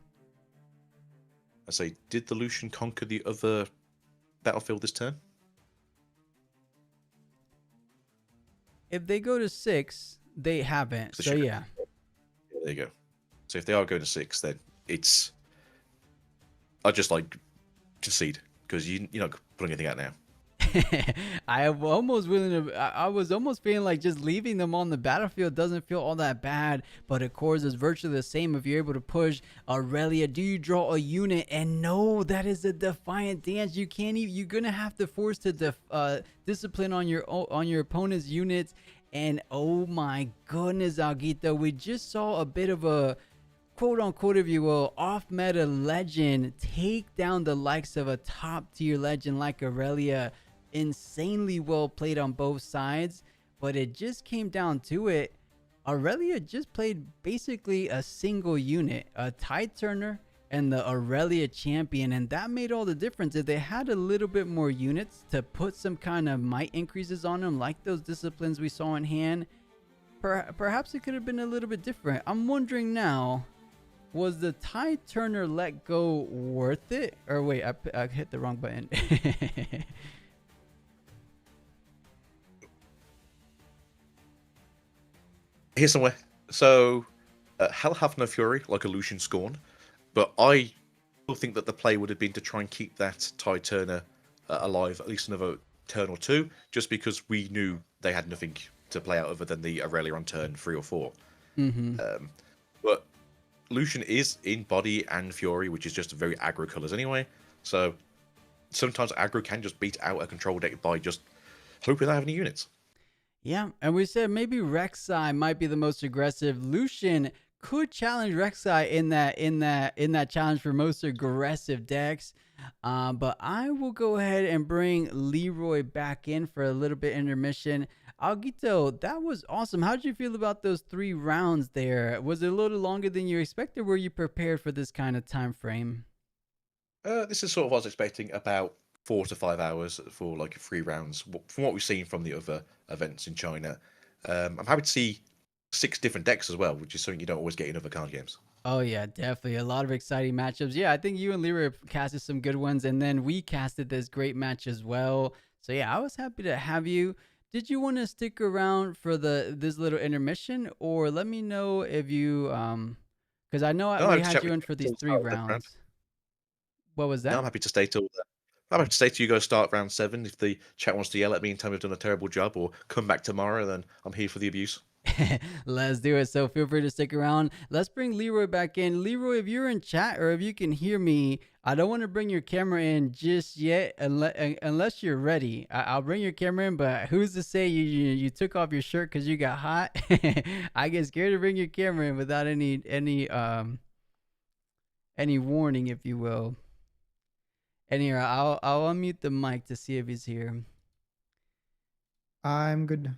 I say, did the Lucian conquer the other battlefield this turn? If they go to 6, they haven't. So yeah. There you go. So if they are going to 6, then it's... I just like concede, because you're not pulling anything out now. I am almost willing to. I was almost feeling like just leaving them on the battlefield doesn't feel all that bad. But of course, it's virtually the same if you're able to push Aurelia. Do you draw a unit? And no, that is a defiant dance. You can't even. You're gonna have to force to discipline on your opponent's units. And oh my goodness, Aguito, we just saw a bit of a quote unquote, if you will, off meta legend take down the likes of a top tier legend like Aurelia. Insanely well played on both sides, but it just came down to it. Aurelia just played basically a single unit, a Tide Turner and the Aurelia champion, and that made all the difference. If they had a little bit more units to put some kind of might increases on them, like those disciplines we saw in hand, perhaps it could have been a little bit different. I'm wondering now, was the Tide Turner let go worth it? Or wait, I hit the wrong button. Here's somewhere. So, Hell have no fury, like a Lucian Scorn, but I still think that the play would have been to try and keep that Tide Turner alive at least another turn or two, just because we knew they had nothing to play out other than the Aurelia on turn 3 or 4. But Lucian is in body and fury, which is just very aggro colors anyway. So sometimes aggro can just beat out a control deck by just hoping they have any units. Yeah, and we said maybe Rek'Sai might be the most aggressive. Lucian could challenge Rek'Sai in that challenge for most aggressive decks. But I will go ahead and bring Leroy back in for a little bit intermission. Aguito, that was awesome. How did you feel about those 3 rounds there? Was it a little longer than you expected? Were you prepared for this kind of time frame? This is sort of what I was expecting, about 4 to 5 hours for like 3 rounds from what we've seen from the other events in China. I'm happy to see 6 different decks as well, which is something you don't always get in other card games. Oh yeah, definitely a lot of exciting matchups. Yeah, I think you and Leroy casted some good ones, and then we casted this great match as well. So yeah, I was happy to have you. Did you want to stick around for this little intermission, or let me know if you because I know we had you in for these 3 rounds. What was that? No, I'm happy to stay till. I'm happy to stay till you guys start round 7. If the chat wants to yell at me and tell me I've done a terrible job, or come back tomorrow, then I'm here for the abuse. Let's do it. So feel free to stick around. Let's bring Leroy back in. Leroy, if you're in chat or if you can hear me, I don't want to bring your camera in just yet unless you're ready. I'll bring your camera in, but who's to say you took off your shirt because you got hot? I get scared to bring your camera in without any warning, if you will. And here, I'll unmute the mic to see if he's here. I'm good.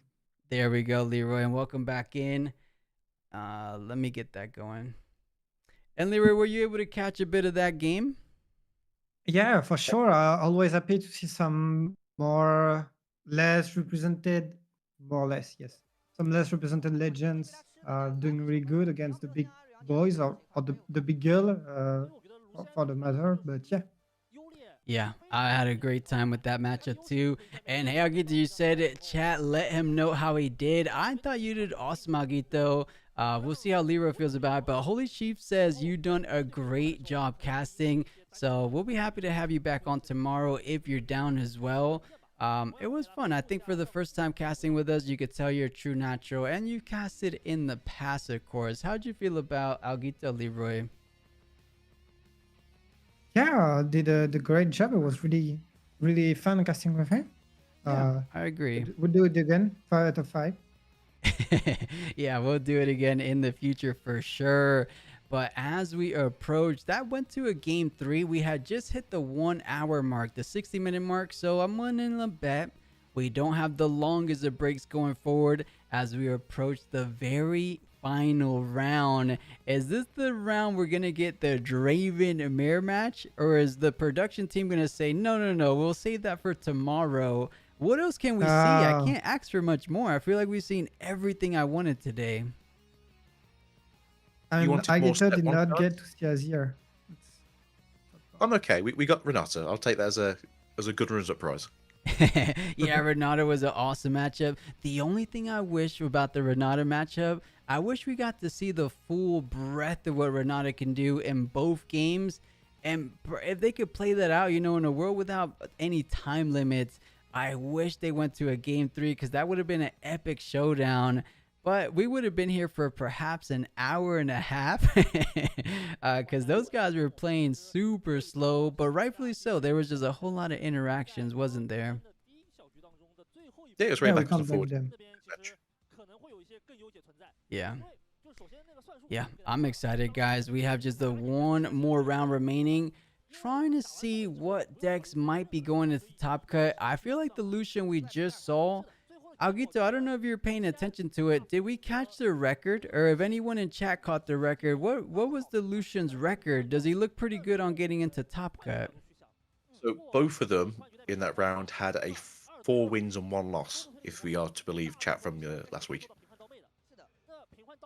There we go, Leroy, and welcome back in. Let me get that going. And Leroy, were you able to catch a bit of that game? Yeah, for sure. Always happy to see some less represented legends doing really good against the big boys or the big girl for the matter. But yeah. Yeah, I had a great time with that matchup too. And hey, Aguito, you said it. Chat, let him know how he did. I thought you did awesome, Aguito. We'll see how Leroy feels about it. But Holy Chief says you done a great job casting. So we'll be happy to have you back on tomorrow if you're down as well. It was fun. I think for the first time casting with us, you could tell you're a true natural. And you casted in the past, of course. How'd you feel about Aguito, Leroy? Yeah, did a great job. It was really, really fun casting with him. Yeah, I agree. We'll do it again, 5 out of 5. Yeah, we'll do it again in the future for sure. But as we approach, that went to a game 3. We had just hit the 1 hour mark, the 60-minute mark. So I'm winning a bet. We don't have the longest of breaks going forward as we approach the very final round. Is this the round we're gonna get the Draven Mare match, or is the production team gonna say no, we'll save that for tomorrow? What else can we see? I can't ask for much more. I feel like we've seen everything I wanted today. And Aguito did not get to see us here. I'm okay. We got Renata. I'll take that as a good runners-up prize. Yeah, Renata was an awesome matchup. The only thing I wish about the Renata matchup, I wish we got to see the full breadth of what Renata can do in both games. And if they could play that out, in a world without any time limits, I wish they went to a game 3 because that would have been an epic showdown. But we would have been here for perhaps an hour and a half because those guys were playing super slow, but rightfully so. There was just a whole lot of interactions, wasn't there? Yeah, it was Yeah, right we back and can't blame forth. them. Yeah. Yeah, I'm excited, guys. We have just the one more round remaining. Trying to see what decks might be going into the top cut. I feel like the Lucian we just saw, Aguito, I don't know if you're paying attention to it. Did we catch the record? Or if anyone in chat caught the record, what was the Lucian's record? Does he look pretty good on getting into top cut? So both of them in that round had 4 wins and 1 loss, if we are to believe chat from last week.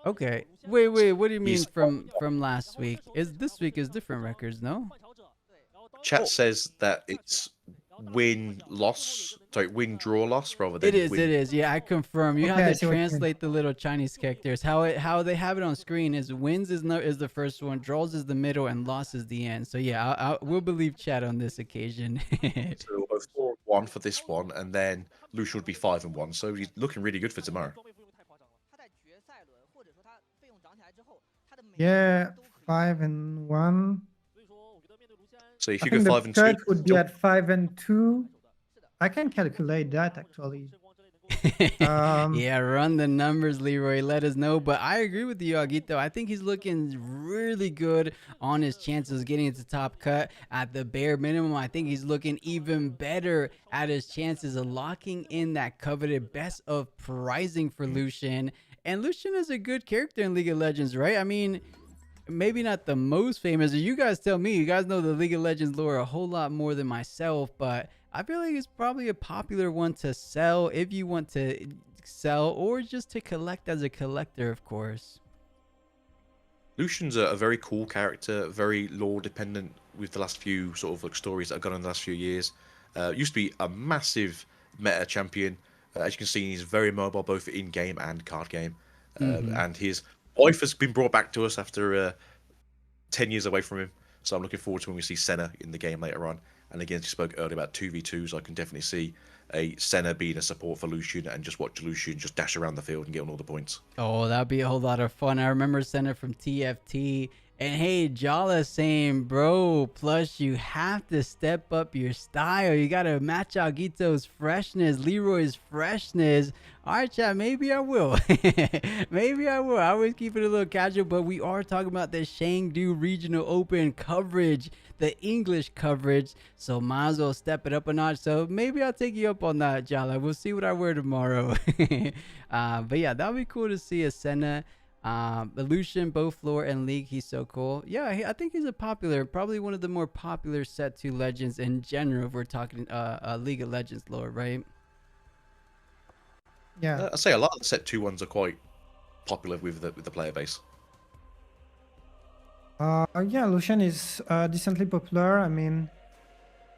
Okay. Wait, what do you mean He's- from last week? This week is different records, no? Chat says that it's win draw loss rather than It is, win. it is. Yeah, I confirm. You Okay, I have to see what you mean. translate the little Chinese characters. How they have it on screen is wins is the first one, draws is the middle, and loss is the end. So yeah, we'll believe chat on this occasion. So both 4-1 for this one, and then Lucian would be 5-1. So he's looking really good for tomorrow. Yeah, 5-1. So if I you go think the 5-2, cut would be at 5-2. I can calculate that actually. Yeah, run the numbers, Leroy. Let us know. But I agree with you, Aguito. I think he's looking really good on his chances of getting into top cut. At the bare minimum, I think he's looking even better at his chances of locking in that coveted best of pricing for Lucian. And Lucian is a good character in League of Legends, right? I mean, maybe not the most famous. You guys tell me. You guys know the League of Legends lore a whole lot more than myself, but I feel like it's probably a popular one to sell if you want to sell or just to collect as a collector, of course. Lucian's a very cool character, very lore dependent with the last few sort of like stories that have gone in the last few years. Used to be a massive meta champion. As you can see, he's very mobile both in game and card game. And his wife has been brought back to us after 10 years away from him. So I'm looking forward to when we see Senna in the game later on. And again, you spoke earlier about 2v2s. I can definitely see a Senna being a support for Lucian and just watch Lucian just dash around the field and get on all the points. Oh, that'd be a whole lot of fun. I remember Senna from TFT. And hey, Jala saying, bro, plus you have to step up your style. You got to match Aguito's freshness, Leroy's freshness. All right, chat, maybe I will. Maybe I will. I always keep it a little casual, but we are talking about the Chengdu Regional Open coverage, the English coverage. So might as well step it up a notch. So maybe I'll take you up on that, Jala. We'll see what I wear tomorrow. But yeah, that would be cool to see a Senna. Lucian, both lore and league, he's so cool. Yeah, I think he's a popular, probably one of the more popular set 2 legends in general if we're talking League of Legends lore, right? Yeah. I'd say a lot of the set 2 ones are quite popular with the player base. Yeah, Lucian is decently popular. I mean,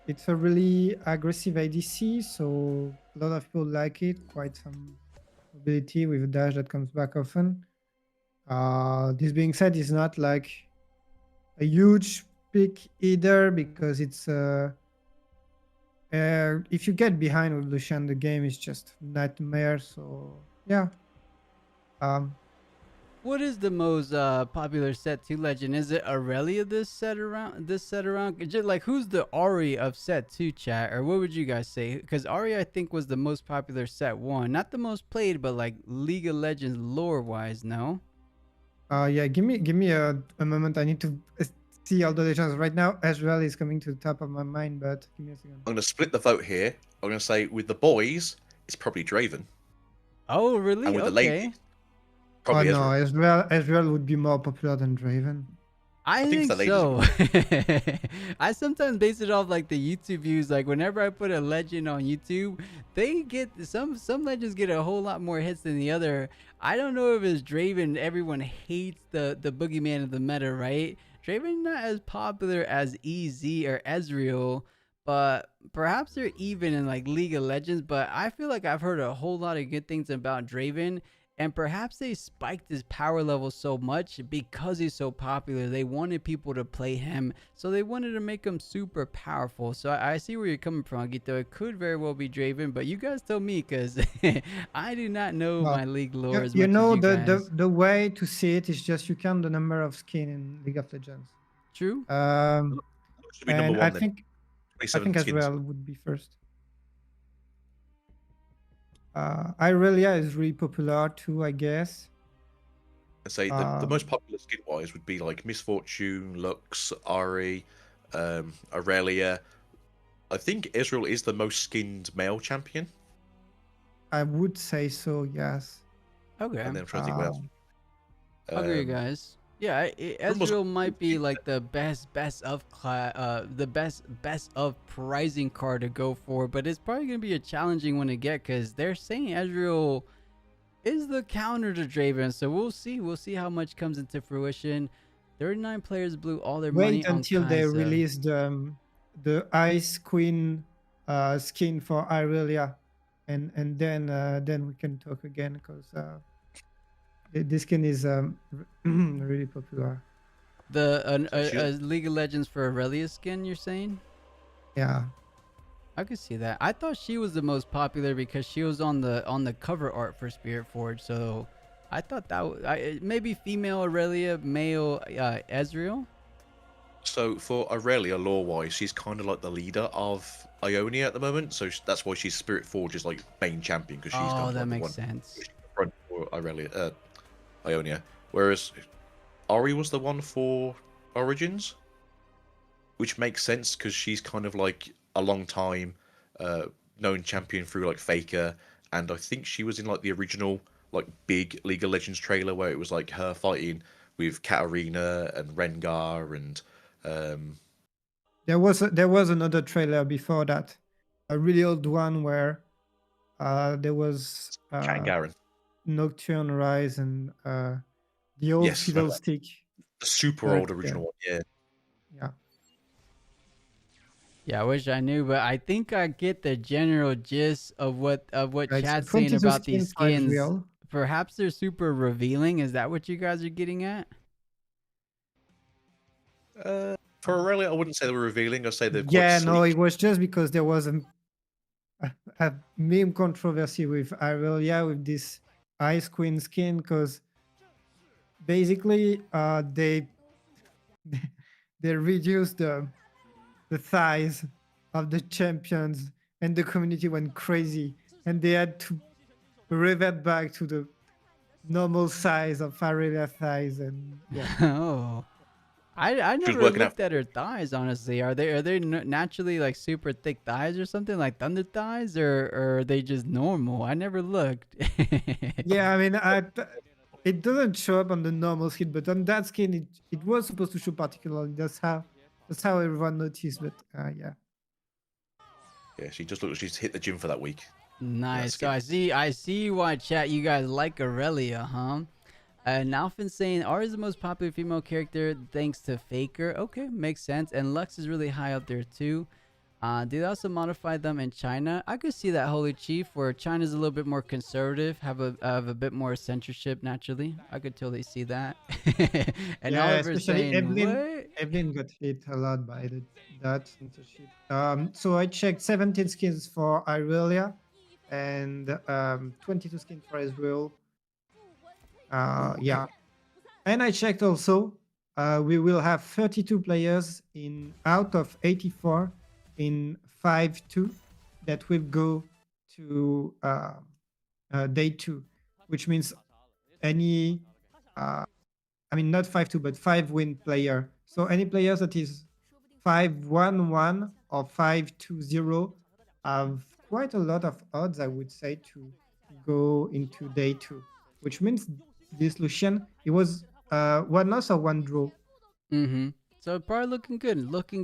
it's a really aggressive ADC, so a lot of people like it. Quite some ability with a dash that comes back often. This being said, it's not like a huge pick either because it's if you get behind with Lucian, the game is just nightmare. So yeah. What is the most popular set 2 legend? Is it Aurelia this set around? Just like, who's the Ari of set 2, chat? Or what would you guys say? Because Ari, I think, was the most popular set 1. Not the most played, but like League of Legends lore wise, no? Yeah, give me a moment. I need to see all the legends right now. Ezreal is coming to the top of my mind, but give me a second. I'm going to split the vote here. I'm going to say with the boys, it's probably Draven. Oh, really? And with the Okay. ladies, probably no, Ezreal. Ezreal would be more popular than Draven. I think think the so. I sometimes base it off like the YouTube views. Like whenever I put a legend on YouTube, they get some legends get a whole lot more hits than the other. I don't know if it's Draven. Everyone hates the boogeyman of the meta, right? Draven not as popular as EZ or Ezreal, but perhaps they're even in like League of Legends. But I feel like I've heard a whole lot of good things about Draven. And perhaps they spiked his power level so much because he's so popular. They wanted people to play him, so they wanted to make him super powerful. So I see where you're coming from, Gito. It could very well be Draven, but you guys tell me, because I do not know Well, my league lore as you much as know, you guys. the way to see it is just you count the number of skin in League of Legends. True. Should be number And one I then. think 27 skins. Azrael would be first. Irelia is really popular too, I guess. I'd say the most popular skin wise would be like Misfortune, Lux, Ari, Aurelia. I think Israel is the most skinned male champion. I would say so, yes. Okay. And then I'm trying to think what else. I'll agree, guys. Yeah, Ezreal might be like the best of class, the best of pricing card to go for, but it's probably gonna be a challenging one to get because they're saying Ezreal is the counter to Draven. So we'll see. We'll see how much comes into fruition. 39 players blew all their money Wait on until they Kai'Sa. release the Ice Queen skin for Irelia, and then we can talk again, because this skin is really popular. The League of Legends for Aurelia skin, you're saying? Yeah. I could see that. I thought she was the most popular because she was on the cover art for Spiritforged. So I thought that maybe female Aurelia, male Ezreal. So for Aurelia, lore-wise, she's kind of like the leader of Ionia at the moment. So that's why she's Spiritforge's like main champion, because she's kind of that like makes the one sense. front for Aurelia, Ionia. Whereas Ori was the one for Origins, which makes sense because she's kind of like a long time known champion through like Faker, and I think she was in like the original like big League of Legends trailer where it was like her fighting with Katarina and Rengar, and There was another trailer before that, a really old one where there was Kat and Garen. Nocturne Rise and the old Yes, Fiddlestick. the super old original one, yeah. Yeah. Yeah, I wish I knew, but I think I get the general gist of what Right, so chat's saying 22 about these skins for skins. Ezreal. Perhaps they're super revealing. Is that what you guys are getting at? For Aurelia, I wouldn't say they were revealing. I'd say they're quite Yeah, sleek. no, it was just because there was a meme controversy with Irelia with this Ice Queen skin, because basically they they reduced the size of the champions, and the community went crazy, and they had to revert back to the normal size of Irelia size, and yeah. Oh, I She was never working looked at her thighs. Honestly, are they naturally like super thick thighs or something, like thunder thighs, or are they just normal? I never looked. Yeah, I mean, it doesn't show up on the normal skin, but on that skin, it was supposed to show particularly. That's how everyone noticed. But yeah. Yeah, she just looked like she's hit the gym for that week. Nice. So skin. I see why, chat, you guys like Aurelia, huh? Nalfin saying Ari is the most popular female character thanks to Faker. Okay, makes sense. And Lux is really high up there too. Did they also modify them in China? I could see that, Holy Chief, where China's a little bit more conservative, have a bit more censorship naturally. I could totally see that. And Yeah, Oliver's especially saying, what? Evelyn got hit a lot by that censorship. So I checked 17 skins for Irelia and 22 skins for Ezreal. Yeah. And I checked also, we will have 32 players out of 84 in 5-2 that will go to day 2, which means any I mean, not 5-2, but 5-win player. So any player that is 5-1-1 or 5-2-0 have quite a lot of odds, I would say, to go into day 2, which means this Lucian, it was 1 loss or 1 draw. Mm-hmm. So probably looking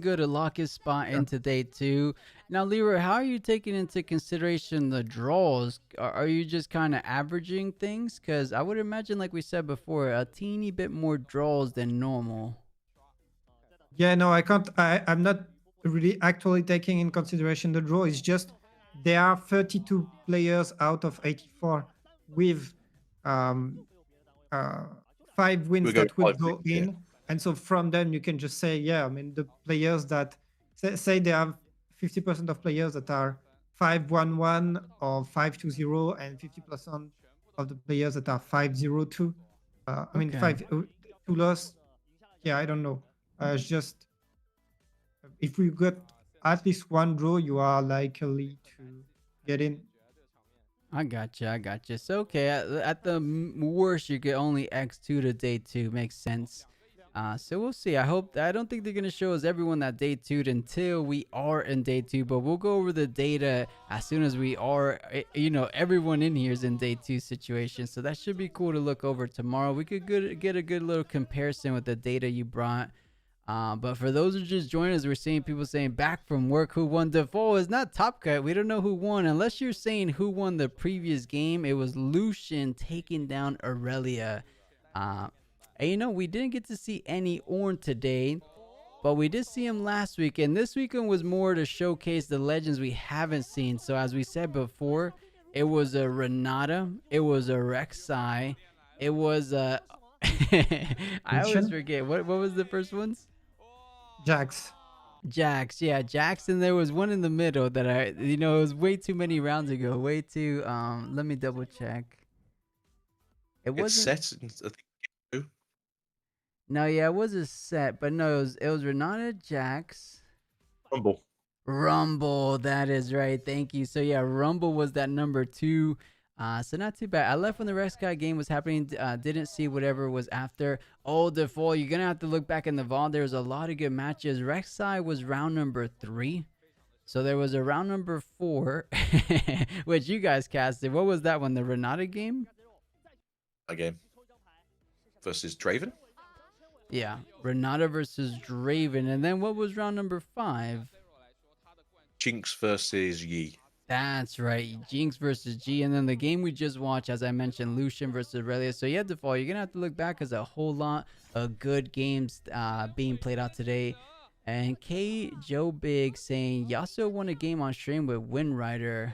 good to lock his spot into day 2. Now, Leroy, how are you taking into consideration the draws? Are you just kind of averaging things? Because I would imagine, like we said before, a teeny bit more draws than normal. Yeah, no, I can't. I'm not really actually taking in consideration the draw. It's just there are 32 players out of 84 with um, uh, 5 wins We're going that would 5 go 6, yeah. in, and so from them you can just say, yeah, I mean the players that say they have 50% of players that are 5-1-1 or 5-2-0, and 50% of the players that are 5-0-2. I mean Okay. 5-2 loss. Yeah, I don't know. It's just if we got at least one draw, you are likely to get in. I gotcha. I gotcha. So okay, at the worst, you get only X2 to day two. Makes sense. So we'll see. I don't think they're gonna show us everyone that day two until we are in day two. But we'll go over the data as soon as we are. Everyone in here is in day two situation. So that should be cool to look over tomorrow. We could get a good little comparison with the data you brought. But for those who just joined us, we're seeing people saying back from work who won. Default is not Top Cut. We don't know who won. Unless you're saying who won the previous game, it was Lucian taking down Aurelia. Uh, and we didn't get to see any Orn today, but we did see him last week. And this weekend was more to showcase the legends we haven't seen. So as we said before, it was a Renata, it was a Rek'Sai, it was a. I always Lucian? forget what was the first ones. Jax. Jax, yeah, Jax, and there was one in the middle that it was way too many rounds ago. Way too. Let me double check. It It's wasn't. set in, I think, 2. No, yeah, it was a set, but no, it was Renata, Jax, Rumble. Rumble. That is right. Thank you. So yeah, Rumble was that number 2. So not too bad. I left when the Rex Guy game was happening. Didn't see whatever was after. Oh, the fall. You're gonna have to look back in the vault. There was a lot of good matches. Rek'Sai was round number 3. So there was a round number 4, which you guys casted. What was that one? The Renata game? Again. Versus Draven. Yeah, Renata versus Draven. And then what was round number 5? Jinx versus Yi. That's right, Jinx versus G. And then the game we just watched, as I mentioned, Lucian versus Aurelia. So yeah, Default, you're gonna have to look back because a whole lot of good games being played out today. And K Joe Big saying Yasuo won a game on stream with Windrider.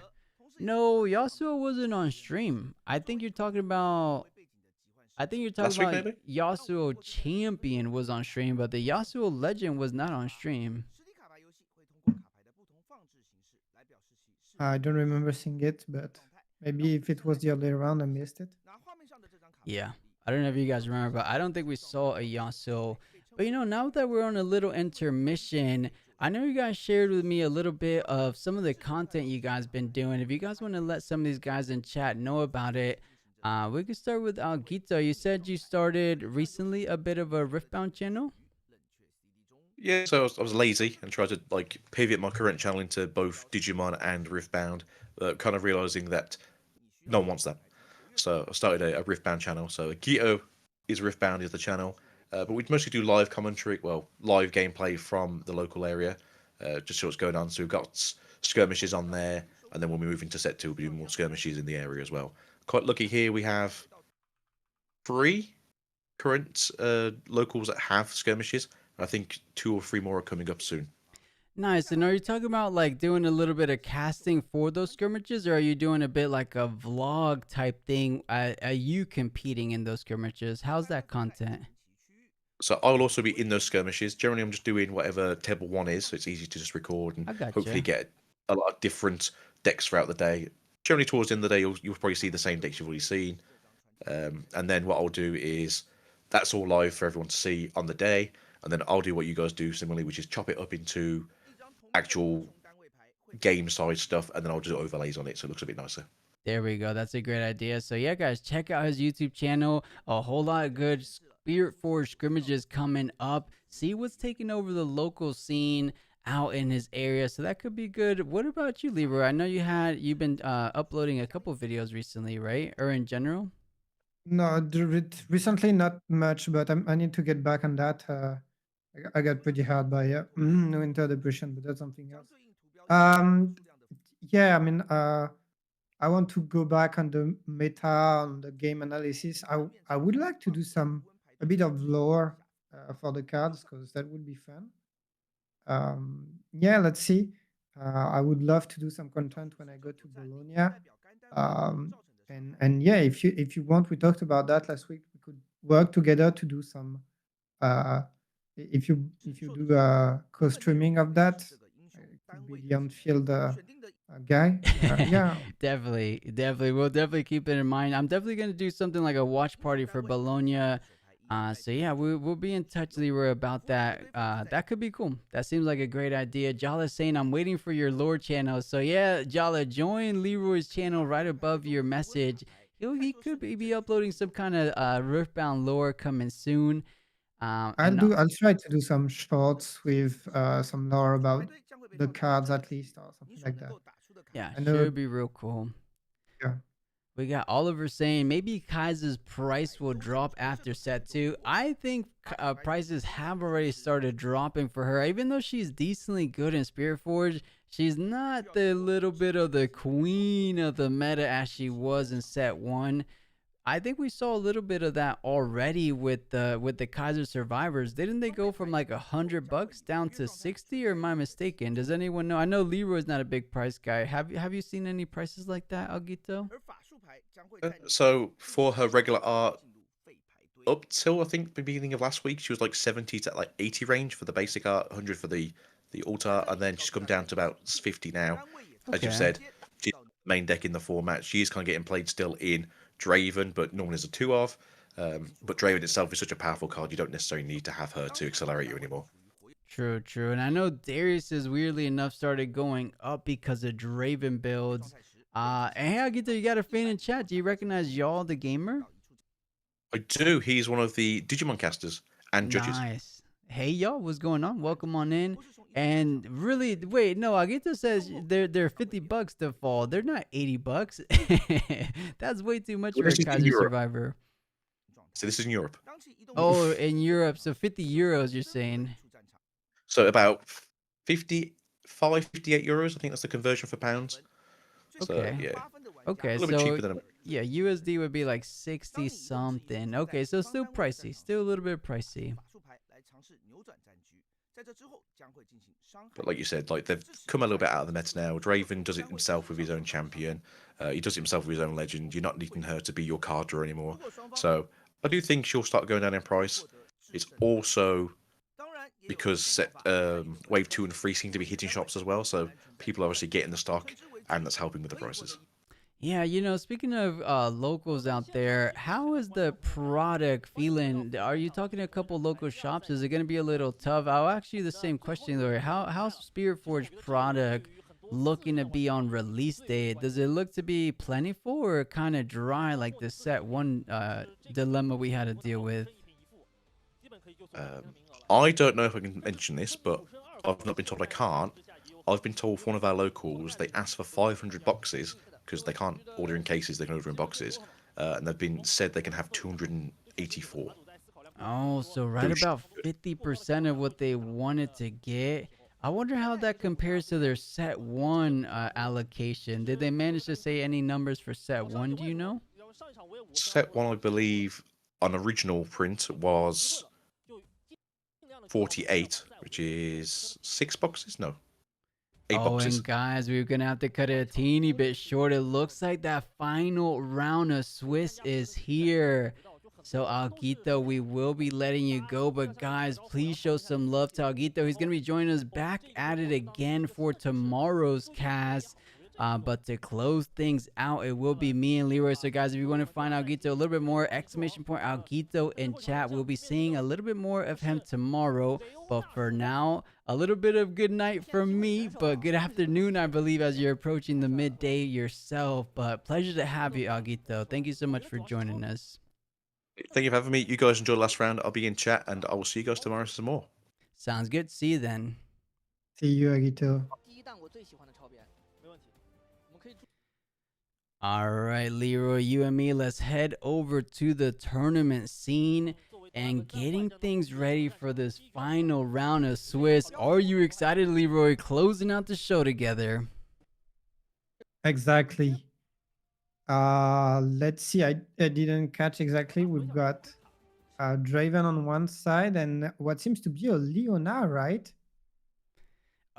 No, Yasuo wasn't on stream. I think you're talking about Last week, maybe? Yasuo Champion was on stream, but the Yasuo Legend was not on stream. I don't remember seeing it, but maybe if it was the other way around, I missed it. Yeah, I don't know if you guys remember, but I don't think we saw a Yasuo. But now that we're on a little intermission, I know you guys shared with me a little bit of some of the content you guys been doing. If you guys want to let some of these guys in chat know about it, we could start with Algito. You said you started recently a bit of a Riftbound channel? Yeah, so I was lazy and tried to pivot my current channel into both Digimon and Riftbound, kind of realizing that no one wants that. So I started a Riftbound channel. So Gito is Riftbound is the channel, but we mostly do live commentary, live gameplay from the local area, just see what's going on. So we've got skirmishes on there, and then when we move into set 2, we'll be doing more skirmishes in the area as well. Quite lucky here, we have 3 current locals that have skirmishes. I think 2 or 3 more are coming up soon. Nice. And are you talking about doing a little bit of casting for those scrimmages, or are you doing a bit like a vlog type thing? Are you competing in those scrimmages? How's that content? So I'll also be in those skirmishes. Generally, I'm just doing whatever table 1 is, so it's easy to just record and I gotcha. hopefully get a lot of different decks throughout the day. Generally, towards the end of the day, you'll probably see the same decks you've already seen. And then what I'll do is that's all live for everyone to see on the day. And then I'll do what you guys do similarly, which is chop it up into actual game side stuff, and then I'll do overlays on it so it looks a bit nicer. There we go. That's a great idea. So yeah, guys, check out his YouTube channel. A whole lot of good Spiritforged scrimmages coming up. See what's taking over the local scene out in his area. So that could be good. What about you, Leroy? I know you've been uploading a couple videos recently, right? Or in general? No, recently not much, but I need to get back on that. I got pretty hard by winter depression, but that's something else. Yeah, I mean, I want to go back on the meta, on the game analysis. I would like to do a bit of lore for the cards because that would be fun. Yeah, let's see. I would love to do some content when I go to Bologna. And yeah, if you want, we talked about that last week. We could work together to do some. If you do co-streaming of that, it could be the on-field guy. Yeah, Definitely, definitely. We'll definitely keep it in mind. I'm definitely gonna do something like a watch party for Bologna. So yeah, we'll be in touch, Leroy, about that. That could be cool. That seems like a great idea. Jala's saying I'm waiting for your lore channel. So yeah, Jala, join Leroy's channel right above your message. He could be uploading some kind of Riftbound lore coming soon. And I'll try to do some shorts with some lore about the cards at least or something like that. yeah, I know. should be real cool. Yeah. We got Oliver saying maybe Kai's price will drop after set two. I think prices have already started dropping for her. Even though she's decently good in Spiritforged, she's not the little bit of the queen of the meta as she was in set one. I think we saw a little bit of that already with the Kaiser survivors. Didn't they go from like $100 down to 60? Or am I mistaken? Does anyone know? I know Leroy's not a big price guy. Have you seen any prices like that, Algito? So for her regular art, up till I think the beginning of last week, she was like 70 to like 80 range for the basic art, 100 for the alt art, and then she's come down to about 50 now. As you've Okay. said, she's main deck in the format. She is kind of getting played still in Draven, but normally as a 2 of. But Draven itself is such a powerful card, you don't necessarily need to have her to accelerate you anymore. True, true. And I know Darius is weirdly enough started going up because of Draven builds. And hey, Agito, you got a fan in chat. Do you recognize Y'all the Gamer? I do. He's one of the Digimon casters and judges. Nice. Hey, y'all, what's going on? Welcome on in. And really, wait, no, Agito says they're $50 to fall. They're not $80. That's way too much Well, for a this is in Kaiser Europe. survivor. So this is in Europe. Oh, in Europe, so 50 euros, you're saying? So about 55, 58 euros. I think that's the conversion for pounds. So Okay. yeah, Okay, a little bit so cheaper than yeah, USD would be like 60 something. Okay, so still pricey, still a little bit pricey. But like you said, like they've come a little bit out of the meta now. Draven does it himself with his own champion. He does it himself with his own legend. You're not needing her to be your card drawer anymore. So I do think she'll start going down in price. It's also because set, wave 2 and 3 seem to be hitting shops as well. So people are obviously getting the stock, and that's helping with the prices. Yeah, speaking of locals out there, how is the product feeling? Are you talking to a couple local shops? Is it going to be a little tough? I'll ask you the same question, though. How's Spiritforged product looking to be on release date? Does it look to be plentiful or kind of dry like the set one dilemma we had to deal with? I don't know if I can mention this, but I've not been told I can't. I've been told for one of our locals they asked for 500 boxes because they can't order in cases, they can order in boxes, and they've been said they can have 284. Oh, so right about 50% of what they wanted to get. I wonder how that compares to their set one allocation. Did they manage to say any numbers for set one? Do you know? Set 1, I believe, on original print was 48, which is 6 boxes? No, 8 Oh, boxes. and guys, we're gonna have to cut it a teeny bit short. It looks like that final round of Swiss is here. So Alguito, we will be letting you go, but guys, please show some love to Alguito. He's gonna be joining us back at it again for tomorrow's cast. But to close things out, it will be me and Leroy. So guys, if you want to find Alguito a little bit more, exclamation point Alguito in chat. We'll be seeing a little bit more of him tomorrow. But for now, a little bit of good night from me, but good afternoon, I believe, as you're approaching the midday yourself. But pleasure to have you, Alguito. Thank you so much for joining us. Thank you for having me. You guys enjoy the last round. I'll be in chat, and I will see you guys tomorrow for some more. Sounds good. See you then. See you, Agito. All right, Leroy, you and me, let's head over to the tournament scene and getting things ready for this final round of Swiss. Are you excited, Leroy? Closing out the show together. Exactly. Let's see. I didn't catch exactly. We've got Draven on one side and what seems to be a Leona, right?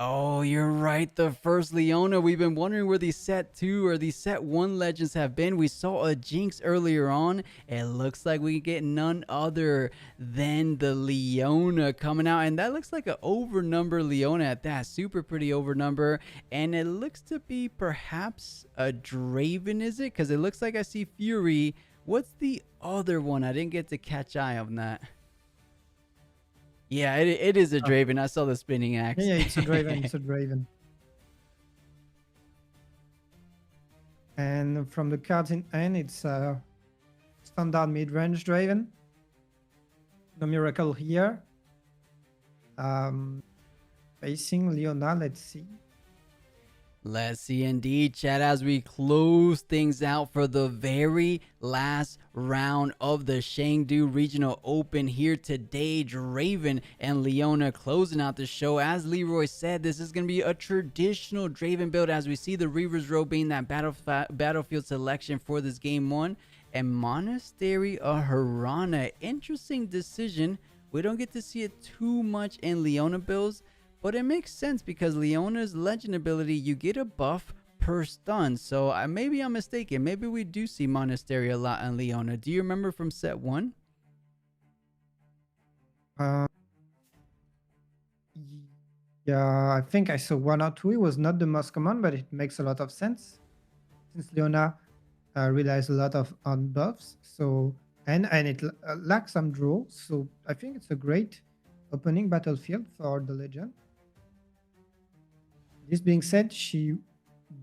Oh, you're right. The first Leona. We've been wondering where these set 2 or these set 1 legends have been. We saw a Jinx earlier on. It looks like we get none other than the Leona coming out. And that looks like an overnumber Leona at that. Super pretty overnumber. And it looks to be perhaps a Draven, is it? Because it looks like I see Fury. What's the other one? I didn't get to catch eye on that. Yeah, it is a Draven. I saw the spinning axe. Yeah, it's a Draven. It's a Draven. And from the cards in hand, it's a standard mid-range Draven. No miracle here. Facing Leona, let's see. Let's see indeed, chat, as we close things out for the very last round of the Chengdu Regional Open here today. Draven and Leona closing out the show. As Leroy said, this is going to be a traditional Draven build as we see the Reaver's Row being that battlefield selection for this game 1. And Monastery of Harana. Interesting decision. We don't get to see it too much in Leona builds. But it makes sense because Leona's legend ability, you get a buff per stun. So maybe I'm mistaken. Maybe we do see Monastery a lot on Leona. Do you remember from set 1? Yeah, I think I saw 1 or 2. It was not the most common, but it makes a lot of sense. Since Leona relies a lot on buffs. So and it lacks some draw. So I think it's a great opening battlefield for the legend. This being said, she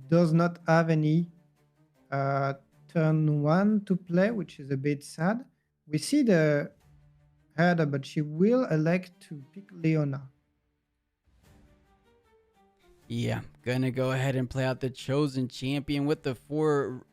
does not have any turn 1 to play, which is a bit sad. We see the header, but she will elect to pick Leona. Yeah, gonna go ahead and play out the Chosen Champion with the four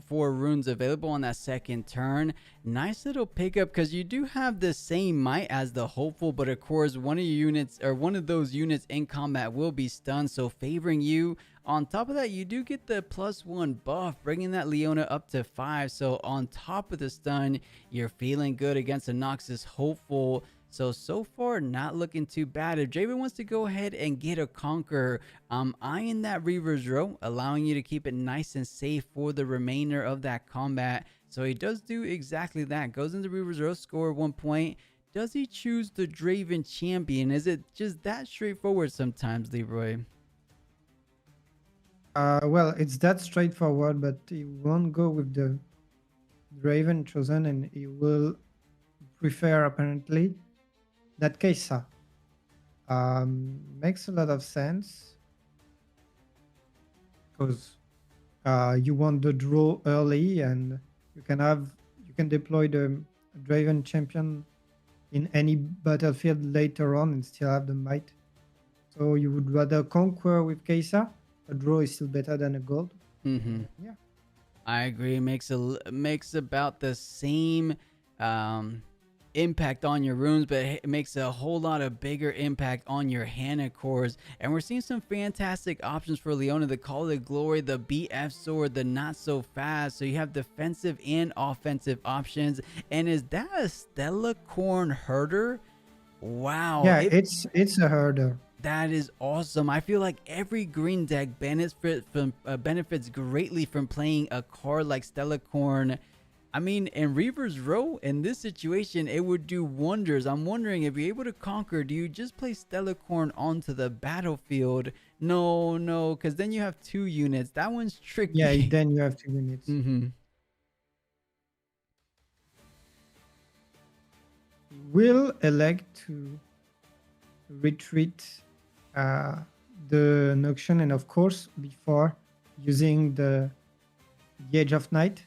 runes available on that second turn. Nice little pickup because you do have the same might as the Hopeful, but of course one of your units or one of those units in combat will be stunned, so favoring you. On top of that, you do get the +1 buff, bringing that Leona up to 5. So on top of the stun, you're feeling good against a Noxus Hopeful. So far, not looking too bad. If Draven wants to go ahead and get a Conqueror, I'm eyeing that Reaver's Row, allowing you to keep it nice and safe for the remainder of that combat. So he does do exactly that. Goes into Reaver's Row, score 1 point. Does he choose the Draven Champion? Is it just that straightforward sometimes, Leroy? Well, it's that straightforward, but he won't go with the Draven chosen, and he will prefer apparently that Kai'Sa. Makes a lot of sense because you want the draw early, and you can deploy the Draven champion in any battlefield later on and still have the might. So you would rather conquer with Kai'Sa. A draw is still better than a gold. Mm-hmm. Yeah, I agree. Makes about the same impact on your runes, but it makes a whole lot of bigger impact on your Hana cores. And we're seeing some fantastic options for Leona: the Call of Glory, the BF sword, the Not So Fast. So you have defensive and offensive options. And is that a Stella Corn herder? Wow. yeah, it's a herder. That is awesome. I feel like every green deck benefits greatly from playing a card like Stella Corn. I mean, in Reaver's Row, in this situation, it would do wonders. I'm wondering, if you're able to conquer, do you just play Stella Corn onto the battlefield? No, because then you have 2 units. That one's tricky. Yeah, then you have 2 units. Mm-hmm. Will elect to retreat the Noxian, and of course before using the Gauge of Night.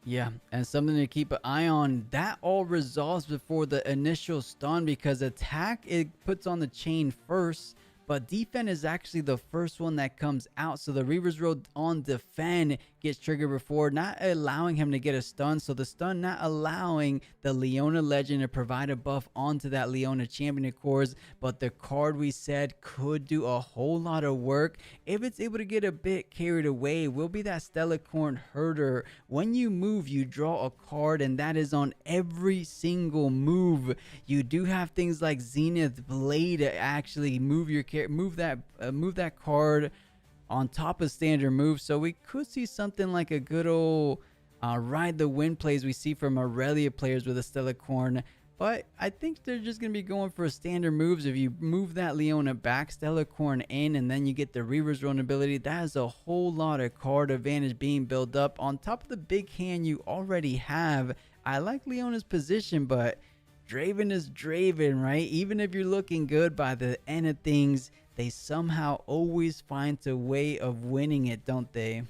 Yeah, and something to keep an eye on. That all resolves before the initial stun, because attack, it puts on the chain first, but defend is actually the first one that comes out. So the Reaver's Road on defend gets triggered before, not allowing him to get a stun. So the stun not allowing the Leona legend to provide a buff onto that Leona champion, of course. But the card we said could do a whole lot of work. If it's able to get a bit carried away, will be that Stellacorn Herder. When you move, you draw a card, and that is on every single move. You do have things like Zenith Blade to actually move that card on top of standard moves. So we could see something like a good old ride the wind plays we see from Aurelia players with a Stellacorn. But I think they're just going to be going for standard moves. If you move that Leona back, Stellacorn in, and then you get the Reaver's Roan ability, that is a whole lot of card advantage being built up on top of the big hand you already have. I like Leona's position, but Draven is Draven, right? Even if you're looking good by the end of things, they somehow always find a way of winning it, don't they?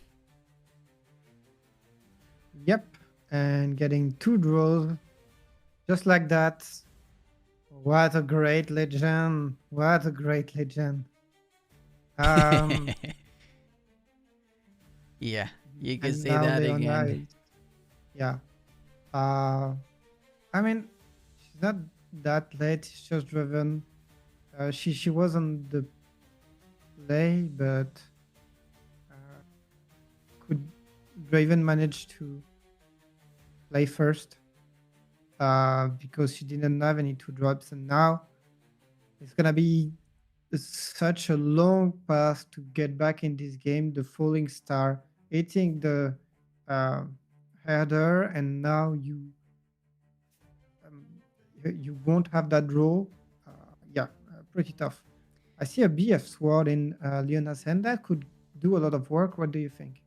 Yep, and getting 2 draws just like that. What a great legend! What a great legend! Yeah, you can And say now that Leona again. yeah. I mean, she's not that late. She's just driven. She was on the play, but could Draven manage to play first? Because she didn't have any 2 drops, and now it's gonna be such a long path to get back in this game. The falling star hitting the header, and now um, you won't have that draw. Yeah, pretty tough. I see a BF sword in Leona's hand that could do a lot of work. What do you think?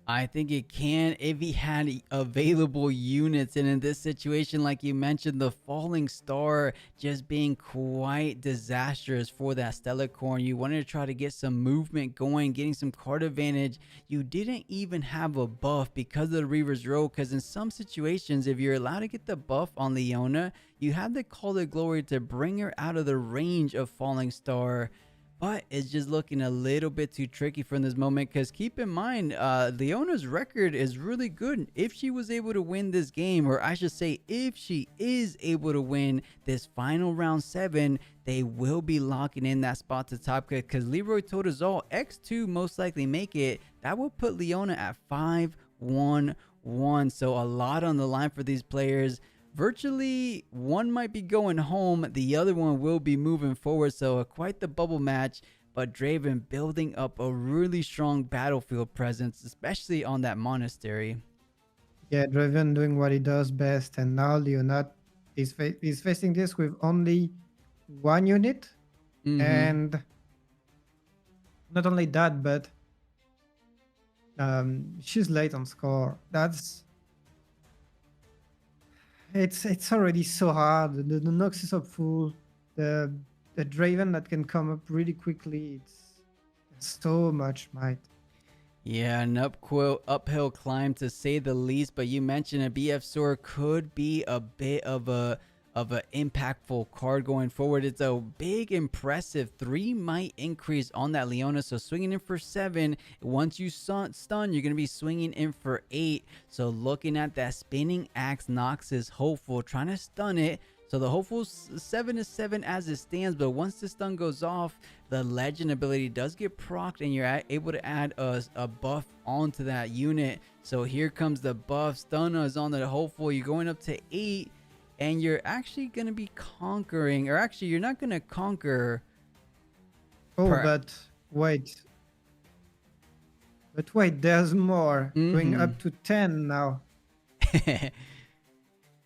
I think it can if he had available units. And in this situation, like you mentioned, the falling star just being quite disastrous for that Stellacorn. You wanted to try to get some movement going, getting some card advantage. You didn't even have a buff because of the Reaver's Row, because in some situations, if you're allowed to get the buff on Leona, you have the Call to Glory to bring her out of the range of falling star. But it's just looking a little bit too tricky from this moment, because keep in mind, Leona's record is really good. If she was able to win this game, or I should say if she is able to win this final round 7, they will be locking in that spot to top, because Leroy told us all X2 most likely make it. That will put Leona at 5-1-1. So a lot on the line for these players. Virtually one might be going home, the other one will be moving forward. So quite the bubble match, but Draven building up a really strong battlefield presence, especially on that monastery. Yeah, Draven doing what he does best, and now Leonard is facing this with only 1 unit, and not only that, but she's late on score. It's already so hard. The Nox is up full. The Draven that can come up really quickly. It's so much might. Yeah, an uphill climb to say the least. But you mentioned a BF Sword could be a bit of a impactful card going forward. It's a big, impressive 3 might increase on that Leona. So swinging in for 7. Once you stun, you're going to be swinging in for 8. So looking at that spinning axe, Nox is hopeful, trying to stun it. So the hopeful 7-7 as it stands, but once the stun goes off, the legend ability does get procced, and you're able to add a buff onto that unit. So here comes the buff. Stun is on the hopeful. You're going up to 8. And you're actually going to be conquering, or actually you're not going to conquer. But wait. There's more. Going up to 10 now.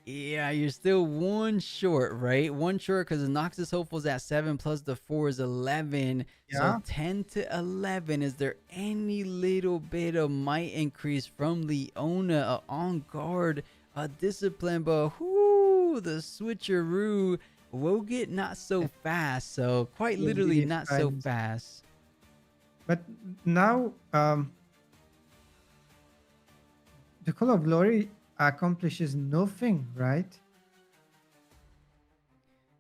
Yeah, you're still 1 short, right? 1 short, because the Noxus Hopeful is at 7 plus the 4 is 11. Yeah. So 10 to 11. Is there any little bit of might increase from Leona? On guard, a discipline, but the switcheroo will get not so fast. So quite literally not so fast. But now the Call of Glory accomplishes nothing, right?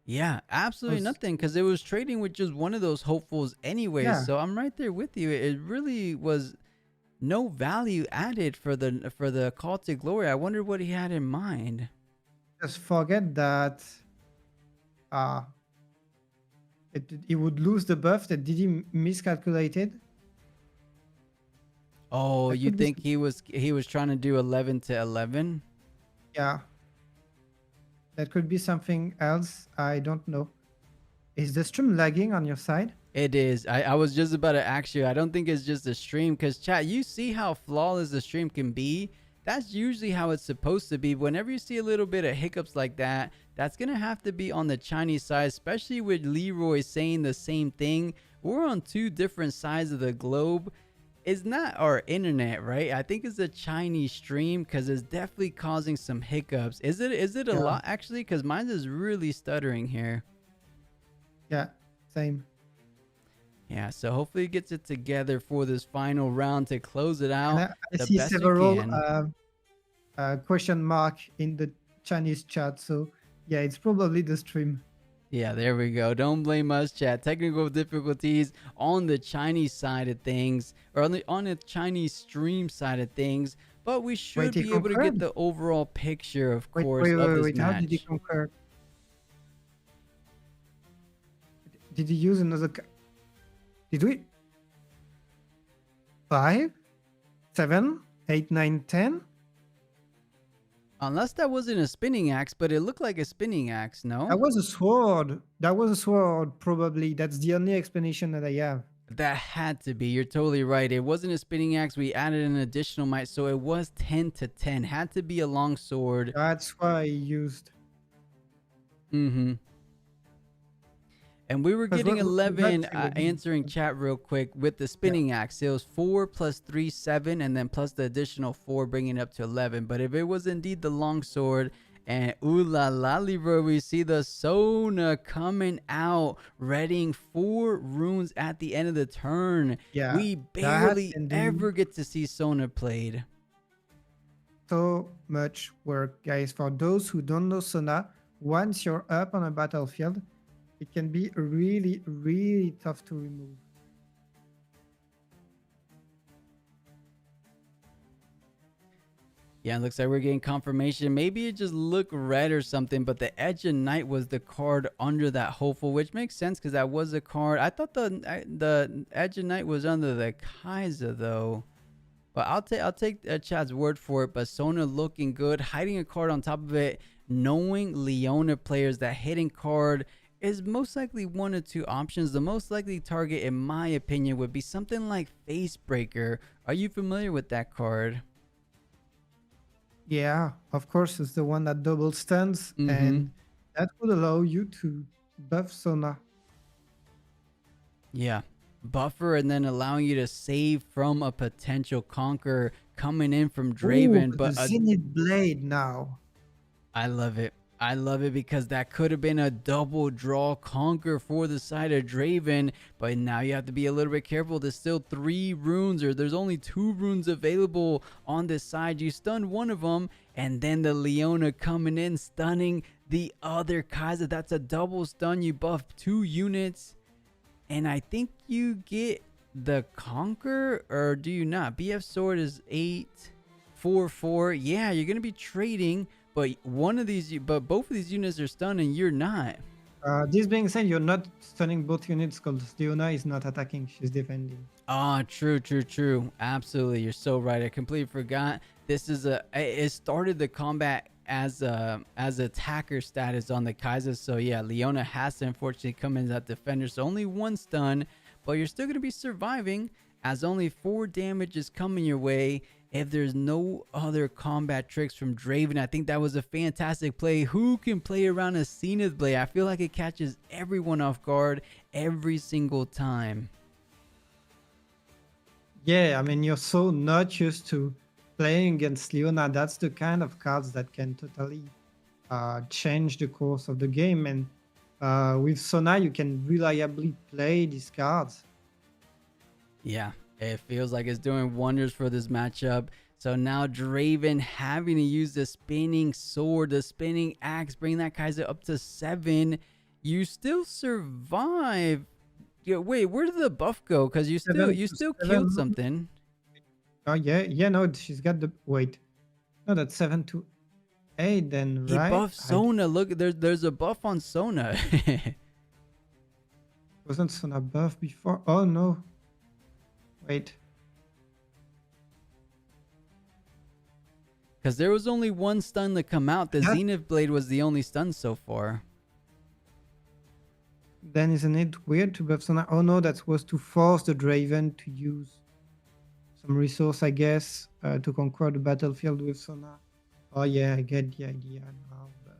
Yeah, absolutely nothing, because it was trading with just one of those hopefuls anyway. Yeah. So I'm right there with you. It really was no value added for the call to glory. I wonder what he had in mind. Just forget that uh he would lose the buff. That did he miscalculated? Oh, That you could be think he was trying to do 11 to 11? yeah. That could be something else. I don't know. Is the stream lagging on your side? It is. I was just about to ask you. I don't think it's just a stream because chat, you see how flawless the stream can be. That's usually how it's supposed to be. Whenever you see a little bit of hiccups like that, that's going to have to be on the Chinese side, especially with Leroy saying the same thing. We're on two different sides of the globe. It's not our internet, right? I think it's a Chinese stream because it's definitely causing some hiccups. Is it a Yeah. lot actually? Because mine is really stuttering here. Yeah, same. Yeah, so hopefully he gets it together for this final round to close it out And I the see best we several can. question mark in the Chinese chat. So yeah, it's probably the stream. Yeah, there we go. Don't blame us, chat. Technical difficulties on the Chinese side of things, or on the Chinese stream side of things. But we should he be able to get concurred? the overall picture, of Wait, course, wait, of wait, this wait. How did he match. conquer? Did he use another? Did we? 5, 7, 8, 9, 10? Unless that wasn't a spinning axe, but it looked like a spinning axe, no? That was a sword. That was a sword, probably. That's the only explanation that I have. That had to be. You're totally right. It wasn't a spinning axe. We added an additional might, so it was 10 to 10. Had to be a long sword. That's why I used. Mm-hmm. And we were 'Cause getting what 11, would be- answering chat real quick with the spinning axe. It was 4 plus 3, 7, and then plus the additional 4, bringing it up to 11. But if it was indeed the long sword, and ooh la la, Leroy, we see the Sona coming out, readying 4 runes at the end of the turn. Yeah, We that barely can do ever get to see Sona played. so much work, guys. For those who don't know Sona, once you're up on a battlefield, it can be really, really tough to remove. Yeah, it looks like we're getting confirmation. Maybe it just looked red or something, but the Edge of Night was the card under that hopeful, which makes sense because that was a card. I thought the Edge of Night was under the Kaiser though. But I'll take Chad's word for it. But Sona looking good, hiding a card on top of it, knowing Leona players that hidden card is most likely one or two options. The most likely target, in my opinion, would be something like Facebreaker. Are you familiar with that card? Yeah, of course, it's the one that double stuns, and that would allow you to buff Sona. Yeah. Buffer and then allowing you to save from a potential conquer coming in from Draven. Ooh, But the Zenith Blade now. I love it. I love it because that could have been a double draw conquer for the side of Draven. But now you have to be a little bit careful. There's still 3 runes, or there's only 2 runes available on this side. You stun one of them, and then the Leona coming in, stunning the other Kaiser. That's a double stun. You buff 2 units. And I think you get the conquer, or do you not? BF sword is 8, 4, 4. Yeah, you're gonna be trading, but both of these units are stunned, and you're not. This being said, you're not stunning both units because Leona is not attacking; she's defending. Ah, true. Absolutely, you're so right. I completely forgot. It started the combat as attacker status on the Kaiser. So yeah, Leona has to unfortunately come in as that defender. So only 1 stun, but you're still gonna be surviving as only 4 damage is coming your way. If there's no other combat tricks from Draven, I think that was a fantastic play. Who can play around a Zenith Blade? I feel like it catches everyone off guard every single time. Yeah, I mean, you're so not used to playing against Leona. That's the kind of cards that can totally change the course of the game. And with Sona, you can reliably play these cards. Yeah, it feels like it's doing wonders for this matchup. So now Draven having to use the spinning sword, the spinning axe, bring that Kaiser up to 7. You still survive. Yeah, wait, where did the buff go? Because you still 7 to killed 7. something. Oh yeah, no, she's got the wait. No, that's 7 to 8 then, He right? buffed Sona. Look, there's a buff on Sona. Wasn't Sona buff before? Oh no. Wait. Because there was only one stun to come out. The That Zenith Blade was the only stun so far. then isn't it weird to buff Sona? Oh no, that was to force the Draven to use some resource, I guess, to conquer the battlefield with Sona. Oh yeah, I get the idea now. But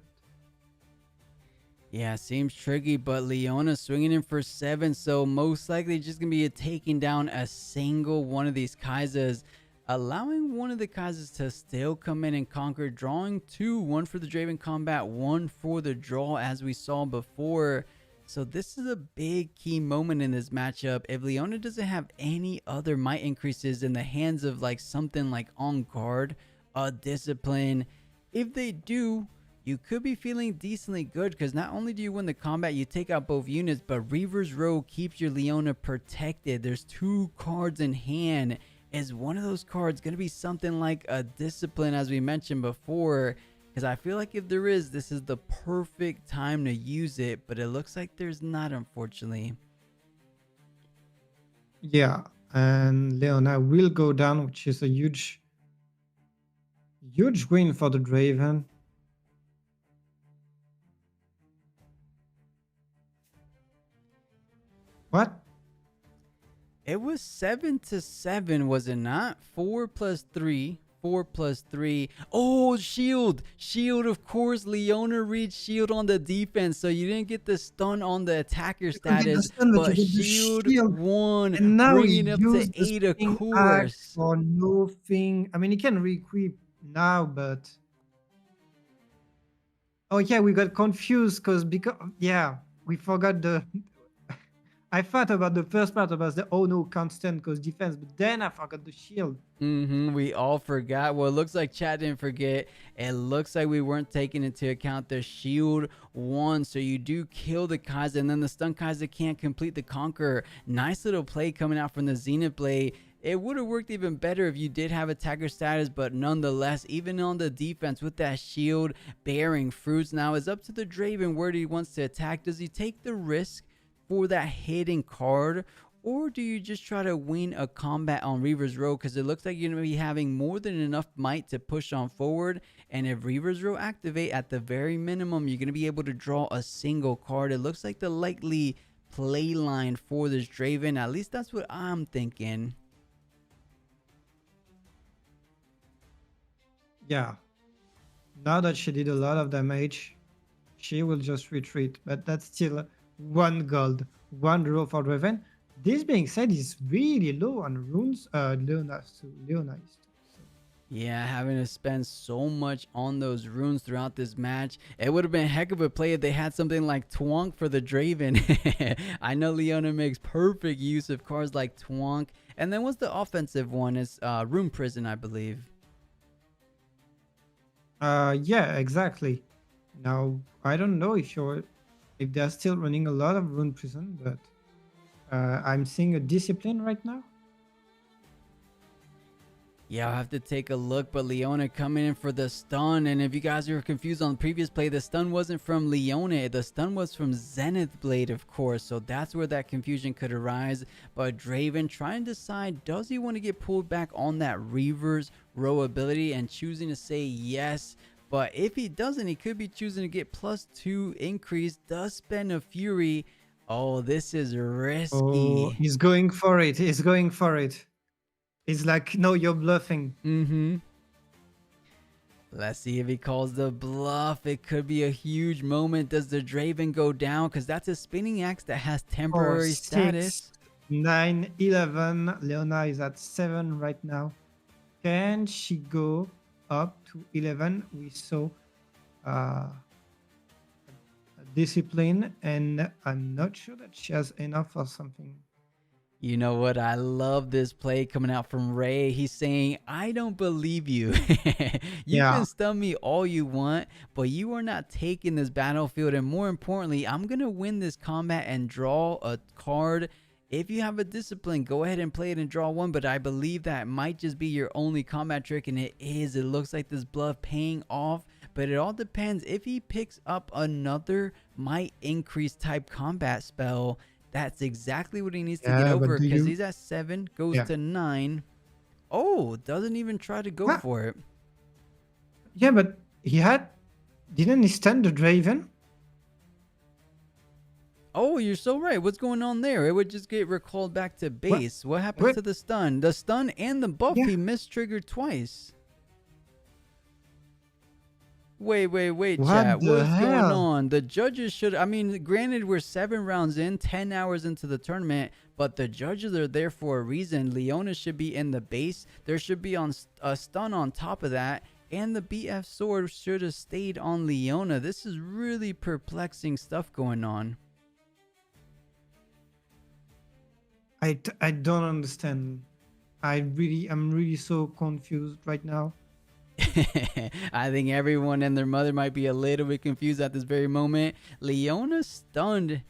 Yeah, seems tricky, but Leona swinging in for 7, so most likely just going to be taking down a single one of these Kaisers, allowing one of the Kaisers to still come in and conquer, drawing 2, 1 for the Draven combat, 1 for the draw as we saw before. So this is a big key moment in this matchup. If Leona doesn't have any other might increases in the hands of like something like On Guard, Discipline, if they do, you could be feeling decently good because not only do you win the combat, you take out both units, but Reaver's Row keeps your Leona protected. There's 2 cards in hand. Is one of those cards going to be something like a Discipline as we mentioned before? Because I feel like if there is, this is the perfect time to use it, but it looks like there's not, unfortunately. yeah, and Leona will go down, which is a huge win for the Draven. What? It was 7-7, was it not? 4 plus 3. 4 plus 3. Oh, shield. Shield, of course. Leona reads shield on the defense, so you didn't get the stun on the attacker status, but shield won, and now bringing it up to used the 8, of spring axe course. for nothing. I mean, he can re-equip now, but oh yeah, we got confused because yeah, we forgot the. I thought about the first part about the oh no constant cause defense, but then I forgot the shield. We all forgot. Well, it looks like chat didn't forget. It looks like we weren't taking into account the shield 1, so you do kill the Kaiser, and then the stun Kaiser can't complete the conqueror. Nice little play coming out from the Zenith Blade. It would have worked even better if you did have attacker status, but nonetheless, even on the defense with that shield bearing fruits. Now it's up to the Draven where he wants to attack. Does he take the risk for that hidden card, or do you just try to win a combat on Reaver's Row? Because it looks like you're going to be having more than enough might to push on forward, and if Reaver's Row activate, at the very minimum you're going to be able to draw a single card. It looks like the likely play line for this Draven, at least that's what I'm thinking. Yeah, now that she did a lot of damage, she will just retreat, but that's still 1 gold, 1 draw for Draven. This being said, he's really low on runes. Leona is too. So. Yeah, having to spend so much on those runes throughout this match. It would have been a heck of a play if they had something like Twonk for the Draven. I know Leona makes perfect use of cards like Twonk. And then what's the offensive one? Is Rune Prison, I believe. Yeah, exactly. Now I don't know if they're still running a lot of Rune Prison, but I'm seeing a Discipline right now. Yeah, I'll have to take a look, but Leona coming in for the stun. And if you guys were confused on the previous play, the stun wasn't from Leona. The stun was from Zenith Blade, of course. So that's where that confusion could arise. But Draven trying to decide, does he want to get pulled back on that Reaver's Row ability, and choosing to say yes. But if he doesn't, he could be choosing to get +2 increase. Does spend a Fury. Oh, this is risky. Oh, he's going for it. It's like, no, you're bluffing. Let's see if he calls the bluff. It could be a huge moment. Does the Draven go down? Because that's a spinning axe that has temporary status. 9, 11. Leona is at 7 right now. Can she go up to 11? We saw a Discipline, and I'm not sure that she has enough or something. You know what? I love this play coming out from Ray. He's saying, I don't believe you. You can stun me all you want, but you are not taking this battlefield. And more importantly, I'm going to win this combat and draw a card If you have a discipline, go ahead and play it and draw one, but I believe that might just be your only combat trick, and it is. It looks like this bluff paying off, but it all depends. If he picks up another might increase type combat spell, that's exactly what he needs to get Yeah, over, but do because you? he's at 7, goes Yeah. to 9. Oh, doesn't even try to go What? for it. Yeah, but didn't he stun the Draven? Oh, you're so right. What's going on there? It would just get recalled back to base. What happened What? to the stun? The stun and the buff, Yeah. he mistriggered twice. Wait, What chat. the What's going hell? on? The judges should, I mean, granted, we're 7 rounds in, 10 hours into the tournament, but the judges are there for a reason. Leona should be in the base. There should be a stun on top of that, and the BF sword should have stayed on Leona. This is really perplexing stuff going on. I don't understand. I'm really so confused right now. I think everyone and their mother might be a little bit confused at this very moment. Leona stunned,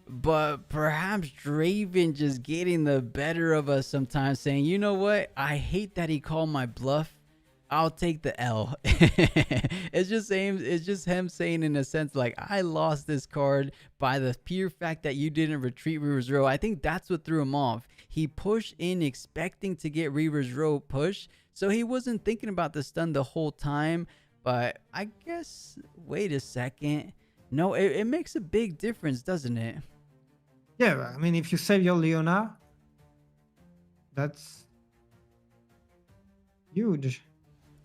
but perhaps Draven just getting the better of us sometimes, saying, you know what? I hate that he called my bluff. I'll take the L. It's just him saying, in a sense, like, I lost this card by the pure fact that you didn't retreat Reaver's Row. I think that's what threw him off. He pushed in expecting to get Reaver's Row push, so he wasn't thinking about the stun the whole time. But I guess, wait a second. No, it makes a big difference, doesn't it? Yeah, I mean, if you save your Leona, that's huge.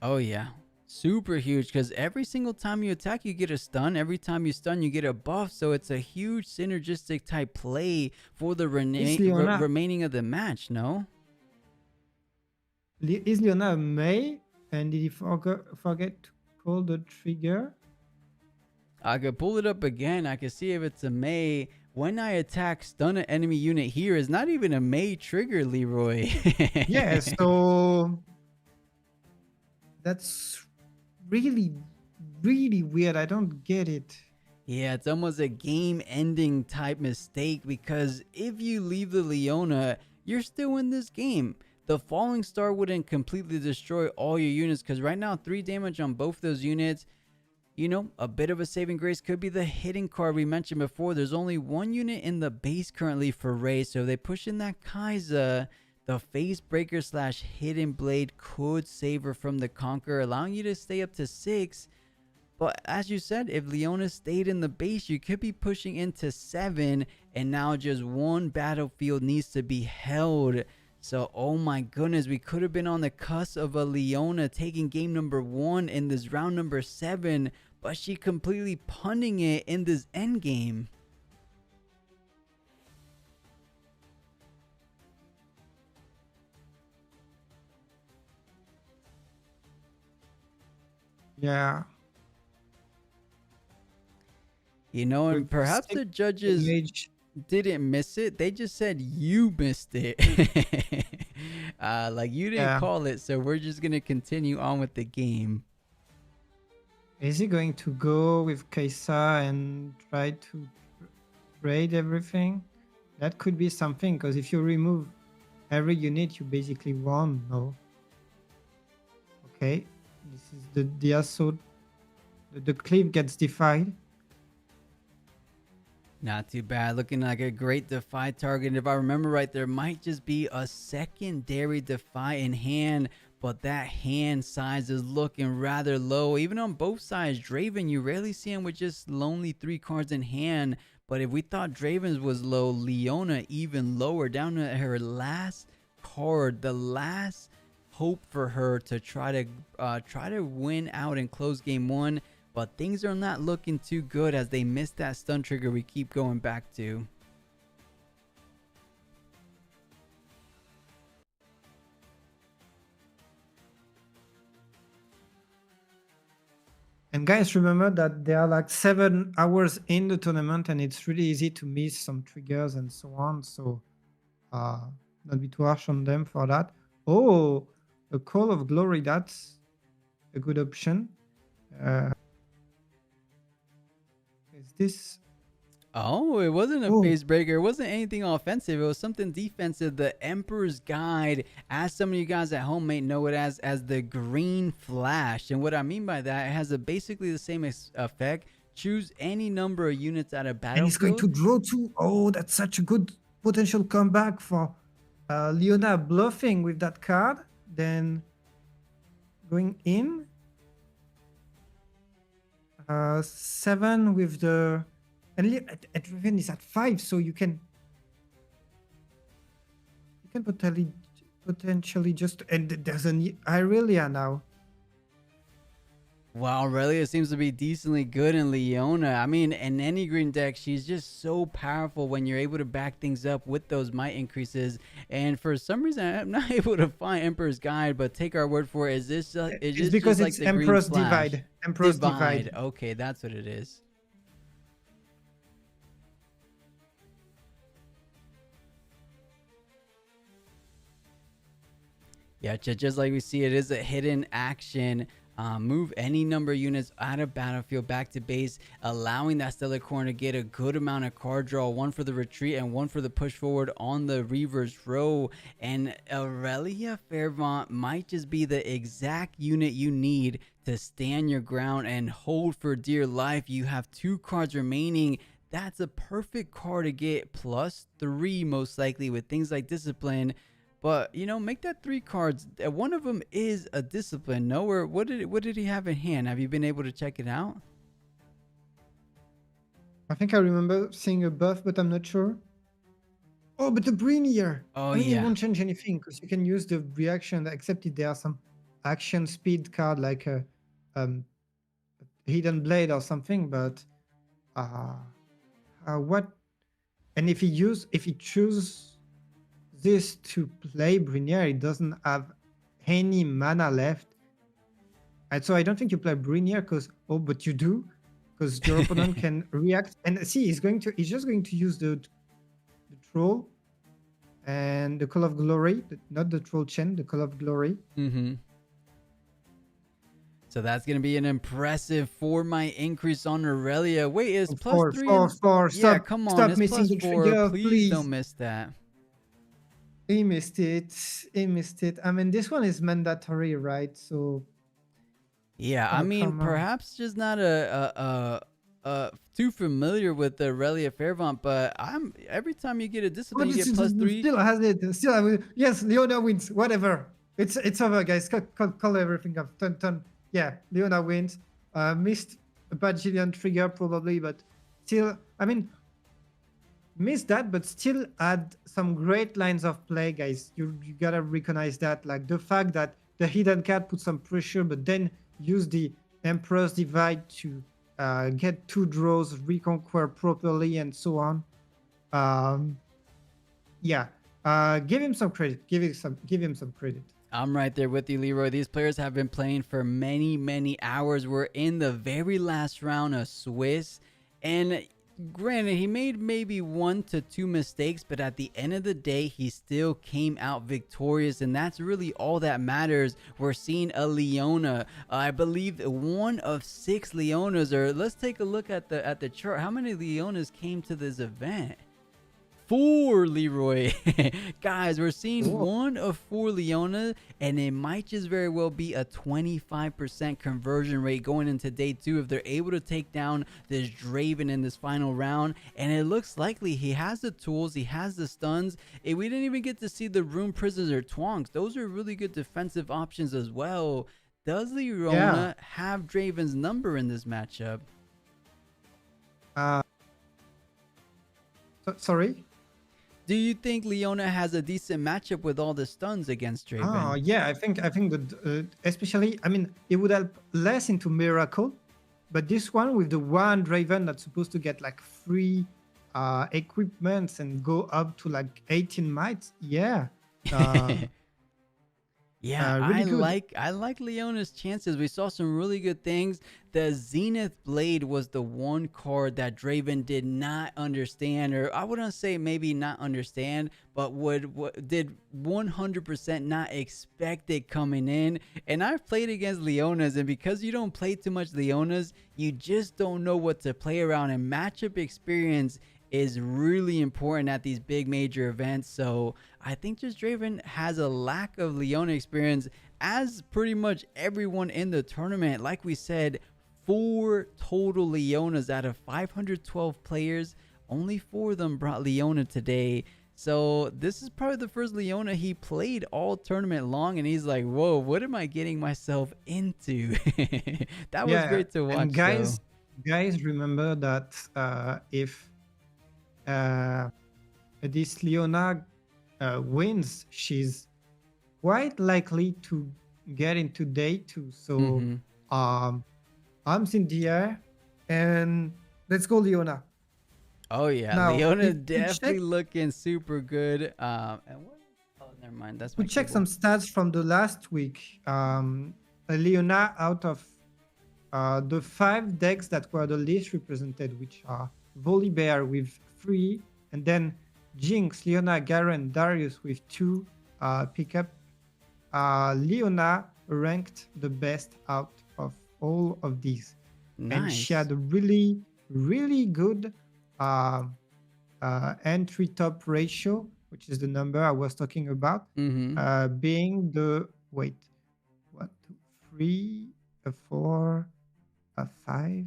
Oh yeah, super huge, because every single time you attack you get a stun, every time you stun you get a buff, so it's a huge synergistic type play for the Leona- remaining of the match. No, Is Leona a May? And did he forget to pull the trigger? I could pull it up again. I could see if it's a May. When I attack, stun an enemy unit here is not even a May trigger, Leroy. Yeah, so that's really weird. I don't get it. Yeah, it's almost a game-ending type mistake, because if you leave the Leona, you're still in this game. The Falling Star wouldn't completely destroy all your units, because right now 3 damage on both those units. You know, a bit of a saving grace could be the hidden card we mentioned before. There's only 1 unit in the base currently for Ray, so if they push in that Kai'Sa, the Face Breaker / Hidden Blade could save her from the Conqueror, allowing you to stay up to 6. But as you said, if Leona stayed in the base, you could be pushing into 7, and now just 1 battlefield needs to be held. So, oh my goodness, we could have been on the cusp of a Leona taking game number 1 in this round number 7, but she completely punting it in this end game. Yeah. You know, and With perhaps 6 the judges damage. didn't miss it. They just said you missed it. Like, you didn't Yeah. call it, so we're just going to continue on with the game. Is he going to go with Kai'Sa and try to raid everything? That could be something, because if you remove every unit, you basically won. No. Okay. This is the assault. The cliff gets defied. Not too bad. Looking like a great Defy target. If I remember right, there might just be a secondary Defy in hand, but that hand size is looking rather low. Even on both sides, Draven, you rarely see him with just lonely 3 cards in hand. But if we thought Draven's was low, Leona even lower, down to her last card, the last hope for her to try to win out and close game 1. But things are not looking too good as they miss that stun trigger we keep going back to. And guys, remember that there are like 7 hours in the tournament, and it's really easy to miss some triggers and so on. So don't be too harsh on them for that. Oh, a Call of Glory, that's a good option. Is this Oh, it wasn't a Oh, face breaker. It wasn't anything offensive. It was something defensive. The Emperor's Guide, as some of you guys at home may know it as the Green Flash. And what I mean by that, it has basically the same effect. Choose any number of units at a and he's going to battlefield. draw two. Oh, that's such a good potential comeback for Leona bluffing with that card. Then going in. 7 with the. And Driven is at 5, so you can potentially just. And there's an Irelia now. Wow, Aurelia seems to be decently good in Leona. I mean, in any green deck, she's just so powerful when you're able to back things up with those might increases. And for some reason, I'm not able to find Emperor's Guide, but take our word for it. Is this It's just because like it's the Emperor's Green Flash? Divide. Emperor's Divide. Okay, that's what it is. Yeah, just like we see, it is a hidden action. Move any number of units out of battlefield back to base, allowing that Stellar Corn to get a good amount of card draw, one for the retreat and one for the push forward on the reverse row. And Aurelia Fairmont might just be the exact unit you need to stand your ground and hold for dear life. You have 2 cards remaining. That's a perfect card to get +3 most likely with things like Discipline. But make that 3 cards. One of them is a Discipline. No, or what did he have in hand? Have you been able to check it out? I think I remember seeing a buff, but I'm not sure. Oh, but the Brainier. Oh I mean, it yeah. won't change anything because you can use the reaction, except if there are some action speed card like a Hidden Blade or something. But what? And if he chooses this to play Brinier, it doesn't have any mana left. And so I don't think you play Brinier but you do, because your opponent can react. And see, he's just going to use the troll and the Call of Glory, not the troll Chen, the Call of Glory. Mm-hmm. So that's gonna be an impressive 4 might increase on Aurelia. Wait, is +3? Four. Yeah, come on, Stop it's missing the +4. trigger, Please don't miss that. He missed it. I mean, this one is mandatory, right? So yeah, I mean, perhaps just not too familiar with the Aurelia Fairmont, but every time you get a Discipline, you get +3. Still has it. Yes, Leona wins. Whatever. It's over, guys. Call everything off. Turn. Yeah, Leona wins. Missed a bajillion trigger probably, but still, I mean, missed that, but still had some great lines of play, guys. You gotta recognize that, like the fact that the hidden cat put some pressure, but then use the Emperor's Divide to get 2 draws, reconquer properly, and so on. Give him some credit. Give him some credit. I'm right there with you, Leroy. These players have been playing for many, many hours. We're in the very last round of Swiss, and granted, he made maybe 1 to 2 mistakes, but at the end of the day, he still came out victorious, and that's really all that matters. We're seeing a Leona. I believe 1 of 6 Leonas, or let's take a look at the chart. How many Leonas came to this event? 4, Leroy. Guys, we're seeing 1 of 4 Leona, and it might just very well be a 25% conversion rate going into day 2 if they're able to take down this Draven in this final round. And it looks likely he has the tools, he has the stuns. We didn't even get to see the Rune Prisoners or Twonks. Those are really good defensive options as well. Does Leona have Draven's number in this matchup? Sorry? Do you think Leona has a decent matchup with all the stuns against Draven? Oh yeah, I think that especially, I mean, it would help less into Miracle, but this one with the one Draven that's supposed to get like free equipments and go up to like 18 mites, yeah. Yeah, Really good. I like Leona's chances. We saw some really good things. The Zenith Blade was the one card that Draven did not understand, or I wouldn't say maybe not understand, but did 100% not expect it coming in. And I've played against Leonas, and because you don't play too much Leonas, you just don't know what to play around. And matchup experience is really important at these big major events. So I think just Draven has a lack of Leona experience, as pretty much everyone in the tournament. Like we said, 4 total Leonas out of 512 players. Only 4 of them brought Leona today. So this is probably the first Leona he played all tournament long, and he's like, whoa, what am I getting myself into? That was Yeah, great to watch. and guys, remember that if this Leona wins, she's quite likely to get into day 2. So arms in the air, and let's go, Leona. Oh yeah, Now, Leona we definitely check- looking super good. And what? Oh, never mind. That's my We check keyboard. some stats from the last week. Leona, out of the 5 decks that were the least represented, which are Volibear with 3, and then Jinx, Leona, Garen, Darius with 2 pickup. Leona ranked the best out of all of these. And she Nice. had a really, really good entry top ratio, which is the number I was talking about, being the, wait, 1, 2, 3, 4, 5.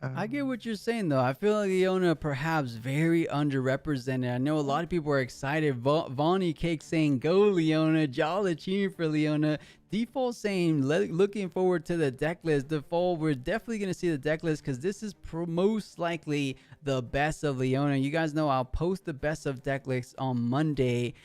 I get what you're saying though. I feel like Leona perhaps very underrepresented. I know a lot of people are excited. Vonnie Cake saying go Leona. Jala cheering for Leona. Default saying looking forward to the deck list. Default, we're definitely going to see the deck list because this is most likely the best of Leona. You guys know I'll post the best of deck lists on Monday.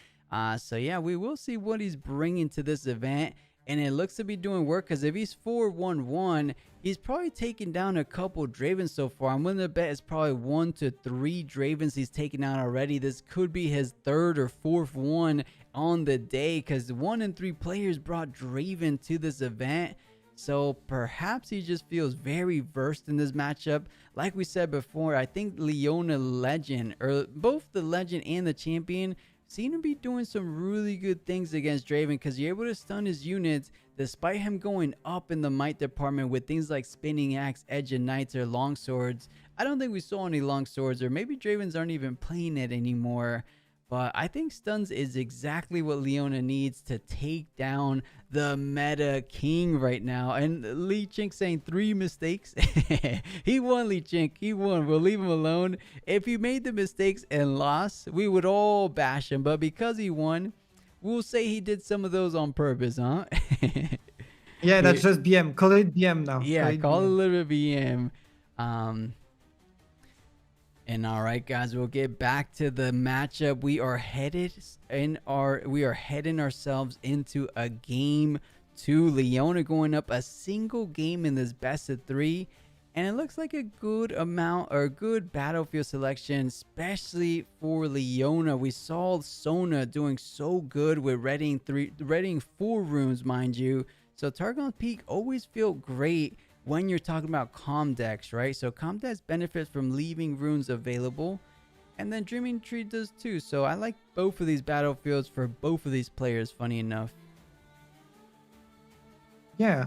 So yeah, we will see what he's bringing to this event. And it looks to be doing work, because if he's 4-1-1, he's probably taken down a couple Dravens so far. I'm willing to bet it's probably 1 to 3 Dravens he's taken out already. This could be his 3rd or 4th one on the day, because 1 and 3 players brought Draven to this event. So perhaps he just feels very versed in this matchup. Like we said before, I think Leona Legend, or both the Legend and the Champion, seem to be doing some really good things against Draven, because you're able to stun his units despite him going up in the might department with things like Spinning Axe, Edge of Knights, or Longswords. I don't think we saw any Longswords, or maybe Dravens aren't even playing it anymore. But I think stuns is exactly what Leona needs to take down the meta king right now. And Lee Chink saying 3 mistakes. He won, Lee Chink. He won. We'll leave him alone. If he made the mistakes and lost, we would all bash him. But because he won, we'll say he did some of those on purpose, huh? Yeah, that's just BM. Call it BM now. Yeah, call it a BM. little bit BM. And all right, guys, we'll get back to the matchup. We are heading ourselves into a game 2. Leona going up a single game in this best of 3, and it looks like a good amount or good battlefield selection, especially for Leona. We saw Sona doing so good with readying 4 rooms, mind you. So Targon's Peak always feel great when you're talking about calm decks, right? So calm decks benefit from leaving runes available, and then Dreaming Tree does too. So I like both of these battlefields for both of these players, funny enough. Yeah,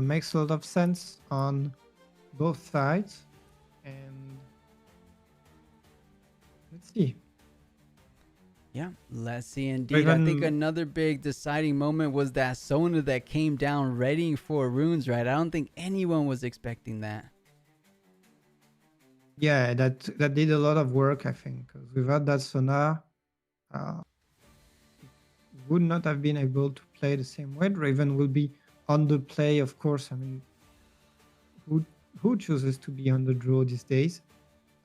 makes a lot of sense on both sides. And let's see. Yeah, let's see indeed. I think another big deciding moment was that Sona that came down readying 4 runes, right? I don't think anyone was expecting that. Yeah, that did a lot of work, I think, because without that Sona, would not have been able to play the same way. Draven will be on the play, of course. I mean, who chooses to be on the draw these days?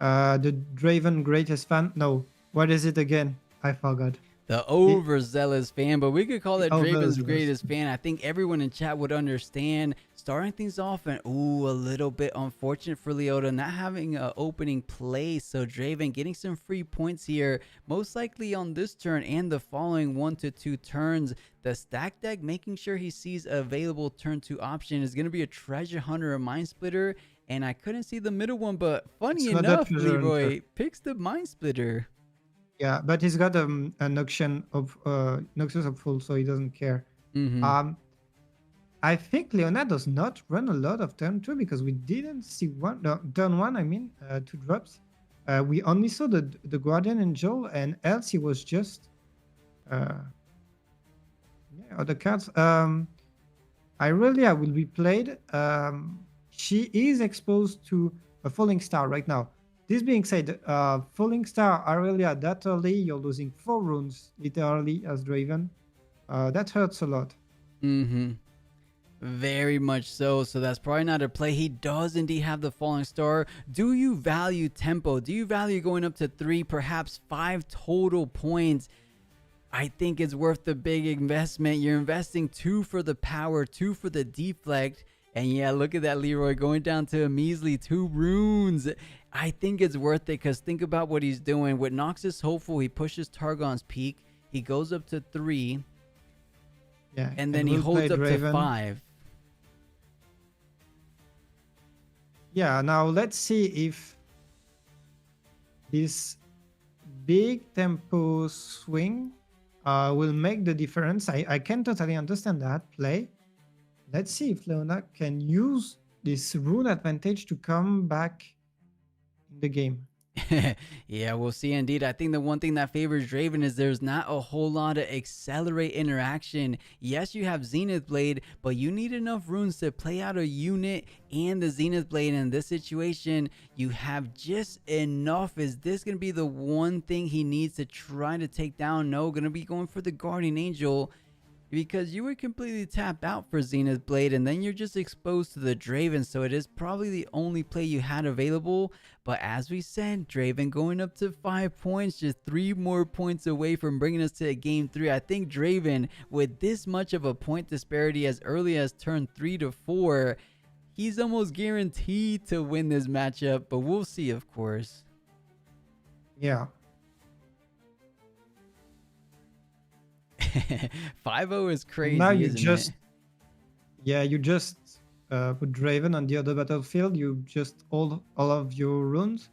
The Draven greatest fan? No, what is it again? I forgot. The overzealous fan, but we could call it Draven's Overzealous. greatest fan. I think everyone in chat would understand. Starting things off, and ooh, a little bit unfortunate for Leota not having an opening play. So Draven getting some free points here, most likely on this turn and the following 1 to 2 turns. The stack deck making sure he sees available turn 2 option is going to be a treasure hunter or mind splitter. And I couldn't see the middle one, but funny It's not a enough, treasure Leroy hunter. picks the mind splitter. Yeah, but he's got an auction of Noxus of full, so he doesn't care. I think Leona does not run a lot of turn 2 because we didn't see turn 1. I mean, 2 drops. We only saw the Guardian Angel, and else he was just other cards. Irelia will be played. She is exposed to a Falling Star right now. This being said, Falling Star, Irelia, that early, you're losing 4 runes, literally, as Draven. That hurts a lot. Very much so. So that's probably not a play. He does indeed have the Falling Star. Do you value tempo? Do you value going up to 3, perhaps 5 total points? I think it's worth the big investment. You're investing 2 for the power, 2 for the deflect. And yeah, look at that, Leroy, going down to a measly 2 runes. I think it's worth it because think about what he's doing. With Noxus Hopeful, he pushes Targon's Peak. He goes up to 3. Yeah, and then he holds up Draven to 5. Yeah, now let's see if this big tempo swing will make the difference. I can totally understand that play. Let's see if Leona can use this rune advantage to come back in the game. Yeah, we'll see indeed. I think the one thing that favors Draven is there's not a whole lot of accelerate interaction. Yes, you have Zenith Blade, but you need enough runes to play out a unit and the Zenith Blade. In this situation, you have just enough. Is this going to be the one thing he needs to try to take down? No, going to be going for the Guardian Angel, because you were completely tapped out for Zenith Blade, and then you're just exposed to the Draven, so it is probably the only play you had available. But as we said, Draven going up to 5 points, just 3 more points away from bringing us to game 3. I think Draven, with this much of a point disparity as early as turn 3 to 4, he's almost guaranteed to win this matchup, but we'll see, of course. Yeah. 5-0 is crazy. Now you isn't just, it? yeah, you just put Draven on the other battlefield. You just hold all of your runes,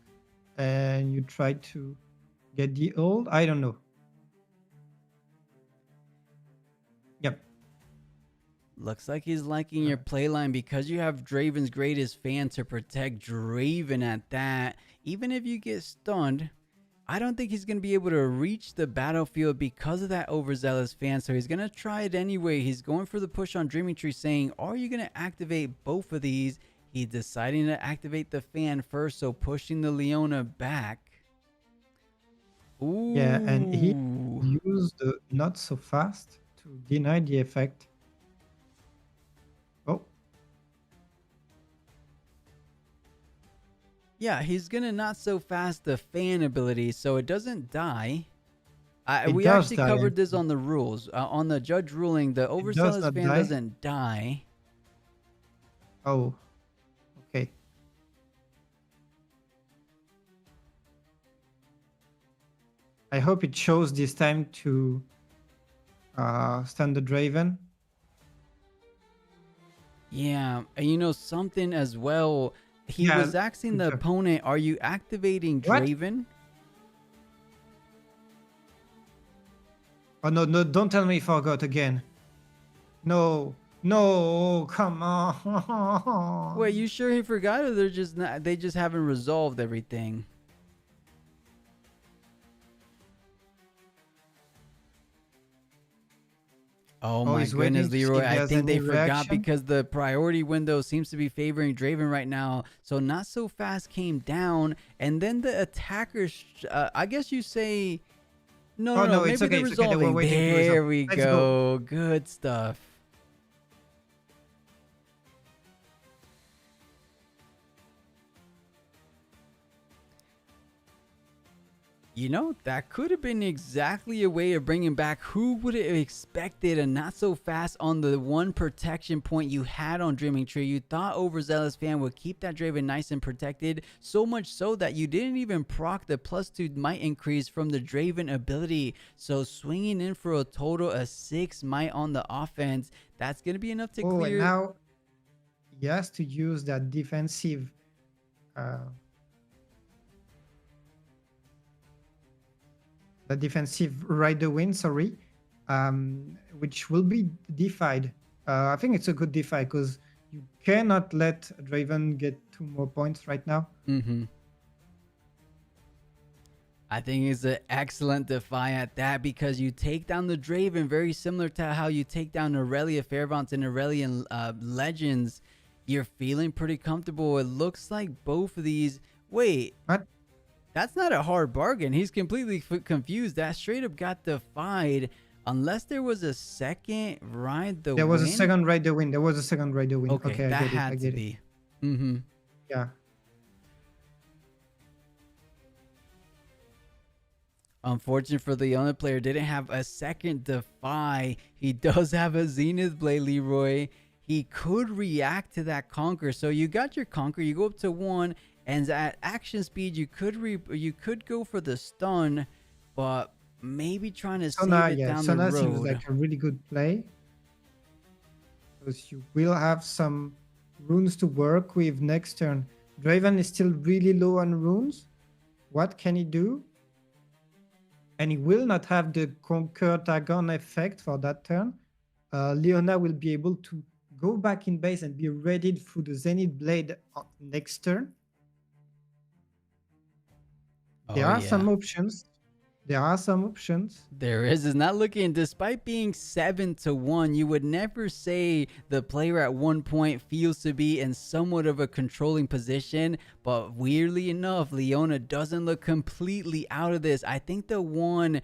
and you try to get the ult. I don't know. Yep. Looks like he's liking your playline because you have Draven's greatest fan to protect Draven at that. Even if you get stunned, I don't think he's going to be able to reach the battlefield because of that overzealous fan. So he's going to try it anyway. He's going for the push on Dreaming Tree, saying, are you going to activate both of these? He's deciding to activate the fan first, so pushing the Leona back. Ooh. Yeah, and he used the not so fast to deny the effect. Oh. Yeah, he's gonna not so fast the fan ability, so it doesn't die. We does actually die. covered this on the rules. On the judge ruling, the overzealous not fan die? doesn't die. Oh. Okay. I hope it shows this time to stun the Draven. Yeah, and you know something as well. He Yeah, was asking the sure. opponent, are you activating What? Draven? Oh no, no, don't tell me he forgot again. No, no, come on. Wait, you sure he forgot, or they're just not, they just haven't resolved everything? Oh my he's waiting goodness, to see if Leroy. he I has think they any forgot reaction. because the priority window seems to be favoring Draven right now. So not so fast came down. And then the attackers, I guess you say, no, Oh, no, no, maybe it's okay, they're it's okay, they were resolving. waiting to There resolve. we Let's go. go. Good stuff. You know, that could have been exactly a way of bringing back. Who would have expected a not so fast on the one protection point you had on Dreaming Tree? You thought Overzealous Fan would keep that Draven nice and protected, so much so that you didn't even proc the +2 might increase from the Draven ability. So swinging in for a total of 6 might on the offense, that's going to be enough to Oh, clear. and now he has to use that defensive the defensive Rider Win, sorry, which will be defied. I think it's a good defy because you cannot let Draven get 2 more points right now. I think it's an excellent defy at that, because you take down the Draven very similar to how you take down Aurelia Fairvont and Aurelian Legends. You're feeling pretty comfortable. It looks like both of these. Wait. What? That's not a hard bargain. He's completely confused. That straight up got defied. Unless there was a second ride the There was win? a second Rider Win. There was a second Rider Win. Okay, that had to be. Yeah. Unfortunate for the other player, didn't have a second defy. He does have a Zenith Blade, Leroy. He could react to that Conquer. So you got your Conquer. You go up to 1. And at action speed, you could go for the stun, but maybe trying to save it down the road. Seems like a really good play, because you will have some runes to work with next turn. Draven is still really low on runes. What can he do? And he will not have the Conquer Dagon effect for that turn. Leona will be able to go back in base and be ready through the Zenith Blade next turn. There are some options. There are some options. There is. It's not looking, despite being 7-1, you would never say the player at one point feels to be in somewhat of a controlling position. But weirdly enough, Leona doesn't look completely out of this. I think the one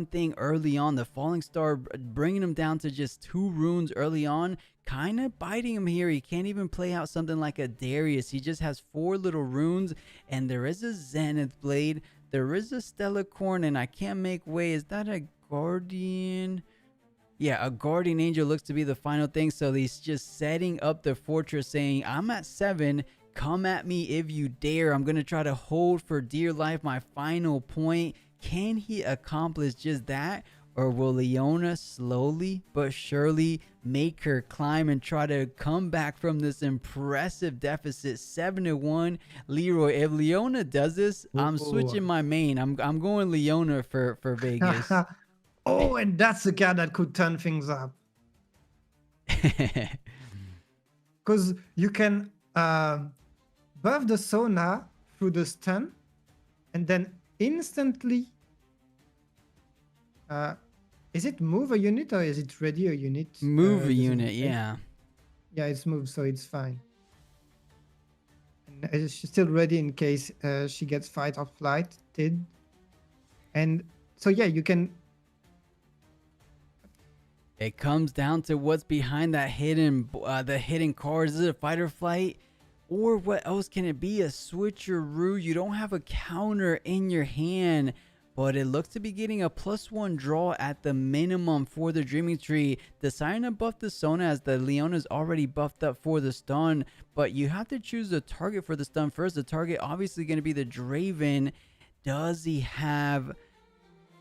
thing early on, the Falling Star bringing him down to just 2 runes early on, kind of biting him here. He can't even play out something like a Darius. He just has 4 little runes, and there is a Zenith Blade. There is a Stella Corn, and I can't make way. Is that a Guardian? Yeah, a Guardian Angel looks to be the final thing. So he's just setting up the fortress, saying, I'm at 7. Come at me if you dare. I'm going to try to hold for dear life my final point. Can he accomplish just that? Or will Leona slowly but surely make her climb and try to come back from this impressive deficit? 7-1. Leroy, if Leona does this, I'm switching my main. I'm going Leona for Vegas. Oh, and that's the card that could turn things up. Because you can buff the Sona through the stun, and then instantly... is it move a unit or is it ready a unit? Move a unit, yeah. Yeah, it's moved, so it's fine. And she's still ready in case she gets fight or flight. And so yeah, you can... It comes down to what's behind that hidden cards. Is it a fight or flight? Or what else can it be? A switcheroo. You don't have a counter in your hand, but it looks to be getting a +1 draw at the minimum for the Dreaming Tree. Deciding to buff the Sona as the Leona's already buffed up for the stun. But you have to choose a target for the stun first. The target obviously going to be the Draven. Does he have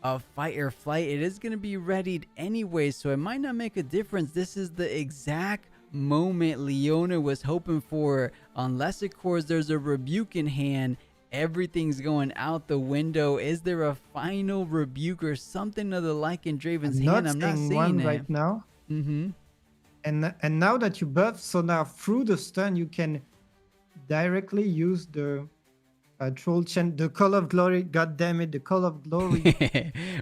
a fight or flight? It is going to be readied anyway, so it might not make a difference. This is the exact moment Leona was hoping for. Unless, of course, there's a rebuke in hand. Everything's going out the window. Is there a final rebuke or something of the like in Draven's hand? I'm not seeing one it right now. And now that you buff Sona through the stun, you can directly use the troll chant, the Call of Glory. God damn it, the Call of Glory.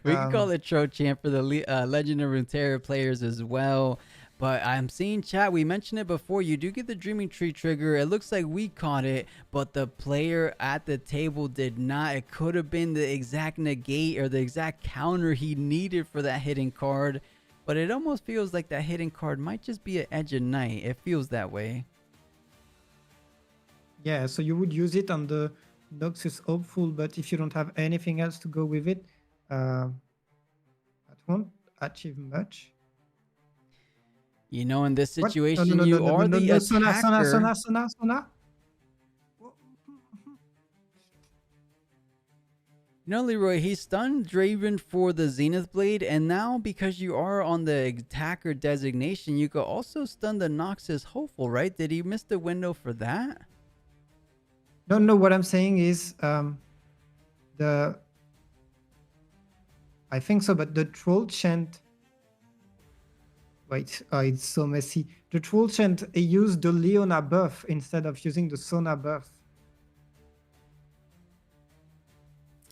We can call it troll chant for the Legend of Runeterra players as well. But I'm seeing chat, we mentioned it before, you do get the Dreaming Tree trigger. It looks like we caught it, but the player at the table did not. It could have been the exact negate or the exact counter he needed for that hidden card. But it almost feels like that hidden card might just be an Edge of Night. It feels that way. Yeah, so you would use it on the Nox is hopeful, but if you don't have anything else to go with it, that won't achieve much. You know, in this What? No, no, situation, no, no, you no, no, are no, the no, Sona, Sona, attacker. Sona, Sona, Sona. You know, Leroy, he stunned Draven for the Zenith Blade, and now because you are on the attacker designation, you could also stun the Noxus Hopeful, right? Did he miss the window for that? No, no, what I'm saying is the I think so, but the troll chant. Wait, oh, it's so messy. The troll chant used the Leona buff instead of using the Sona buff.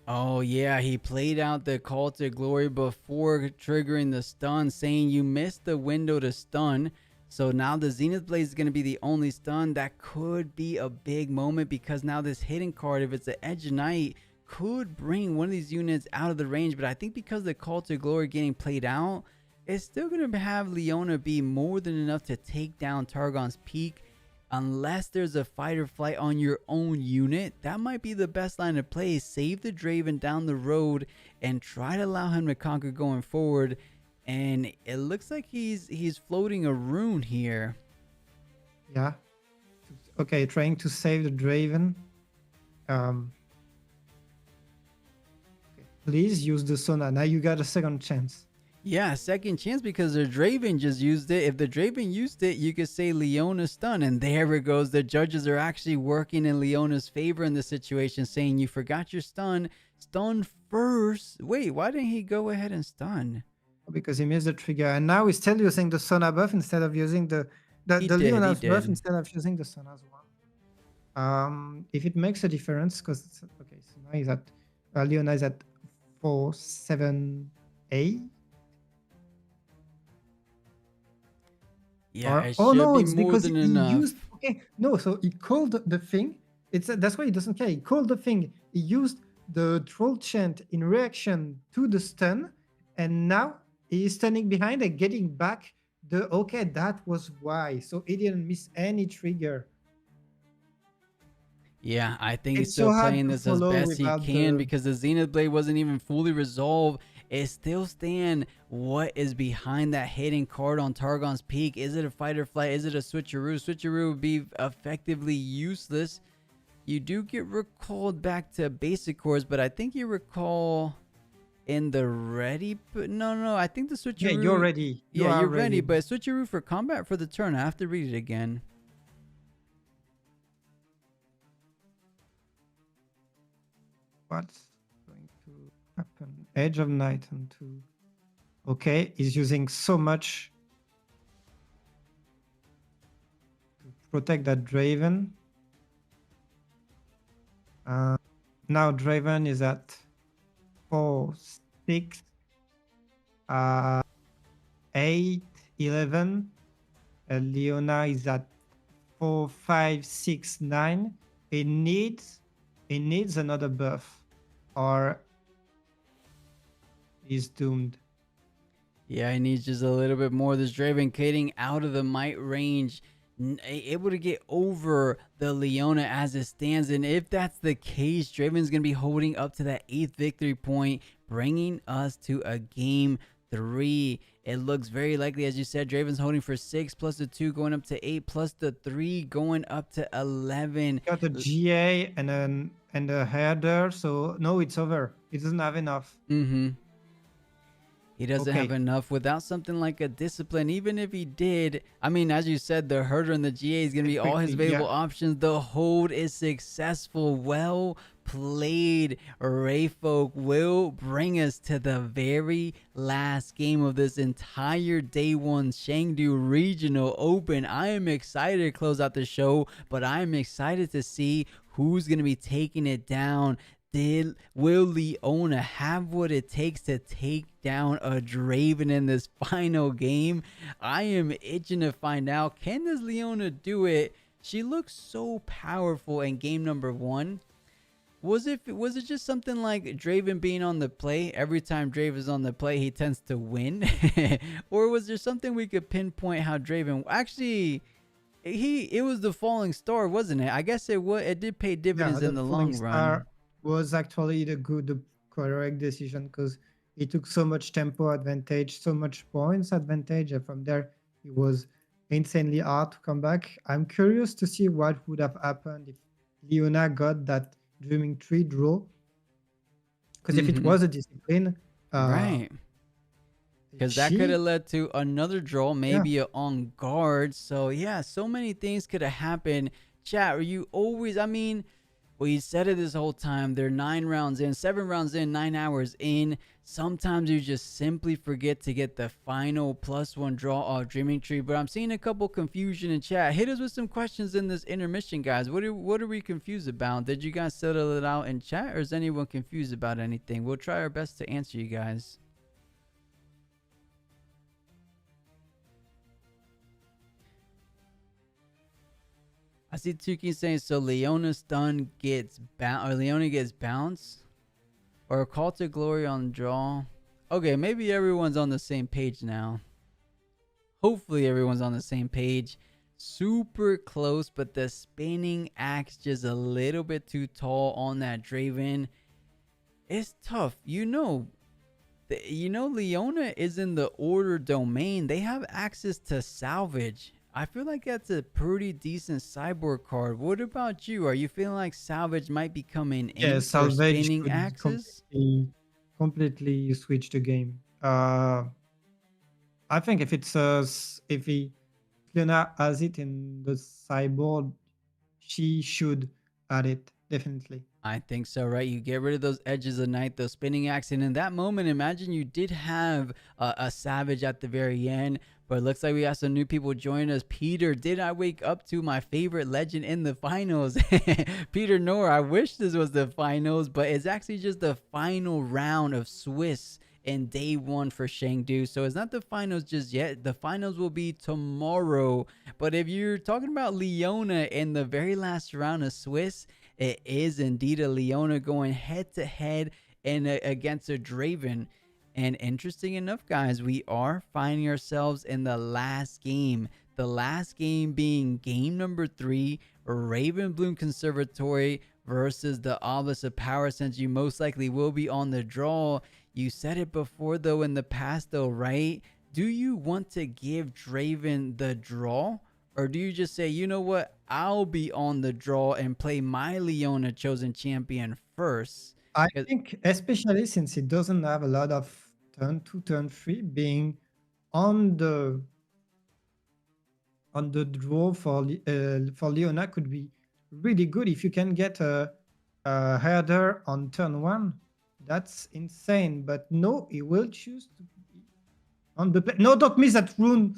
Oh, yeah, he played out the call to glory before triggering the stun, saying you missed the window to stun. So now the Zenith Blade is going to be the only stun. That could be a big moment because now this hidden card, if it's an Edge of Night, could bring one of these units out of the range. But I think because the call to glory getting played out, it's still going to have Leona be more than enough to take down Targon's Peak. Unless there's a fight or flight on your own unit, that might be the best line of play. Save the Draven down the road and try to allow him to conquer going forward. And it looks like he's floating a rune here. Yeah. Okay, trying to save the Draven. Okay. Please use the Sona. Now you got a second chance. Yeah, second chance because the Draven just used it. If the Draven used it, you could say Leona's stun. And there it goes. The judges are actually working in Leona's favor in this situation, saying you forgot your stun. Stun first. Wait, why didn't he go ahead and stun? Because he missed the trigger. And now he's still using the Sona buff instead of using the Leona's buff instead of using the Sona's one. If it makes a difference, because okay, so now he's at Leona is at 478. Yeah, Or, it oh should no, be it's more because than he enough. used. Okay, no, so he called the thing. That's why he doesn't care. He called the thing. He used the troll chant in reaction to the stun, and now he is standing behind and getting back the. Okay, that was why. So he didn't miss any trigger. Yeah, I think he's It's still so hard playing to this as follow best he without can the. because the Zenith Blade wasn't even fully resolved. It still stand what is behind that hidden card on Targon's Peak. Is it a fight or flight? Is it a switcheroo? Switcheroo would be effectively useless. You do get recalled back to basic cores, but I think you recall in the ready. But no, I think the switcheroo. Yeah, you're ready. Yeah, you're ready. But switcheroo for combat for the turn. I have to read it again. What's going to happen? Edge of Night and two. Okay, he's using so much to protect that Draven. Now Draven is at 4, 6, 8, 11. Leona is at 4, 5, 6, 9. It needs another buff, or he's doomed. Yeah, he needs just a little bit more. This Draven getting out of the might range, able to get over the Leona as it stands. And if that's the case, Draven's going to be holding up to that 8th victory point, bringing us to a game 3. It looks very likely, as you said, Draven's holding for 6 plus the 2 going up to 8 plus the 3 going up to 11. Got a GA and a header, so no, it's over. It doesn't have enough. He doesn't have enough without something like a discipline. Even if he did, I mean, as you said, the herder and the GA is going to be all his available options. The hold is successful. Well played. Rayfolk will bring us to the very last game of this entire day 1 Chengdu Regional Open. I am excited to close out the show, but I'm excited to see who's going to be taking it down. Will Leona have what it takes to take down a Draven in this final game? I am itching to find out. Can this Leona do it? She looks so powerful in game number 1. Was it just something like Draven being on the play? Every time Draven is on the play, he tends to win. Or was there something we could pinpoint how Draven actually? it was the falling star, wasn't it? I guess it did pay Yeah, dividends in the the falling long run. star was actually the correct decision because he took so much tempo advantage, so much points advantage, and from there it was insanely hard to come back. I'm curious to see what would have happened if Leona got that Dreaming Tree draw, because if it Hmm. was a discipline, uh, Right. Because that could she have led to another draw, yeah. maybe a on guard. So yeah, so many things could have happened. Chat, are you always? I mean, well, you said it this whole time. They're 9 rounds in, 7 rounds in, 9 hours in. Sometimes you just simply forget to get the final +1 draw of Dreaming Tree. But I'm seeing a couple confusion in chat. Hit us with some questions in this intermission, guys. What are we confused about? Did you guys settle it out in chat, or is anyone confused about anything? We'll try our best to answer you guys. I see Tuki saying so. Leona stun gets bound, or Leona gets bounced, or a call to glory on draw. Okay, maybe everyone's on the same page now. Hopefully, everyone's on the same page. Super close, but the spinning axe just a little bit too tall on that Draven. It's tough, Leona is in the order domain. They have access to salvage. I feel like that's a pretty decent cyborg card. What about you? Are you feeling like salvage might be coming Yeah, in for salvage spinning could axes? completely switch the game. I think if it's if Fiona has it in the sideboard, she should add it definitely. I think so, right? You get rid of those edges of night, those spinning axe, and in that moment, imagine you did have a savage at the very end. But it looks like we got some new people join us. Peter, did I wake up to my favorite legend in the finals? Peter Nor, I wish this was the finals, but it's actually just the final round of Swiss in day one for Chengdu. So it's not the finals just yet. The finals will be tomorrow. But if you're talking about Leona in the very last round of Swiss, it is indeed a Leona going head to head and against a Draven. And interesting enough, guys, we are finding ourselves in the last game. The last game being game number 3, Raven Bloom Conservatory versus the Obelisk of Power, since you most likely will be on the draw. You said it before, though, in the past, though, right? Do you want to give Draven the draw? Or do you just say, you know what, I'll be on the draw and play my Leona chosen champion first? I think especially since it doesn't have a lot of turn 2, turn 3, being on the draw for Leona could be really good. If you can get a herder on turn 1, that's insane. But no, he will choose to be on the play. No, don't miss that rune.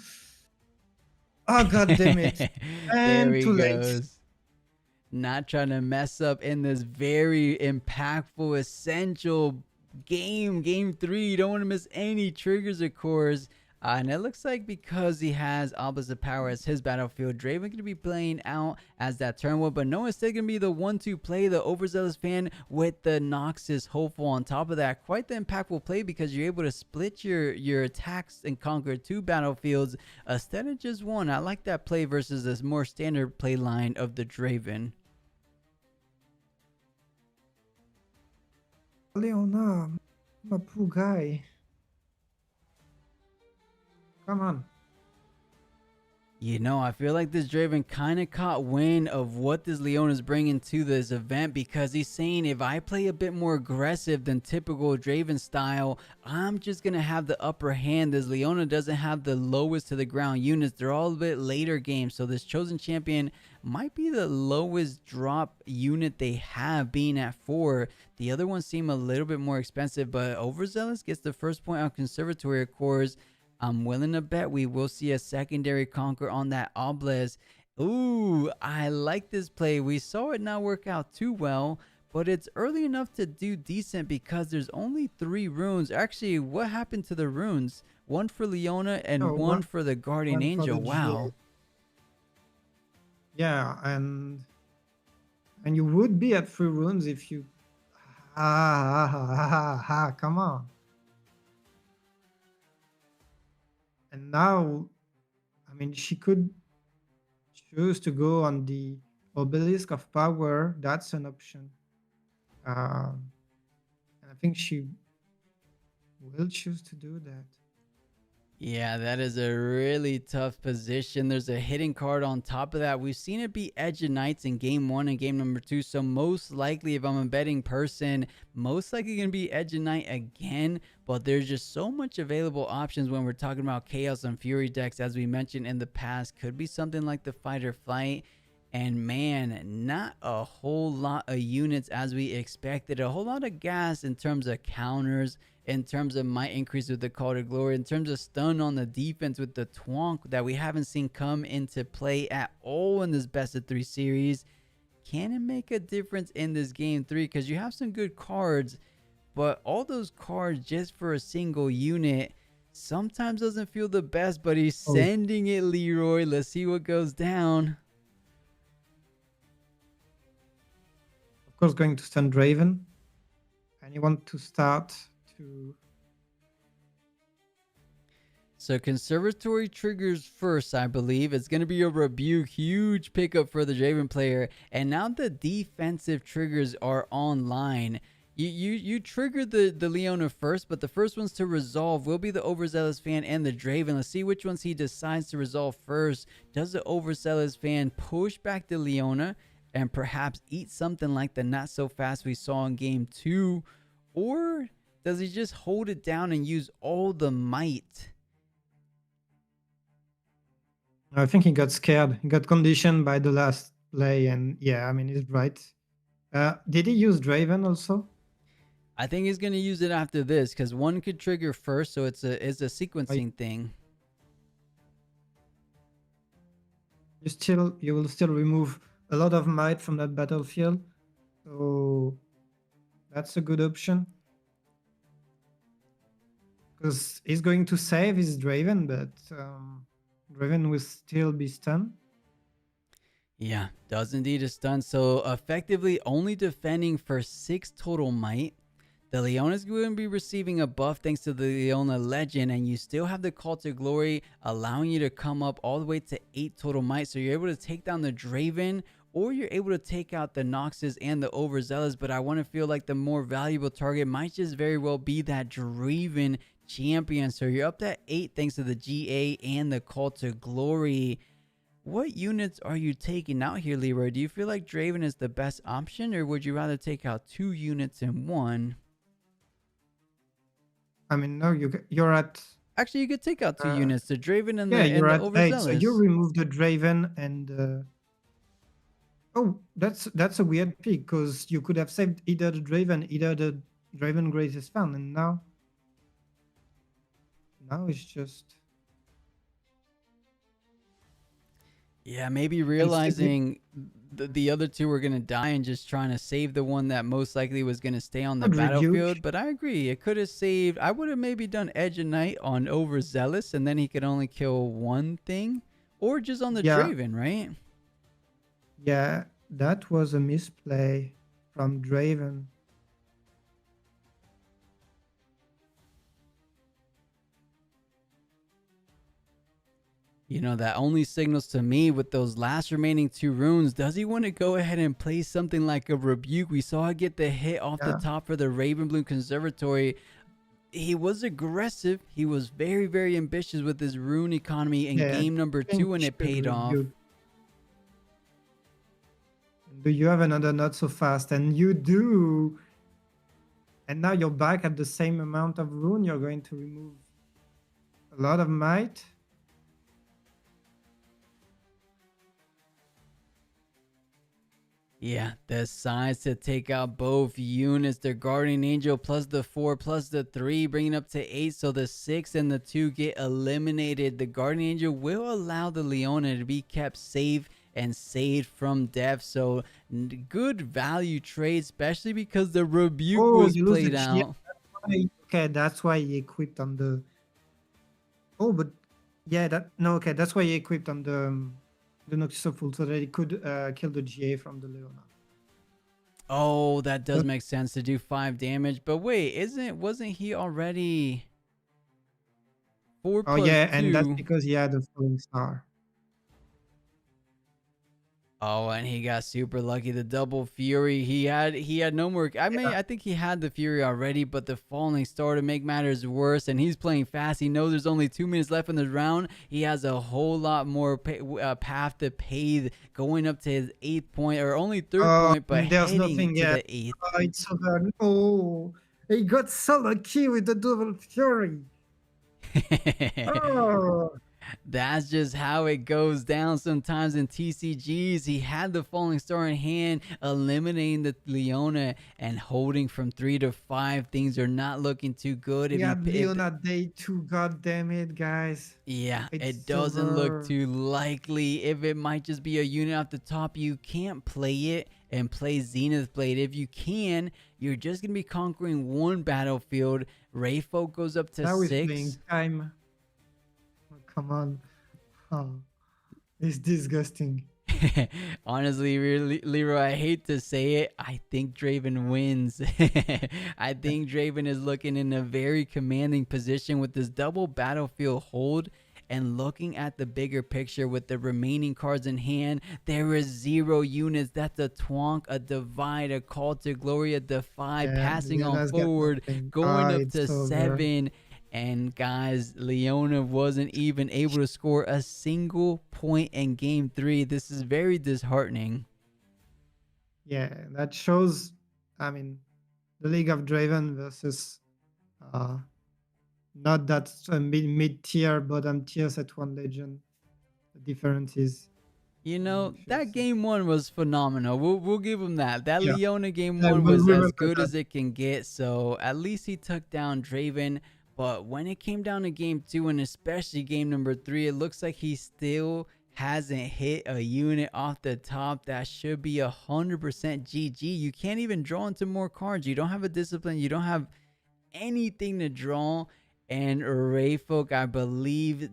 Oh, god damn it. There And he too late. goes. Not trying to mess up in this very impactful, essential game. Game 3. You don't want to miss any triggers, of course. And it looks like because he has Obelisk of Power as his battlefield, Draven going to be playing out as that turn 1. But no, it's still going to be the 1-2 play, the overzealous fan with the Noxus Hopeful on top of that. Quite the impactful play because you're able to split your attacks and conquer 2 battlefields instead of just 1. I like that play versus this more standard play line of the Draven. Leona, my poor guy. Come on. I feel like this Draven kind of caught wind of what this Leona's bringing to this event, because he's saying if I play a bit more aggressive than typical Draven style, I'm just going to have the upper hand. This Leona doesn't have the lowest to the ground units. They're all a bit later games. So this chosen champion might be the lowest drop unit they have, being at 4. The other ones seem a little bit more expensive, but Overzealous gets the first point on Conservatory, of course. I'm willing to bet we will see a secondary conquer on that Obelisk. Ooh, I like this play. We saw it not work out too well, but it's early enough to do decent because there's only 3 runes. Actually, what happened to the runes? 1 for Leona and No, 1 for the Guardian 1 for Angel. the Wow. GA. Yeah, and you would be at 3 runes if you come on. And now, I mean, she could choose to go on the obelisk of power, that's an option. And I think she will choose to do that. Yeah, that is a really tough position. There's a hidden card on top of that. We've seen it be Edge of Knights in game 1 and game number 2. So most likely, if I'm a betting person, most likely going to be Edge of Knight again. But there's just so much available options when we're talking about Chaos and Fury decks. As we mentioned in the past, could be something like the Fight or Flight. And man, not a whole lot of units as we expected. A whole lot of gas in terms of counters, in terms of might increase with the Call to Glory, in terms of stun on the defense with the Twonk that we haven't seen come into play at all in this best of 3 series. Can it make a difference in this game 3? Because you have some good cards, but all those cards just for a single unit sometimes doesn't feel the best. But he's sending it, Leroy. Let's see what goes down. Of course, going to stun Draven. And you want to start to... So Conservatory triggers first, I believe. It's going to be a rebuke. Huge pickup for the Draven player. And now the defensive triggers are online. You trigger the Leona first, but the first ones to resolve will be the Overzealous fan and the Draven. Let's see which ones he decides to resolve first. Does the Overzealous fan push back the Leona and perhaps eat something like the Not So Fast we saw in game 2? Or does he just hold it down and use all the might? I think he got scared. He got conditioned by the last play, and yeah, I mean, he's right. Did he use Draven also? I think he's going to use it after this because one could trigger first, so it's a sequencing thing. You will still remove a lot of might from that battlefield, so that's a good option. Because he's going to save his Draven, but Draven will still be stunned. Yeah, does indeed a stun. So effectively only defending for 6 total might. The Leona is going to be receiving a buff thanks to the Leona Legend, and you still have the Call to Glory allowing you to come up all the way to 8 total might. So you're able to take down the Draven, or you're able to take out the Noxus and the Overzealous. But I want to feel like the more valuable target might just very well be that Draven champion. So you're up to 8 thanks to the GA and the Call to Glory. What units are you taking out here, Leroy? Do you feel like Draven is the best option, or would you rather take out 2 units in one? I mean, no, you're at... Actually, you could take out 2 units, the Draven and you're the at Overzealous. 8, so you remove the Draven and... Oh, that's a weird pick, because you could have saved either the Draven Grace's fan, and now it's just... Yeah, maybe realizing the other 2 were going to die and just trying to save the one that most likely was going to stay on the battlefield. But I agree. It could have saved. I would have maybe done Edge of Night on Overzealous, and then he could only kill one thing. Or just on the Draven, right? Yeah, that was a misplay from Draven. You know, that only signals to me with those last remaining 2 runes. Does he want to go ahead and play something like a Rebuke? We saw it get the hit off the top for the Ravenbloom Conservatory. He was aggressive. He was very, very ambitious with his rune economy in game number 2, and it paid off. Do you have another Not So Fast? And you do. And now you're back at the same amount of rune. You're going to remove a lot of might. Yeah, decides to take out both units. The Guardian Angel plus the 4 plus the 3, bringing up to 8. So the 6 and the 2 get eliminated. The Guardian Angel will allow the Leona to be kept safe and saved from death. So good value trade, especially because the Rebuke was played out. Okay, that's why he equipped on the... Oh, but yeah, that's why he equipped on the Noxus Full, so that he could kill the GA from the Leona. Oh, that does make sense to do 5 damage. But wait, wasn't he already 4 plus 2? And that's because he had a Falling Star. Oh, and he got super lucky. The double fury. He had no more. I mean, Yeah. I think he had the fury already, but the falling star to make matters worse. And he's playing fast. He knows there's only 2 minutes left in the round. He has a whole lot more path to pay going up to his eighth point, or only third point, but There's heading nothing to yet. the eighth. Oh, it's over. No, he got so lucky with the double fury. Oh, That's just how it goes down sometimes in TCGs. He had the falling star in hand, eliminating the Leona and holding from 3 to 5. Things are not looking too good. he If he, had if Leona day 2. God damn it, guys. Yeah, it It's doesn't look over. too likely. If it might just be a unit off the top, you can't play it and play Zenith Blade. If you can, you're just gonna be conquering one battlefield. Rayfolk goes up to Now he's 6. playing time. Oh, come on. Oh, it's disgusting. Honestly, really, Leroy, I hate to say it. I think Draven wins. I think Draven is looking in a very commanding position with this double battlefield hold. And looking at the bigger picture with the remaining cards in hand, there is 0 units. That's a twonk, a divide, a call to glory, a defy, Yeah, passing on Leona's got forward, nothing. going up It's to over. 7. And guys, Leona wasn't even able to score a single point in game 3. This is very disheartening. Yeah, that shows, I mean, the League of Draven versus uh, not that mid tier, bottom tier set 1 legend. The difference is You know, that ridiculous. game 1 was phenomenal. We'll give him that. That Yeah, Leona game I 1 will was as remember good that. as it can get. So at least he took down Draven. But when it came down to game 2 and especially game number 3, it looks like he still hasn't hit a unit off the top that should be 100% GG. You can't even draw into more cards. You don't have a discipline. You don't have anything to draw. And Rayfolk, I believe,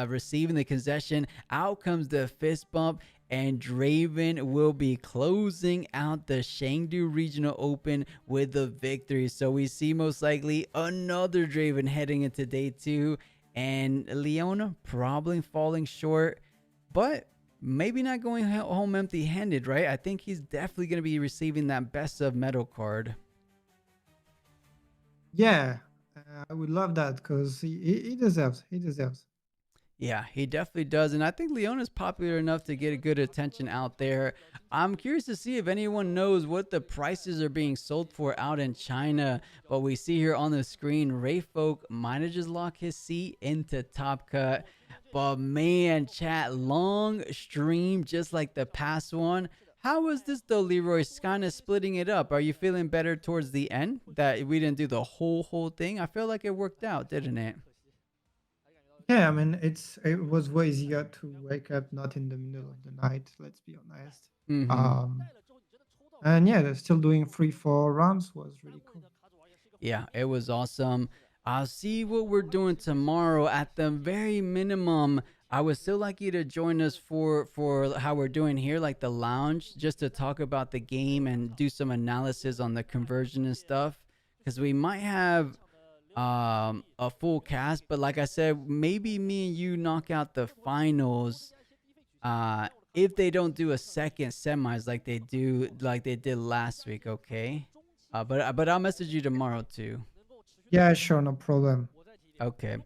receiving the concession. Out comes the fist bump, and Draven will be closing out the Chengdu Regional Open with the victory. So we see most likely another Draven heading into day 2, and Leona probably falling short, but maybe not going home empty-handed, right? I think he's definitely going to be receiving that best of metal card. Yeah, I would love that because he deserves. He deserves. Yeah, he definitely does. And I think Leona's popular enough to get a good attention out there. I'm curious to see if anyone knows what the prices are being sold for out in China. But we see here on the screen, Rayfolk might have just locked his seat into Top Cut. But man, chat, long stream just like the past one. How was this though, Leroy? Kind of splitting it up. Are you feeling better towards the end that we didn't do the whole thing? I feel like it worked out, didn't it? Yeah, I mean, it was way easier to wake up not in the middle of the night. Let's be honest. Mm-hmm. And yeah, they're still doing 3-4 rounds was really cool. Yeah, it was awesome. I'll see what we're doing tomorrow. At the very minimum, I would still like you to join us for how we're doing here, like the lounge, just to talk about the game and do some analysis on the conversion and stuff. Because we might have a full cast, but like I said, maybe me and you knock out the finals. If they don't do a second semis like they did last week, okay? But I'll message you tomorrow too. Yeah, sure, no problem. Okay.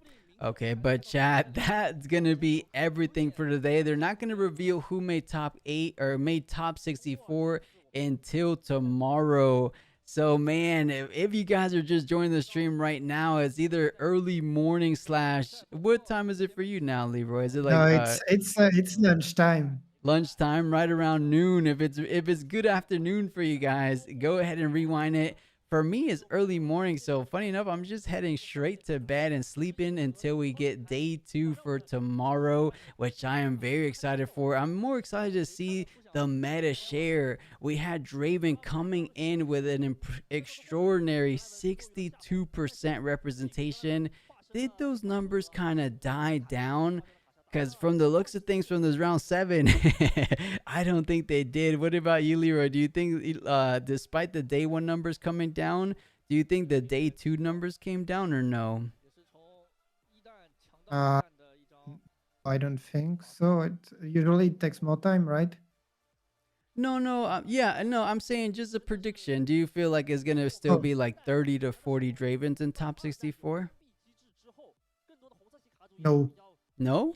Okay, but chat, that's gonna be everything for today. They're not gonna reveal who made top 8 or made top 64 until tomorrow. So man, if you guys are just joining the stream right now, it's either early morning slash what time is it for you now, Leroy? Is it like No, it's lunchtime. lunchtime, right around noon? If it's good afternoon for you guys, go ahead and rewind it. For me, it's early morning, so funny enough, I'm just heading straight to bed and sleeping until we get day 2 for tomorrow, which I am very excited for. I'm more excited to see the meta share. We had Draven coming in with an extraordinary 62% representation. Did those numbers kind of die down? Because from the looks of things from this round 7, I don't think they did. What about you, Leroy? Do you think, despite the day 1 numbers coming down, do you think the day 2 numbers came down or no? Uh, I don't think so. It usually takes more time, right? No, yeah, no, I'm saying just a prediction. Do you feel like it's gonna still Oh, be like 30 to 40 Dravens in top 64? no, No?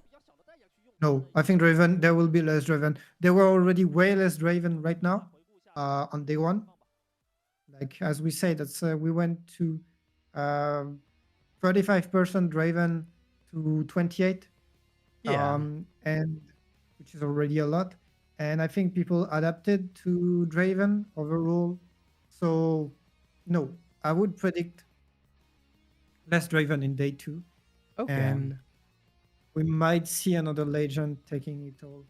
no. I think Draven, there will be less Draven. There were already way less Draven right now on day one. Like, as we say, that's we went to 35% Draven to 28, Yeah. and which is already a lot. And I think people adapted to Draven overall. So, no, I would predict less Draven in day two, Okay. and we might see another legend taking it all.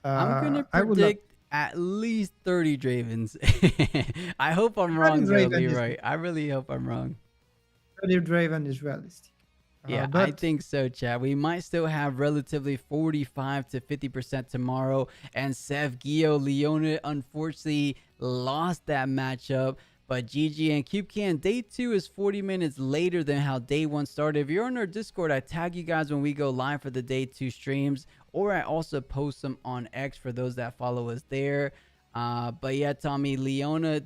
I'm gonna I would love predict at least 30 Dravens. I hope I'm 30 wrong though, Draven is Leroy. I really hope I'm wrong. 30 Draven is realistic. Yeah, I But think so, Chad. We might still have relatively 45 to 50% tomorrow. And Seth Gio Leona unfortunately lost that matchup. But GG and CubeCan, day 2 is 40 minutes later than how day 1 started. If you're on our Discord, I tag you guys when we go live for the day 2 streams. Or I also post them on X for those that follow us there. But yeah, Tommy, Leona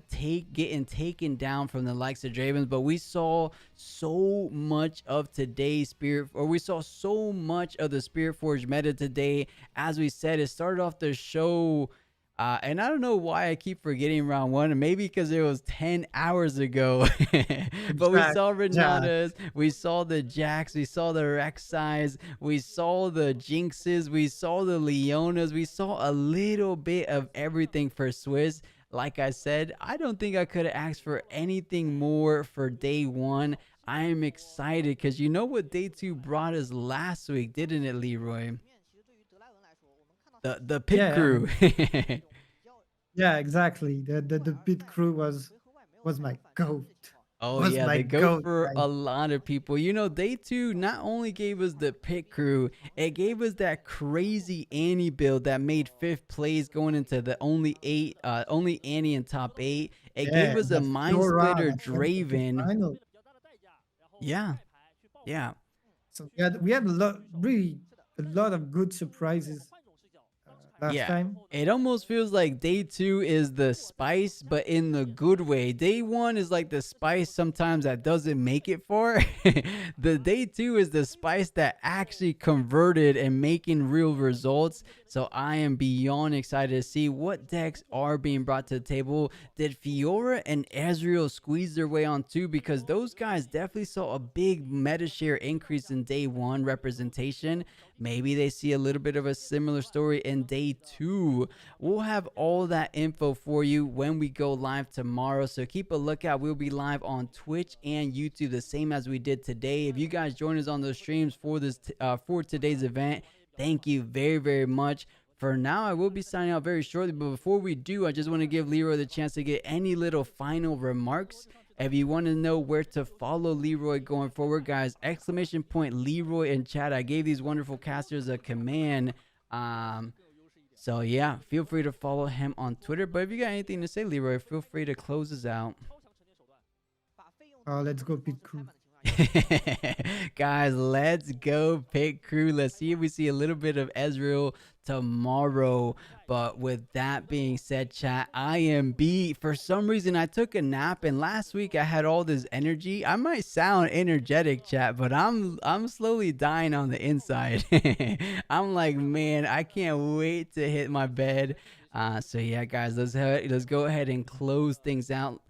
getting taken down from the likes of Dravens, but we saw so much of today's we saw so much of the Spiritforged meta today. As we said, it started off the show. And I don't know why I keep forgetting round 1, and maybe because it was 10 hours ago. But we saw Renatas, we saw the Jacks, we saw the Rek'Sais, we saw the Jinxes, we saw the Leonas, we saw a little bit of everything for Swiss. Like I said, I don't think I could have asked for anything more for day 1. I am excited because you know what day 2 brought us last week, didn't it, Leroy? The pit crew. Yeah, exactly. The pit crew was my goat. Oh Was yeah, my they go goat, for guys. a lot of people. You know, day 2 not only gave us the pit crew, it gave us that crazy Annie build that made 5th place going into the only Annie in top 8. It gave Yeah, us a that mind Flora splitter that went to the Draven. final. Yeah, yeah. So we had a lot of good surprises last Yeah, time. it almost feels like day 2 is the spice, but in the good way. Day 1 is like the spice sometimes that doesn't make it far. The day 2 is the spice that actually converted and making real results. So I am beyond excited to see what decks are being brought to the table. Did Fiora and Ezreal squeeze their way on too? Because those guys definitely saw a big meta share increase in day 1 representation. Maybe they see a little bit of a similar story in day 2. We'll have all that info for you when we go live tomorrow. So keep a lookout. We'll be live on Twitch and YouTube, the same as we did today. If you guys join us on those streams for for today's event, thank you very, very much. For now, I will be signing out very shortly. But before we do, I just want to give Leroy the chance to get any little final remarks. If you want to know where to follow Leroy going forward, guys, ! Leroy in chat. I gave these wonderful casters a command. So yeah, feel free to follow him on Twitter. But if you got anything to say, Leroy, feel free to close us out. Let's go pit crew. Guys, let's go pit crew. Let's see if we see a little bit of Ezreal tomorrow. But with that being said, chat, I am beat. For some reason, I took a nap, and last week I had all this energy. I might sound energetic, chat, but I'm slowly dying on the inside. I'm like, man, I can't wait to hit my bed. So yeah, guys, let's go ahead and close things out.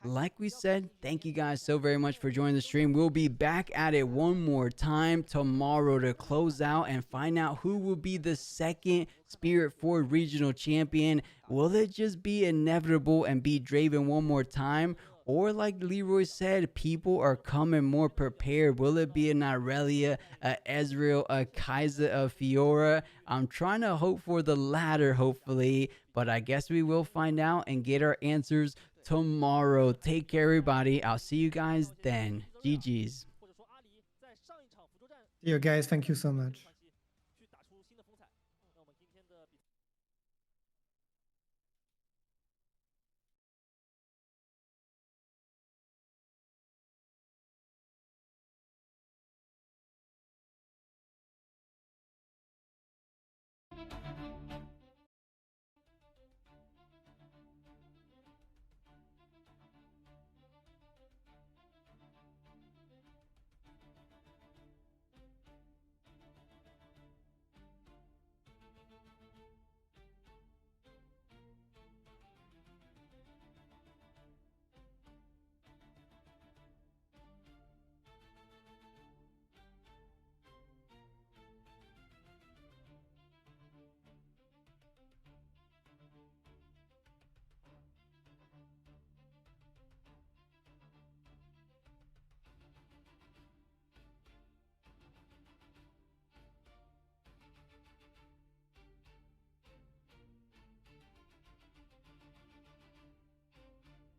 Like we said, thank you guys so very much for joining the stream. We'll be back at it one more time tomorrow to close out and find out who will be the second Spiritforged Regional Champion. Will it just be inevitable and beat Draven one more time? Or like Leroy said, people are coming more prepared. Will it be an Irelia, a Ezreal, a Kaiser, a Fiora? I'm trying to hope for the latter, hopefully. But I guess we will find out and get our answers tomorrow. Take care, everybody. I'll see you guys then. GG's. See you guys. Thank you so much.